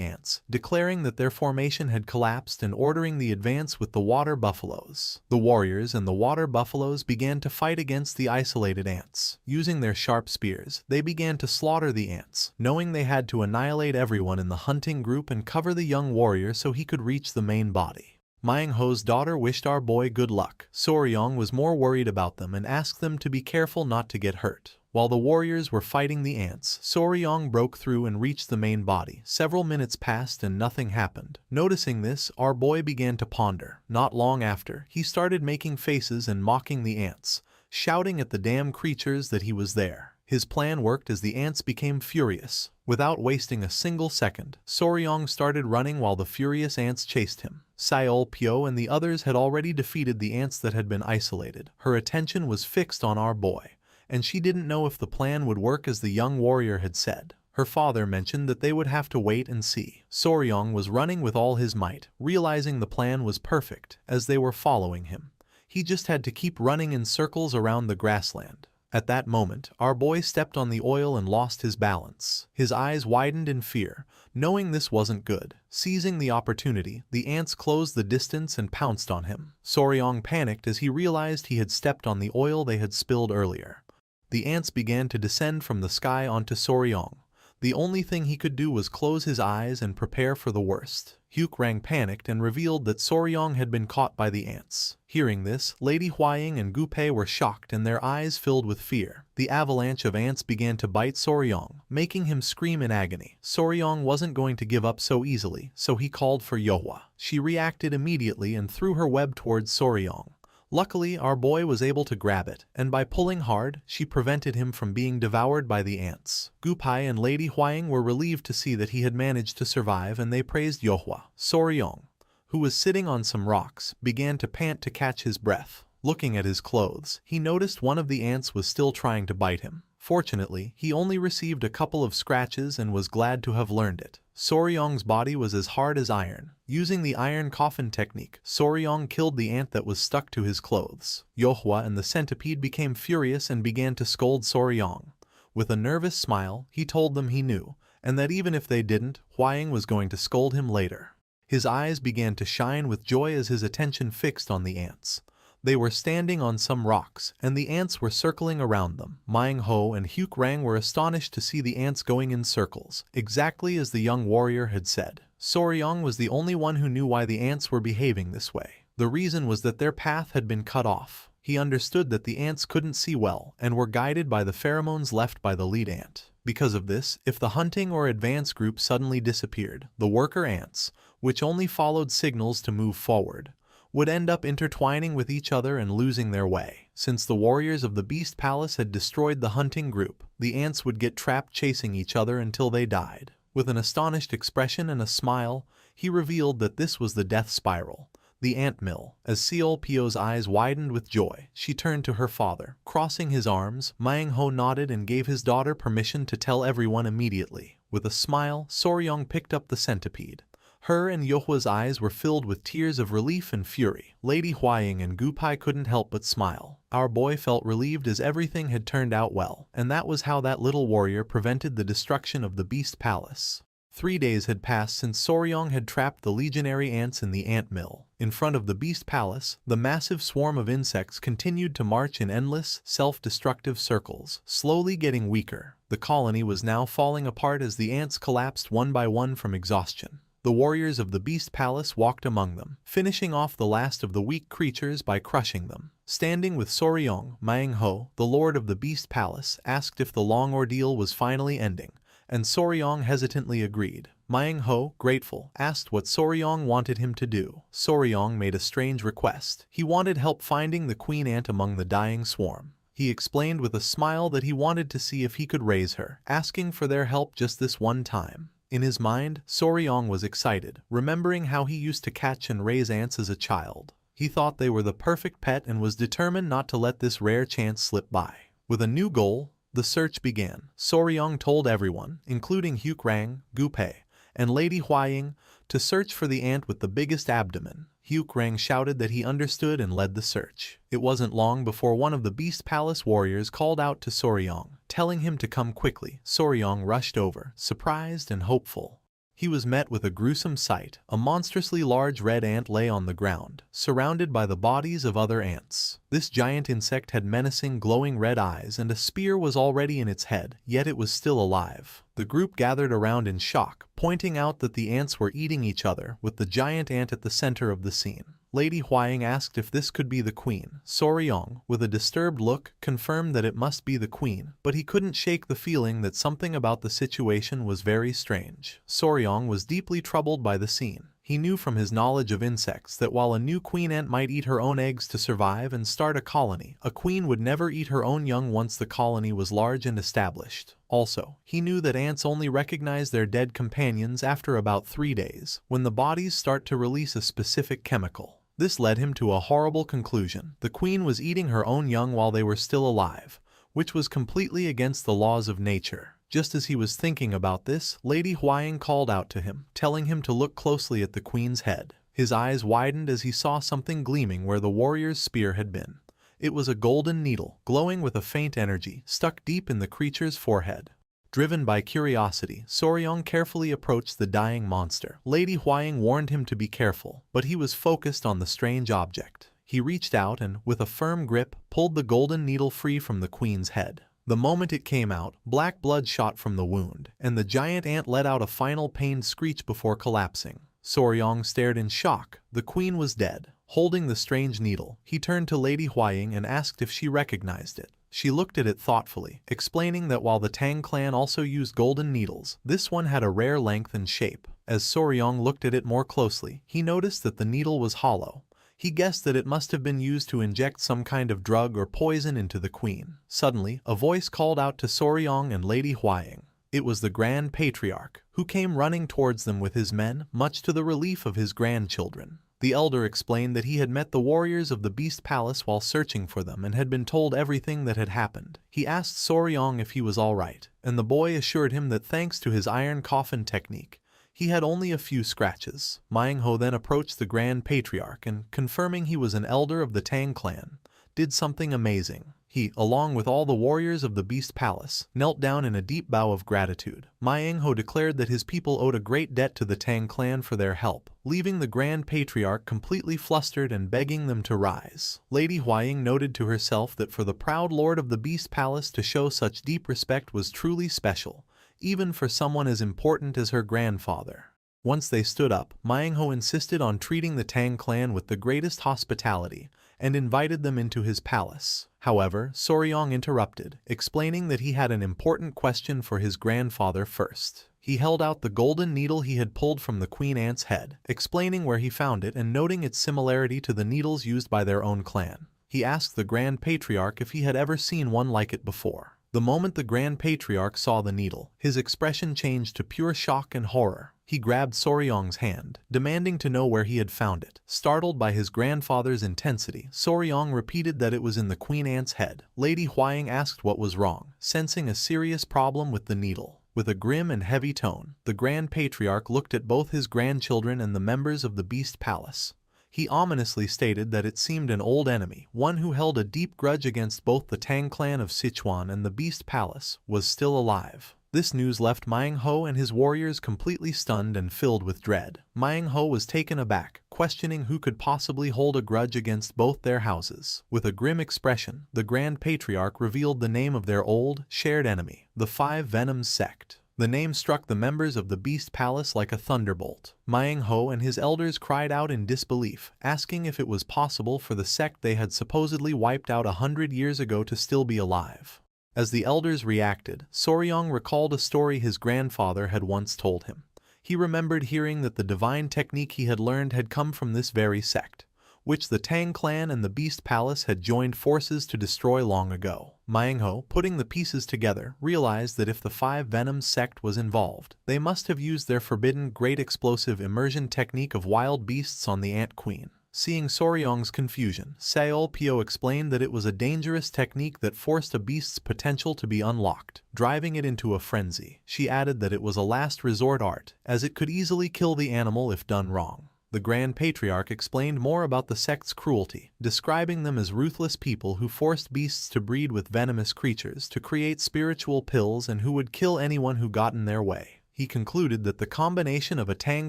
ants, declaring that their formation had collapsed and ordering the advance with the water buffaloes. The warriors and the water buffaloes began to fight against the isolated ants. Using their sharp spears, they began to slaughter the ants, knowing they had to annihilate everyone in the hunting group and cover the young warrior so he could reach the main body. Manhwa's daughter wished our boy good luck. Soryong was more worried about them and asked them to be careful not to get hurt. While the warriors were fighting the ants, Soryong broke through and reached the main body. Several minutes passed and nothing happened. Noticing this, our boy began to ponder. Not long after, he started making faces and mocking the ants, shouting at the damn creatures that he was there. His plan worked as the ants became furious. Without wasting a single second, Soryong started running while the furious ants chased him. Seol Pyo and the others had already defeated the ants that had been isolated. Her attention was fixed on our boy, and she didn't know if the plan would work as the young warrior had said. Her father mentioned that they would have to wait and see. Soryong was running with all his might, realizing the plan was perfect as they were following him. He just had to keep running in circles around the grassland. At that moment, our boy stepped on the oil and lost his balance. His eyes widened in fear, knowing this wasn't good. Seizing the opportunity, the ants closed the distance and pounced on him. Soryong panicked as he realized he had stepped on the oil they had spilled earlier. The ants began to descend from the sky onto Soryong. The only thing he could do was close his eyes and prepare for the worst. Hyuk Rang panicked and revealed that Soryong had been caught by the ants. Hearing this, Lady Huaying and Gupei were shocked and their eyes filled with fear. The avalanche of ants began to bite Soryong, making him scream in agony. Soryong wasn't going to give up so easily, so he called for Yohua. She reacted immediately and threw her web towards Soryong. Luckily, our boy was able to grab it, and by pulling hard, she prevented him from being devoured by the ants. Gupei and Lady Huaying were relieved to see that he had managed to survive, and they praised Yohua. Soryong, who was sitting on some rocks, began to pant to catch his breath. Looking at his clothes, he noticed one of the ants was still trying to bite him. Fortunately, he only received a couple of scratches and was glad to have learned it. Soryong's body was as hard as iron. Using the iron coffin technique, Soryong killed the ant that was stuck to his clothes. Yohwa and the centipede became furious and began to scold Soryong. With a nervous smile, he told them he knew, and that even if they didn't, Hwaying was going to scold him later. His eyes began to shine with joy as his attention fixed on the ants. They were standing on some rocks, and the ants were circling around them. Myung Ho and Hyuk Rang were astonished to see the ants going in circles, exactly as the young warrior had said. Soryong was the only one who knew why the ants were behaving this way. The reason was that their path had been cut off. He understood that the ants couldn't see well and were guided by the pheromones left by the lead ant. Because of this, if the hunting or advance group suddenly disappeared, the worker ants, which only followed signals to move forward, would end up intertwining with each other and losing their way. Since the warriors of the Beast Palace had destroyed the hunting group, the ants would get trapped chasing each other until they died. With an astonished expression and a smile, he revealed that this was the death spiral, the ant mill. As Seol Pio's eyes widened with joy, she turned to her father. Crossing his arms, Myung Ho nodded and gave his daughter permission to tell everyone immediately. With a smile, Soryong picked up the centipede. Her and Yohwa's eyes were filled with tears of relief and fury. Lady Hwaying and Gupai couldn't help but smile. Our boy felt relieved as everything had turned out well, and that was how that little warrior prevented the destruction of the Beast Palace. 3 days had passed since Soryong had trapped the legionary ants in the ant mill. In front of the Beast Palace, the massive swarm of insects continued to march in endless, self-destructive circles, slowly getting weaker. The colony was now falling apart as the ants collapsed one by one from exhaustion. The warriors of the Beast Palace walked among them, finishing off the last of the weak creatures by crushing them. Standing with Soryong, Myung Ho, the lord of the Beast Palace, asked if the long ordeal was finally ending, and Soryong hesitantly agreed. Myung Ho, grateful, asked what Soryong wanted him to do. Soryong made a strange request. He wanted help finding the queen ant among the dying swarm. He explained with a smile that he wanted to see if he could raise her, asking for their help just this one time. In his mind, Soryong was excited, remembering how he used to catch and raise ants as a child. He thought they were the perfect pet and was determined not to let this rare chance slip by. With a new goal, the search began. Soryong told everyone, including Hyuk Rang, Gupai, and Lady Hwaying, to search for the ant with the biggest abdomen. Hyuk Rang shouted that he understood and led the search. It wasn't long before one of the Beast Palace warriors called out to Soryong, telling him to come quickly. Soryong rushed over, surprised and hopeful. He was met with a gruesome sight. A monstrously large red ant lay on the ground, surrounded by the bodies of other ants. This giant insect had menacing, glowing red eyes, and a spear was already in its head, yet it was still alive. The group gathered around in shock, pointing out that the ants were eating each other, with the giant ant at the center of the scene. Lady Hwaying asked if this could be the queen. Soryong, with a disturbed look, confirmed that it must be the queen, but he couldn't shake the feeling that something about the situation was very strange. Soryong was deeply troubled by the scene. He knew from his knowledge of insects that while a new queen ant might eat her own eggs to survive and start a colony, a queen would never eat her own young once the colony was large and established. Also, he knew that ants only recognize their dead companions after about 3 days, when the bodies start to release a specific chemical. This led him to a horrible conclusion. The queen was eating her own young while they were still alive, which was completely against the laws of nature. Just as he was thinking about this, Lady Hwaying called out to him, telling him to look closely at the queen's head. His eyes widened as he saw something gleaming where the warrior's spear had been. It was a golden needle, glowing with a faint energy, stuck deep in the creature's forehead. Driven by curiosity, Soryong carefully approached the dying monster. Lady Hwaying warned him to be careful, but he was focused on the strange object. He reached out and, with a firm grip, pulled the golden needle free from the queen's head. The moment it came out, black blood shot from the wound, and the giant ant let out a final pained screech before collapsing. Soryong stared in shock. The queen was dead. Holding the strange needle, he turned to Lady Hwaying and asked if she recognized it. She looked at it thoughtfully, explaining that while the Tang clan also used golden needles, this one had a rare length and shape. As Soryong looked at it more closely, he noticed that the needle was hollow. He guessed that it must have been used to inject some kind of drug or poison into the queen. Suddenly, a voice called out to Soryong and Lady Hwaying. It was the Grand Patriarch, who came running towards them with his men, much to the relief of his grandchildren. The elder explained that he had met the warriors of the Beast Palace while searching for them and had been told everything that had happened. He asked Soryong if he was all right, and the boy assured him that thanks to his iron coffin technique, he had only a few scratches. Manhwa then approached the Grand Patriarch and, confirming he was an elder of the Tang clan, did something amazing. He, along with all the warriors of the Beast Palace, knelt down in a deep bow of gratitude. Manhwa declared that his people owed a great debt to the Tang clan for their help, leaving the Grand Patriarch completely flustered and begging them to rise. Lady Huaying noted to herself that for the proud lord of the Beast Palace to show such deep respect was truly special, even for someone as important as her grandfather. Once they stood up, Manhwa insisted on treating the Tang clan with the greatest hospitality and invited them into his palace. However, Soryong interrupted, explaining that he had an important question for his grandfather first. He held out the golden needle he had pulled from the Queen Ant's head, explaining where he found it and noting its similarity to the needles used by their own clan. He asked the Grand Patriarch if he had ever seen one like it before. The moment the Grand Patriarch saw the needle, his expression changed to pure shock and horror. He grabbed Soryong's hand, demanding to know where he had found it. Startled by his grandfather's intensity, Soryong repeated that it was in the Queen Ant's head. Lady Huaying asked what was wrong, sensing a serious problem with the needle. With a grim and heavy tone, the Grand Patriarch looked at both his grandchildren and the members of the Beast Palace. He ominously stated that it seemed an old enemy, one who held a deep grudge against both the Tang clan of Sichuan and the Beast Palace, was still alive. This news left Manhwa and his warriors completely stunned and filled with dread. Manhwa was taken aback, questioning who could possibly hold a grudge against both their houses. With a grim expression, the Grand Patriarch revealed the name of their old, shared enemy, the Five Venoms sect. The name struck the members of the Beast Palace like a thunderbolt. Manhwa and his elders cried out in disbelief, asking if it was possible for the sect they had supposedly wiped out 100 years ago to still be alive. As the elders reacted, Soryong recalled a story his grandfather had once told him. He remembered hearing that the divine technique he had learned had come from this very sect, which the Tang clan and the Beast Palace had joined forces to destroy long ago. Manhwa, putting the pieces together, realized that if the Five Venoms sect was involved, they must have used their forbidden great explosive immersion technique of wild beasts on the Ant Queen. Seeing Soryong's confusion, Seolpyo explained that it was a dangerous technique that forced a beast's potential to be unlocked, driving it into a frenzy. She added that it was a last resort art, as it could easily kill the animal if done wrong. The Grand Patriarch explained more about the sect's cruelty, describing them as ruthless people who forced beasts to breed with venomous creatures to create spiritual pills and who would kill anyone who got in their way. He concluded that the combination of a Tang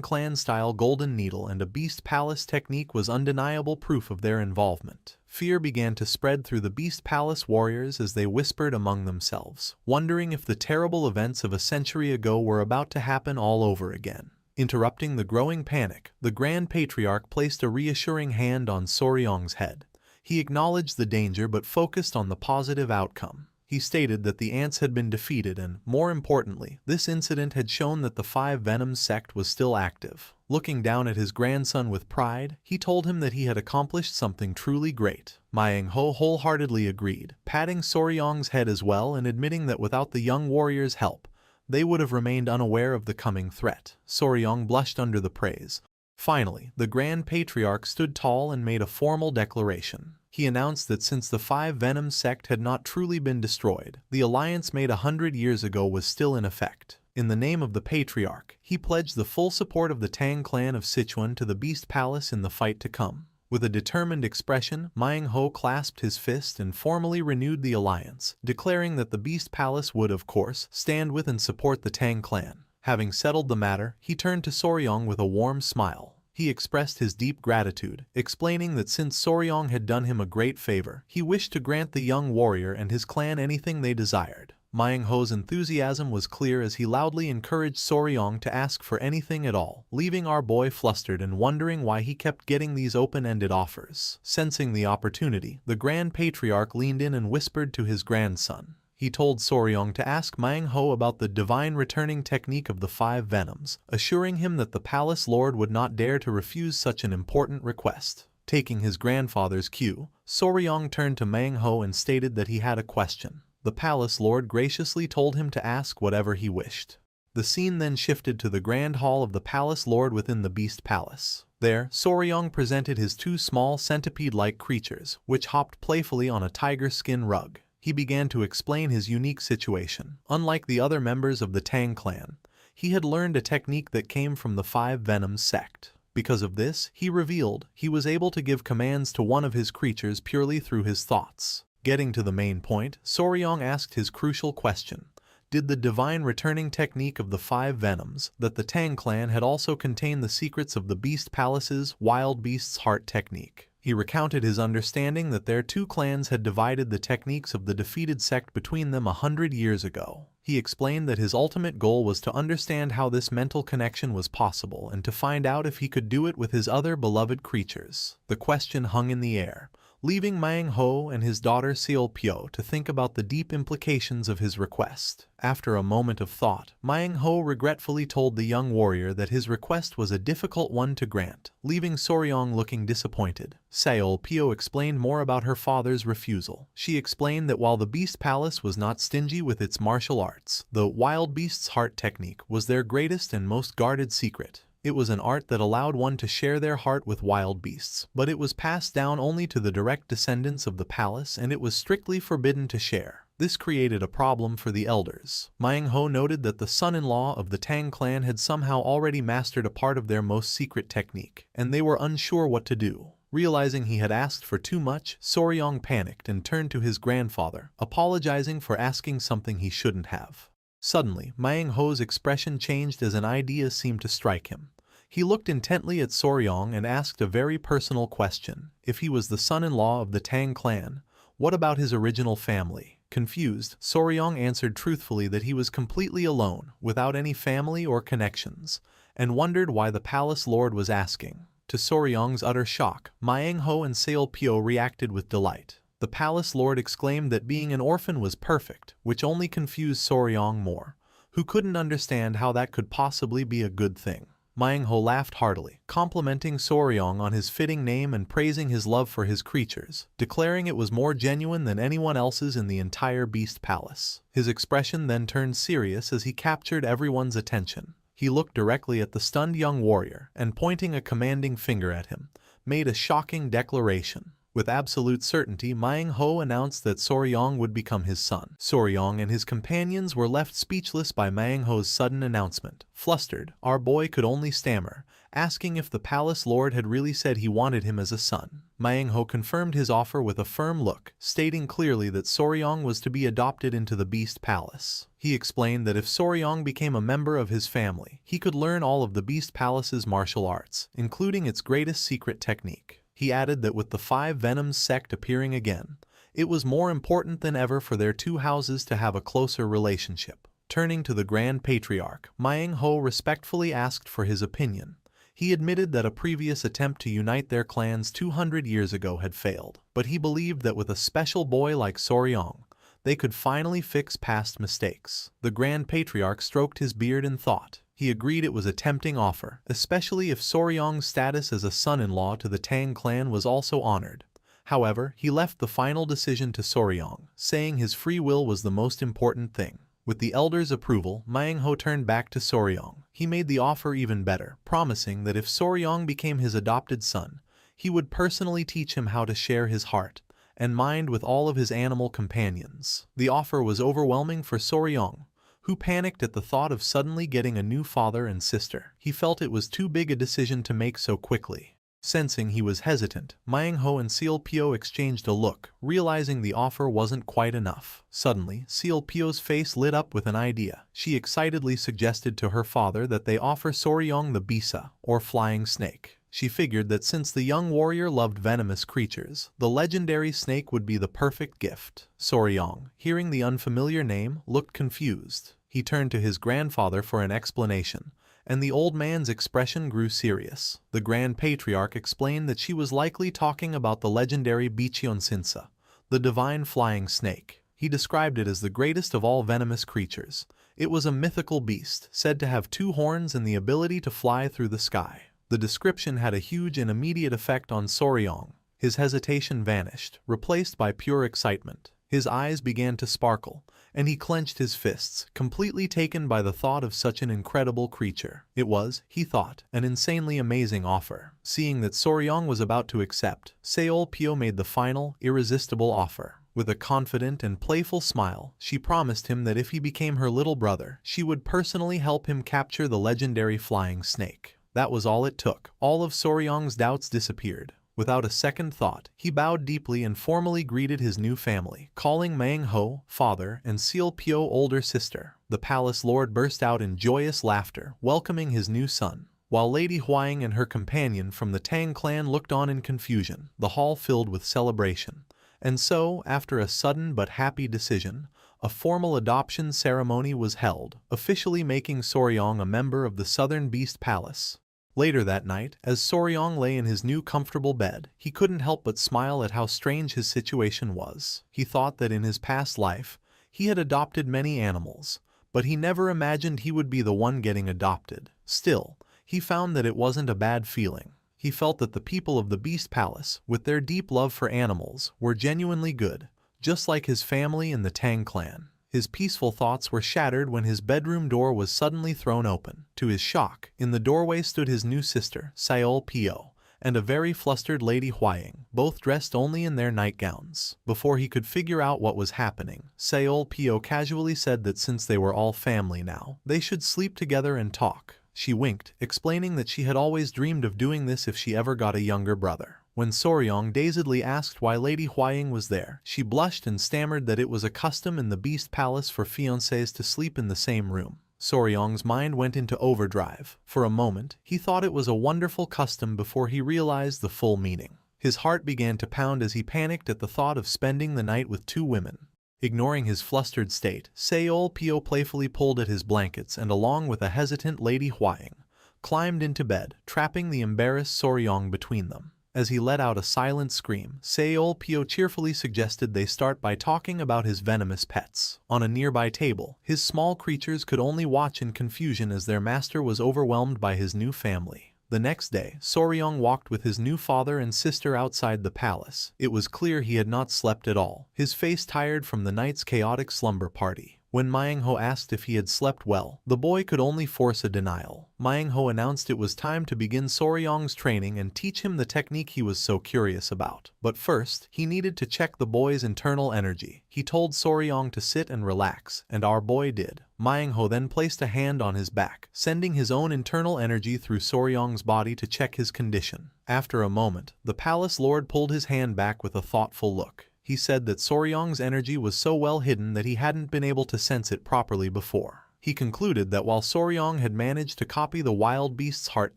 clan-style golden needle and a Beast Palace technique was undeniable proof of their involvement. Fear began to spread through the Beast Palace warriors as they whispered among themselves, wondering if the terrible events of a century ago were about to happen all over again. Interrupting the growing panic, the Grand Patriarch placed a reassuring hand on Soryong's head. He acknowledged the danger but focused on the positive outcome. He stated that the ants had been defeated and, more importantly, this incident had shown that the Five Venoms sect was still active. Looking down at his grandson with pride, he told him that he had accomplished something truly great. Manhwa wholeheartedly agreed, patting Soryong's head as well and admitting that without the young warrior's help, they would have remained unaware of the coming threat. Soryong blushed under the praise. Finally, the Grand Patriarch stood tall and made a formal declaration. He announced that since the Five Venoms sect had not truly been destroyed, the alliance made 100 years ago was still in effect. In the name of the Patriarch, he pledged the full support of the Tang clan of Sichuan to the Beast Palace in the fight to come. With a determined expression, Manhwa clasped his fist and formally renewed the alliance, declaring that the Beast Palace would, of course, stand with and support the Tang clan. Having settled the matter, he turned to Soryong with a warm smile. He expressed his deep gratitude, explaining that since Soryong had done him a great favor, he wished to grant the young warrior and his clan anything they desired. Manhwa's enthusiasm was clear as he loudly encouraged Soryong to ask for anything at all, leaving our boy flustered and wondering why he kept getting these open-ended offers. Sensing the opportunity, the Grand Patriarch leaned in and whispered to his grandson. He told Soryong to ask Manhwa about the divine returning technique of the Five Venoms, assuring him that the palace lord would not dare to refuse such an important request. Taking his grandfather's cue, Soryong turned to Manhwa and stated that he had a question. The palace lord graciously told him to ask whatever he wished. The scene then shifted to the grand hall of the palace lord within the beast palace. There, Soryong presented his two small centipede-like creatures, which hopped playfully on a tiger skin rug. He began to explain his unique situation. Unlike the other members of the Tang clan, he had learned a technique that came from the Five Venoms sect. Because of this, he revealed, he was able to give commands to one of his creatures purely through his thoughts. Getting to the main point, Soryong asked his crucial question. Did the divine returning technique of the Five Venoms, that the Tang clan had also contained the secrets of the Beast Palace's Wild Beast's Heart technique? He recounted his understanding that their two clans had divided the techniques of the defeated sect between them 100 years ago. He explained that his ultimate goal was to understand how this mental connection was possible and to find out if he could do it with his other beloved creatures. The question hung in the air, leaving Mang Ho and his daughter Seol Pyo to think about the deep implications of his request. After a moment of thought, Mang Ho regretfully told the young warrior that his request was a difficult one to grant, leaving Soryong looking disappointed. Seol Pyo explained more about her father's refusal. She explained that while the Beast Palace was not stingy with its martial arts, the Wild Beast's Heart technique was their greatest and most guarded secret. It was an art that allowed one to share their heart with wild beasts, but it was passed down only to the direct descendants of the palace and it was strictly forbidden to share. This created a problem for the elders. Mang Ho noted that the son-in-law of the Tang clan had somehow already mastered a part of their most secret technique, and they were unsure what to do. Realizing he had asked for too much, Soryong panicked and turned to his grandfather, apologizing for asking something he shouldn't have. Suddenly, Mang Ho's expression changed as an idea seemed to strike him. He looked intently at Soryong and asked a very personal question. If he was the son-in-law of the Tang clan, what about his original family? Confused, Soryong answered truthfully that he was completely alone, without any family or connections, and wondered why the palace lord was asking. To Soryong's utter shock, Mang Ho and Seol Pyo reacted with delight. The palace lord exclaimed that being an orphan was perfect, which only confused Soryong more, who couldn't understand how that could possibly be a good thing. Mang Ho laughed heartily, complimenting Soryong on his fitting name and praising his love for his creatures, declaring it was more genuine than anyone else's in the entire Beast Palace. His expression then turned serious as he captured everyone's attention. He looked directly at the stunned young warrior and, pointing a commanding finger at him, made a shocking declaration. With absolute certainty, Mang Ho announced that Soryong would become his son. Soryong and his companions were left speechless by Mang Ho's sudden announcement. Flustered, our boy could only stammer, asking if the palace lord had really said he wanted him as a son. Mang Ho confirmed his offer with a firm look, stating clearly that Soryong was to be adopted into the Beast Palace. He explained that if Soryong became a member of his family, he could learn all of the Beast Palace's martial arts, including its greatest secret technique. He added that with the Five Venoms sect appearing again, it was more important than ever for their two houses to have a closer relationship. Turning to the Grand Patriarch, Mang Ho respectfully asked for his opinion. He admitted that a previous attempt to unite their clans 200 years ago had failed, but he believed that with a special boy like Soryong, they could finally fix past mistakes. The Grand Patriarch stroked his beard in thought. He agreed it was a tempting offer, especially if Soryong's status as a son-in-law to the Tang clan was also honored. However, he left the final decision to Soryong, saying his free will was the most important thing. With the elders' approval, Mang Ho turned back to Soryong. He made the offer even better, promising that if Soryong became his adopted son, he would personally teach him how to share his heart and mind with all of his animal companions. The offer was overwhelming for Soryong, who panicked at the thought of suddenly getting a new father and sister. He felt it was too big a decision to make so quickly. Sensing he was hesitant, Mang Ho and Seol Pyo exchanged a look, realizing the offer wasn't quite enough. Suddenly, Seol Pyo's face lit up with an idea. She excitedly suggested to her father that they offer Soryong the Bisa, or flying snake. She figured that since the young warrior loved venomous creatures, the legendary snake would be the perfect gift. Soryong, hearing the unfamiliar name, looked confused. He turned to his grandfather for an explanation, and the old man's expression grew serious. The Grand Patriarch explained that she was likely talking about the legendary Bichionsinsa, the divine flying snake. He described it as the greatest of all venomous creatures. It was a mythical beast, said to have 2 horns and the ability to fly through the sky. The description had a huge and immediate effect on Soryong. His hesitation vanished, replaced by pure excitement. His eyes began to sparkle, and he clenched his fists, completely taken by the thought of such an incredible creature. It was, he thought, an insanely amazing offer. Seeing that Soryong was about to accept, Seol-pyo made the final, irresistible offer. With a confident and playful smile, she promised him that if he became her little brother, she would personally help him capture the legendary flying snake. That was all it took. All of Soryong's doubts disappeared. Without a second thought, he bowed deeply and formally greeted his new family, calling Manhwa father and Seol-pyo older sister. The palace lord burst out in joyous laughter, welcoming his new son. While Lady Huang and her companion from the Tang clan looked on in confusion, the hall filled with celebration. And so, after a sudden but happy decision, a formal adoption ceremony was held, officially making Soryong a member of the Southern Beast Palace. Later that night, as Soryong lay in his new comfortable bed, he couldn't help but smile at how strange his situation was. He thought that in his past life, he had adopted many animals, but he never imagined he would be the one getting adopted. Still, he found that it wasn't a bad feeling. He felt that the people of the Beast Palace, with their deep love for animals, were genuinely good, just like his family in the Tang clan. His peaceful thoughts were shattered when his bedroom door was suddenly thrown open. To his shock, in the doorway stood his new sister, Seol-pyo, and a very flustered Lady Huang, both dressed only in their nightgowns. Before he could figure out what was happening, Seol-pyo casually said that since they were all family now, they should sleep together and talk. She winked, explaining that she had always dreamed of doing this if she ever got a younger brother. When Soryong dazedly asked why Lady Huang was there, she blushed and stammered that it was a custom in the Beast Palace for fiancés to sleep in the same room. Soryong's mind went into overdrive. For a moment, he thought it was a wonderful custom before he realized the full meaning. His heart began to pound as he panicked at the thought of spending the night with two women. Ignoring his flustered state, Seol-pyo playfully pulled at his blankets and, along with a hesitant Lady Huang, climbed into bed, trapping the embarrassed Soryong between them. As he let out a silent scream, Seol-pyo cheerfully suggested they start by talking about his venomous pets. On a nearby table, his small creatures could only watch in confusion as their master was overwhelmed by his new family. The next day, Soryong walked with his new father and sister outside the palace. It was clear he had not slept at all, his face tired from the night's chaotic slumber party. When Manhwa asked if he had slept well, the boy could only force a denial. Manhwa announced it was time to begin Soryong's training and teach him the technique he was so curious about. But first, he needed to check the boy's internal energy. He told Soryong to sit and relax, and our boy did. Manhwa then placed a hand on his back, sending his own internal energy through Soryong's body to check his condition. After a moment, the palace lord pulled his hand back with a thoughtful look. He said that Soryong's energy was so well hidden that he hadn't been able to sense it properly before. He concluded that while Soryong had managed to copy the wild beast's heart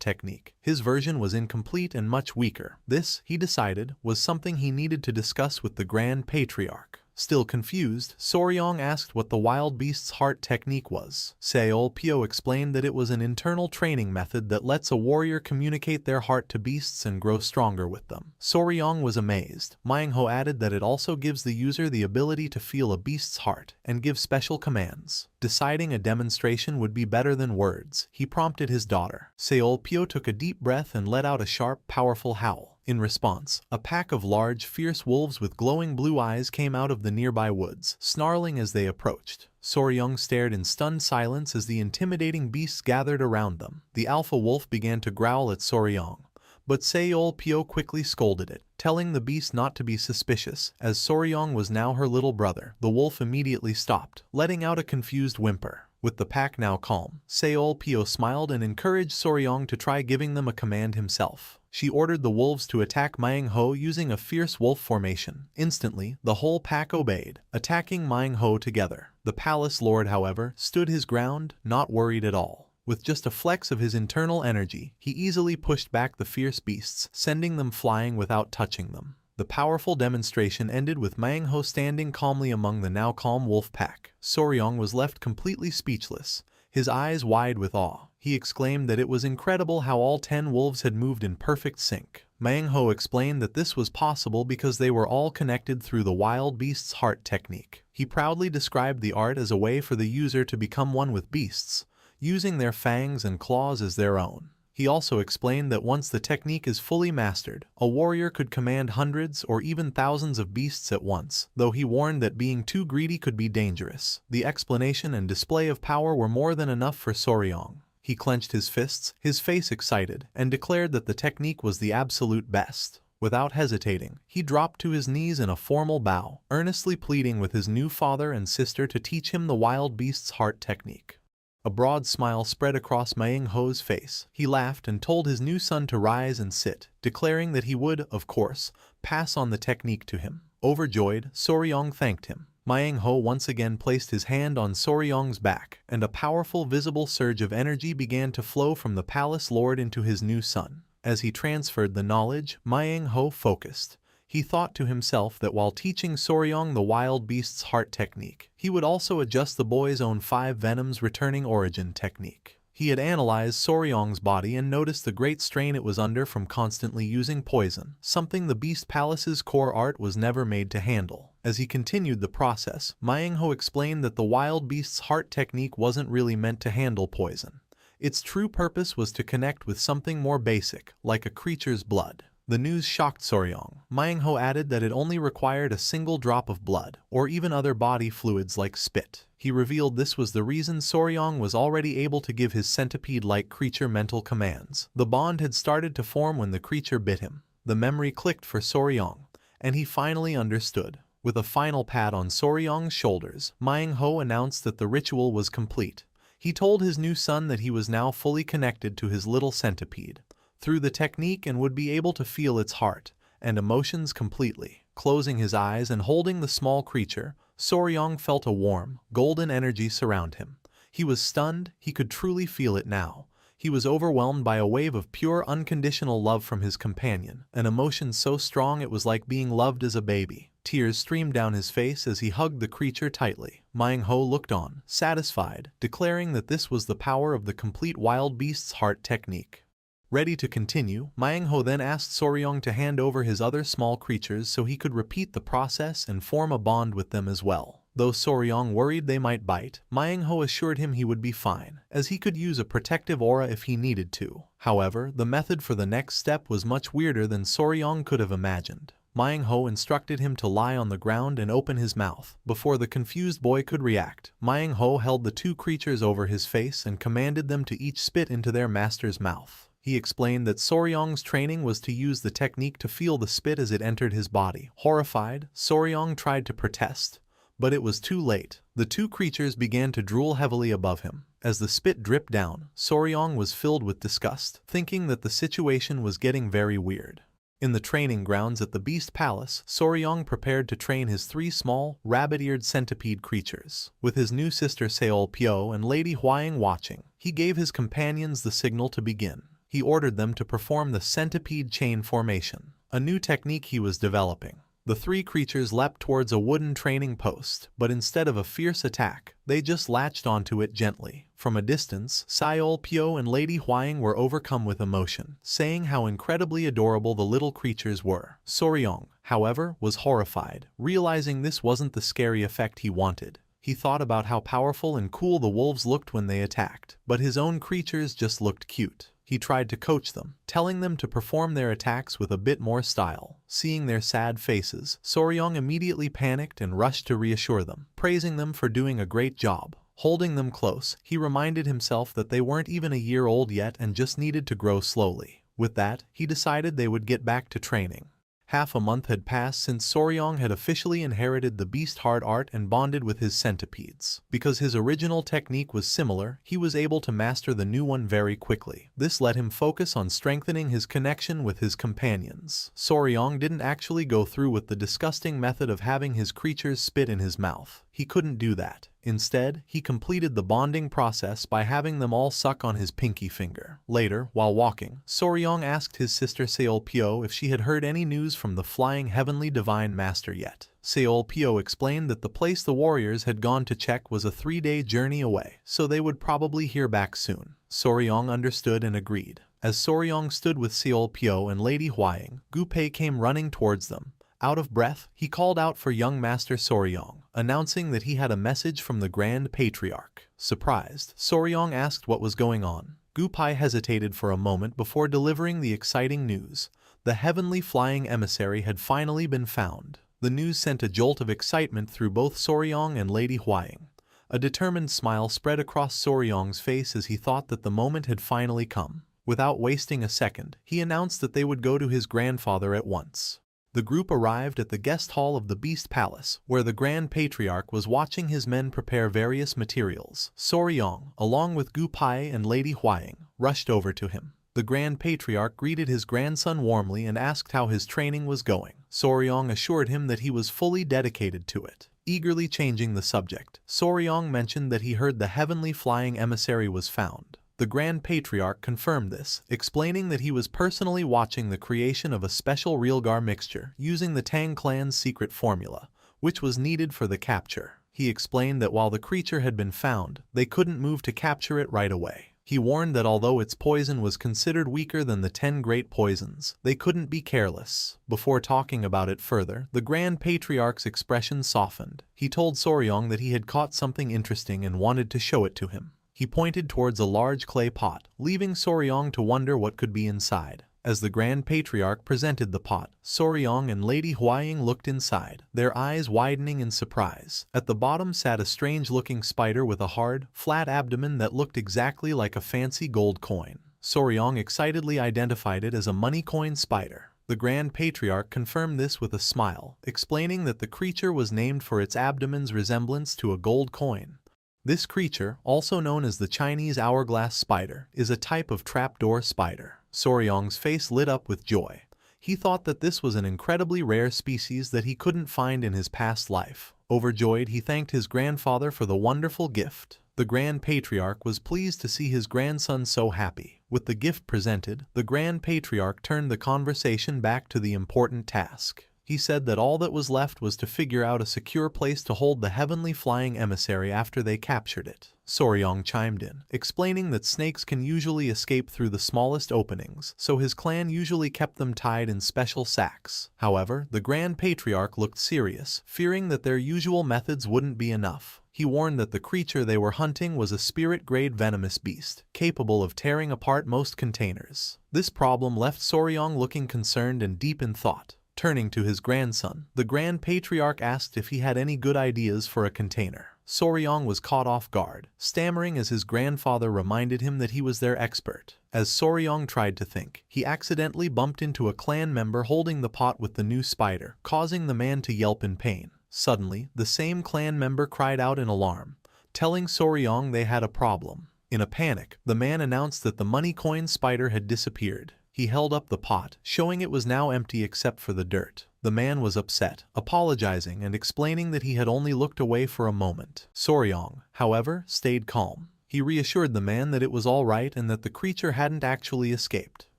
technique, his version was incomplete and much weaker. This, he decided, was something he needed to discuss with the Grand Patriarch. Still confused, Soryong asked what the wild beast's heart technique was. Seol-pyo explained that it was an internal training method that lets a warrior communicate their heart to beasts and grow stronger with them. Soryong was amazed. Manhwa added that it also gives the user the ability to feel a beast's heart and give special commands. Deciding a demonstration would be better than words, he prompted his daughter. Seol-pyo took a deep breath and let out a sharp, powerful howl. In response, a pack of large, fierce wolves with glowing blue eyes came out of the nearby woods, snarling as they approached. Soryong stared in stunned silence as the intimidating beasts gathered around them. The alpha wolf began to growl at Soryong, but Seol-pyo quickly scolded it, telling the beast not to be suspicious, as Soryong was now her little brother. The wolf immediately stopped, letting out a confused whimper. With the pack now calm, Seol-pyo smiled and encouraged Soryong to try giving them a command himself. She ordered the wolves to attack Manhwa using a fierce wolf formation. Instantly, the whole pack obeyed, attacking Manhwa together. The palace lord, however, stood his ground, not worried at all. With just a flex of his internal energy, he easily pushed back the fierce beasts, sending them flying without touching them. The powerful demonstration ended with Manhwa standing calmly among the now calm wolf pack. Soryong was left completely speechless, his eyes wide with awe. He exclaimed that it was incredible how all 10 wolves had moved in perfect sync. Manhwa explained that this was possible because they were all connected through the wild beast's heart technique. He proudly described the art as a way for the user to become one with beasts, using their fangs and claws as their own. He also explained that once the technique is fully mastered, a warrior could command hundreds or even thousands of beasts at once, though he warned that being too greedy could be dangerous. The explanation and display of power were more than enough for Soryong. He clenched his fists, his face excited, and declared that the technique was the absolute best. Without hesitating, he dropped to his knees in a formal bow, earnestly pleading with his new father and sister to teach him the wild beast's heart technique. A broad smile spread across Manhwa's face. He laughed and told his new son to rise and sit, declaring that he would, of course, pass on the technique to him. Overjoyed, Soryong thanked him. Manhwa once again placed his hand on Soryong's back, and a powerful visible surge of energy began to flow from the palace lord into his new son. As he transferred the knowledge, Manhwa focused. He thought to himself that while teaching Soryong the wild beast's heart technique, he would also adjust the boy's own 5 venoms returning origin technique. He had analyzed Soryong's body and noticed the great strain it was under from constantly using poison, something the Beast Palace's core art was never made to handle. As he continued the process, Manhwa explained that the wild beast's heart technique wasn't really meant to handle poison. Its true purpose was to connect with something more basic, like a creature's blood. The news shocked Soryong. Manhwa added that it only required a single drop of blood, or even other body fluids like spit. He revealed this was the reason Soryong was already able to give his centipede-like creature mental commands. The bond had started to form when the creature bit him. The memory clicked for Soryong, and he finally understood. With a final pat on Soryong's shoulders, Manhwa announced that the ritual was complete. He told his new son that he was now fully connected to his little centipede through the technique and would be able to feel its heart and emotions completely. Closing his eyes and holding the small creature, Soryong felt a warm, golden energy surround him. He was stunned, he could truly feel it now. He was overwhelmed by a wave of pure, unconditional love from his companion, an emotion so strong it was like being loved as a baby. Tears streamed down his face as he hugged the creature tightly. Manhwa looked on, satisfied, declaring that this was the power of the complete wild beast's heart technique. Ready to continue, Manhwa then asked Soryong to hand over his other small creatures so he could repeat the process and form a bond with them as well. Though Soryong worried they might bite, Manhwa assured him he would be fine, as he could use a protective aura if he needed to. However, the method for the next step was much weirder than Soryong could have imagined. Manhwa instructed him to lie on the ground and open his mouth. Before the confused boy could react, Manhwa held the 2 creatures over his face and commanded them to each spit into their master's mouth. He explained that Soryong's training was to use the technique to feel the spit as it entered his body. Horrified, Soryong tried to protest, but it was too late. The 2 creatures began to drool heavily above him. As the spit dripped down, Soryong was filled with disgust, thinking that the situation was getting very weird. In the training grounds at the Beast Palace, Soryong prepared to train his 3 small, rabbit-eared centipede creatures. With his new sister Seolpyo and Lady Hwaying watching, he gave his companions the signal to begin. He ordered them to perform the centipede chain formation, a new technique he was developing. The 3 creatures leapt towards a wooden training post, but instead of a fierce attack, they just latched onto it gently. From a distance, Seolpyo and Lady Hwaying were overcome with emotion, saying how incredibly adorable the little creatures were. Soryong, however, was horrified, realizing this wasn't the scary effect he wanted. He thought about how powerful and cool the wolves looked when they attacked, but his own creatures just looked cute. He tried to coach them, telling them to perform their attacks with a bit more style. Seeing their sad faces, Soryong immediately panicked and rushed to reassure them, praising them for doing a great job. Holding them close, he reminded himself that they weren't even a year old yet and just needed to grow slowly. With that, he decided they would get back to training. Half a month had passed since Soryong had officially inherited the beast heart art and bonded with his centipedes. Because his original technique was similar, he was able to master the new one very quickly. This let him focus on strengthening his connection with his companions. Soryong didn't actually go through with the disgusting method of having his creatures spit in his mouth. He couldn't do that. Instead, he completed the bonding process by having them all suck on his pinky finger. Later, while walking, Soryong asked his sister Seolpyo if she had heard any news from the flying heavenly divine master yet. Seolpyo explained that the place the warriors had gone to check was a 3-day journey away, so they would probably hear back soon. Soryong understood and agreed. As Soryong stood with Seolpyo and Lady Hwaying, Gunpei came running towards them. Out of breath, he called out for young Master Soryong, announcing that he had a message from the Grand Patriarch. Surprised, Soryong asked what was going on. Gupai hesitated for a moment before delivering the exciting news. The heavenly flying emissary had finally been found. The news sent a jolt of excitement through both Soryong and Lady Huaying. A determined smile spread across Soryong's face as he thought that the moment had finally come. Without wasting a second, he announced that they would go to his grandfather at once. The group arrived at the guest hall of the Beast Palace, where the Grand Patriarch was watching his men prepare various materials. Soryong, along with Gupai and Lady Huaying, rushed over to him. The Grand Patriarch greeted his grandson warmly and asked how his training was going. Soryong assured him that he was fully dedicated to it. Eagerly changing the subject, Soryong mentioned that he heard the heavenly flying emissary was found. The Grand Patriarch confirmed this, explaining that he was personally watching the creation of a special Realgar mixture using the Tang clan's secret formula, which was needed for the capture. He explained that while the creature had been found, they couldn't move to capture it right away. He warned that although its poison was considered weaker than the 10 great poisons, they couldn't be careless. Before talking about it further, the Grand Patriarch's expression softened. He told Soryong that he had caught something interesting and wanted to show it to him. He pointed towards a large clay pot, leaving Soryong to wonder what could be inside. As the Grand Patriarch presented the pot, Soryong and Lady Huaying looked inside, their eyes widening in surprise. At the bottom sat a strange-looking spider with a hard, flat abdomen that looked exactly like a fancy gold coin. Soryong excitedly identified it as a money coin spider. The Grand Patriarch confirmed this with a smile, explaining that the creature was named for its abdomen's resemblance to a gold coin. This creature, also known as the Chinese hourglass spider, is a type of trapdoor spider. Soryong's face lit up with joy. He thought that this was an incredibly rare species that he couldn't find in his past life. Overjoyed, he thanked his grandfather for the wonderful gift. The Grand Patriarch was pleased to see his grandson so happy. With the gift presented, the Grand Patriarch turned the conversation back to the important task. He said that all that was left was to figure out a secure place to hold the heavenly flying emissary after they captured it. Soryong chimed in, explaining that snakes can usually escape through the smallest openings, so his clan usually kept them tied in special sacks. However, the Grand Patriarch looked serious, fearing that their usual methods wouldn't be enough. He warned that the creature they were hunting was a spirit-grade venomous beast, capable of tearing apart most containers. This problem left Soryong looking concerned and deep in thought. Turning to his grandson, the Grand Patriarch asked if he had any good ideas for a container. Soryong was caught off guard, stammering as his grandfather reminded him that he was their expert. As Soryong tried to think, he accidentally bumped into a clan member holding the pot with the new spider, causing the man to yelp in pain. Suddenly, the same clan member cried out in alarm, telling Soryong they had a problem. In a panic, the man announced that the money coin spider had disappeared. He held up the pot, showing it was now empty except for the dirt. The man was upset, apologizing and explaining that he had only looked away for a moment. Soryong, however, stayed calm. He reassured the man that it was all right and that the creature hadn't actually escaped.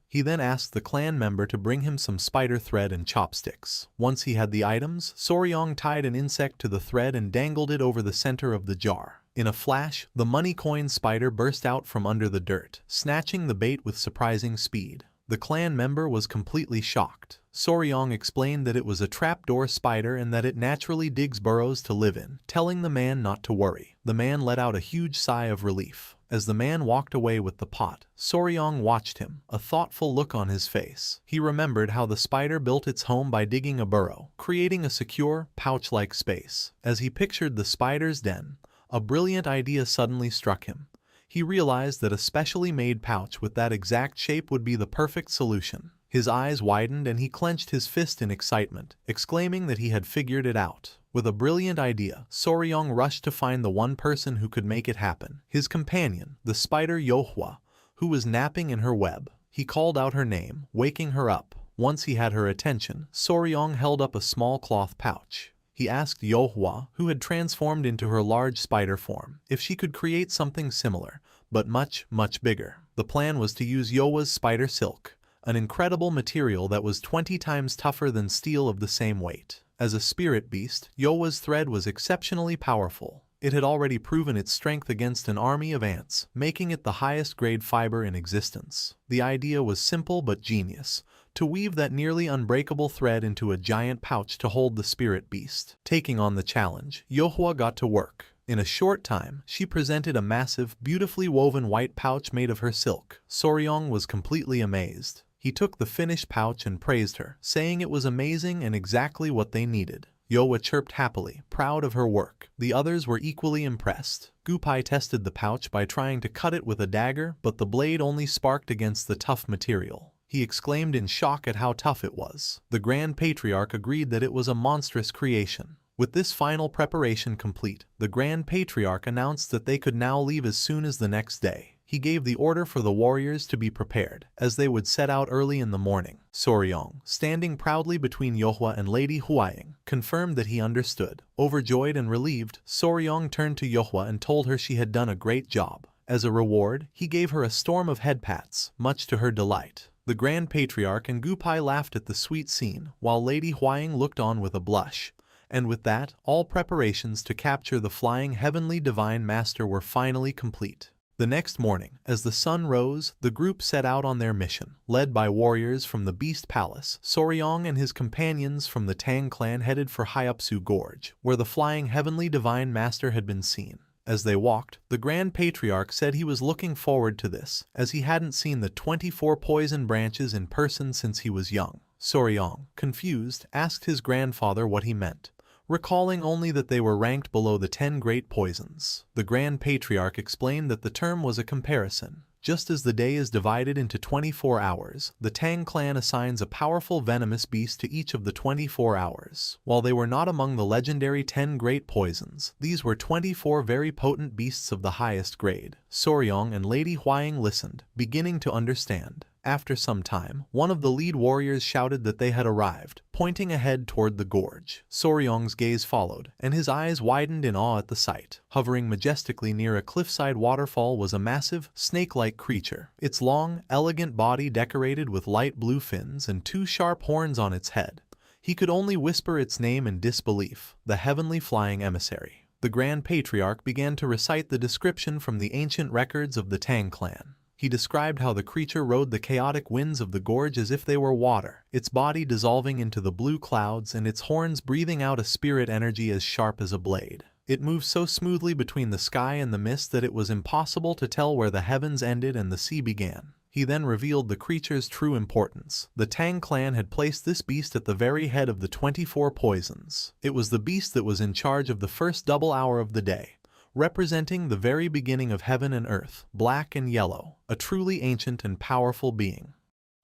He then asked the clan member to bring him some spider thread and chopsticks. Once he had the items, Soryong tied an insect to the thread and dangled it over the center of the jar. In a flash, the money coin spider burst out from under the dirt, snatching the bait with surprising speed. The clan member was completely shocked. Soryong explained that it was a trapdoor spider and that it naturally digs burrows to live in, telling the man not to worry. The man let out a huge sigh of relief. As the man walked away with the pot, Soryong watched him, a thoughtful look on his face. He remembered how the spider built its home by digging a burrow, creating a secure, pouch-like space. As he pictured the spider's den, a brilliant idea suddenly struck him. He realized that a specially made pouch with that exact shape would be the perfect solution. His eyes widened and he clenched his fist in excitement, exclaiming that he had figured it out. With a brilliant idea, Soryong rushed to find the one person who could make it happen. His companion, the spider Yohua, who was napping in her web. He called out her name, waking her up. Once he had her attention, Soryong held up a small cloth pouch. He asked Yohua, who had transformed into her large spider form, if she could create something similar, but much, much bigger. The plan was to use Yohua's spider silk, an incredible material that was 20 times tougher than steel of the same weight. As a spirit beast, Yohua's thread was exceptionally powerful. It had already proven its strength against an army of ants, making it the highest grade fiber in existence. The idea was simple but genius. To weave that nearly unbreakable thread into a giant pouch to hold the spirit beast. Taking on the challenge, Yohua got to work. In a short time, she presented a massive, beautifully woven white pouch made of her silk. Soryong was completely amazed. He took the finished pouch and praised her, saying it was amazing and exactly what they needed. Yowa chirped happily, proud of her work. The others were equally impressed. Gupai tested the pouch by trying to cut it with a dagger, but the blade only sparked against the tough material. He exclaimed in shock at how tough it was. The Grand Patriarch agreed that it was a monstrous creation. With this final preparation complete, the Grand Patriarch announced that they could now leave as soon as the next day. He gave the order for the warriors to be prepared, as they would set out early in the morning. Soryong, standing proudly between Yohua and Lady Huaying, confirmed that he understood. Overjoyed and relieved, Soryong turned to Yohua and told her she had done a great job. As a reward, he gave her a storm of head pats, much to her delight. The Grand Patriarch and Gupai laughed at the sweet scene, while Lady Huaying looked on with a blush. And with that, all preparations to capture the flying heavenly divine master were finally complete. The next morning, as the sun rose, the group set out on their mission. Led by warriors from the Beast Palace, Soryong and his companions from the Tang clan headed for Hyupsu Gorge, where the flying heavenly divine master had been seen. As they walked, the Grand Patriarch said he was looking forward to this, as he hadn't seen the 24 poison branches in person since he was young. Soryong, confused, asked his grandfather what he meant, recalling only that they were ranked below the 10 great poisons. The Grand Patriarch explained that the term was a comparison. Just as the day is divided into 24 hours, the Tang clan assigns a powerful venomous beast to each of the 24 hours. While they were not among the legendary 10 great poisons, these were 24 very potent beasts of the highest grade. Soryong and Lady Huaying listened, beginning to understand. After some time, one of the lead warriors shouted that they had arrived, pointing ahead toward the gorge. Soryong's gaze followed, and his eyes widened in awe at the sight. Hovering majestically near a cliffside waterfall was a massive, snake-like creature, its long, elegant body decorated with light blue fins and 2 sharp horns on its head. He could only whisper its name in disbelief, the heavenly flying emissary. The Grand Patriarch began to recite the description from the ancient records of the Tang clan. He described how the creature rode the chaotic winds of the gorge as if they were water, its body dissolving into the blue clouds and its horns breathing out a spirit energy as sharp as a blade. It moved so smoothly between the sky and the mist that it was impossible to tell where the heavens ended and the sea began. He then revealed the creature's true importance. The Tang clan had placed this beast at the very head of the 24 poisons. It was the beast that was in charge of the first double hour of the day, representing the very beginning of heaven and earth, black and yellow, a truly ancient and powerful being.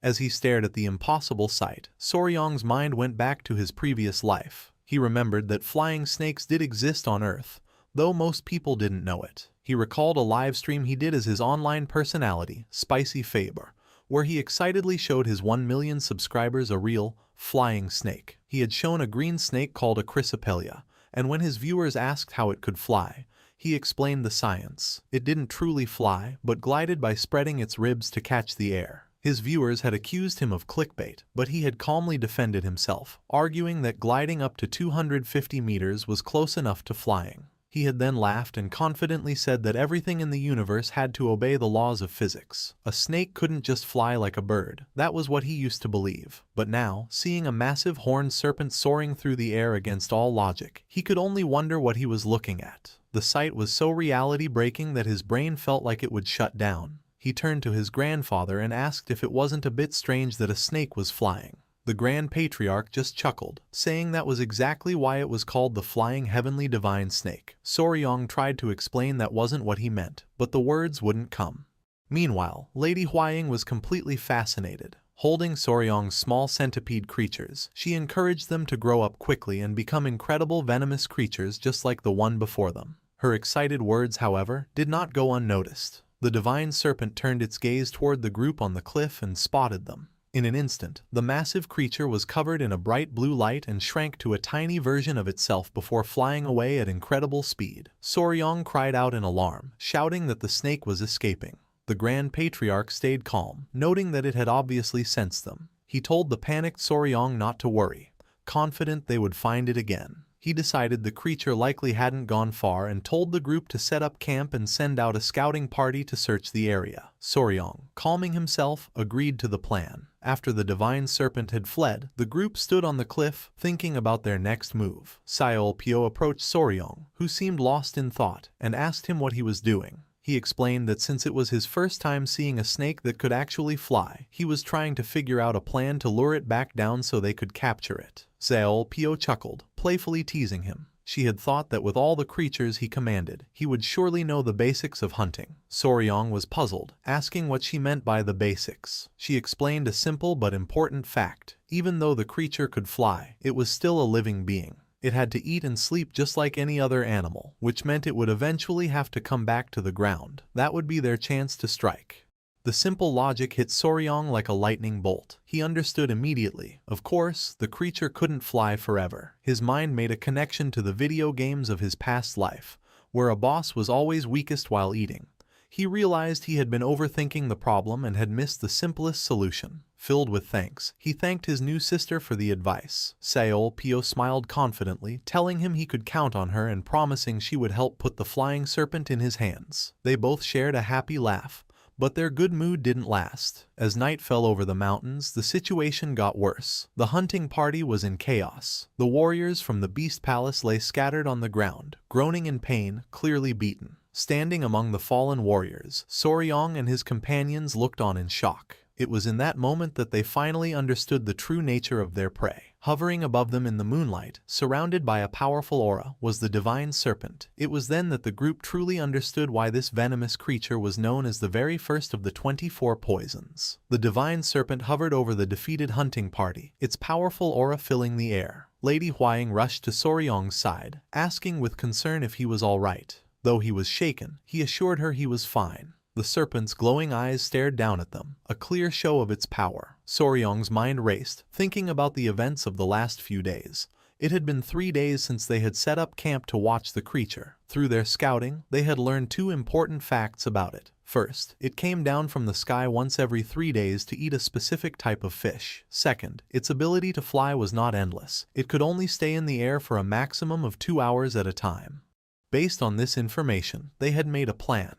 As he stared at the impossible sight, Soryong's mind went back to his previous life. He remembered that flying snakes did exist on Earth, though most people didn't know it. He recalled a live stream he did as his online personality, Spicy Faber, where he excitedly showed his 1 million subscribers a real, flying snake. He had shown a green snake called a Chrysopelia, and when his viewers asked how it could fly, he explained the science. It didn't truly fly, but glided by spreading its ribs to catch the air. His viewers had accused him of clickbait, but he had calmly defended himself, arguing that gliding up to 250 meters was close enough to flying. He had then laughed and confidently said that everything in the universe had to obey the laws of physics. A snake couldn't just fly like a bird. That was what he used to believe. But now, seeing a massive horned serpent soaring through the air against all logic, he could only wonder what he was looking at. The sight was so reality-breaking that his brain felt like it would shut down. He turned to his grandfather and asked if it wasn't a bit strange that a snake was flying. The Grand Patriarch just chuckled, saying that was exactly why it was called the Flying Heavenly Divine Snake. Soryong tried to explain that wasn't what he meant, but the words wouldn't come. Meanwhile, Lady Huaying was completely fascinated. Holding Soryong's small centipede creatures, she encouraged them to grow up quickly and become incredible venomous creatures just like the one before them. Her excited words, however, did not go unnoticed. The divine serpent turned its gaze toward the group on the cliff and spotted them. In an instant, the massive creature was covered in a bright blue light and shrank to a tiny version of itself before flying away at incredible speed. Soryong cried out in alarm, shouting that the snake was escaping. The Grand Patriarch stayed calm, noting that it had obviously sensed them. He told the panicked Soryong not to worry, confident they would find it again. He decided the creature likely hadn't gone far and told the group to set up camp and send out a scouting party to search the area. Soryong, calming himself, agreed to the plan. After the divine serpent had fled, the group stood on the cliff, thinking about their next move. Seolpyo approached Soryong, who seemed lost in thought, and asked him what he was doing. He explained that since it was his first time seeing a snake that could actually fly, he was trying to figure out a plan to lure it back down so they could capture it. Seolpyo chuckled, playfully teasing him. She had thought that with all the creatures he commanded, he would surely know the basics of hunting. Soryong was puzzled, asking what she meant by the basics. She explained a simple but important fact. Even though the creature could fly, it was still a living being. It had to eat and sleep just like any other animal, which meant it would eventually have to come back to the ground. That would be their chance to strike. The simple logic hit Soryong like a lightning bolt. He understood immediately. Of course, the creature couldn't fly forever. His mind made a connection to the video games of his past life, where a boss was always weakest while eating. He realized he had been overthinking the problem and had missed the simplest solution. Filled with thanks, he thanked his new sister for the advice. Seolpyo smiled confidently, telling him he could count on her and promising she would help put the flying serpent in his hands. They both shared a happy laugh, but their good mood didn't last. As night fell over the mountains, the situation got worse. The hunting party was in chaos. The warriors from the Beast Palace lay scattered on the ground, groaning in pain, clearly beaten. Standing among the fallen warriors, Soryong and his companions looked on in shock. It was in that moment that they finally understood the true nature of their prey. Hovering above them in the moonlight, surrounded by a powerful aura, was the divine serpent. It was then that the group truly understood why this venomous creature was known as the very first of the 24 poisons. The divine serpent hovered over the defeated hunting party, its powerful aura filling the air. Lady Huaying rushed to Soryong's side, asking with concern if he was all right. Though he was shaken, he assured her he was fine. The serpent's glowing eyes stared down at them, a clear show of its power. Soryong's mind raced, thinking about the events of the last few days. It had been 3 days since they had set up camp to watch the creature. Through their scouting, they had learned 2 important facts about it. First, it came down from the sky once every 3 days to eat a specific type of fish. Second, its ability to fly was not endless. It could only stay in the air for a maximum of 2 hours at a time. Based on this information, they had made a plan.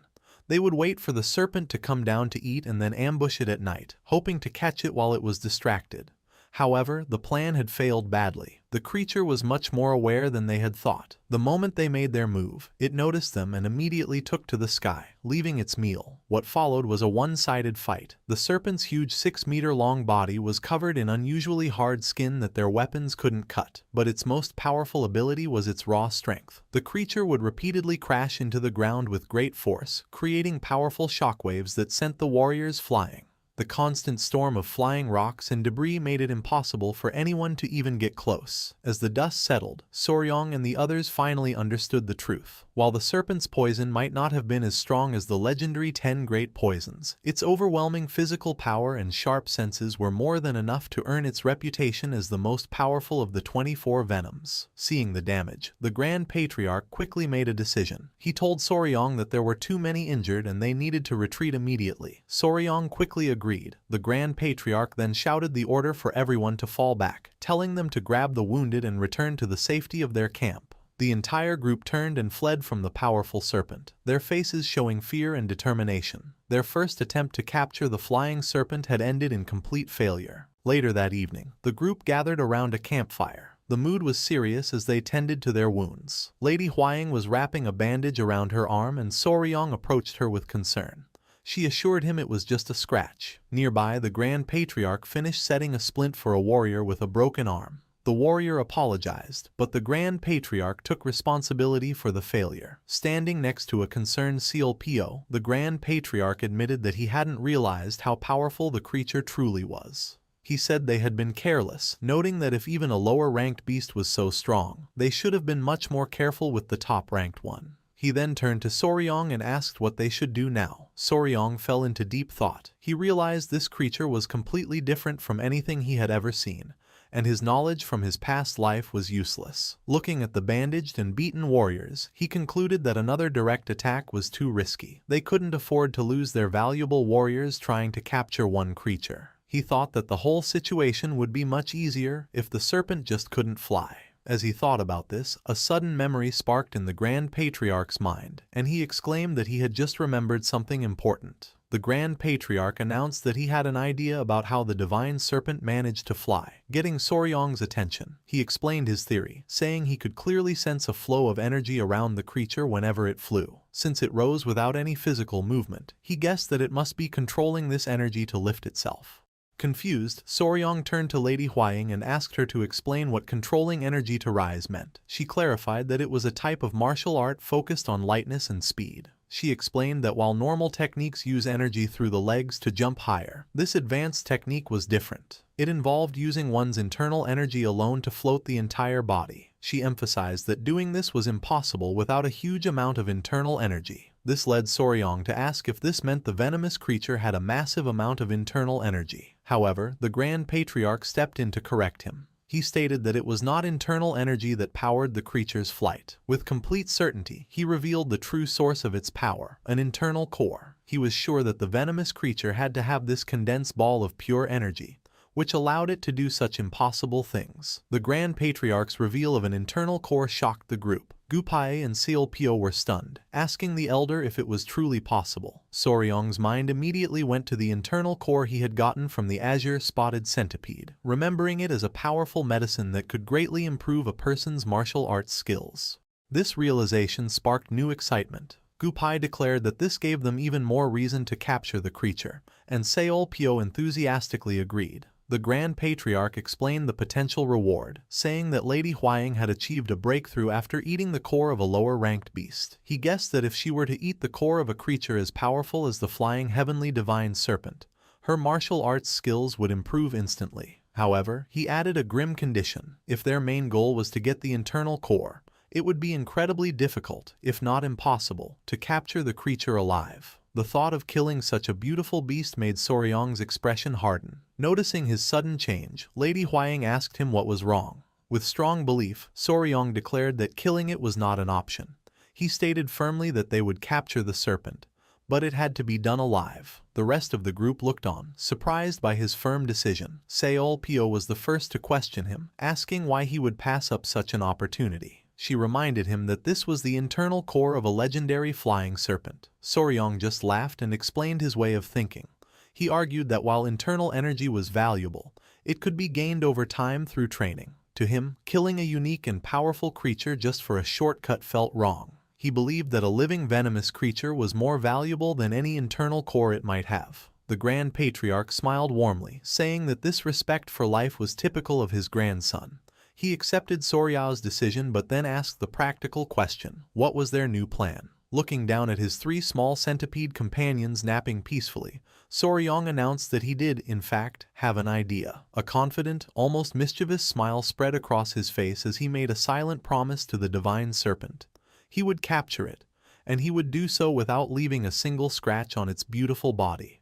They would wait for the serpent to come down to eat and then ambush it at night, hoping to catch it while it was distracted. However, the plan had failed badly. The creature was much more aware than they had thought. The moment they made their move, it noticed them and immediately took to the sky, leaving its meal. What followed was a one-sided fight. The serpent's huge 6-meter-long body was covered in unusually hard skin that their weapons couldn't cut, but its most powerful ability was its raw strength. The creature would repeatedly crash into the ground with great force, creating powerful shockwaves that sent the warriors flying. The constant storm of flying rocks and debris made it impossible for anyone to even get close. As the dust settled, Soryong and the others finally understood the truth. While the serpent's poison might not have been as strong as the legendary 10 great poisons, its overwhelming physical power and sharp senses were more than enough to earn its reputation as the most powerful of the 24 venoms. Seeing the damage, the Grand Patriarch quickly made a decision. He told Soryong that there were too many injured and they needed to retreat immediately. Soryong quickly agreed. The Grand Patriarch then shouted the order for everyone to fall back, telling them to grab the wounded and return to the safety of their camp. The entire group turned and fled from the powerful serpent, their faces showing fear and determination. Their first attempt to capture the flying serpent had ended in complete failure. Later that evening, the group gathered around a campfire. The mood was serious as they tended to their wounds. Lady Huaying was wrapping a bandage around her arm and Soryong approached her with concern. She assured him it was just a scratch. Nearby, the Grand Patriarch finished setting a splint for a warrior with a broken arm. The warrior apologized, but the Grand Patriarch took responsibility for the failure. Standing next to a concerned Seolpyo, the Grand Patriarch admitted that he hadn't realized how powerful the creature truly was. He said they had been careless, noting that if even a lower-ranked beast was so strong, they should have been much more careful with the top-ranked one. He then turned to Soryong and asked what they should do now. Soryong fell into deep thought. He realized this creature was completely different from anything he had ever seen, and his knowledge from his past life was useless. Looking at the bandaged and beaten warriors, he concluded that another direct attack was too risky. They couldn't afford to lose their valuable warriors trying to capture one creature. He thought that the whole situation would be much easier if the serpent just couldn't fly. As he thought about this, a sudden memory sparked in the Grand Patriarch's mind, and he exclaimed that he had just remembered something important. the Grand Patriarch announced that he had an idea about how the divine serpent managed to fly. Getting Soryong's attention, he explained his theory, saying he could clearly sense a flow of energy around the creature whenever it flew. Since it rose without any physical movement, he guessed that it must be controlling this energy to lift itself. Confused, Soryong turned to Lady Huaying and asked her to explain what controlling energy to rise meant. She clarified that it was a type of martial art focused on lightness and speed. She explained that while normal techniques use energy through the legs to jump higher, this advanced technique was different. It involved using one's internal energy alone to float the entire body. She emphasized that doing this was impossible without a huge amount of internal energy. This led Soryong to ask if this meant the venomous creature had a massive amount of internal energy. However, the Grand Patriarch stepped in to correct him. He stated that it was not internal energy that powered the creature's flight. With complete certainty, he revealed the true source of its power, an internal core. He was sure that the venomous creature had to have this condensed ball of pure energy, which allowed it to do such impossible things. The Grand Patriarch's reveal of an internal core shocked the group. Gupai and Seolpyo were stunned, asking the elder if it was truly possible. Soryong's mind immediately went to the internal core he had gotten from the azure-spotted centipede, remembering it as a powerful medicine that could greatly improve a person's martial arts skills. This realization sparked new excitement. Gupai declared that this gave them even more reason to capture the creature, and Seolpyo enthusiastically agreed. The Grand Patriarch explained the potential reward, saying that Lady Huaying had achieved a breakthrough after eating the core of a lower-ranked beast. He guessed that if she were to eat the core of a creature as powerful as the flying heavenly divine serpent, her martial arts skills would improve instantly. However, he added a grim condition. If their main goal was to get the internal core, it would be incredibly difficult, if not impossible, to capture the creature alive. The thought of killing such a beautiful beast made Soryong's expression harden. Noticing his sudden change, Lady Huaying asked him what was wrong. With strong belief, Soryong declared that killing it was not an option. He stated firmly that they would capture the serpent, but it had to be done alive. The rest of the group looked on, surprised by his firm decision. Seolpyo was the first to question him, asking why he would pass up such an opportunity. She reminded him that this was the internal core of a legendary flying serpent. Soryong just laughed and explained his way of thinking. He argued that while internal energy was valuable, it could be gained over time through training. To him, killing a unique and powerful creature just for a shortcut felt wrong. He believed that a living venomous creature was more valuable than any internal core it might have. The Grand Patriarch smiled warmly, saying that this respect for life was typical of his grandson. He accepted Soryao's decision but then asked the practical question, what was their new plan? Looking down at his 3 small centipede companions napping peacefully, Soryong announced that he did, in fact, have an idea. A confident, almost mischievous smile spread across his face as he made a silent promise to the divine serpent. He would capture it, and he would do so without leaving a single scratch on its beautiful body.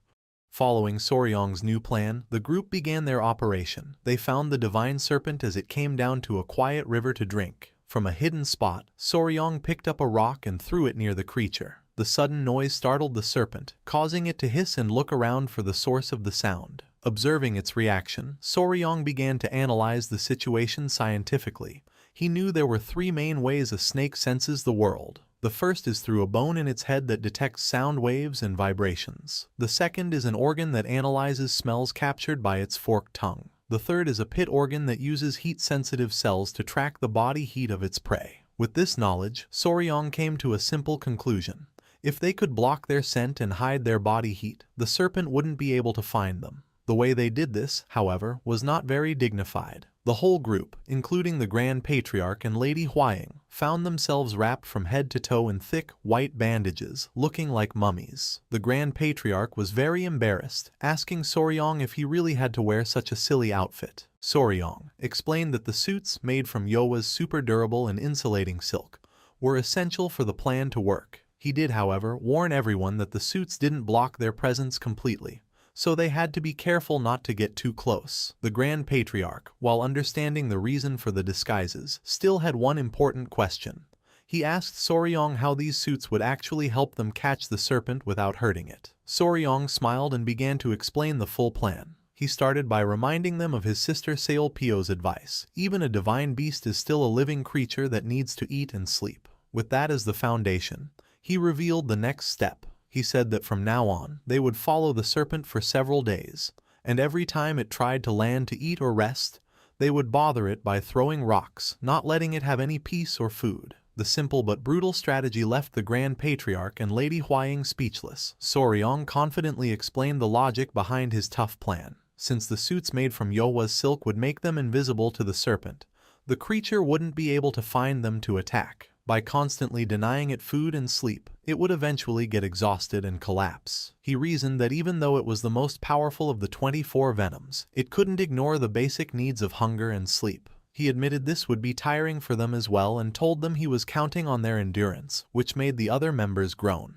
Following Soryong's new plan, the group began their operation. They found the divine serpent as it came down to a quiet river to drink. From a hidden spot, Soryong picked up a rock and threw it near the creature. The sudden noise startled the serpent, causing it to hiss and look around for the source of the sound. Observing its reaction, Soryong began to analyze the situation scientifically. He knew there were 3 main ways a snake senses the world. The first is through a bone in its head that detects sound waves and vibrations. The second is an organ that analyzes smells captured by its forked tongue. The third is a pit organ that uses heat-sensitive cells to track the body heat of its prey. With this knowledge, Soryong came to a simple conclusion. If they could block their scent and hide their body heat, the serpent wouldn't be able to find them. The way they did this, however, was not very dignified. The whole group, including the Grand Patriarch and Lady Huaying, found themselves wrapped from head to toe in thick, white bandages, looking like mummies. The Grand Patriarch was very embarrassed, asking Soryong if he really had to wear such a silly outfit. Soryong explained that the suits, made from Yowa's super durable and insulating silk, were essential for the plan to work. He did, however, warn everyone that the suits didn't block their presence completely, so they had to be careful not to get too close. The Grand Patriarch, while understanding the reason for the disguises, still had one important question. He asked Soryong how these suits would actually help them catch the serpent without hurting it. Soryong smiled and began to explain the full plan. He started by reminding them of his sister Seolpyo's advice. Even a divine beast is still a living creature that needs to eat and sleep. With that as the foundation, he revealed the next step. He said that from now on, they would follow the serpent for several days, and every time it tried to land to eat or rest, they would bother it by throwing rocks, not letting it have any peace or food. The simple but brutal strategy left the Grand Patriarch and Lady Huaying speechless. Soryong confidently explained the logic behind his tough plan. Since the suits made from Yowa's silk would make them invisible to the serpent, the creature wouldn't be able to find them to attack. By constantly denying it food and sleep, it would eventually get exhausted and collapse. He reasoned that even though it was the most powerful of the 24 venoms, it couldn't ignore the basic needs of hunger and sleep. He admitted this would be tiring for them as well and told them he was counting on their endurance, which made the other members groan.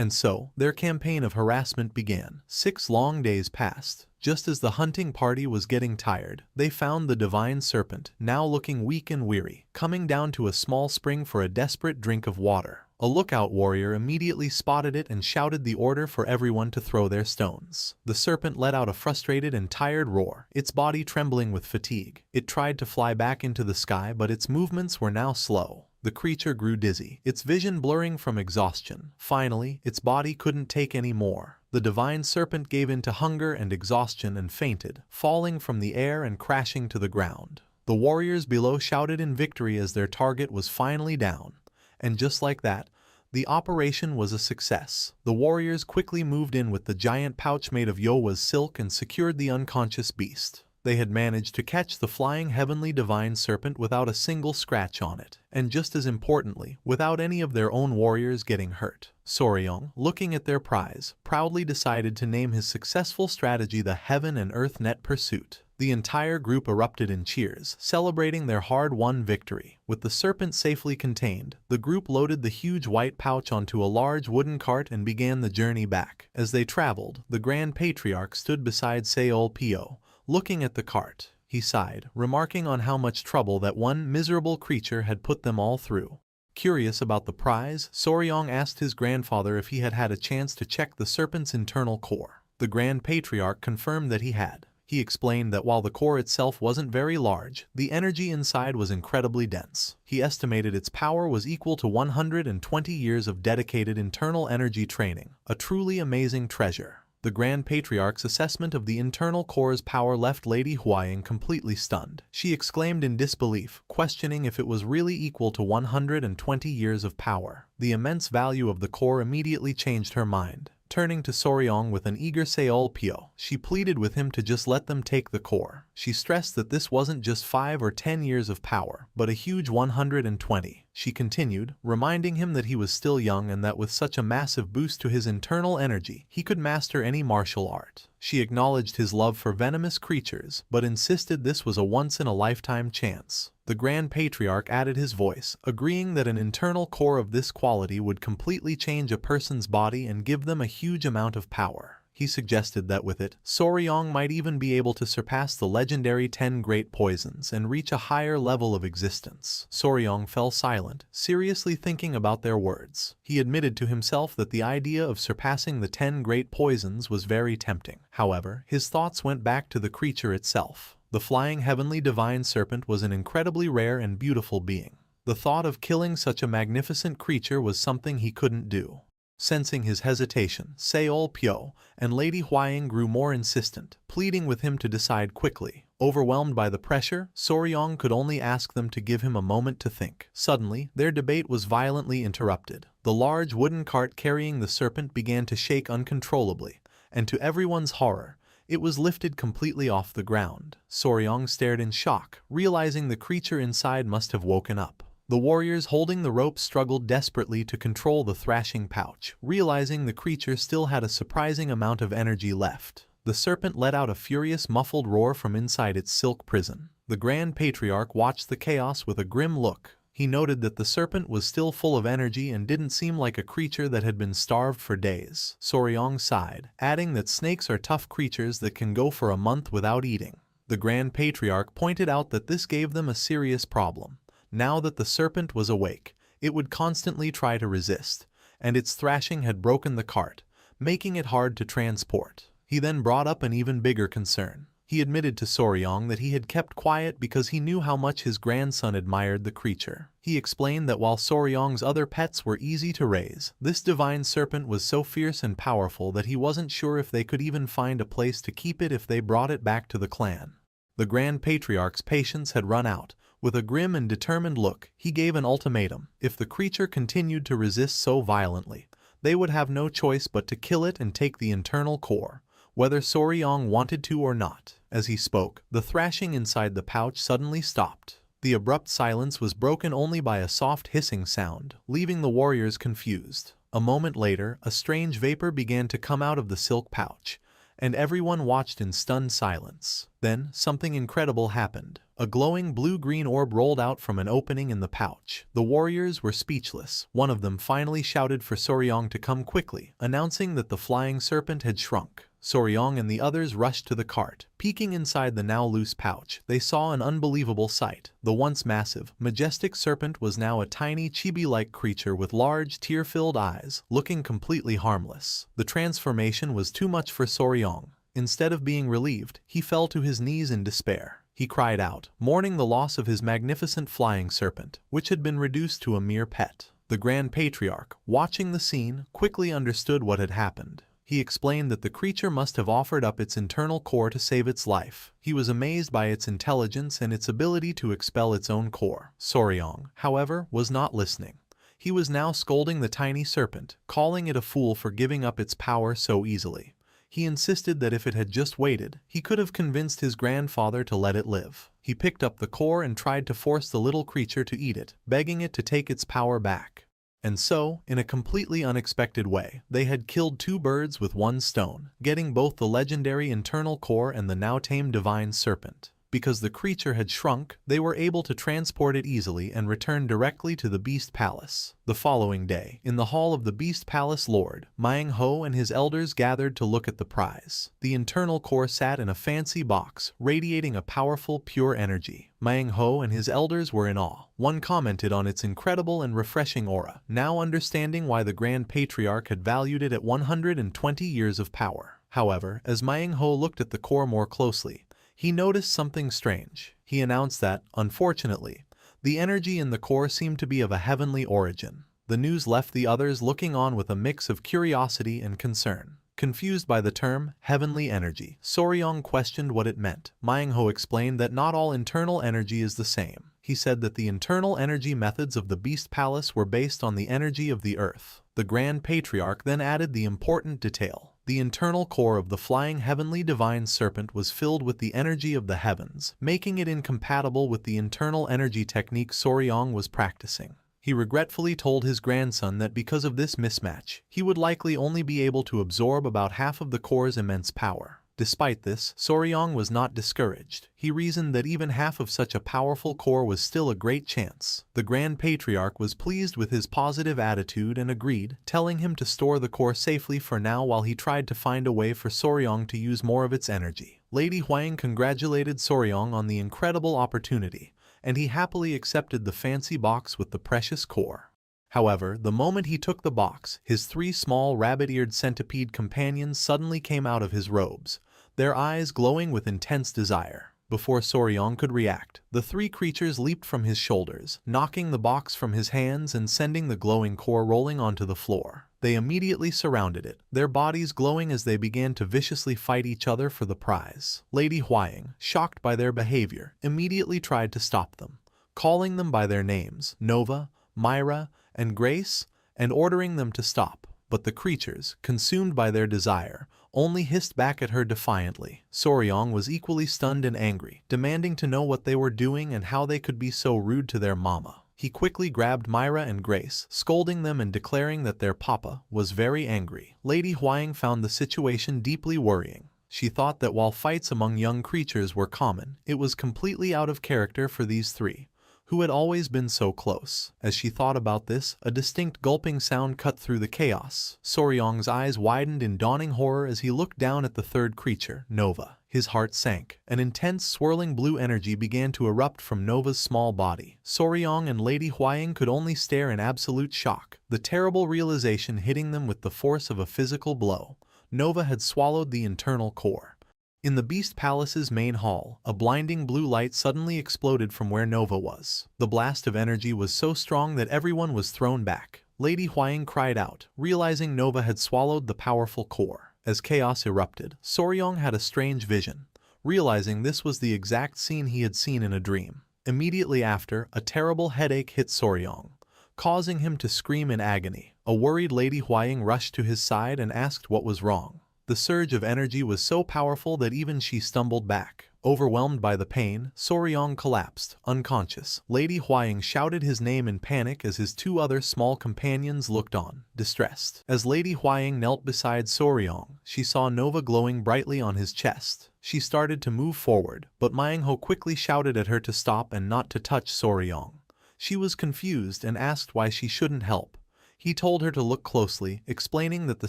And so, their campaign of harassment began. 6 long days passed. Just as the hunting party was getting tired, they found the divine serpent, now looking weak and weary, coming down to a small spring for a desperate drink of water. A lookout warrior immediately spotted it and shouted the order for everyone to throw their stones. The serpent let out a frustrated and tired roar, its body trembling with fatigue. It tried to fly back into the sky, but its movements were now slow. The creature grew dizzy, its vision blurring from exhaustion. Finally, its body couldn't take any more. The divine serpent gave in to hunger and exhaustion and fainted, falling from the air and crashing to the ground. The warriors below shouted in victory as their target was finally down. And just like that, the operation was a success. The warriors quickly moved in with the giant pouch made of Yowa's silk and secured the unconscious beast. They had managed to catch the flying heavenly divine serpent without a single scratch on it, and just as importantly, without any of their own warriors getting hurt. Soryong, looking at their prize, proudly decided to name his successful strategy the Heaven and Earth Net Pursuit. The entire group erupted in cheers, celebrating their hard-won victory. With the serpent safely contained, the group loaded the huge white pouch onto a large wooden cart and began the journey back. As they traveled, the Grand Patriarch stood beside Seol-pyo, looking at the cart. He sighed, remarking on how much trouble that one miserable creature had put them all through. Curious about the prize, Soryong asked his grandfather if he had had a chance to check the serpent's internal core. The Grand Patriarch confirmed that he had. He explained that while the core itself wasn't very large, the energy inside was incredibly dense. He estimated its power was equal to 120 years of dedicated internal energy training, a truly amazing treasure. The Grand Patriarch's assessment of the internal core's power left Lady Huaying completely stunned. She exclaimed in disbelief, questioning if it was really equal to 120 years of power. The immense value of the core immediately changed her mind. Turning to Soryong with an eager Seol-pyo, she pleaded with him to just let them take the core. She stressed that this wasn't just 5 or 10 years of power, but a huge 120. She continued, reminding him that he was still young and that with such a massive boost to his internal energy, he could master any martial art. She acknowledged his love for venomous creatures, but insisted this was a once-in-a-lifetime chance. The Grand Patriarch added his voice, agreeing that an internal core of this quality would completely change a person's body and give them a huge amount of power. He suggested that with it, Soryong might even be able to surpass the legendary 10 great poisons and reach a higher level of existence. Soryong fell silent, seriously thinking about their words. He admitted to himself that the idea of surpassing the 10 great poisons was very tempting. However, his thoughts went back to the creature itself. The flying heavenly divine serpent was an incredibly rare and beautiful being. The thought of killing such a magnificent creature was something he couldn't do. Sensing his hesitation, Seol-pyo and Lady Huaying grew more insistent, pleading with him to decide quickly. Overwhelmed by the pressure, Soryong could only ask them to give him a moment to think. Suddenly, their debate was violently interrupted. The large wooden cart carrying the serpent began to shake uncontrollably, and to everyone's horror, it was lifted completely off the ground. Soryong stared in shock, realizing the creature inside must have woken up. The warriors holding the rope struggled desperately to control the thrashing pouch, realizing the creature still had a surprising amount of energy left. The serpent let out a furious muffled roar from inside its silk prison. The Grand Patriarch watched the chaos with a grim look. He noted that the serpent was still full of energy and didn't seem like a creature that had been starved for days. Soryong sighed, adding that snakes are tough creatures that can go for a month without eating. The Grand Patriarch pointed out that this gave them a serious problem. Now that the serpent was awake, it would constantly try to resist, and its thrashing had broken the cart, making it hard to transport. He then brought up an even bigger concern. He admitted to Soryong that he had kept quiet because he knew how much his grandson admired the creature. He explained that while Soryong's other pets were easy to raise, this divine serpent was so fierce and powerful that he wasn't sure if they could even find a place to keep it if they brought it back to the clan. The Grand Patriarch's patience had run out. With a grim and determined look, he gave an ultimatum. If the creature continued to resist so violently, they would have no choice but to kill it and take the internal core, whether Soryong wanted to or not. As he spoke, the thrashing inside the pouch suddenly stopped. The abrupt silence was broken only by a soft hissing sound, leaving the warriors confused. A moment later, a strange vapor began to come out of the silk pouch, and everyone watched in stunned silence. Then, something incredible happened. A glowing blue-green orb rolled out from an opening in the pouch. The warriors were speechless. One of them finally shouted for Soryong to come quickly, announcing that the flying serpent had shrunk. Soryong and the others rushed to the cart. Peeking inside the now loose pouch, they saw an unbelievable sight. The once massive, majestic serpent was now a tiny chibi-like creature with large, tear-filled eyes, looking completely harmless. The transformation was too much for Soryong. Instead of being relieved, he fell to his knees in despair. He cried out, mourning the loss of his magnificent flying serpent, which had been reduced to a mere pet. The Grand Patriarch, watching the scene, quickly understood what had happened. He explained that the creature must have offered up its internal core to save its life. He was amazed by its intelligence and its ability to expel its own core. Soryong, however, was not listening. He was now scolding the tiny serpent, calling it a fool for giving up its power so easily. He insisted that if it had just waited, he could have convinced his grandfather to let it live. He picked up the core and tried to force the little creature to eat it, begging it to take its power back. And so, in a completely unexpected way, they had killed two birds with one stone, getting both the legendary internal core and the now tamed divine serpent. Because the creature had shrunk, they were able to transport it easily and return directly to the Beast Palace. The following day, in the hall of the Beast Palace Lord, Manhwa and his elders gathered to look at the prize. The internal core sat in a fancy box, radiating a powerful, pure energy. Manhwa and his elders were in awe. One commented on its incredible and refreshing aura, now understanding why the Grand Patriarch had valued it at 120 years of power. However, as Manhwa looked at the core more closely, he noticed something strange. He announced that, unfortunately, the energy in the core seemed to be of a heavenly origin. The news left the others looking on with a mix of curiosity and concern. Confused by the term, heavenly energy, Soryong questioned what it meant. Manhwa explained that not all internal energy is the same. He said that the internal energy methods of the Beast Palace were based on the energy of the earth. The Grand Patriarch then added the important detail. The internal core of the flying heavenly divine serpent was filled with the energy of the heavens, making it incompatible with the internal energy technique Soryong was practicing. He regretfully told his grandson that because of this mismatch, he would likely only be able to absorb about half of the core's immense power. Despite this, Soryong was not discouraged. He reasoned that even half of such a powerful core was still a great chance. The Grand Patriarch was pleased with his positive attitude and agreed, telling him to store the core safely for now while he tried to find a way for Soryong to use more of its energy. Lady Huang congratulated Soryong on the incredible opportunity, and he happily accepted the fancy box with the precious core. However, the moment he took the box, his three small rabbit-eared centipede companions suddenly came out of his robes, their eyes glowing with intense desire. Before Soryong could react, the three creatures leaped from his shoulders, knocking the box from his hands and sending the glowing core rolling onto the floor. They immediately surrounded it, their bodies glowing as they began to viciously fight each other for the prize. Lady Huang, shocked by their behavior, immediately tried to stop them, calling them by their names, Nova, Myra, and Grace, and ordering them to stop. But the creatures, consumed by their desire, only hissed back at her defiantly. Soryong was equally stunned and angry, demanding to know what they were doing and how they could be so rude to their mama. He quickly grabbed Myra and Grace, scolding them and declaring that their papa was very angry. Lady Huang found the situation deeply worrying. She thought that while fights among young creatures were common, it was completely out of character for these three, who had always been so close. As she thought about this, a distinct gulping sound cut through the chaos. Soryong's eyes widened in dawning horror as he looked down at the third creature, Nova. His heart sank. An intense swirling blue energy began to erupt from Nova's small body. Soryong and Lady Huang could only stare in absolute shock, the terrible realization hitting them with the force of a physical blow. Nova had swallowed the internal core. In the Beast Palace's main hall, a blinding blue light suddenly exploded from where Nova was. The blast of energy was so strong that everyone was thrown back. Lady Huang cried out, realizing Nova had swallowed the powerful core. As chaos erupted, Soryong had a strange vision, realizing this was the exact scene he had seen in a dream. Immediately after, a terrible headache hit Soryong, causing him to scream in agony. A worried Lady Huang rushed to his side and asked what was wrong. The surge of energy was so powerful that even she stumbled back. Overwhelmed by the pain, Soryong collapsed, unconscious. Lady Huang shouted his name in panic as his two other small companions looked on, distressed. As Lady Huang knelt beside Soryong, she saw Nova glowing brightly on his chest. She started to move forward, but Manhwa quickly shouted at her to stop and not to touch Soryong. She was confused and asked why she shouldn't help. He told her to look closely, explaining that the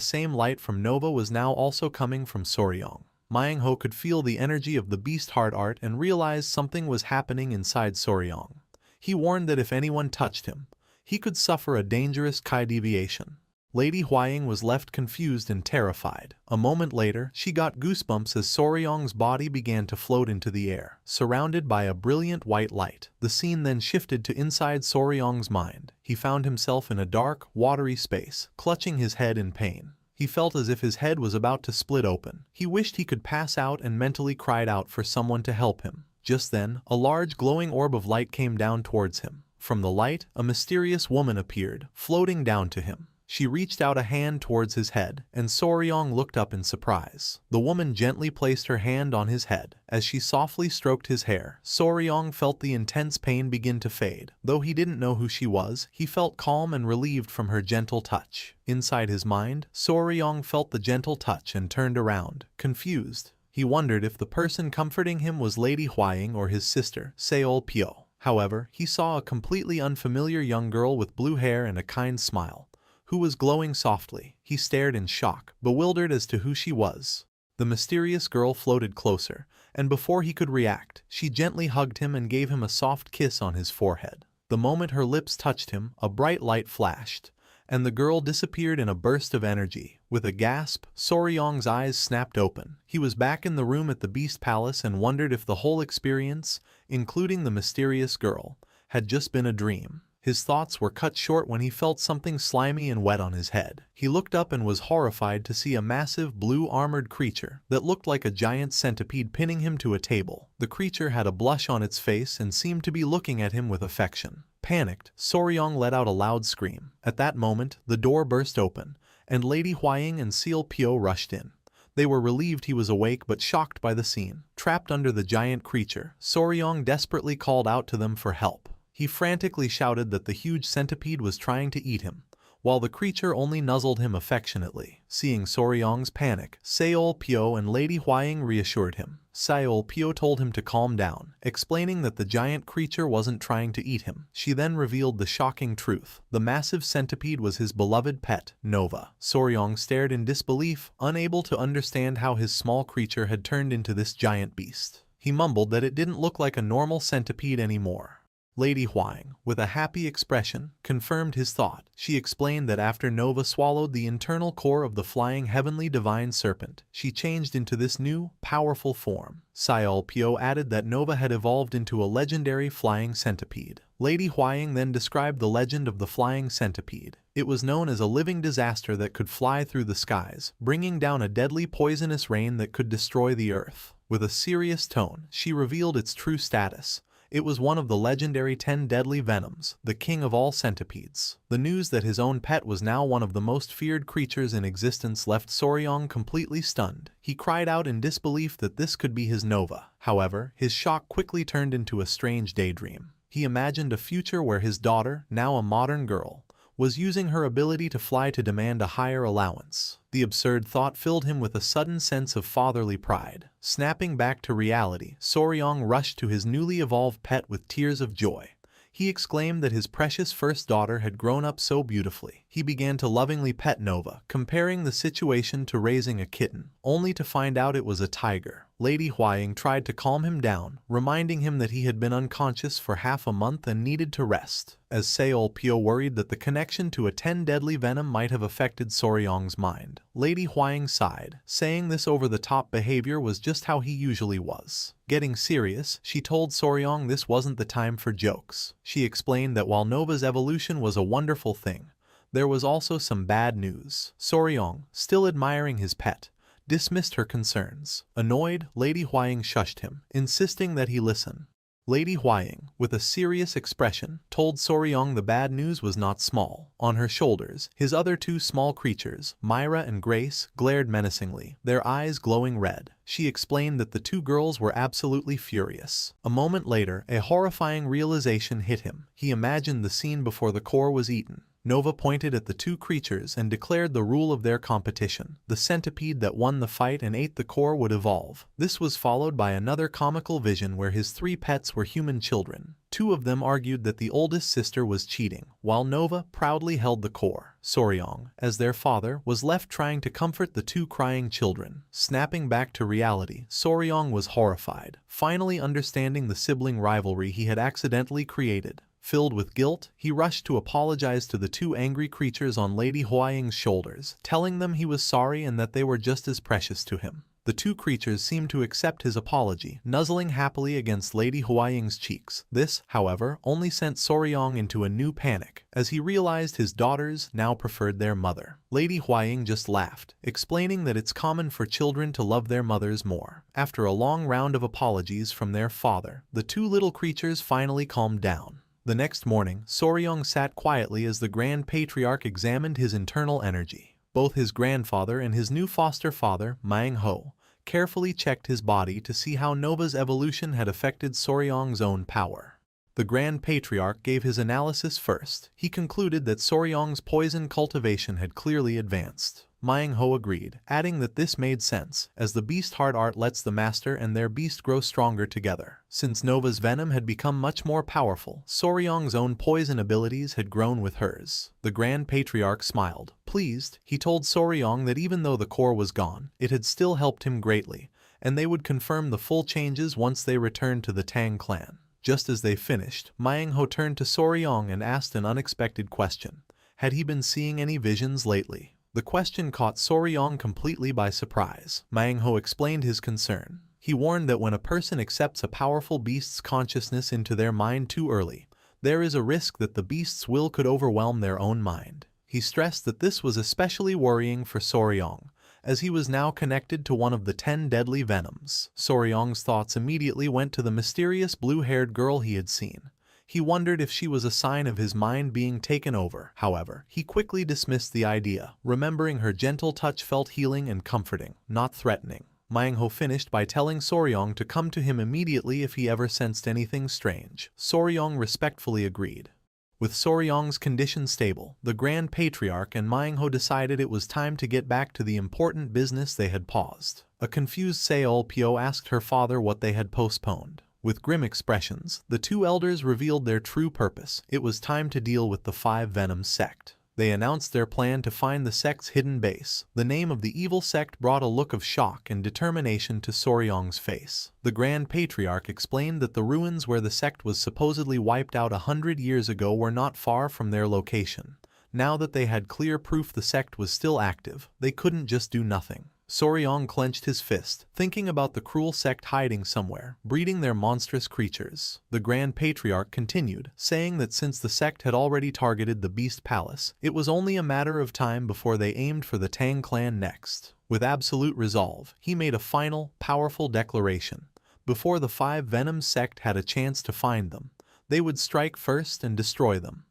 same light from Nova was now also coming from Soryong. Manhwa could feel the energy of the beast heart art and realized something was happening inside Soryong. He warned that if anyone touched him, he could suffer a dangerous Kai deviation. Lady Huang was left confused and terrified. A moment later, she got goosebumps as Soryong's body began to float into the air, surrounded by a brilliant white light. The scene then shifted to inside Soryong's mind. He found himself in a dark, watery space, clutching his head in pain. He felt as if his head was about to split open. He wished he could pass out and mentally cried out for someone to help him. Just then, a large glowing orb of light came down towards him. From the light, a mysterious woman appeared, floating down to him. She reached out a hand towards his head, and Soryong looked up in surprise. The woman gently placed her hand on his head. As she softly stroked his hair, Soryong felt the intense pain begin to fade. Though he didn't know who she was, he felt calm and relieved from her gentle touch. Inside his mind, Soryong felt the gentle touch and turned around, confused. He wondered if the person comforting him was Lady Huang or his sister, Seol Pyo. However, he saw a completely unfamiliar young girl with blue hair and a kind smile, who was glowing softly. He stared in shock, bewildered as to who she was. The mysterious girl floated closer, and before he could react, she gently hugged him and gave him a soft kiss on his forehead. The moment her lips touched him, a bright light flashed, and the girl disappeared in a burst of energy. With a gasp, Soryong's eyes snapped open. He was back in the room at the Beast Palace and wondered if the whole experience, including the mysterious girl, had just been a dream. His thoughts were cut short when he felt something slimy and wet on his head. He looked up and was horrified to see a massive blue armored creature that looked like a giant centipede pinning him to a table. The creature had a blush on its face and seemed to be looking at him with affection. Panicked, Soryong let out a loud scream. At that moment, the door burst open, and Lady Huang and Seol Pyo rushed in. They were relieved he was awake but shocked by the scene. Trapped under the giant creature, Soryong desperately called out to them for help. He frantically shouted that the huge centipede was trying to eat him, while the creature only nuzzled him affectionately. Seeing Soryong's panic, Seol Pyo and Lady Huang reassured him. Seol Pyo told him to calm down, explaining that the giant creature wasn't trying to eat him. She then revealed the shocking truth. The massive centipede was his beloved pet, Nova. Soryong stared in disbelief, unable to understand how his small creature had turned into this giant beast. He mumbled that it didn't look like a normal centipede anymore. Lady Huang, with a happy expression, confirmed his thought. She explained that after Nova swallowed the internal core of the flying heavenly divine serpent, she changed into this new, powerful form. Seol Pyo added that Nova had evolved into a legendary flying centipede. Lady Huang then described the legend of the flying centipede. It was known as a living disaster that could fly through the skies, bringing down a deadly poisonous rain that could destroy the earth. With a serious tone, she revealed its true status. It was one of the legendary 10 deadly venoms, the king of all centipedes. The news that his own pet was now one of the most feared creatures in existence left Soryong completely stunned. He cried out in disbelief that this could be his Nova. However, his shock quickly turned into a strange daydream. He imagined a future where his daughter, now a modern girl, was using her ability to fly to demand a higher allowance. The absurd thought filled him with a sudden sense of fatherly pride. Snapping back to reality, Soryong rushed to his newly evolved pet with tears of joy. He exclaimed that his precious first daughter had grown up so beautifully. He began to lovingly pet Nova, comparing the situation to raising a kitten, only to find out it was a tiger. Lady Huaying tried to calm him down, reminding him that he had been unconscious for half a month and needed to rest. As Seol Pyo worried that the connection to a 10 deadly venom might have affected Soryong's mind, Lady Huaying sighed, saying this over-the-top behavior was just how he usually was. Getting serious, she told Soryong this wasn't the time for jokes. She explained that while Nova's evolution was a wonderful thing, there was also some bad news. Soryong, still admiring his pet, dismissed her concerns. Annoyed, Lady Huaying shushed him, insisting that he listen. Lady Huaying, with a serious expression, told Soryong the bad news was not small. On her shoulders, his other two small creatures, Myra and Grace, glared menacingly, their eyes glowing red. She explained that the two girls were absolutely furious. A moment later, a horrifying realization hit him. He imagined the scene before the core was eaten. Nova pointed at the two creatures and declared the rule of their competition. The centipede that won the fight and ate the core would evolve. This was followed by another comical vision where his three pets were human children. Two of them argued that the oldest sister was cheating, while Nova proudly held the core. Soryong, as their father, was left trying to comfort the two crying children. Snapping back to reality, Soryong was horrified, finally understanding the sibling rivalry he had accidentally created. Filled with guilt, he rushed to apologize to the two angry creatures on Lady Huaying's shoulders, telling them he was sorry and that they were just as precious to him. The two creatures seemed to accept his apology, nuzzling happily against Lady Huaying's cheeks. This, however, only sent Soryong into a new panic, as he realized his daughters now preferred their mother. Lady Huaying just laughed, explaining that it's common for children to love their mothers more. After a long round of apologies from their father, the two little creatures finally calmed down. The next morning, Soryong sat quietly as the Grand Patriarch examined his internal energy. Both his grandfather and his new foster father, Manhwa, carefully checked his body to see how Nova's evolution had affected Soryong's own power. The Grand Patriarch gave his analysis first. He concluded that Soryong's poison cultivation had clearly advanced. Manhwa agreed, adding that this made sense, as the beast heart art lets the master and their beast grow stronger together. Since Nova's venom had become much more powerful, Soryong's own poison abilities had grown with hers. The Grand Patriarch smiled. Pleased, he told Soryong that even though the core was gone, it had still helped him greatly, and they would confirm the full changes once they returned to the Tang clan. Just as they finished, Manhwa turned to Soryong and asked an unexpected question. Had he been seeing any visions lately? The question caught Soryong completely by surprise. Manhwa explained his concern. He warned that when a person accepts a powerful beast's consciousness into their mind too early, there is a risk that the beast's will could overwhelm their own mind. He stressed that this was especially worrying for Soryong, as he was now connected to one of the 10 deadly venoms. Soryong's thoughts immediately went to the mysterious blue-haired girl he had seen. He wondered if she was a sign of his mind being taken over. However, he quickly dismissed the idea, remembering her gentle touch felt healing and comforting, not threatening. Manhwa finished by telling Soryong to come to him immediately if he ever sensed anything strange. Soryong respectfully agreed. With Soryong's condition stable, the Grand Patriarch and Manhwa decided it was time to get back to the important business they had paused. A confused Seol Pyo asked her father what they had postponed. With grim expressions, the two elders revealed their true purpose. It was time to deal with the Five Venom sect. They announced their plan to find the sect's hidden base. The name of the evil sect brought a look of shock and determination to Soryong's face. The Grand Patriarch explained that the ruins where the sect was supposedly wiped out 100 years ago were not far from their location. Now that they had clear proof the sect was still active, they couldn't just do nothing. Soryong clenched his fist, thinking about the cruel sect hiding somewhere, breeding their monstrous creatures. The Grand Patriarch continued, saying that since the sect had already targeted the Beast Palace, it was only a matter of time before they aimed for the Tang clan next. With absolute resolve, he made a final, powerful declaration. Before the Five Venom sect had a chance to find them, they would strike first and destroy them.